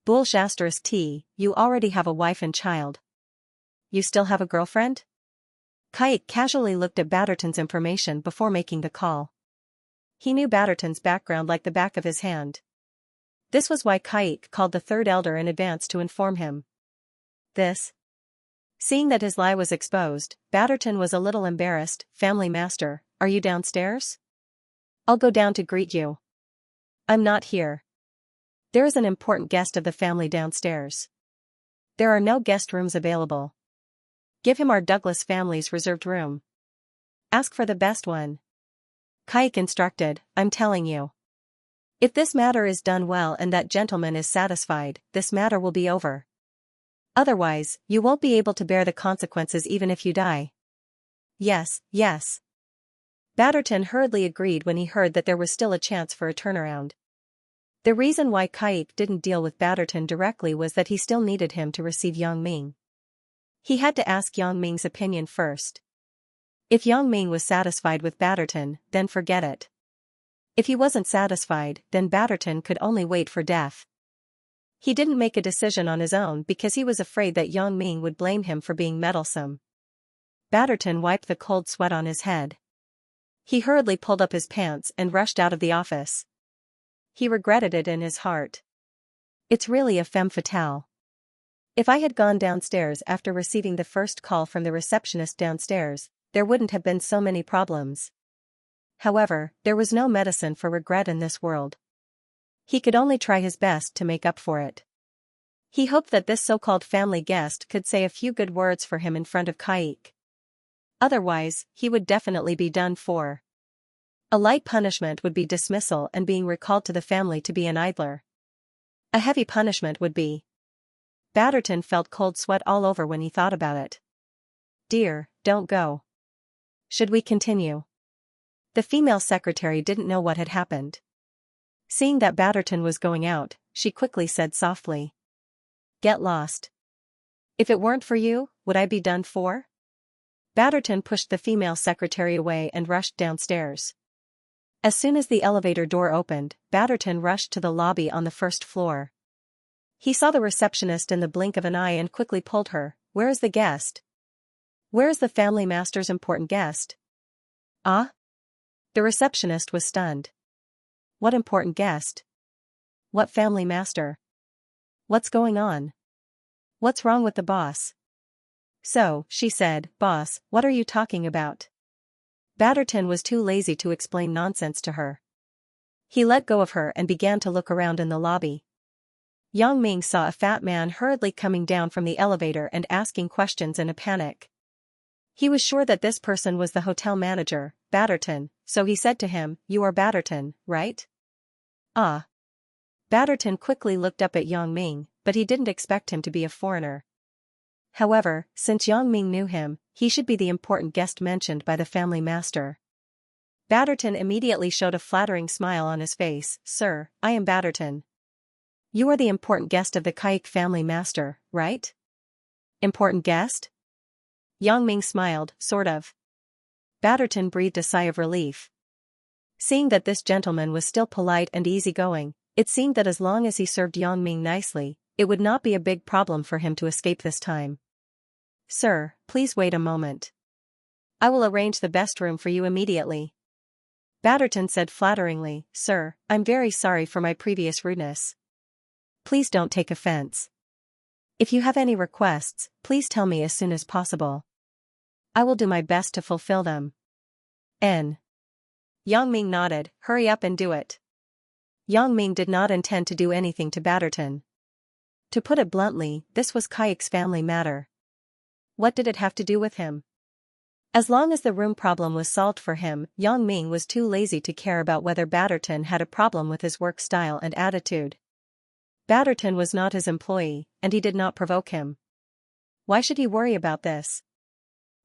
Bullsh *T, you already have a wife and child. You still have a girlfriend? Kaik casually looked at Batterton's information before making the call. He knew Batterton's background like the back of his hand. This was why Kaik called the third elder in advance to inform him. Seeing that his lie was exposed, Batterton was a little embarrassed. Family master, are you downstairs? I'll go down to greet you. I'm not here. There is an important guest of the family downstairs. There are no guest rooms available. Give him our Douglas family's reserved room. Ask for the best one. Kaik instructed, I'm telling you. If this matter is done well and that gentleman is satisfied, this matter will be over. Otherwise, you won't be able to bear the consequences even if you die. Yes. Batterton hurriedly agreed when he heard that there was still a chance for a turnaround. The reason why Kaik didn't deal with Batterton directly was that he still needed him to receive Yang Ming. He had to ask Yang Ming's opinion first. If Yang Ming was satisfied with Batterton, then forget it. If he wasn't satisfied, then Batterton could only wait for death. He didn't make a decision on his own because he was afraid that Yang Ming would blame him for being meddlesome. Batterton wiped the cold sweat on his head. He hurriedly pulled up his pants and rushed out of the office. He regretted it in his heart. It's really a femme fatale. If I had gone downstairs after receiving the first call from the receptionist downstairs, there wouldn't have been so many problems. However, there was no medicine for regret in this world. He could only try his best to make up for it. He hoped that this so-called family guest could say a few good words for him in front of Kaik. Otherwise, he would definitely be done for. A light punishment would be dismissal and being recalled to the family to be an idler. A heavy punishment would be. Batterton felt cold sweat all over when he thought about it. Dear, don't go. Should we continue? The female secretary didn't know what had happened. Seeing that Batterton was going out, she quickly said softly. Get lost. If it weren't for you, would I be done for? Batterton pushed the female secretary away and rushed downstairs. As soon as the elevator door opened, Batterton rushed to the lobby on the first floor. He saw the receptionist in the blink of an eye and quickly pulled her. Where is the guest? Where is the family master's important guest? Ah? The receptionist was stunned. What important guest? What family master? What's going on? What's wrong with the boss? So, she said, Boss, what are you talking about? Batterton was too lazy to explain nonsense to her. He let go of her and began to look around in the lobby. Yang Ming saw a fat man hurriedly coming down from the elevator and asking questions in a panic. He was sure that this person was the hotel manager, Batterton, so he said to him, You are Batterton, right? Ah. Batterton quickly looked up at Yang Ming, but he didn't expect him to be a foreigner. However, since Yang Ming knew him, he should be the important guest mentioned by the family master. Batterton immediately showed a flattering smile on his face. Sir, I am Batterton. You are the important guest of the Kaik family master, right? Important guest? Yang Ming smiled, sort of. Batterton breathed a sigh of relief. Seeing that this gentleman was still polite and easygoing, it seemed that as long as he served Yang Ming nicely, it would not be a big problem for him to escape this time. Sir, please wait a moment. I will arrange the best room for you immediately. Batterton said flatteringly, Sir, I'm very sorry for my previous rudeness. Please don't take offense. If you have any requests, please tell me as soon as possible. I will do my best to fulfill them. N. Yang Ming nodded, hurry up and do it. Yang Ming did not intend to do anything to Batterton. To put it bluntly, this was Kaik's family matter. What did it have to do with him? As long as the room problem was solved for him, Yang Ming was too lazy to care about whether Batterton had a problem with his work style and attitude. Batterton was not his employee, and he did not provoke him. Why should he worry about this?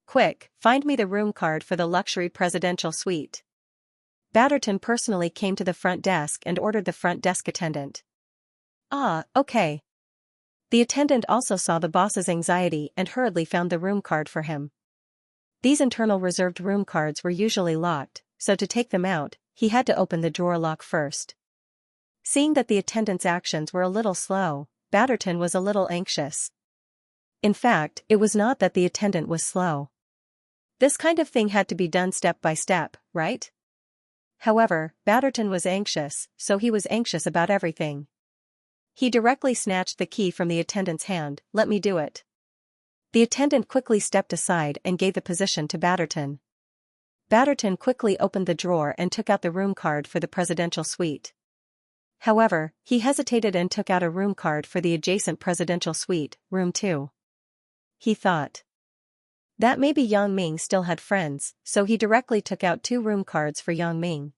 Quick, find me the room card for the luxury presidential suite. Batterton personally came to the front desk and ordered the front desk attendant. Ah, okay. The attendant also saw the boss's anxiety and hurriedly found the room card for him. These internal reserved room cards were usually locked, so to take them out, he had to open the drawer lock first. Seeing that the attendant's actions were a little slow, Batterton was a little anxious. In fact, it was not that the attendant was slow. This kind of thing had to be done step by step, right? However, Batterton was anxious, so he was anxious about everything. He directly snatched the key from the attendant's hand. "Let me do it." The attendant quickly stepped aside and gave the position to Batterton. Batterton quickly opened the drawer and took out the room card for the presidential suite. However, he hesitated and took out a room card for the adjacent presidential suite, room 2. He thought that maybe Yang Ming still had friends, so he directly took out 2 room cards for Yang Ming.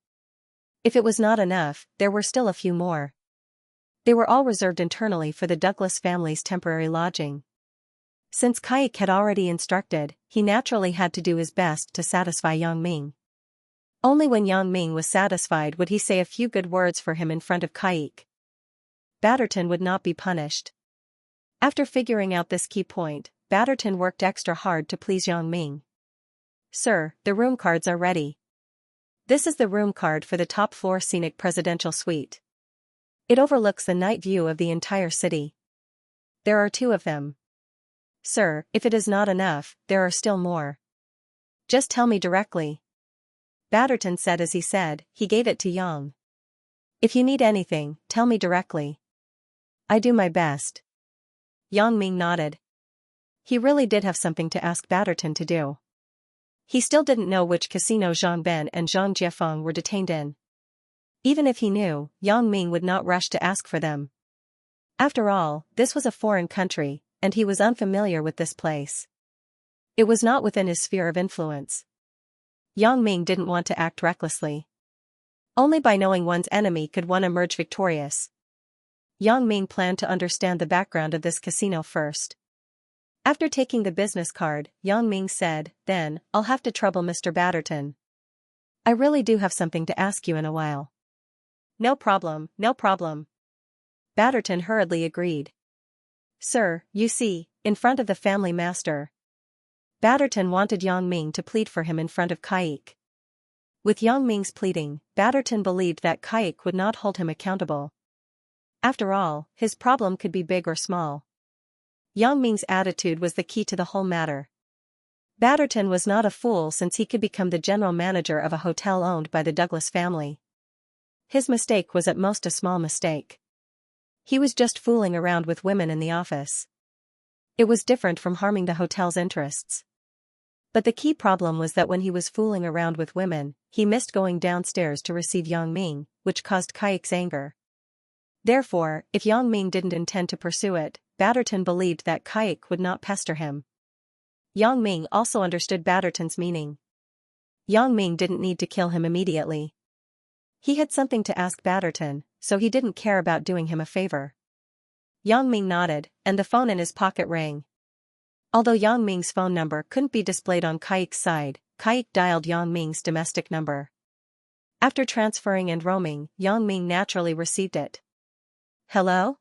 If it was not enough, there were still a few more. They were all reserved internally for the Douglas family's temporary lodging. Since Kaik had already instructed, he naturally had to do his best to satisfy Yang Ming. Only when Yang Ming was satisfied would he say a few good words for him in front of Kaik. Batterton would not be punished. After figuring out this key point, Batterton worked extra hard to please Yang Ming. "Sir, the room cards are ready. This is the room card for the top-floor scenic presidential suite. It overlooks the night view of the entire city. There are 2 of them. Sir, if it is not enough, there are still more. Just tell me directly." Batterton said as he gave it to Yang. "If you need anything, tell me directly. I do my best." Yang Ming nodded. He really did have something to ask Batterton to do. He still didn't know which casino Zhang Ben and Zhang Jiefeng were detained in. Even if he knew, Yang Ming would not rush to ask for them. After all, this was a foreign country, and he was unfamiliar with this place. It was not within his sphere of influence. Yang Ming didn't want to act recklessly. Only by knowing one's enemy could one emerge victorious. Yang Ming planned to understand the background of this casino first. After taking the business card, Yang Ming said, "Then, I'll have to trouble Mr. Batterton. I really do have something to ask you in a while." "No problem, no problem." Batterton hurriedly agreed. "Sir, you see, in front of the family master." Batterton wanted Yang Ming to plead for him in front of Kaik. With Yang Ming's pleading, Batterton believed that Kaik would not hold him accountable. After all, his problem could be big or small. Yang Ming's attitude was the key to the whole matter. Batterton was not a fool since he could become the general manager of a hotel owned by the Douglas family. His mistake was at most a small mistake. He was just fooling around with women in the office. It was different from harming the hotel's interests. But the key problem was that when he was fooling around with women, he missed going downstairs to receive Yang Ming, which caused Kaik's anger. Therefore, if Yang Ming didn't intend to pursue it, Batterton believed that Kaik would not pester him. Yang Ming also understood Batterton's meaning. Yang Ming didn't need to kill him immediately. He had something to ask Batterton, so he didn't care about doing him a favor. Yang Ming nodded, and the phone in his pocket rang. Although Yang Ming's phone number couldn't be displayed on Kaik's side, Kaik dialed Yang Ming's domestic number. After transferring and roaming, Yang Ming naturally received it. "Hello?"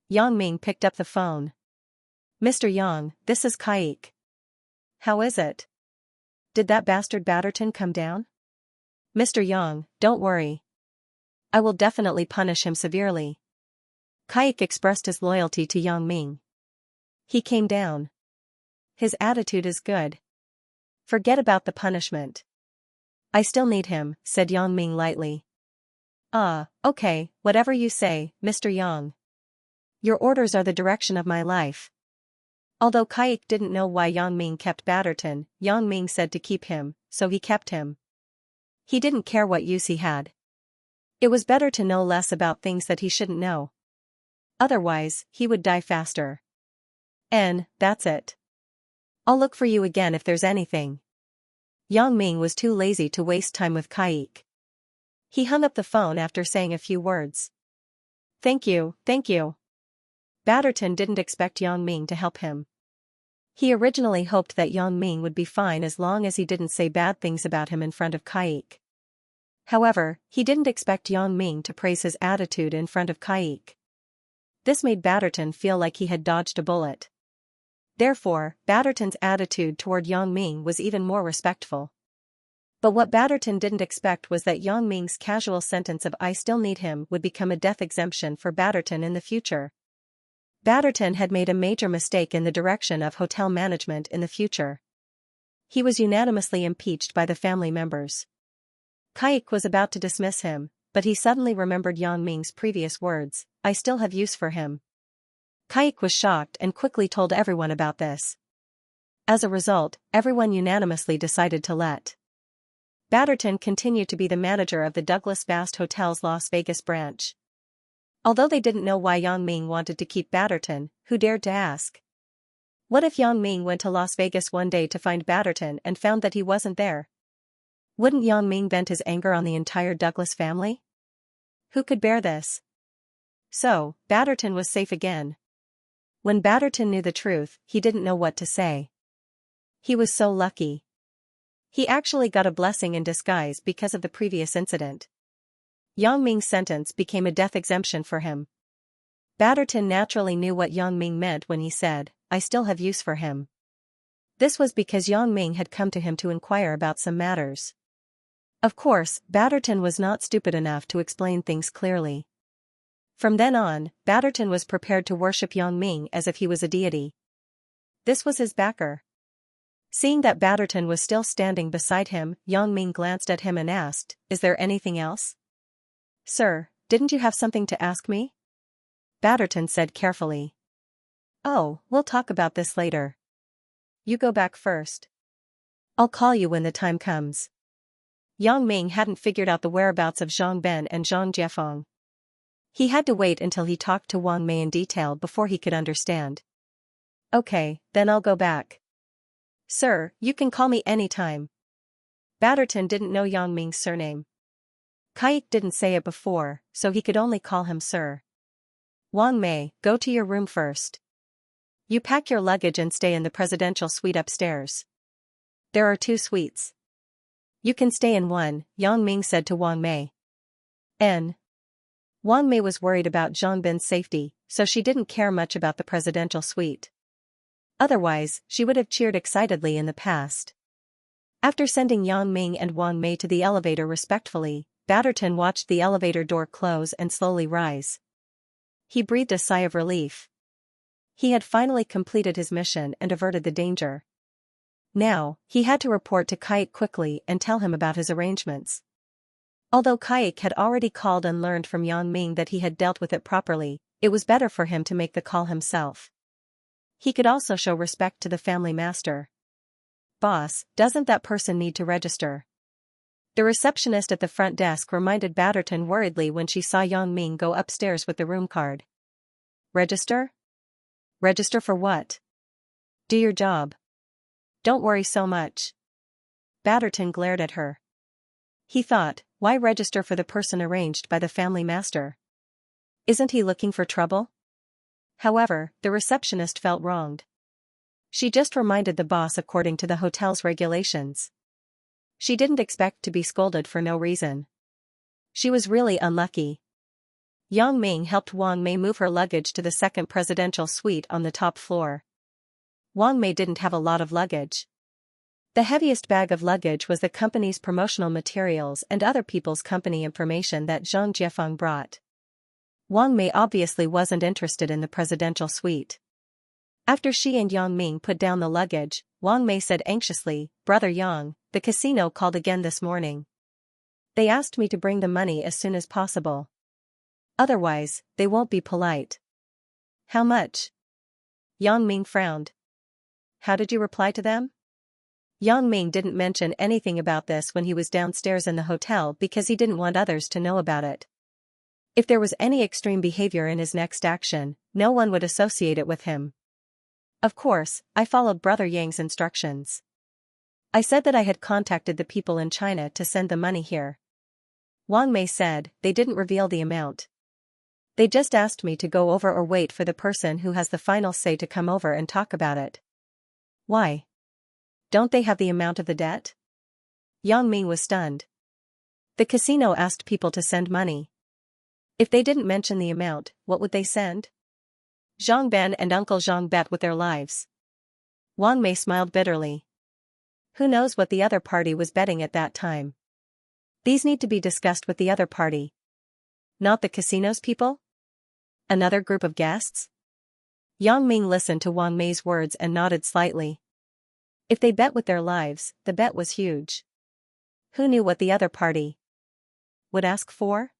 Yang Ming picked up the phone. "Mr. Yang, this is Kaik. How is it? Did that bastard Batterton come down?" "Mr. Yang, don't worry. I will definitely punish him severely." Kaik expressed his loyalty to Yang Ming. "He came down. His attitude is good. Forget about the punishment." "I still need him," said Yang Ming lightly. Okay, whatever you say, Mr. Yang. Your orders are the direction of my life." Although Kaik didn't know why Yang Ming kept Batterton, Yang Ming said to keep him, so he kept him. He didn't care what use he had. It was better to know less about things that he shouldn't know. Otherwise, he would die faster. "And that's it. I'll look for you again if there's anything." Yang Ming was too lazy to waste time with Kaik. He hung up the phone after saying a few words. Thank you. Batterton didn't expect Yang Ming to help him. He originally hoped that Yang Ming would be fine as long as he didn't say bad things about him in front of Kaik. However, he didn't expect Yang Ming to praise his attitude in front of Kaik. This made Batterton feel like he had dodged a bullet. Therefore, Batterton's attitude toward Yang Ming was even more respectful. But what Batterton didn't expect was that Yang Ming's casual sentence of "I still need him" would become a death exemption for Batterton in the future. Batterton had made a major mistake in the direction of hotel management in the future. He was unanimously impeached by the family members. Kaik was about to dismiss him, but he suddenly remembered Yang Ming's previous words, "I still have use for him." Kaik was shocked and quickly told everyone about this. As a result, everyone unanimously decided to let Batterton continue to be the manager of the Douglas Vast Hotel's Las Vegas branch. Although they didn't know why Yang Ming wanted to keep Batterton, who dared to ask? What if Yang Ming went to Las Vegas one day to find Batterton and found that he wasn't there? Wouldn't Yang Ming vent his anger on the entire Douglas family? Who could bear this? So, Batterton was safe again. When Batterton knew the truth, he didn't know what to say. He was so lucky. He actually got a blessing in disguise because of the previous incident. Yang Ming's sentence became a death exemption for him. Batterton naturally knew what Yang Ming meant when he said, "I still have use for him." This was because Yang Ming had come to him to inquire about some matters. Of course, Batterton was not stupid enough to explain things clearly. From then on, Batterton was prepared to worship Yang Ming as if he was a deity. This was his backer. Seeing that Batterton was still standing beside him, Yang Ming glanced at him and asked, "Is there anything else?" "Sir, didn't you have something to ask me?" Batterton said carefully. "Oh, we'll talk about this later. You go back first. I'll call you when the time comes." Yang Ming hadn't figured out the whereabouts of Zhang Ben and Zhang Jiefeng. He had to wait until he talked to Wang Mei in detail before he could understand. "Okay, then I'll go back. Sir, you can call me anytime." Batterton didn't know Yang Ming's surname. Kaik didn't say it before, so he could only call him Sir. "Wang Mei, go to your room first. You pack your luggage and stay in the presidential suite upstairs. There are 2 suites. You can stay in one," Yang Ming said to Wang Mei. Wang Mei was worried about Zhang Bin's safety, so she didn't care much about the presidential suite. Otherwise, she would have cheered excitedly in the past. After sending Yang Ming and Wang Mei to the elevator respectfully, Batterton watched the elevator door close and slowly rise. He breathed a sigh of relief. He had finally completed his mission and averted the danger. Now, he had to report to Kaik quickly and tell him about his arrangements. Although Kaik had already called and learned from Yang Ming that he had dealt with it properly, it was better for him to make the call himself. He could also show respect to the family master. "Boss, doesn't that person need to register?" The receptionist at the front desk reminded Batterton worriedly when she saw Yang Ming go upstairs with the room card. "Register? Register for what?" "Do your job. Don't worry so much." Batterton glared at her. He thought, why register for the person arranged by the family master? Isn't he looking for trouble? However, the receptionist felt wronged. She just reminded the boss according to the hotel's regulations. She didn't expect to be scolded for no reason. She was really unlucky. Yang Ming helped Wang Mei move her luggage to the second presidential suite on the top floor. Wang Mei didn't have a lot of luggage. The heaviest bag of luggage was the company's promotional materials and other people's company information that Zhang Jiefeng brought. Wang Mei obviously wasn't interested in the presidential suite. After she and Yang Ming put down the luggage, Wang Mei said anxiously, "Brother Yang, the casino called again this morning. They asked me to bring the money as soon as possible. Otherwise, they won't be polite." "How much?" Yang Ming frowned. "How did you reply to them?" Yang Ming didn't mention anything about this when he was downstairs in the hotel because he didn't want others to know about it. If there was any extreme behavior in his next action, no one would associate it with him. "Of course, I followed Brother Yang's instructions. I said that I had contacted the people in China to send the money here." Wang Mei said, "They didn't reveal the amount. They just asked me to go over or wait for the person who has the final say to come over and talk about it." "Why? Don't they have the amount of the debt?" Yang Ming was stunned. The casino asked people to send money. If they didn't mention the amount, what would they send? Zhang Ben and Uncle Zhang bet with their lives. Wang Mei smiled bitterly. Who knows what the other party was betting at that time? These need to be discussed with the other party. Not the casino's people? Another group of guests? Yang Ming listened to Wang Mei's words and nodded slightly. If they bet with their lives, the bet was huge. Who knew what the other party would ask for?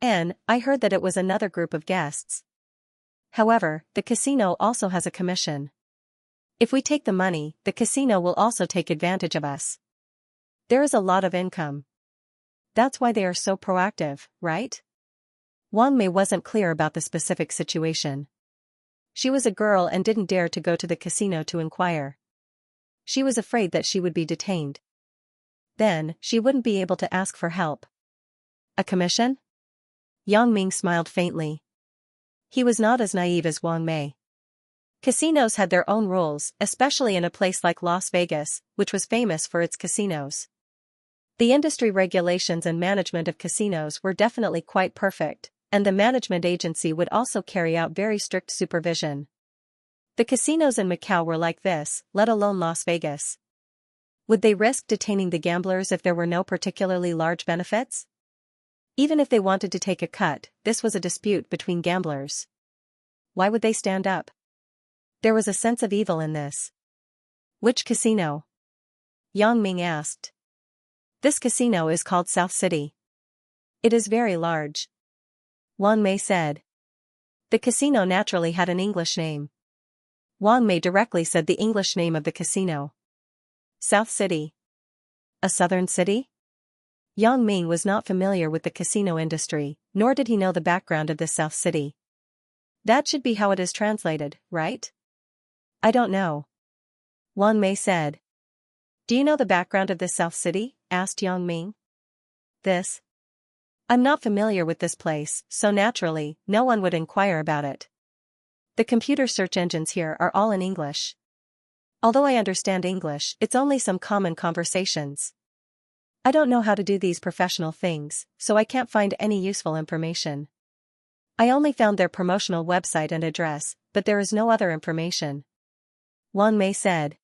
I heard that it was another group of guests. However, the casino also has a commission. If we take the money, the casino will also take advantage of us. There is a lot of income. That's why they are so proactive, right? Wang Mei wasn't clear about the specific situation. She was a girl and didn't dare to go to the casino to inquire. She was afraid that she would be detained. Then, she wouldn't be able to ask for help. A commission? Yang Ming smiled faintly. He was not as naive as Wang Mei. Casinos had their own rules, especially in a place like Las Vegas, which was famous for its casinos. The industry regulations and management of casinos were definitely quite perfect, and the management agency would also carry out very strict supervision. The casinos in Macau were like this, let alone Las Vegas. Would they risk detaining the gamblers if there were no particularly large benefits? Even if they wanted to take a cut, this was a dispute between gamblers. Why would they stand up? There was a sense of evil in this. Which casino? Yang Ming asked. This casino is called South City. It is very large. Wang Mei said. The casino naturally had an English name. Wang Mei directly said the English name of the casino. South City. A southern city? Yang Ming was not familiar with the casino industry, nor did he know the background of this South City. That should be how it is translated, right? I don't know. Wang Mei said. Do you know the background of this South City? Asked Yang Ming. This? I'm not familiar with this place, so naturally, no one would inquire about it. The computer search engines here are all in English. Although I understand English, it's only some common conversations. I don't know how to do these professional things, so I can't find any useful information. I only found their promotional website and address, but there is no other information. Wang Mei said.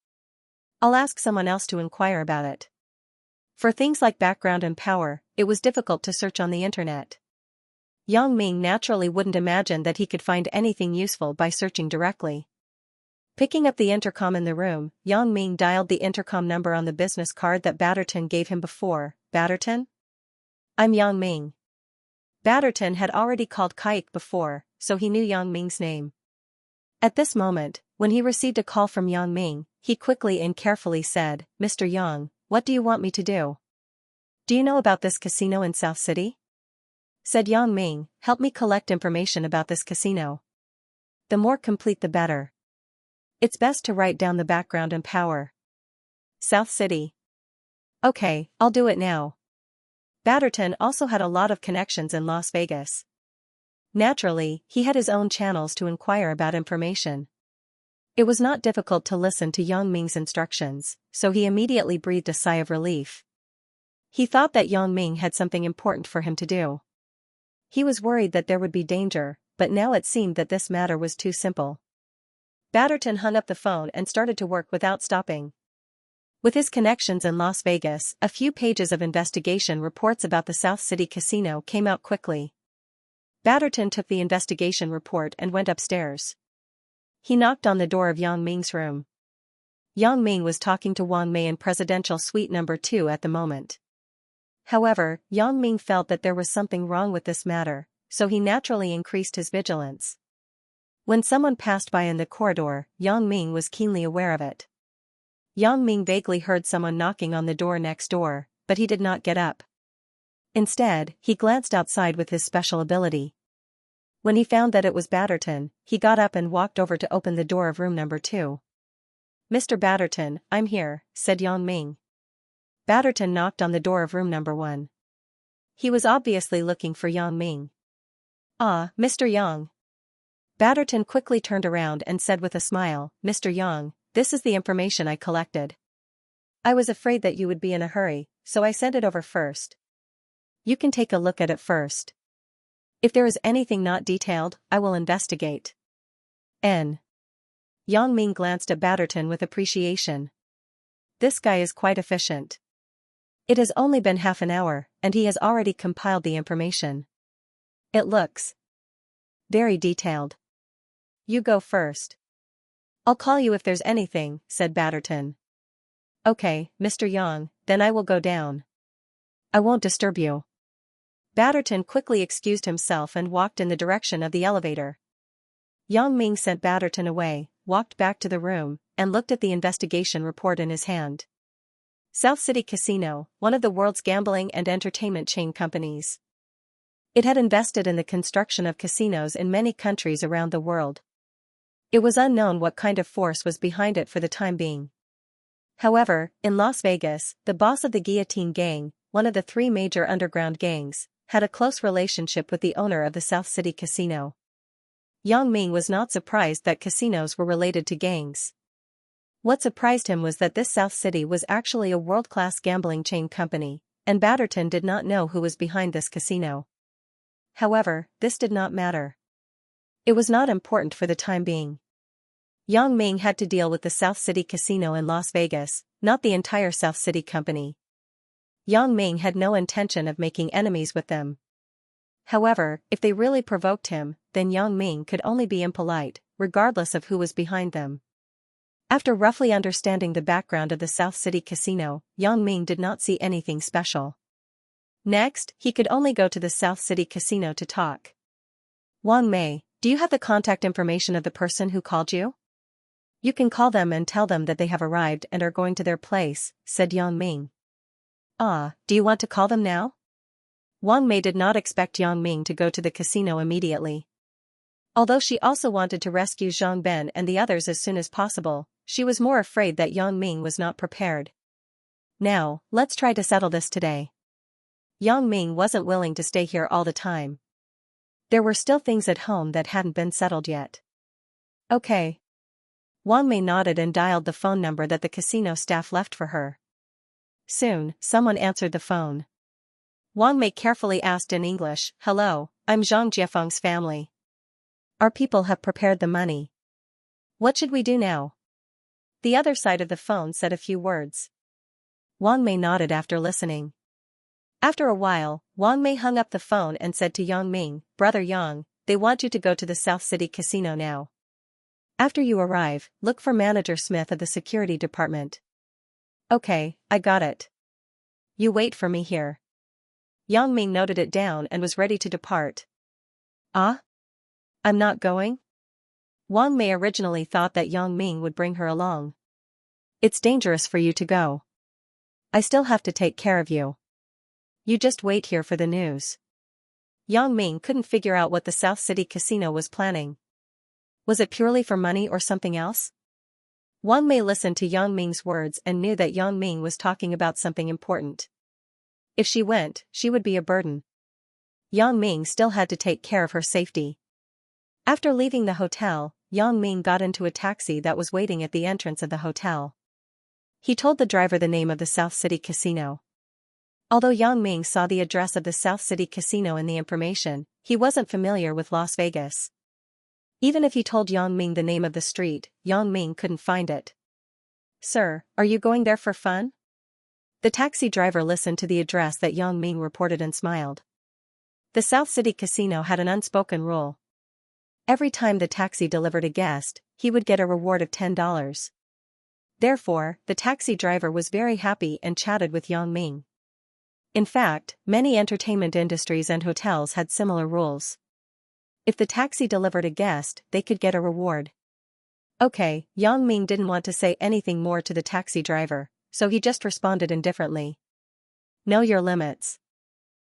I'll ask someone else to inquire about it. For things like background and power, it was difficult to search on the internet. Yang Ming naturally wouldn't imagine that he could find anything useful by searching directly. Picking up the intercom in the room, Yang Ming dialed the intercom number on the business card that Batterton gave him before. Batterton? I'm Yang Ming. Batterton had already called Kaik before, so he knew Yang Ming's name. At this moment, when he received a call from Yang Ming, he quickly and carefully said, Mr. Yang, what do you want me to do? Do you know about this casino in South City? Said Yang Ming, help me collect information about this casino. The more complete the better. It's best to write down the background and power. South City. Okay, I'll do it now. Batterton also had a lot of connections in Las Vegas. Naturally, he had his own channels to inquire about information. It was not difficult to listen to Yang Ming's instructions, so he immediately breathed a sigh of relief. He thought that Yang Ming had something important for him to do. He was worried that there would be danger, but now it seemed that this matter was too simple. Batterton hung up the phone and started to work without stopping. With his connections in Las Vegas, a few pages of investigation reports about the South City Casino came out quickly. Batterton took the investigation report and went upstairs. He knocked on the door of Yang Ming's room. Yang Ming was talking to Wang Mei in Presidential Suite No. 2 at the moment. However, Yang Ming felt that there was something wrong with this matter, so he naturally increased his vigilance. When someone passed by in the corridor, Yang Ming was keenly aware of it. Yang Ming vaguely heard someone knocking on the door next door, but he did not get up. Instead, he glanced outside with his special ability. When he found that it was Batterton, he got up and walked over to open the door of room No. 2. Mr. Batterton, I'm here, said Yang Ming. Batterton knocked on the door of room No. 1. He was obviously looking for Yang Ming. Ah, Mr. Yang. Batterton quickly turned around and said with a smile, Mr. Yang, this is the information I collected. I was afraid that you would be in a hurry, so I sent it over first. You can take a look at it first. If there is anything not detailed, I will investigate. Yang Ming glanced at Batterton with appreciation. this guy is quite efficient. It has only been half an hour, and he has already compiled the information. It looks very detailed. You go first. I'll call you if there's anything, said Batterton. Okay, Mr. Yang, then I will go down. I won't disturb you. Batterton quickly excused himself and walked in the direction of the elevator. Yang Ming sent Batterton away, walked back to the room, and looked at the investigation report in his hand. South City Casino, one of the world's gambling and entertainment chain companies. It had invested in the construction of casinos in many countries around the world. It was unknown what kind of force was behind it for the time being. However, in Las Vegas, the boss of the Guillotine Gang, one of the 3 major underground gangs, had a close relationship with the owner of the South City Casino. Yang Ming was not surprised that casinos were related to gangs. What surprised him was that this South City was actually a world-class gambling chain company, and Batterton did not know who was behind this casino. However, this did not matter. It was not important for the time being. Yang Ming had to deal with the South City Casino in Las Vegas, not the entire South City company. Yang Ming had no intention of making enemies with them. However, if they really provoked him, then Yang Ming could only be impolite, regardless of who was behind them. After roughly understanding the background of the South City Casino, Yang Ming did not see anything special. Next, he could only go to the South City Casino to talk. Wang Mei, do you have the contact information of the person who called you? You can call them and tell them that they have arrived and are going to their place, said Yang Ming. Do you want to call them now? Wang Mei did not expect Yang Ming to go to the casino immediately. Although she also wanted to rescue Zhang Ben and the others as soon as possible, she was more afraid that Yang Ming was not prepared. Now, let's try to settle this today. Yang Ming wasn't willing to stay here all the time. There were still things at home that hadn't been settled yet. Okay. Wang Mei nodded and dialed the phone number that the casino staff left for her. Soon, someone answered the phone. Wang Mei carefully asked in English, "Hello, I'm Zhang Jiafeng's family. Our people have prepared the money. What should we do now?" The other side of the phone said a few words. Wang Mei nodded after listening. After a while, Wang Mei hung up the phone and said to Yang Ming, "Brother Yang, they want you to go to the South City Casino now. After you arrive, look for Manager Smith of the security department." Okay, I got it. You wait for me here. Yang Ming noted it down and was ready to depart. I'm not going? Wang Mei originally thought that Yang Ming would bring her along. It's dangerous for you to go. I still have to take care of you. You just wait here for the news. Yang Ming couldn't figure out what the South City Casino was planning. Was it purely for money or something else? Wang Mei listened to Yang Ming's words and knew that Yang Ming was talking about something important. If she went, she would be a burden. Yang Ming still had to take care of her safety. After leaving the hotel, Yang Ming got into a taxi that was waiting at the entrance of the hotel. He told the driver the name of the South City Casino. Although Yang Ming saw the address of the South City Casino in the information, he wasn't familiar with Las Vegas. Even if he told Yang Ming the name of the street, Yang Ming couldn't find it. "Sir, are you going there for fun?" The taxi driver listened to the address that Yang Ming reported and smiled. The South City Casino had an unspoken rule. Every time the taxi delivered a guest, he would get a reward of $10. Therefore, the taxi driver was very happy and chatted with Yang Ming. In fact, many entertainment industries and hotels had similar rules. If the taxi delivered a guest, they could get a reward. Okay, Yang Ming didn't want to say anything more to the taxi driver, so he just responded indifferently. Know your limits.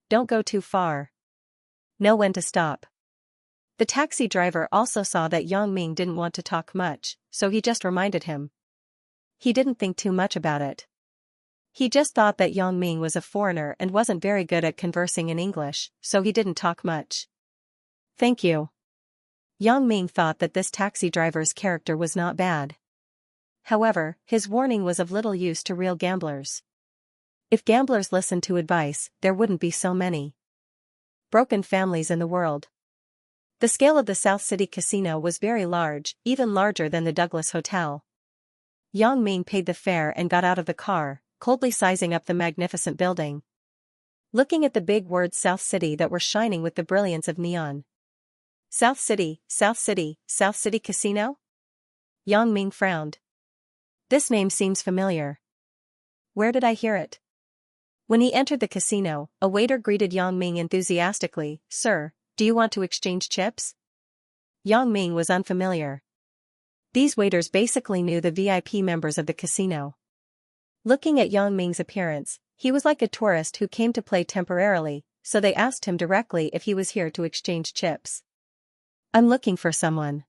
Don't go too far. Know when to stop. The taxi driver also saw that Yang Ming didn't want to talk much, so he just reminded him. He didn't think too much about it. He just thought that Yang Ming was a foreigner and wasn't very good at conversing in English, so he didn't talk much. Thank you. Yang Ming thought that this taxi driver's character was not bad. However, his warning was of little use to real gamblers. If gamblers listened to advice, there wouldn't be so many broken families in the world. The scale of the South City Casino was very large, even larger than the Douglas Hotel. Yang Ming paid the fare and got out of the car, coldly sizing up the magnificent building. Looking at the big words South City that were shining with the brilliance of neon. South City, South City, South City Casino? Yang Ming frowned. This name seems familiar. Where did I hear it? When he entered the casino, a waiter greeted Yang Ming enthusiastically. Sir, do you want to exchange chips? Yang Ming was unfamiliar. These waiters basically knew the VIP members of the casino. Looking at Yang Ming's appearance, he was like a tourist who came to play temporarily, so they asked him directly if he was here to exchange chips. I'm looking for someone.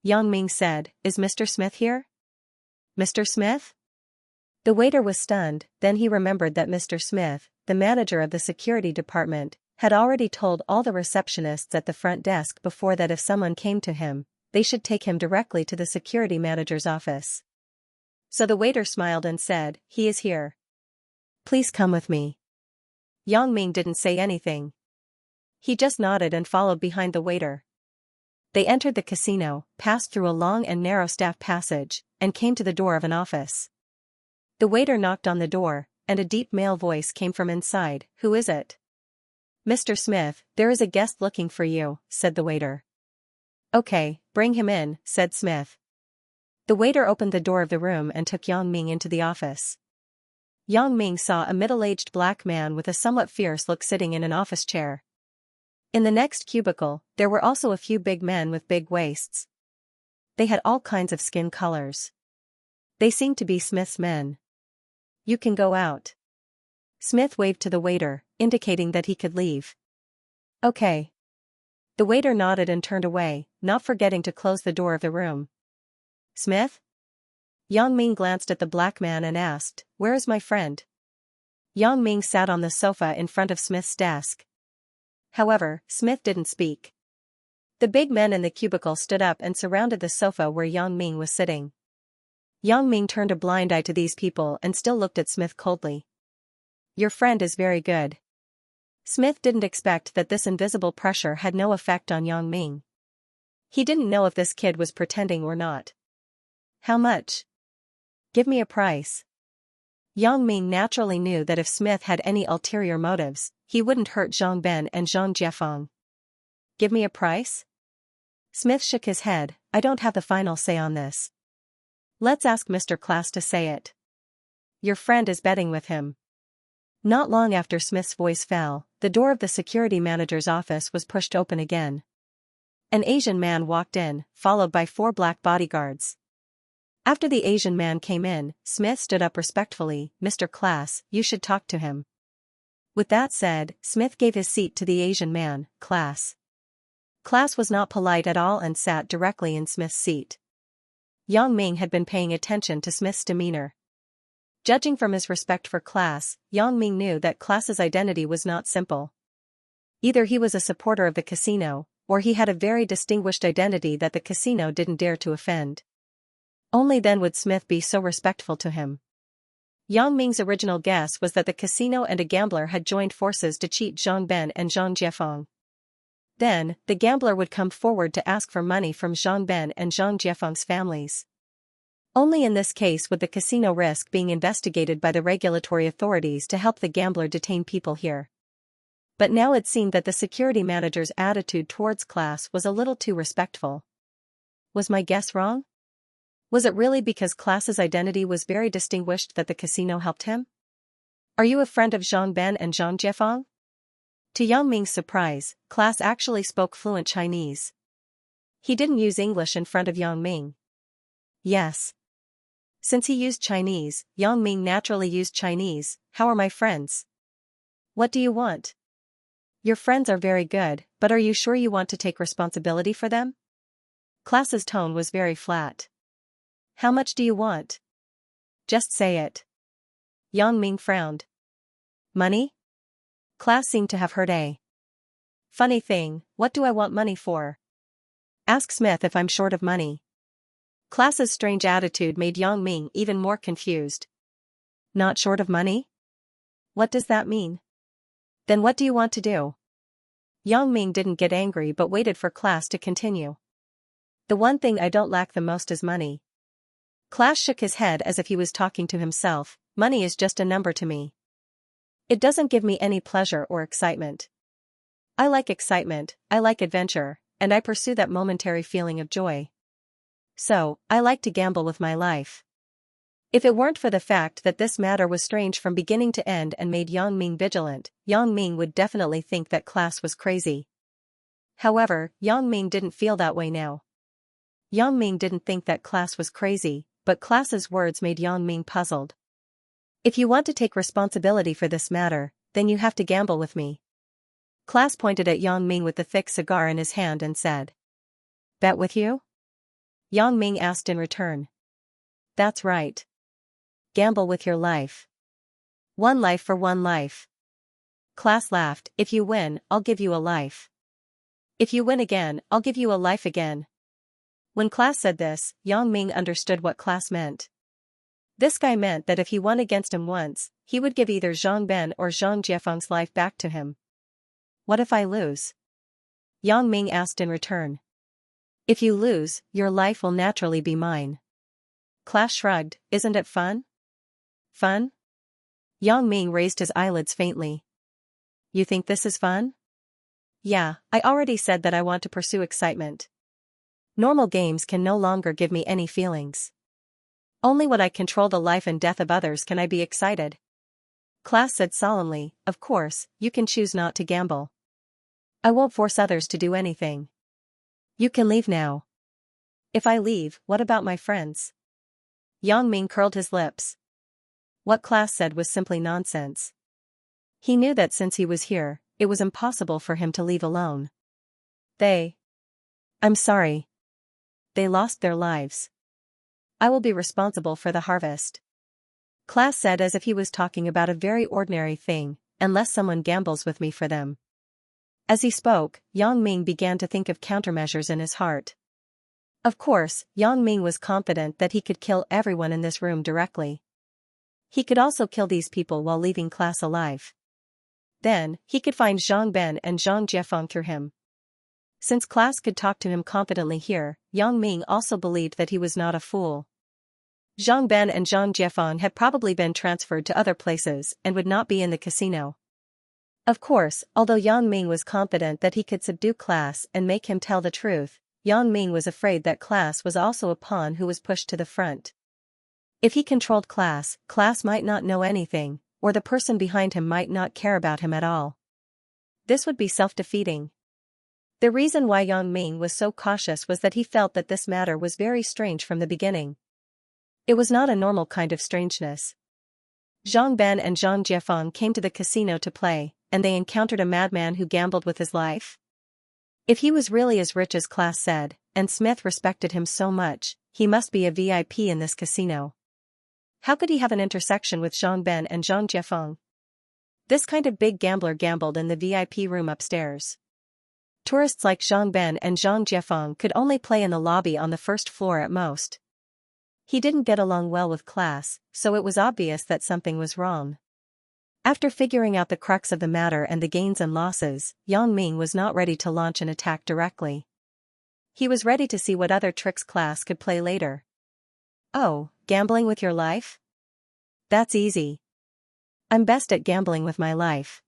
Yang Ming said, Is Mr. Smith here? Mr. Smith? The waiter was stunned, then he remembered that Mr. Smith, the manager of the security department, had already told all the receptionists at the front desk before that if someone came to him, they should take him directly to the security manager's office. So the waiter smiled and said, He is here. Please come with me. Yang Ming didn't say anything. He just nodded and followed behind the waiter. They entered the casino, passed through a long and narrow staff passage, and came to the door of an office. The waiter knocked on the door, and a deep male voice came from inside. Who is it? Mr. Smith, there is a guest looking for you, said the waiter. Okay, bring him in, said Smith. The waiter opened the door of the room and took Yang Ming into the office. Yang Ming saw a middle-aged black man with a somewhat fierce look sitting in an office chair. In the next cubicle, there were also a few big men with big waists. They had all kinds of skin colors. They seemed to be Smith's men. You can go out. Smith waved to the waiter, indicating that he could leave. Okay. The waiter nodded and turned away, not forgetting to close the door of the room. Smith? Yang Ming glanced at the black man and asked, Where is my friend? Yang Ming sat on the sofa in front of Smith's desk. However, Smith didn't speak. The big men in the cubicle stood up and surrounded the sofa where Yang Ming was sitting. Yang Ming turned a blind eye to these people and still looked at Smith coldly. Your friend is very good. Smith didn't expect that this invisible pressure had no effect on Yang Ming. He didn't know if this kid was pretending or not. How much? Give me a price. Yang Ming naturally knew that if Smith had any ulterior motives, he wouldn't hurt Zhang Ben and Zhang Jiefeng. Give me a price? Smith shook his head. I don't have the final say on this. Let's ask Mr. Class to say it. Your friend is betting with him. Not long after Smith's voice fell, the door of the security manager's office was pushed open again. An Asian man walked in, followed by 4 black bodyguards. After the Asian man came in, Smith stood up respectfully. Mr. Class, you should talk to him. With that said, Smith gave his seat to the Asian man. Class. Class was not polite at all and sat directly in Smith's seat. Yang Ming had been paying attention to Smith's demeanor. Judging from his respect for Class, Yang Ming knew that Class's identity was not simple. Either he was a supporter of the casino, or he had a very distinguished identity that the casino didn't dare to offend. Only then would Smith be so respectful to him. Yang Ming's original guess was that the casino and a gambler had joined forces to cheat Zhang Ben and Zhang Jiefeng. Then, the gambler would come forward to ask for money from Zhang Ben and Zhang Jiefeng's families. Only in this case would the casino risk being investigated by the regulatory authorities to help the gambler detain people here. But now it seemed that the security manager's attitude towards Class was a little too respectful. Was my guess wrong? Was it really because Class's identity was very distinguished that the casino helped him? Are you a friend of Zhang Ben and Zhang Jiefeng? To Yang Ming's surprise, Class actually spoke fluent Chinese. He didn't use English in front of Yang Ming. Yes. Since he used Chinese, Yang Ming naturally used Chinese. How are my friends? What do you want? Your friends are very good, but are you sure you want to take responsibility for them? Class's tone was very flat. How much do you want? Just say it. Yang Ming frowned. Money? Class seemed to have heard a funny thing. What do I want money for? Ask Smith if I'm short of money. Class's strange attitude made Yang Ming even more confused. Not short of money? What does that mean? Then what do you want to do? Yang Ming didn't get angry but waited for Class to continue. The one thing I don't lack the most is money. Class shook his head as if he was talking to himself. Money is just a number to me. It doesn't give me any pleasure or excitement. I like excitement, I like adventure, and I pursue that momentary feeling of joy. So, I like to gamble with my life. If it weren't for the fact that this matter was strange from beginning to end and made Yang Ming vigilant, Yang Ming would definitely think that Class was crazy. However, Yang Ming didn't feel that way now. Yang Ming didn't think that Class was crazy, but Class's words made Yang Ming puzzled. If you want to take responsibility for this matter, then you have to gamble with me. Class pointed at Yang Ming with the thick cigar in his hand and said. Bet with you? Yang Ming asked in return. That's right. Gamble with your life. One life for one life. Class laughed. If you win, I'll give you a life. If you win again, I'll give you a life again. When Class said this, Yang Ming understood what Class meant. This guy meant that if he won against him once, he would give either Zhang Ben or Zhang Jiefeng's life back to him. What if I lose? Yang Ming asked in return. If you lose, your life will naturally be mine. Class shrugged. Isn't it fun? Fun? Yang Ming raised his eyelids faintly. You think this is fun? Yeah, I already said that I want to pursue excitement. Normal games can no longer give me any feelings. Only when I control the life and death of others can I be excited. Class said solemnly. Of course, you can choose not to gamble. I won't force others to do anything. You can leave now. If I leave, what about my friends? Yang Ming curled his lips. What Class said was simply nonsense. He knew that since he was here, it was impossible for him to leave alone. I'm sorry. They lost their lives. I will be responsible for the harvest. Class said as if he was talking about a very ordinary thing, unless someone gambles with me for them. As he spoke, Yang Ming began to think of countermeasures in his heart. Of course, Yang Ming was confident that he could kill everyone in this room directly. He could also kill these people while leaving Class alive. Then, he could find Zhang Ben and Zhang Jiefeng through him. Since Class could talk to him confidently here, Yang Ming also believed that he was not a fool. Zhang Ben and Zhang Jiefeng had probably been transferred to other places and would not be in the casino. Of course, although Yang Ming was confident that he could subdue Class and make him tell the truth, Yang Ming was afraid that Class was also a pawn who was pushed to the front. If he controlled Class, Class might not know anything, or the person behind him might not care about him at all. This would be self-defeating. The reason why Yang Ming was so cautious was that he felt that this matter was very strange from the beginning. It was not a normal kind of strangeness. Zhang Ben and Zhang Jiefeng came to the casino to play, and they encountered a madman who gambled with his life? If he was really as rich as Class said, and Smith respected him so much, he must be a VIP in this casino. How could he have an intersection with Zhang Ben and Zhang Jiefeng? This kind of big gambler gambled in the VIP room upstairs. Tourists like Zhang Ben and Zhang Jiefeng could only play in the lobby on the first floor at most. He didn't get along well with Class, so it was obvious that something was wrong. After figuring out the crux of the matter and the gains and losses, Yang Ming was not ready to launch an attack directly. He was ready to see what other tricks Class could play later. Oh, gambling with your life? That's easy. I'm best at gambling with my life.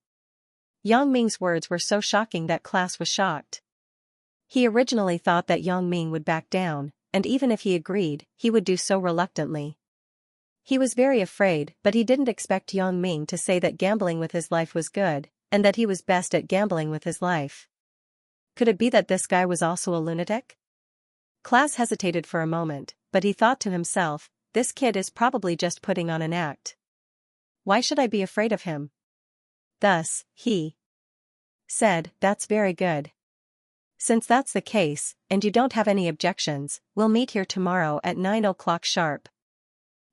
Yang Ming's words were so shocking that Class was shocked. He originally thought that Yang Ming would back down, and even if he agreed, he would do so reluctantly. He was very afraid, but he didn't expect Yang Ming to say that gambling with his life was good, and that he was best at gambling with his life. Could it be that this guy was also a lunatic? Class hesitated for a moment, but he thought to himself, this kid is probably just putting on an act. Why should I be afraid of him? Thus, he said, that's very good. Since that's the case, and you don't have any objections, we'll meet here tomorrow at 9 o'clock sharp.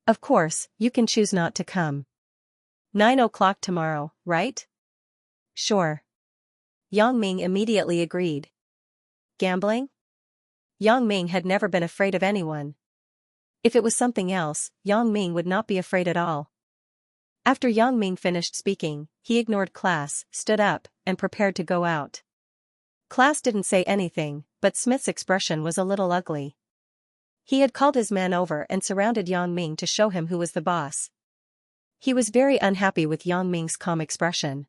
Of course, you can choose not to come. 9 o'clock tomorrow, right? Sure. Yang Ming immediately agreed. Gambling? Yang Ming had never been afraid of anyone. If it was something else, Yang Ming would not be afraid at all. After Yang Ming finished speaking, he ignored Class, stood up, and prepared to go out. Class didn't say anything, but Smith's expression was a little ugly. He had called his men over and surrounded Yang Ming to show him who was the boss. He was very unhappy with Yang Ming's calm expression.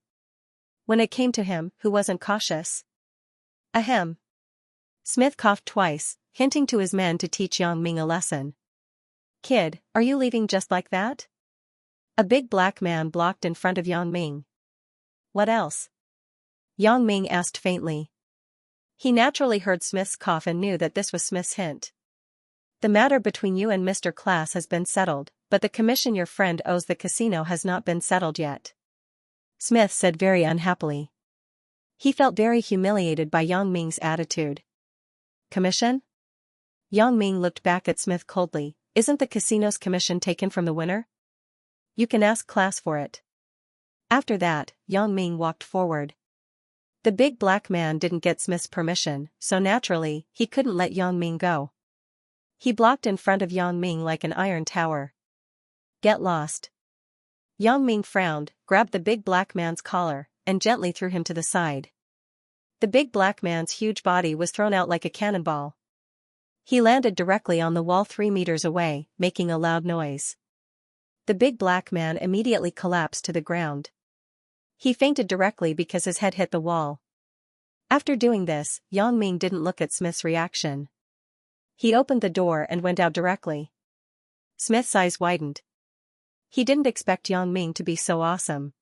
When it came to him, who wasn't cautious? Ahem. Smith coughed twice, hinting to his men to teach Yang Ming a lesson. Kid, are you leaving just like that? A big black man blocked in front of Yang Ming. What else? Yang Ming asked faintly. He naturally heard Smith's cough and knew that this was Smith's hint. The matter between you and Mr. Class has been settled, but the commission your friend owes the casino has not been settled yet. Smith said very unhappily. He felt very humiliated by Yang Ming's attitude. Commission? Yang Ming looked back at Smith coldly. Isn't the casino's commission taken from the winner? You can ask Class for it. After that, Yang Ming walked forward. The big black man didn't get Smith's permission, so naturally, he couldn't let Yang Ming go. He blocked in front of Yang Ming like an iron tower. Get lost. Yang Ming frowned, grabbed the big black man's collar, and gently threw him to the side. The big black man's huge body was thrown out like a cannonball. He landed directly on the wall 3 meters away, making a loud noise. The big black man immediately collapsed to the ground. He fainted directly because his head hit the wall. After doing this, Yang Ming didn't look at Smith's reaction. He opened the door and went out directly. Smith's eyes widened. He didn't expect Yang Ming to be so awesome.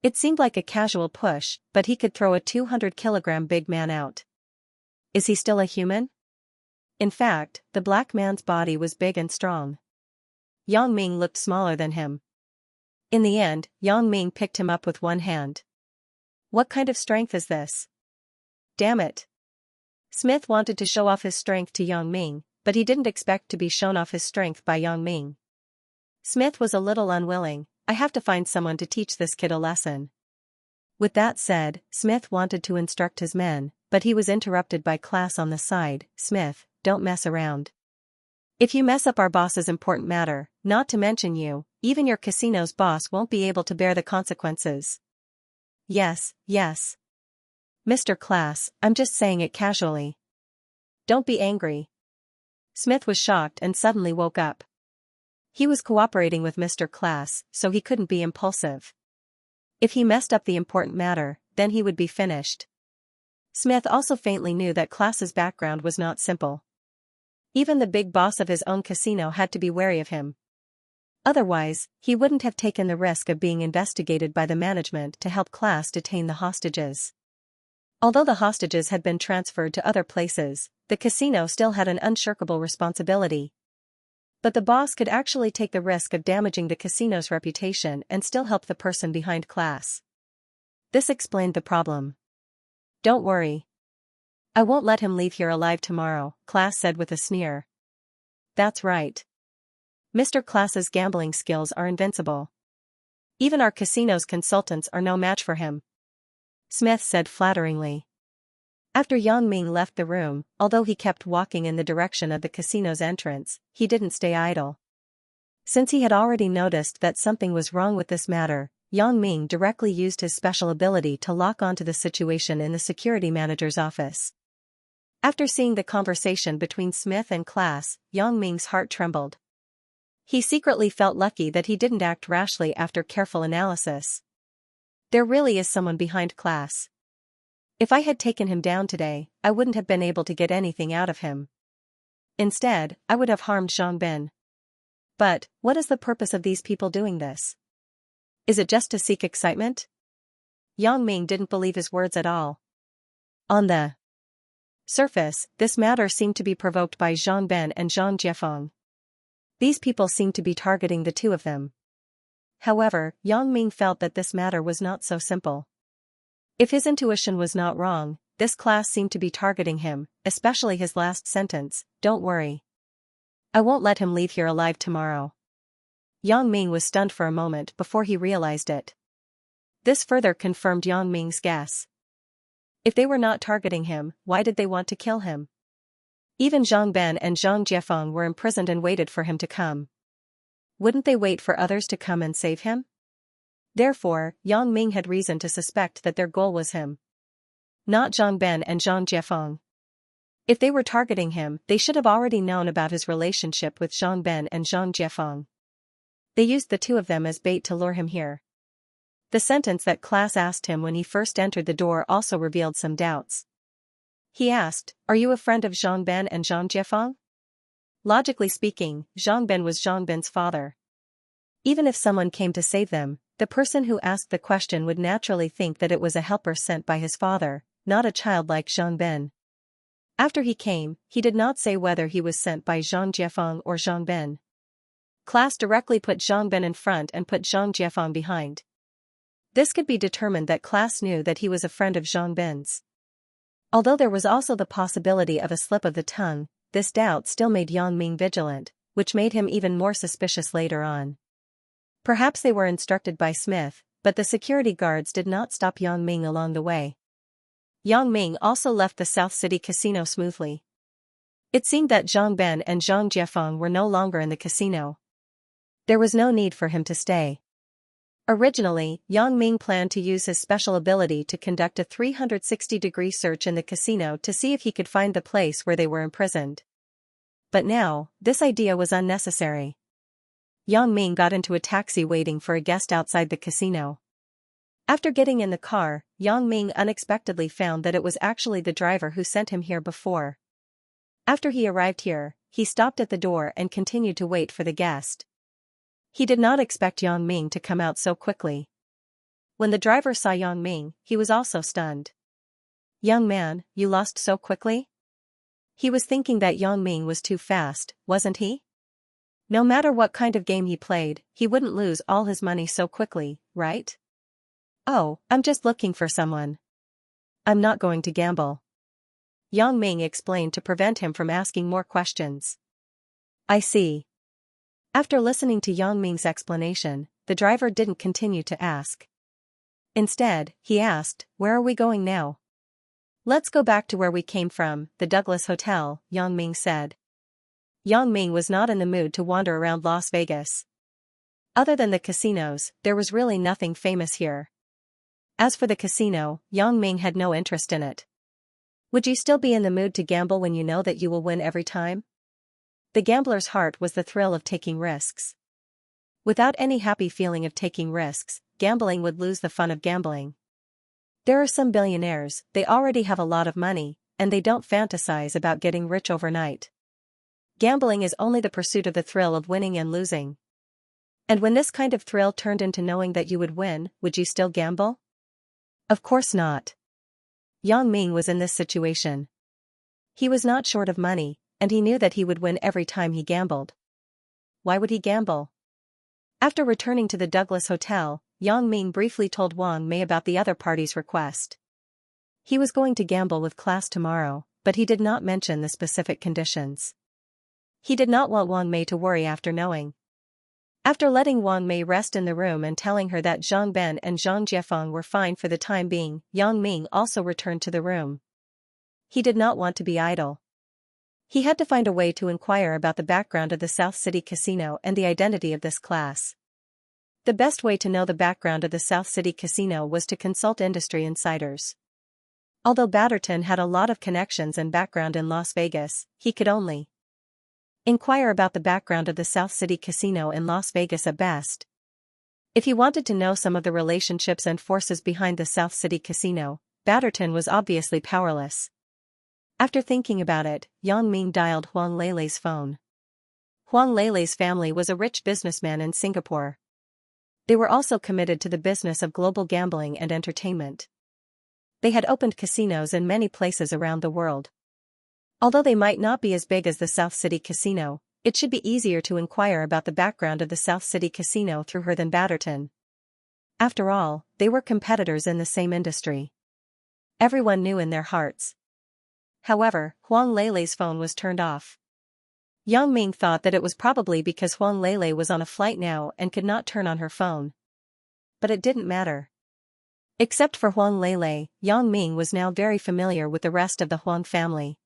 It seemed like a casual push, but he could throw a 200-kilogram big man out. Is he still a human? In fact, the black man's body was big and strong. Yang Ming looked smaller than him. In the end, Yang Ming picked him up with one hand. What kind of strength is this? Damn it. Smith wanted to show off his strength to Yang Ming, but he didn't expect to be shown off his strength by Yang Ming. Smith was a little unwilling. I have to find someone to teach this kid a lesson. With that said, Smith wanted to instruct his men, but he was interrupted by Class on the side. Smith, don't mess around. If you mess up our boss's important matter, not to mention you, even your casino's boss won't be able to bear the consequences. Yes. Mr. Class, I'm just saying it casually. Don't be angry. Smith was shocked and suddenly woke up. He was cooperating with Mr. Class, so he couldn't be impulsive. If he messed up the important matter, then he would be finished. Smith also faintly knew that Class's background was not simple. Even the big boss of his own casino had to be wary of him. Otherwise, he wouldn't have taken the risk of being investigated by the management to help Class detain the hostages. Although the hostages had been transferred to other places, the casino still had an unshirkable responsibility. But the boss could actually take the risk of damaging the casino's reputation and still help the person behind Class. This explained the problem. Don't worry. I won't let him leave here alive tomorrow, Class said with a sneer. That's right. Mr. Class's gambling skills are invincible. Even our casino's consultants are no match for him. Smith said flatteringly. After Yang Ming left the room, although he kept walking in the direction of the casino's entrance, he didn't stay idle. Since he had already noticed that something was wrong with this matter, Yang Ming directly used his special ability to lock onto the situation in the security manager's office. After seeing the conversation between Smith and Class, Yang Ming's heart trembled. He secretly felt lucky that he didn't act rashly after careful analysis. There really is someone behind Class. If I had taken him down today, I wouldn't have been able to get anything out of him. Instead, I would have harmed Zhang Bin. But, what is the purpose of these people doing this? Is it just to seek excitement? Yang Ming didn't believe his words at all. On the surface, this matter seemed to be provoked by Zhang Bin and Zhang Jiefeng. These people seemed to be targeting the two of them. However, Yang Ming felt that this matter was not so simple. If his intuition was not wrong, this Class seemed to be targeting him, especially his last sentence, don't worry. I won't let him leave here alive tomorrow. Yang Ming was stunned for a moment before he realized it. This further confirmed Yang Ming's guess. If they were not targeting him, why did they want to kill him? Even Zhang Bin and Zhang Jiefeng were imprisoned and waited for him to come. Wouldn't they wait for others to come and save him? Therefore, Yang Ming had reason to suspect that their goal was him. Not Zhang Bin and Zhang Jiefeng. If they were targeting him, they should have already known about his relationship with Zhang Ben and Zhang Jiefeng. They used the two of them as bait to lure him here. The sentence that Class asked him when he first entered the door also revealed some doubts. He asked, "Are you a friend of Zhang Ben and Zhang Jiefeng?" Logically speaking, Zhang Ben was Zhang Ben's father. Even if someone came to save them, the person who asked the question would naturally think that it was a helper sent by his father, not a child like Zhang Ben. After he came, he did not say whether he was sent by Zhang Jiefeng or Zhang Ben. Class directly put Zhang Ben in front and put Zhang Jiefeng behind. This could be determined that Class knew that he was a friend of Zhang Ben's. Although there was also the possibility of a slip of the tongue, this doubt still made Yang Ming vigilant, which made him even more suspicious later on. Perhaps they were instructed by Smith, but the security guards did not stop Yang Ming along the way. Yang Ming also left the South City casino smoothly. It seemed that Zhang Ben and Zhang Jiefeng were no longer in the casino. There was no need for him to stay. Originally, Yang Ming planned to use his special ability to conduct a 360-degree search in the casino to see if he could find the place where they were imprisoned. But now, this idea was unnecessary. Yang Ming got into a taxi waiting for a guest outside the casino. After getting in the car, Yang Ming unexpectedly found that it was actually the driver who sent him here before. After he arrived here, he stopped at the door and continued to wait for the guest. He did not expect Yang Ming to come out so quickly. When the driver saw Yang Ming, he was also stunned. "Young man, you lost so quickly?" He was thinking that Yang Ming was too fast, wasn't he? No matter what kind of game he played, he wouldn't lose all his money so quickly, right? "Oh, I'm just looking for someone. I'm not going to gamble." Yang Ming explained to prevent him from asking more questions. "I see." After listening to Yang Ming's explanation, the driver didn't continue to ask. Instead, he asked, "Where are we going now?" "Let's go back to where we came from, the Douglas Hotel," Yang Ming said. Yang Ming was not in the mood to wander around Las Vegas. Other than the casinos, there was really nothing famous here. As for the casino, Yang Ming had no interest in it. Would you still be in the mood to gamble when you know that you will win every time? The gambler's heart was the thrill of taking risks. Without any happy feeling of taking risks, gambling would lose the fun of gambling. There are some billionaires, they already have a lot of money, and they don't fantasize about getting rich overnight. Gambling is only the pursuit of the thrill of winning and losing. And when this kind of thrill turned into knowing that you would win, would you still gamble? Of course not. Yang Ming was in this situation. He was not short of money, and he knew that he would win every time he gambled. Why would he gamble? After returning to the Douglas Hotel, Yang Ming briefly told Wang Mei about the other party's request. He was going to gamble with Class tomorrow, but he did not mention the specific conditions. He did not want Wang Mei to worry after knowing. After letting Wang Mei rest in the room and telling her that Zhang Ben and Zhang Jiefeng were fine for the time being, Yang Ming also returned to the room. He did not want to be idle. He had to find a way to inquire about the background of the South City Casino and the identity of this class. The best way to know the background of the South City Casino was to consult industry insiders. Although Batterton had a lot of connections and background in Las Vegas, he could only inquire about the background of the South City Casino in Las Vegas at best. If he wanted to know some of the relationships and forces behind the South City Casino, Batterton was obviously powerless. After thinking about it, Yang Ming dialed Huang Leilei's phone. Huang Leilei's family was a rich businessman in Singapore. They were also committed to the business of global gambling and entertainment. They had opened casinos in many places around the world. Although they might not be as big as the South City Casino, it should be easier to inquire about the background of the South City Casino through her than Batterton. After all, they were competitors in the same industry. Everyone knew in their hearts. However, Huang Leilei's phone was turned off. Yang Ming thought that it was probably because Huang Leilei was on a flight now and could not turn on her phone. But it didn't matter. Except for Huang Leilei, Yang Ming was now very familiar with the rest of the Huang family.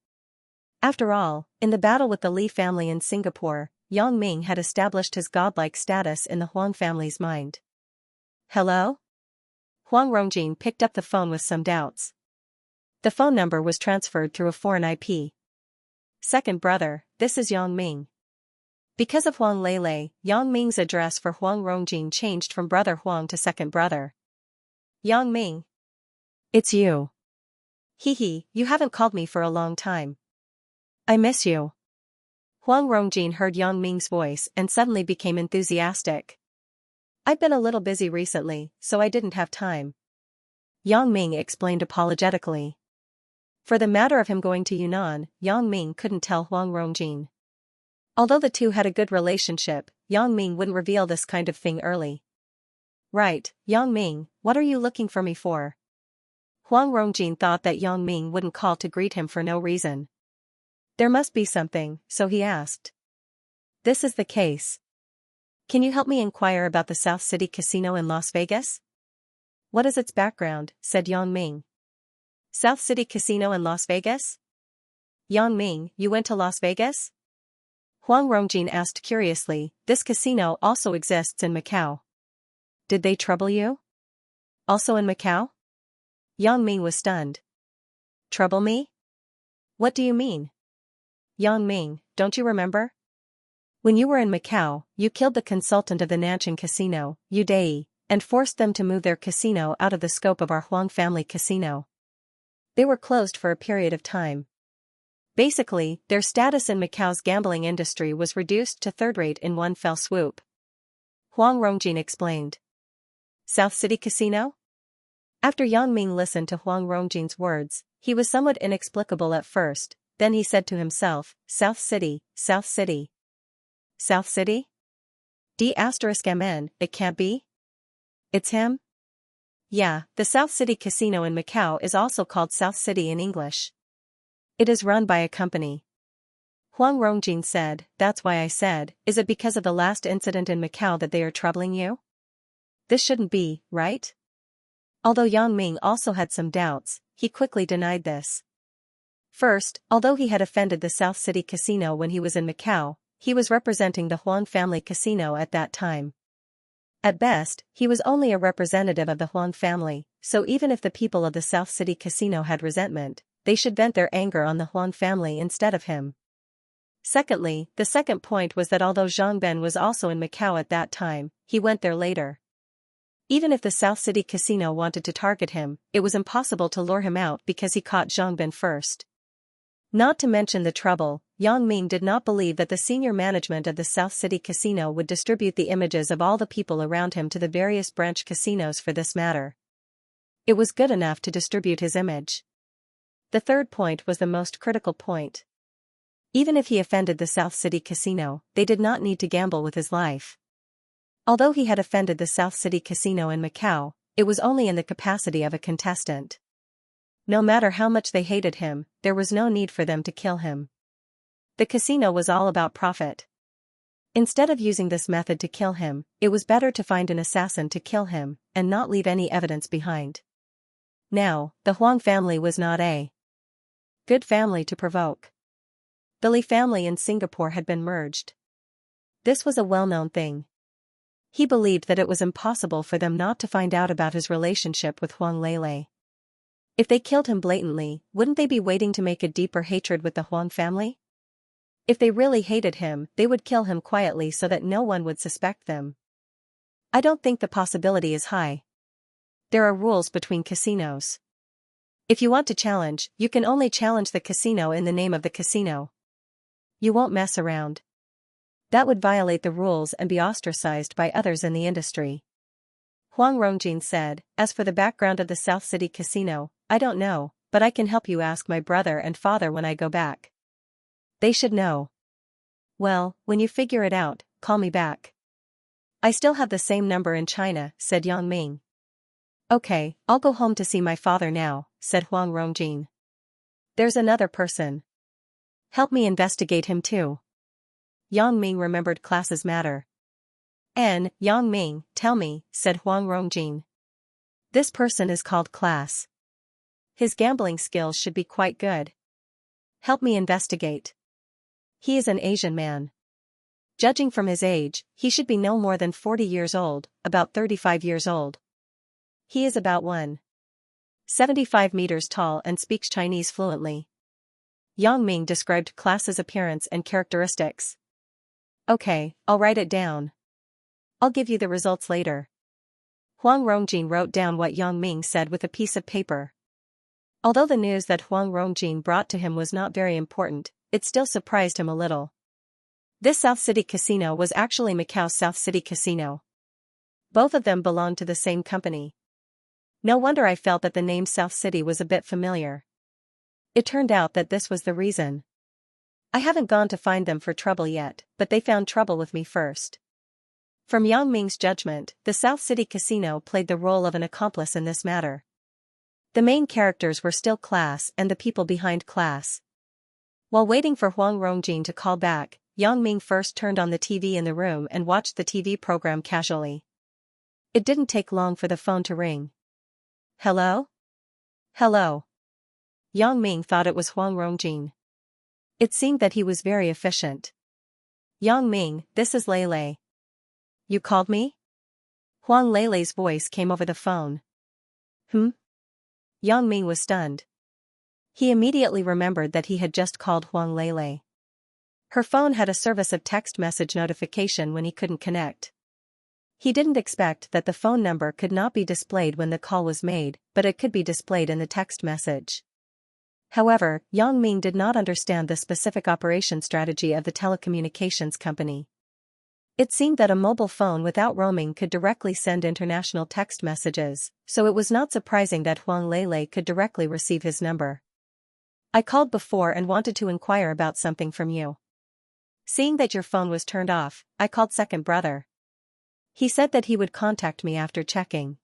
After all, in the battle with the Li family in Singapore, Yang Ming had established his godlike status in the Huang family's mind. "Hello?" Huang Rongjing picked up the phone with some doubts. The phone number was transferred through a foreign IP. second brother, this is Yang Ming. Because of Huang Lele, Yang Ming's address for Huang Rongjin changed from brother Huang to second brother. Yang Ming. It's you. Hee, you haven't called me for a long time. I miss you. Huang Rongjin heard Yang Ming's voice and suddenly became enthusiastic. I've been a little busy recently, so I didn't have time. Yang Ming explained apologetically. For the matter of him going to Yunnan, Yang Ming couldn't tell Huang Rongjin. Although the two had a good relationship, Yang Ming wouldn't reveal this kind of thing early. Right, Yang Ming, what are you looking for me for? Huang Rongjin thought that Yang Ming wouldn't call to greet him for no reason. There must be something, so he asked. This is the case. Can you help me inquire about the South City Casino in Las Vegas? What is its background? Said Yang Ming. South City Casino in Las Vegas? Yang Ming, you went to Las Vegas? Huang Rongjin asked curiously. This casino also exists in Macau. Did they trouble you? Also in Macau? Yang Ming was stunned. Trouble me? What do you mean? Yang Ming, don't you remember? When you were in Macau, you killed the consultant of the Nanchang casino, Yu Dai, and forced them to move their casino out of the scope of our Huang family casino. They were closed for a period of time. Basically, their status in Macau's gambling industry was reduced to third-rate in one fell swoop. Huang Rongjin explained. South City Casino? After Yang Ming listened to Huang Rongjin's words, he was somewhat inexplicable at first, then he said to himself, South City, South City. South City? D***MN, it can't be? It's him? Yeah, the South City Casino in Macau is also called South City in English. It is run by a company. Huang Rongjin said, that's why I said, is it because of the last incident in Macau that they are troubling you? This shouldn't be, right? Although Yang Ming also had some doubts, he quickly denied this. First, although he had offended the South City Casino when he was in Macau, he was representing the Huang family casino at that time. At best, he was only a representative of the Huang family, so even if the people of the South City Casino had resentment, they should vent their anger on the Huang family instead of him. Secondly, the second point was that although Zhang Ben was also in Macau at that time, he went there later. Even if the South City Casino wanted to target him, it was impossible to lure him out because he caught Zhang Ben first. Not to mention the trouble, Yang Ming did not believe that the senior management of the South City Casino would distribute the images of all the people around him to the various branch casinos for this matter. It was good enough to distribute his image. The third point was the most critical point. Even if he offended the South City Casino, they did not need to gamble with his life. Although he had offended the South City Casino in Macau, it was only in the capacity of a contestant. No matter how much they hated him, there was no need for them to kill him. The casino was all about profit. Instead of using this method to kill him, it was better to find an assassin to kill him, and not leave any evidence behind. Now, the Huang family was not a good family to provoke. The Li family in Singapore had been merged. This was a well-known thing. He believed that it was impossible for them not to find out about his relationship with Huang Lele. If they killed him blatantly, wouldn't they be waiting to make a deeper hatred with the Huang family? If they really hated him, they would kill him quietly so that no one would suspect them. I don't think the possibility is high. There are rules between casinos. If you want to challenge, you can only challenge the casino in the name of the casino. You won't mess around. That would violate the rules and be ostracized by others in the industry. Huang Rongjin said, as for the background of the South City Casino, I don't know, but I can help you ask my brother and father when I go back. They should know. Well, when you figure it out, call me back. I still have the same number in China, said Yang Ming. Okay, I'll go home to see my father now, said Huang Rongjin. There's another person. Help me investigate him too. Yang Ming remembered classes matter. Yang Ming, tell me, said Huang Rongjin. This person is called Class. His gambling skills should be quite good. Help me investigate. He is an Asian man. Judging from his age, he should be no more than 40 years old, about 35 years old. He is about 1.75 meters tall and speaks Chinese fluently. Yang Ming described class's appearance and characteristics. Okay, I'll write it down. I'll give you the results later. Huang Rongjin wrote down what Yang Ming said with a piece of paper. Although the news that Huang Rongjin brought to him was not very important, it still surprised him a little. This South City Casino was actually Macau's South City Casino. Both of them belonged to the same company. No wonder I felt that the name South City was a bit familiar. It turned out that this was the reason. I haven't gone to find them for trouble yet, but they found trouble with me first. From Yang Ming's judgment, the South City Casino played the role of an accomplice in this matter. The main characters were still class and the people behind class. While waiting for Huang Rongjin to call back, Yang Ming first turned on the TV in the room and watched the TV program casually. It didn't take long for the phone to ring. Hello? Hello. Yang Ming thought it was Huang Rongjin. It seemed that he was very efficient. Yang Ming, this is Lei. You called me? Huang Lei's voice came over the phone. Yang Ming was stunned. He immediately remembered that he had just called Huang Lei. Her phone had a service of text message notification when he couldn't connect. He didn't expect that the phone number could not be displayed when the call was made, but it could be displayed in the text message. However, Yang Ming did not understand the specific operation strategy of the telecommunications company. It seemed that a mobile phone without roaming could directly send international text messages, so it was not surprising that Huang Lei could directly receive his number. I called before and wanted to inquire about something from you. Seeing that your phone was turned off, I called second brother. He said that he would contact me after checking.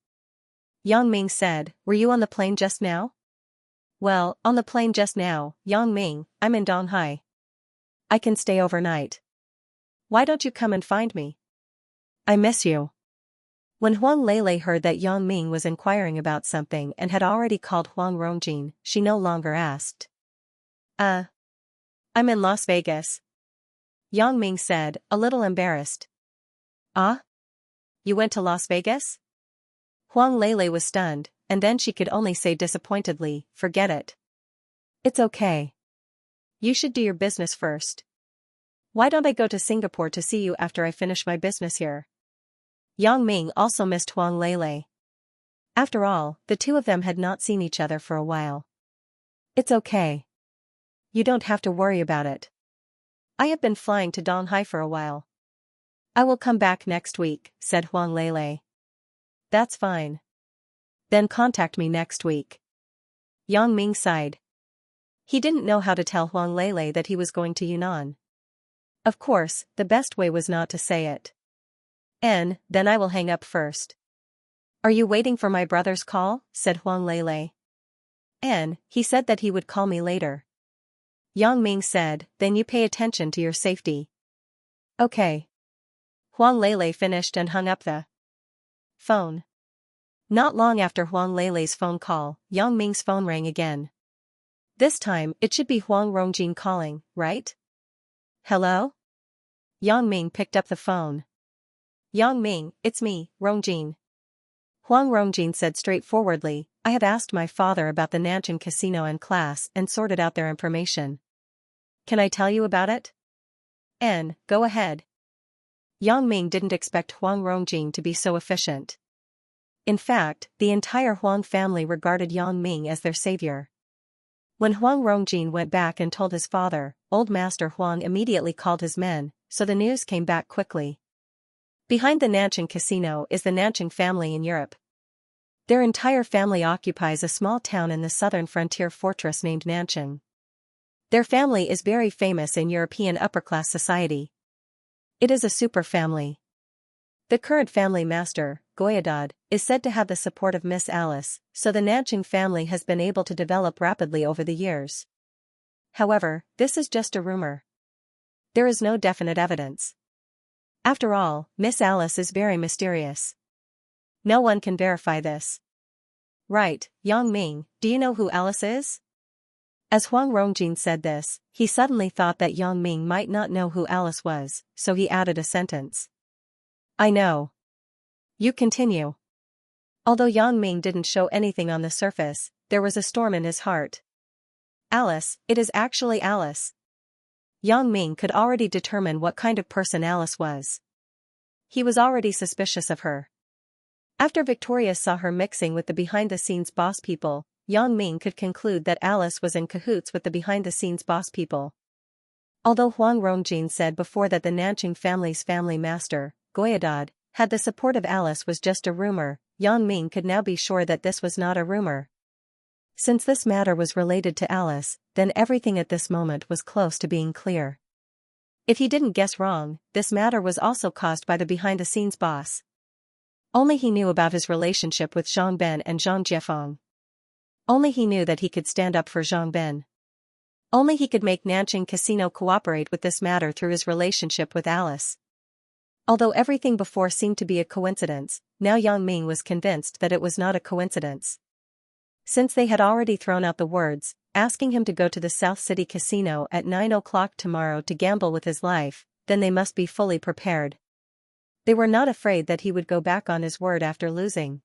Yang Ming said, were you on the plane just now? Well, on the plane just now, Yang Ming, I'm in Donghai. I can stay overnight. Why don't you come and find me? I miss you. When Huang Lei heard that Yang Ming was inquiring about something and had already called Huang Rongjin, she no longer asked. I'm in Las Vegas. Yang Ming said, a little embarrassed. Ah? You went to Las Vegas? Huang Lei was stunned, and then she could only say disappointedly, forget it. It's okay. You should do your business first. Why don't I go to Singapore to see you after I finish my business here? Yang Ming also missed Huang Lei. After all, the two of them had not seen each other for a while. It's okay. You don't have to worry about it. I have been flying to Donghai for a while. I will come back next week, said Huang Lei. That's fine. Then contact me next week. Yang Ming sighed. He didn't know how to tell Huang Lei that he was going to Yunnan. Of course, the best way was not to say it. Then I will hang up first. Are you waiting for my brother's call? Said Huang Lei. He said that he would call me later. Yang Ming said, then you pay attention to your safety. Okay. Huang Lei finished and hung up the phone. Not long after Huang Lei's phone call, Yang Ming's phone rang again. This time, it should be Huang Rongjin calling, right? Hello? Yang Ming picked up the phone. Yang Ming, it's me, Rongjin. Huang Rongjin said straightforwardly, I have asked my father about the Nanjing Casino and class and sorted out their information. Can I tell you about it? Go ahead. Yang Ming didn't expect Huang Rongjin to be so efficient. In fact, the entire Huang family regarded Yang Ming as their savior. When Huang Rongjin went back and told his father, Old Master Huang immediately called his men, so the news came back quickly. Behind the Nanjing Casino is the Nanjing family in Europe. Their entire family occupies a small town in the southern frontier fortress named Nanjing. Their family is very famous in European upper-class society. It is a super family. The current family master, Goyadad, is said to have the support of Miss Alice, so the Nanjing family has been able to develop rapidly over the years. However, this is just a rumor. There is no definite evidence. After all, Miss Alice is very mysterious. No one can verify this. Right, Yang Ming, do you know who Alice is? As Huang Rongjin said this, he suddenly thought that Yang Ming might not know who Alice was, so he added a sentence. I know. You continue. Although Yang Ming didn't show anything on the surface, there was a storm in his heart. Alice, it is actually Alice. Yang Ming could already determine what kind of person Alice was. He was already suspicious of her. After Victoria saw her mixing with the behind-the-scenes boss people, Yang Ming could conclude that Alice was in cahoots with the behind-the-scenes boss people. Although Huang Rongjin said before that the Nanqing family's family master, Goyadad, had the support of Alice was just a rumor, Yang Ming could now be sure that this was not a rumor. Since this matter was related to Alice, then everything at this moment was close to being clear. If he didn't guess wrong, this matter was also caused by the behind-the-scenes boss. Only he knew about his relationship with Zhang Ben and Zhang Jiefeng. Only he knew that he could stand up for Zhang Ben. Only he could make Nanqing Casino cooperate with this matter through his relationship with Alice. Although everything before seemed to be a coincidence, now Yang Ming was convinced that it was not a coincidence. Since they had already thrown out the words, asking him to go to the South City Casino at 9 o'clock tomorrow to gamble with his life, then they must be fully prepared. They were not afraid that he would go back on his word after losing.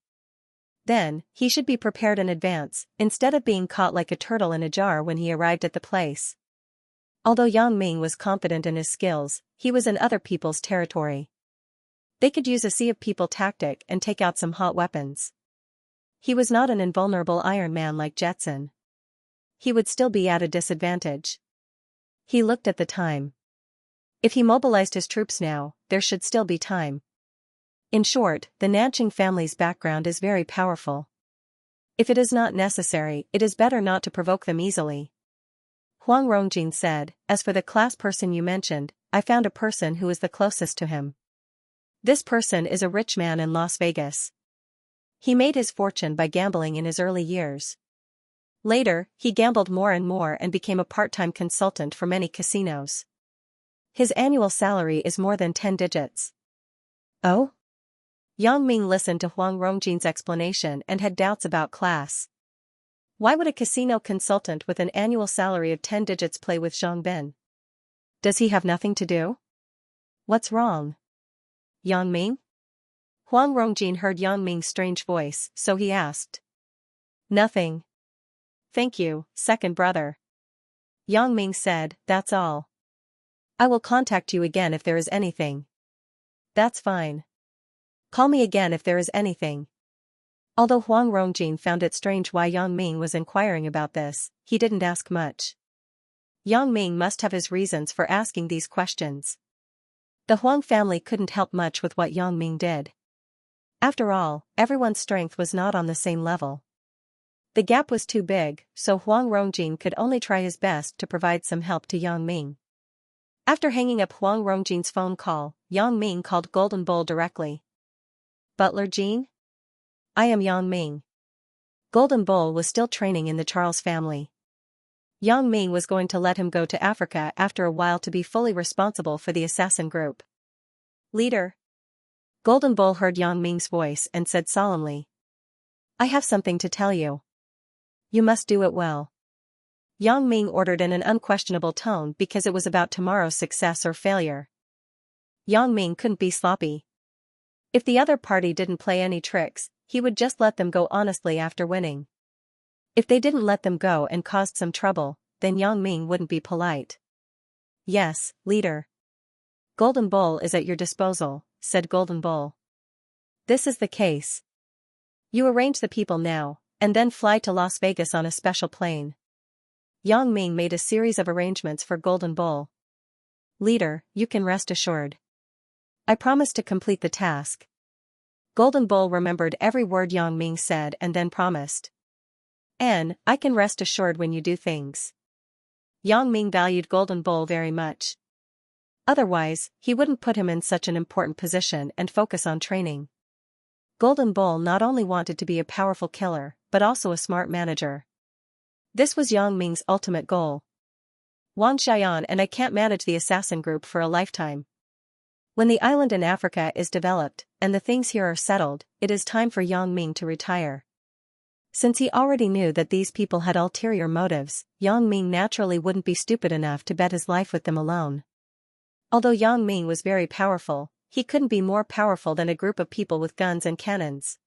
Then, he should be prepared in advance, instead of being caught like a turtle in a jar when he arrived at the place. Although Yang Ming was confident in his skills, he was in other people's territory. They could use a sea of people tactic and take out some hot weapons. He was not an invulnerable Iron Man like Jetson. He would still be at a disadvantage. He looked at the time. If he mobilized his troops now, there should still be time. In short, the Nanqing family's background is very powerful. If it is not necessary, it is better not to provoke them easily. Huang Rongjin said, as for the class person you mentioned, I found a person who is the closest to him. This person is a rich man in Las Vegas. He made his fortune by gambling in his early years. Later, he gambled more and more and became a part-time consultant for many casinos. His annual salary is more than 10 digits. Oh? Yang Ming listened to Huang Rongjin's explanation and had doubts about class. Why would a casino consultant with an annual salary of 10 digits play with Zhang Ben? Does he have nothing to do? What's wrong? Yang Ming? Huang Rongjin heard Yang Ming's strange voice, so he asked. Nothing. Thank you, second brother. Yang Ming said, that's all. I will contact you again if there is anything. That's fine. Call me again if there is anything. Although Huang Rongjin found it strange why Yang Ming was inquiring about this, he didn't ask much. Yang Ming must have his reasons for asking these questions. The Huang family couldn't help much with what Yang Ming did. After all, everyone's strength was not on the same level. The gap was too big, so Huang Rongjin could only try his best to provide some help to Yang Ming. After hanging up Huang Rongjin's phone call, Yang Ming called Golden Bull directly. Butler Jean? I am Yang Ming. Golden Bull was still training in the Charles family. Yang Ming was going to let him go to Africa after a while to be fully responsible for the assassin group. Leader. Golden Bull heard Yang Ming's voice and said solemnly. I have something to tell you. You must do it well. Yang Ming ordered in an unquestionable tone because it was about tomorrow's success or failure. Yang Ming couldn't be sloppy. If the other party didn't play any tricks, he would just let them go honestly after winning. If they didn't let them go and caused some trouble, then Yang Ming wouldn't be polite. Yes, leader. Golden Bull is at your disposal, said Golden Bull. This is the case. You arrange the people now, and then fly to Las Vegas on a special plane. Yang Ming made a series of arrangements for Golden Bull. Leader, you can rest assured. I promise to complete the task. Golden Bull remembered every word Yang Ming said and then promised. And I can rest assured when you do things. Yang Ming valued Golden Bull very much. Otherwise, he wouldn't put him in such an important position and focus on training. Golden Bull not only wanted to be a powerful killer, but also a smart manager. This was Yang Ming's ultimate goal. Wang Xian and I can't manage the assassin group for a lifetime. When the island in Africa is developed, and the things here are settled, it is time for Yang Ming to retire. Since he already knew that these people had ulterior motives, Yang Ming naturally wouldn't be stupid enough to bet his life with them alone. Although Yang Ming was very powerful, he couldn't be more powerful than a group of people with guns and cannons.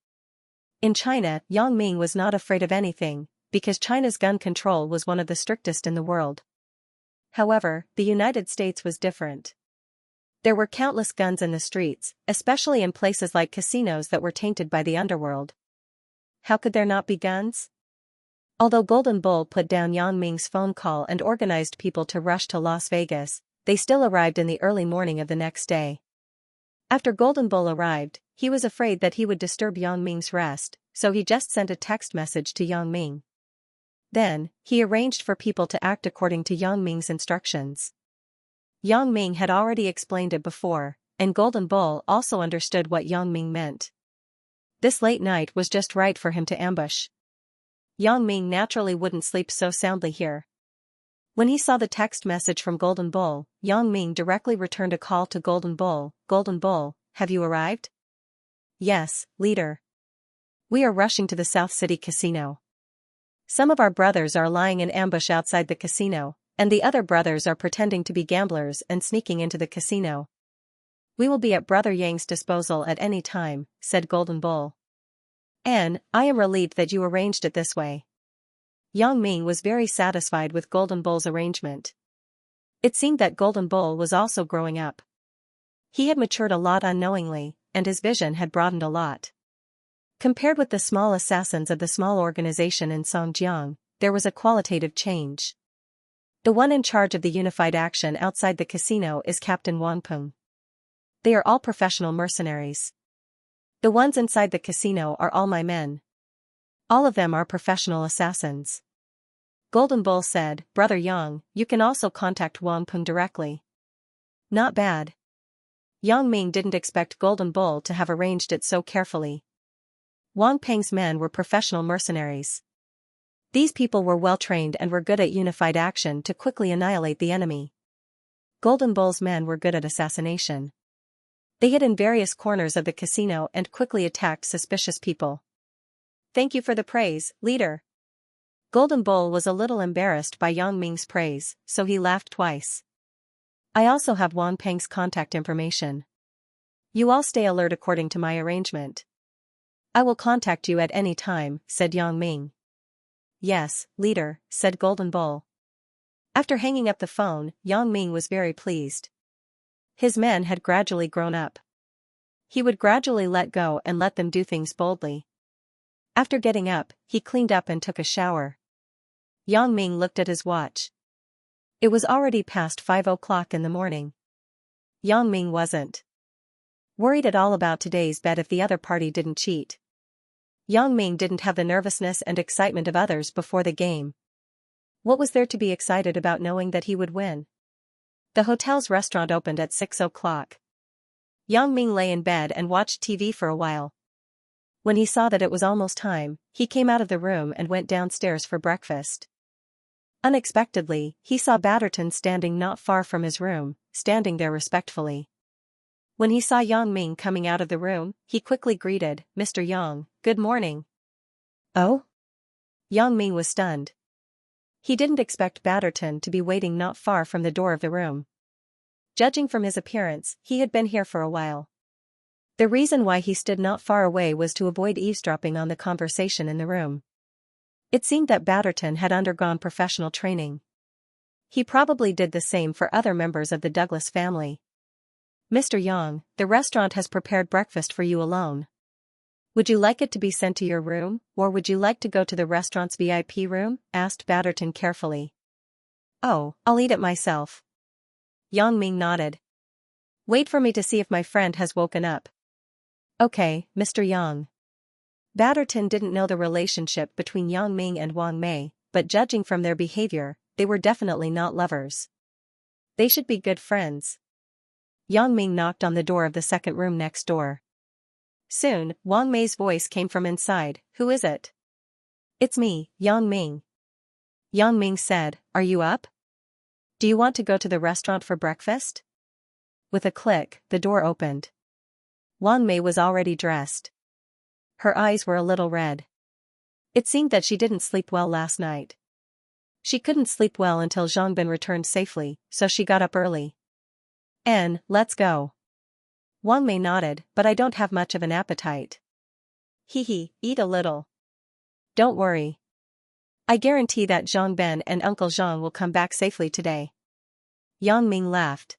In China, Yang Ming was not afraid of anything, because China's gun control was one of the strictest in the world. However, the United States was different. There were countless guns in the streets, especially in places like casinos that were tainted by the underworld. How could there not be guns? Although Golden Bull put down Yang Ming's phone call and organized people to rush to Las Vegas, they still arrived in the early morning of the next day. After Golden Bull arrived, he was afraid that he would disturb Yang Ming's rest, so he just sent a text message to Yang Ming. Then, he arranged for people to act according to Yang Ming's instructions. Yang Ming had already explained it before, and Golden Bull also understood what Yang Ming meant. This late night was just right for him to ambush. Yang Ming naturally wouldn't sleep so soundly here. When he saw the text message from Golden Bull, Yang Ming directly returned a call to Golden Bull. Golden Bull, have you arrived? Yes, leader. We are rushing to the South City Casino. Some of our brothers are lying in ambush outside the casino, and the other brothers are pretending to be gamblers and sneaking into the casino. We will be at Brother Yang's disposal at any time, said Golden Bull. And I am relieved that you arranged it this way. Yang Ming was very satisfied with Golden Bull's arrangement. It seemed that Golden Bull was also growing up. He had matured a lot unknowingly, and his vision had broadened a lot. Compared with the small assassins of the small organization in Songjiang, there was a qualitative change. The one in charge of the unified action outside the casino is Captain Wang Peng. They are all professional mercenaries. The ones inside the casino are all my men. All of them are professional assassins. Golden Bull said, Brother Yang, you can also contact Wang Peng directly. Not bad. Yang Ming didn't expect Golden Bull to have arranged it so carefully. Wang Peng's men were professional mercenaries. These people were well trained and were good at unified action to quickly annihilate the enemy. Golden Bull's men were good at assassination. They hid in various corners of the casino and quickly attacked suspicious people. Thank you for the praise, leader. Golden Bull was a little embarrassed by Yang Ming's praise, so he laughed twice. I also have Wang Peng's contact information. You all stay alert according to my arrangement. I will contact you at any time, said Yang Ming. Yes, leader, said Golden Bull. After hanging up the phone, Yang Ming was very pleased. His men had gradually grown up. He would gradually let go and let them do things boldly. After getting up, he cleaned up and took a shower. Yang Ming looked at his watch. It was already past 5 o'clock in the morning. Yang Ming wasn't worried at all about today's bet if the other party didn't cheat. Yang Ming didn't have the nervousness and excitement of others before the game. What was there to be excited about knowing that he would win? The hotel's restaurant opened at 6 o'clock. Yang Ming lay in bed and watched TV for a while. When he saw that it was almost time, he came out of the room and went downstairs for breakfast. Unexpectedly, he saw Batterton standing not far from his room, standing there respectfully. When he saw Yang Ming coming out of the room, he quickly greeted, Mr. Yang, good morning. Oh? Yang Ming was stunned. He didn't expect Batterton to be waiting not far from the door of the room. Judging from his appearance, he had been here for a while. The reason why he stood not far away was to avoid eavesdropping on the conversation in the room. It seemed that Batterton had undergone professional training. He probably did the same for other members of the Douglas family. Mr. Yang, the restaurant has prepared breakfast for you alone. Would you like it to be sent to your room, or would you like to go to the restaurant's VIP room? Asked Batterton carefully. Oh, I'll eat it myself. Yang Ming nodded. Wait for me to see if my friend has woken up. Okay, Mr. Yang. Batterton didn't know the relationship between Yang Ming and Wang Mei, but judging from their behavior, they were definitely not lovers. They should be good friends. Yang Ming knocked on the door of the second room next door. Soon, Wang Mei's voice came from inside. Who is it? It's me, Yang Ming. Yang Ming said, Are you up? Do you want to go to the restaurant for breakfast? With a click, the door opened. Wang Mei was already dressed. Her eyes were a little red. It seemed that she didn't sleep well last night. She couldn't sleep well until Zhangbin returned safely, so she got up early. Let's go. Wang Mei nodded, but I don't have much of an appetite. Hee, eat a little. Don't worry. I guarantee that Zhang Ben and Uncle Zhang will come back safely today. Yang Ming laughed.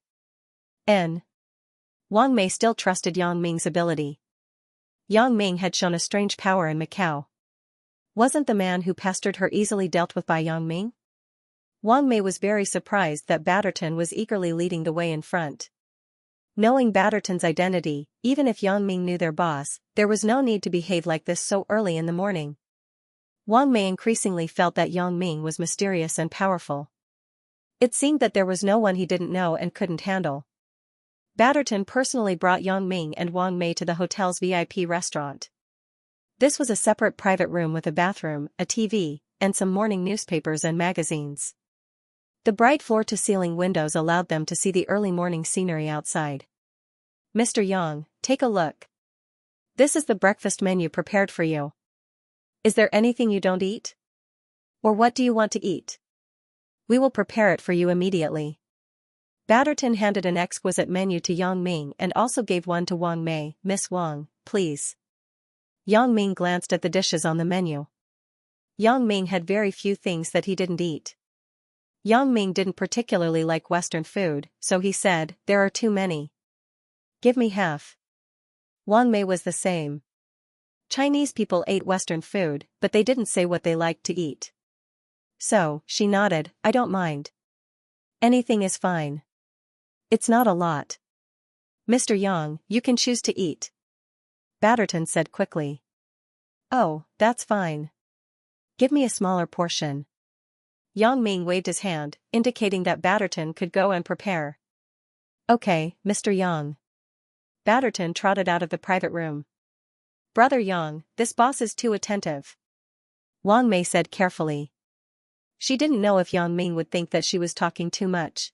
Wang Mei still trusted Yang Ming's ability. Yang Ming had shown a strange power in Macau. Wasn't the man who pestered her easily dealt with by Yang Ming? Wang Mei was very surprised that Batterton was eagerly leading the way in front. Knowing Batterton's identity, even if Yang Ming knew their boss, there was no need to behave like this so early in the morning. Wang Mei increasingly felt that Yang Ming was mysterious and powerful. It seemed that there was no one he didn't know and couldn't handle. Batterton personally brought Yang Ming and Wang Mei to the hotel's VIP restaurant. This was a separate private room with a bathroom, a TV, and some morning newspapers and magazines. The bright floor-to-ceiling windows allowed them to see the early morning scenery outside. Mr. Yang, take a look. This is the breakfast menu prepared for you. Is there anything you don't eat? Or what do you want to eat? We will prepare it for you immediately. Batterton handed an exquisite menu to Yang Ming and also gave one to Wang Mei. Miss Wang, please. Yang Ming glanced at the dishes on the menu. Yang Ming had very few things that he didn't eat. Yang Ming didn't particularly like Western food, so he said, there are too many. Give me half. Wang Mei was the same. Chinese people ate Western food, but they didn't say what they liked to eat. So, she nodded, I don't mind. Anything is fine. It's not a lot. Mr. Yang, you can choose to eat. Batterton said quickly. Oh, that's fine. Give me a smaller portion. Yang Ming waved his hand, indicating that Batterton could go and prepare. Okay, Mr. Yang. Batterton trotted out of the private room. Brother Yang, this boss is too attentive. Wang Mei said carefully. She didn't know if Yang Ming would think that she was talking too much.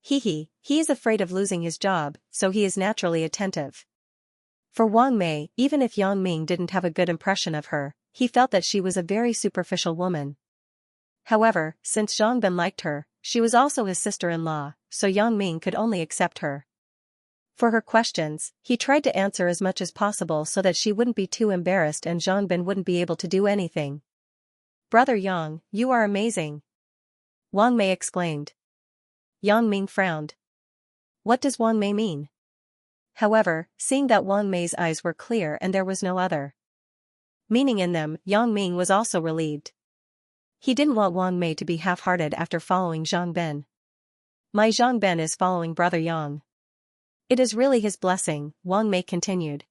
He is afraid of losing his job, so he is naturally attentive. For Wang Mei, even if Yang Ming didn't have a good impression of her, he felt that she was a very superficial woman. However, since Zhang Ben liked her, she was also his sister-in-law, so Yang Ming could only accept her. For her questions, he tried to answer as much as possible so that she wouldn't be too embarrassed and Zhang Ben wouldn't be able to do anything. Brother Yang, you are amazing. Wang Mei exclaimed. Yang Ming frowned. What does Wang Mei mean? However, seeing that Wang Mei's eyes were clear and there was no other meaning in them, Yang Ming was also relieved. He didn't want Wang Mei to be half-hearted after following Zhang Ben. My Zhang Ben is following Brother Yang. It is really his blessing, Wang Mei continued.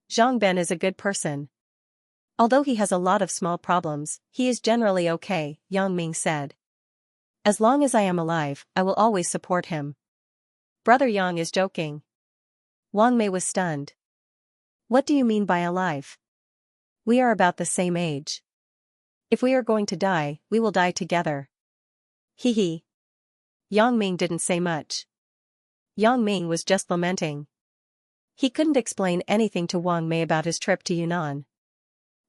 Zhang Ben is a good person. Although he has a lot of small problems, he is generally okay, Yang Ming said. As long as I am alive, I will always support him. Brother Yang is joking. Wang Mei was stunned. What do you mean by alive? We are about the same age. If we are going to die, we will die together. He. Yang Ming didn't say much. Yang Ming was just lamenting. He couldn't explain anything to Wang Mei about his trip to Yunnan.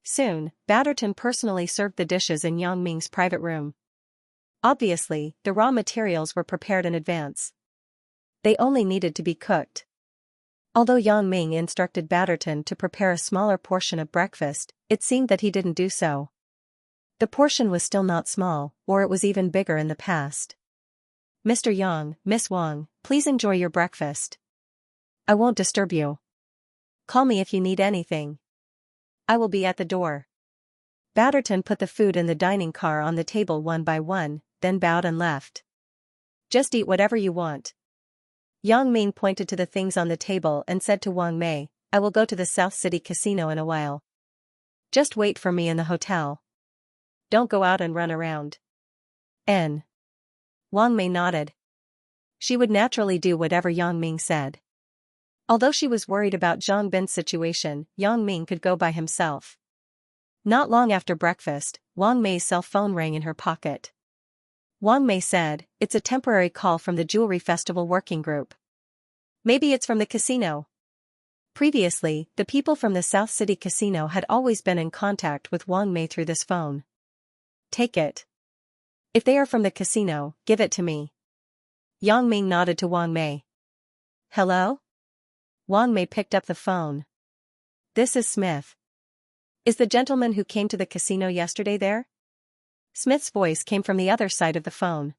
Soon, Batterton personally served the dishes in Yang Ming's private room. Obviously, the raw materials were prepared in advance. They only needed to be cooked. Although Yang Ming instructed Batterton to prepare a smaller portion of breakfast, it seemed that he didn't do so. The portion was still not small, or it was even bigger in the past. Mr. Yang, Miss Wang, please enjoy your breakfast. I won't disturb you. Call me if you need anything. I will be at the door. Batterton put the food in the dining car on the table one by one, then bowed and left. Just eat whatever you want. Yang Ming pointed to the things on the table and said to Wang Mei, I will go to the South City Casino in a while. Just wait for me in the hotel. Don't go out and run around. Wang Mei nodded. She would naturally do whatever Yang Ming said. Although she was worried about Zhang Bin's situation, Yang Ming could go by himself. Not long after breakfast, Wang Mei's cell phone rang in her pocket. Wang Mei said, it's a temporary call from the Jewelry Festival Working Group. Maybe it's from the casino. Previously, the people from the South City Casino had always been in contact with Wang Mei through this phone. Take it. If they are from the casino, give it to me. Yang Ming nodded to Wang Mei. Hello? Wang Mei picked up the phone. This is Smith. Is the gentleman who came to the casino yesterday there? Smith's voice came from the other side of the phone.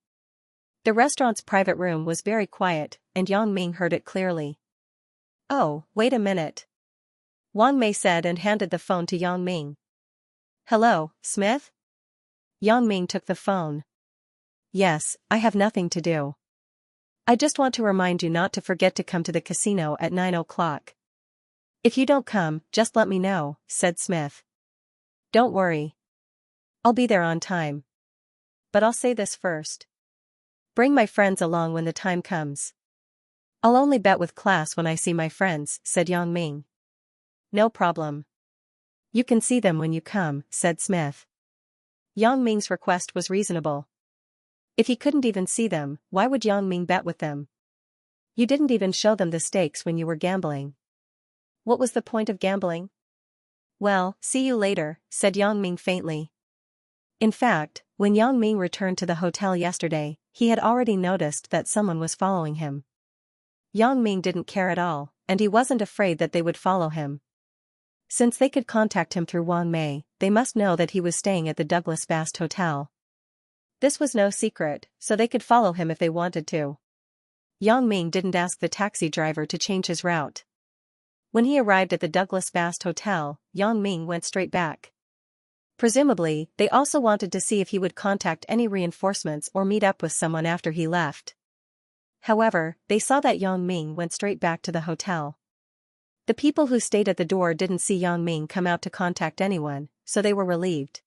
The restaurant's private room was very quiet, and Yang Ming heard it clearly. "Oh, wait a minute," Wang Mei said and handed the phone to Yang Ming. "Hello, Smith?" Yang Ming took the phone. "Yes, I have nothing to do. I just want to remind you not to forget to come to the casino at 9 o'clock. If you don't come, just let me know," said Smith. "Don't worry. I'll be there on time. But I'll say this first. Bring my friends along when the time comes." "I'll only bet with class when I see my friends," said Yang Ming. "No problem. You can see them when you come," said Smith. Yang Ming's request was reasonable. If he couldn't even see them, why would Yang Ming bet with them? "You didn't even show them the stakes when you were gambling. What was the point of gambling?" "Well, see you later," said Yang Ming faintly. In fact, when Yang Ming returned to the hotel yesterday, he had already noticed that someone was following him. Yang Ming didn't care at all, and he wasn't afraid that they would follow him. Since they could contact him through Wang Mei, they must know that he was staying at the Douglas Bast Hotel. This was no secret, so they could follow him if they wanted to. Yang Ming didn't ask the taxi driver to change his route. When he arrived at the Douglas Bast Hotel, Yang Ming went straight back. Presumably, they also wanted to see if he would contact any reinforcements or meet up with someone after he left. However, they saw that Yang Ming went straight back to the hotel. The people who stayed at the door didn't see Yang Ming come out to contact anyone, so they were relieved.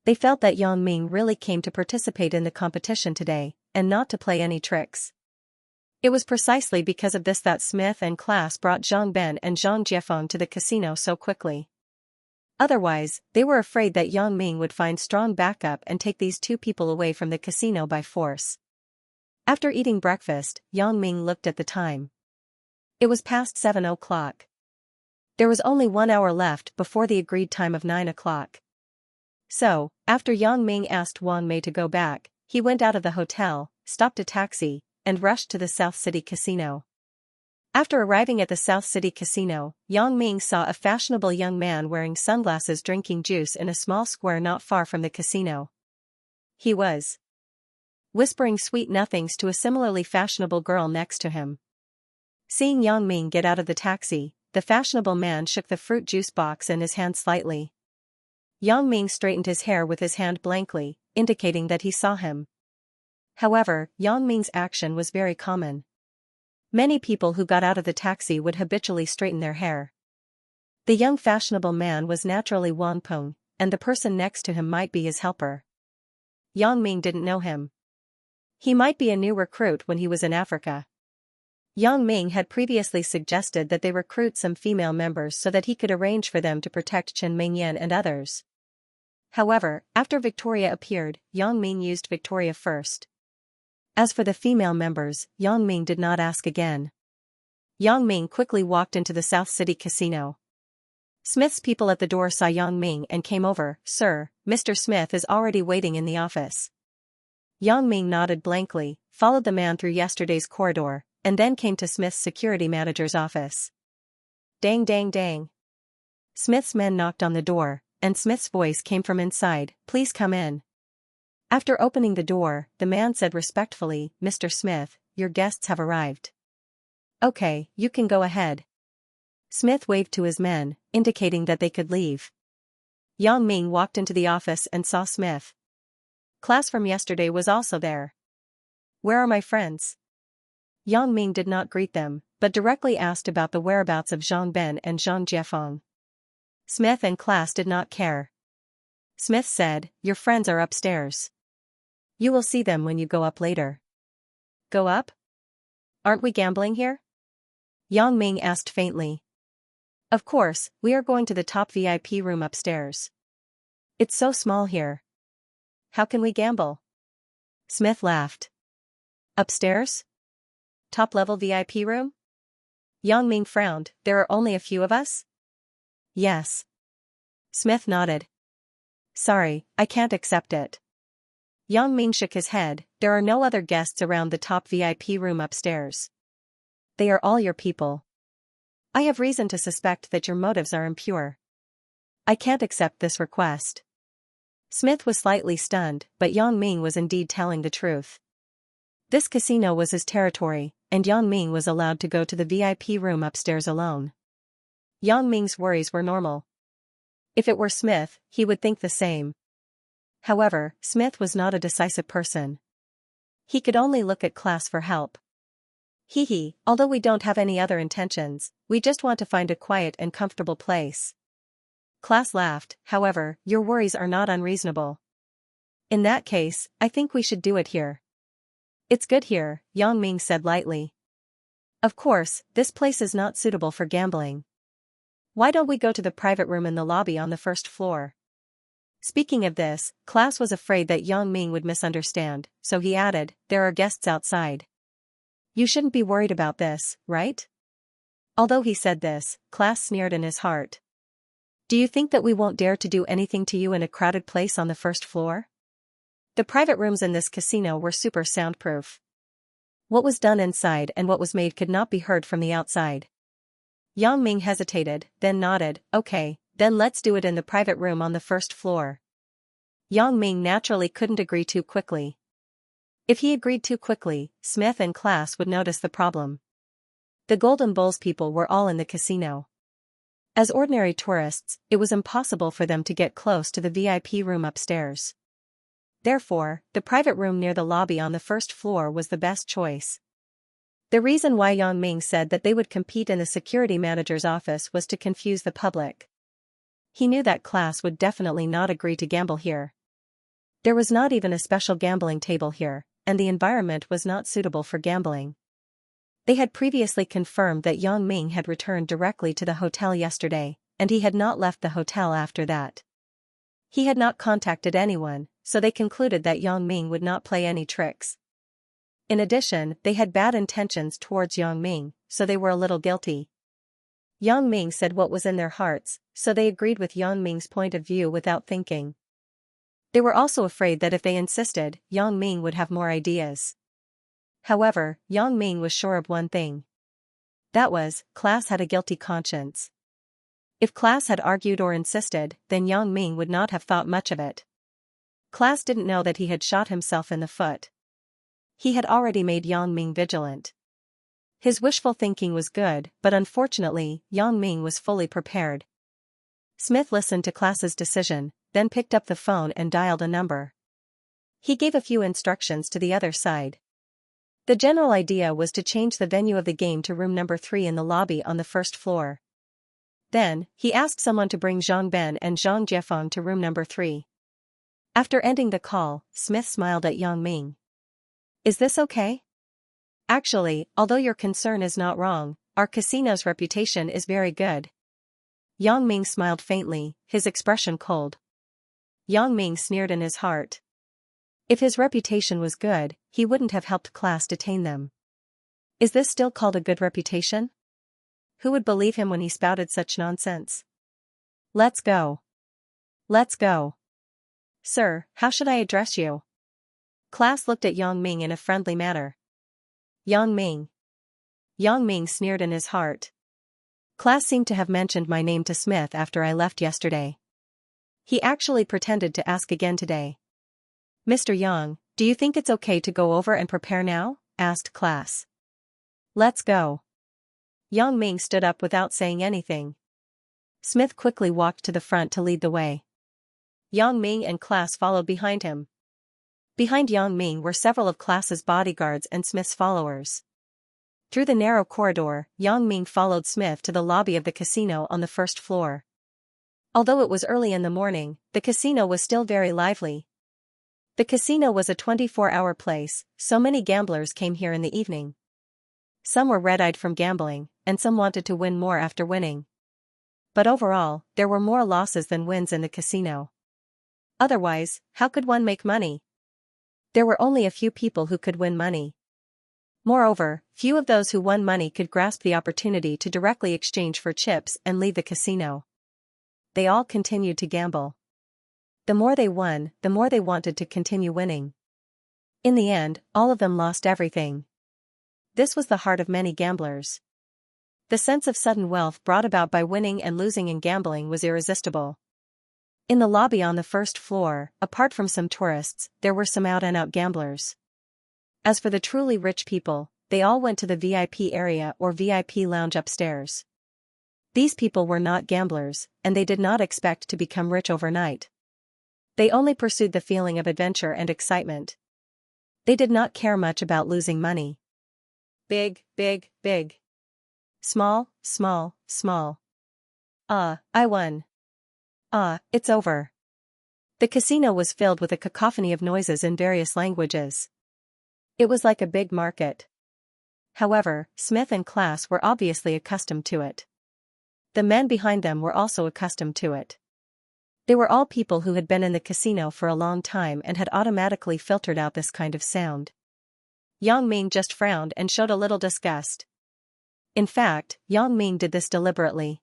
They felt that Yang Ming really came to participate in the competition today, and not to play any tricks. It was precisely because of this that Smith and class brought Zhang Ben and Zhang Jiefeng to the casino so quickly. Otherwise, they were afraid that Yang Ming would find strong backup and take these two people away from the casino by force. After eating breakfast, Yang Ming looked at the time. It was past 7 o'clock. There was only 1 hour left before the agreed time of 9 o'clock. So, after Yang Ming asked Wang Mei to go back, he went out of the hotel, stopped a taxi, and rushed to the South City Casino. After arriving at the South City Casino, Yang Ming saw a fashionable young man wearing sunglasses drinking juice in a small square not far from the casino. He was whispering sweet nothings to a similarly fashionable girl next to him. Seeing Yang Ming get out of the taxi, the fashionable man shook the fruit juice box in his hand slightly. Yang Ming straightened his hair with his hand blankly, indicating that he saw him. However, Yang Ming's action was very common. Many people who got out of the taxi would habitually straighten their hair. The young fashionable man was naturally Wang Peng, and the person next to him might be his helper. Yang Ming didn't know him. He might be a new recruit when he was in Africa. Yang Ming had previously suggested that they recruit some female members so that he could arrange for them to protect Chen Mingyan and others. However, after Victoria appeared, Yang Ming used Victoria first. As for the female members, Yang Ming did not ask again. Yang Ming quickly walked into the South City Casino. Smith's people at the door saw Yang Ming and came over. "Sir, Mr. Smith is already waiting in the office." Yang Ming nodded blankly, followed the man through yesterday's corridor, and then came to Smith's security manager's office. Dang dang dang. Smith's men knocked on the door, and Smith's voice came from inside, "Please come in." After opening the door, the man said respectfully, "Mr. Smith, your guests have arrived." "Okay, you can go ahead." Smith waved to his men, indicating that they could leave. Yang Ming walked into the office and saw Smith. Class from yesterday was also there. "Where are my friends?" Yang Ming did not greet them, but directly asked about the whereabouts of Zhang Ben and Zhang Jiefeng. Smith and class did not care. Smith said, "Your friends are upstairs. You will see them when you go up later." "Go up? Aren't we gambling here?" Yang Ming asked faintly. "Of course, we are going to the top VIP room upstairs. It's so small here. How can we gamble?" Smith laughed. "Upstairs? Top-level VIP room?" Yang Ming frowned. "There are only a few of us?" "Yes." Smith nodded. "Sorry, I can't accept it." Yang Ming shook his head. "There are no other guests around the top VIP room upstairs. They are all your people. I have reason to suspect that your motives are impure. I can't accept this request." Smith was slightly stunned, but Yang Ming was indeed telling the truth. This casino was his territory, and Yang Ming was allowed to go to the VIP room upstairs alone. Yang Ming's worries were normal. If it were Smith, he would think the same. However, Smith was not a decisive person. He could only look at class for help. Hee, although we don't have any other intentions, we just want to find a quiet and comfortable place. Class laughed. However, your worries are not unreasonable. In that case, I think we should do it here. It's good here, Yang Ming said lightly. Of course, this place is not suitable for gambling. Why don't we go to the private room in the lobby on the first floor? Speaking of this, class was afraid that Yang Ming would misunderstand, so he added, there are guests outside. You shouldn't be worried about this, right? Although he said this, class sneered in his heart. Do you think that we won't dare to do anything to you in a crowded place on the first floor? The private rooms in this casino were super soundproof. What was done inside and what was made could not be heard from the outside. Yang Ming hesitated, then nodded, okay, then let's do it in the private room on the first floor. Yang Ming naturally couldn't agree too quickly. If he agreed too quickly, Smith and class would notice the problem. The Golden Bulls people were all in the casino. As ordinary tourists, it was impossible for them to get close to the VIP room upstairs. Therefore, the private room near the lobby on the first floor was the best choice. The reason why Yang Ming said that they would compete in the security manager's office was to confuse the public. He knew that class would definitely not agree to gamble here. There was not even a special gambling table here, and the environment was not suitable for gambling. They had previously confirmed that Yang Ming had returned directly to the hotel yesterday, and he had not left the hotel after that. He had not contacted anyone, so they concluded that Yang Ming would not play any tricks. In addition, they had bad intentions towards Yang Ming, so they were a little guilty. Yang Ming said what was in their hearts, so they agreed with Yang Ming's point of view without thinking. They were also afraid that if they insisted, Yang Ming would have more ideas. However, Yang Ming was sure of one thing. That was, class had a guilty conscience. If class had argued or insisted, then Yang Ming would not have thought much of it. Class didn't know that he had shot himself in the foot. He had already made Yang Ming vigilant. His wishful thinking was good, but unfortunately, Yang Ming was fully prepared. Smith listened to class's decision, then picked up the phone and dialed a number. He gave a few instructions to the other side. The general idea was to change the venue of the game to room number 3 in the lobby on the first floor. Then, he asked someone to bring Zhang Ben and Zhang Jiefeng to room number 3. After ending the call, Smith smiled at Yang Ming. Is this okay? Actually, although your concern is not wrong, our casino's reputation is very good. Yang Ming smiled faintly, his expression cold. Yang Ming sneered in his heart. If his reputation was good, he wouldn't have helped class detain them. Is this still called a good reputation? Who would believe him when he spouted such nonsense? Let's go. Let's go. Sir, how should I address you? Class looked at Yang Ming in a friendly manner. Yang Ming. Yang Ming sneered in his heart. Class seemed to have mentioned my name to Smith after I left yesterday. He actually pretended to ask again today. Mr. Yang, do you think it's okay to go over and prepare now? Asked class. Let's go. Yang Ming stood up without saying anything. Smith quickly walked to the front to lead the way. Yang Ming and class followed behind him. Behind Yang Ming were several of class's bodyguards and Smith's followers. Through the narrow corridor, Yang Ming followed Smith to the lobby of the casino on the first floor. Although it was early in the morning, the casino was still very lively. The casino was a 24-hour place, so many gamblers came here in the evening. Some were red-eyed from gambling, and some wanted to win more after winning. But overall, there were more losses than wins in the casino. Otherwise, how could one make money? There were only a few people who could win money. Moreover, few of those who won money could grasp the opportunity to directly exchange for chips and leave the casino. They all continued to gamble. The more they won, the more they wanted to continue winning. In the end, all of them lost everything. This was the heart of many gamblers. The sense of sudden wealth brought about by winning and losing in gambling was irresistible. In the lobby on the first floor, apart from some tourists, there were some out-and-out gamblers. As for the truly rich people, they all went to the VIP area or VIP lounge upstairs. These people were not gamblers, and they did not expect to become rich overnight. They only pursued the feeling of adventure and excitement. They did not care much about losing money. Big, big, big. Small, small, small. I won. It's over. The casino was filled with a cacophony of noises in various languages. It was like a big market. However, Smith and Klaas were obviously accustomed to it. The men behind them were also accustomed to it. They were all people who had been in the casino for a long time and had automatically filtered out this kind of sound. Yang Ming just frowned and showed a little disgust. In fact, Yang Ming did this deliberately.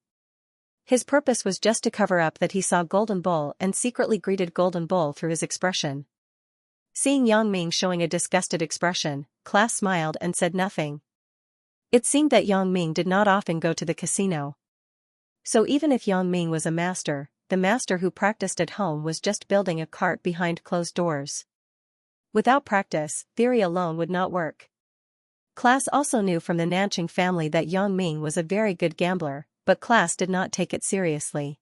His purpose was just to cover up that he saw Golden Bull and secretly greeted Golden Bull through his expression. Seeing Yang Ming showing a disgusted expression, Klaas smiled and said nothing. It seemed that Yang Ming did not often go to the casino. So even if Yang Ming was a master, the master who practiced at home was just building a cart behind closed doors. Without practice, theory alone would not work. Klaas also knew from the Nanching family that Yang Ming was a very good gambler, but Klaas did not take it seriously.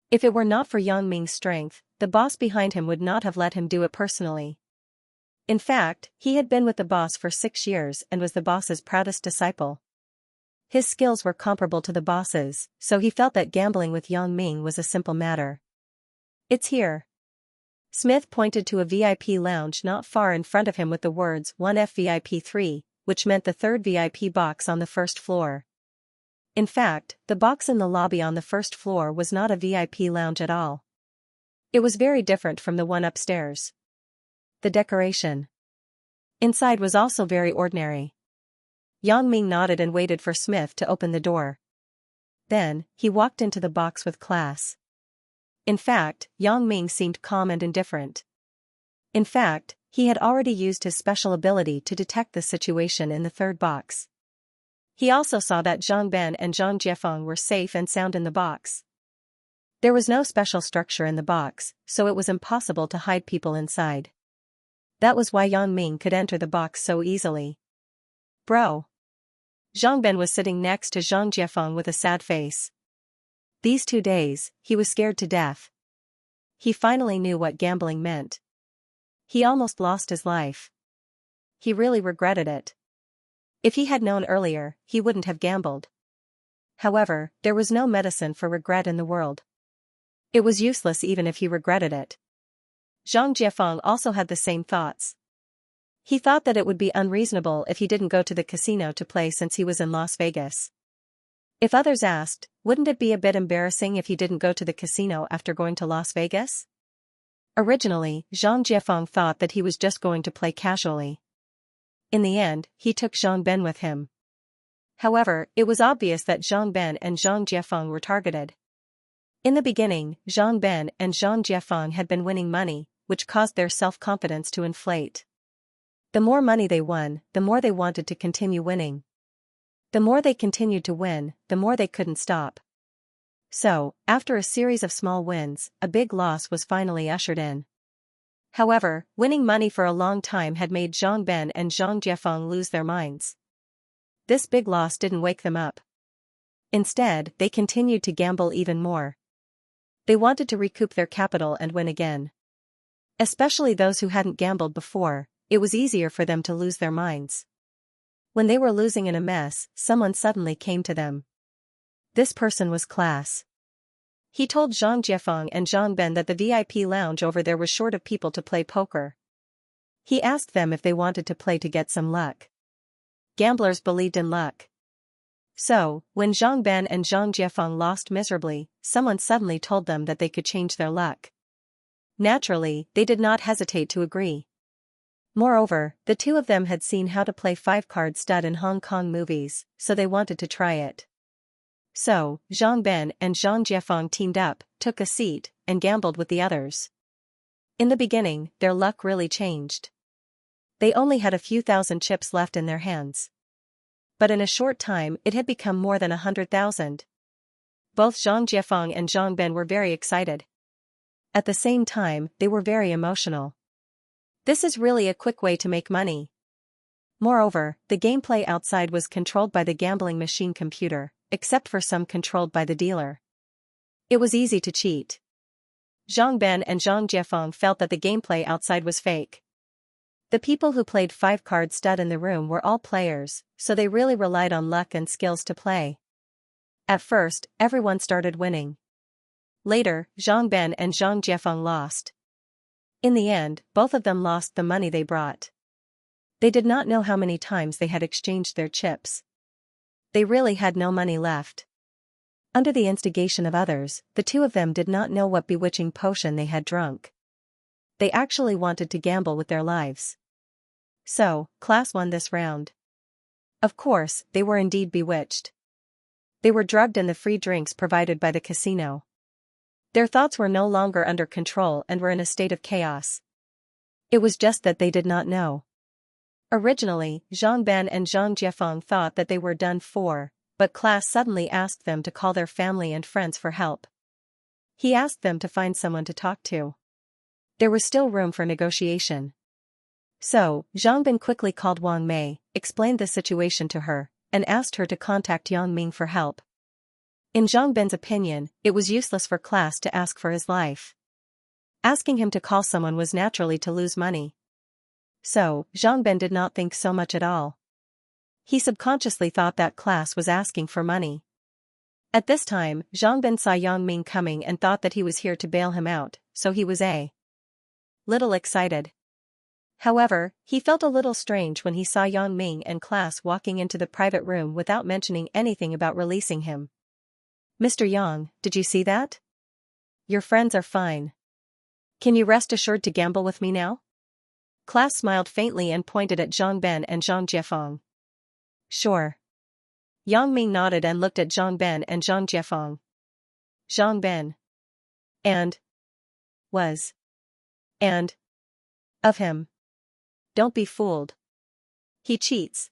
If it were not for Yang Ming's strength, the boss behind him would not have let him do it personally. In fact, he had been with the boss for 6 years and was the boss's proudest disciple. His skills were comparable to the boss's, so he felt that gambling with Yang Ming was a simple matter. It's here. Smith pointed to a VIP lounge not far in front of him with the words 1F VIP 3, which meant the third VIP box on the first floor. In fact, the box in the lobby on the first floor was not a VIP lounge at all. It was very different from the one upstairs. The decoration inside was also very ordinary. Yang Ming nodded and waited for Smith to open the door. Then, he walked into the box with Klaas. In fact, Yang Ming seemed calm and indifferent. In fact, he had already used his special ability to detect the situation in the third box. He also saw that Zhang Ben and Zhang Jiefeng were safe and sound in the box. There was no special structure in the box, so it was impossible to hide people inside. That was why Yang Ming could enter the box so easily. Bro. Zhang Ben was sitting next to Zhang Jiefeng with a sad face. These 2 days, he was scared to death. He finally knew what gambling meant. He almost lost his life. He really regretted it. If he had known earlier, he wouldn't have gambled. However, there was no medicine for regret in the world. It was useless even if he regretted it. Zhang Jiefeng also had the same thoughts. He thought that it would be unreasonable if he didn't go to the casino to play since he was in Las Vegas. If others asked, wouldn't it be a bit embarrassing if he didn't go to the casino after going to Las Vegas? Originally, Zhang Jiefeng thought that he was just going to play casually. In the end, he took Zhang Ben with him. However, it was obvious that Zhang Ben and Zhang Jiefeng were targeted. In the beginning, Zhang Ben and Zhang Jiefeng had been winning money, which caused their self-confidence to inflate. The more money they won, the more they wanted to continue winning. The more they continued to win, the more they couldn't stop. So, after a series of small wins, a big loss was finally ushered in. However, winning money for a long time had made Zhang Ben and Zhang Jiefeng lose their minds. This big loss didn't wake them up. Instead, they continued to gamble even more. They wanted to recoup their capital and win again. Especially those who hadn't gambled before, it was easier for them to lose their minds. When they were losing in a mess, someone suddenly came to them. This person was Klaas. He told Zhang Jiefeng and Zhang Ben that the VIP lounge over there was short of people to play poker. He asked them if they wanted to play to get some luck. Gamblers believed in luck. So, when Zhang Ben and Zhang Jiefeng lost miserably, someone suddenly told them that they could change their luck. Naturally, they did not hesitate to agree. Moreover, the two of them had seen how to play 5-card stud in Hong Kong movies, so they wanted to try it. So, Zhang Ben and Zhang Jiefeng teamed up, took a seat, and gambled with the others. In the beginning, their luck really changed. They only had a few thousand chips left in their hands. But in a short time it had become more than 100,000. Both Zhang Jiefeng and Zhang Ben were very excited. At the same time, they were very emotional. This is really a quick way to make money. Moreover, the gameplay outside was controlled by the gambling machine computer, except for some controlled by the dealer. It was easy to cheat. Zhang Ben and Zhang Jiefeng felt that the gameplay outside was fake. The people who played 5-card stud in the room were all players, so they really relied on luck and skills to play. At first, everyone started winning. Later, Zhang Ben and Zhang Jiefeng lost. In the end, both of them lost the money they brought. They did not know how many times they had exchanged their chips. They really had no money left. Under the instigation of others, the two of them did not know what bewitching potion they had drunk. They actually wanted to gamble with their lives. So, class won this round. Of course, they were indeed bewitched. They were drugged in the free drinks provided by the casino. Their thoughts were no longer under control and were in a state of chaos. It was just that they did not know. Originally, Zhang Ben and Zhang Jiefeng thought that they were done for, but class suddenly asked them to call their family and friends for help. He asked them to find someone to talk to. There was still room for negotiation. So, Zhang Ben quickly called Wang Mei, explained the situation to her, and asked her to contact Yang Ming for help. In Zhang Ben's opinion, it was useless for class to ask for his life. Asking him to call someone was naturally to lose money. So, Zhang Ben did not think so much at all. He subconsciously thought that class was asking for money. At this time, Zhang Ben saw Yang Ming coming and thought that he was here to bail him out, so he was a little excited. However, he felt a little strange when he saw Yang Ming and class walking into the private room without mentioning anything about releasing him. "Mr. Yang, did you see that? Your friends are fine. Can you rest assured to gamble with me now?" Class smiled faintly and pointed at Zhang Ben and Zhang Jiefeng. "Sure." Yang Ming nodded and looked at Zhang Ben and Zhang Jiefeng. Zhang Ben. And. Was. And. Of him. Don't be fooled. He cheats.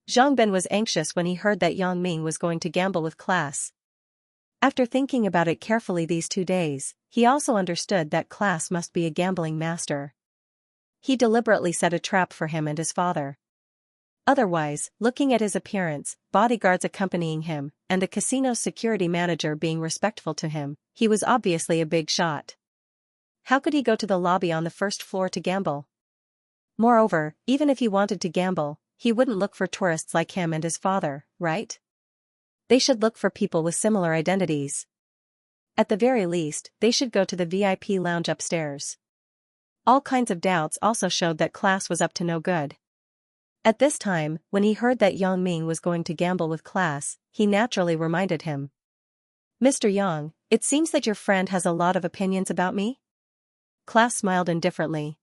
Zhang Ben was anxious when he heard that Yang Ming was going to gamble with class. After thinking about it carefully these 2 days, he also understood that class must be a gambling master. He deliberately set a trap for him and his father. Otherwise, looking at his appearance, bodyguards accompanying him, and the casino's security manager being respectful to him, he was obviously a big shot. How could he go to the lobby on the first floor to gamble? Moreover, even if he wanted to gamble, he wouldn't look for tourists like him and his father, right? They should look for people with similar identities. At the very least, they should go to the VIP lounge upstairs. All kinds of doubts also showed that class was up to no good. At this time, when he heard that Yang Ming was going to gamble with class, he naturally reminded him. "Mr. Yang, it seems that your friend has a lot of opinions about me?" Class smiled indifferently.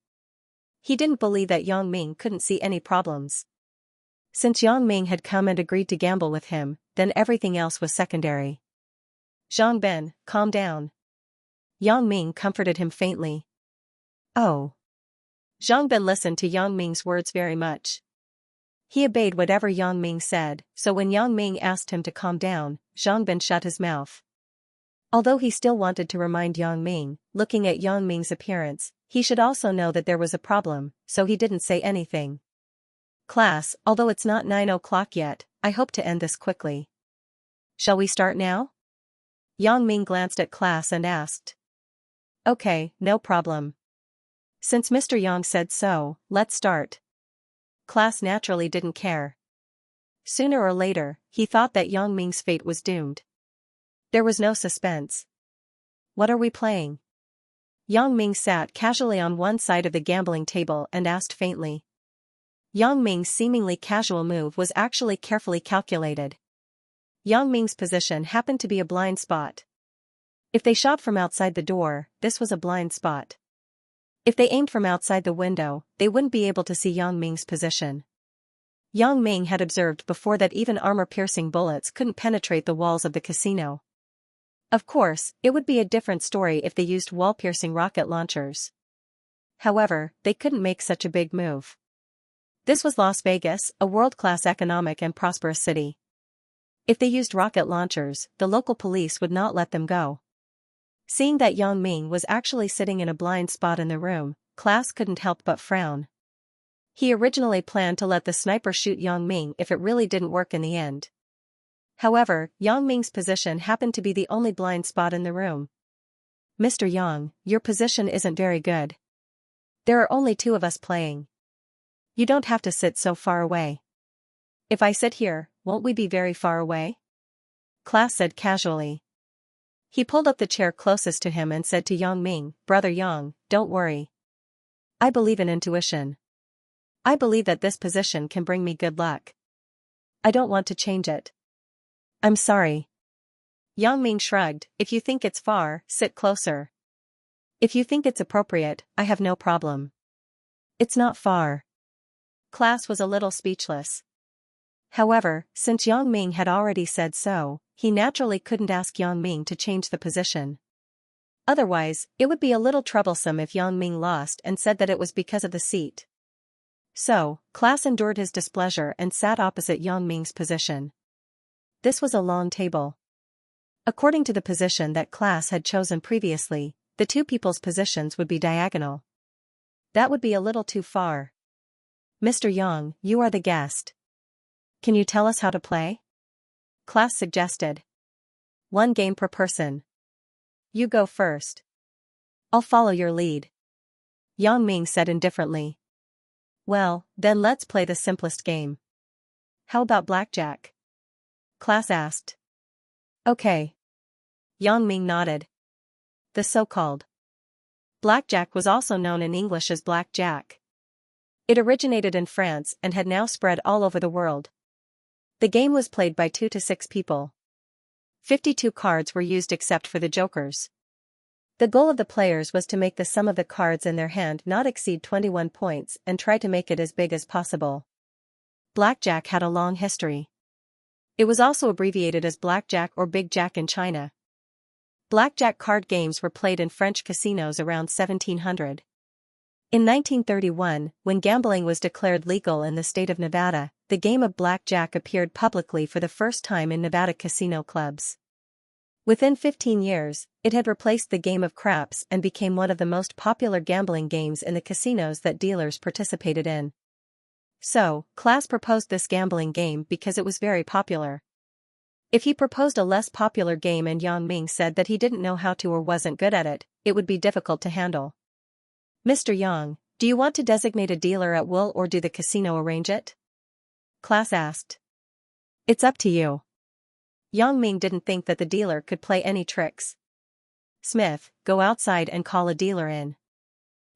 He didn't believe that Yang Ming couldn't see any problems. Since Yang Ming had come and agreed to gamble with him, then everything else was secondary. "Zhang Ben, calm down." Yang Ming comforted him faintly. "Oh." Zhang Ben listened to Yang Ming's words very much. He obeyed whatever Yang Ming said, so when Yang Ming asked him to calm down, Zhang Ben shut his mouth. Although he still wanted to remind Yang Ming, looking at Yang Ming's appearance, he should also know that there was a problem, so he didn't say anything. "Class, although it's not 9 o'clock yet, I hope to end this quickly. Shall we start now?" Yang Ming glanced at class and asked. "Okay, no problem. Since Mr. Yang said so, let's start." Class naturally didn't care. Sooner or later, he thought that Yang Ming's fate was doomed. There was no suspense. "What are we playing?" Yang Ming sat casually on one side of the gambling table and asked faintly. Yang Ming's seemingly casual move was actually carefully calculated. Yang Ming's position happened to be a blind spot. If they shot from outside the door, this was a blind spot. If they aimed from outside the window, they wouldn't be able to see Yang Ming's position. Yang Ming had observed before that even armor-piercing bullets couldn't penetrate the walls of the casino. Of course, it would be a different story if they used wall-piercing rocket launchers. However, they couldn't make such a big move. This was Las Vegas, a world-class economic and prosperous city. If they used rocket launchers, the local police would not let them go. Seeing that Yang Ming was actually sitting in a blind spot in the room, class couldn't help but frown. He originally planned to let the sniper shoot Yang Ming if it really didn't work in the end. However, Yang Ming's position happened to be the only blind spot in the room. "Mr. Yang, your position isn't very good. There are only two of us playing. You don't have to sit so far away." "If I sit here, won't we be very far away?" Class said casually. He pulled up the chair closest to him and said to Yang Ming, "Brother Yang, don't worry. I believe in intuition. I believe that this position can bring me good luck. I don't want to change it." "I'm sorry." Yang Ming shrugged. "If you think it's far, sit closer. If you think it's appropriate, I have no problem." "It's not far." Class was a little speechless. However, since Yang Ming had already said so, he naturally couldn't ask Yang Ming to change the position. Otherwise, it would be a little troublesome if Yang Ming lost and said that it was because of the seat. So, class endured his displeasure and sat opposite Yang Ming's position. This was a long table. According to the position that class had chosen previously, the two people's positions would be diagonal. That would be a little too far. "Mr. Yang, you are the guest. Can you tell us how to play?" Class suggested. "One game per person. You go first." "I'll follow your lead," Yang Ming said indifferently. "Well, then let's play the simplest game. How about blackjack?" Class asked. "Okay." Yang Ming nodded. The so-called blackjack was also known in English as blackjack. It originated in France and had now spread all over the world. The game was played by 2 to 6 people. 52 cards were used except for the jokers. The goal of the players was to make the sum of the cards in their hand not exceed 21 points and try to make it as big as possible. Blackjack had a long history. It was also abbreviated as blackjack or big jack in China. Blackjack card games were played in French casinos around 1700. In 1931, when gambling was declared legal in the state of Nevada, the game of blackjack appeared publicly for the first time in Nevada casino clubs. Within 15 years, it had replaced the game of craps and became one of the most popular gambling games in the casinos that dealers participated in. So, class proposed this gambling game because it was very popular. If he proposed a less popular game and Yang Ming said that he didn't know how to or wasn't good at it, it would be difficult to handle. "Mr. Yang, do you want to designate a dealer at will or do the casino arrange it?" Class asked. "It's up to you." Yang Ming didn't think that the dealer could play any tricks. "Smith, go outside and call a dealer in."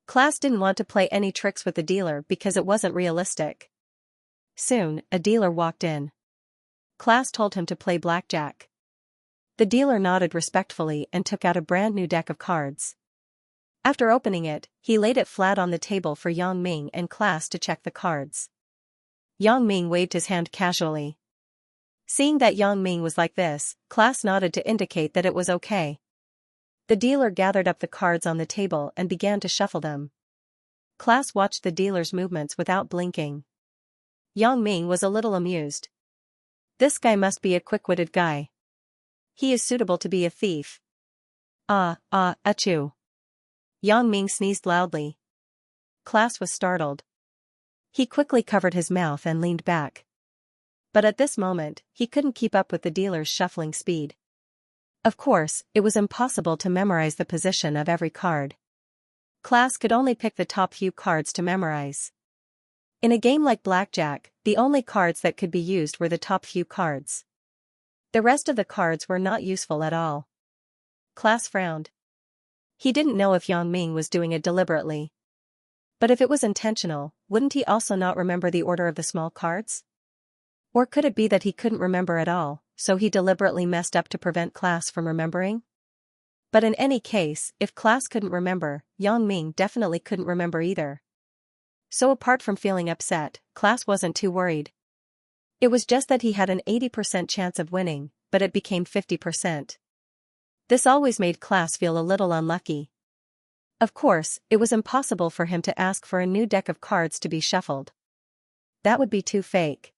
Class didn't want to play any tricks with the dealer because it wasn't realistic. Soon, a dealer walked in. Class told him to play blackjack. The dealer nodded respectfully and took out a brand new deck of cards. After opening it, he laid it flat on the table for Yang Ming and Class to check the cards. Yang Ming waved his hand casually. Seeing that Yang Ming was like this, Class nodded to indicate that it was okay. The dealer gathered up the cards on the table and began to shuffle them. Class watched the dealer's movements without blinking. Yang Ming was a little amused. This guy must be a quick-witted guy. He is suitable to be a thief. Achoo. Yang Ming sneezed loudly. Class was startled. He quickly covered his mouth and leaned back. But at this moment, he couldn't keep up with the dealer's shuffling speed. Of course, it was impossible to memorize the position of every card. Class could only pick the top few cards to memorize. In a game like blackjack, the only cards that could be used were the top few cards. The rest of the cards were not useful at all. Class frowned. He didn't know if Yang Ming was doing it deliberately. But if it was intentional, wouldn't he also not remember the order of the small cards? Or could it be that he couldn't remember at all, so he deliberately messed up to prevent Class from remembering? But in any case, if Class couldn't remember, Yang Ming definitely couldn't remember either. So apart from feeling upset, Class wasn't too worried. It was just that he had an 80% chance of winning, but it became 50%. This always made Class feel a little unlucky. Of course, it was impossible for him to ask for a new deck of cards to be shuffled. That would be too fake.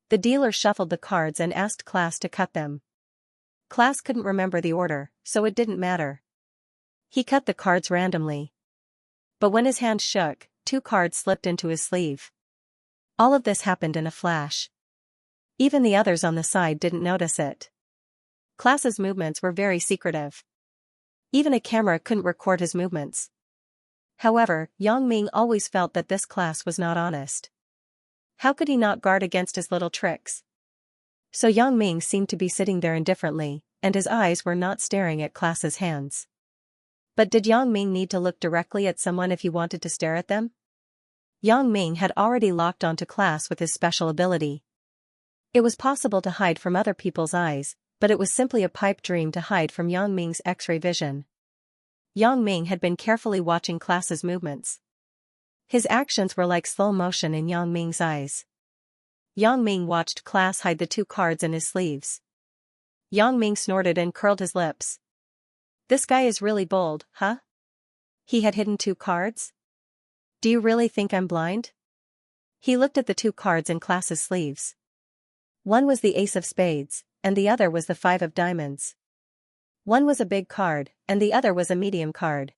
The dealer shuffled the cards and asked Class to cut them. Class couldn't remember the order, so it didn't matter. He cut the cards randomly. But when his hand shook, 2 cards slipped into his sleeve. All of this happened in a flash. Even the others on the side didn't notice it. Class's movements were very secretive. Even a camera couldn't record his movements. However, Yang Ming always felt that this class was not honest. How could he not guard against his little tricks? So Yang Ming seemed to be sitting there indifferently, and his eyes were not staring at class's hands. But did Yang Ming need to look directly at someone if he wanted to stare at them? Yang Ming had already locked onto class with his special ability. It was possible to hide from other people's eyes, but it was simply a pipe dream to hide from Yang Ming's X-ray vision. Yang Ming had been carefully watching class's movements. His actions were like slow motion in Yang Ming's eyes. Yang Ming watched class hide the 2 cards in his sleeves. Yang Ming snorted and curled his lips. This guy is really bold, huh? He had hidden 2 cards? Do you really think I'm blind? He looked at the 2 cards in class's sleeves. One was the Ace of Spades, and the other was the 5 of Diamonds. One was a big card, and the other was a medium card.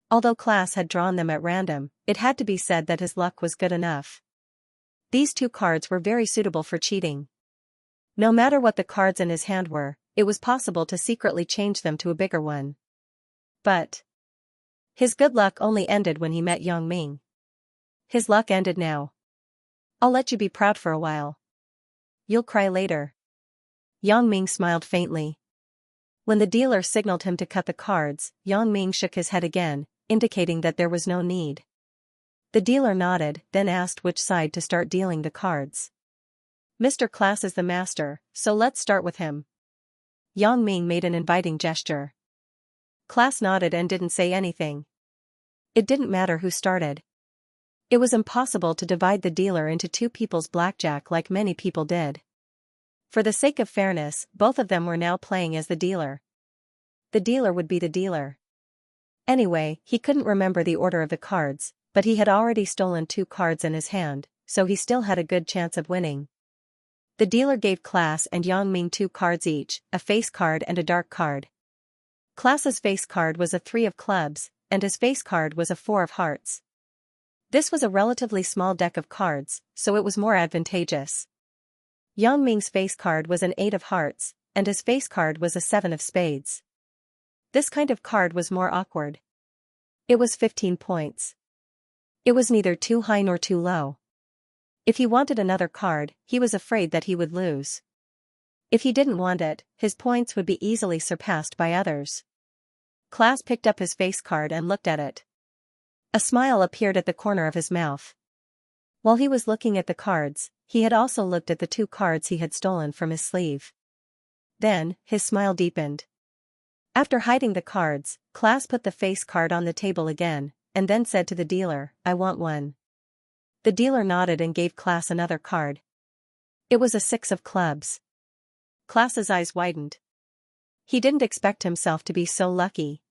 Although class had drawn them at random, it had to be said that his luck was good enough. These 2 cards were very suitable for cheating. No matter what the cards in his hand were, it was possible to secretly change them to a bigger one. But his good luck only ended when he met Yang Ming. His luck ended now. I'll let you be proud for a while. You'll cry later. Yang Ming smiled faintly. When the dealer signaled him to cut the cards, Yang Ming shook his head again, indicating that there was no need. The dealer nodded, then asked which side to start dealing the cards. Mr. Class is the master, so let's start with him. Yang Ming made an inviting gesture. Class nodded and didn't say anything. It didn't matter who started. It was impossible to divide the dealer into 2 people's blackjack like many people did. For the sake of fairness, both of them were now playing as the dealer. The dealer would be the dealer. Anyway, he couldn't remember the order of the cards, but he had already stolen 2 cards in his hand, so he still had a good chance of winning. The dealer gave Class and Yang Ming 2 cards each, a face card and a dark card. Class's face card was a 3 of clubs, and his face card was a 4 of hearts. This was a relatively small deck of cards, so it was more advantageous. Yang Ming's face card was an 8 of hearts, and his face card was a 7 of spades. This kind of card was more awkward. It was 15 points. It was neither too high nor too low. If he wanted another card, he was afraid that he would lose. If he didn't want it, his points would be easily surpassed by others. Class picked up his face card and looked at it. A smile appeared at the corner of his mouth. While he was looking at the cards, he had also looked at the 2 cards he had stolen from his sleeve. Then, his smile deepened. After hiding the cards, Class put the face card on the table again, and then said to the dealer, I want one. The dealer nodded and gave Class another card. It was a 6 of clubs. Class's eyes widened. He didn't expect himself to be so lucky.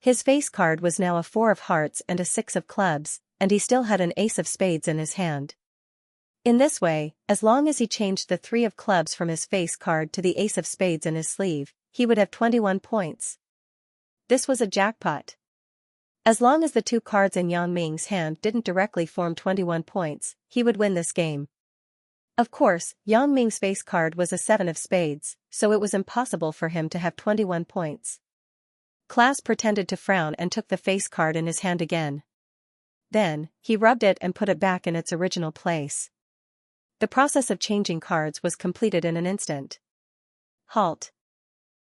His face card was now a 4 of hearts and a 6 of clubs, and he still had an Ace of Spades in his hand. In this way, as long as he changed the 3 of clubs from his face card to the Ace of Spades in his sleeve, he would have 21 points. This was a jackpot. As long as the 2 cards in Yang Ming's hand didn't directly form 21 points, he would win this game. Of course, Yang Ming's face card was a 7 of spades, so it was impossible for him to have 21 points. Class pretended to frown and took the face card in his hand again. Then, he rubbed it and put it back in its original place. The process of changing cards was completed in an instant. Halt.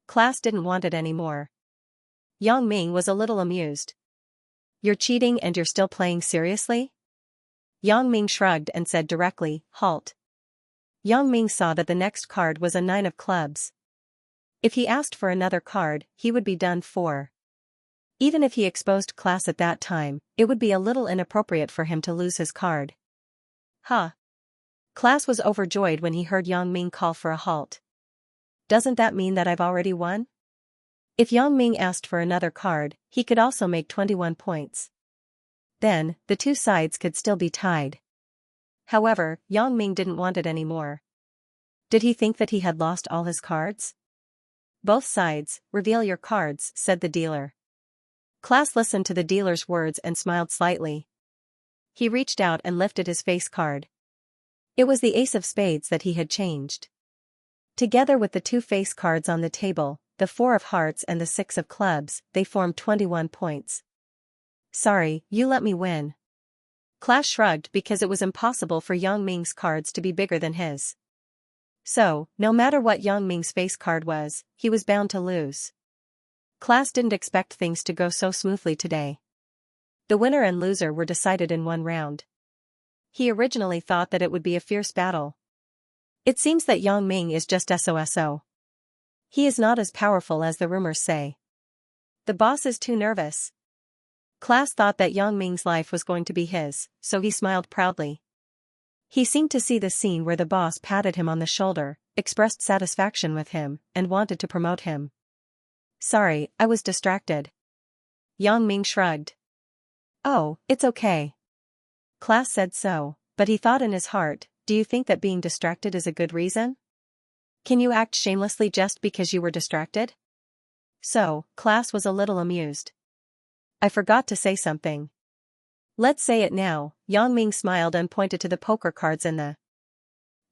Class didn't want it anymore. Yang Ming was a little amused. You're cheating and you're still playing seriously? Yang Ming shrugged and said directly, halt. Yang Ming saw that the next card was a 9 of clubs. If he asked for another card, he would be done for. Even if he exposed Class at that time, it would be a little inappropriate for him to lose his card. Huh. Class was overjoyed when he heard Yang Ming call for a halt. Doesn't that mean that I've already won? If Yang Ming asked for another card, he could also make 21 points. Then, the 2 sides could still be tied. However, Yang Ming didn't want it anymore. Did he think that he had lost all his cards? Both sides, reveal your cards, said the dealer. Class listened to the dealer's words and smiled slightly. He reached out and lifted his face card. It was the ace of spades that he had changed. Together with the two face cards on the table, the 4 of hearts and the 6 of clubs, they formed 21 points. Sorry, you let me win. Class shrugged because it was impossible for Yang Ming's cards to be bigger than his. So, no matter what Yang Ming's face card was, he was bound to lose. Class didn't expect things to go so smoothly today. The winner and loser were decided in one round. He originally thought that it would be a fierce battle. It seems that Yang Ming is just SOSO. He is not as powerful as the rumors say. The boss is too nervous. Class thought that Yang Ming's life was going to be his, so he smiled proudly. He seemed to see the scene where the boss patted him on the shoulder, expressed satisfaction with him, and wanted to promote him. Sorry, I was distracted. Yang Ming shrugged. Oh, it's okay. Class said so, but he thought in his heart, do you think that being distracted is a good reason? Can you act shamelessly just because you were distracted? So, Class was a little amused. I forgot to say something. Let's say it now. Yang Ming smiled and pointed to the poker cards in the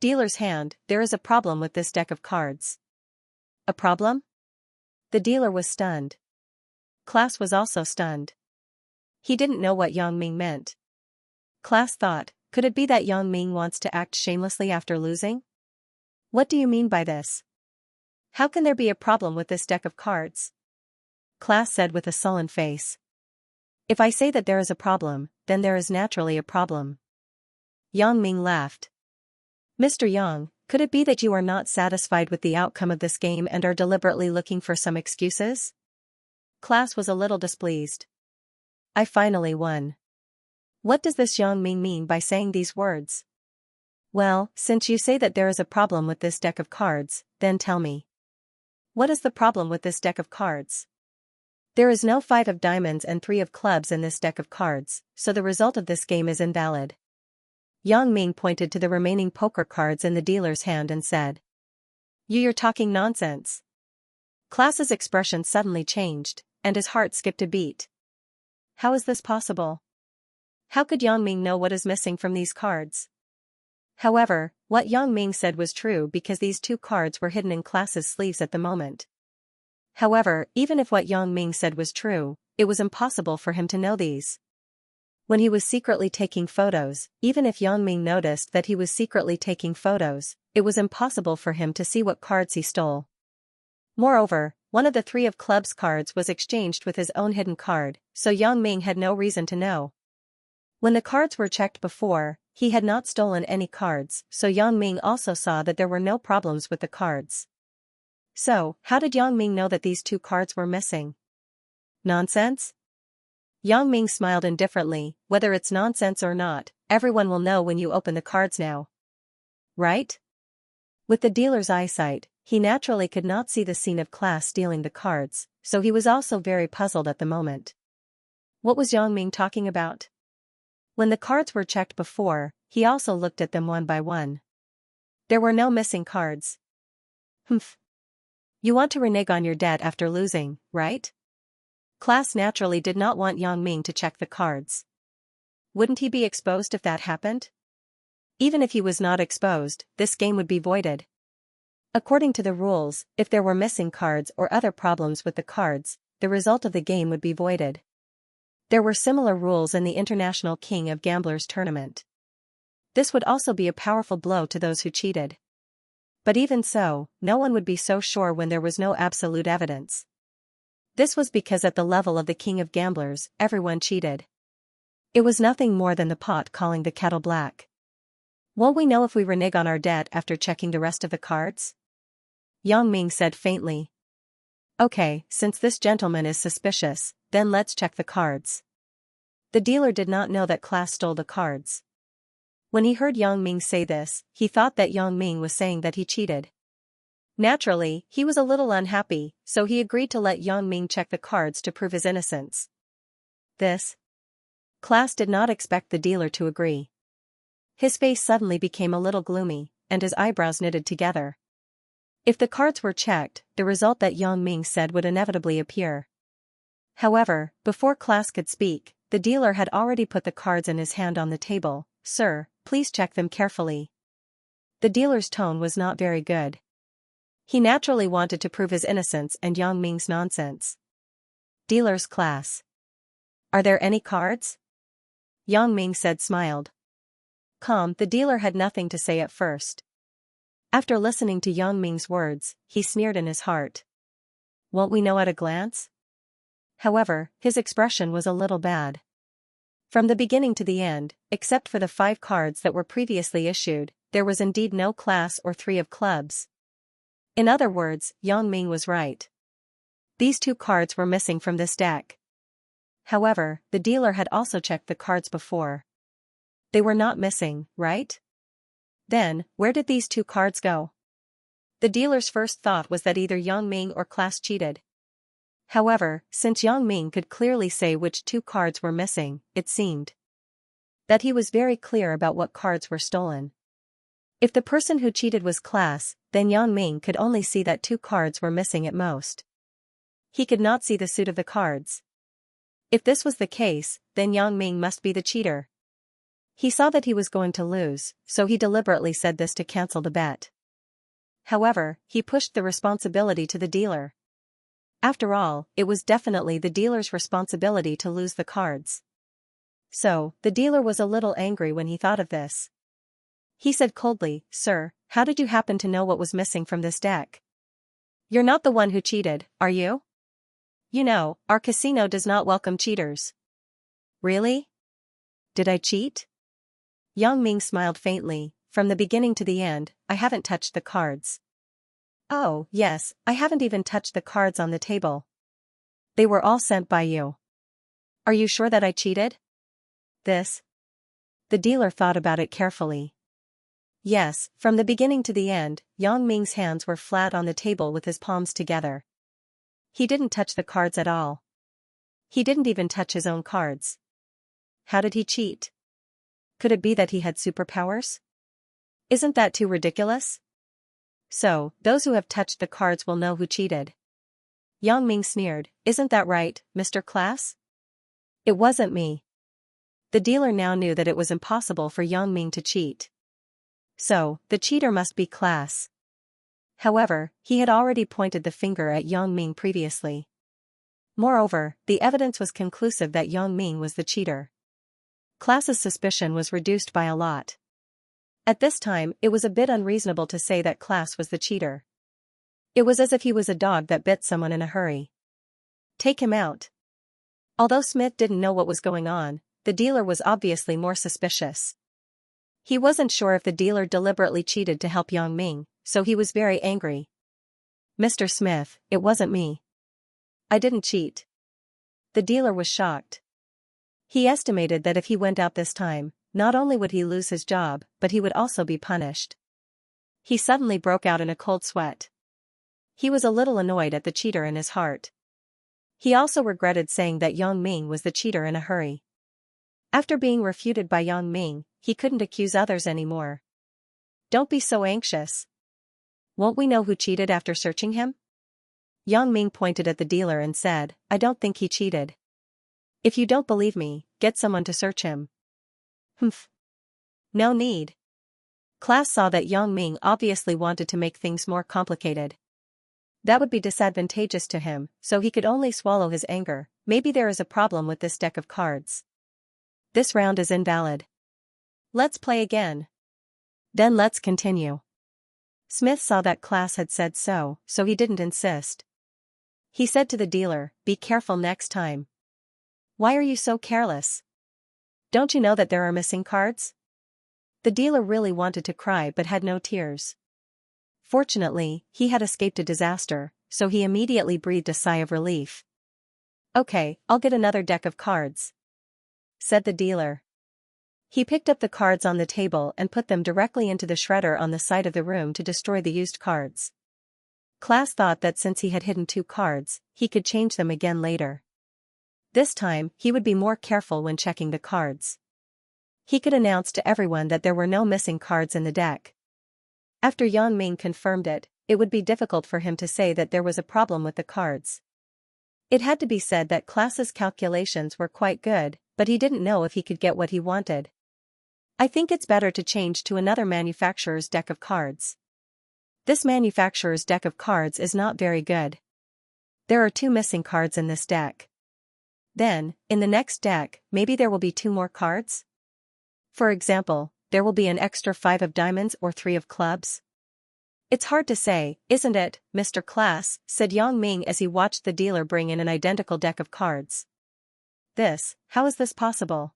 dealer's hand. There is a problem with this deck of cards. A problem? The dealer was stunned. Class was also stunned. He didn't know what Yang Ming meant. Class thought, could it be that Yang Ming wants to act shamelessly after losing? What do you mean by this? How can there be a problem with this deck of cards? Class said with a sullen face. If I say that there is a problem, then there is naturally a problem. Yang Ming laughed. Mr. Yang, could it be that you are not satisfied with the outcome of this game and are deliberately looking for some excuses? Class was a little displeased. I finally won. What does this Yang Ming mean by saying these words? Well, since you say that there is a problem with this deck of cards, then tell me. What is the problem with this deck of cards? There is no 5 of diamonds and 3 of clubs in this deck of cards, so the result of this game is invalid. Yang Ming pointed to the remaining poker cards in the dealer's hand and said. You're talking nonsense. Class's expression suddenly changed, and his heart skipped a beat. How is this possible? How could Yang Ming know what is missing from these cards? However, what Yang Ming said was true because these 2 cards were hidden in Class's sleeves at the moment. However, even if what Yang Ming said was true, it was impossible for him to know these. When he was secretly taking photos, even if Yang Ming noticed that he was secretly taking photos, it was impossible for him to see what cards he stole. Moreover, one of the 3 of clubs cards was exchanged with his own hidden card, so Yang Ming had no reason to know. When the cards were checked before, he had not stolen any cards, so Yang Ming also saw that there were no problems with the cards. So, how did Yang Ming know that these 2 cards were missing? Nonsense? Yang Ming smiled indifferently. Whether it's nonsense or not, everyone will know when you open the cards now. Right? With the dealer's eyesight, he naturally could not see the scene of Class stealing the cards, so he was also very puzzled at the moment. What was Yang Ming talking about? When the cards were checked before, he also looked at them one by one. There were no missing cards. Humph. You want to renege on your debt after losing, right? Class naturally did not want Yang Ming to check the cards. Wouldn't he be exposed if that happened? Even if he was not exposed, this game would be voided. According to the rules, if there were missing cards or other problems with the cards, the result of the game would be voided. There were similar rules in the International King of Gamblers tournament. This would also be a powerful blow to those who cheated. But even so, no one would be so sure when there was no absolute evidence. This was because at the level of the King of Gamblers, everyone cheated. It was nothing more than the pot calling the kettle black. Will we know if we renege on our debt after checking the rest of the cards? Yang Ming said faintly. Okay, since this gentleman is suspicious, then let's check the cards. The dealer did not know that Class stole the cards. When he heard Yang Ming say this, he thought that Yang Ming was saying that he cheated. Naturally, he was a little unhappy, so he agreed to let Yang Ming check the cards to prove his innocence. Class did not expect the dealer to agree. His face suddenly became a little gloomy, and his eyebrows knitted together. If the cards were checked, the result that Yang Ming said would inevitably appear. However, before class could speak, the dealer had already put the cards in his hand on the table. "Sir, please check them carefully." The dealer's tone was not very good. He naturally wanted to prove his innocence and Yang Ming's nonsense. "Dealer's class. Are there any cards?" Yang Ming said, smiled. Calm, the dealer had nothing to say at first. After listening to Yang Ming's words, he sneered in his heart. "Won't we know at a glance?" However, his expression was a little bad. From the beginning to the end, except for the 5 cards that were previously issued, there was indeed no class or 3 of clubs. In other words, Yang Ming was right. These 2 cards were missing from this deck. However, the dealer had also checked the cards before. They were not missing, right? Then, where did these 2 cards go? The dealer's first thought was that either Yang Ming or class cheated. However, since Yang Ming could clearly say which 2 cards were missing, it seemed that he was very clear about what cards were stolen. If the person who cheated was class, then Yang Ming could only see that 2 cards were missing at most. He could not see the suit of the cards. If this was the case, then Yang Ming must be the cheater. He saw that he was going to lose, so he deliberately said this to cancel the bet. However, he pushed the responsibility to the dealer. After all, it was definitely the dealer's responsibility to lose the cards. So, the dealer was a little angry when he thought of this. He said coldly, "Sir, how did you happen to know what was missing from this deck? You're not the one who cheated, are you? You know, our casino does not welcome cheaters." "Really? Did I cheat?" Yang Ming smiled faintly. "From the beginning to the end, I haven't touched the cards." "Oh, yes, I haven't even touched the cards on the table. They were all sent by you. Are you sure that I cheated?" The dealer thought about it carefully. Yes, from the beginning to the end, Yang Ming's hands were flat on the table with his palms together. He didn't touch the cards at all. He didn't even touch his own cards. How did he cheat? Could it be that he had superpowers? Isn't that too ridiculous? So, those who have touched the cards will know who cheated. Yang Ming sneered, "Isn't that right, Mr. Class?" "It wasn't me." The dealer now knew that it was impossible for Yang Ming to cheat. So, the cheater must be class. However, he had already pointed the finger at Yang Ming previously. Moreover, the evidence was conclusive that Yang Ming was the cheater. Class's suspicion was reduced by a lot. At this time, it was a bit unreasonable to say that class was the cheater. It was as if he was a dog that bit someone in a hurry. Take him out. Although Smith didn't know what was going on, the dealer was obviously more suspicious. He wasn't sure if the dealer deliberately cheated to help Yang Ming, so he was very angry. "Mr. Smith, it wasn't me. I didn't cheat." The dealer was shocked. He estimated that if he went out this time, not only would he lose his job, but he would also be punished. He suddenly broke out in a cold sweat. He was a little annoyed at the cheater in his heart. He also regretted saying that Yang Ming was the cheater in a hurry. After being refuted by Yang Ming, he couldn't accuse others anymore. "Don't be so anxious. Won't we know who cheated after searching him?" Yang Ming pointed at the dealer and said, "I don't think he cheated. If you don't believe me, get someone to search him." "Humph. No need." Class saw that Yang Ming obviously wanted to make things more complicated. That would be disadvantageous to him, so he could only swallow his anger. "Maybe there is a problem with this deck of cards. This round is invalid. Let's play again. Then let's continue." Smith saw that Class had said so, so he didn't insist. He said to the dealer, "Be careful next time." "Why are you so careless? Don't you know that there are missing cards?" The dealer really wanted to cry but had no tears. Fortunately, he had escaped a disaster, so he immediately breathed a sigh of relief. "Okay, I'll get another deck of cards," said the dealer. He picked up the cards on the table and put them directly into the shredder on the side of the room to destroy the used cards. Class thought that since he had hidden 2 cards, he could change them again later. This time, he would be more careful when checking the cards. He could announce to everyone that there were no missing cards in the deck. After Yang Ming confirmed it, it would be difficult for him to say that there was a problem with the cards. It had to be said that class's calculations were quite good, but he didn't know if he could get what he wanted. I think it's better to change to another manufacturer's deck of cards. This manufacturer's deck of cards is not very good. There are 2 missing cards in this deck. Then, in the next deck, maybe there will be 2 more cards? For example, there will be an extra 5 of diamonds or 3 of clubs? It's hard to say, isn't it, Mr. Class, said Yang Ming as he watched the dealer bring in an identical deck of cards. How is this possible?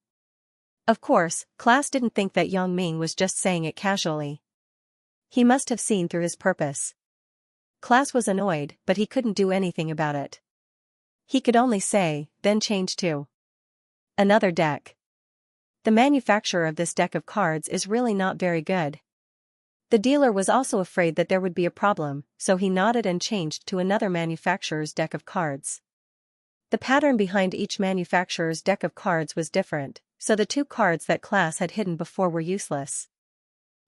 Of course, Class didn't think that Yang Ming was just saying it casually. He must have seen through his purpose. Class was annoyed, but he couldn't do anything about it. He could only say, then change to another deck. The manufacturer of this deck of cards is really not very good. The dealer was also afraid that there would be a problem, so he nodded and changed to another manufacturer's deck of cards. The pattern behind each manufacturer's deck of cards was different, so the 2 cards that Class had hidden before were useless.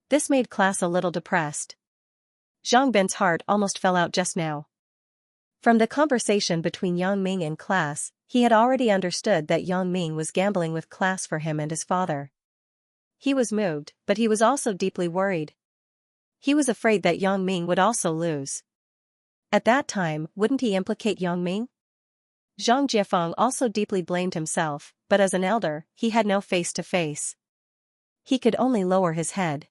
This made Class a little depressed. Zhang Bin's heart almost fell out just now. From the conversation between Yang Ming and Class, he had already understood that Yang Ming was gambling with Class for him and his father. He was moved, but he was also deeply worried. He was afraid that Yang Ming would also lose. At that time, wouldn't he implicate Yang Ming? Zhang Jiefeng also deeply blamed himself, but as an elder, he had no face to face. He could only lower his head.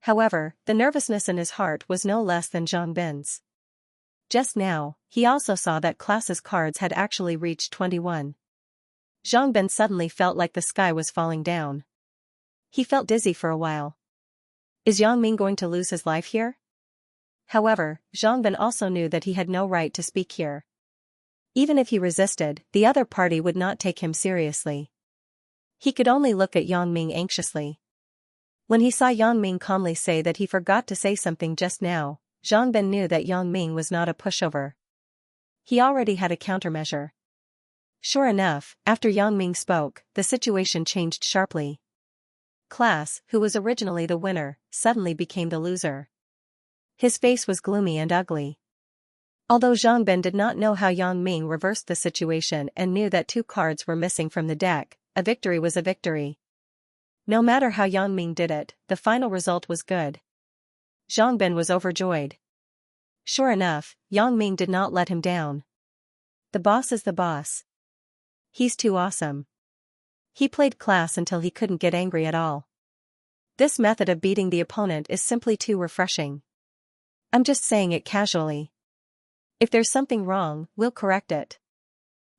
However, the nervousness in his heart was no less than Zhang Bin's. Just now, he also saw that Class's cards had actually reached 21. Zhang Bin suddenly felt like the sky was falling down. He felt dizzy for a while. Is Yang Ming going to lose his life here? However, Zhang Bin also knew that he had no right to speak here. Even if he resisted, the other party would not take him seriously. He could only look at Yang Ming anxiously. When he saw Yang Ming calmly say that he forgot to say something just now, Zhang Bin knew that Yang Ming was not a pushover. He already had a countermeasure. Sure enough, after Yang Ming spoke, the situation changed sharply. Class, who was originally the winner, suddenly became the loser. His face was gloomy and ugly. Although Zhang Bin did not know how Yang Ming reversed the situation and knew that 2 cards were missing from the deck, a victory was a victory. No matter how Yang Ming did it, the final result was good. Zhang Bin was overjoyed. Sure enough, Yang Ming did not let him down. The boss is the boss. He's too awesome. He played Class until he couldn't get angry at all. This method of beating the opponent is simply too refreshing. I'm just saying it casually. If there's something wrong, we'll correct it.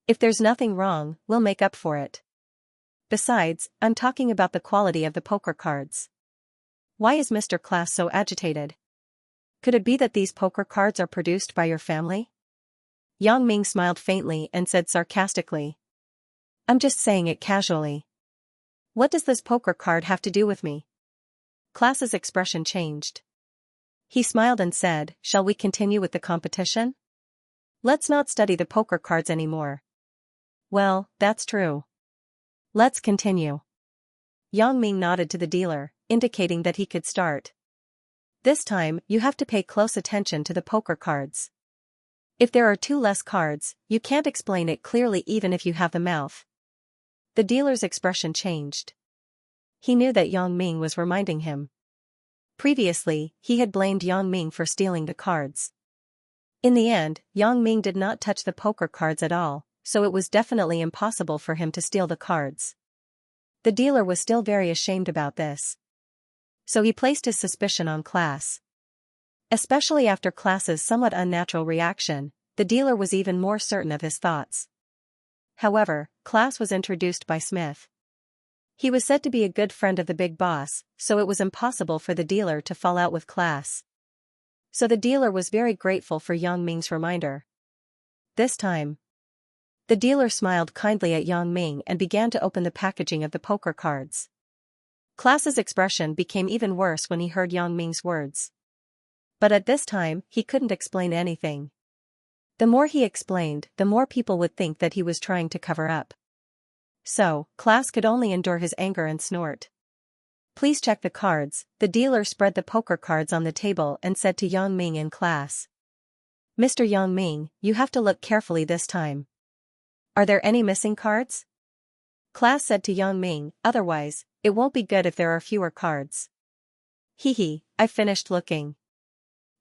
If there's nothing wrong, we'll make up for it. Besides, I'm talking about the quality of the poker cards. Why is Mr. Class so agitated? Could it be that these poker cards are produced by your family? Yang Ming smiled faintly and said sarcastically. I'm just saying it casually. What does this poker card have to do with me? Class's expression changed. He smiled and said, shall we continue with the competition? Let's not study the poker cards anymore. Well, that's true. Let's continue. Yang Ming nodded to the dealer, indicating that he could start. This time, you have to pay close attention to the poker cards. If there are 2 less cards, you can't explain it clearly even if you have the mouth. The dealer's expression changed. He knew that Yang Ming was reminding him. Previously, he had blamed Yang Ming for stealing the cards. In the end, Yang Ming did not touch the poker cards at all, so it was definitely impossible for him to steal the cards. The dealer was still very ashamed about this. So he placed his suspicion on Class. Especially after Class's somewhat unnatural reaction, the dealer was even more certain of his thoughts. However, Class was introduced by Smith. He was said to be a good friend of the big boss, so it was impossible for the dealer to fall out with Class. So the dealer was very grateful for Yang Ming's reminder. This time, the dealer smiled kindly at Yang Ming and began to open the packaging of the poker cards. Class's expression became even worse when he heard Yang Ming's words. But at this time, he couldn't explain anything. The more he explained, the more people would think that he was trying to cover up. So, Class could only endure his anger and snort. Please check the cards. The dealer spread the poker cards on the table and said to Yang Ming and Class. Mr. Yang Ming, you have to look carefully this time. Are there any missing cards? Class said to Yang Ming, otherwise, it won't be good if there are fewer cards. Hee, I finished looking.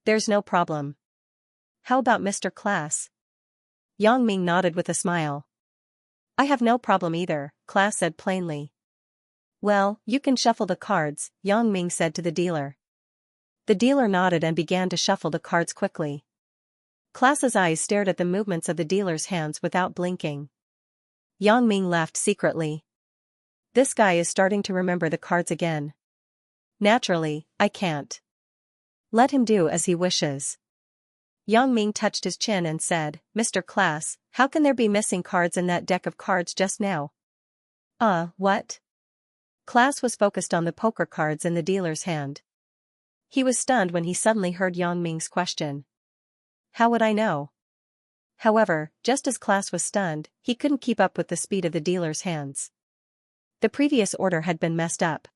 There's no problem. How about Mr. Class? Yang Ming nodded with a smile. I have no problem either, Class said plainly. Well, you can shuffle the cards, Yang Ming said to the dealer. The dealer nodded and began to shuffle the cards quickly. Class's eyes stared at the movements of the dealer's hands without blinking. Yang Ming laughed secretly. This guy is starting to remember the cards again. Naturally, I can't. Let him do as he wishes. Yang Ming touched his chin and said, Mr. Class, how can there be missing cards in that deck of cards just now? What? Class was focused on the poker cards in the dealer's hand. He was stunned when he suddenly heard Yang Ming's question. How would I know? However, just as Class was stunned, he couldn't keep up with the speed of the dealer's hands. The previous order had been messed up.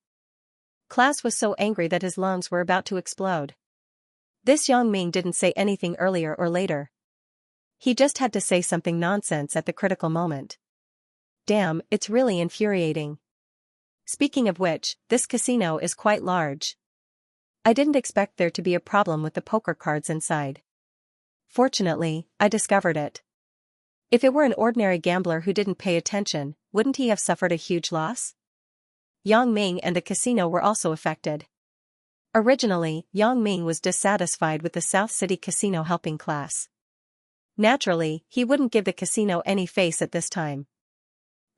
Class was so angry that his lungs were about to explode. This Yang Ming didn't say anything earlier or later. He just had to say something nonsense at the critical moment. Damn, it's really infuriating. Speaking of which, this casino is quite large. I didn't expect there to be a problem with the poker cards inside. Fortunately, I discovered it. If it were an ordinary gambler who didn't pay attention, wouldn't he have suffered a huge loss? Yang Ming and the casino were also affected. Originally, Yang Ming was dissatisfied with the South City Casino helping Class. Naturally, he wouldn't give the casino any face at this time.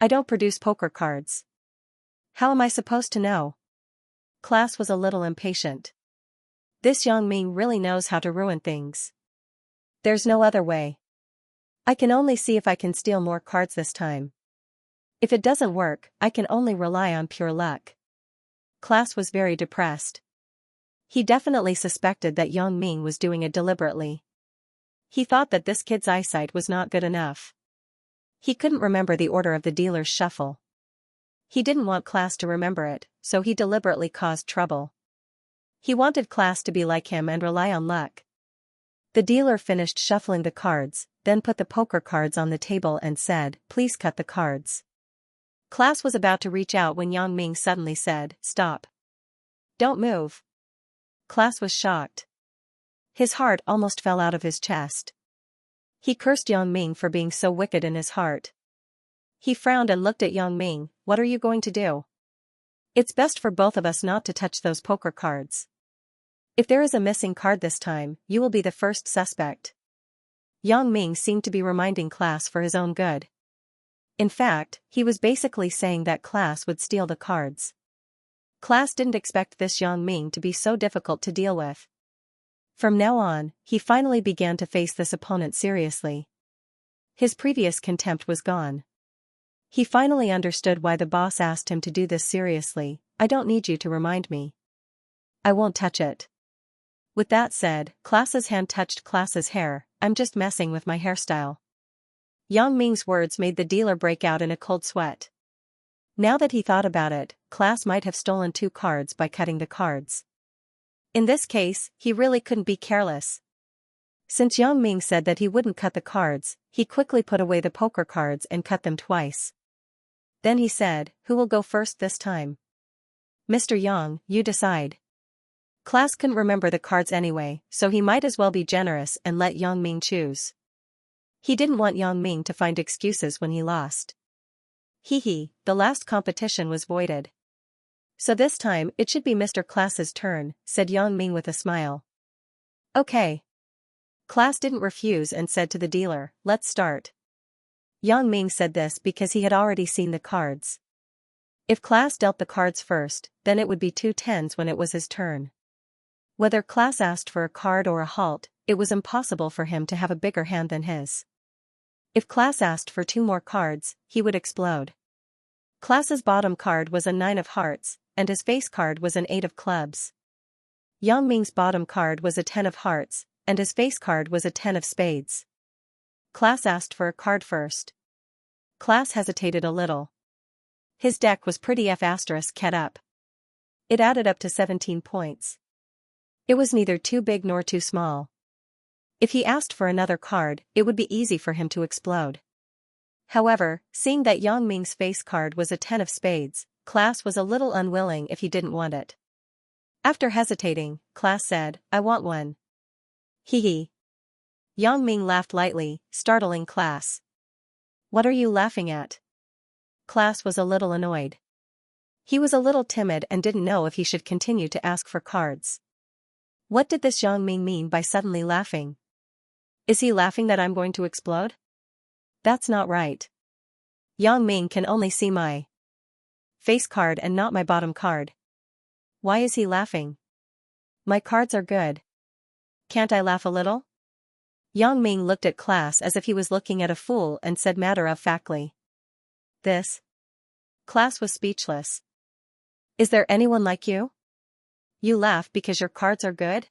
I don't produce poker cards. How am I supposed to know? Class was a little impatient. This Yang Ming really knows how to ruin things. There's no other way. I can only see if I can steal more cards this time. If it doesn't work, I can only rely on pure luck. Class was very depressed. He definitely suspected that Yang Ming was doing it deliberately. He thought that this kid's eyesight was not good enough. He couldn't remember the order of the dealer's shuffle. He didn't want Class to remember it, so he deliberately caused trouble. He wanted Class to be like him and rely on luck. The dealer finished shuffling the cards, then put the poker cards on the table and said, "Please cut the cards." Class was about to reach out when Yang Ming suddenly said, "Stop. Don't move." Class was shocked. His heart almost fell out of his chest. He cursed Yang Ming for being so wicked in his heart. He frowned and looked at Yang Ming. "What are you going to do? It's best for both of us not to touch those poker cards. If there is a missing card this time, you will be the first suspect." Yang Ming seemed to be reminding Class for his own good. In fact, he was basically saying that Class would steal the cards. Class didn't expect this Yang Ming to be so difficult to deal with. From now on, he finally began to face this opponent seriously. His previous contempt was gone. He finally understood why the boss asked him to do this seriously. "I don't need you to remind me. I won't touch it." With that said, Class's hand touched Class's hair. "I'm just messing with my hairstyle." Yang Ming's words made the dealer break out in a cold sweat. Now that he thought about it, Class might have stolen 2 cards by cutting the cards. In this case, he really couldn't be careless. Since Yang Ming said that he wouldn't cut the cards, he quickly put away the poker cards and cut them twice. Then he said, "Who will go first this time?" "Mr. Yang, you decide." Class couldn't remember the cards anyway, so he might as well be generous and let Yang Ming choose. He didn't want Yang Ming to find excuses when he lost. The last competition was voided. "So this time it should be Mr. Class's turn," said Yang Ming with a smile. "Okay." Class didn't refuse and said to the dealer, "Let's start." Yang Ming said this because he had already seen the cards. If Class dealt the cards first, then it would be 2 tens when it was his turn. Whether Class asked for a card or a halt, it was impossible for him to have a bigger hand than his. If Class asked for 2 more cards, he would explode. Class's bottom card was a 9 of hearts, and his face card was an 8 of clubs. Yang Ming's bottom card was a 10 of hearts, and his face card was a 10 of spades. Class asked for a card first. Class hesitated a little. His deck was pretty F*** up. It added up to 17 points. It was neither too big nor too small. If he asked for another card, it would be easy for him to explode. However, seeing that Yang Ming's face card was a 10 of spades, class was a little unwilling if he didn't want it. After hesitating, class said, "I want one." Hee hee. Yang Ming laughed lightly, startling class. "What are you laughing at?" Class was a little annoyed. He was a little timid and didn't know if he should continue to ask for cards. What did this Yang Ming mean by suddenly laughing? Is he laughing that I'm going to explode? That's not right. Yang Ming can only see my face card and not my bottom card. Why is he laughing? My cards are good. Can't I laugh a little? Yang Ming looked at class as if he was looking at a fool and said matter-of-factly. This? Class was speechless. Is there anyone like you? You laugh because your cards are good?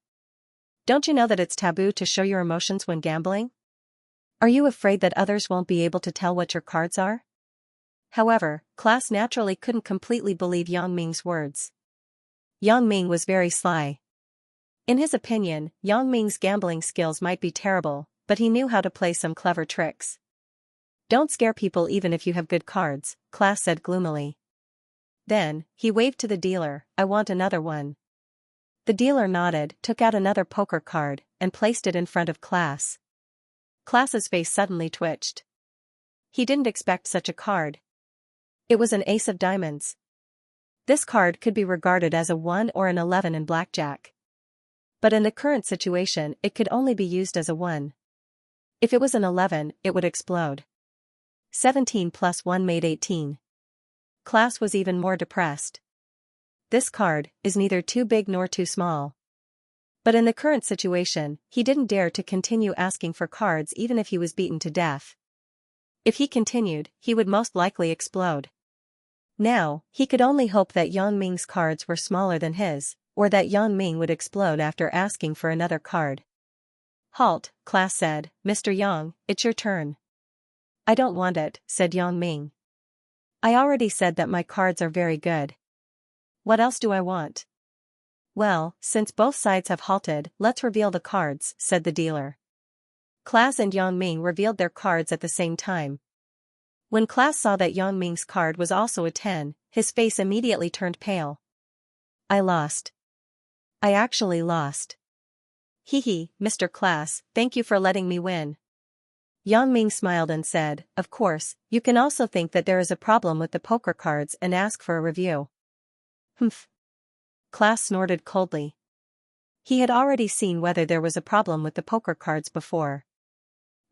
Don't you know that it's taboo to show your emotions when gambling? Are you afraid that others won't be able to tell what your cards are? However, class naturally couldn't completely believe Yang Ming's words. Yang Ming was very sly. In his opinion, Yang Ming's gambling skills might be terrible, but he knew how to play some clever tricks. Don't scare people even if you have good cards, class said gloomily. Then, he waved to the dealer, "I want another one." The dealer nodded, took out another poker card, and placed it in front of class. Class's face suddenly twitched. He didn't expect such a card. It was an ace of diamonds. This card could be regarded as a 1 or an 11 in blackjack. But in the current situation, it could only be used as a 1. If it was an 11, it would explode. 17 plus 1 made 18. Class was even more depressed. This card is neither too big nor too small. But in the current situation, he didn't dare to continue asking for cards even if he was beaten to death. If he continued, he would most likely explode. Now, he could only hope that Yang Ming's cards were smaller than his, or that Yang Ming would explode after asking for another card. "Halt," class said, "Mr. Yang, it's your turn." "I don't want it," said Yang Ming. "I already said that my cards are very good. What else do I want?" "Well, since both sides have halted, let's reveal the cards," said the dealer. Class and Yang Ming revealed their cards at the same time. When class saw that Yang Ming's card was also a 10, his face immediately turned pale. "I lost. I actually lost." "Hee hee, Mr. Class, thank you for letting me win." Yang Ming smiled and said, "Of course, you can also think that there is a problem with the poker cards and ask for a review." "Humph." Class snorted coldly. He had already seen whether there was a problem with the poker cards before.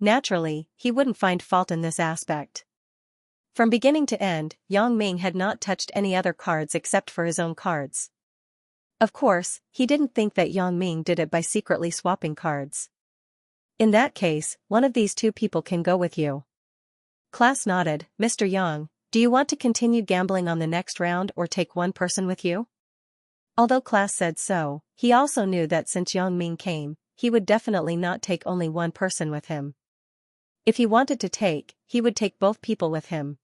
Naturally, he wouldn't find fault in this aspect. From beginning to end, Yang Ming had not touched any other cards except for his own cards. Of course, he didn't think that Yang Ming did it by secretly swapping cards. "In that case, one of these two people can go with you." Class nodded. "Mr. Yang, do you want to continue gambling on the next round or take one person with you?" Although class said so, he also knew that since Yang Ming came, he would definitely not take only one person with him. If he wanted to take, he would take both people with him.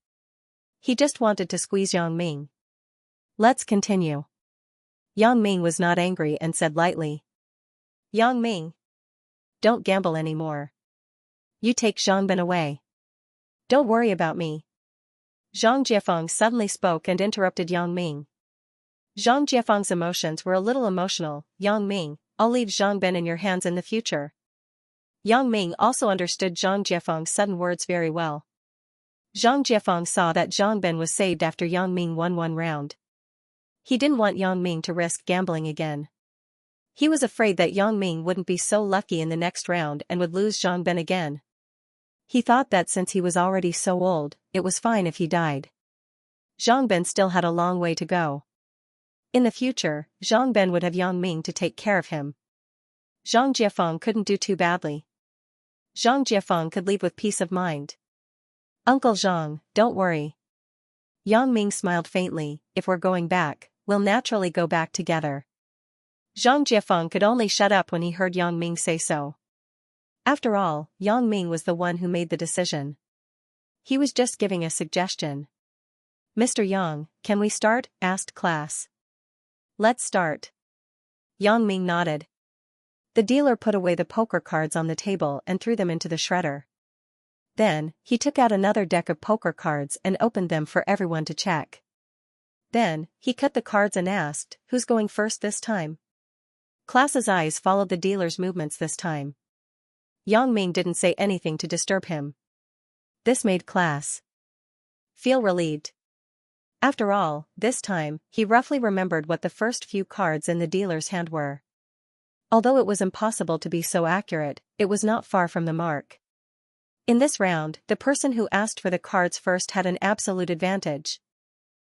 He just wanted to squeeze Yang Ming. "Let's continue." Yang Ming was not angry and said lightly. "Yang Ming, don't gamble anymore. You take Zhangbin away. Don't worry about me." Zhang Jiefeng suddenly spoke and interrupted Yang Ming. Zhang Jiefeng's emotions were a little emotional. "Yang Ming, I'll leave Zhangbin in your hands in the future." Yang Ming also understood Zhang Jiefeng's sudden words very well. Zhang Jiefeng saw that Zhangbin was saved after Yang Ming won one round. He didn't want Yang Ming to risk gambling again. He was afraid that Yang Ming wouldn't be so lucky in the next round and would lose Zhangbin again. He thought that since he was already so old, it was fine if he died. Zhangbin still had a long way to go. In the future, Zhangbin would have Yang Ming to take care of him. Zhang Jiefeng couldn't do too badly. Zhang Jiefeng could leave with peace of mind. "Uncle Zhang, don't worry." Yang Ming smiled faintly. "If we're going back, we'll naturally go back together." Zhang Jiefeng could only shut up when he heard Yang Ming say so. After all, Yang Ming was the one who made the decision. He was just giving a suggestion. "Mr. Yang, can we start?" asked class. "Let's start." Yang Ming nodded. The dealer put away the poker cards on the table and threw them into the shredder. Then, he took out another deck of poker cards and opened them for everyone to check. Then, he cut the cards and asked, "Who's going first this time?" Class's eyes followed the dealer's movements this time. Yang Ming didn't say anything to disturb him. This made Class feel relieved. After all, this time, he roughly remembered what the first few cards in the dealer's hand were. Although it was impossible to be so accurate, it was not far from the mark. In this round, the person who asked for the cards first had an absolute advantage.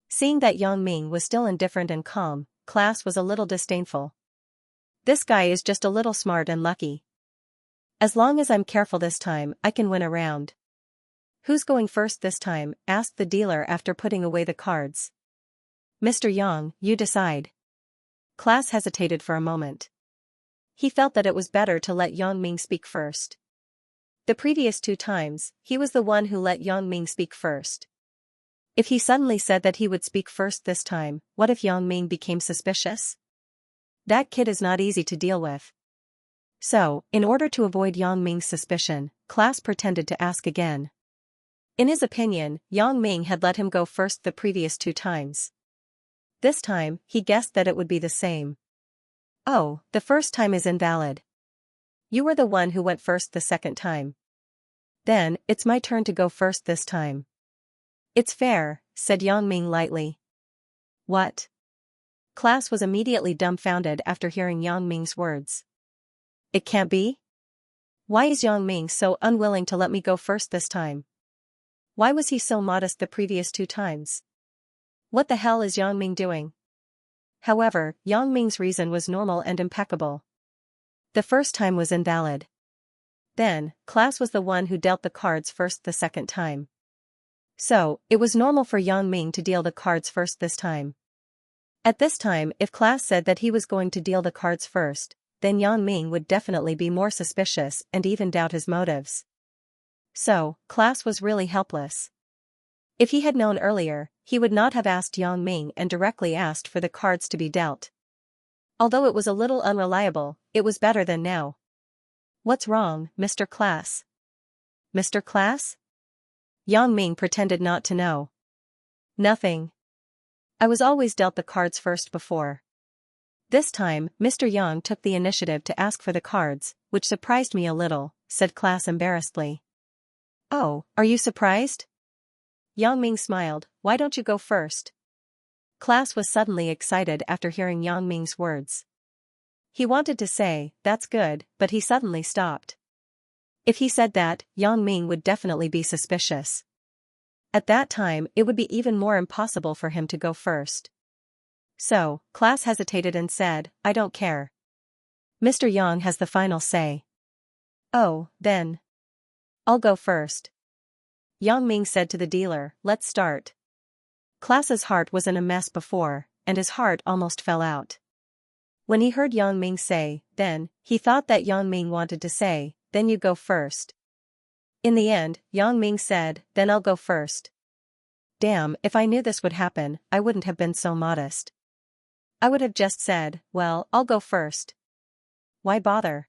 Seeing that Yang Ming was still indifferent and calm, Class was a little disdainful. This guy is just a little smart and lucky. As long as I'm careful this time, I can win a round. "Who's going first this time?" asked the dealer after putting away the cards. "Mr. Yang, you decide." Class hesitated for a moment. He felt that it was better to let Yang Ming speak first. The previous 2 times, he was the one who let Yang Ming speak first. If he suddenly said that he would speak first this time, what if Yang Ming became suspicious? That kid is not easy to deal with. So, in order to avoid Yang Ming's suspicion, Class pretended to ask again. In his opinion, Yang Ming had let him go first the previous 2 times. This time, he guessed that it would be the same. "Oh, the first time is invalid. You were the one who went first the second time. Then, it's my turn to go first this time." "It's fair," said Yang Ming lightly. "What?" Class was immediately dumbfounded after hearing Yang Ming's words. "It can't be? Why is Yang Ming so unwilling to let me go first this time? Why was he so modest the previous 2 times? What the hell is Yang Ming doing?" However, Yang Ming's reason was normal and impeccable. The first time was invalid. Then, Class was the one who dealt the cards first the second time. So, it was normal for Yang Ming to deal the cards first this time. At this time, if Class said that he was going to deal the cards first, then Yang Ming would definitely be more suspicious and even doubt his motives. So, Class was really helpless. If he had known earlier, he would not have asked Yang Ming and directly asked for the cards to be dealt. Although it was a little unreliable, it was better than now. "What's wrong, Mr. Class?" "Mr. Class?" Yang Ming pretended not to know. "Nothing. I was always dealt the cards first before. This time, Mr. Yang took the initiative to ask for the cards, which surprised me a little," said Class embarrassedly. "Oh, are you surprised?" Yang Ming smiled. "Why don't you go first?" Class was suddenly excited after hearing Yang Ming's words. He wanted to say, "That's good," but he suddenly stopped. If he said that, Yang Ming would definitely be suspicious. At that time, it would be even more impossible for him to go first. So, Class hesitated and said, "I don't care. Mr. Yang has the final say." "Oh, then. I'll go first." Yang Ming said to the dealer, "Let's start." Class's heart was in a mess before, and his heart almost fell out. When he heard Yang Ming say, "Then," he thought that Yang Ming wanted to say, "Then you go first." In the end, Yang Ming said, "Then I'll go first." Damn, if I knew this would happen, I wouldn't have been so modest. I would have just said, "Well, I'll go first." Why bother?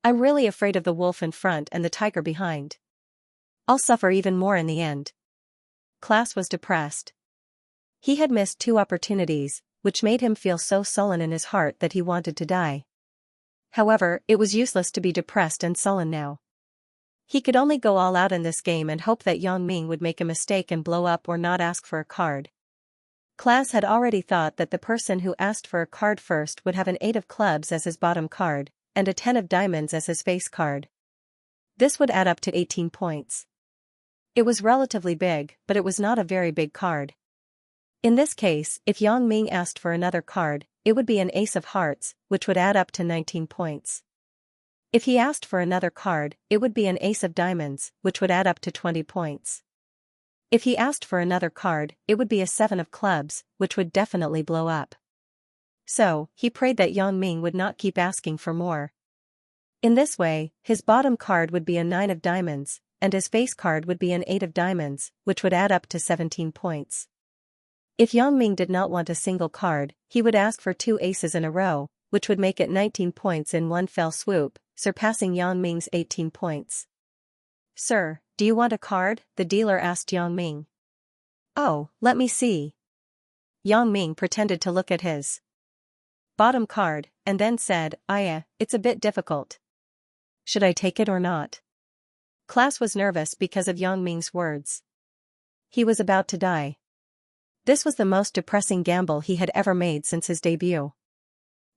I'm really afraid of the wolf in front and the tiger behind. I'll suffer even more in the end. Class was depressed. He had missed 2 opportunities, which made him feel so sullen in his heart that he wanted to die. However, it was useless to be depressed and sullen now. He could only go all out in this game and hope that Yang Ming would make a mistake and blow up or not ask for a card. Class had already thought that the person who asked for a card first would have an 8 of clubs as his bottom card, and a 10 of diamonds as his face card. This would add up to 18 points. It was relatively big, but it was not a very big card. In this case, if Yang Ming asked for another card, it would be an ace of hearts, which would add up to 19 points. If he asked for another card, it would be an ace of diamonds, which would add up to 20 points. If he asked for another card, it would be a 7 of clubs, which would definitely blow up. So, he prayed that Yang Ming would not keep asking for more. In this way, his bottom card would be a 9 of diamonds, and his face card would be an 8 of diamonds, which would add up to 17 points. If Yang Ming did not want a single card, he would ask for 2 aces in a row, which would make it 19 points in one fell swoop, surpassing Yang Ming's 18 points. "Sir, do you want a card?" the dealer asked Yang Ming. "Oh, let me see." Yang Ming pretended to look at his bottom card, and then said, it's a bit difficult. Should I take it or not?" Class was nervous because of Yang Ming's words. He was about to die. This was the most depressing gamble he had ever made since his debut.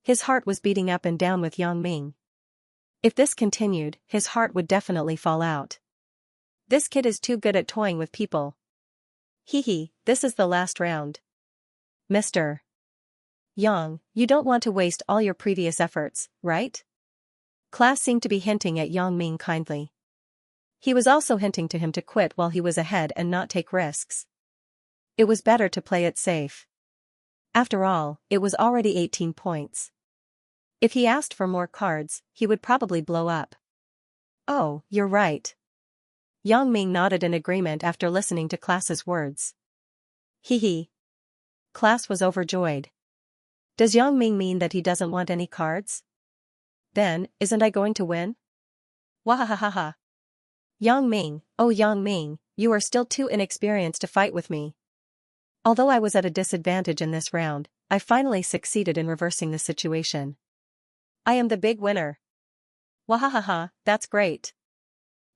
His heart was beating up and down with Yang Ming. If this continued, his heart would definitely fall out. This kid is too good at toying with people. This is the last round. Mr. Yang, you don't want to waste all your previous efforts, right? Class seemed to be hinting at Yang Ming kindly. He was also hinting to him to quit while he was ahead and not take risks. It was better to play it safe. After all, it was already 18 points. If he asked for more cards, he would probably blow up. "Oh, you're right." Yang Ming nodded in agreement after listening to Class's words. Class was overjoyed. Does Yang Ming mean that he doesn't want any cards? Then, isn't I going to win? Wahahaha. Yang Ming, oh Yang Ming, you are still too inexperienced to fight with me. Although I was at a disadvantage in this round, I finally succeeded in reversing the situation. I am the big winner. Wahahaha, that's great.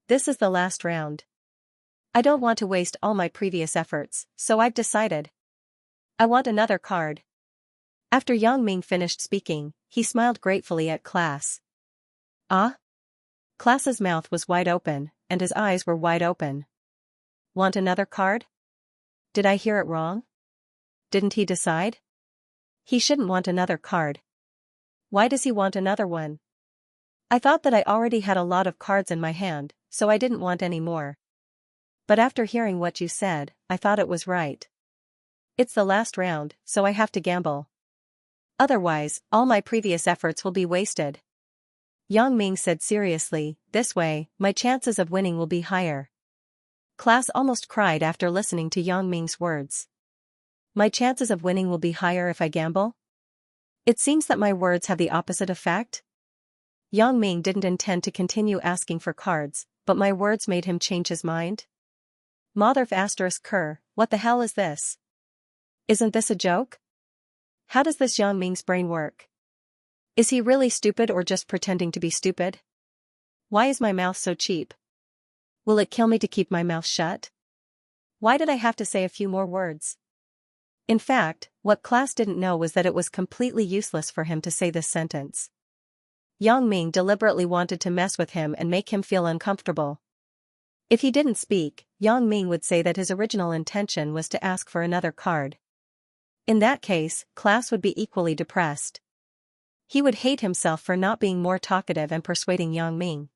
This is the last round. I don't want to waste all my previous efforts, so I've decided. I want another card. After Yang Ming finished speaking, he smiled gratefully at Class. Ah? Class's mouth was wide open, and his eyes were wide open. Want another card? Did I hear it wrong? Didn't he decide? He shouldn't want another card. Why does he want another one? I thought that I already had a lot of cards in my hand, so I didn't want any more. But after hearing what you said, I thought it was right. It's the last round, so I have to gamble. Otherwise, all my previous efforts will be wasted. Yang Ming said seriously, this way, my chances of winning will be higher. Class almost cried after listening to Yang Ming's words. My chances of winning will be higher if I gamble? It seems that my words have the opposite effect. Yang Ming didn't intend to continue asking for cards, but my words made him change his mind. Motherf asterisk cur, what the hell is this? Isn't this a joke? How does this Yang Ming's brain work? Is he really stupid or just pretending to be stupid? Why is my mouth so cheap? Will it kill me to keep my mouth shut? Why did I have to say a few more words? In fact, what Class didn't know was that it was completely useless for him to say this sentence. Yang Ming deliberately wanted to mess with him and make him feel uncomfortable. If he didn't speak, Yang Ming would say that his original intention was to ask for another card. In that case, Class would be equally depressed. He would hate himself for not being more talkative and persuading Yang Ming.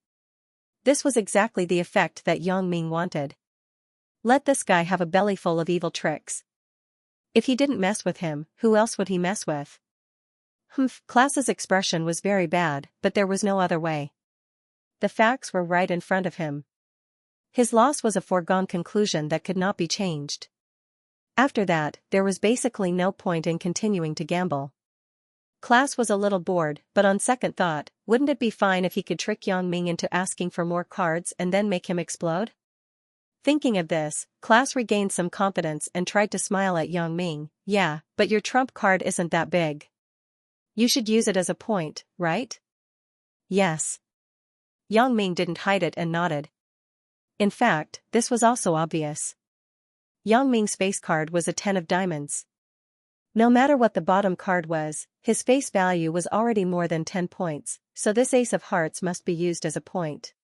This was exactly the effect that Yang Ming wanted. Let this guy have a belly full of evil tricks. If he didn't mess with him, who else would he mess with? Class's expression was very bad, but there was no other way. The facts were right in front of him. His loss was a foregone conclusion that could not be changed. After that, there was basically no point in continuing to gamble. Class was a little bored, but on second thought, wouldn't it be fine if he could trick Yang Ming into asking for more cards and then make him explode? Thinking of this, Class regained some confidence and tried to smile at Yang Ming. Yeah, but your trump card isn't that big. You should use it as a point, right? Yes. Yang Ming didn't hide it and nodded. In fact, this was also obvious. Yang Ming's face card was a 10 of diamonds. No matter what the bottom card was, his face value was already more than 10 points, so this ace of hearts must be used as a point.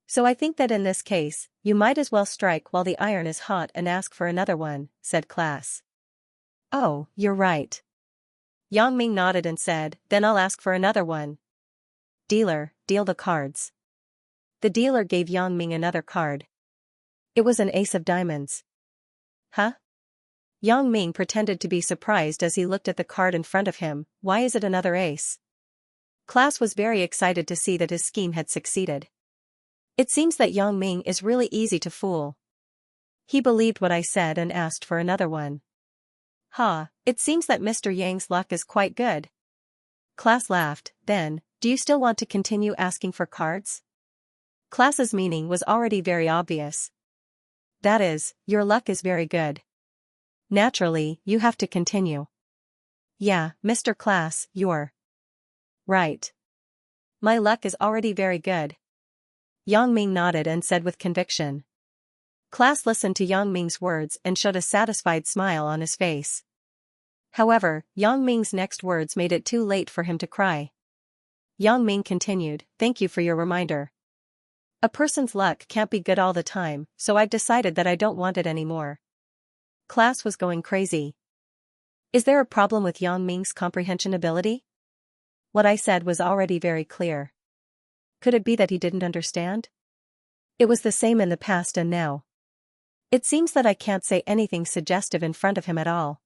So I think that in this case, you might as well strike while the iron is hot and ask for another one, said Class. Oh, you're right. Yang Ming nodded and said, then I'll ask for another one. Dealer, deal the cards. The dealer gave Yang Ming another card. It was an ace of diamonds. Huh? Yang Ming pretended to be surprised as he looked at the card in front of him. Why is it another ace? Class was very excited to see that his scheme had succeeded. It seems that Yang Ming is really easy to fool. He believed what I said and asked for another one. It seems that Mr. Yang's luck is quite good. Class laughed. Then, do you still want to continue asking for cards? Class's meaning was already very obvious. That is, your luck is very good. Naturally, you have to continue. Yeah, Mr. Class, you're right. My luck is already very good. Yang Ming nodded and said with conviction. Class listened to Yang Ming's words and showed a satisfied smile on his face. However, Yang Ming's next words made it too late for him to cry. Yang Ming continued, thank you for your reminder. A person's luck can't be good all the time, so I've decided that I don't want it anymore. Class was going crazy. Is there a problem with Yang Ming's comprehension ability? What I said was already very clear. Could it be that he didn't understand? It was the same in the past and now. It seems that I can't say anything suggestive in front of him at all.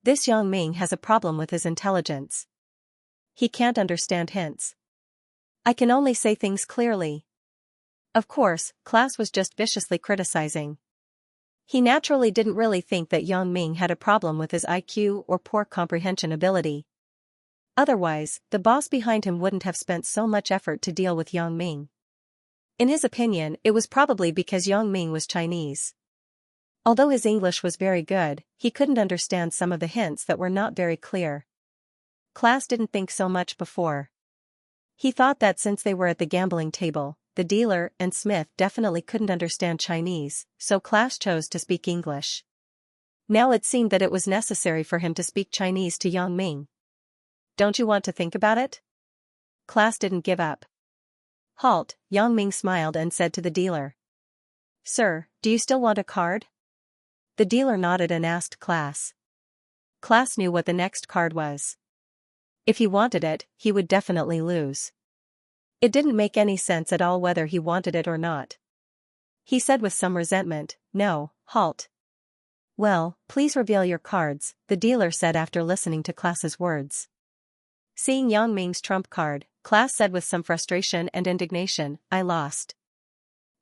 This Yang Ming has a problem with his intelligence. He can't understand hints. I can only say things clearly. Of course, Class was just viciously criticizing. He naturally didn't really think that Yang Ming had a problem with his IQ or poor comprehension ability. Otherwise, the boss behind him wouldn't have spent so much effort to deal with Yang Ming. In his opinion, it was probably because Yang Ming was Chinese. Although his English was very good, he couldn't understand some of the hints that were not very clear. Class didn't think so much before. He thought that since they were at the gambling table, the dealer and Smith definitely couldn't understand Chinese, so Class chose to speak English. Now it seemed that it was necessary for him to speak Chinese to Yang Ming. Don't you want to think about it? Class didn't give up. Halt, Yang Ming smiled and said to the dealer. Sir, do you still want a card? The dealer nodded and asked Class. Class knew what the next card was. If he wanted it, he would definitely lose. It didn't make any sense at all whether he wanted it or not. He said with some resentment, no, halt. Well, please reveal your cards, the dealer said after listening to Class's words. Seeing Yang Ming's trump card, Class said with some frustration and indignation, I lost.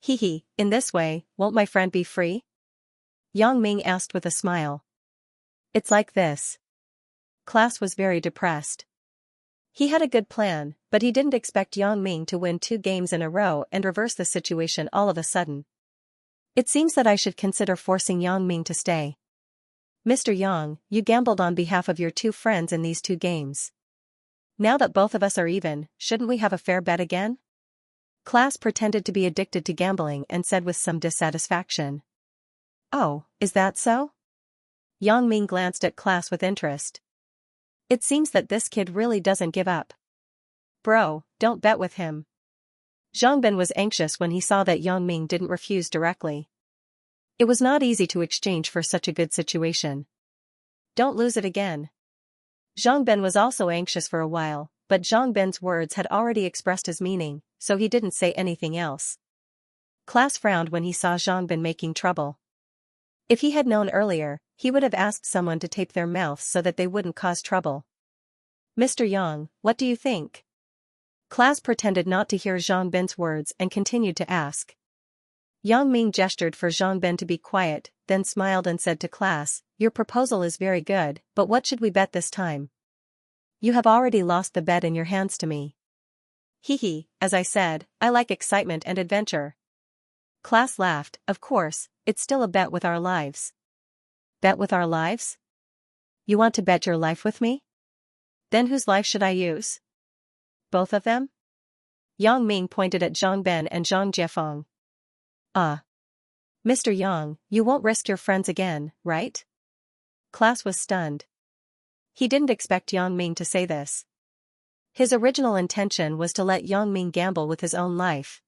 Hee, in this way, won't my friend be free? Yang Ming asked with a smile. It's like this. Class was very depressed. He had a good plan, but he didn't expect Yang Ming to win 2 games in a row and reverse the situation all of a sudden. It seems that I should consider forcing Yang Ming to stay. Mr. Yang, you gambled on behalf of your 2 friends in these 2 games. Now that both of us are even, shouldn't we have a fair bet again? Class pretended to be addicted to gambling and said with some dissatisfaction. Oh, is that so? Yang Ming glanced at Class with interest. It seems that this kid really doesn't give up. Bro, don't bet with him. Zhang Bin was anxious when he saw that Yang Ming didn't refuse directly. It was not easy to exchange for such a good situation. Don't lose it again. Zhang Bin was also anxious for a while, but Zhang Bin's words had already expressed his meaning, so he didn't say anything else. Class frowned when he saw Zhang Bin making trouble. If he had known earlier, he would have asked someone to tape their mouths so that they wouldn't cause trouble. Mr. Yang, what do you think? Class pretended not to hear Zhang Bin's words and continued to ask. Yang Ming gestured for Zhang Bin to be quiet, then smiled and said to Class, your proposal is very good, but what should we bet this time? You have already lost the bet in your hands to me. Hee, as I said, I like excitement and adventure. Class laughed, of course, it's still a bet with our lives. Bet with our lives? You want to bet your life with me? Then whose life should I use? Both of them? Yang Ming pointed at Zhang Bin and Zhang Jiefeng. Mr. Yang, you won't risk your friends again, right? Class was stunned. He didn't expect Yang Ming to say this. His original intention was to let Yang Ming gamble with his own life.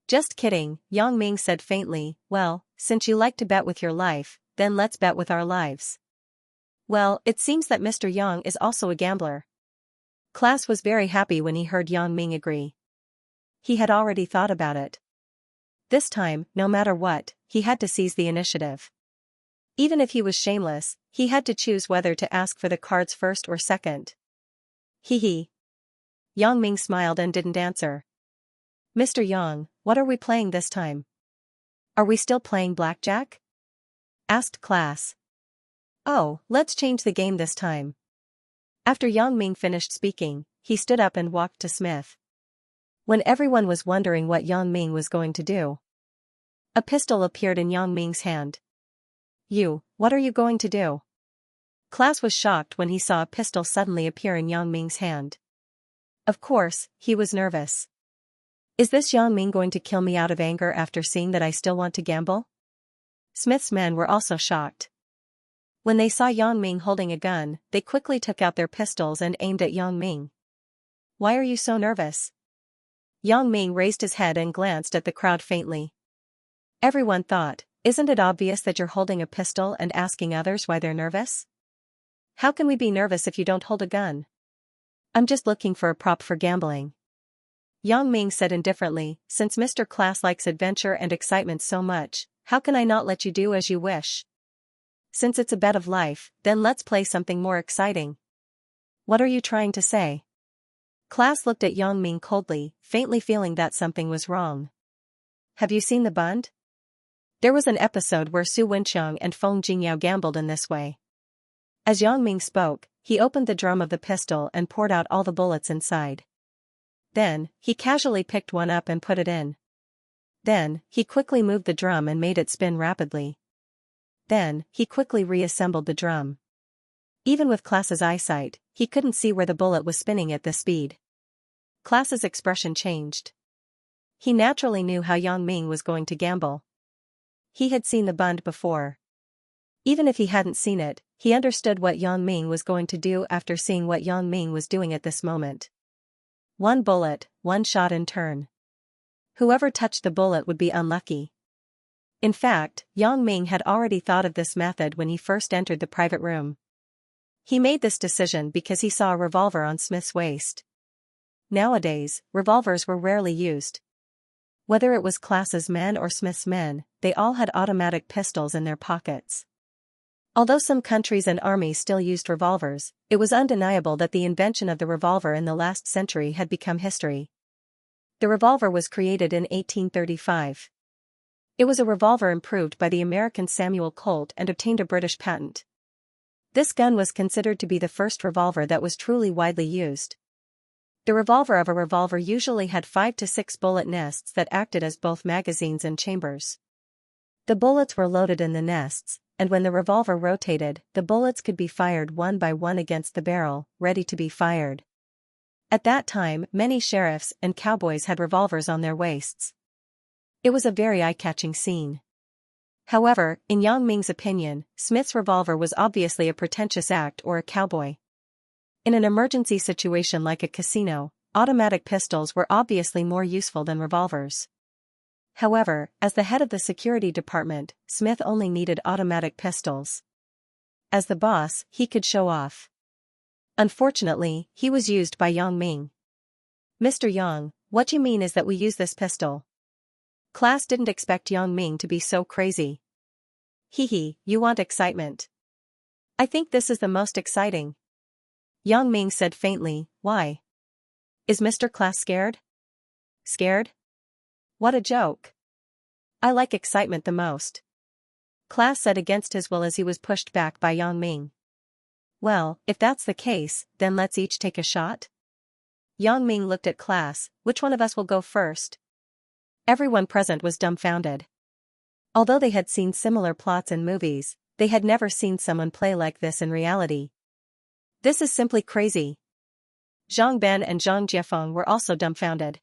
Just kidding, Yang Ming said faintly, well, since you like to bet with your life, then let's bet with our lives. Well, it seems that Mr. Yang is also a gambler. Class was very happy when he heard Yang Ming agree. He had already thought about it. This time, no matter what, he had to seize the initiative. Even if he was shameless, he had to choose whether to ask for the cards first or second. Hee. Yang Ming smiled and didn't answer. Mr. Yang, what are we playing this time? Are we still playing blackjack? Asked Class. Oh, let's change the game this time. After Yang Ming finished speaking, he stood up and walked to Smith. When everyone was wondering what Yang Ming was going to do, a pistol appeared in Yang Ming's hand. What are you going to do? Class was shocked when he saw a pistol suddenly appear in Yang Ming's hand. Of course, he was nervous. Is this Yang Ming going to kill me out of anger after seeing that I still want to gamble? Smith's men were also shocked. When they saw Yang Ming holding a gun, they quickly took out their pistols and aimed at Yang Ming. Why are you so nervous? Yang Ming raised his head and glanced at the crowd faintly. Everyone thought, isn't it obvious that you're holding a pistol and asking others why they're nervous? How can we be nervous if you don't hold a gun? I'm just looking for a prop for gambling. Yang Ming said indifferently, since Mr. Class likes adventure and excitement so much, how can I not let you do as you wish? Since it's a bet of life, then let's play something more exciting. What are you trying to say? Class looked at Yang Ming coldly, faintly feeling that something was wrong. Have you seen the Bund? There was an episode where Su Wenxiang and Feng Jingyao gambled in this way. As Yang Ming spoke, he opened the drum of the pistol and poured out all the bullets inside. Then, he casually picked one up and put it in. Then, he quickly moved the drum and made it spin rapidly. Then, he quickly reassembled the drum. Even with Class's eyesight, he couldn't see where the bullet was spinning at this speed. Class's expression changed. He naturally knew how Yang Ming was going to gamble. He had seen the Bund before. Even if he hadn't seen it, he understood what Yang Ming was going to do after seeing what Yang Ming was doing at this moment. One bullet, one shot in turn. Whoever touched the bullet would be unlucky. In fact, Yang Ming had already thought of this method when he first entered the private room. He made this decision because he saw a revolver on Smith's waist. Nowadays, revolvers were rarely used. Whether it was Class's men or Smith's men, they all had automatic pistols in their pockets. Although some countries and armies still used revolvers, it was undeniable that the invention of the revolver in the last century had become history. The revolver was created in 1835. It was a revolver improved by the American Samuel Colt and obtained a British patent. This gun was considered to be the first revolver that was truly widely used. The revolver of a revolver usually had 5 to 6 bullet nests that acted as both magazines and chambers. The bullets were loaded in the nests, and when the revolver rotated, the bullets could be fired one by one against the barrel, ready to be fired. At that time, many sheriffs and cowboys had revolvers on their waists. It was a very eye-catching scene. However, in Yang Ming's opinion, Smith's revolver was obviously a pretentious act or a cowboy. In an emergency situation like a casino, automatic pistols were obviously more useful than revolvers. However, as the head of the security department, Smith only needed automatic pistols. As the boss, he could show off. Unfortunately, he was used by Yang Ming. Mr. Yang, what you mean is that we use this pistol? Class didn't expect Yang Ming to be so crazy. Hee, you want excitement. I think this is the most exciting. Yang Ming said faintly, why? Is Mr. Class scared? Scared? What a joke. I like excitement the most. Class said against his will as he was pushed back by Yang Ming. Well, if that's the case, then let's each take a shot? Yang Ming looked at Class, which one of us will go first? Everyone present was dumbfounded. Although they had seen similar plots in movies, they had never seen someone play like this in reality. This is simply crazy. Zhang Ben and Zhang Jiefeng were also dumbfounded.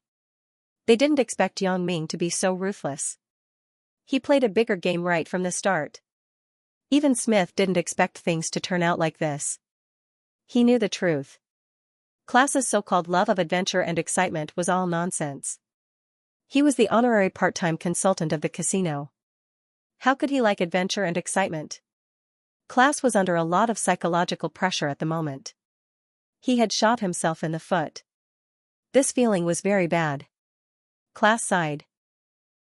They didn't expect Yang Ming to be so ruthless. He played a bigger game right from the start. Even Smith didn't expect things to turn out like this. He knew the truth. Class's so-called love of adventure and excitement was all nonsense. He was the honorary part-time consultant of the casino. How could he like adventure and excitement? Class was under a lot of psychological pressure at the moment. He had shot himself in the foot. This feeling was very bad. Class sighed.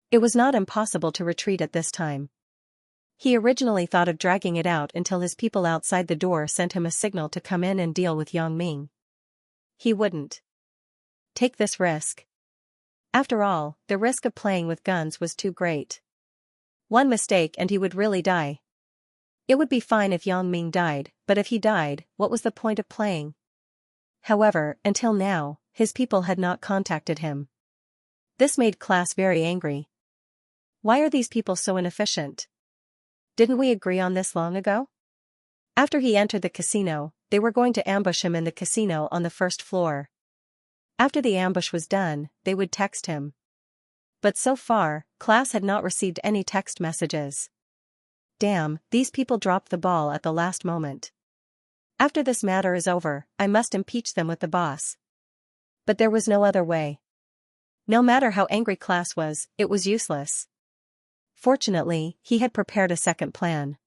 It was not impossible to retreat at this time. He originally thought of dragging it out until his people outside the door sent him a signal to come in and deal with Yang Ming. He wouldn't take this risk. After all, the risk of playing with guns was too great. One mistake and he would really die. It would be fine if Yang Ming died, but if he died, what was the point of playing? However, until now, his people had not contacted him. This made class very angry. Why are these people so inefficient? Didn't we agree on this long ago? After he entered the casino, they were going to ambush him in the casino on the first floor. After the ambush was done, they would text him. But so far, class had not received any text messages. Damn, these people dropped the ball at the last moment. After this matter is over, I must impeach them with the boss. But there was no other way. No matter how angry class was, it was useless. Fortunately, he had prepared a second plan.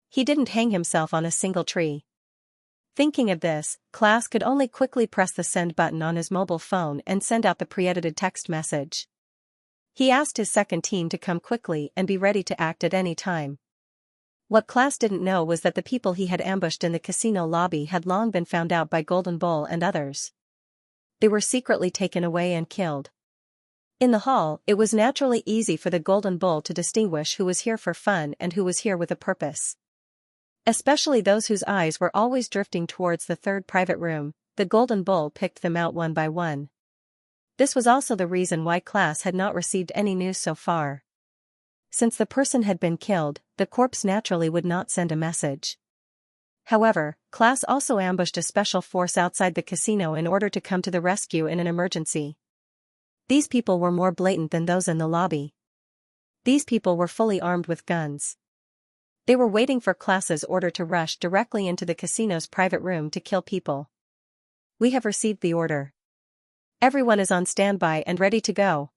He didn't hang himself on a single tree. Thinking of this, class could only quickly press the send button on his mobile phone and send out the pre-edited text message. He asked his second team to come quickly and be ready to act at any time. What class didn't know was that the people he had ambushed in the casino lobby had long been found out by Golden Bull and others. They were secretly taken away and killed. In the hall, it was naturally easy for the Golden Bull to distinguish who was here for fun and who was here with a purpose. Especially those whose eyes were always drifting towards the third private room, the Golden Bull picked them out one by one. This was also the reason why class had not received any news so far. Since the person had been killed, the corpse naturally would not send a message. However, class also ambushed a special force outside the casino in order to come to the rescue in an emergency. These people were more blatant than those in the lobby. These people were fully armed with guns. They were waiting for class's order to rush directly into the casino's private room to kill people. We have received the order. Everyone is on standby and ready to go.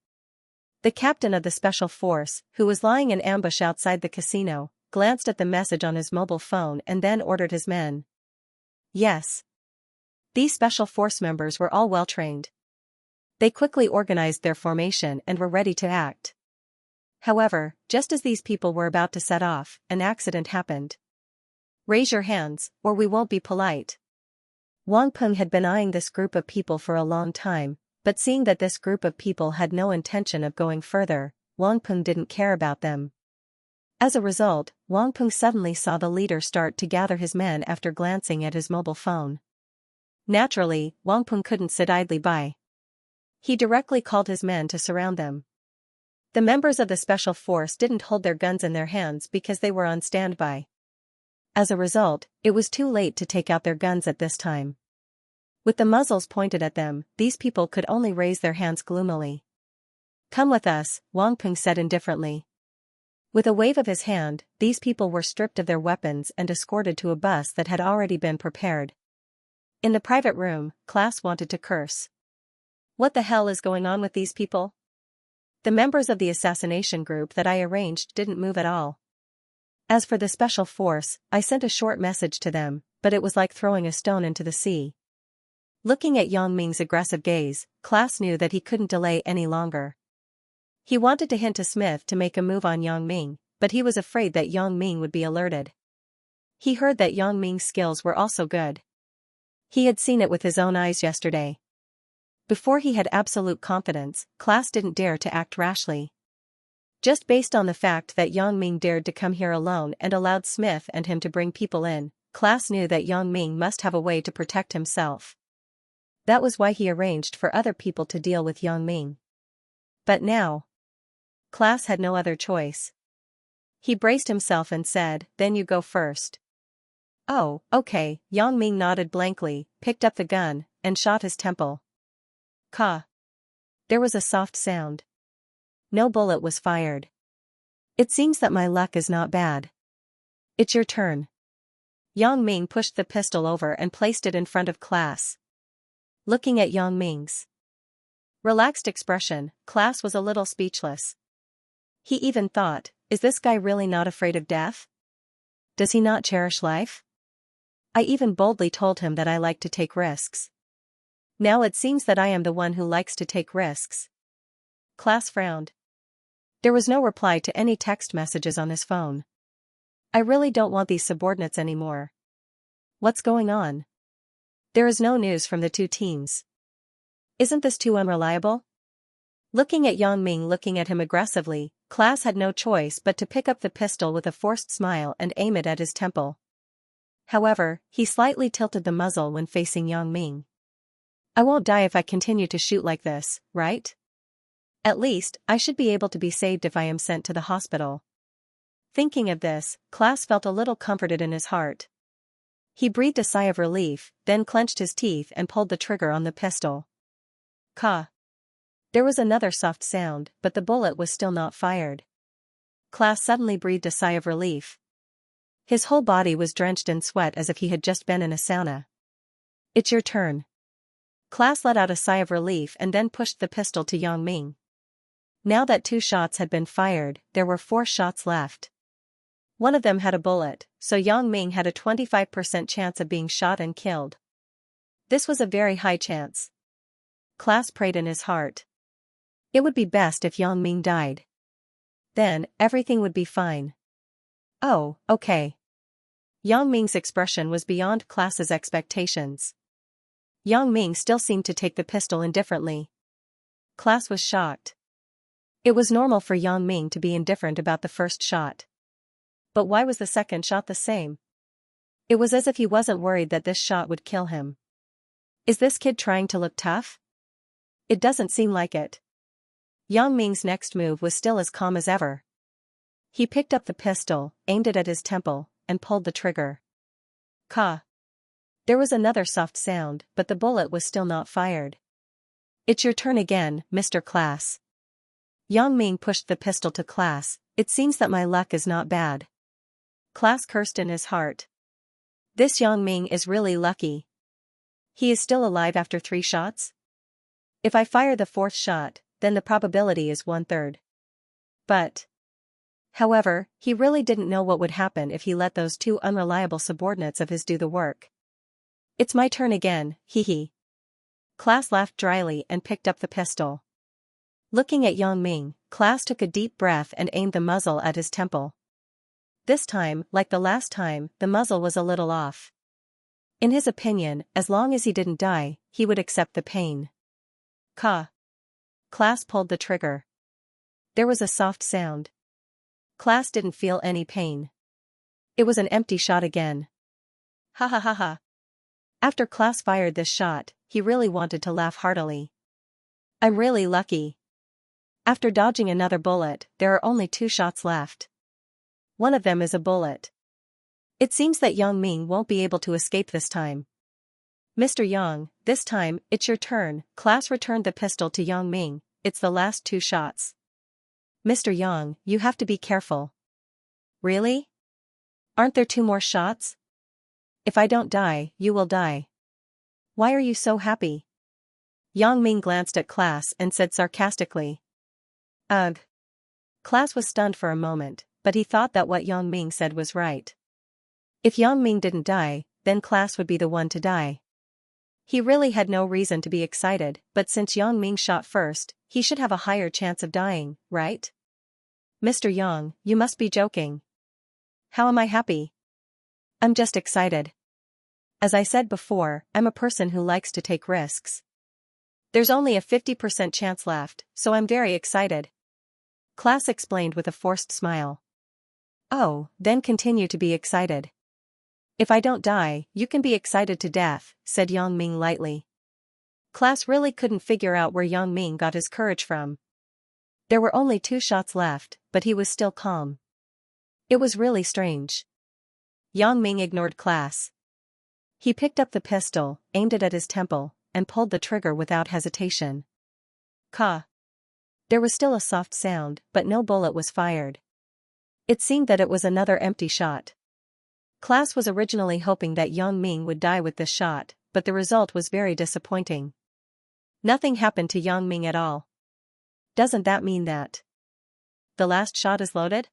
The captain of the special force, who was lying in ambush outside the casino, glanced at the message on his mobile phone and then ordered his men. Yes. These special force members were all well trained. They quickly organized their formation and were ready to act. However, just as these people were about to set off, an accident happened. Raise your hands, or we won't be polite. Wang Peng had been eyeing this group of people for a long time, but seeing that this group of people had no intention of going further, Wang Peng didn't care about them. As a result, Wang Peng suddenly saw the leader start to gather his men after glancing at his mobile phone. Naturally, Wang Peng couldn't sit idly by. He directly called his men to surround them. The members of the special force didn't hold their guns in their hands because they were on standby. As a result, it was too late to take out their guns at this time. With the muzzles pointed at them, these people could only raise their hands gloomily. Come with us, Wang Peng said indifferently. With a wave of his hand, these people were stripped of their weapons and escorted to a bus that had already been prepared. In the private room, class wanted to curse. What the hell is going on with these people? The members of the assassination group that I arranged didn't move at all. As for the special force, I sent a short message to them, but it was like throwing a stone into the sea. Looking at Yang Ming's aggressive gaze, class knew that he couldn't delay any longer. He wanted to hint to Smith to make a move on Yang Ming, but he was afraid that Yang Ming would be alerted. He heard that Yang Ming's skills were also good. He had seen it with his own eyes yesterday. Before he had absolute confidence, class didn't dare to act rashly. Just based on the fact that Yang Ming dared to come here alone and allowed Smith and him to bring people in, class knew that Yang Ming must have a way to protect himself. That was why he arranged for other people to deal with Yang Ming. But now, class had no other choice. He braced himself and said, "Then you go first." "Oh, okay," Yang Ming nodded blankly, picked up the gun, and shot his temple. Ka. There was a soft sound. No bullet was fired. It seems that my luck is not bad. It's your turn. Yang Ming pushed the pistol over and placed it in front of class. Looking at Yang Ming's relaxed expression, class was a little speechless. He even thought, is this guy really not afraid of death? Does he not cherish life? I even boldly told him that I like to take risks. Now it seems that I am the one who likes to take risks. Class frowned. There was no reply to any text messages on his phone. I really don't want these subordinates anymore. What's going on? There is no news from the two teams. Isn't this too unreliable? Looking at Yang Ming looking at him aggressively, class had no choice but to pick up the pistol with a forced smile and aim it at his temple. However, he slightly tilted the muzzle when facing Yang Ming. I won't die if I continue to shoot like this, right? At least, I should be able to be saved if I am sent to the hospital. Thinking of this, Klaas felt a little comforted in his heart. He breathed a sigh of relief, then clenched his teeth and pulled the trigger on the pistol. Ka. There was another soft sound, but the bullet was still not fired. Klaas suddenly breathed a sigh of relief. His whole body was drenched in sweat as if he had just been in a sauna. It's your turn. Klaas let out a sigh of relief and then pushed the pistol to Yang Ming. Now that 2 shots had been fired, there were 4 shots left. One of them had a bullet, so Yang Ming had a 25% chance of being shot and killed. This was a very high chance. Klaas prayed in his heart. It would be best if Yang Ming died. Then, everything would be fine. Oh, okay. Yang Ming's expression was beyond Klaas's expectations. Yang Ming still seemed to take the pistol indifferently. Klaas was shocked. It was normal for Yang Ming to be indifferent about the first shot. But why was the second shot the same? It was as if he wasn't worried that this shot would kill him. Is this kid trying to look tough? It doesn't seem like it. Yang Ming's next move was still as calm as ever. He picked up the pistol, aimed it at his temple, and pulled the trigger. Ka. There was another soft sound, but the bullet was still not fired. It's your turn again, Mr. Klaas. Yang Ming pushed the pistol to Klaas. It seems that my luck is not bad. Klaas cursed in his heart. This Yang Ming is really lucky. He is still alive after 3 shots? If I fire the 4th shot, then the probability is 1/3. But. However, he really didn't know what would happen if he let those 2 unreliable subordinates of his do the work. It's my turn again, hee. Klaas laughed dryly and picked up the pistol. Looking at Yang Ming, Klaas took a deep breath and aimed the muzzle at his temple. This time, like the last time, the muzzle was a little off. In his opinion, as long as he didn't die, he would accept the pain. Ka. Klaas pulled the trigger. There was a soft sound. Klaas didn't feel any pain. It was an empty shot again. Ha ha ha ha. After Klaas fired this shot, he really wanted to laugh heartily. I'm really lucky. After dodging another bullet, there are only 2 shots left. One of them is a bullet. It seems that Yang Ming won't be able to escape this time. Mr. Yang, this time, it's your turn. Klaas returned the pistol to Yang Ming. It's the last 2 shots. Mr. Yang, you have to be careful. Really? Aren't there 2 more shots? If I don't die, you will die. Why are you so happy? Yang Ming glanced at Klaas and said sarcastically. Ugh. Klaas was stunned for a moment, but he thought that what Yang Ming said was right. If Yang Ming didn't die, then Klaas would be the one to die. He really had no reason to be excited, but since Yang Ming shot first, he should have a higher chance of dying, right? Mr. Yang, you must be joking. How am I happy? I'm just excited. As I said before, I'm a person who likes to take risks. There's only a 50% chance left, so I'm very excited. Klaas explained with a forced smile. Oh, then continue to be excited. If I don't die, you can be excited to death, said Yang Ming lightly. Klaas really couldn't figure out where Yang Ming got his courage from. There were only 2 shots left, but he was still calm. It was really strange. Yang Ming ignored Klaas. He picked up the pistol, aimed it at his temple, and pulled the trigger without hesitation. Ka. There was still a soft sound, but no bullet was fired. It seemed that it was another empty shot. Klaas was originally hoping that Yang Ming would die with this shot, but the result was very disappointing. Nothing happened to Yang Ming at all. Doesn't that mean that the last shot is loaded?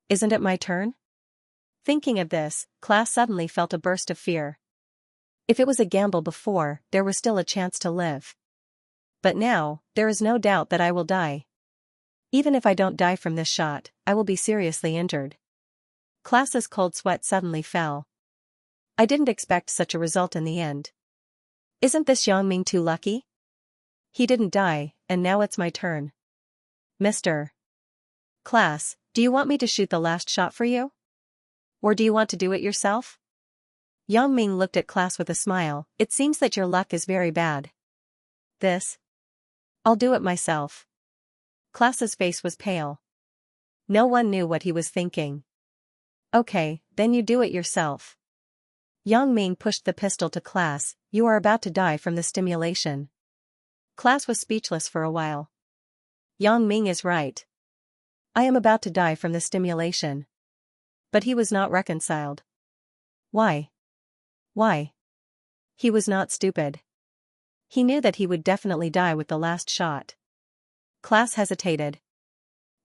Isn't it my turn? Thinking of this, Klaas suddenly felt a burst of fear. If it was a gamble before, there was still a chance to live. But now, there is no doubt that I will die. Even if I don't die from this shot, I will be seriously injured. Klaas's cold sweat suddenly fell. I didn't expect such a result in the end. Isn't this Yang Ming too lucky? He didn't die, and now it's my turn. Mr. Klaas, do you want me to shoot the last shot for you? Or do you want to do it yourself? Yang Ming looked at Klaas with a smile. It seems that your luck is very bad. This? I'll do it myself. Class's face was pale. No one knew what he was thinking. Okay, then you do it yourself. Yang Ming pushed the pistol to Class. You are about to die from the stimulation. Class was speechless for a while. Yang Ming is right. I am about to die from the stimulation. But he was not reconciled. Why? Why? He was not stupid. He knew that he would definitely die with the last shot. Class hesitated.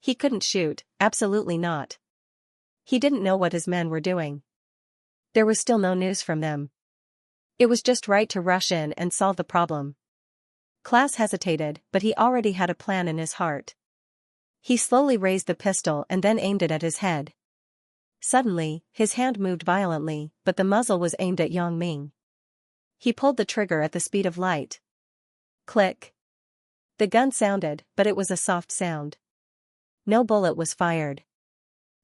He couldn't shoot, absolutely not. He didn't know what his men were doing. There was still no news from them. It was just right to rush in and solve the problem. Class hesitated, but he already had a plan in his heart. He slowly raised the pistol and then aimed it at his head. Suddenly, his hand moved violently, but the muzzle was aimed at Yang Ming. He pulled the trigger at the speed of light. Click. The gun sounded, but it was a soft sound. No bullet was fired.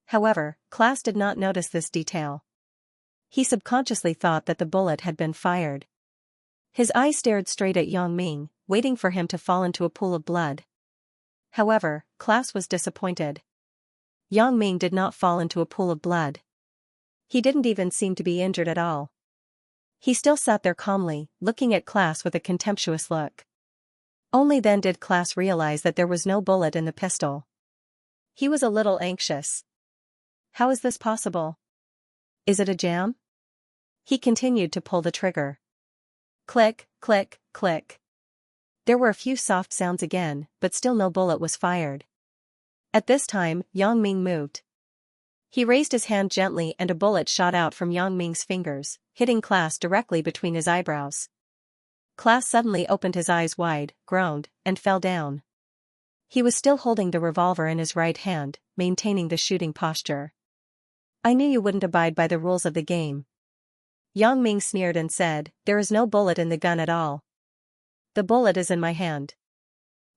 However, Class did not notice this detail. He subconsciously thought that the bullet had been fired. His eyes stared straight at Yang Ming, waiting for him to fall into a pool of blood. However, Class was disappointed. Yang Ming did not fall into a pool of blood. He didn't even seem to be injured at all. He still sat there calmly, looking at Class with a contemptuous look. Only then did Class realize that there was no bullet in the pistol. He was a little anxious. How is this possible? Is it a jam? He continued to pull the trigger. Click, click, click. There were a few soft sounds again, but still no bullet was fired. At this time, Yang Ming moved. He raised his hand gently and a bullet shot out from Yang Ming's fingers, hitting Class directly between his eyebrows. Class suddenly opened his eyes wide, groaned, and fell down. He was still holding the revolver in his right hand, maintaining the shooting posture. I knew you wouldn't abide by the rules of the game. Yang Ming sneered and said, there is no bullet in the gun at all. The bullet is in my hand.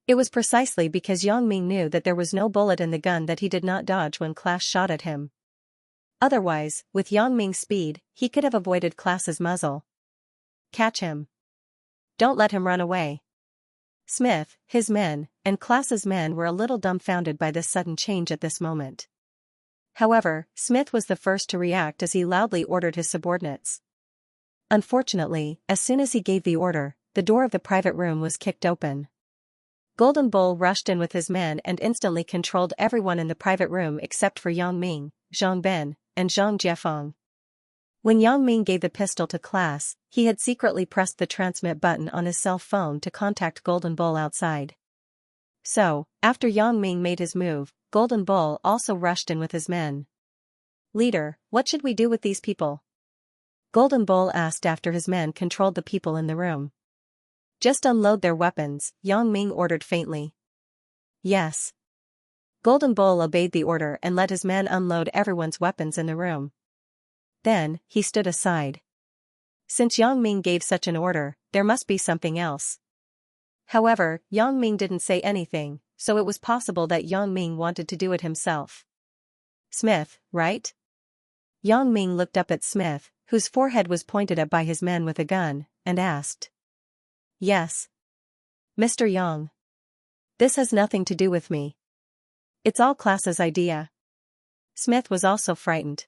It was precisely because Yang Ming knew that there was no bullet in the gun that he did not dodge when Class shot at him. Otherwise, with Yang Ming's speed, he could have avoided Class's muzzle. Catch him. Don't let him run away. Smith, his men, and Class's men were a little dumbfounded by this sudden change at this moment. However, Smith was the first to react as he loudly ordered his subordinates. Unfortunately, as soon as he gave the order, the door of the private room was kicked open. Golden Bull rushed in with his men and instantly controlled everyone in the private room except for Yang Ming, Zhang Ben, and Zhang Jiefeng. When Yang Ming gave the pistol to Class, he had secretly pressed the transmit button on his cell phone to contact Golden Bull outside. So, after Yang Ming made his move, Golden Bull also rushed in with his men. Leader, what should we do with these people? Golden Bull asked after his men controlled the people in the room. Just unload their weapons, Yang Ming ordered faintly. Yes. Golden Bull obeyed the order and let his men unload everyone's weapons in the room. Then, he stood aside. Since Yang Ming gave such an order, there must be something else. However, Yang Ming didn't say anything, so it was possible that Yang Ming wanted to do it himself. Smith, right? Yang Ming looked up at Smith, whose forehead was pointed at by his men with a gun, and asked. Yes. Mr. Yang. This has nothing to do with me. It's all Class's idea. Smith was also frightened.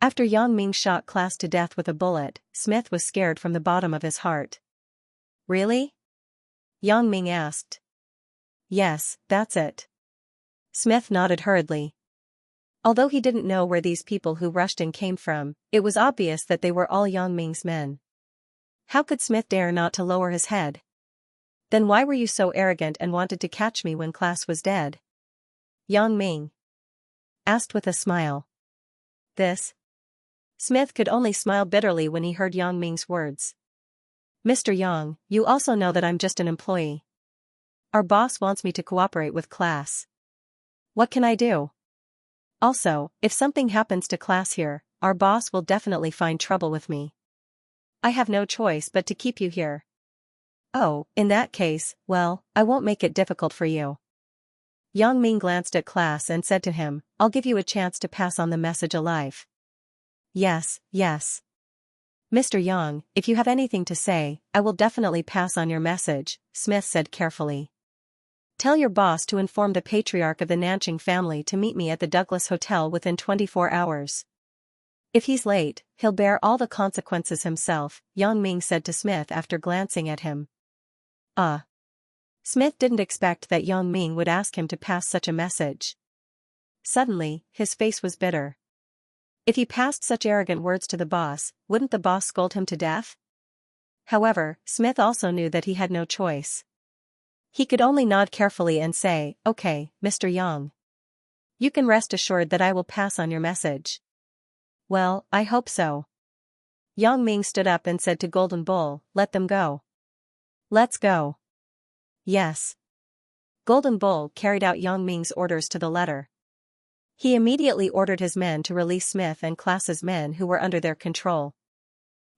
After Yang Ming shot Class to death with a bullet, Smith was scared from the bottom of his heart. Really? Yang Ming asked. Yes, that's it. Smith nodded hurriedly. Although he didn't know where these people who rushed in came from, it was obvious that they were all Yang Ming's men. How could Smith dare not to lower his head? Then why were you so arrogant and wanted to catch me when Class was dead? Yang Ming asked with a smile. This? Smith could only smile bitterly when he heard Yang Ming's words. Mr. Yang, you also know that I'm just an employee. Our boss wants me to cooperate with Class. What can I do? Also, if something happens to Class here, our boss will definitely find trouble with me. I have no choice but to keep you here. Oh, in that case, well, I won't make it difficult for you. Yang Ming glanced at Class and said to him, I'll give you a chance to pass on the message alive. Yes, yes. Mr. Yang, if you have anything to say, I will definitely pass on your message, Smith said carefully. Tell your boss to inform the patriarch of the Nanqing family to meet me at the Douglas Hotel within 24 hours. If he's late, he'll bear all the consequences himself, Yang Ming said to Smith after glancing at him. Smith didn't expect that Yang Ming would ask him to pass such a message. Suddenly, his face was bitter. If he passed such arrogant words to the boss, wouldn't the boss scold him to death? However, Smith also knew that he had no choice. He could only nod carefully and say, "Okay, Mr. Yang. You can rest assured that I will pass on your message." "Well, I hope so." Yang Ming stood up and said to Golden Bull, "Let them go." "Let's go." "Yes." Golden Bull carried out Yang Ming's orders to the letter. He immediately ordered his men to release Smith and Class's men who were under their control.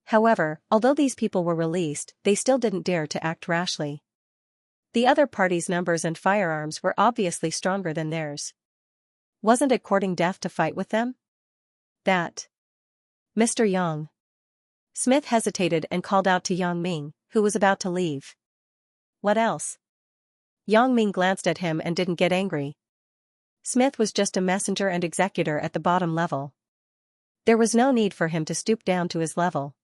However, although these people were released, they still didn't dare to act rashly. The other party's numbers and firearms were obviously stronger than theirs. Wasn't it courting death to fight with them? That. Mr. Yang. Smith hesitated and called out to Yang Ming, who was about to leave. What else? Yang Ming glanced at him and didn't get angry. Smith was just a messenger and executor at the bottom level. There was no need for him to stoop down to his level.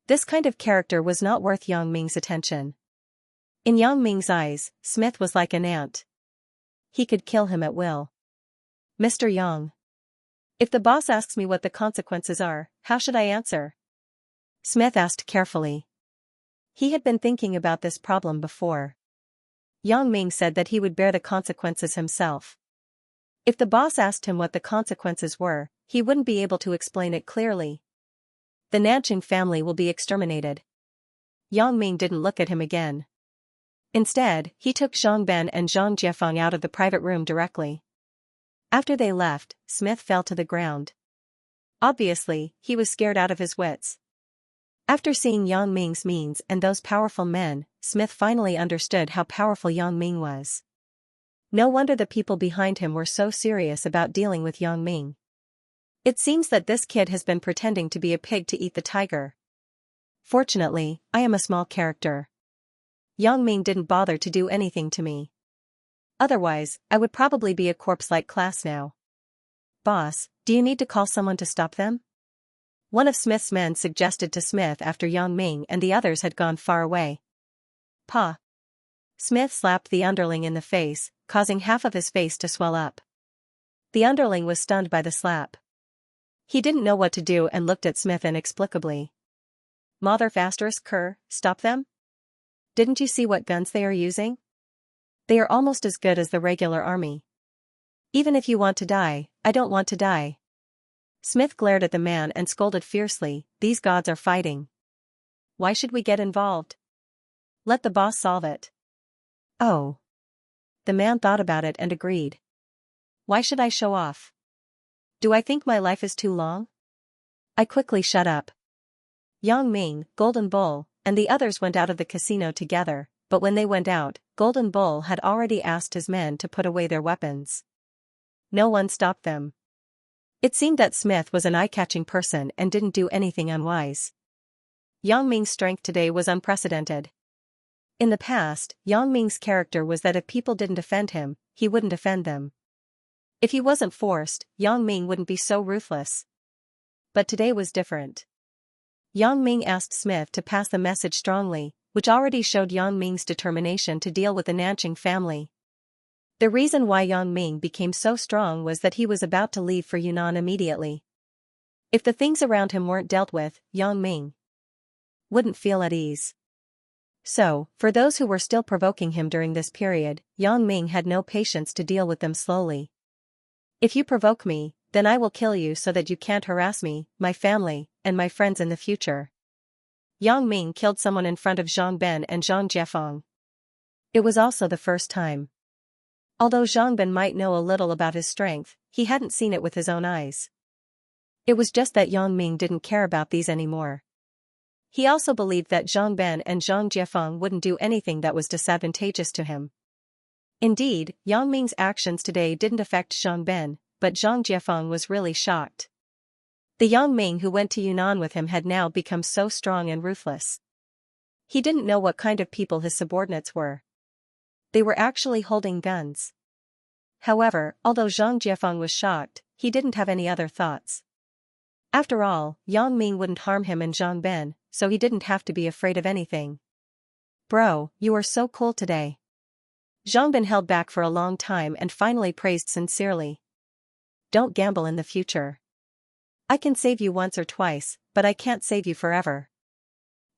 This kind of character was not worth Yang Ming's attention. In Yang Ming's eyes, Smith was like an ant. He could kill him at will. "Mr. Yang. If the boss asks me what the consequences are, how should I answer?" Smith asked carefully. He had been thinking about this problem before. Yang Ming said that he would bear the consequences himself. If the boss asked him what the consequences were, he wouldn't be able to explain it clearly. The Nanqing family will be exterminated. Yang Ming didn't look at him again. Instead, he took Zhang Ben and Zhang Jiefeng out of the private room directly. After they left, Smith fell to the ground. Obviously, he was scared out of his wits. After seeing Yang Ming's means and those powerful men, Smith finally understood how powerful Yang Ming was. No wonder the people behind him were so serious about dealing with Yang Ming. It seems that this kid has been pretending to be a pig to eat the tiger. Fortunately, I am a small character. Yang Ming didn't bother to do anything to me. Otherwise, I would probably be a corpse like Class now. "Boss, do you need to call someone to stop them?" One of Smith's men suggested to Smith after Yang Ming and the others had gone far away. "Pa." Smith slapped the underling in the face, causing half of his face to swell up. The underling was stunned by the slap. He didn't know what to do and looked at Smith inexplicably. "Mother asterisk cur, stop them? Didn't you see what guns they are using? They are almost as good as the regular army. Even if you want to die, I don't want to die." Smith glared at the man and scolded fiercely, "These gods are fighting. Why should we get involved? Let the boss solve it." "Oh." The man thought about it and agreed. "Why should I show off? Do I think my life is too long?" I quickly shut up. Yang Ming, Golden Bull, and the others went out of the casino together, but when they went out, Golden Bull had already asked his men to put away their weapons. No one stopped them. It seemed that Smith was an eye-catching person and didn't do anything unwise. Yang Ming's strength today was unprecedented. In the past, Yang Ming's character was that if people didn't offend him, he wouldn't offend them. If he wasn't forced, Yang Ming wouldn't be so ruthless. But today was different. Yang Ming asked Smith to pass the message strongly, which already showed Yang Ming's determination to deal with the Nanqing family. The reason why Yang Ming became so strong was that he was about to leave for Yunnan immediately. If the things around him weren't dealt with, Yang Ming wouldn't feel at ease. So, for those who were still provoking him during this period, Yang Ming had no patience to deal with them slowly. "If you provoke me, then I will kill you so that you can't harass me, my family, and my friends in the future." Yang Ming killed someone in front of Zhang Ben and Zhang Jiefeng. It was also the first time. Although Zhang Ben might know a little about his strength, he hadn't seen it with his own eyes. It was just that Yang Ming didn't care about these anymore. He also believed that Zhang Ben and Zhang Jiefeng wouldn't do anything that was disadvantageous to him. Indeed, Yang Ming's actions today didn't affect Zhang Ben, but Zhang Jiefeng was really shocked. The young Ming who went to Yunnan with him had now become so strong and ruthless. He didn't know what kind of people his subordinates were. They were actually holding guns. However, although Zhang Jiefeng was shocked, he didn't have any other thoughts. After all, Yang Ming wouldn't harm him and Zhang Ben, so he didn't have to be afraid of anything. Bro, you are so cool today. Zhang Ben held back for a long time and finally praised sincerely. Don't gamble in the future. I can save you once or twice, but I can't save you forever.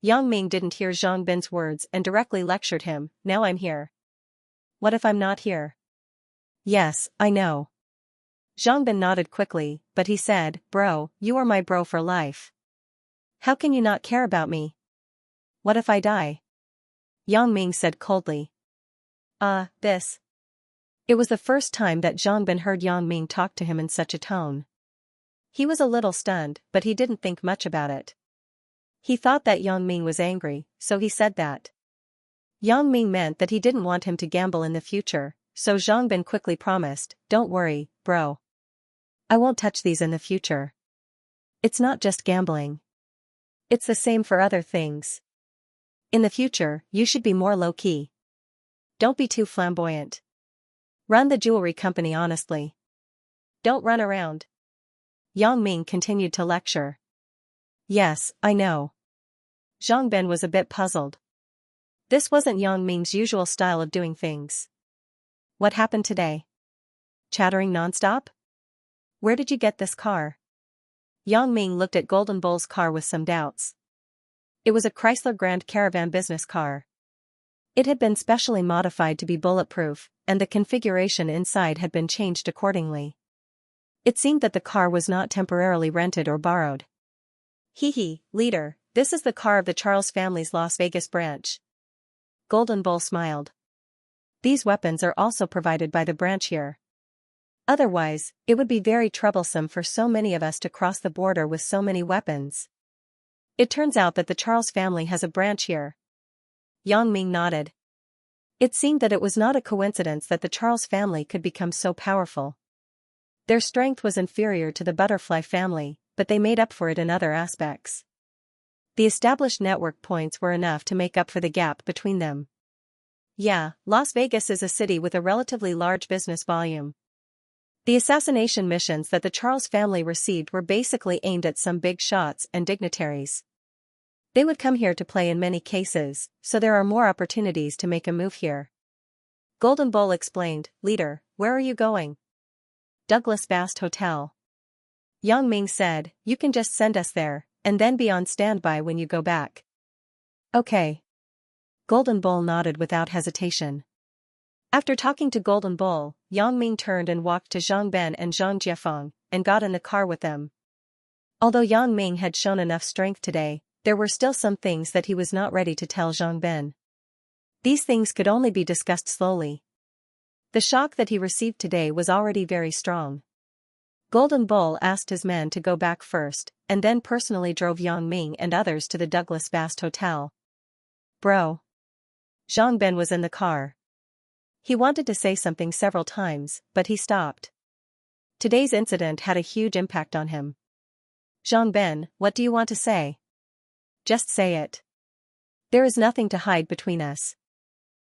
Yang Ming didn't hear Zhang Ben's words and directly lectured him, now I'm here. What if I'm not here? Yes, I know. Zhang Ben nodded quickly, but he said, bro, you are my bro for life. How can you not care about me? What if I die? Yang Ming said coldly. This. It was the first time that Zhang Ben heard Yang Ming talk to him in such a tone. He was a little stunned, but he didn't think much about it. He thought that Yang Ming was angry, so he said that. Yang Ming meant that he didn't want him to gamble in the future, so Zhang Ben quickly promised, don't worry, bro. I won't touch these in the future. It's not just gambling. It's the same for other things. In the future, you should be more low-key. Don't be too flamboyant. Run the jewelry company honestly. Don't run around. Yang Ming continued to lecture. Yes, I know. Zhang Ben was a bit puzzled. This wasn't Yang Ming's usual style of doing things. What happened today? Chattering nonstop? Where did you get this car? Yang Ming looked at Golden Bull's car with some doubts. It was a Chrysler Grand Caravan business car. It had been specially modified to be bulletproof, and the configuration inside had been changed accordingly. It seemed that the car was not temporarily rented or borrowed. Leader, this is the car of the Charles family's Las Vegas branch. Golden Bull smiled. These weapons are also provided by the branch here. Otherwise, it would be very troublesome for so many of us to cross the border with so many weapons. It turns out that the Charles family has a branch here. Yang Ming nodded. It seemed that it was not a coincidence that the Charles family could become so powerful. Their strength was inferior to the Butterfly family, but they made up for it in other aspects. The established network points were enough to make up for the gap between them. Yeah, Las Vegas is a city with a relatively large business volume. The assassination missions that the Charles family received were basically aimed at some big shots and dignitaries. They would come here to play in many cases, so there are more opportunities to make a move here. Golden Bull explained, Leader, where are you going? Douglas Bast Hotel. Yang Ming said, you can just send us there, and then be on standby when you go back. Okay. Golden Bull nodded without hesitation. After talking to Golden Bull, Yang Ming turned and walked to Zhang Ben and Zhang Jiefeng, and got in the car with them. Although Yang Ming had shown enough strength today, there were still some things that he was not ready to tell Zhang Ben. These things could only be discussed slowly. The shock that he received today was already very strong. Golden Bull asked his men to go back first, and then personally drove Yang Ming and others to the Douglas Bast Hotel. Bro. Zhang Ben was in the car. He wanted to say something several times, but he stopped. Today's incident had a huge impact on him. Zhang Ben, what do you want to say? Just say it. There is nothing to hide between us.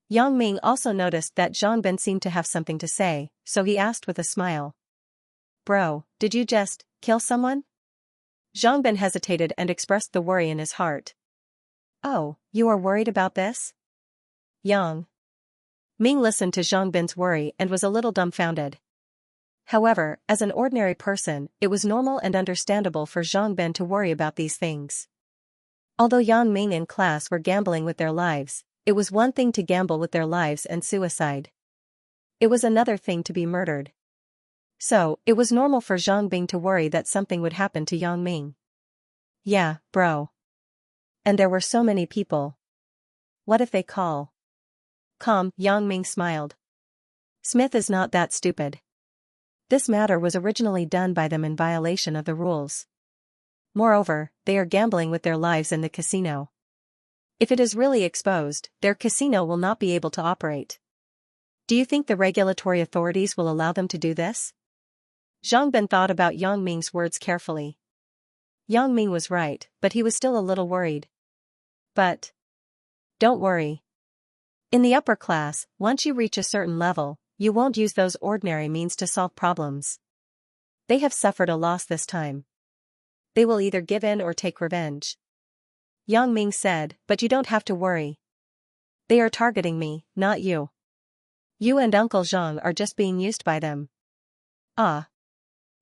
Yang Ming also noticed that Zhang Ben seemed to have something to say, so he asked with a smile. Bro, did you just kill someone? Zhang Ben hesitated and expressed the worry in his heart. Oh, you are worried about this? Yang Ming listened to Zhang Ben's worry and was a little dumbfounded. However, as an ordinary person, it was normal and understandable for Zhang Ben to worry about these things. Although Yang Ming and class were gambling with their lives, it was one thing to gamble with their lives and suicide. It was another thing to be murdered. So, it was normal for Zhang Bing to worry that something would happen to Yang Ming. Yeah, bro. And there were so many people. What if they call? Calm, Yang Ming smiled. Smith is not that stupid. This matter was originally done by them in violation of the rules. Moreover, they are gambling with their lives in the casino. If it is really exposed, their casino will not be able to operate. Do you think the regulatory authorities will allow them to do this? Zhang Ben thought about Yang Ming's words carefully. Yang Ming was right, but he was still a little worried. But don't worry. In the upper class, once you reach a certain level, you won't use those ordinary means to solve problems. They have suffered a loss this time. They will either give in or take revenge. Yang Ming said, but you don't have to worry. They are targeting me, not you. You and Uncle Zhang are just being used by them. Ah.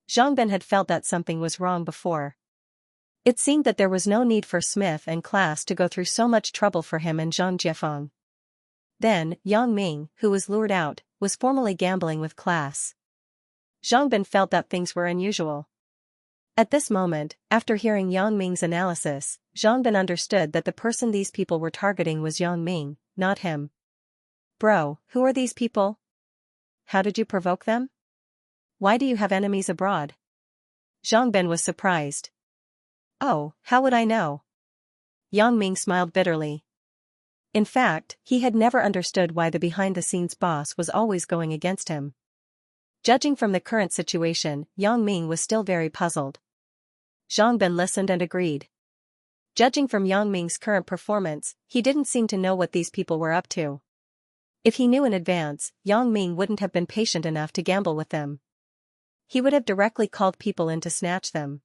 Zhang Ben had felt that something was wrong before. It seemed that there was no need for Smith and class to go through so much trouble for him and Zhang Jiefeng. Then, Yang Ming, who was lured out, was formally gambling with class. Zhang Ben felt that things were unusual. At this moment, after hearing Yang Ming's analysis, Zhang Ben understood that the person these people were targeting was Yang Ming, not him. Bro, who are these people? How did you provoke them? Why do you have enemies abroad? Zhang Ben was surprised. Oh, how would I know? Yang Ming smiled bitterly. In fact, he had never understood why the behind-the-scenes boss was always going against him. Judging from the current situation, Yang Ming was still very puzzled. Zhang Ben listened and agreed. Judging from Yang Ming's current performance, he didn't seem to know what these people were up to. If he knew in advance, Yang Ming wouldn't have been patient enough to gamble with them. He would have directly called people in to snatch them.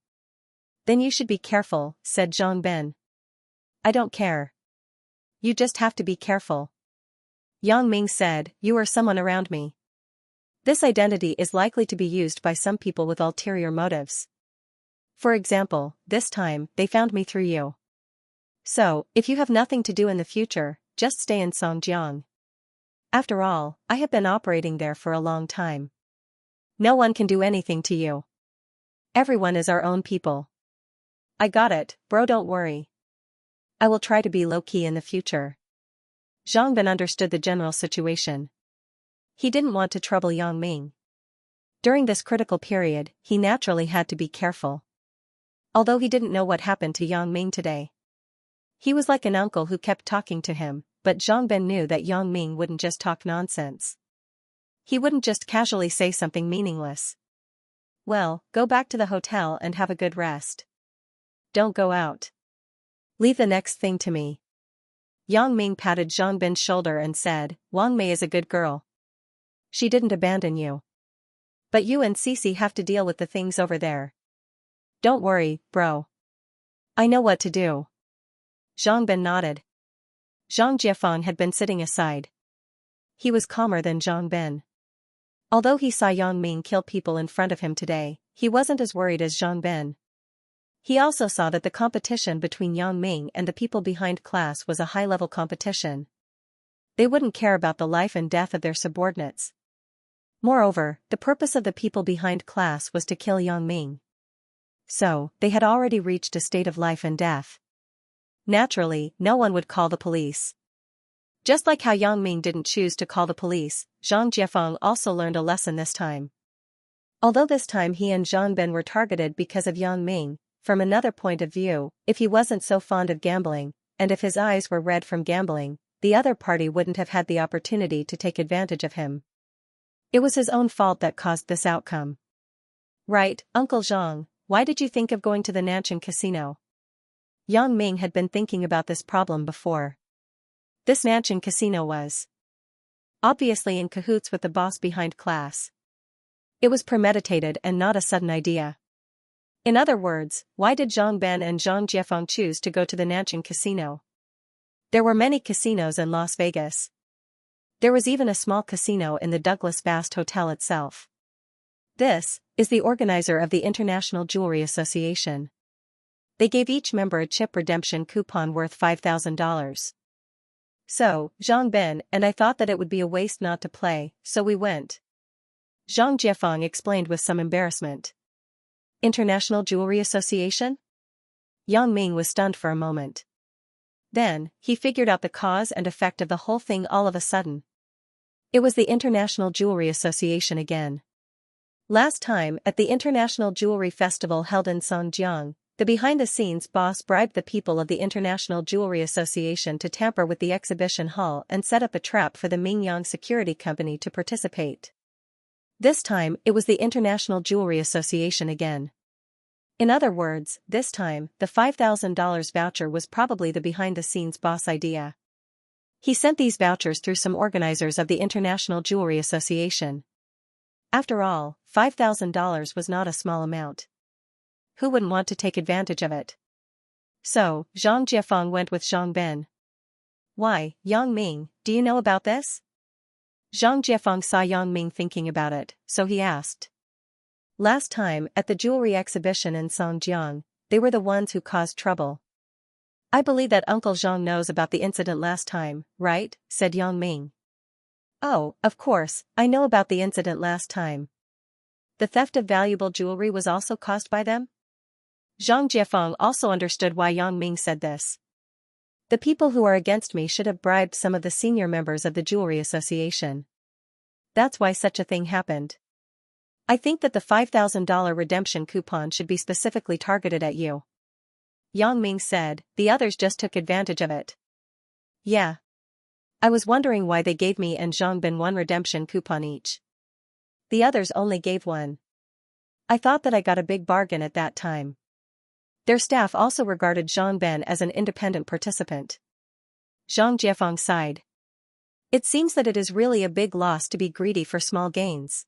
Then you should be careful, said Zhang Ben. I don't care. You just have to be careful. Yang Ming said, you or someone around me. This identity is likely to be used by some people with ulterior motives. For example, this time, they found me through you. So, if you have nothing to do in the future, just stay in Songjiang. After all, I have been operating there for a long time. No one can do anything to you. Everyone is our own people. I got it, bro, don't worry. I will try to be low-key in the future. Zhang Ben understood the general situation. He didn't want to trouble Yang Ming. During this critical period, he naturally had to be careful. Although he didn't know what happened to Yang Ming today. He was like an uncle who kept talking to him, but Zhang Ben knew that Yang Ming wouldn't just talk nonsense. He wouldn't just casually say something meaningless. Well, go back to the hotel and have a good rest. Don't go out. Leave the next thing to me. Yang Ming patted Zhang Ben's shoulder and said, Wang Mei is a good girl. She didn't abandon you. But you and Cece have to deal with the things over there. Don't worry, bro. I know what to do. Zhang Ben nodded. Zhang Jiefeng had been sitting aside. He was calmer than Zhang Ben. Although he saw Yang Ming kill people in front of him today, he wasn't as worried as Zhang Ben. He also saw that the competition between Yang Ming and the people behind class was a high-level competition. They wouldn't care about the life and death of their subordinates. Moreover, the purpose of the people behind class was to kill Yang Ming. So, they had already reached a state of life and death. Naturally, no one would call the police. Just like how Yang Ming didn't choose to call the police, Zhang Jiefeng also learned a lesson this time. Although this time he and Zhang Ben were targeted because of Yang Ming, from another point of view, if he wasn't so fond of gambling, and if his eyes were red from gambling, the other party wouldn't have had the opportunity to take advantage of him. It was his own fault that caused this outcome. Right, Uncle Zhang, why did you think of going to the Nanchang casino? Yang Ming had been thinking about this problem before. This Nanchang casino was obviously in cahoots with the boss behind class. It was premeditated and not a sudden idea. In other words, why did Zhang Ben and Zhang Jiefeng choose to go to the Nanchang casino? There were many casinos in Las Vegas. There was even a small casino in the Douglas Vast Hotel itself. This is the organizer of the International Jewelry Association. They gave each member a chip redemption coupon worth $5,000. So, Zhang Ben and I thought that it would be a waste not to play, so we went. Zhang Jiefeng explained with some embarrassment. International Jewelry Association? Yang Ming was stunned for a moment. Then, he figured out the cause and effect of the whole thing all of a sudden. It was the International Jewelry Association again. Last time, at the International Jewelry Festival held in Songjiang, the behind-the-scenes boss bribed the people of the International Jewelry Association to tamper with the exhibition hall and set up a trap for the Mingyang Security Company to participate. This time, it was the International Jewelry Association again. In other words, this time, the $5,000 voucher was probably the behind-the-scenes boss idea. He sent these vouchers through some organizers of the International Jewelry Association. After all, $5,000 was not a small amount. Who wouldn't want to take advantage of it? So, Zhang Jiefeng went with Zhang Ben. Why, Yang Ming, do you know about this? Zhang Jiefeng saw Yang Ming thinking about it, so he asked. Last time, at the jewelry exhibition in Songjiang, they were the ones who caused trouble. I believe that Uncle Zhang knows about the incident last time, right? Said Yang Ming. Oh, of course, I know about the incident last time. The theft of valuable jewelry was also caused by them? Zhang Jiefeng also understood why Yang Ming said this. The people who are against me should have bribed some of the senior members of the Jewelry Association. That's why such a thing happened. I think that the $5,000 redemption coupon should be specifically targeted at you. Yang Ming said, the others just took advantage of it. Yeah. I was wondering why they gave me and Zhang Ben one redemption coupon each. The others only gave one. I thought that I got a big bargain at that time. Their staff also regarded Zhang Ben as an independent participant. Zhang Jiefeng sighed. It seems that it is really a big loss to be greedy for small gains.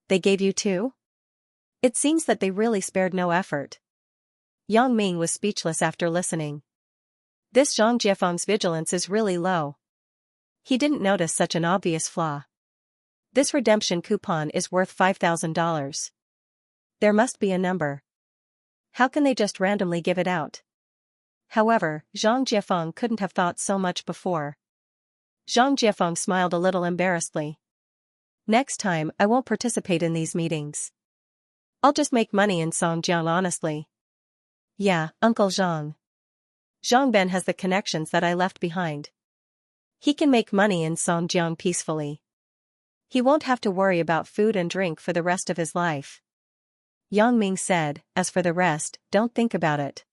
They gave you two? It seems that they really spared no effort. Yang Ming was speechless after listening. This Zhang Jiefeng's vigilance is really low. He didn't notice such an obvious flaw. This redemption coupon is worth $5,000. There must be a number. How can they just randomly give it out? However, Zhang Jiefeng couldn't have thought so much before. Zhang Jiefeng smiled a little embarrassedly. Next time, I won't participate in these meetings. I'll just make money in Songjiang honestly. Yeah, Uncle Zhang. Zhang Ben has the connections that I left behind. He can make money in Songjiang peacefully. He won't have to worry about food and drink for the rest of his life. Yang Ming said, as for the rest, don't think about it.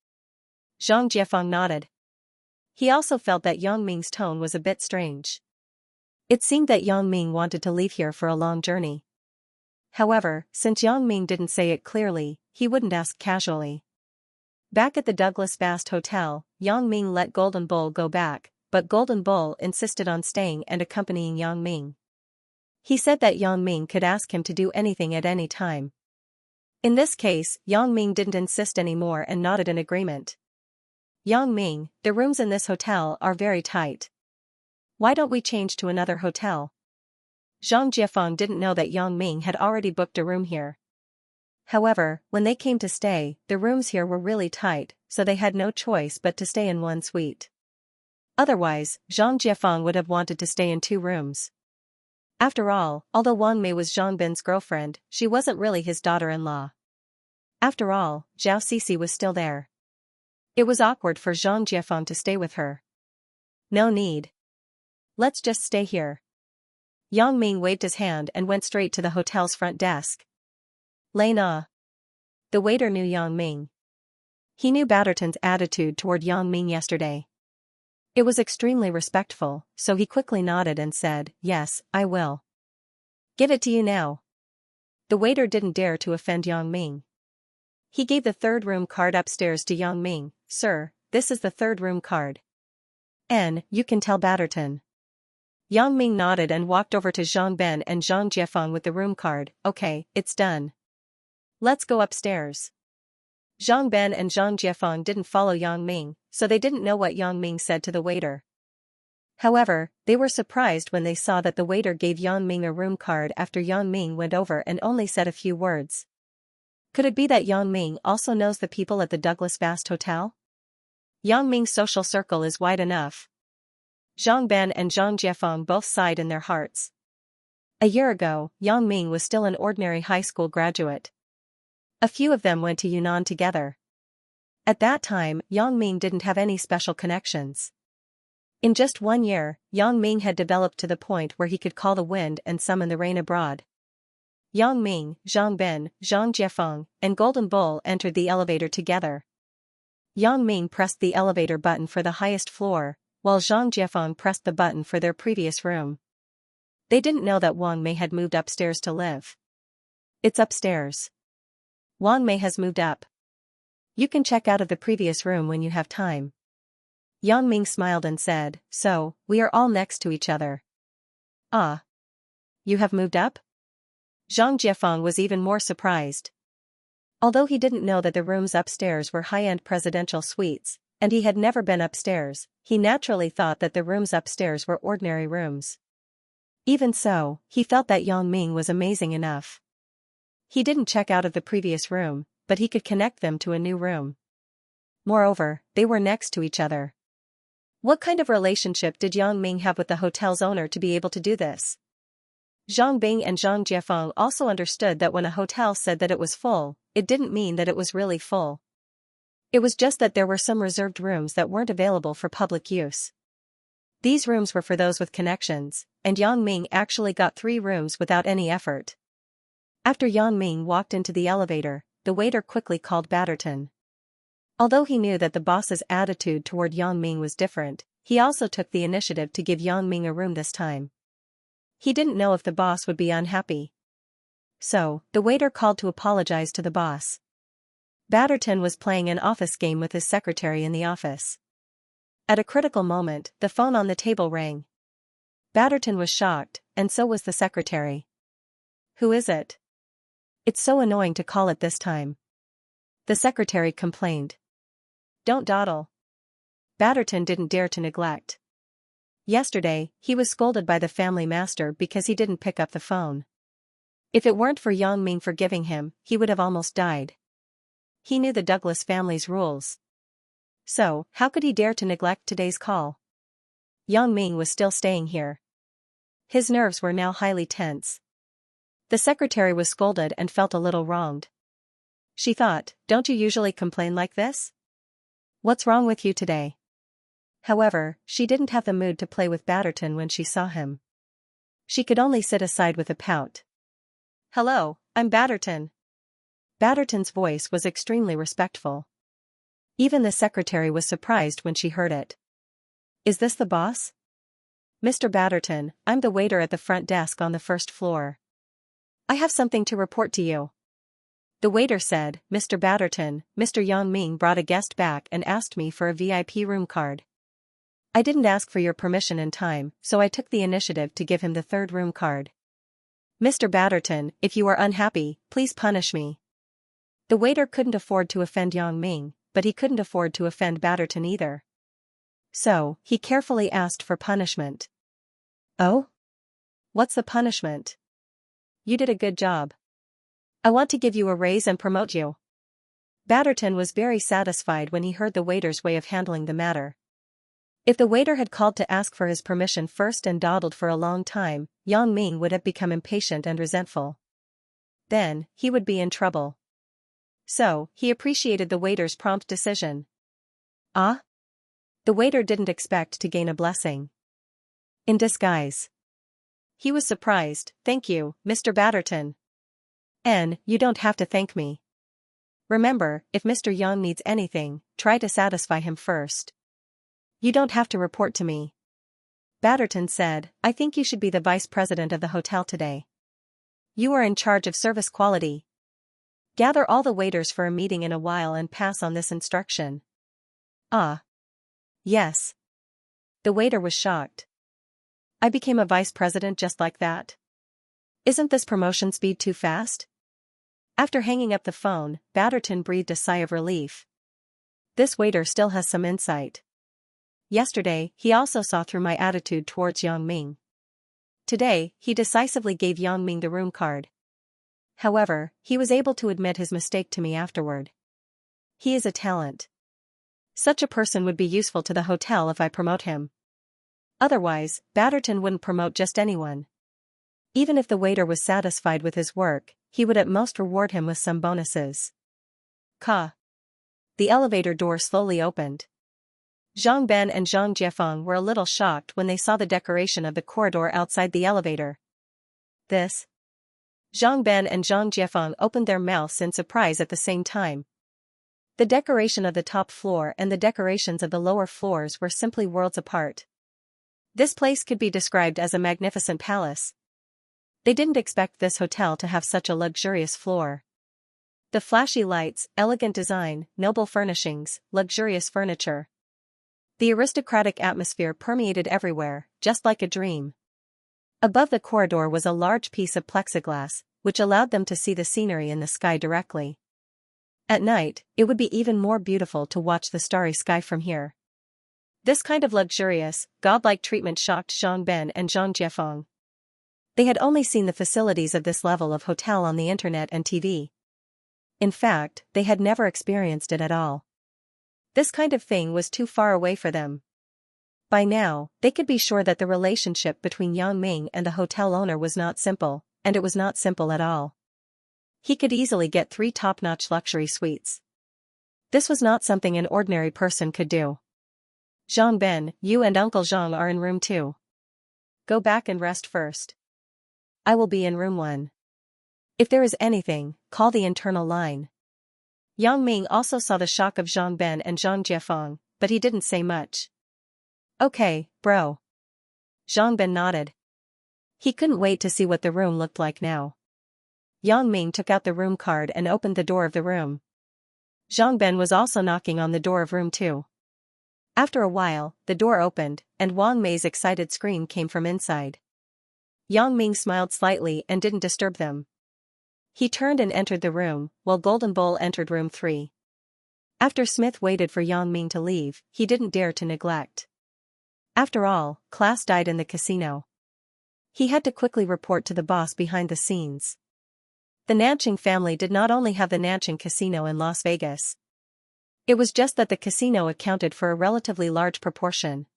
Zhang Jiefeng nodded. He also felt that Yang Ming's tone was a bit strange. It seemed that Yang Ming wanted to leave here for a long journey. However, since Yang Ming didn't say it clearly, he wouldn't ask casually. Back at the Douglas Bast Hotel, Yang Ming let Golden Bull go back, but Golden Bull insisted on staying and accompanying Yang Ming. He said that Yang Ming could ask him to do anything at any time. In this case, Yang Ming didn't insist anymore and nodded in agreement. Yang Ming, the rooms in this hotel are very tight. Why don't we change to another hotel? Zhang Jiefeng didn't know that Yang Ming had already booked a room here. However, when they came to stay, the rooms here were really tight, so they had no choice but to stay in one suite. Otherwise, Zhang Jiefeng would have wanted to stay in two rooms. After all, although Wang Mei was Zhang Bin's girlfriend, she wasn't really his daughter-in-law. After all, Zhao Sisi was still there. It was awkward for Zhang Jiefeng to stay with her. No need. Let's just stay here. Yang Ming waved his hand and went straight to the hotel's front desk. Lena. The waiter knew Yang Ming. He knew Batterton's attitude toward Yang Ming yesterday. It was extremely respectful, so he quickly nodded and said, yes, I will. Give it to you now. The waiter didn't dare to offend Yang Ming. He gave the third room card upstairs to Yang Ming. Sir, this is the third room card. You can tell Batterton. Yang Ming nodded and walked over to Zhang Ben and Zhang Jiefeng with the room card. Okay, it's done. Let's go upstairs. Zhang Ben and Zhang Jiefeng didn't follow Yang Ming, so they didn't know what Yang Ming said to the waiter. However, they were surprised when they saw that the waiter gave Yang Ming a room card after Yang Ming went over and only said a few words. Could it be that Yang Ming also knows the people at the Douglas Bast Hotel? Yang Ming's social circle is wide enough. Zhang Ben and Zhang Jiefeng both sighed in their hearts. A year ago, Yang Ming was still an ordinary high school graduate. A few of them went to Yunnan together. At that time, Yang Ming didn't have any special connections. In just 1 year, Yang Ming had developed to the point where he could call the wind and summon the rain abroad. Yang Ming, Zhang Ben, Zhang Jiefeng, and Golden Bull entered the elevator together. Yang Ming pressed the elevator button for the highest floor, while Zhang Jiefeng pressed the button for their previous room. They didn't know that Wang Mei had moved upstairs to live. It's upstairs. Wang Mei has moved up. You can check out of the previous room when you have time. Yang Ming smiled and said, so, we are all next to each other. Ah. You have moved up? Zhang Jiefeng was even more surprised. Although he didn't know that the rooms upstairs were high-end presidential suites, and he had never been upstairs, he naturally thought that the rooms upstairs were ordinary rooms. Even so, he felt that Yang Ming was amazing enough. He didn't check out of the previous room, but he could connect them to a new room. Moreover, they were next to each other. What kind of relationship did Yang Ming have with the hotel's owner to be able to do this? Zhang Bing and Zhang Jiefeng also understood that when a hotel said that it was full, it didn't mean that it was really full. It was just that there were some reserved rooms that weren't available for public use. These rooms were for those with connections, and Yang Ming actually got 3 rooms without any effort. After Yang Ming walked into the elevator, the waiter quickly called Batterton. Although he knew that the boss's attitude toward Yang Ming was different, he also took the initiative to give Yang Ming a room this time. He didn't know if the boss would be unhappy. So, the waiter called to apologize to the boss. Batterton was playing an office game with his secretary in the office. At a critical moment, the phone on the table rang. Batterton was shocked, and so was the secretary. Who is it? It's so annoying to call it this time. The secretary complained. Don't dawdle. Batterton didn't dare to neglect. Yesterday, he was scolded by the family master because he didn't pick up the phone. If it weren't for Yang Ming forgiving him, he would have almost died. He knew the Douglas family's rules. So, how could he dare to neglect today's call? Yang Ming was still staying here. His nerves were now highly tense. The secretary was scolded and felt a little wronged. She thought, don't you usually complain like this? What's wrong with you today? However, she didn't have the mood to play with Batterton when she saw him. She could only sit aside with a pout. Hello, I'm Batterton. Batterton's voice was extremely respectful. Even the secretary was surprised when she heard it. Is this the boss? Mr. Batterton, I'm the waiter at the front desk on the first floor. I have something to report to you. The waiter said, Mr. Batterton, Mr. Yang Ming brought a guest back and asked me for a VIP room card. I didn't ask for your permission in time, so I took the initiative to give him the 3rd room card. Mr. Batterton, if you are unhappy, please punish me. The waiter couldn't afford to offend Yang Ming, but he couldn't afford to offend Batterton either. So, he carefully asked for punishment. Oh? What's the punishment? You did a good job. I want to give you a raise and promote you. Batterton was very satisfied when he heard the waiter's way of handling the matter. If the waiter had called to ask for his permission first and dawdled for a long time, Yang Ming would have become impatient and resentful. Then, he would be in trouble. So, he appreciated the waiter's prompt decision. Ah? The waiter didn't expect to gain a blessing. In disguise. He was surprised. Thank you, Mr. Batterton. You don't have to thank me. Remember, if Mr. Yang needs anything, try to satisfy him first. You don't have to report to me. Batterton said, I think you should be the vice president of the hotel today. You are in charge of service quality. Gather all the waiters for a meeting in a while and pass on this instruction. Ah. Yes. The waiter was shocked. I became a vice president just like that. Isn't this promotion speed too fast? After hanging up the phone, Batterton breathed a sigh of relief. This waiter still has some insight. Yesterday, he also saw through my attitude towards Yang Ming. Today, he decisively gave Yang Ming the room card. However, he was able to admit his mistake to me afterward. He is a talent. Such a person would be useful to the hotel if I promote him. Otherwise, Batterton wouldn't promote just anyone. Even if the waiter was satisfied with his work, he would at most reward him with some bonuses. Ka. The elevator door slowly opened. Zhang Ben and Zhang Jiefeng were a little shocked when they saw the decoration of the corridor outside the elevator. This? Zhang Ben and Zhang Jiefeng opened their mouths in surprise at the same time. The decoration of the top floor and the decorations of the lower floors were simply worlds apart. This place could be described as a magnificent palace. They didn't expect this hotel to have such a luxurious floor. The flashy lights, elegant design, noble furnishings, luxurious furniture. The aristocratic atmosphere permeated everywhere, just like a dream. Above the corridor was a large piece of plexiglass, which allowed them to see the scenery in the sky directly. At night, it would be even more beautiful to watch the starry sky from here. This kind of luxurious, godlike treatment shocked Zhang Ben and Zhang Jiefeng. They had only seen the facilities of this level of hotel on the internet and TV. In fact, they had never experienced it at all. This kind of thing was too far away for them. By now, they could be sure that the relationship between Yang Ming and the hotel owner was not simple, and it was not simple at all. He could easily get 3 top-notch luxury suites. This was not something an ordinary person could do. Zhang Ben, you and Uncle Zhang are in room 2. Go back and rest first. I will be in room 1. If there is anything, call the internal line. Yang Ming also saw the shock of Zhang Ben and Zhang Jiefeng, but he didn't say much. Okay, bro. Zhang Ben nodded. He couldn't wait to see what the room looked like now. Yang Ming took out the room card and opened the door of the room. Zhang Ben was also knocking on the door of room 2. After a while, the door opened, and Wang Mei's excited scream came from inside. Yang Ming smiled slightly and didn't disturb them. He turned and entered the room, while Golden Bull entered room 3. After Smith waited for Yang Ming to leave, he didn't dare to neglect. After all, Class died in the casino. He had to quickly report to the boss behind the scenes. The Nanqing family did not only have the Nanqing Casino in Las Vegas. It was just that the casino accounted for a relatively large proportion.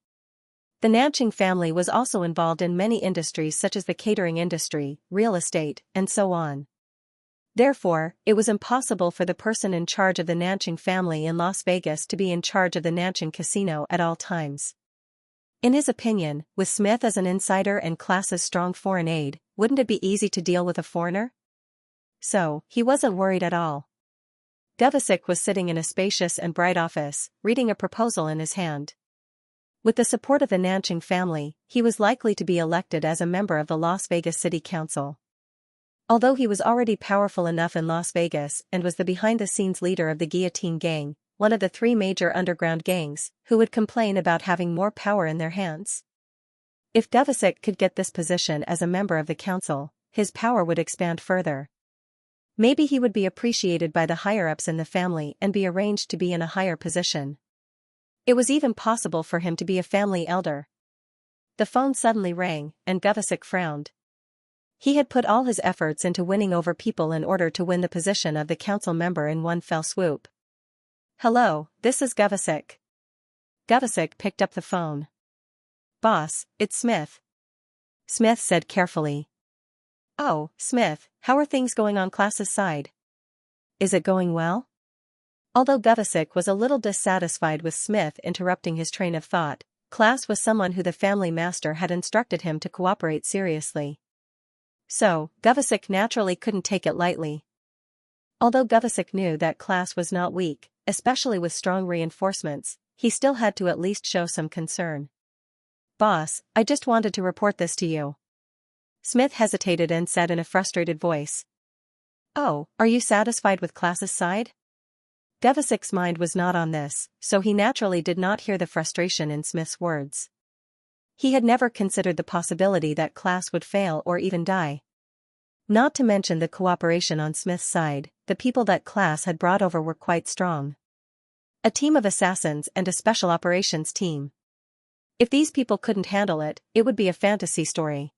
The Nanqing family was also involved in many industries such as the catering industry, real estate, and so on. Therefore, it was impossible for the person in charge of the Nanqing family in Las Vegas to be in charge of the Nanqing Casino at all times. In his opinion, with Smith as an insider and Class's strong foreign aid, wouldn't it be easy to deal with a foreigner? So, he wasn't worried at all. Gavasik was sitting in a spacious and bright office, reading a proposal in his hand. With the support of the Nanqing family, he was likely to be elected as a member of the Las Vegas City Council. Although he was already powerful enough in Las Vegas and was the behind-the-scenes leader of the Guillotine Gang, one of the 3 major underground gangs, who would complain about having more power in their hands. If Gavasik could get this position as a member of the council, his power would expand further. Maybe he would be appreciated by the higher-ups in the family and be arranged to be in a higher position. It was even possible for him to be a family elder. The phone suddenly rang, and Gavasik frowned. He had put all his efforts into winning over people in order to win the position of the council member in one fell swoop. Hello, this is Gavasik. Gavasik picked up the phone. Boss, it's Smith. Smith said carefully. Oh, Smith, how are things going on Class's side? Is it going well? Although Gavasik was a little dissatisfied with Smith interrupting his train of thought, Class was someone who the family master had instructed him to cooperate seriously. So, Gavasik naturally couldn't take it lightly. Although Gavasik knew that Class was not weak, especially with strong reinforcements, he still had to at least show some concern. Boss, I just wanted to report this to you. Smith hesitated and said in a frustrated voice. Oh, are you satisfied with Class's side? Gavasik's mind was not on this, so he naturally did not hear the frustration in Smith's words. He had never considered the possibility that Class would fail or even die. Not to mention the cooperation on Smith's side, the people that Class had brought over were quite strong. A team of assassins and a special operations team. If these people couldn't handle it, it would be a fantasy story.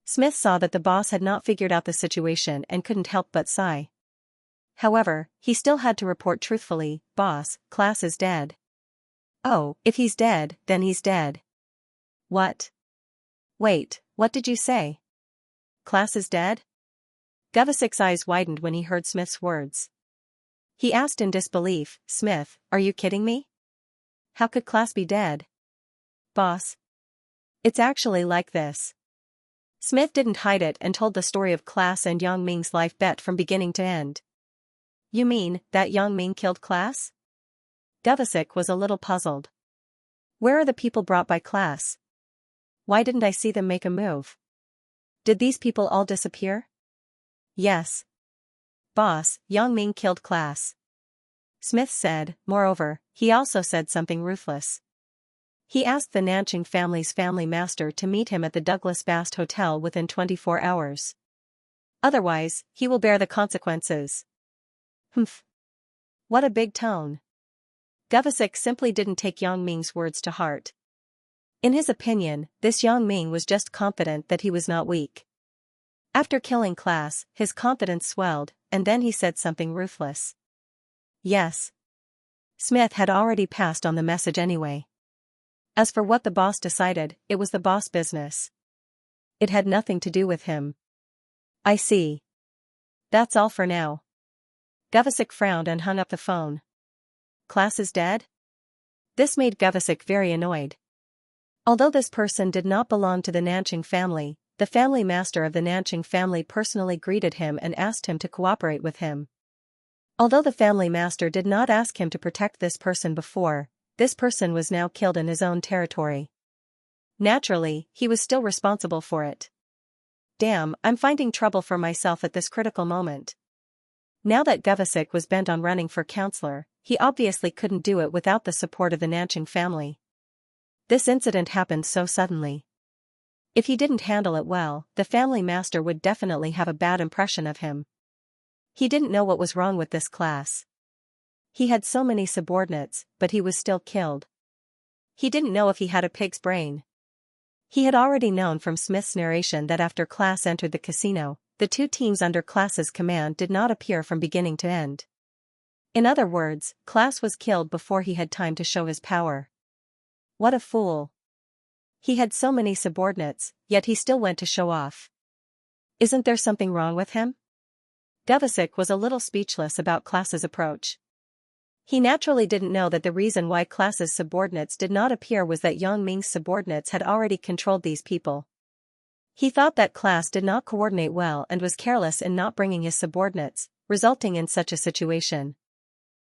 Smith saw that the boss had not figured out the situation and couldn't help but sigh. However, he still had to report truthfully, Boss, Class is dead. Oh, if he's dead, then he's dead. What? Wait, what did you say? Class is dead? Gavasik's eyes widened when he heard Smith's words. He asked in disbelief, Smith, are you kidding me? How could Class be dead? Boss. It's actually like this. Smith didn't hide it and told the story of Class and Yang Ming's life bet from beginning to end. You mean, that Yang Ming killed Class? Gavasik was a little puzzled. Where are the people brought by Class? Why didn't I see them make a move? Did these people all disappear? Yes. Boss, Yang Ming killed class. Smith said. Moreover, he also said something ruthless. He asked the Nanching family's family master to meet him at the Douglas Bast Hotel within 24 hours. Otherwise, he will bear the consequences. Humph. What a big tone. Gavasik simply didn't take Yang Ming's words to heart. In his opinion, this Yang Ming was just confident that he was not weak. After killing class, his confidence swelled, and then he said something ruthless. Yes. Smith had already passed on the message anyway. As for what the boss decided, it was the boss' business. It had nothing to do with him. I see. That's all for now. Gavasik frowned and hung up the phone. Class is dead? This made Gavasik very annoyed. Although this person did not belong to the Nanching family, the family master of the Nanching family personally greeted him and asked him to cooperate with him. Although the family master did not ask him to protect this person before, this person was now killed in his own territory. Naturally, he was still responsible for it. Damn, I'm finding trouble for myself at this critical moment. Now that Gavasik was bent on running for counselor, he obviously couldn't do it without the support of the Nanching family. This incident happened so suddenly. If he didn't handle it well, the family master would definitely have a bad impression of him. He didn't know what was wrong with this class. He had so many subordinates, but he was still killed. He didn't know if he had a pig's brain. He had already known from Smith's narration that after class entered the casino, the two teams under class's command did not appear from beginning to end. In other words, class was killed before he had time to show his power. What a fool. He had so many subordinates, yet he still went to show off. Isn't there something wrong with him? Gavasik was a little speechless about class's approach. He naturally didn't know that the reason why class's subordinates did not appear was that Yang Ming's subordinates had already controlled these people. He thought that class did not coordinate well and was careless in not bringing his subordinates, resulting in such a situation.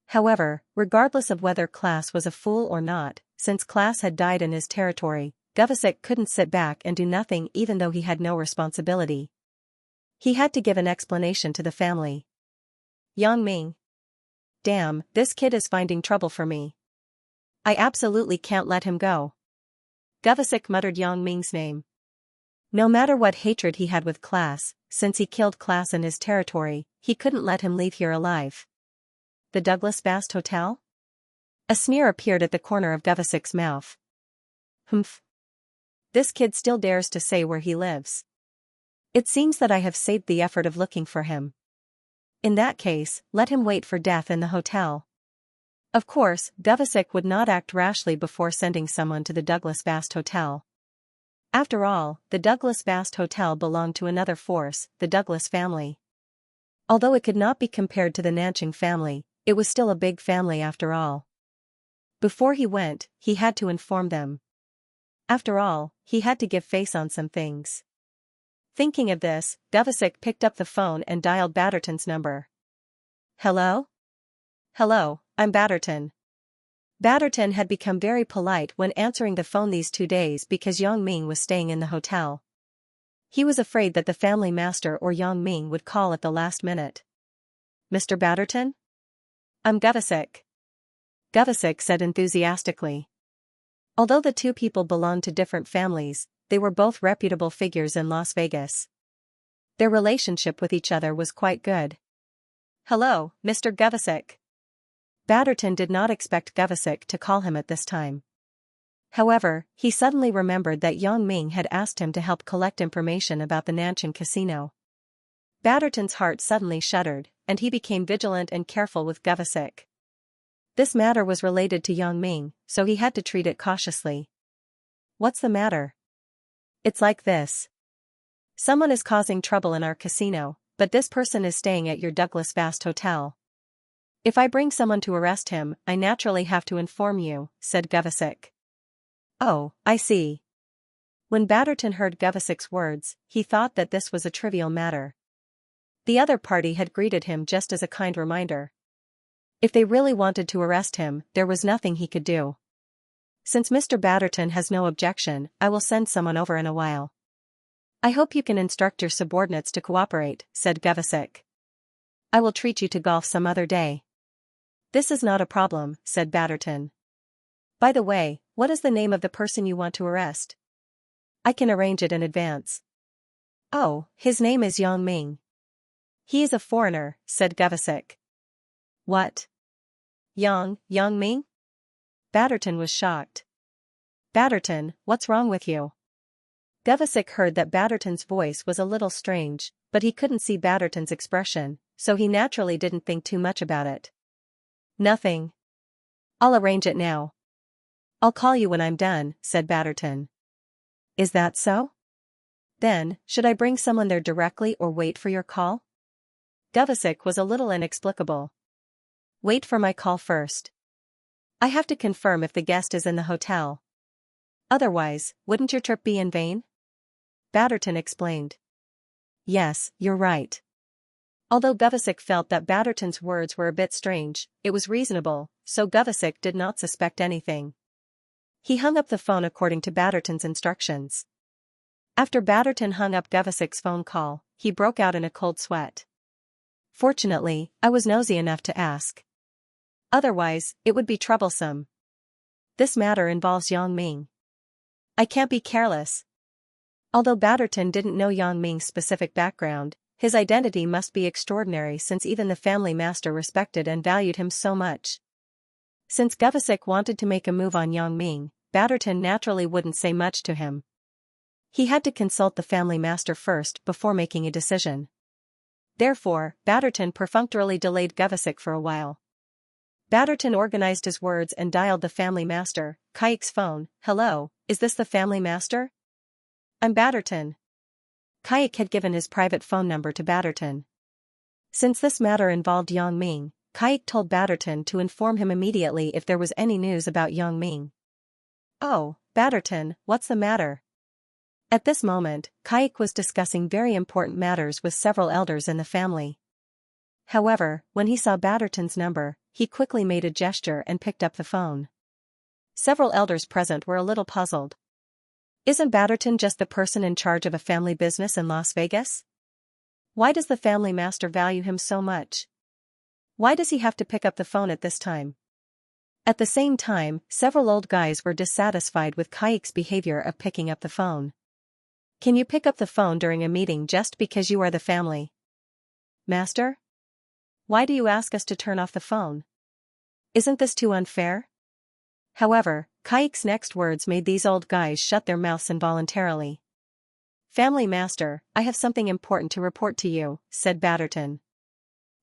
However, regardless of whether class was a fool or not, since class had died in his territory, Gavasik couldn't sit back and do nothing even though he had no responsibility. He had to give an explanation to the family. Yang Ming. Damn, this kid is finding trouble for me. I absolutely can't let him go. Gavasik muttered Yang Ming's name. No matter what hatred he had with class, since he killed class in his territory, he couldn't let him leave here alive. The Douglas Bast Hotel? A sneer appeared at the corner of Gavasik's mouth. Humph. This kid still dares to say where he lives. It seems that I have saved the effort of looking for him. In that case, let him wait for death in the hotel. Of course, Gavasik would not act rashly before sending someone to the Douglas Bast Hotel. After all, the Douglas Bast Hotel belonged to another force, the Douglas family. Although it could not be compared to the Nanching family, it was still a big family after all. Before he went, he had to inform them. After all, he had to give face on some things. Thinking of this, Gavasik picked up the phone and dialed Batterton's number. Hello? Hello, I'm Batterton. Batterton had become very polite when answering the phone these 2 days because Yang Ming was staying in the hotel. He was afraid that the family master or Yang Ming would call at the last minute. Mr. Batterton? I'm Gavasik. Gavasik said enthusiastically. Although the two people belonged to different families, they were both reputable figures in Las Vegas. Their relationship with each other was quite good. Hello, Mr. Gavasik. Batterton did not expect Gavasik to call him at this time. However, he suddenly remembered that Yang Ming had asked him to help collect information about the Nanching casino. Batterton's heart suddenly shuddered, and he became vigilant and careful with Gavasik. This matter was related to Yang Ming, so he had to treat it cautiously. What's the matter? It's like this. Someone is causing trouble in our casino, but this person is staying at your Douglas Bast Hotel. If I bring someone to arrest him, I naturally have to inform you, said Gavasik. Oh, I see. When Batterton heard Gavasik's words, he thought that this was a trivial matter. The other party had greeted him just as a kind reminder. If they really wanted to arrest him, there was nothing he could do. Since Mr. Batterton has no objection, I will send someone over in a while. I hope you can instruct your subordinates to cooperate, said Gavasik. I will treat you to golf some other day. This is not a problem, said Batterton. By the way, what is the name of the person you want to arrest? I can arrange it in advance. Oh, his name is Yang Ming. He is a foreigner, said Govesick. What? Yang Ming? Batterton was shocked. Batterton, what's wrong with you? Govesick heard that Batterton's voice was a little strange, but he couldn't see Batterton's expression, so he naturally didn't think too much about it. Nothing. I'll arrange it now. I'll call you when I'm done, said Batterton. Is that so? Then, should I bring someone there directly or wait for your call? Govesick was a little inexplicable. Wait for my call first. I have to confirm if the guest is in the hotel. Otherwise, wouldn't your trip be in vain? Batterton explained. Yes, you're right. Although Govesick felt that Batterton's words were a bit strange, it was reasonable, so Govesick did not suspect anything. He hung up the phone according to Batterton's instructions. After Batterton hung up Govesick's phone call, he broke out in a cold sweat. Fortunately, I was nosy enough to ask. Otherwise, it would be troublesome. This matter involves Yang Ming. I can't be careless. Although Batterton didn't know Yang Ming's specific background, his identity must be extraordinary since even the family master respected and valued him so much. Since Govesick wanted to make a move on Yang Ming, Batterton naturally wouldn't say much to him. He had to consult the family master first before making a decision. Therefore, Batterton perfunctorily delayed Govesick for a while. Batterton organized his words and dialed the family master, Kayik's phone. Hello, is this the family master? I'm Batterton. Kayik had given his private phone number to Batterton. Since this matter involved Yang Ming, Kayik told Batterton to inform him immediately if there was any news about Yang Ming. Oh, Batterton, what's the matter? At this moment, Kayik was discussing very important matters with several elders in the family. However, when he saw Batterton's number, he quickly made a gesture and picked up the phone. Several elders present were a little puzzled. Isn't Batterton just the person in charge of a family business in Las Vegas? Why does the family master value him so much? Why does he have to pick up the phone at this time? At the same time, several old guys were dissatisfied with Kayik's behavior of picking up the phone. Can you pick up the phone during a meeting just because you are the family master? Why do you ask us to turn off the phone? Isn't this too unfair? However, Kayik's next words made these old guys shut their mouths involuntarily. Family master, I have something important to report to you, said Batterton.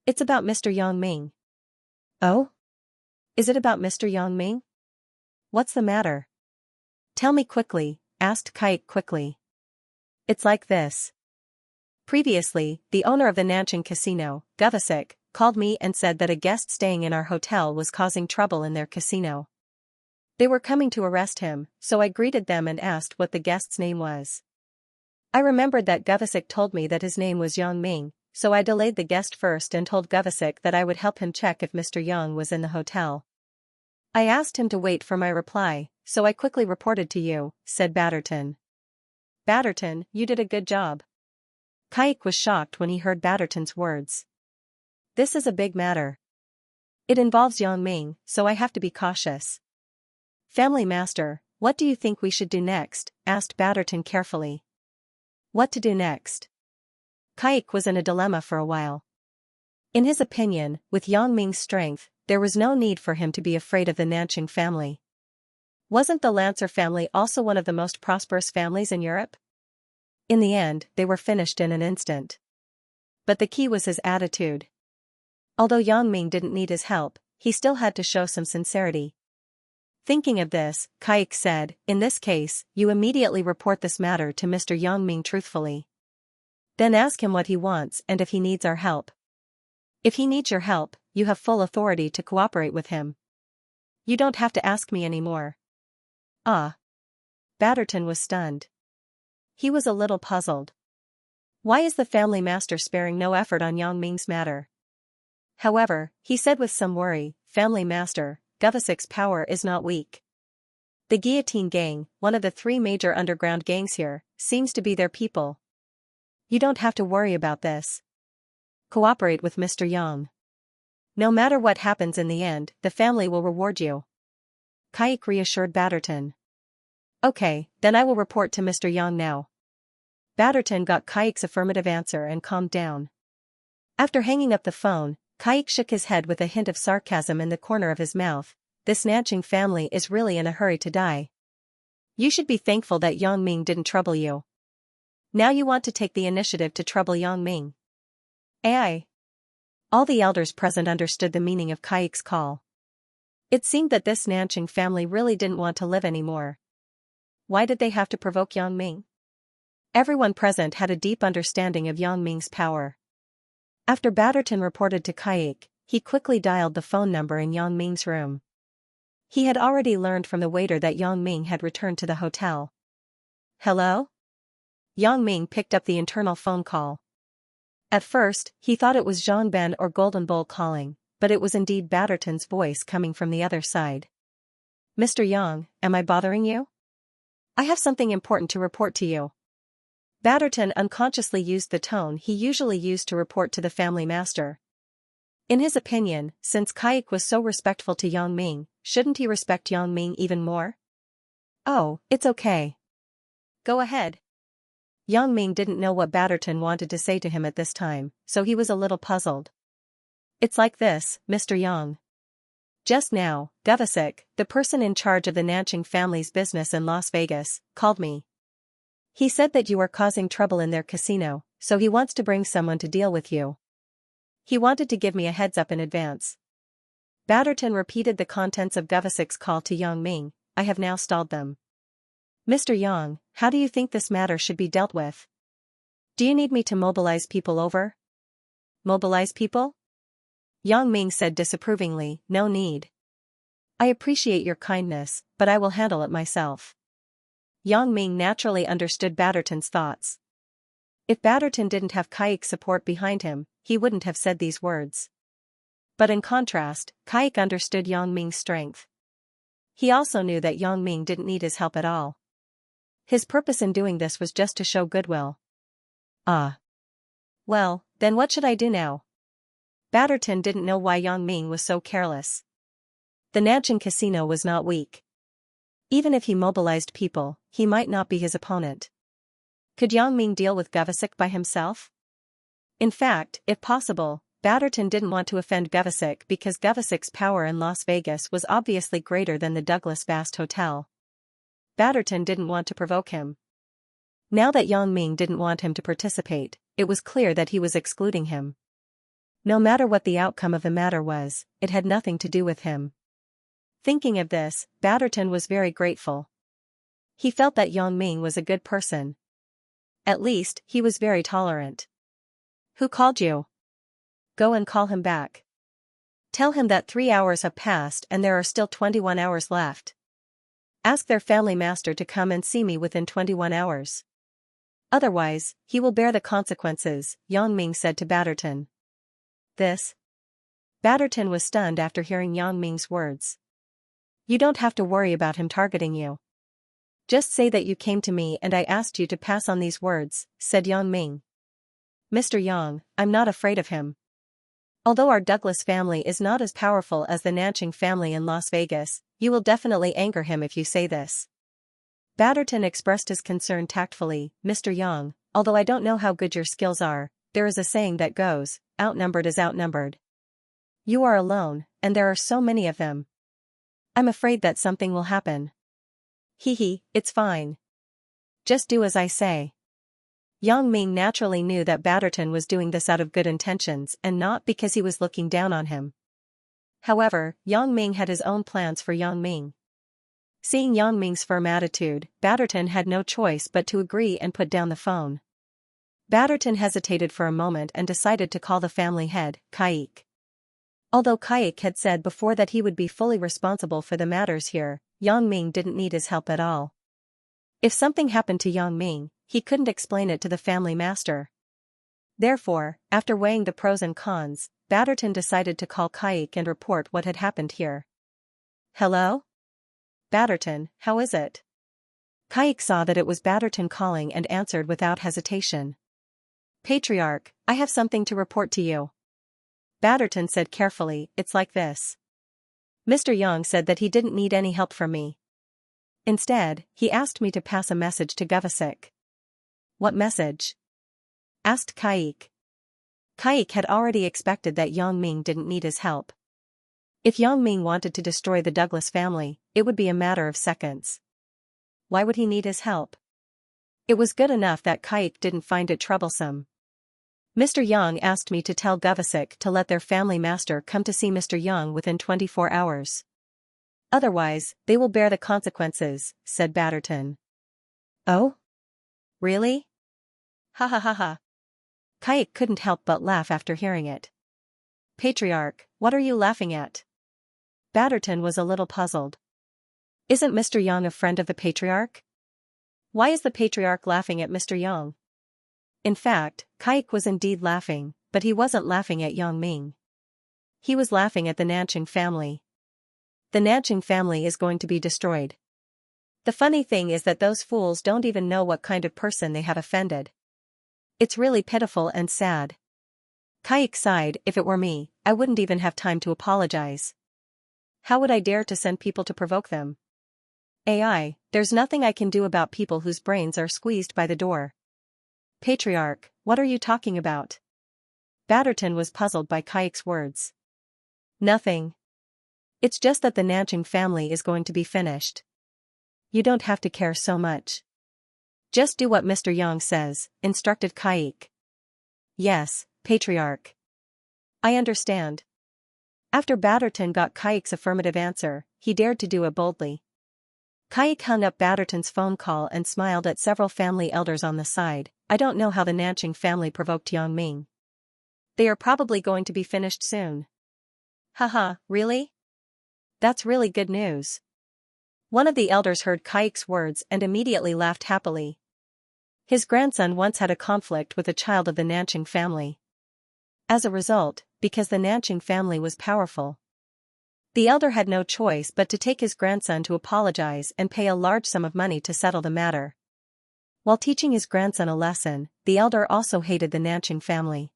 It's about Mr. Yang Ming. Oh? Is it about Mr. Yang Ming? What's the matter? Tell me quickly, asked Kayik quickly. It's like this. Previously, the owner of the Nanchang casino, Govesick, called me and said that a guest staying in our hotel was causing trouble in their casino. They were coming to arrest him, so I greeted them and asked what the guest's name was. I remembered that Govesick told me that his name was Yang Ming, so I delayed the guest first and told Govesick that I would help him check if Mr. Yang was in the hotel. I asked him to wait for my reply, so I quickly reported to you, said Batterton. Batterton, you did a good job. Kayik was shocked when he heard Batterton's words. This is a big matter. It involves Yang Ming, so I have to be cautious. Family master, what do you think we should do next? Asked Batterton carefully. What to do next? Kayik was in a dilemma for a while. In his opinion, with Yang Ming's strength, there was no need for him to be afraid of the Nanchang family. Wasn't the Lancer family also one of the most prosperous families in Europe? In the end, they were finished in an instant. But the key was his attitude. Although Yang Ming didn't need his help, he still had to show some sincerity. Thinking of this, Kayik said, in this case, you immediately report this matter to Mr. Yang Ming truthfully. Then ask him what he wants and if he needs our help. If he needs your help, you have full authority to cooperate with him. You don't have to ask me anymore. Ah. Batterton was stunned. He was a little puzzled. Why is the family master sparing no effort on Yang Ming's matter? However, he said with some worry, Family master, Govesick's power is not weak. The Guillotine Gang, one of the 3 major underground gangs here, seems to be their people. You don't have to worry about this. Cooperate with Mr. Yang. No matter what happens in the end, the family will reward you. Kaik reassured Batterton. Okay, then I will report to Mr. Yang now. Batterton got Kaik's affirmative answer and calmed down. After hanging up the phone, Kaik shook his head with a hint of sarcasm in the corner of his mouth. This Nanching family is really in a hurry to die. You should be thankful that Yang Ming didn't trouble you. Now you want to take the initiative to trouble Yang Ming. Ai. All the elders present understood the meaning of Kaik's call. It seemed that this Nanching family really didn't want to live anymore. Why did they have to provoke Yang Ming? Everyone present had a deep understanding of Yang Ming's power. After Batterton reported to Kaik, he quickly dialed the phone number in Yang Ming's room. He had already learned from the waiter that Yang Ming had returned to the hotel. Hello? Yang Ming picked up the internal phone call. At first, he thought it was Zhang Ben or Golden Bowl calling, but it was indeed Batterton's voice coming from the other side. Mr. Yang, am I bothering you? I have something important to report to you. Batterton unconsciously used the tone he usually used to report to the family master. In his opinion, since Kaik was so respectful to Yang Ming, shouldn't he respect Yang Ming even more? Oh, it's okay. Go ahead. Yang Ming didn't know what Batterton wanted to say to him at this time, so he was a little puzzled. It's like this, Mr. Yang. Just now, Devasik, the person in charge of the Nanching family's business in Las Vegas, called me. He said that you are causing trouble in their casino, so he wants to bring someone to deal with you. He wanted to give me a heads up in advance. Batterton repeated the contents of Devasik's call to Yang Ming. I have now stalled them. Mr. Yang, how do you think this matter should be dealt with? Do you need me to mobilize people over? Mobilize people? Yang Ming said disapprovingly, no need. I appreciate your kindness, but I will handle it myself. Yang Ming naturally understood Batterton's thoughts. If Batterton didn't have Kaik's support behind him, he wouldn't have said these words. But in contrast, Kaik understood Yang Ming's strength. He also knew that Yang Ming didn't need his help at all. His purpose in doing this was just to show goodwill. Ah. Well, then what should I do now? Batterton didn't know why Yang Ming was so careless. The Nanching casino was not weak. Even if he mobilized people, he might not be his opponent. Could Yang Ming deal with Devasik by himself? In fact, if possible, Batterton didn't want to offend Devasik because Devasik's power in Las Vegas was obviously greater than the Douglas Vast Hotel. Batterton didn't want to provoke him. Now that Yang Ming didn't want him to participate, it was clear that he was excluding him. No matter what the outcome of the matter was, it had nothing to do with him. Thinking of this, Batterton was very grateful. He felt that Yang Ming was a good person. At least, he was very tolerant. Who called you? Go and call him back. Tell him that 3 hours have passed and there are still 21 hours left. Ask their family master to come and see me within 21 hours. Otherwise, he will bear the consequences, Yang Ming said to Batterton. This? Batterton was stunned after hearing Yang Ming's words. You don't have to worry about him targeting you. Just say that you came to me and I asked you to pass on these words, said Yang Ming. Mr. Yang, I'm not afraid of him. Although our Douglas family is not as powerful as the Nanching family in Las Vegas, you will definitely anger him if you say this. Batterton expressed his concern tactfully, Mr. Yang, although I don't know how good your skills are, there is a saying that goes, outnumbered is outnumbered. You are alone, and there are so many of them. I'm afraid that something will happen. It's fine. Just do as I say. Yang Ming naturally knew that Batterton was doing this out of good intentions and not because he was looking down on him. However, Yang Ming had his own plans for Yang Ming. Seeing Yang Ming's firm attitude, Batterton had no choice but to agree and put down the phone. Batterton hesitated for a moment and decided to call the family head, Kaik. Although Kaik had said before that he would be fully responsible for the matters here, Yang Ming didn't need his help at all. If something happened to Yang Ming, he couldn't explain it to the family master. Therefore, after weighing the pros and cons, Batterton decided to call Kaik and report what had happened here. Hello? Batterton, how is it? Kaik saw that it was Batterton calling and answered without hesitation. Patriarch, I have something to report to you. Batterton said carefully, it's like this. Mr. Yang said that he didn't need any help from me. Instead, he asked me to pass a message to Govasic. What message? Asked Kaik. Kaik had already expected that Yang Ming didn't need his help. If Yang Ming wanted to destroy the Douglas family, it would be a matter of seconds. Why would he need his help? It was good enough that Kaik didn't find it troublesome. Mr. Yang asked me to tell Govasic to let their family master come to see Mr. Yang within 24 hours. Otherwise, they will bear the consequences, said Batterton. Oh? Really? Ha ha ha ha. Kaik couldn't help but laugh after hearing it. Patriarch, what are you laughing at? Batterton was a little puzzled. Isn't Mr. Yang a friend of the Patriarch? Why is the Patriarch laughing at Mr. Yang? In fact, Kaik was indeed laughing, but he wasn't laughing at Yang Ming. He was laughing at the Nanching family. The Nanching family is going to be destroyed. The funny thing is that those fools don't even know what kind of person they have offended. It's really pitiful and sad. Kaik sighed, if it were me, I wouldn't even have time to apologize. How would I dare to send people to provoke them? AI, there's nothing I can do about people whose brains are squeezed by the door. Patriarch, what are you talking about? Batterton was puzzled by Kaik's words. Nothing. It's just that the Nanching family is going to be finished. You don't have to care so much. Just do what Mr. Yang says, instructed Kaik. Yes, Patriarch. I understand. After Batterton got Kaik's affirmative answer, he dared to do it boldly. Kaik hung up Batterton's phone call and smiled at several family elders on the side. I don't know how the Nanching family provoked Yang Ming. They are probably going to be finished soon. Haha, really? That's really good news. One of the elders heard Kaik's words and immediately laughed happily. His grandson once had a conflict with a child of the Nanching family. As a result, because the Nanching family was powerful, the elder had no choice but to take his grandson to apologize and pay a large sum of money to settle the matter. While teaching his grandson a lesson, the elder also hated the Nanching family.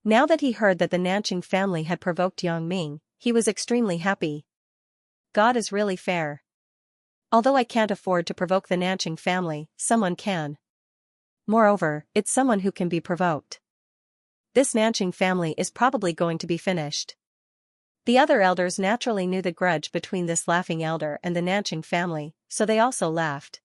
Now that he heard that the Nanching family had provoked Yang Ming, he was extremely happy. God is really fair. Although I can't afford to provoke the Nanching family, someone can. Moreover, it's someone who can be provoked. This Nanching family is probably going to be finished. The other elders naturally knew the grudge between this laughing elder and the Nanching family, so they also laughed.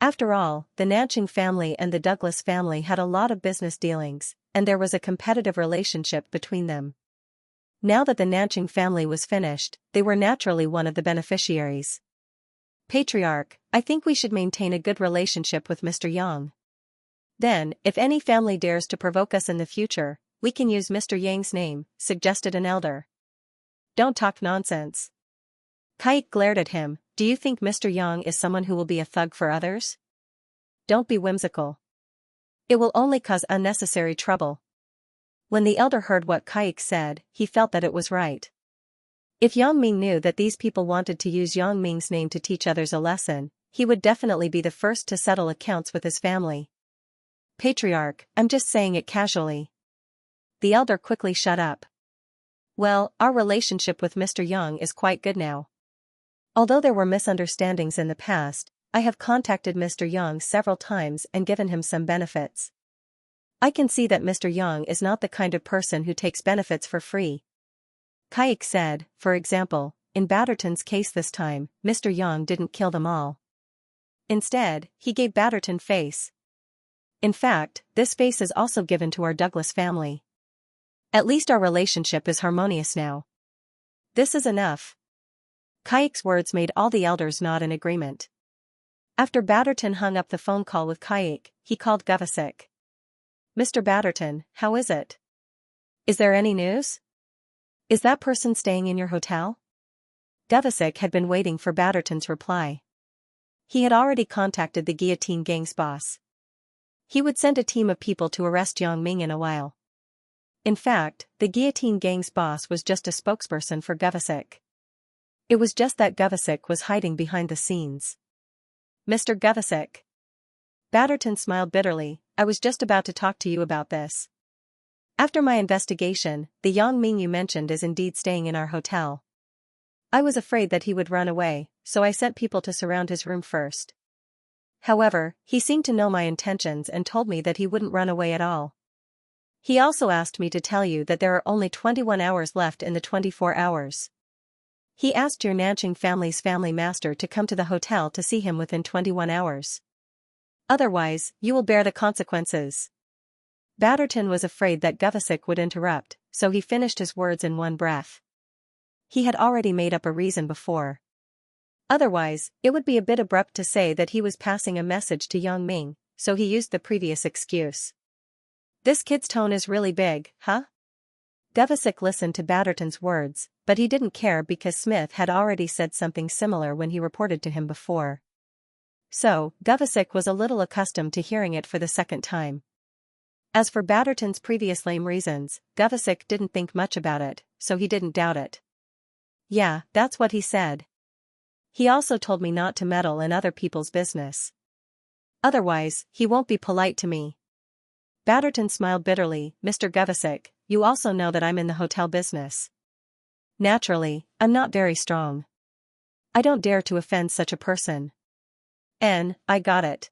After all, the Nanching family and the Douglas family had a lot of business dealings, and there was a competitive relationship between them. Now that the Nanching family was finished, they were naturally one of the beneficiaries. Patriarch, I think we should maintain a good relationship with Mr. Yang. Then, if any family dares to provoke us in the future, we can use Mr. Yang's name, suggested an elder. Don't talk nonsense. Kaik glared at him. Do you think Mr. Yang is someone who will be a thug for others? Don't be whimsical. It will only cause unnecessary trouble. When the elder heard what Kaik said, he felt that it was right. If Yang Ming knew that these people wanted to use Yang Ming's name to teach others a lesson, he would definitely be the first to settle accounts with his family. Patriarch, I'm just saying it casually. The elder quickly shut up. Well, our relationship with Mr. Yang is quite good now. Although there were misunderstandings in the past, I have contacted Mr. Yang several times and given him some benefits. I can see that Mr. Yang is not the kind of person who takes benefits for free. Kaik said, for example, in Batterton's case this time, Mr. Yang didn't kill them all. Instead, he gave Batterton face. In fact, this face is also given to our Douglas family. At least our relationship is harmonious now. This is enough. Kaik's words made all the elders nod in agreement. After Batterton hung up the phone call with Kaik, he called Govasic. Mr. Batterton, how is it? Is there any news? Is that person staying in your hotel? Govasic had been waiting for Batterton's reply. He had already contacted the Guillotine Gang's boss. He would send a team of people to arrest Yang Ming in a while. In fact, the Guillotine Gang's boss was just a spokesperson for Govasic. It was just that Govasic was hiding behind the scenes. Mr. Govasic. Batterton smiled bitterly. I was just about to talk to you about this. After my investigation, the Yang Ming you mentioned is indeed staying in our hotel. I was afraid that he would run away, so I sent people to surround his room first. However, he seemed to know my intentions and told me that he wouldn't run away at all. He also asked me to tell you that there are only 21 hours left in the 24 hours. He asked your Nanqing family's family master to come to the hotel to see him within 21 hours. Otherwise, you will bear the consequences. Batterton was afraid that Gavasik would interrupt, so he finished his words in one breath. He had already made up a reason before. Otherwise, it would be a bit abrupt to say that he was passing a message to Yang Ming, so he used the previous excuse. This kid's tone is really big, huh? Gavasik listened to Batterton's words, but he didn't care because Smith had already said something similar when he reported to him before. So, Gavasik was a little accustomed to hearing it for the second time. As for Batterton's previous lame reasons, Gavasik didn't think much about it, so he didn't doubt it. Yeah, that's what he said. He also told me not to meddle in other people's business. Otherwise, he won't be polite to me. Batterton smiled bitterly. Mr. Gavasik, you also know that I'm in the hotel business. Naturally, I'm not very strong. I don't dare to offend such a person. I got it.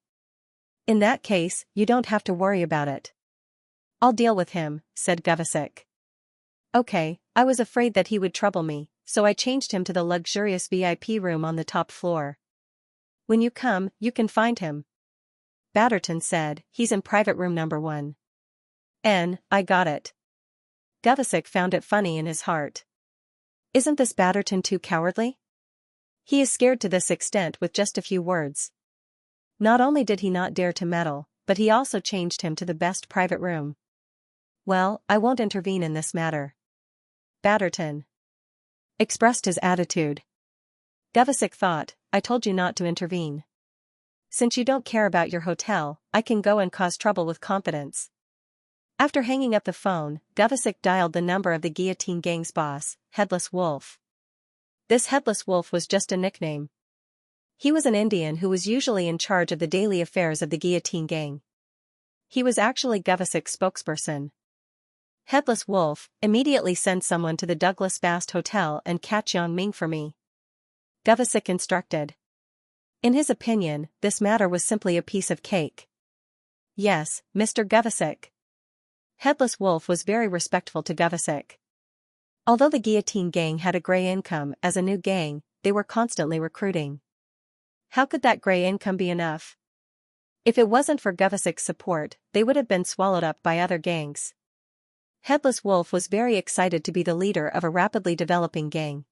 In that case, you don't have to worry about it. I'll deal with him, said Gavasik. Okay, I was afraid that he would trouble me, so I changed him to the luxurious VIP room on the top floor. When you come, you can find him. Batterton said, he's in private room number 1. I got it. Gavasik found it funny in his heart. Isn't this Batterton too cowardly? He is scared to this extent with just a few words. Not only did he not dare to meddle, but he also changed him to the best private room. Well, I won't intervene in this matter. Batterton expressed his attitude. Gavasik thought, I told you not to intervene. Since you don't care about your hotel, I can go and cause trouble with confidence. After hanging up the phone, Gavasik dialed the number of the Guillotine Gang's boss, Headless Wolf. This Headless Wolf was just a nickname. He was an Indian who was usually in charge of the daily affairs of the Guillotine Gang. He was actually Gavasik's spokesperson. Headless Wolf, immediately send someone to the Douglas Fast Hotel and catch Yang Ming for me. Gavasik instructed. In his opinion, this matter was simply a piece of cake. Yes, Mr. Gavasik. Headless Wolf was very respectful to Gavasik. Although the Guillotine Gang had a grey income as a new gang, they were constantly recruiting. How could that grey income be enough? If it wasn't for Gavasik's support, they would have been swallowed up by other gangs. Headless Wolf was very excited to be the leader of a rapidly developing gang.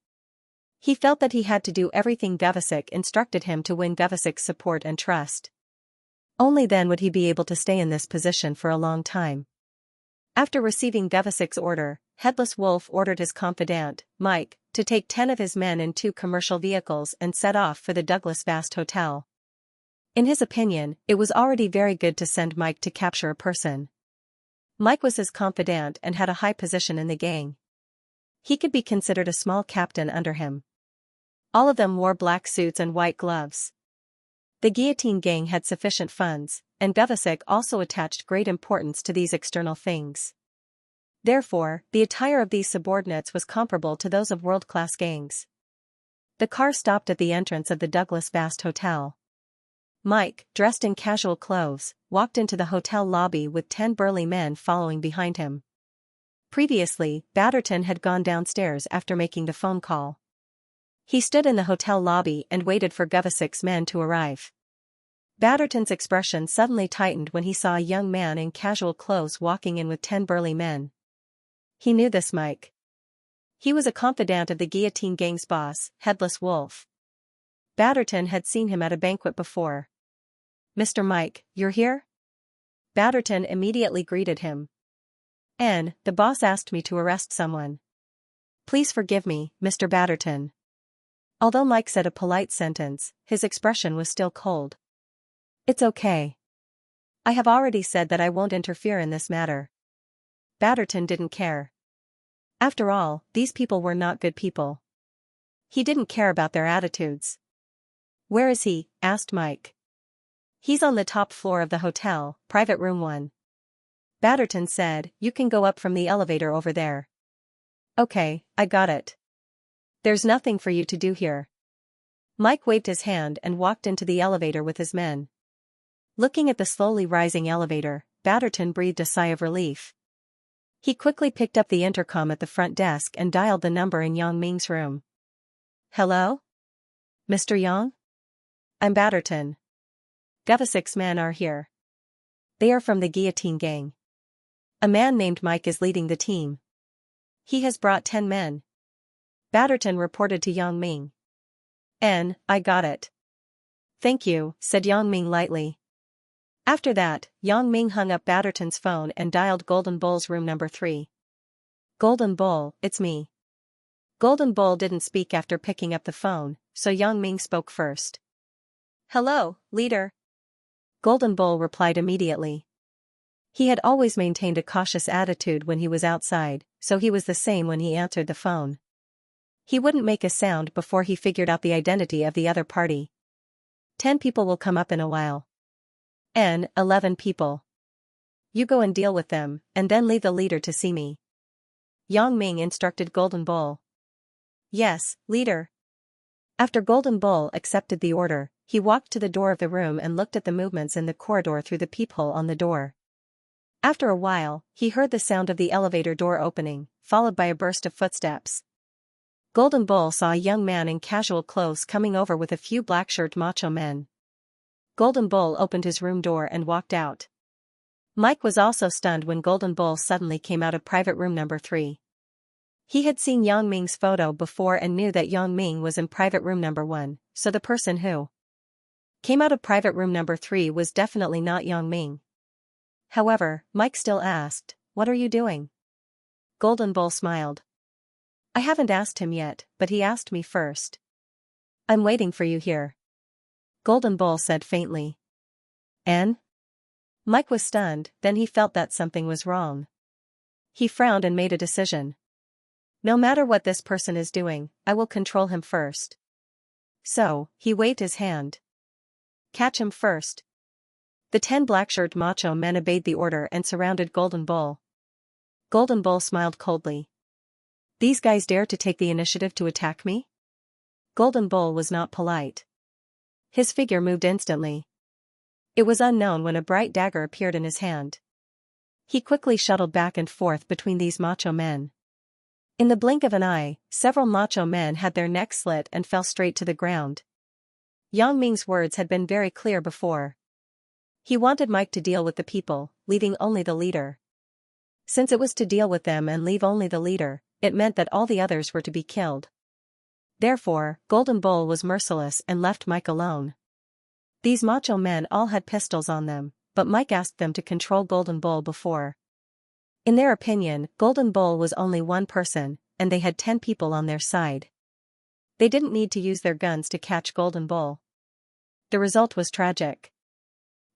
He felt that he had to do everything Gavasik instructed him to win Gavasik's support and trust. Only then would he be able to stay in this position for a long time. After receiving Gavasik's order, Headless Wolf ordered his confidant, Mike, to take 10 of his men in 2 commercial vehicles and set off for the Douglas Fast Hotel. In his opinion, it was already very good to send Mike to capture a person. Mike was his confidant and had a high position in the gang. He could be considered a small captain under him. All of them wore black suits and white gloves. The Guillotine Gang had sufficient funds, and Gavasik also attached great importance to these external things. Therefore, the attire of these subordinates was comparable to those of world-class gangs. The car stopped at the entrance of the Douglas Fast Hotel. Mike, dressed in casual clothes, walked into the hotel lobby with 10 burly men following behind him. Previously, Batterton had gone downstairs after making the phone call. He stood in the hotel lobby and waited for Gavasik's men to arrive. Batterton's expression suddenly tightened when he saw a young man in casual clothes walking in with 10 burly men. He knew this Mike. He was a confidant of the Guillotine Gang's boss, Headless Wolf. Batterton had seen him at a banquet before. Mr. Mike, you're here? Batterton immediately greeted him. The boss asked me to arrest someone. Please forgive me, Mr. Batterton. Although Mike said a polite sentence, his expression was still cold. It's okay. I have already said that I won't interfere in this matter. Batterton didn't care. After all, these people were not good people. He didn't care about their attitudes. Where is he? Asked Mike. He's on the top floor of the hotel, private room 1. Batterton said, you can go up from the elevator over there. Okay, I got it. There's nothing for you to do here. Mike waved his hand and walked into the elevator with his men. Looking at the slowly rising elevator, Batterton breathed a sigh of relief. He quickly picked up the intercom at the front desk and dialed the number in Yang Ming's room. Hello? Mr. Yang? I'm Batterton. Gavasix men are here. They are from the guillotine gang. A man named Mike is leading the team. He has brought 10 men. Batterton reported to Yang Ming. I got it. Thank you, said Yang Ming lightly. After that, Yang Ming hung up Batterton's phone and dialed Golden Bull's room number 3. Golden Bull, it's me. Golden Bull didn't speak after picking up the phone, so Yang Ming spoke first. Hello, leader. Golden Bull replied immediately. He had always maintained a cautious attitude when he was outside, so he was the same when he answered the phone. He wouldn't make a sound before he figured out the identity of the other party. 10 people will come up in a while. 11 people. You go and deal with them, and then leave the leader to see me. Yang Ming instructed Golden Bull. Yes, leader. After Golden Bull accepted the order, he walked to the door of the room and looked at the movements in the corridor through the peephole on the door. After a while, he heard the sound of the elevator door opening, followed by a burst of footsteps. Golden Bull saw a young man in casual clothes coming over with a few black-shirt macho men. Golden Bull opened his room door and walked out. Mike was also stunned when Golden Bull suddenly came out of private room number 3. He had seen Yang Ming's photo before and knew that Yang Ming was in private room number 1, so the person who came out of private room number 3 was definitely not Yang Ming. However, Mike still asked, "What are you doing?" Golden Bull smiled. "I haven't asked him yet, but he asked me first." "I'm waiting for you here," Golden Bull said faintly. "And?" Mike was stunned, then he felt that something was wrong. He frowned and made a decision. No matter what this person is doing, I will control him first. So, he waved his hand. Catch him first. The 10 black-shirt macho men obeyed the order and surrounded Golden Bull. Golden Bull smiled coldly. These guys dare to take the initiative to attack me? Golden Bull was not polite. His figure moved instantly. It was unknown when a bright dagger appeared in his hand. He quickly shuttled back and forth between these macho men. In the blink of an eye, several macho men had their necks slit and fell straight to the ground. Yang Ming's words had been very clear before. He wanted Mike to deal with the people, leaving only the leader. Since it was to deal with them and leave only the leader, it meant that all the others were to be killed. Therefore, Golden Bull was merciless and left Mike alone. These macho men all had pistols on them, but Mike asked them to control Golden Bull before. In their opinion, Golden Bull was only one person, and they had 10 people on their side. They didn't need to use their guns to catch Golden Bull. The result was tragic.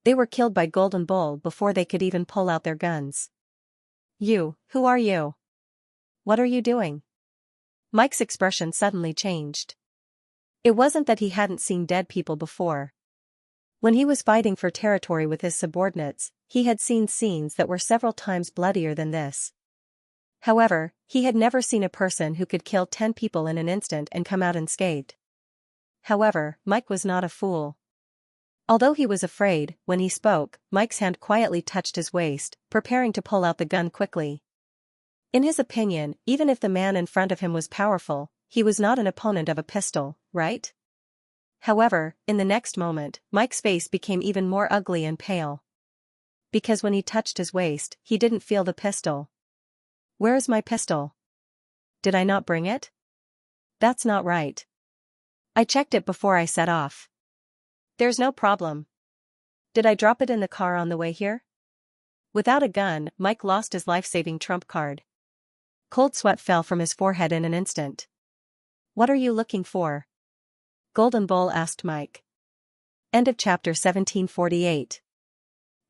They were killed by Golden Bull before they could even pull out their guns. "You, who are you? What are you doing?" Mike's expression suddenly changed. It wasn't that he hadn't seen dead people before. When he was fighting for territory with his subordinates, he had seen scenes that were several times bloodier than this. However, he had never seen a person who could kill 10 people in an instant and come out unscathed. However, Mike was not a fool. Although he was afraid, when he spoke, Mike's hand quietly touched his waist, preparing to pull out the gun quickly. In his opinion, even if the man in front of him was powerful, he was not an opponent of a pistol, right? However, in the next moment, Mike's face became even more ugly and pale. Because when he touched his waist, he didn't feel the pistol. "Where is my pistol? Did I not bring it? That's not right. I checked it before I set off. There's no problem. Did I drop it in the car on the way here?" Without a gun, Mike lost his life-saving trump card. Cold sweat fell from his forehead in an instant. "What are you looking for?" Golden Bull asked Mike. End of chapter 1748.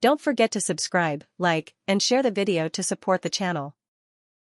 Don't forget to subscribe, like, and share the video to support the channel.